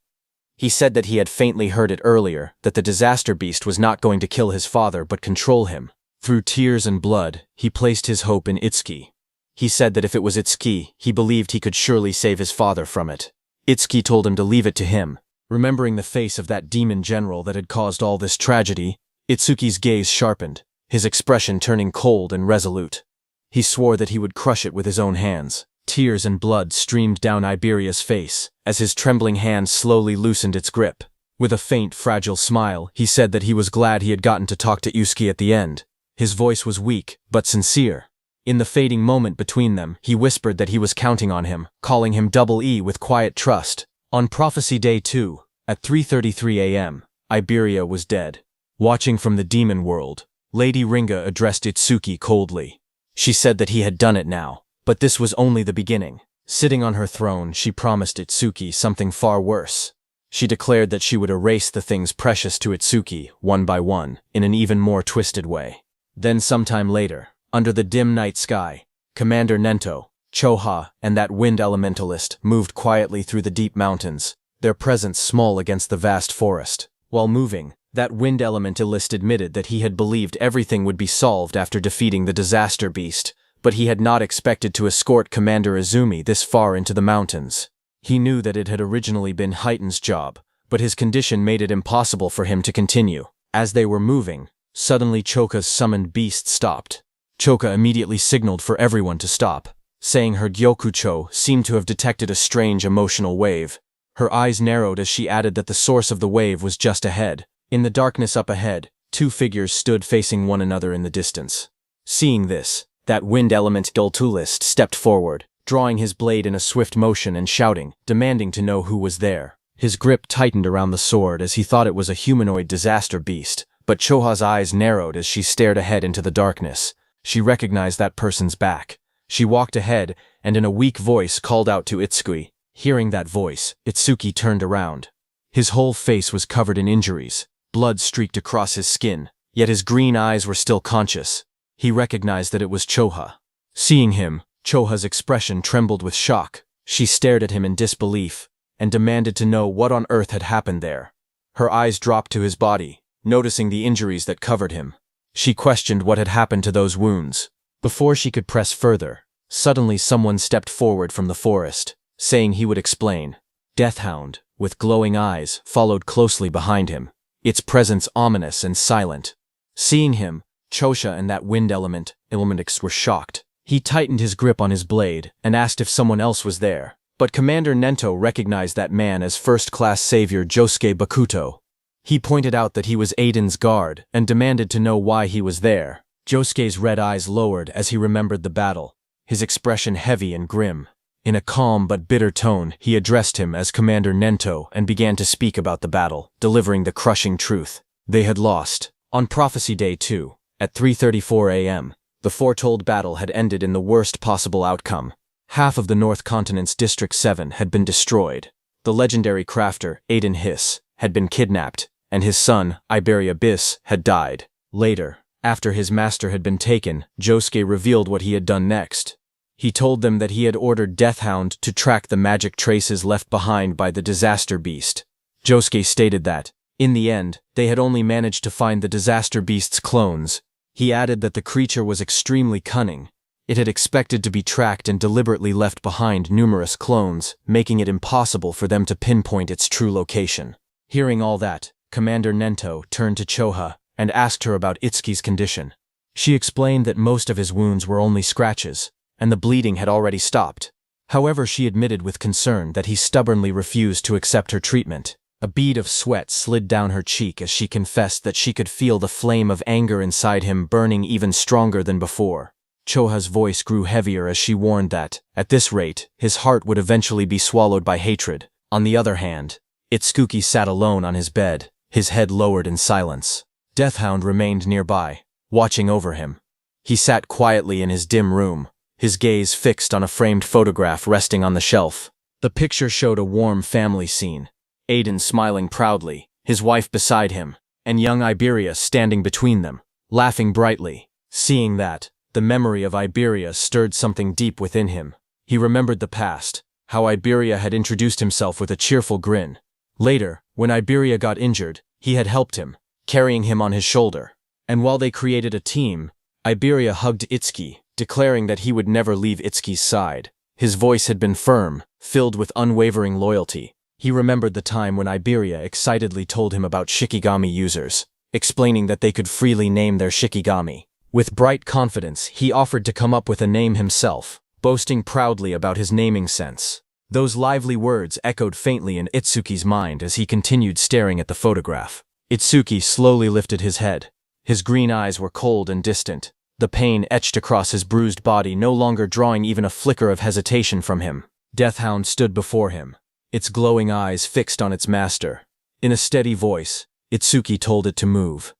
He said that he had faintly heard it earlier, that the disaster beast was not going to kill his father but control him. Through tears and blood, he placed his hope in Itsuki. He said that if it was Itsuki, he believed he could surely save his father from it. Itsuki told him to leave it to him. Remembering the face of that demon general that had caused all this tragedy, Itsuki's gaze sharpened, his expression turning cold and resolute. He swore that he would crush it with his own hands. Tears and blood streamed down Iberia's face as his trembling hand slowly loosened its grip. With a faint, fragile smile, he said that he was glad he had gotten to talk to Itsuki at the end. His voice was weak, but sincere. In the fading moment between them, he whispered that he was counting on him, calling him Double E with quiet trust. On Prophecy Day 2, at 3:33 a.m., Iberia was dead. Watching from the demon world, Lady Ringa addressed Itsuki coldly. She said that he had done it now. But this was only the beginning. Sitting on her throne, she promised Itsuki something far worse. She declared that she would erase the things precious to Itsuki, one by one, in an even more twisted way. Then sometime later, under the dim night sky, Commander Nento, Choha, and that wind elementalist moved quietly through the deep mountains, their presence small against the vast forest. While moving, that wind elementalist admitted that he had believed everything would be solved after defeating the disaster beast, but he had not expected to escort Commander Izumi this far into the mountains. He knew that it had originally been Heighten's job, but his condition made it impossible for him to continue. As they were moving, suddenly Choka's summoned beast stopped. Choka immediately signaled for everyone to stop, saying her Gyokucho seemed to have detected a strange emotional wave. Her eyes narrowed as she added that the source of the wave was just ahead. In the darkness up ahead, two figures stood facing one another in the distance. Seeing this, that wind element duelist stepped forward, drawing his blade in a swift motion and shouting, demanding to know who was there. His grip tightened around the sword as he thought it was a humanoid disaster beast, but Choha's eyes narrowed as she stared ahead into the darkness. She recognized that person's back. She walked ahead and in a weak voice called out to Itsuki. Hearing that voice, Itsuki turned around. His whole face was covered in injuries. Blood streaked across his skin, yet his green eyes were still conscious. He recognized that it was Choha. Seeing him, Choha's expression trembled with shock. She stared at him in disbelief, and demanded to know what on earth had happened there. Her eyes dropped to his body, noticing the injuries that covered him. She questioned what had happened to those wounds. Before she could press further, suddenly someone stepped forward from the forest, saying he would explain. Deathhound, with glowing eyes, followed closely behind him, its presence ominous and silent. Seeing him, Chosha and that wind elementix were shocked. He tightened his grip on his blade and asked if someone else was there, but Commander Nento recognized that man as first-class savior Josuke Bakuto. He pointed out that he was Aiden's guard and demanded to know why he was there. Josuke's red eyes lowered as he remembered the battle, his expression heavy and grim. In a calm but bitter tone, he addressed him as Commander Nento and began to speak about the battle, delivering the crushing truth. They had lost. On Prophecy Day 2, at 3:34 a.m., the foretold battle had ended in the worst possible outcome. Half of the North Continent's District 7 had been destroyed. The legendary crafter, Aiden Hiss, had been kidnapped, and his son, Iberia Bis, had died. Later, after his master had been taken, Josuke revealed what he had done next. He told them that he had ordered Deathhound to track the magic traces left behind by the disaster beast. Josuke stated that, in the end, they had only managed to find the disaster beast's clones. He added that the creature was extremely cunning. It had expected to be tracked and deliberately left behind numerous clones, making it impossible for them to pinpoint its true location. Hearing all that, Commander Nento turned to Choha and asked her about Itsuki's condition. She explained that most of his wounds were only scratches, and the bleeding had already stopped. However, she admitted with concern that he stubbornly refused to accept her treatment. A bead of sweat slid down her cheek as she confessed that she could feel the flame of anger inside him burning even stronger than before. Choha's voice grew heavier as she warned that, at this rate, his heart would eventually be swallowed by hatred. On the other hand, Itsuki sat alone on his bed, his head lowered in silence. Deathhound remained nearby, watching over him. He sat quietly in his dim room, his gaze fixed on a framed photograph resting on the shelf. The picture showed a warm family scene. Aiden smiling proudly, his wife beside him, and young Iberia standing between them, laughing brightly. Seeing that, the memory of Iberia stirred something deep within him. He remembered the past, how Iberia had introduced himself with a cheerful grin. Later, when Iberia got injured, he had helped him, carrying him on his shoulder. And while they created a team, Iberia hugged Itsuki, declaring that he would never leave Itsuki's side. His voice had been firm, filled with unwavering loyalty. He remembered the time when Iberia excitedly told him about Shikigami users, explaining that they could freely name their Shikigami. With bright confidence, he offered to come up with a name himself, boasting proudly about his naming sense. Those lively words echoed faintly in Itsuki's mind as he continued staring at the photograph. Itsuki slowly lifted his head. His green eyes were cold and distant, the pain etched across his bruised body no longer drawing even a flicker of hesitation from him. Deathhound stood before him, its glowing eyes fixed on its master. In a steady voice, Itsuki told it to move.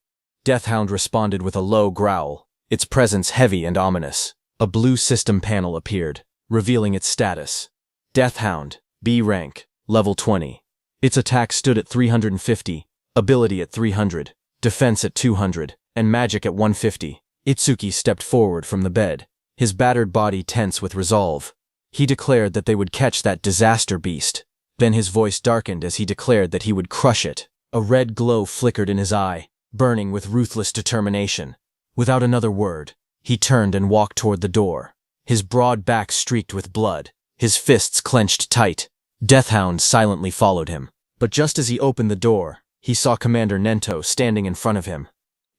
Deathhound responded with a low growl, its presence heavy and ominous. A blue system panel appeared, revealing its status. Deathhound, B rank, level 20. Its attack stood at 350, ability at 300, defense at 200, and magic at 150. Itsuki stepped forward from the bed, his battered body tense with resolve. He declared that they would catch that disaster beast. Then his voice darkened as he declared that he would crush it. A red glow flickered in his eye, burning with ruthless determination. Without another word, he turned and walked toward the door, his broad back streaked with blood, his fists clenched tight. Deathhound silently followed him. But just as he opened the door, he saw Commander Nento standing in front of him.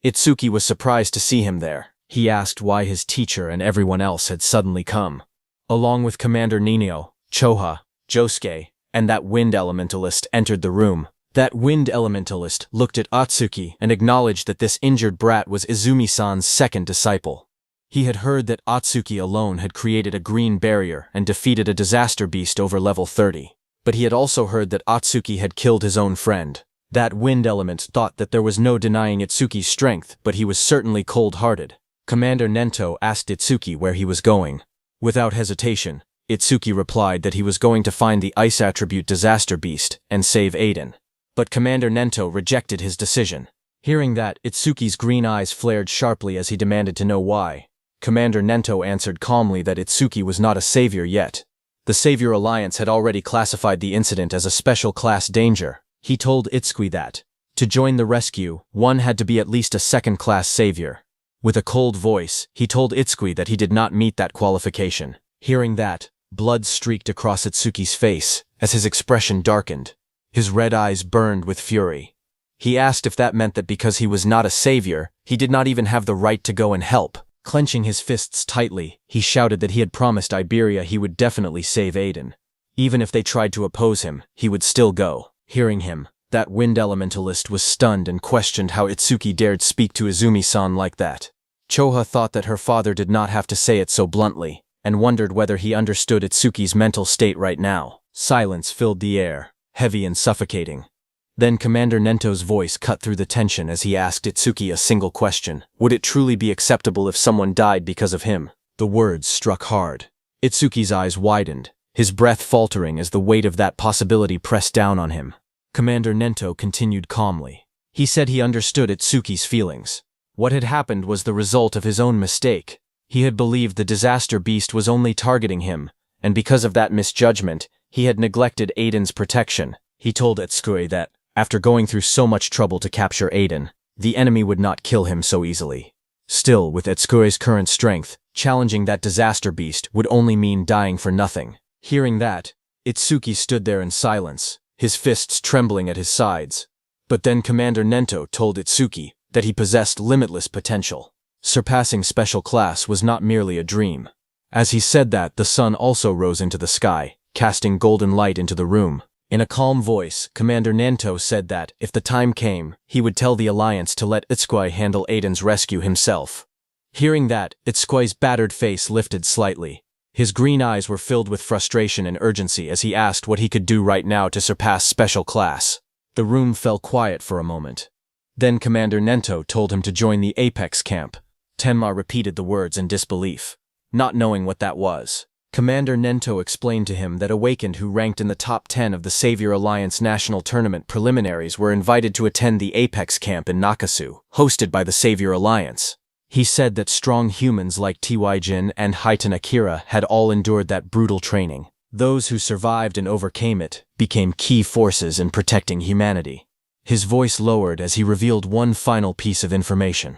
Itsuki was surprised to see him there. He asked why his teacher and everyone else had suddenly come. Along with Commander Ninio, Choha, Josuke, and that wind elementalist entered the room. That wind elementalist looked at Atsuki and acknowledged that this injured brat was Izumi-san's second disciple. He had heard that Atsuki alone had created a green barrier and defeated a disaster beast over level 30. But he had also heard that Atsuki had killed his own friend. That wind element thought that there was no denying Itsuki's strength, but he was certainly cold-hearted. Commander Nento asked Itsuki where he was going. Without hesitation, Itsuki replied that he was going to find the ice attribute disaster beast and save Aiden. But Commander Nento rejected his decision. Hearing that, Itsuki's green eyes flared sharply as he demanded to know why. Commander Nento answered calmly that Itsuki was not a savior yet. The Savior Alliance had already classified the incident as a special class danger. He told Itsuki that, to join the rescue, one had to be at least a second-class savior. With a cold voice, he told Itsuki that he did not meet that qualification. Hearing that, blood streaked across Itsuki's face as his expression darkened. His red eyes burned with fury. He asked if that meant that because he was not a savior, he did not even have the right to go and help. Clenching his fists tightly, he shouted that he had promised Iberia he would definitely save Aiden. Even if they tried to oppose him, he would still go. Hearing him, that wind elementalist was stunned and questioned how Itsuki dared speak to Izumi-san like that. Choha thought that her father did not have to say it so bluntly, and wondered whether he understood Itsuki's mental state right now. Silence filled the air, heavy and suffocating. Then Commander Nento's voice cut through the tension as he asked Itsuki a single question. Would it truly be acceptable if someone died because of him? The words struck hard. Itsuki's eyes widened, his breath faltering as the weight of that possibility pressed down on him. Commander Nento continued calmly. He said he understood Itsuki's feelings. What had happened was the result of his own mistake. He had believed the disaster beast was only targeting him, and because of that misjudgment, he had neglected Aiden's protection. He told Itsuki that, after going through so much trouble to capture Aiden, the enemy would not kill him so easily. Still, with Itsuki's current strength, challenging that disaster beast would only mean dying for nothing. Hearing that, Itsuki stood there in silence, his fists trembling at his sides. But then Commander Nento told Itsuki that he possessed limitless potential. Surpassing special class was not merely a dream. As he said that, the sun also rose into the sky, casting golden light into the room. In a calm voice, Commander Nento said that, if the time came, he would tell the Alliance to let Itsuki handle Aiden's rescue himself. Hearing that, Itsuki's battered face lifted slightly. His green eyes were filled with frustration and urgency as he asked what he could do right now to surpass special class. The room fell quiet for a moment. Then Commander Nento told him to join the Apex camp. Tenma repeated the words in disbelief, not knowing what that was. Commander Nento explained to him that Awakened who ranked in the top 10 of the Savior Alliance National Tournament preliminaries were invited to attend the Apex camp in Nakasu, hosted by the Savior Alliance. He said that strong humans like T.Y. and Hitan Akira had all endured that brutal training. Those who survived and overcame it became key forces in protecting humanity. His voice lowered as he revealed one final piece of information.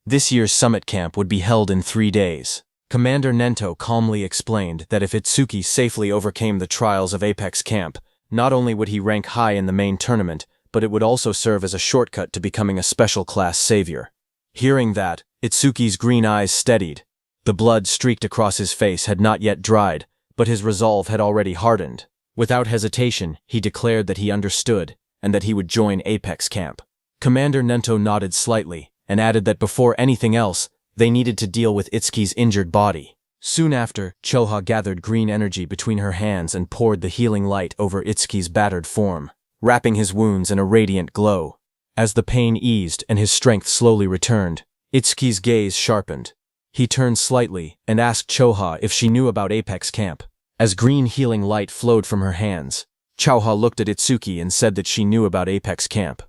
This year's summit camp would be held in 3 days. Commander Nento calmly explained that if Itsuki safely overcame the trials of Apex Camp, not only would he rank high in the main tournament, but it would also serve as a shortcut to becoming a special class savior. Hearing that, Itsuki's green eyes steadied. The blood streaked across his face had not yet dried, but his resolve had already hardened. Without hesitation, he declared that he understood, and that he would join Apex Camp. Commander Nento nodded slightly, and added that before anything else, they needed to deal with Itsuki's injured body. Soon after, Choha gathered green energy between her hands and poured the healing light over Itsuki's battered form, wrapping his wounds in a radiant glow. As the pain eased and his strength slowly returned, Itsuki's gaze sharpened. He turned slightly and asked Choha if she knew about Apex Camp. As green healing light flowed from her hands, Choha looked at Itsuki and said that she knew about Apex Camp.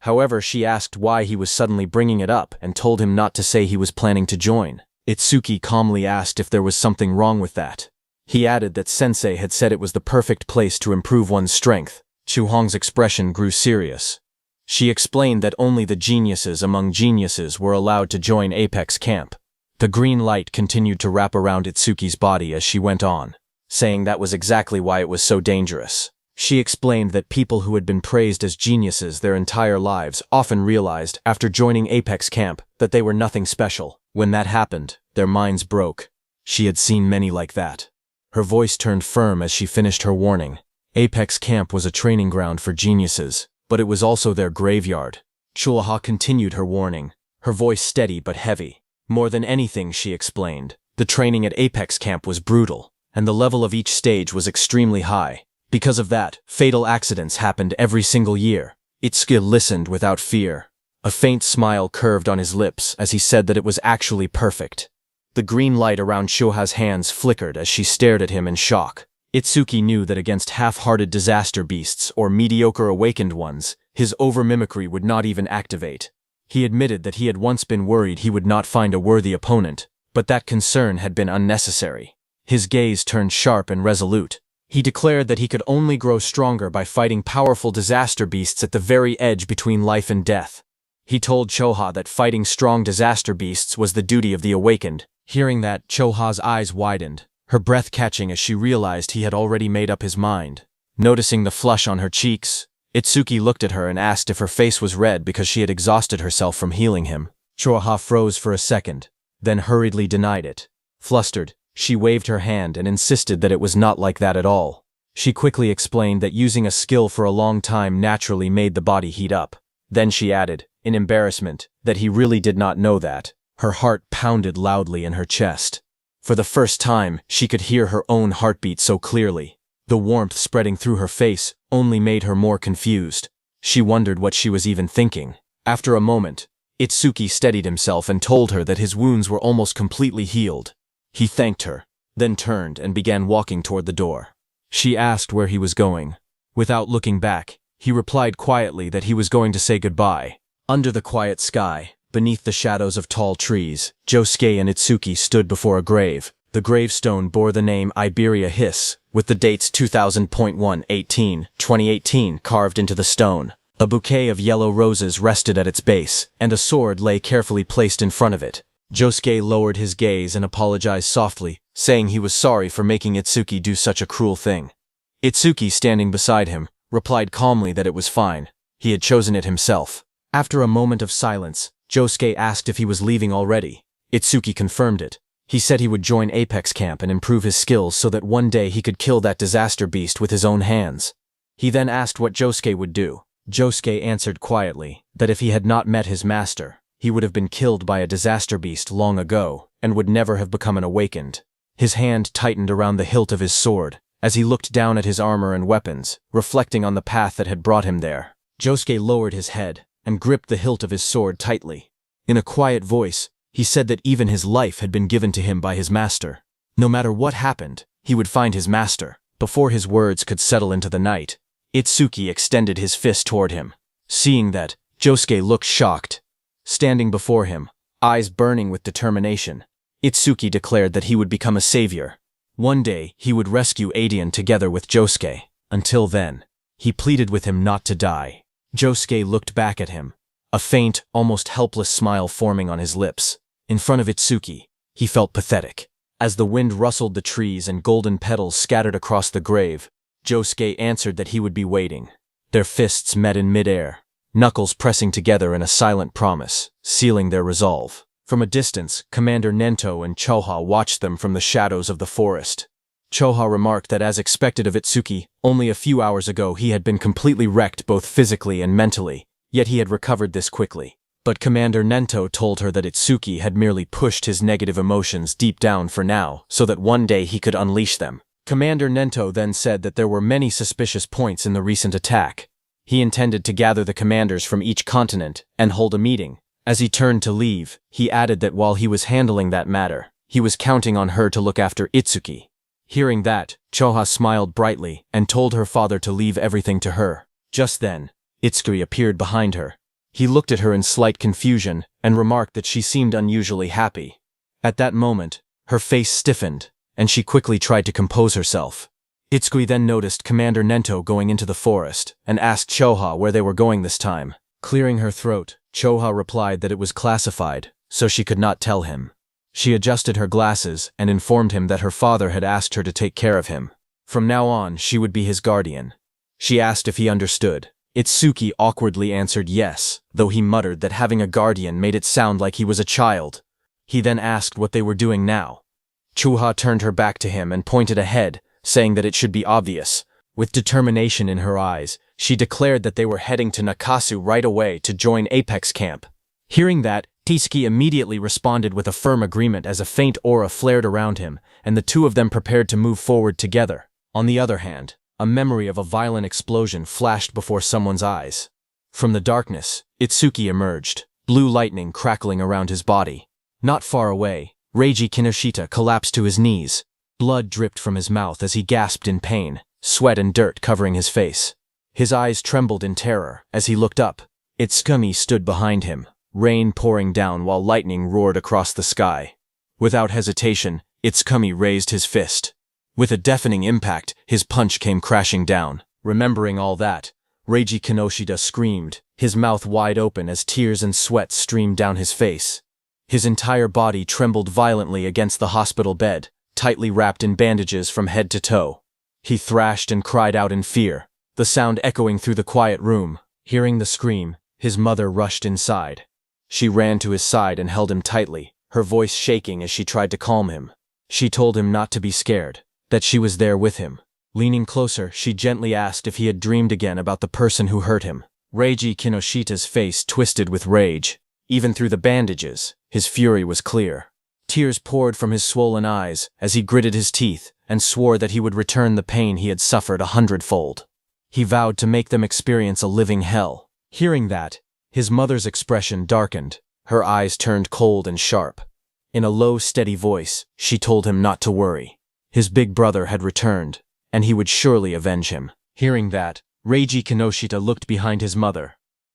However, she asked why he was suddenly bringing it up and told him not to say he was planning to join. Itsuki calmly asked if there was something wrong with that. He added that Sensei had said it was the perfect place to improve one's strength. Chuhong's expression grew serious. She explained that only the geniuses among geniuses were allowed to join Apex Camp. The green light continued to wrap around Itsuki's body as she went on, saying that was exactly why it was so dangerous. She explained that people who had been praised as geniuses their entire lives often realized, after joining Apex Camp, that they were nothing special. When that happened, their minds broke. She had seen many like that. Her voice turned firm as she finished her warning. Apex Camp was a training ground for geniuses, but it was also their graveyard. Chulaha continued her warning, her voice steady but heavy. More than anything, she explained, the training at Apex Camp was brutal, and the level of each stage was extremely high. Because of that, fatal accidents happened every single year. Itsuki listened without fear. A faint smile curved on his lips as he said that it was actually perfect. The green light around Shoha's hands flickered as she stared at him in shock. Itsuki knew that against half-hearted disaster beasts or mediocre awakened ones, his over-mimicry would not even activate. He admitted that he had once been worried he would not find a worthy opponent, but that concern had been unnecessary. His gaze turned sharp and resolute. He declared that he could only grow stronger by fighting powerful disaster beasts at the very edge between life and death. He told Choha that fighting strong disaster beasts was the duty of the awakened. Hearing that, Choha's eyes widened, her breath catching as she realized he had already made up his mind. Noticing the flush on her cheeks, Itsuki looked at her and asked if her face was red because she had exhausted herself from healing him. Choha froze for a second, then hurriedly denied it. Flustered, she waved her hand and insisted that it was not like that at all. She quickly explained that using a skill for a long time naturally made the body heat up. Then she added, in embarrassment, that he really did not know that. Her heart pounded loudly in her chest. For the first time, she could hear her own heartbeat so clearly. The warmth spreading through her face only made her more confused. She wondered what she was even thinking. After a moment, Itsuki steadied himself and told her that his wounds were almost completely healed. He thanked her, then turned and began walking toward the door. She asked where he was going. Without looking back, he replied quietly that he was going to say goodbye. Under the quiet sky, beneath the shadows of tall trees, Josuke and Itsuki stood before a grave. The gravestone bore the name Iberia Hiss, with the dates 2000.1/18/2018 carved into the stone. A bouquet of yellow roses rested at its base, and a sword lay carefully placed in front of it. Josuke lowered his gaze and apologized softly, saying he was sorry for making Itsuki do such a cruel thing. Itsuki, standing beside him, replied calmly that it was fine. He had chosen it himself. After a moment of silence, Josuke asked if he was leaving already. Itsuki confirmed it. He said he would join Apex Camp and improve his skills so that one day he could kill that disaster beast with his own hands. He then asked what Josuke would do. Josuke answered quietly that if he had not met his master, he would have been killed by a disaster beast long ago and would never have become an awakened. His hand tightened around the hilt of his sword as he looked down at his armor and weapons, reflecting on the path that had brought him there. Josuke lowered his head and gripped the hilt of his sword tightly. In a quiet voice, he said that even his life had been given to him by his master. No matter what happened, he would find his master. Before his words could settle into the night, Itsuki extended his fist toward him. Seeing that, Josuke looked shocked. Standing before him, eyes burning with determination. Itsuki declared that he would become a savior. One day, he would rescue Adian together with Josuke. Until then, he pleaded with him not to die. Josuke looked back at him, a faint, almost helpless smile forming on his lips. In front of Itsuki, he felt pathetic. As the wind rustled the trees and golden petals scattered across the grave, Josuke answered that he would be waiting. Their fists met in midair, knuckles pressing together in a silent promise, sealing their resolve. From a distance, Commander Nento and Choha watched them from the shadows of the forest. Choha remarked that as expected of Itsuki, only a few hours ago he had been completely wrecked both physically and mentally, yet he had recovered this quickly. But Commander Nento told her that Itsuki had merely pushed his negative emotions deep down for now, so that one day he could unleash them. Commander Nento then said that there were many suspicious points in the recent attack. He intended to gather the commanders from each continent and hold a meeting. As he turned to leave, he added that while he was handling that matter, he was counting on her to look after Itsuki. Hearing that, Choha smiled brightly and told her father to leave everything to her. Just then, Itsuki appeared behind her. He looked at her in slight confusion and remarked that she seemed unusually happy. At that moment, her face stiffened, and she quickly tried to compose herself. Itsuki then noticed Commander Nento going into the forest and asked Choha where they were going this time. Clearing her throat, Choha replied that it was classified, so she could not tell him. She adjusted her glasses and informed him that her father had asked her to take care of him. From now on, she would be his guardian. She asked if he understood. Itsuki awkwardly answered yes, though he muttered that having a guardian made it sound like he was a child. He then asked what they were doing now. Choha turned her back to him and pointed ahead, saying that it should be obvious. With determination in her eyes, she declared that they were heading to Nakasu right away to join Apex Camp. Hearing that, Itsuki immediately responded with a firm agreement as a faint aura flared around him, and the two of them prepared to move forward together. On the other hand, a memory of a violent explosion flashed before someone's eyes. From the darkness, Itsuki emerged, blue lightning crackling around his body. Not far away, Reiji Kinoshita collapsed to his knees. Blood dripped from his mouth as he gasped in pain, sweat and dirt covering his face. His eyes trembled in terror as he looked up. Itsuki stood behind him, rain pouring down while lightning roared across the sky. Without hesitation, Itsuki raised his fist. With a deafening impact, his punch came crashing down. Remembering all that, Reiji Kinoshita screamed, his mouth wide open as tears and sweat streamed down his face. His entire body trembled violently against the hospital bed, tightly wrapped in bandages from head to toe. He thrashed and cried out in fear, the sound echoing through the quiet room. Hearing the scream, his mother rushed inside. She ran to his side and held him tightly, her voice shaking as she tried to calm him. She told him not to be scared, that she was there with him. Leaning closer, she gently asked if he had dreamed again about the person who hurt him. Reiji Kinoshita's face twisted with rage. Even through the bandages, his fury was clear. Tears poured from his swollen eyes as he gritted his teeth and swore that he would return the pain he had suffered 100-fold. He vowed to make them experience a living hell. Hearing that, his mother's expression darkened, her eyes turned cold and sharp. In a low, steady voice, she told him not to worry. His big brother had returned, and he would surely avenge him. Hearing that, Reiji Kinoshita looked behind his mother.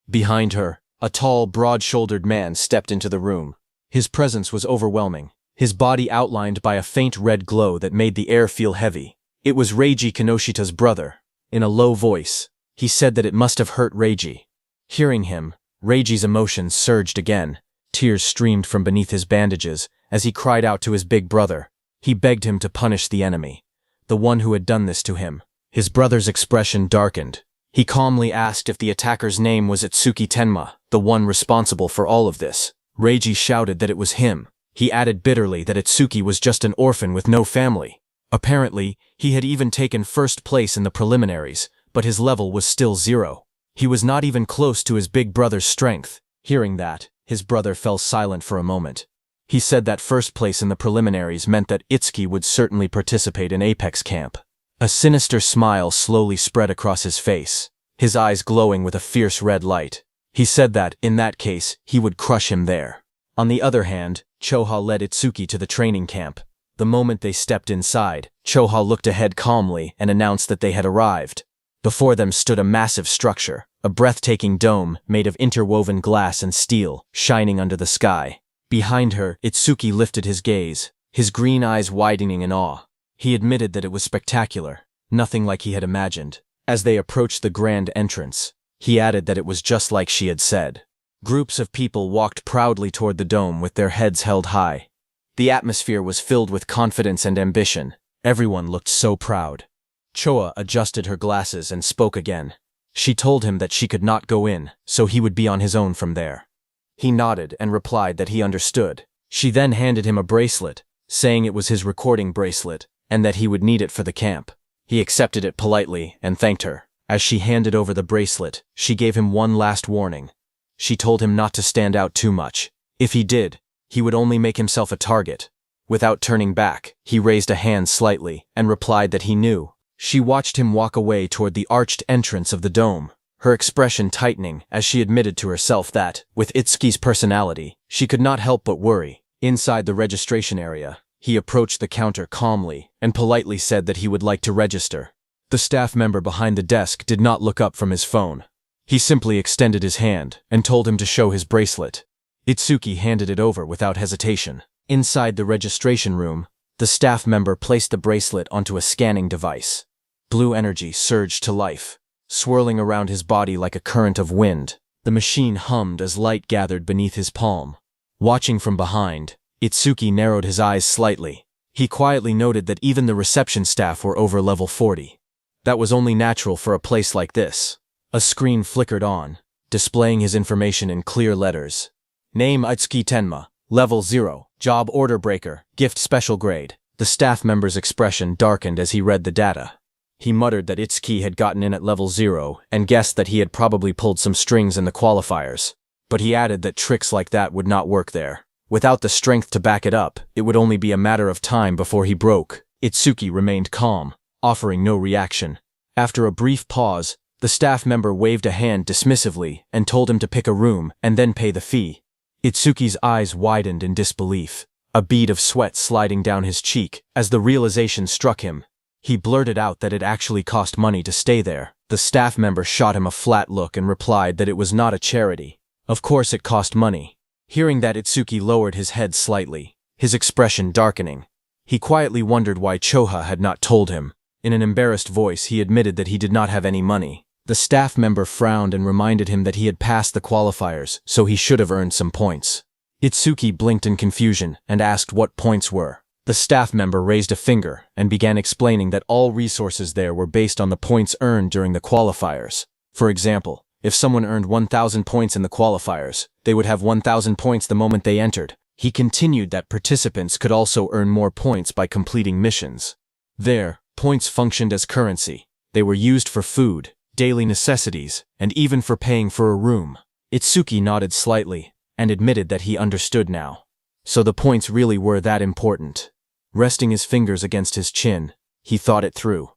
Behind her, a tall, broad-shouldered man stepped into the room. His presence was overwhelming, his body outlined by a faint red glow that made the air feel heavy. It was Reiji Kinoshita's brother. In a low voice, he said that it must have hurt Reiji. Hearing him, Reiji's emotions surged again. Tears streamed from beneath his bandages as he cried out to his big brother. He begged him to punish the enemy, the one who had done this to him. His brother's expression darkened. He calmly asked if the attacker's name was Itsuki Tenma, the one responsible for all of this. Reiji shouted that it was him. He added bitterly that Itsuki was just an orphan with no family. Apparently, he had even taken first place in the preliminaries, but his level was still 0. He was not even close to his big brother's strength. Hearing that, his brother fell silent for a moment. He said that first place in the preliminaries meant that Itsuki would certainly participate in Apex Camp. A sinister smile slowly spread across his face, his eyes glowing with a fierce red light. He said that, in that case, he would crush him there. On the other hand, Choha led Itsuki to the training camp. The moment they stepped inside, Choha looked ahead calmly and announced that they had arrived. Before them stood a massive structure, a breathtaking dome made of interwoven glass and steel, shining under the sky. Behind her, Itsuki lifted his gaze, his green eyes widening in awe. He admitted that it was spectacular, nothing like he had imagined. As they approached the grand entrance, he added that it was just like she had said. Groups of people walked proudly toward the dome with their heads held high. The atmosphere was filled with confidence and ambition. Everyone looked so proud. Choa adjusted her glasses and spoke again. She told him that she could not go in, so he would be on his own from there. He nodded and replied that he understood. She then handed him a bracelet, saying it was his recording bracelet, and that he would need it for the camp. He accepted it politely and thanked her. As she handed over the bracelet, she gave him one last warning. She told him not to stand out too much. If he did, he would only make himself a target. Without turning back, he raised a hand slightly and replied that he knew. She watched him walk away toward the arched entrance of the dome, her expression tightening as she admitted to herself that, with Itsuki's personality, she could not help but worry. Inside the registration area, he approached the counter calmly and politely said that he would like to register. The staff member behind the desk did not look up from his phone. He simply extended his hand and told him to show his bracelet. Itsuki handed it over without hesitation. Inside the registration room, the staff member placed the bracelet onto a scanning device. Blue energy surged to life, swirling around his body like a current of wind. The machine hummed as light gathered beneath his palm. Watching from behind, Itsuki narrowed his eyes slightly. He quietly noted that even the reception staff were over level 40. That was only natural for a place like this. A screen flickered on, displaying his information in clear letters. Name Itsuki Tenma, Level 0, Job Order Breaker, Gift Special Grade. The staff member's expression darkened as he read the data. He muttered that Itsuki had gotten in at Level 0 and guessed that he had probably pulled some strings in the qualifiers. But he added that tricks like that would not work there. Without the strength to back it up, it would only be a matter of time before he broke. Itsuki remained calm, offering no reaction. After a brief pause, the staff member waved a hand dismissively and told him to pick a room and then pay the fee. Itsuki's eyes widened in disbelief, a bead of sweat sliding down his cheek as the realization struck him. He blurted out that it actually cost money to stay there. The staff member shot him a flat look and replied that it was not a charity. Of course it cost money. Hearing that, Itsuki lowered his head slightly, his expression darkening. He quietly wondered why Choha had not told him. In an embarrassed voice, he admitted that he did not have any money. The staff member frowned and reminded him that he had passed the qualifiers, so he should have earned some points. Itsuki blinked in confusion and asked what points were. The staff member raised a finger and began explaining that all resources there were based on the points earned during the qualifiers. For example, if someone earned 1,000 points in the qualifiers, they would have 1,000 points the moment they entered. He continued that participants could also earn more points by completing missions. There, points functioned as currency. They were used for food, daily necessities, and even for paying for a room. Itsuki nodded slightly and admitted that he understood now. So the points really were that important. Resting his fingers against his chin, he thought it through.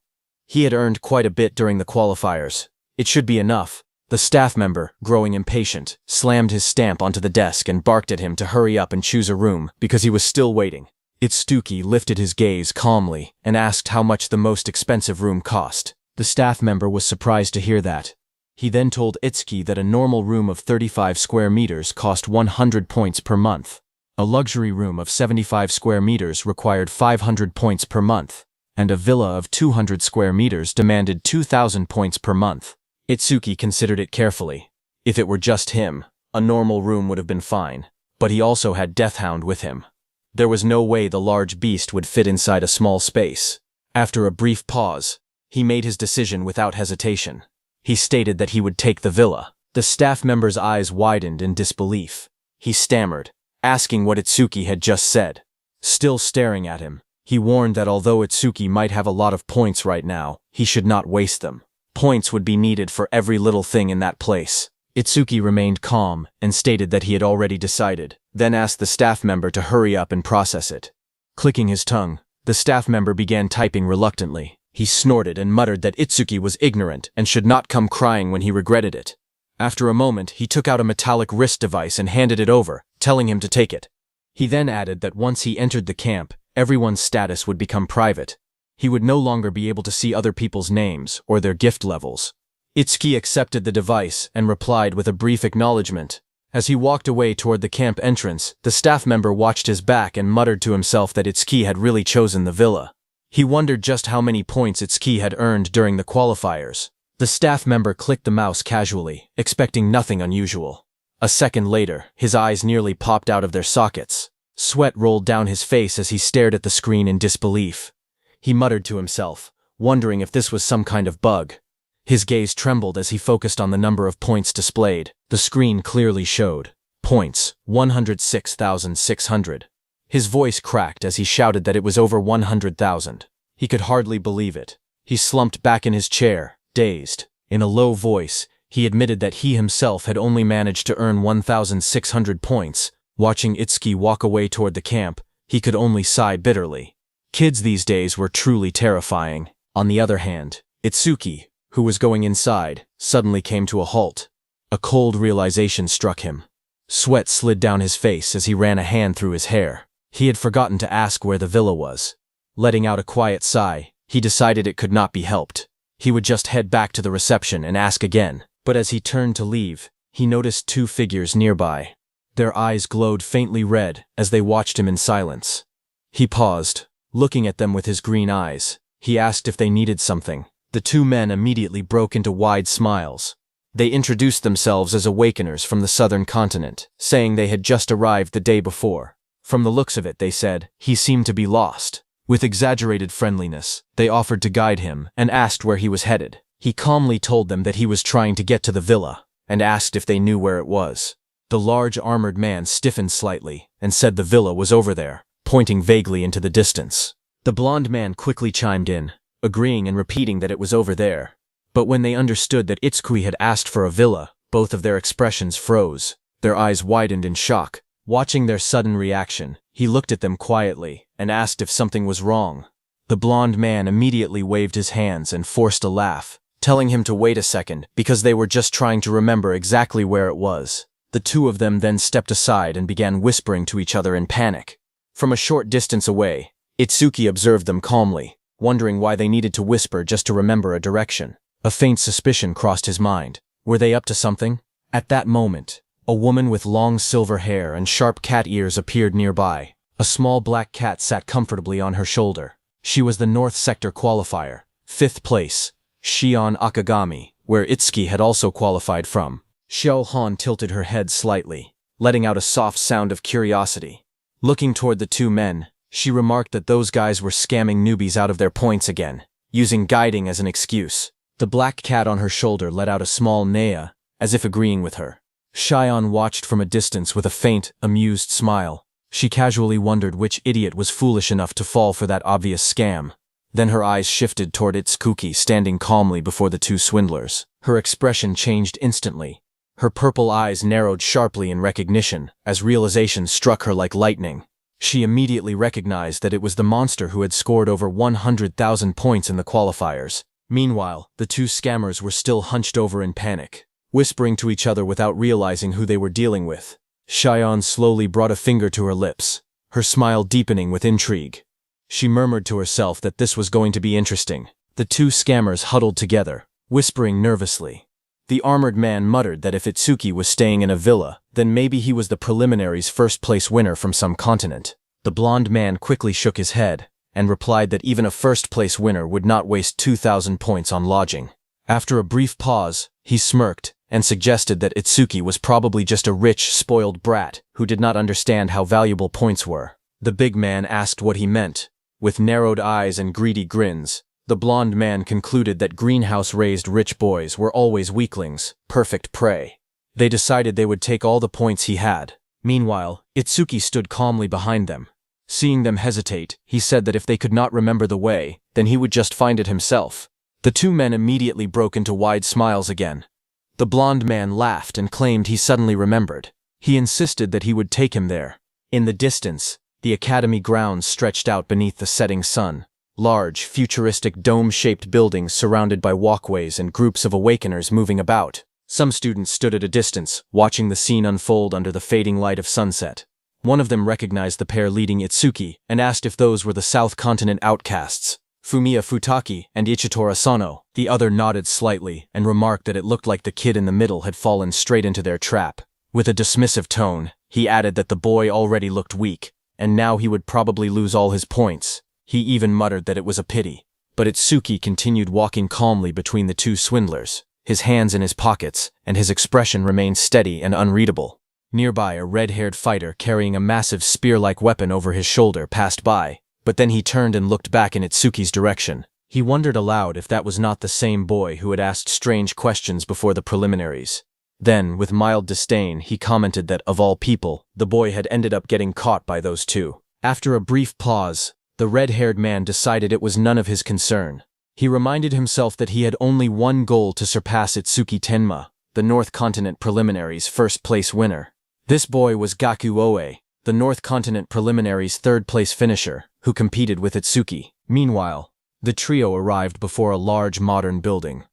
He had earned quite a bit during the qualifiers. It should be enough. The staff member, growing impatient, slammed his stamp onto the desk and barked at him to hurry up and choose a room because he was still waiting. Itsuki lifted his gaze calmly and asked how much the most expensive room cost. The staff member was surprised to hear that. He then told Itsuki that a normal room of 35 square meters cost 100 points per month. A luxury room of 75 square meters required 500 points per month, and a villa of 200 square meters demanded 2,000 points per month. Itsuki considered it carefully. If it were just him, a normal room would have been fine, but he also had Deathhound with him. There was no way the large beast would fit inside a small space. After a brief pause, he made his decision without hesitation. He stated that he would take the villa. The staff member's eyes widened in disbelief. He stammered, asking what Itsuki had just said. Still staring at him, he warned that although Itsuki might have a lot of points right now, he should not waste them. Points would be needed for every little thing in that place. Itsuki remained calm and stated that he had already decided, then asked the staff member to hurry up and process it. Clicking his tongue, the staff member began typing reluctantly. He snorted and muttered that Itsuki was ignorant and should not come crying when he regretted it. After a moment, he took out a metallic wrist device and handed it over, telling him to take it. He then added that once he entered the camp, everyone's status would become private. He would no longer be able to see other people's names or their gift levels. Itsuki accepted the device and replied with a brief acknowledgement, As he walked away toward the camp entrance, the staff member watched his back and muttered to himself that Itsuki had really chosen the villa. He wondered just how many points Itsuki had earned during the qualifiers. The staff member clicked the mouse casually, expecting nothing unusual. A second later, his eyes nearly popped out of their sockets. Sweat rolled down his face as he stared at the screen in disbelief. He muttered to himself, wondering if this was some kind of bug. His gaze trembled as he focused on the number of points displayed. The screen clearly showed points, 106,600. His voice cracked as he shouted that it was over 100,000. He could hardly believe it. He slumped back in his chair, dazed. In a low voice, he admitted that he himself had only managed to earn 1,600 points. Watching Itsuki walk away toward the camp, he could only sigh bitterly. Kids these days were truly terrifying. On the other hand, Itsuki, who was going inside, suddenly came to a halt. A cold realization struck him. Sweat slid down his face as he ran a hand through his hair. He had forgotten to ask where the villa was. Letting out a quiet sigh, he decided it could not be helped. He would just head back to the reception and ask again. But as he turned to leave, he noticed two figures nearby. Their eyes glowed faintly red as they watched him in silence. He paused, looking at them with his green eyes. He asked if they needed something. The two men immediately broke into wide smiles. They introduced themselves as awakeners from the southern continent, saying they had just arrived the day before. From the looks of it, they said, he seemed to be lost. With exaggerated friendliness, they offered to guide him and asked where he was headed. He calmly told them that he was trying to get to the villa, and asked if they knew where it was. The large armored man stiffened slightly and said the villa was over there, pointing vaguely into the distance. The blonde man quickly chimed in, agreeing and repeating that it was over there. But when they understood that Itsuki had asked for a villa, both of their expressions froze. Their eyes widened in shock. Watching their sudden reaction, he looked at them quietly and asked if something was wrong. The blonde man immediately waved his hands and forced a laugh, telling him to wait a second because they were just trying to remember exactly where it was. The two of them then stepped aside and began whispering to each other in panic. From a short distance away, Itsuki observed them calmly, wondering why they needed to whisper just to remember a direction. A faint suspicion crossed his mind. Were they up to something? At that moment, a woman with long silver hair and sharp cat ears appeared nearby. A small black cat sat comfortably on her shoulder. She was the North Sector qualifier, 5th place, Shion Akagami, where Itsuki had also qualified from. Xiao Han tilted her head slightly, letting out a soft sound of curiosity. Looking toward the two men, she remarked that those guys were scamming newbies out of their points again, using guiding as an excuse. The black cat on her shoulder let out a small neigh, as if agreeing with her. Xian watched from a distance with a faint, amused smile. She casually wondered which idiot was foolish enough to fall for that obvious scam. Then her eyes shifted toward Itsuki standing calmly before the two swindlers. Her expression changed instantly. Her purple eyes narrowed sharply in recognition, as realization struck her like lightning. She immediately recognized that it was the monster who had scored over 100,000 points in the qualifiers. Meanwhile, the two scammers were still hunched over in panic, whispering to each other without realizing who they were dealing with. Xian slowly brought a finger to her lips, her smile deepening with intrigue. She murmured to herself that this was going to be interesting. The two scammers huddled together, whispering nervously. The armored man muttered that if Itsuki was staying in a villa, then maybe he was the preliminaries' first-place winner from some continent. The blonde man quickly shook his head, and replied that even a first-place winner would not waste 2,000 points on lodging. After a brief pause, he smirked, and suggested that Itsuki was probably just a rich, spoiled brat who did not understand how valuable points were. The big man asked what he meant. With narrowed eyes and greedy grins, the blonde man concluded that greenhouse-raised rich boys were always weaklings, perfect prey. They decided they would take all the points he had. Meanwhile, Itsuki stood calmly behind them. Seeing them hesitate, he said that if they could not remember the way, then he would just find it himself. The two men immediately broke into wide smiles again. The blonde man laughed and claimed he suddenly remembered. He insisted that he would take him there. In the distance, the academy grounds stretched out beneath the setting sun. Large, futuristic dome-shaped buildings surrounded by walkways and groups of awakeners moving about. Some students stood at a distance, watching the scene unfold under the fading light of sunset. One of them recognized the pair leading Itsuki and asked if those were the South Continent outcasts, Fumiya Futaki and Ichitora Sano. The other nodded slightly and remarked that it looked like the kid in the middle had fallen straight into their trap. With a dismissive tone, he added that the boy already looked weak, and now he would probably lose all his points. He even muttered that it was a pity. But Itsuki continued walking calmly between the two swindlers, his hands in his pockets, and his expression remained steady and unreadable. Nearby, a red-haired fighter carrying a massive spear-like weapon over his shoulder passed by, but then he turned and looked back in Itsuki's direction. He wondered aloud if that was not the same boy who had asked strange questions before the preliminaries. Then, with mild disdain, he commented that, of all people, the boy had ended up getting caught by those two. After a brief pause, the red-haired man decided it was none of his concern. He reminded himself that he had only one goal to surpass Itsuki Tenma, the North Continent Preliminaries' first-place winner. This boy was Gaku Oe, the North Continent Preliminaries' third-place finisher, who competed with Itsuki. Meanwhile, the trio arrived before a large modern building.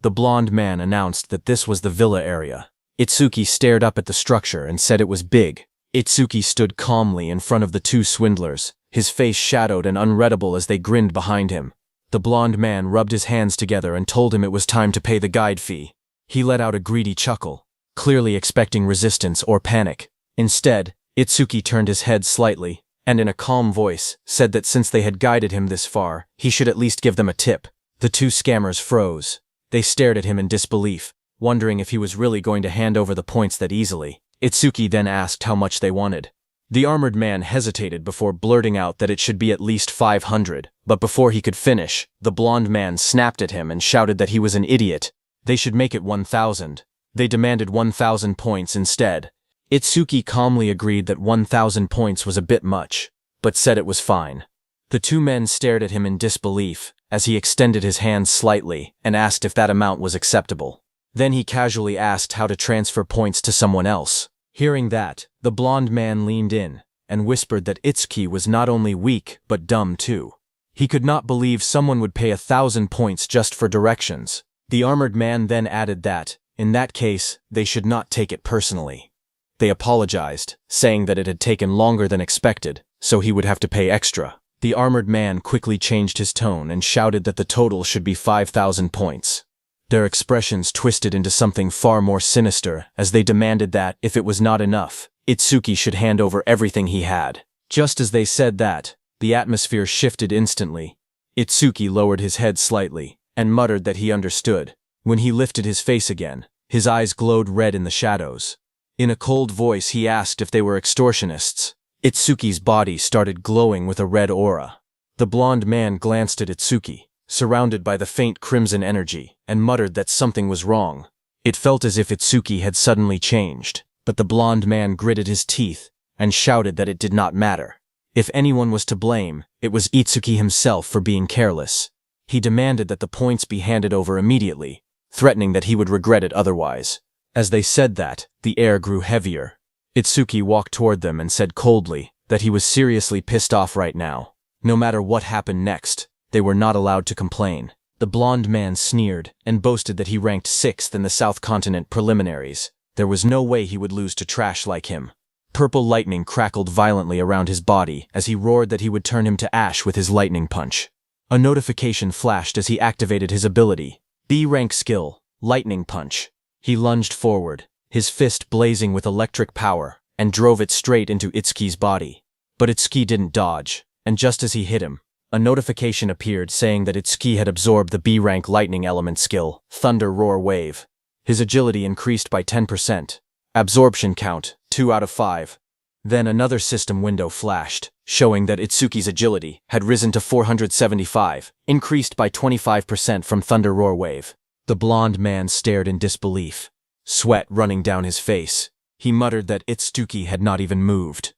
The blonde man announced that this was the villa area. Itsuki stared up at the structure and said it was big. Itsuki stood calmly in front of the two swindlers, his face shadowed and unreadable as they grinned behind him. The blonde man rubbed his hands together and told him it was time to pay the guide fee. He let out a greedy chuckle, clearly expecting resistance or panic. Instead, Itsuki turned his head slightly, and in a calm voice, said that since they had guided him this far, he should at least give them a tip. The two scammers froze. They stared at him in disbelief, wondering if he was really going to hand over the points that easily. Itsuki then asked how much they wanted. The armored man hesitated before blurting out that it should be at least 500, but before he could finish, the blonde man snapped at him and shouted that he was an idiot. They should make it 1,000. They demanded 1,000 points instead. Itsuki calmly agreed that 1,000 points was a bit much, but said it was fine. The two men stared at him in disbelief, as he extended his hands slightly and asked if that amount was acceptable. Then he casually asked how to transfer points to someone else. Hearing that, the blonde man leaned in and whispered that Itsuki was not only weak but dumb too. He could not believe someone would pay 1,000 points just for directions. The armored man then added that, in that case, they should not take it personally. They apologized, saying that it had taken longer than expected, so he would have to pay extra. The armored man quickly changed his tone and shouted that the total should be 5,000 points. Their expressions twisted into something far more sinister as they demanded that, if it was not enough, Itsuki should hand over everything he had. Just as they said that, the atmosphere shifted instantly. Itsuki lowered his head slightly and muttered that he understood. When he lifted his face again, his eyes glowed red in the shadows. In a cold voice he asked if they were extortionists. Itsuki's body started glowing with a red aura. The blonde man glanced at Itsuki, surrounded by the faint crimson energy, and muttered that something was wrong. It felt as if Itsuki had suddenly changed, but the blonde man gritted his teeth and shouted that it did not matter. If anyone was to blame, it was Itsuki himself for being careless. He demanded that the points be handed over immediately, threatening that he would regret it otherwise. As they said that, the air grew heavier. Itsuki walked toward them and said coldly that he was seriously pissed off right now. No matter what happened next, they were not allowed to complain. The blonde man sneered and boasted that he ranked 6th in the South Continent preliminaries. There was no way he would lose to trash like him. Purple lightning crackled violently around his body as he roared that he would turn him to ash with his lightning punch. A notification flashed as he activated his ability. B-rank skill, Lightning Punch. He lunged forward, his fist blazing with electric power, and drove it straight into Itsuki's body. But Itsuki didn't dodge, and just as he hit him, a notification appeared saying that Itsuki had absorbed the B-rank lightning element skill, Thunder Roar Wave. His agility increased by 10%. Absorption count, 2 out of 5. Then another system window flashed, showing that Itsuki's agility had risen to 475, increased by 25% from Thunder Roar Wave. The blonde man stared in disbelief, sweat running down his face. He muttered that Itsuki had not even moved.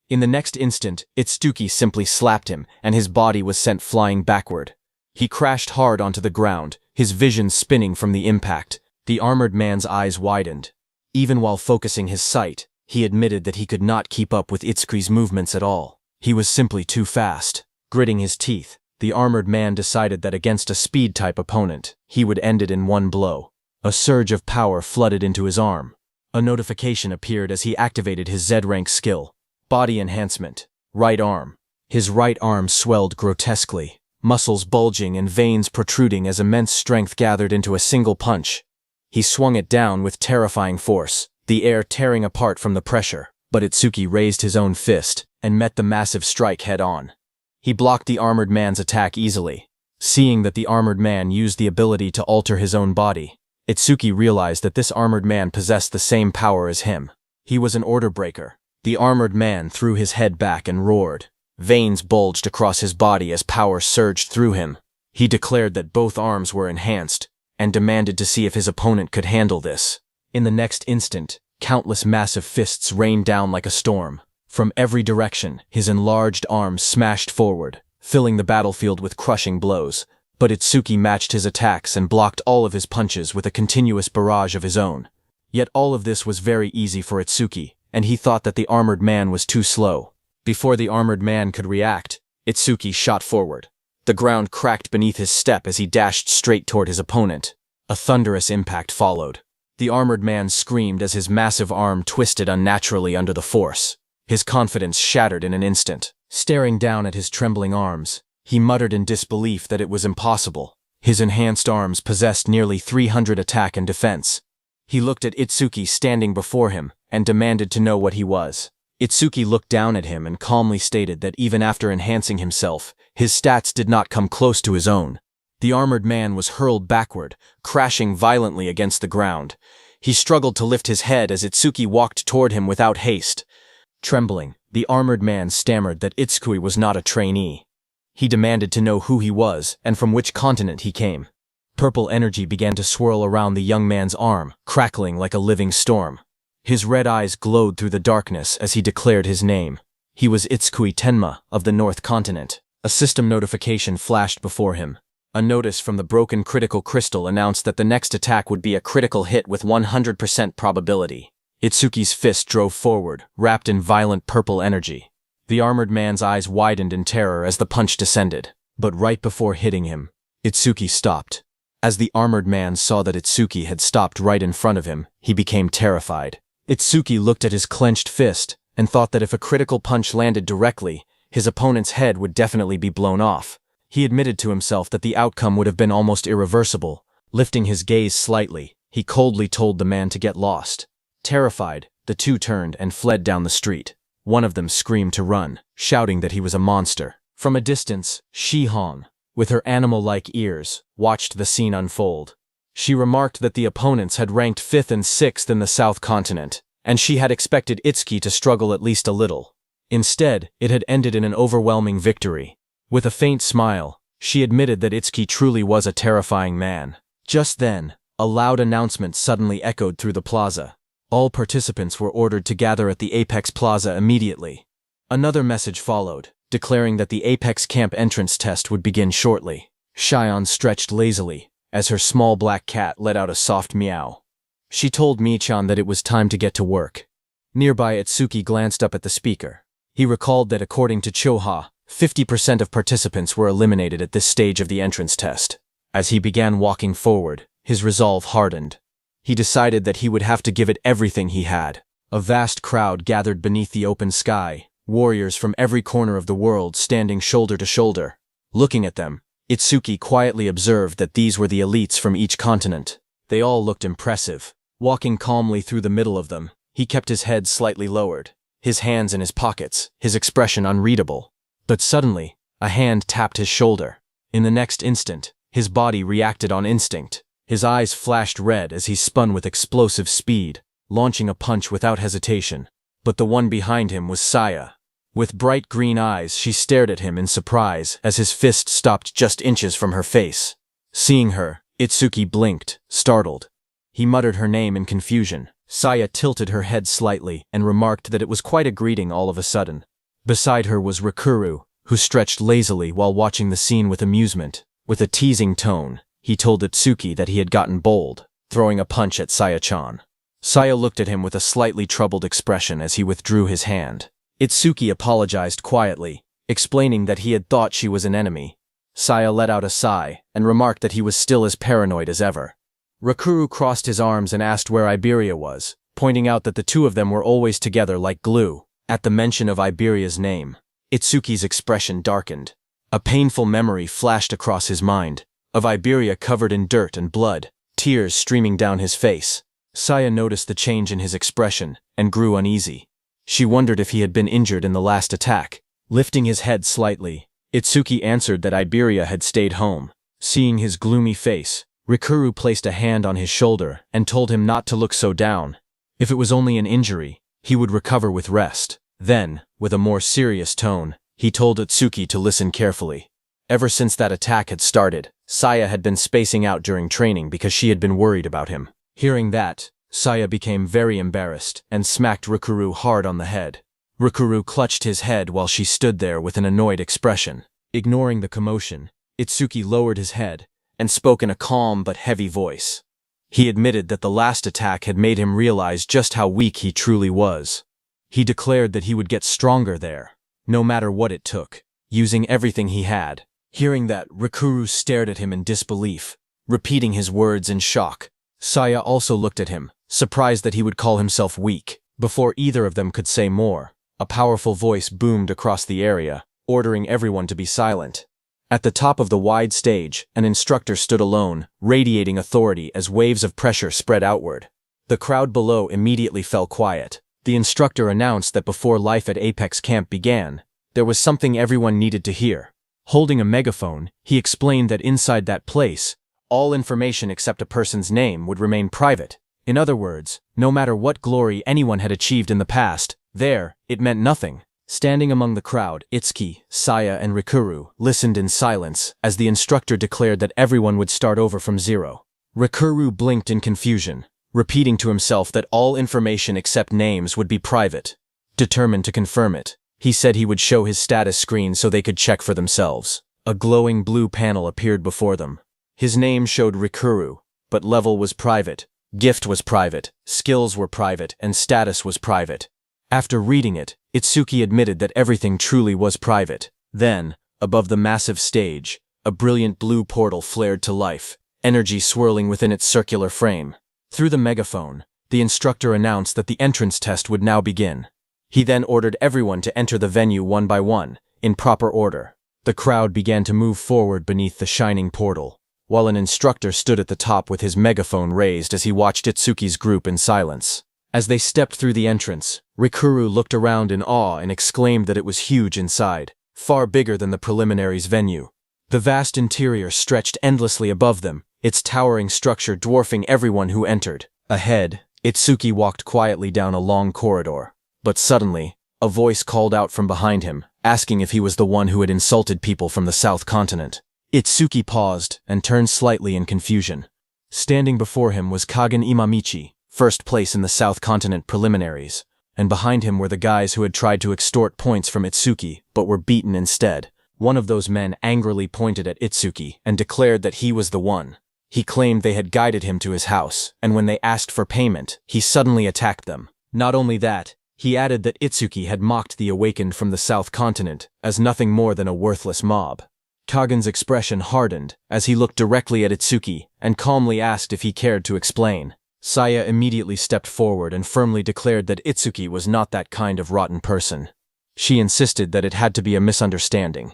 In the next instant, Itsuki simply slapped him, and his body was sent flying backward. He crashed hard onto the ground, his vision spinning from the impact. The armored man's eyes widened. Even while focusing his sight, he admitted that he could not keep up with Itsuki's movements at all. He was simply too fast. Gritting his teeth, the armored man decided that against a speed-type opponent, he would end it in one blow. A surge of power flooded into his arm. A notification appeared as he activated his Z-rank skill. Body Enhancement, Right Arm. His right arm swelled grotesquely, muscles bulging and veins protruding as immense strength gathered into a single punch. He swung it down with terrifying force, the air tearing apart from the pressure, but Itsuki raised his own fist and met the massive strike head-on. He blocked the armored man's attack easily. Seeing that the armored man used the ability to alter his own body, Itsuki realized that this armored man possessed the same power as him. He was an order breaker. The armored man threw his head back and roared. Veins bulged across his body as power surged through him. He declared that both arms were enhanced and demanded to see if his opponent could handle this. In the next instant, countless massive fists rained down like a storm. From every direction, his enlarged arms smashed forward, filling the battlefield with crushing blows. But Itsuki matched his attacks and blocked all of his punches with a continuous barrage of his own. Yet all of this was very easy for Itsuki, and he thought that the armored man was too slow. Before the armored man could react, Itsuki shot forward. The ground cracked beneath his step as he dashed straight toward his opponent. A thunderous impact followed. The armored man screamed as his massive arm twisted unnaturally under the force. His confidence shattered in an instant. Staring down at his trembling arms, he muttered in disbelief that it was impossible. His enhanced arms possessed nearly 300 attack and defense. He looked at Itsuki standing before him and demanded to know what he was. Itsuki looked down at him and calmly stated that even after enhancing himself, his stats did not come close to his own. The armored man was hurled backward, crashing violently against the ground. He struggled to lift his head as Itsuki walked toward him without haste. Trembling, the armored man stammered that Itsuki was not a trainee. He demanded to know who he was and from which continent he came. Purple energy began to swirl around the young man's arm, crackling like a living storm. His red eyes glowed through the darkness as he declared his name. He was Itsuki Tenma of the North Continent. A system notification flashed before him. A notice from the broken critical crystal announced that the next attack would be a critical hit with 100% probability. Itsuki's fist drove forward, wrapped in violent purple energy. The armored man's eyes widened in terror as the punch descended. But right before hitting him, Itsuki stopped. As the armored man saw that Itsuki had stopped right in front of him, he became terrified. Itsuki looked at his clenched fist and thought that if a critical punch landed directly, his opponent's head would definitely be blown off. He admitted to himself that the outcome would have been almost irreversible. Lifting his gaze slightly, he coldly told the man to get lost. Terrified, the two turned and fled down the street. One of them screamed to run, shouting that he was a monster. From a distance, Shi-hong, with her animal-like ears, watched the scene unfold. She remarked that the opponents had ranked 5th and 6th in the South Continent, and she had expected Itsuki to struggle at least a little. Instead, it had ended in an overwhelming victory. With a faint smile, she admitted that Itsuki truly was a terrifying man. Just then, a loud announcement suddenly echoed through the plaza. All participants were ordered to gather at the Apex Plaza immediately. Another message followed, declaring that the Apex camp entrance test would begin shortly. Shion stretched lazily, as her small black cat let out a soft meow. She told Michan that it was time to get to work. Nearby, Itsuki glanced up at the speaker. He recalled that according to Choha, 50% of participants were eliminated at this stage of the entrance test. As he began walking forward, his resolve hardened. He decided that he would have to give it everything he had. A vast crowd gathered beneath the open sky, warriors from every corner of the world standing shoulder to shoulder. Looking at them, Itsuki quietly observed that these were the elites from each continent. They all looked impressive. Walking calmly through the middle of them, he kept his head slightly lowered, his hands in his pockets, his expression unreadable. But suddenly, a hand tapped his shoulder. In the next instant, his body reacted on instinct. His eyes flashed red as he spun with explosive speed, launching a punch without hesitation. But the one behind him was Saya. With bright green eyes, she stared at him in surprise as his fist stopped just inches from her face. Seeing her, Itsuki blinked, startled. He muttered her name in confusion. Saya tilted her head slightly and remarked that it was quite a greeting all of a sudden. Beside her was Rikuru, who stretched lazily while watching the scene with amusement. With a teasing tone, he told Itsuki that he had gotten bold, throwing a punch at Saya-chan. Saya looked at him with a slightly troubled expression as he withdrew his hand. Itsuki apologized quietly, explaining that he had thought she was an enemy. Saya let out a sigh and remarked that he was still as paranoid as ever. Rikuru crossed his arms and asked where Iberia was, pointing out that the two of them were always together like glue. At the mention of Iberia's name, Itsuki's expression darkened. A painful memory flashed across his mind, of Iberia covered in dirt and blood, tears streaming down his face. Saya noticed the change in his expression and grew uneasy. She wondered if he had been injured in the last attack. Lifting his head slightly, Itsuki answered that Iberia had stayed home. Seeing his gloomy face, Rikuru placed a hand on his shoulder and told him not to look so down. If it was only an injury, he would recover with rest. Then, with a more serious tone, he told Itsuki to listen carefully. Ever since that attack had started, Saya had been spacing out during training because she had been worried about him. Hearing that, Saya became very embarrassed and smacked Rikuru hard on the head. Rikuru clutched his head while she stood there with an annoyed expression. Ignoring the commotion, Itsuki lowered his head and spoke in a calm but heavy voice. He admitted that the last attack had made him realize just how weak he truly was. He declared that he would get stronger there, no matter what it took, using everything he had. Hearing that, Rikuru stared at him in disbelief, repeating his words in shock. Saya also looked at him, surprised that he would call himself weak. Before either of them could say more, a powerful voice boomed across the area, ordering everyone to be silent. At the top of the wide stage, an instructor stood alone, radiating authority as waves of pressure spread outward. The crowd below immediately fell quiet. The instructor announced that before life at Apex Camp began, there was something everyone needed to hear. Holding a megaphone, he explained that inside that place, all information except a person's name would remain private. In other words, no matter what glory anyone had achieved in the past, it meant nothing. Standing among the crowd, Itsuki, Saya, and Rikuru listened in silence as the instructor declared that everyone would start over from zero. Rikuru blinked in confusion, repeating to himself that all information except names would be private. Determined to confirm it, he said he would show his status screen so they could check for themselves. A glowing blue panel appeared before them. His name showed Rikuru, but level was private, gift was private, skills were private, and status was private. After reading it, Itsuki admitted that everything truly was private. Then, above the massive stage, a brilliant blue portal flared to life, energy swirling within its circular frame. Through the megaphone, the instructor announced that the entrance test would now begin. He then ordered everyone to enter the venue one by one, in proper order. The crowd began to move forward beneath the shining portal, while an instructor stood at the top with his megaphone raised as he watched Itsuki's group in silence. As they stepped through the entrance, Rikuru looked around in awe and exclaimed that it was huge inside, far bigger than the preliminaries venue. The vast interior stretched endlessly above them, its towering structure dwarfing everyone who entered. Ahead, Itsuki walked quietly down a long corridor. But suddenly, a voice called out from behind him, asking if he was the one who had insulted people from the South Continent. Itsuki paused and turned slightly in confusion. Standing before him was Kagen Imamichi, first place in the South Continent preliminaries, and behind him were the guys who had tried to extort points from Itsuki, but were beaten instead. One of those men angrily pointed at Itsuki and declared that he was the one. He claimed they had guided him to his house, and when they asked for payment, he suddenly attacked them. Not only that, he added that Itsuki had mocked the awakened from the South Continent as nothing more than a worthless mob. Kagen's expression hardened as he looked directly at Itsuki and calmly asked if he cared to explain. Saya immediately stepped forward and firmly declared that Itsuki was not that kind of rotten person. She insisted that it had to be a misunderstanding.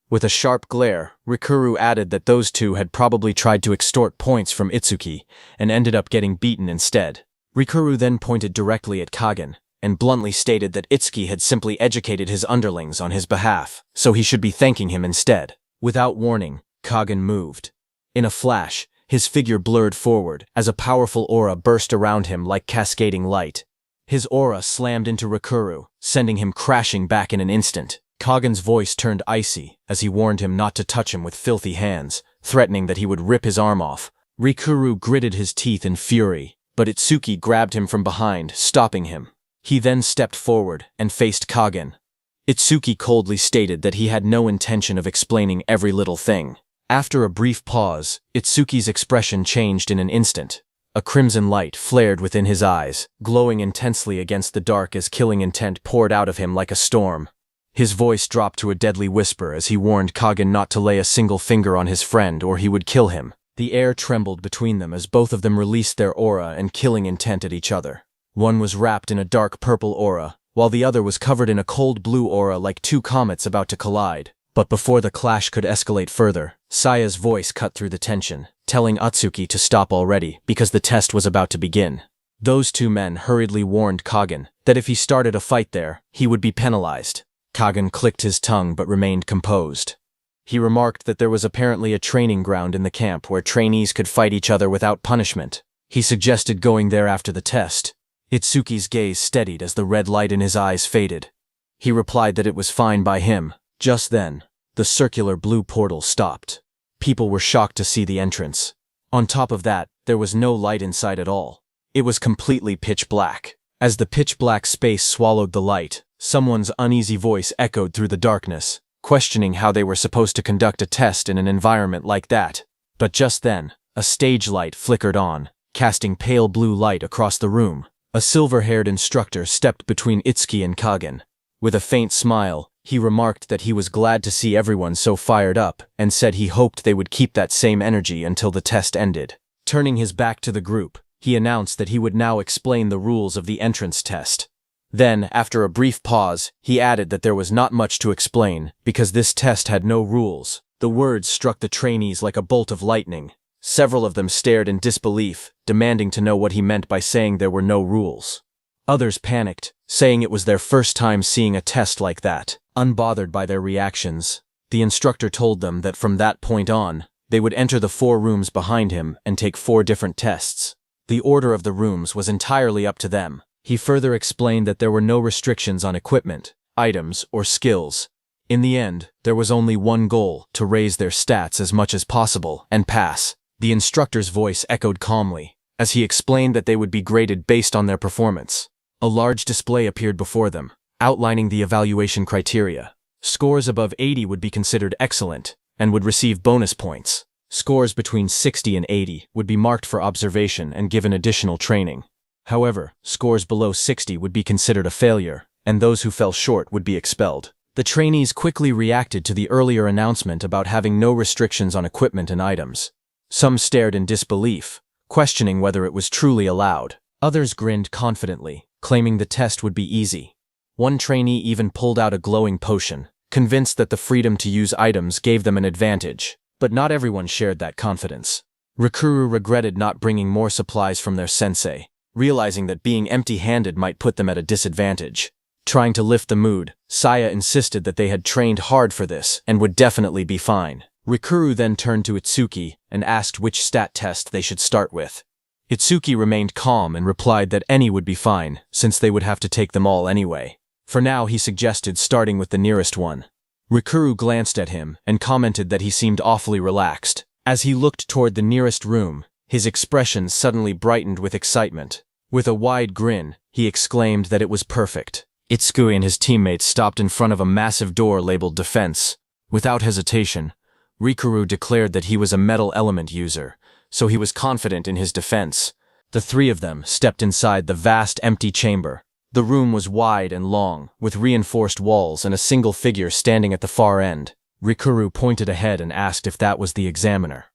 With a sharp glare, Rikuru added that those two had probably tried to extort points from Itsuki and ended up getting beaten instead. Rikuru then pointed directly at Kagen and bluntly stated that Itsuki had simply educated his underlings on his behalf, so he should be thanking him instead. Without warning, Kagen moved. In a flash, his figure blurred forward as a powerful aura burst around him like cascading light. His aura slammed into Rikuru, sending him crashing back in an instant. Kagen's voice turned icy as he warned him not to touch him with filthy hands, threatening that he would rip his arm off. Rikuru gritted his teeth in fury, but Itsuki grabbed him from behind, stopping him. He then stepped forward and faced Kagen. Itsuki coldly stated that he had no intention of explaining every little thing. After a brief pause, Itsuki's expression changed in an instant. A crimson light flared within his eyes, glowing intensely against the dark as killing intent poured out of him like a storm. His voice dropped to a deadly whisper as he warned Kagen not to lay a single finger on his friend or he would kill him. The air trembled between them as both of them released their aura and killing intent at each other. One was wrapped in a dark purple aura, while the other was covered in a cold blue aura like two comets about to collide. But before the clash could escalate further, Saya's voice cut through the tension, telling Atsuki to stop already because the test was about to begin. Those two men hurriedly warned Kagan that if he started a fight there, he would be penalized. Kagan clicked his tongue but remained composed. He remarked that there was apparently a training ground in the camp where trainees could fight each other without punishment. He suggested going there after the test. Itsuki's gaze steadied as the red light in his eyes faded. He replied that it was fine by him. Just then, the circular blue portal stopped. People were shocked to see the entrance. On top of that, there was no light inside at all. It was completely pitch black. As the pitch black space swallowed the light, someone's uneasy voice echoed through the darkness, questioning how they were supposed to conduct a test in an environment like that. But just then, a stage light flickered on, casting pale blue light across the room. A silver-haired instructor stepped between Itsuki and Kagan. With a faint smile, he remarked that he was glad to see everyone so fired up and said he hoped they would keep that same energy until the test ended. Turning his back to the group, he announced that he would now explain the rules of the entrance test. Then, after a brief pause, he added that there was not much to explain because this test had no rules. The words struck the trainees like a bolt of lightning. Several of them stared in disbelief, demanding to know what he meant by saying there were no rules. Others panicked, saying it was their first time seeing a test like that. Unbothered by their reactions, the instructor told them that from that point on, they would enter the 4 rooms behind him and take 4 different tests. The order of the rooms was entirely up to them. He further explained that there were no restrictions on equipment, items, or skills. In the end, there was only one goal: to raise their stats as much as possible and pass. The instructor's voice echoed calmly, as he explained that they would be graded based on their performance. A large display appeared before them, outlining the evaluation criteria. Scores above 80 would be considered excellent, and would receive bonus points. Scores between 60 and 80 would be marked for observation and given additional training. However, scores below 60 would be considered a failure, and those who fell short would be expelled. The trainees quickly reacted to the earlier announcement about having no restrictions on equipment and items. Some stared in disbelief, questioning whether it was truly allowed. Others grinned confidently, claiming the test would be easy. One trainee even pulled out a glowing potion, convinced that the freedom to use items gave them an advantage. But not everyone shared that confidence. Rikuru regretted not bringing more supplies from their sensei, realizing that being empty-handed might put them at a disadvantage. Trying to lift the mood, Saya insisted that they had trained hard for this and would definitely be fine. Rikuru then turned to Itsuki and asked which stat test they should start with. Itsuki remained calm and replied that any would be fine, since they would have to take them all anyway. For now, he suggested starting with the nearest one. Rikuru glanced at him and commented that he seemed awfully relaxed. As he looked toward the nearest room, his expression suddenly brightened with excitement. With a wide grin, he exclaimed that it was perfect. Itsuki and his teammates stopped in front of a massive door labeled Defense. Without hesitation, Rikuru declared that he was a metal element user, so he was confident in his defense. The 3 of them stepped inside the vast empty chamber. The room was wide and long, with reinforced walls and a single figure standing at the far end. Rikuru pointed ahead and asked if that was the examiner.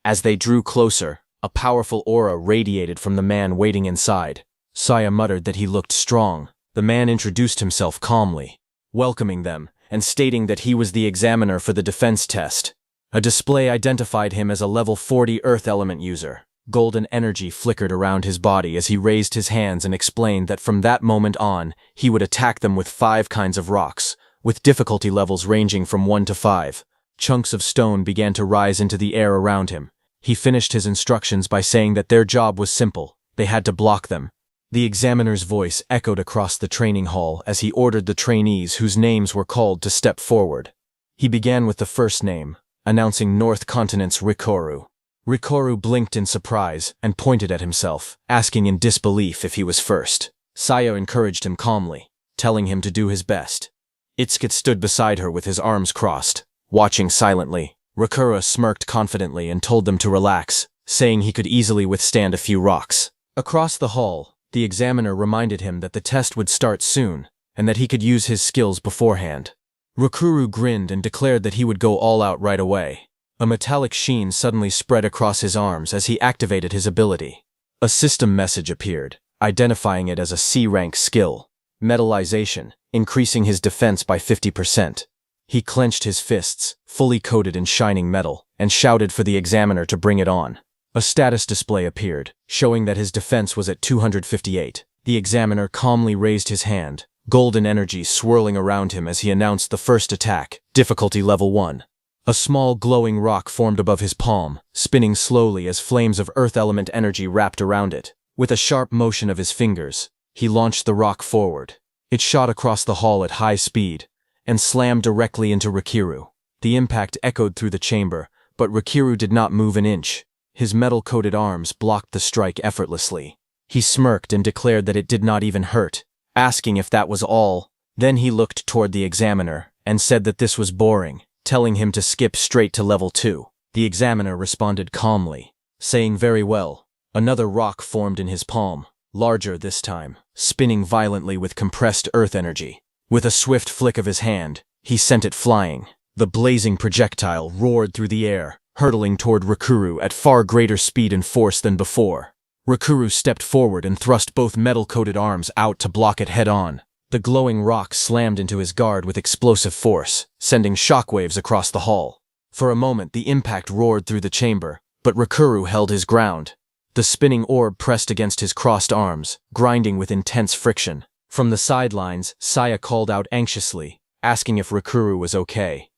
As they drew closer, a powerful aura radiated from the man waiting inside. Saya muttered that he looked strong. The man introduced himself calmly, welcoming them and stating that he was the examiner for the defense test. A display identified him as a level 40 earth element user. Golden energy flickered around his body as he raised his hands and explained that from that moment on, he would attack them with 5 kinds of rocks, with difficulty levels ranging from 1 to 5. Chunks of stone began to rise into the air around him. He finished his instructions by saying that their job was simple: they had to block them. The examiner's voice echoed across the training hall as he ordered the trainees whose names were called to step forward. He began with the first name, announcing North Continent's Rikuru. Rikuru blinked in surprise and pointed at himself, asking in disbelief if he was first. Saya encouraged him calmly, telling him to do his best. Itsuki stood beside her with his arms crossed, watching silently. Rikuru smirked confidently and told them to relax, saying he could easily withstand a few rocks. Across the hall, the examiner reminded him that the test would start soon, and that he could use his skills beforehand. Rikuru grinned and declared that he would go all out right away. A metallic sheen suddenly spread across his arms as he activated his ability. A system message appeared, identifying it as a C-rank skill, Metallization, increasing his defense by 50%. He clenched his fists, fully coated in shining metal, and shouted for the examiner to bring it on. A status display appeared, showing that his defense was at 258. The examiner calmly raised his hand, golden energy swirling around him as he announced the first attack, difficulty level 1. A small glowing rock formed above his palm, spinning slowly as flames of earth element energy wrapped around it. With a sharp motion of his fingers, he launched the rock forward. It shot across the hall at high speed and slammed directly into Rikiru. The impact echoed through the chamber, but Rikiru did not move an inch. His metal-coated arms blocked the strike effortlessly. He smirked and declared that it did not even hurt, asking if that was all. Then he looked toward the examiner and said that this was boring, telling him to skip straight to level 2. The examiner responded calmly, saying very well. Another rock formed in his palm, larger this time, spinning violently with compressed earth energy. With a swift flick of his hand, he sent it flying. The blazing projectile roared through the air, hurtling toward Rikiru at far greater speed and force than before. Rikiru stepped forward and thrust both metal-coated arms out to block it head-on. The glowing rock slammed into his guard with explosive force, sending shockwaves across the hall. For a moment the impact roared through the chamber, but Rikiru held his ground. The spinning orb pressed against his crossed arms, grinding with intense friction. From the sidelines, Saya called out anxiously, asking if Rikiru was okay.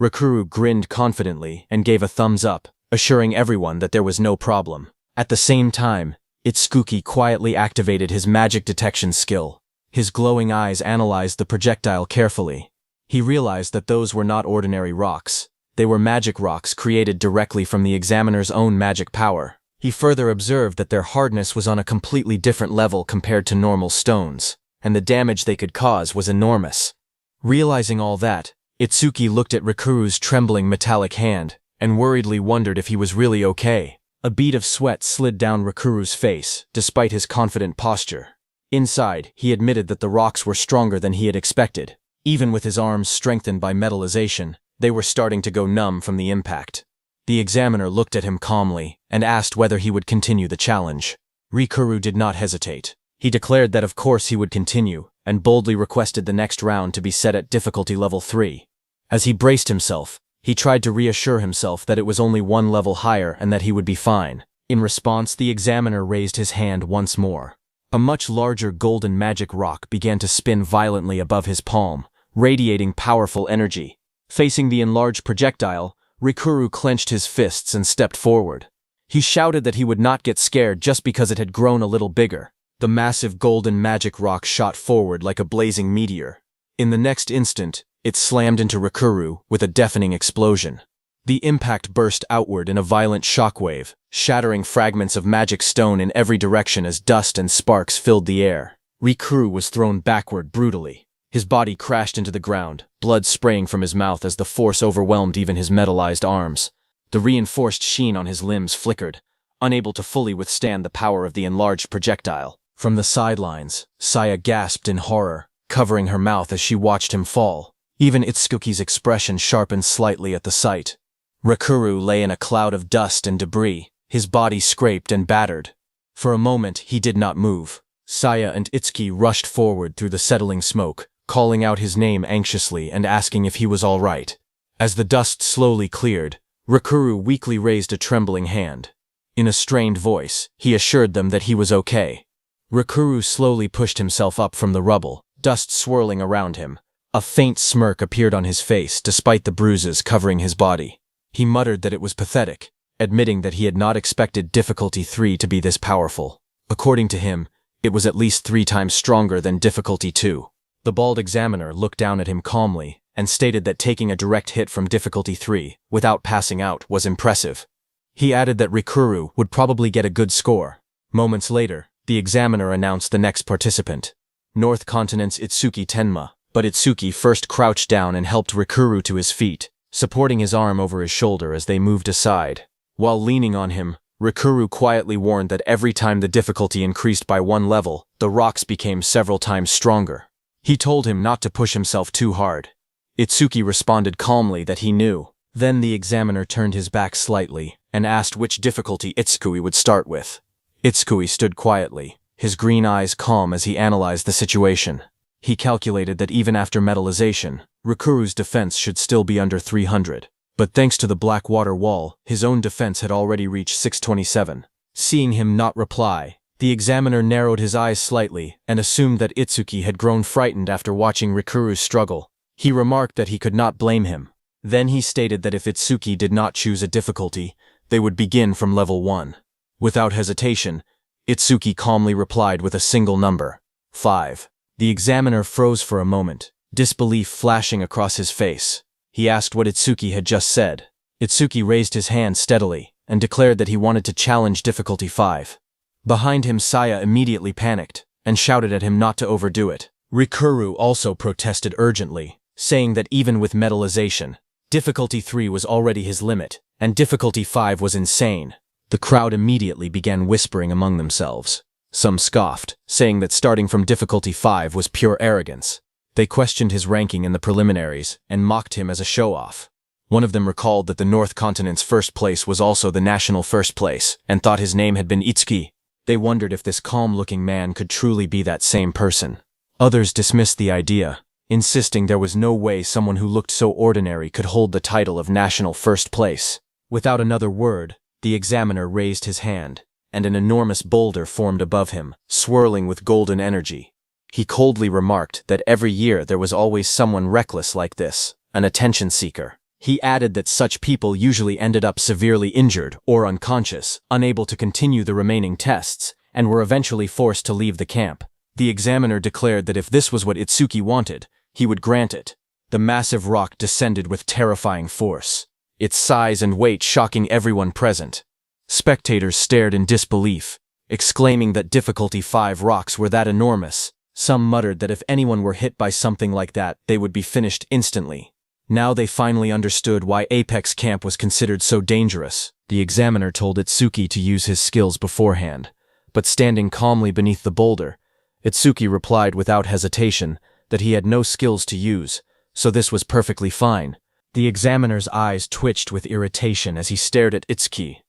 Rikiru grinned confidently and gave a thumbs up, assuring everyone that there was no problem. At the same time, Itsuki quietly activated his magic detection skill. His glowing eyes analyzed the projectile carefully. He realized that those were not ordinary rocks. They were magic rocks created directly from the examiner's own magic power. He further observed that their hardness was on a completely different level compared to normal stones, and the damage they could cause was enormous. Realizing all that, Itsuki looked at Rikuru's trembling metallic hand and worriedly wondered if he was really okay. A bead of sweat slid down Rikuru's face, despite his confident posture. Inside, he admitted that the rocks were stronger than he had expected. Even with his arms strengthened by metallization, they were starting to go numb from the impact. The examiner looked at him calmly and asked whether he would continue the challenge. Rikuru did not hesitate. He declared that of course he would continue, and boldly requested the next round to be set at difficulty level 3. As he braced himself, he tried to reassure himself that it was only one level higher and that he would be fine. In response, the examiner raised his hand once more. A much larger golden magic rock began to spin violently above his palm, radiating powerful energy. Facing the enlarged projectile, Rikuru clenched his fists and stepped forward. He shouted that he would not get scared just because it had grown a little bigger. The massive golden magic rock shot forward like a blazing meteor. In the next instant, it slammed into Rikuru with a deafening explosion. The impact burst outward in a violent shockwave, shattering fragments of magic stone in every direction as dust and sparks filled the air. Rikuru was thrown backward brutally. His body crashed into the ground, blood spraying from his mouth as the force overwhelmed even his metallized arms. The reinforced sheen on his limbs flickered, unable to fully withstand the power of the enlarged projectile. From the sidelines, Saya gasped in horror, covering her mouth as she watched him fall. Even Itsuki's expression sharpened slightly at the sight. Rikuru lay in a cloud of dust and debris, his body scraped and battered. For a moment, he did not move. Saya and Itsuki rushed forward through the settling smoke, calling out his name anxiously and asking if he was all right. As the dust slowly cleared, Rikuru weakly raised a trembling hand. In a strained voice, he assured them that he was okay. Rikuru slowly pushed himself up from the rubble, dust swirling around him. A faint smirk appeared on his face despite the bruises covering his body. He muttered that it was pathetic, admitting that he had not expected difficulty 3 to be this powerful. According to him, it was at least 3 times stronger than difficulty 2. The bald examiner looked down at him calmly and stated that taking a direct hit from difficulty 3 without passing out was impressive. He added that Rikuru would probably get a good score. Moments later, the examiner announced the next participant, North Continent's Itsuki Tenma, but Itsuki first crouched down and helped Rikuru to his feet, supporting his arm over his shoulder as they moved aside. While leaning on him, Rikuru quietly warned that every time the difficulty increased by 1 level, the rocks became several times stronger. He told him not to push himself too hard. Itsuki responded calmly that he knew. Then the examiner turned his back slightly and asked which difficulty Itsuki would start with. Itsuki stood quietly, his green eyes calm as he analyzed the situation. He calculated that even after metallization, Rikuru's defense should still be under 300. But thanks to the black water wall, his own defense had already reached 627. Seeing him not reply, the examiner narrowed his eyes slightly and assumed that Itsuki had grown frightened after watching Rikuru's struggle. He remarked that he could not blame him. Then he stated that if Itsuki did not choose a difficulty, they would begin from level 1. Without hesitation, Itsuki calmly replied with a single number, 5. The examiner froze for a moment, disbelief flashing across his face. He asked what Itsuki had just said. Itsuki raised his hand steadily and declared that he wanted to challenge difficulty 5. Behind him, Saya immediately panicked and shouted at him not to overdo it. Rikuru also protested urgently, saying that even with metallization, difficulty 3 was already his limit, and difficulty 5 was insane. The crowd immediately began whispering among themselves. Some scoffed, saying that starting from difficulty 5 was pure arrogance. They questioned his ranking in the preliminaries and mocked him as a show-off. One of them recalled that the North Continent's first place was also the national first place, and thought his name had been Itsuki. They wondered if this calm-looking man could truly be that same person. Others dismissed the idea, insisting there was no way someone who looked so ordinary could hold the title of national first place. Without another word, the examiner raised his hand, and an enormous boulder formed above him, swirling with golden energy. He coldly remarked that every year there was always someone reckless like this, an attention seeker. He added that such people usually ended up severely injured or unconscious, unable to continue the remaining tests, and were eventually forced to leave the camp. The examiner declared that if this was what Itsuki wanted, he would grant it. The massive rock descended with terrifying force, its size and weight shocking everyone present. Spectators stared in disbelief, exclaiming that difficulty 5 rocks were that enormous. Some muttered that if anyone were hit by something like that, they would be finished instantly. Now they finally understood why Apex Camp was considered so dangerous. The examiner told Itsuki to use his skills beforehand, but standing calmly beneath the boulder, Itsuki replied without hesitation that he had no skills to use, so this was perfectly fine. The examiner's eyes twitched with irritation as he stared at Itsuki.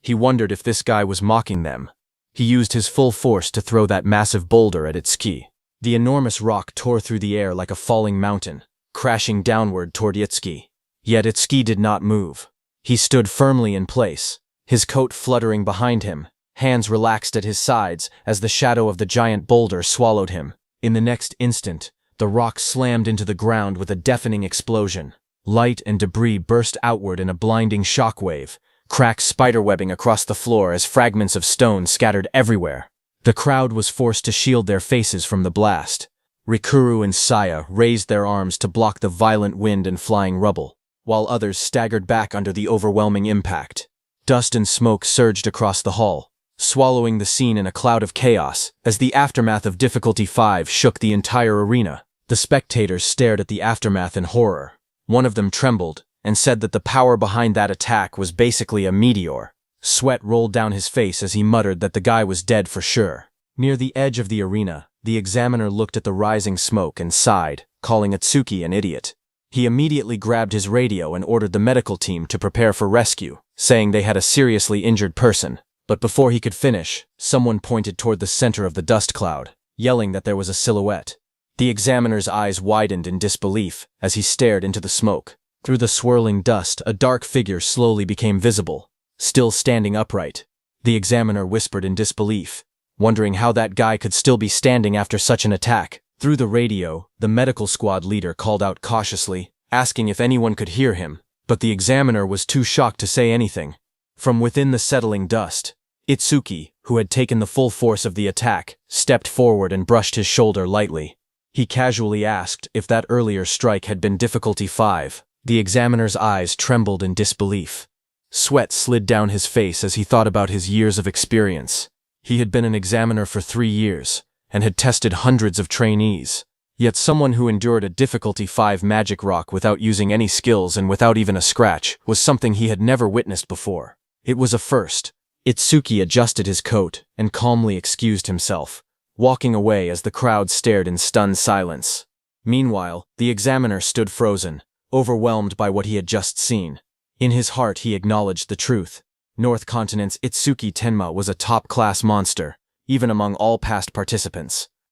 He wondered if this guy was mocking them. He used his full force to throw that massive boulder at Itsuki. The enormous rock tore through the air like a falling mountain, crashing downward toward Itsuki. Yet Itsuki did not move. He stood firmly in place, his coat fluttering behind him, hands relaxed at his sides as the shadow of the giant boulder swallowed him. In the next instant, the rock slammed into the ground with a deafening explosion. Light and debris burst outward in a blinding shockwave, cracks spiderwebbing across the floor as fragments of stone scattered everywhere. The crowd was forced to shield their faces from the blast. Rikuru and Saya raised their arms to block the violent wind and flying rubble, while others staggered back under the overwhelming impact. Dust and smoke surged across the hall, swallowing the scene in a cloud of chaos as the aftermath of difficulty 5 shook the entire arena. The spectators stared at the aftermath in horror. One of them trembled and said that the power behind that attack was basically a meteor. Sweat rolled down his face as he muttered that the guy was dead for sure. Near the edge of the arena, the examiner looked at the rising smoke and sighed, calling Itsuki an idiot. He immediately grabbed his radio and ordered the medical team to prepare for rescue, saying they had a seriously injured person. But before he could finish, someone pointed toward the center of the dust cloud, yelling that there was a silhouette. The examiner's eyes widened in disbelief as he stared into the smoke. Through the swirling dust, a dark figure slowly became visible, still standing upright. The examiner whispered in disbelief, wondering how that guy could still be standing after such an attack. Through the radio, the medical squad leader called out cautiously, asking if anyone could hear him, but the examiner was too shocked to say anything. From within the settling dust, Itsuki, who had taken the full force of the attack, stepped forward and brushed his shoulder lightly. He casually asked if that earlier strike had been difficulty 5. The examiner's eyes trembled in disbelief. Sweat slid down his face as he thought about his years of experience. He had been an examiner for 3 years, and had tested hundreds of trainees. Yet someone who endured a difficulty 5 magic rock without using any skills and without even a scratch was something he had never witnessed before. It was a first. Itsuki adjusted his coat and calmly excused himself, walking away as the crowd stared in stunned silence. Meanwhile, the examiner stood frozen, overwhelmed by what he had just seen. In his heart he acknowledged the truth. North Continent's Itsuki Tenma was a top-class monster, even among all past participants.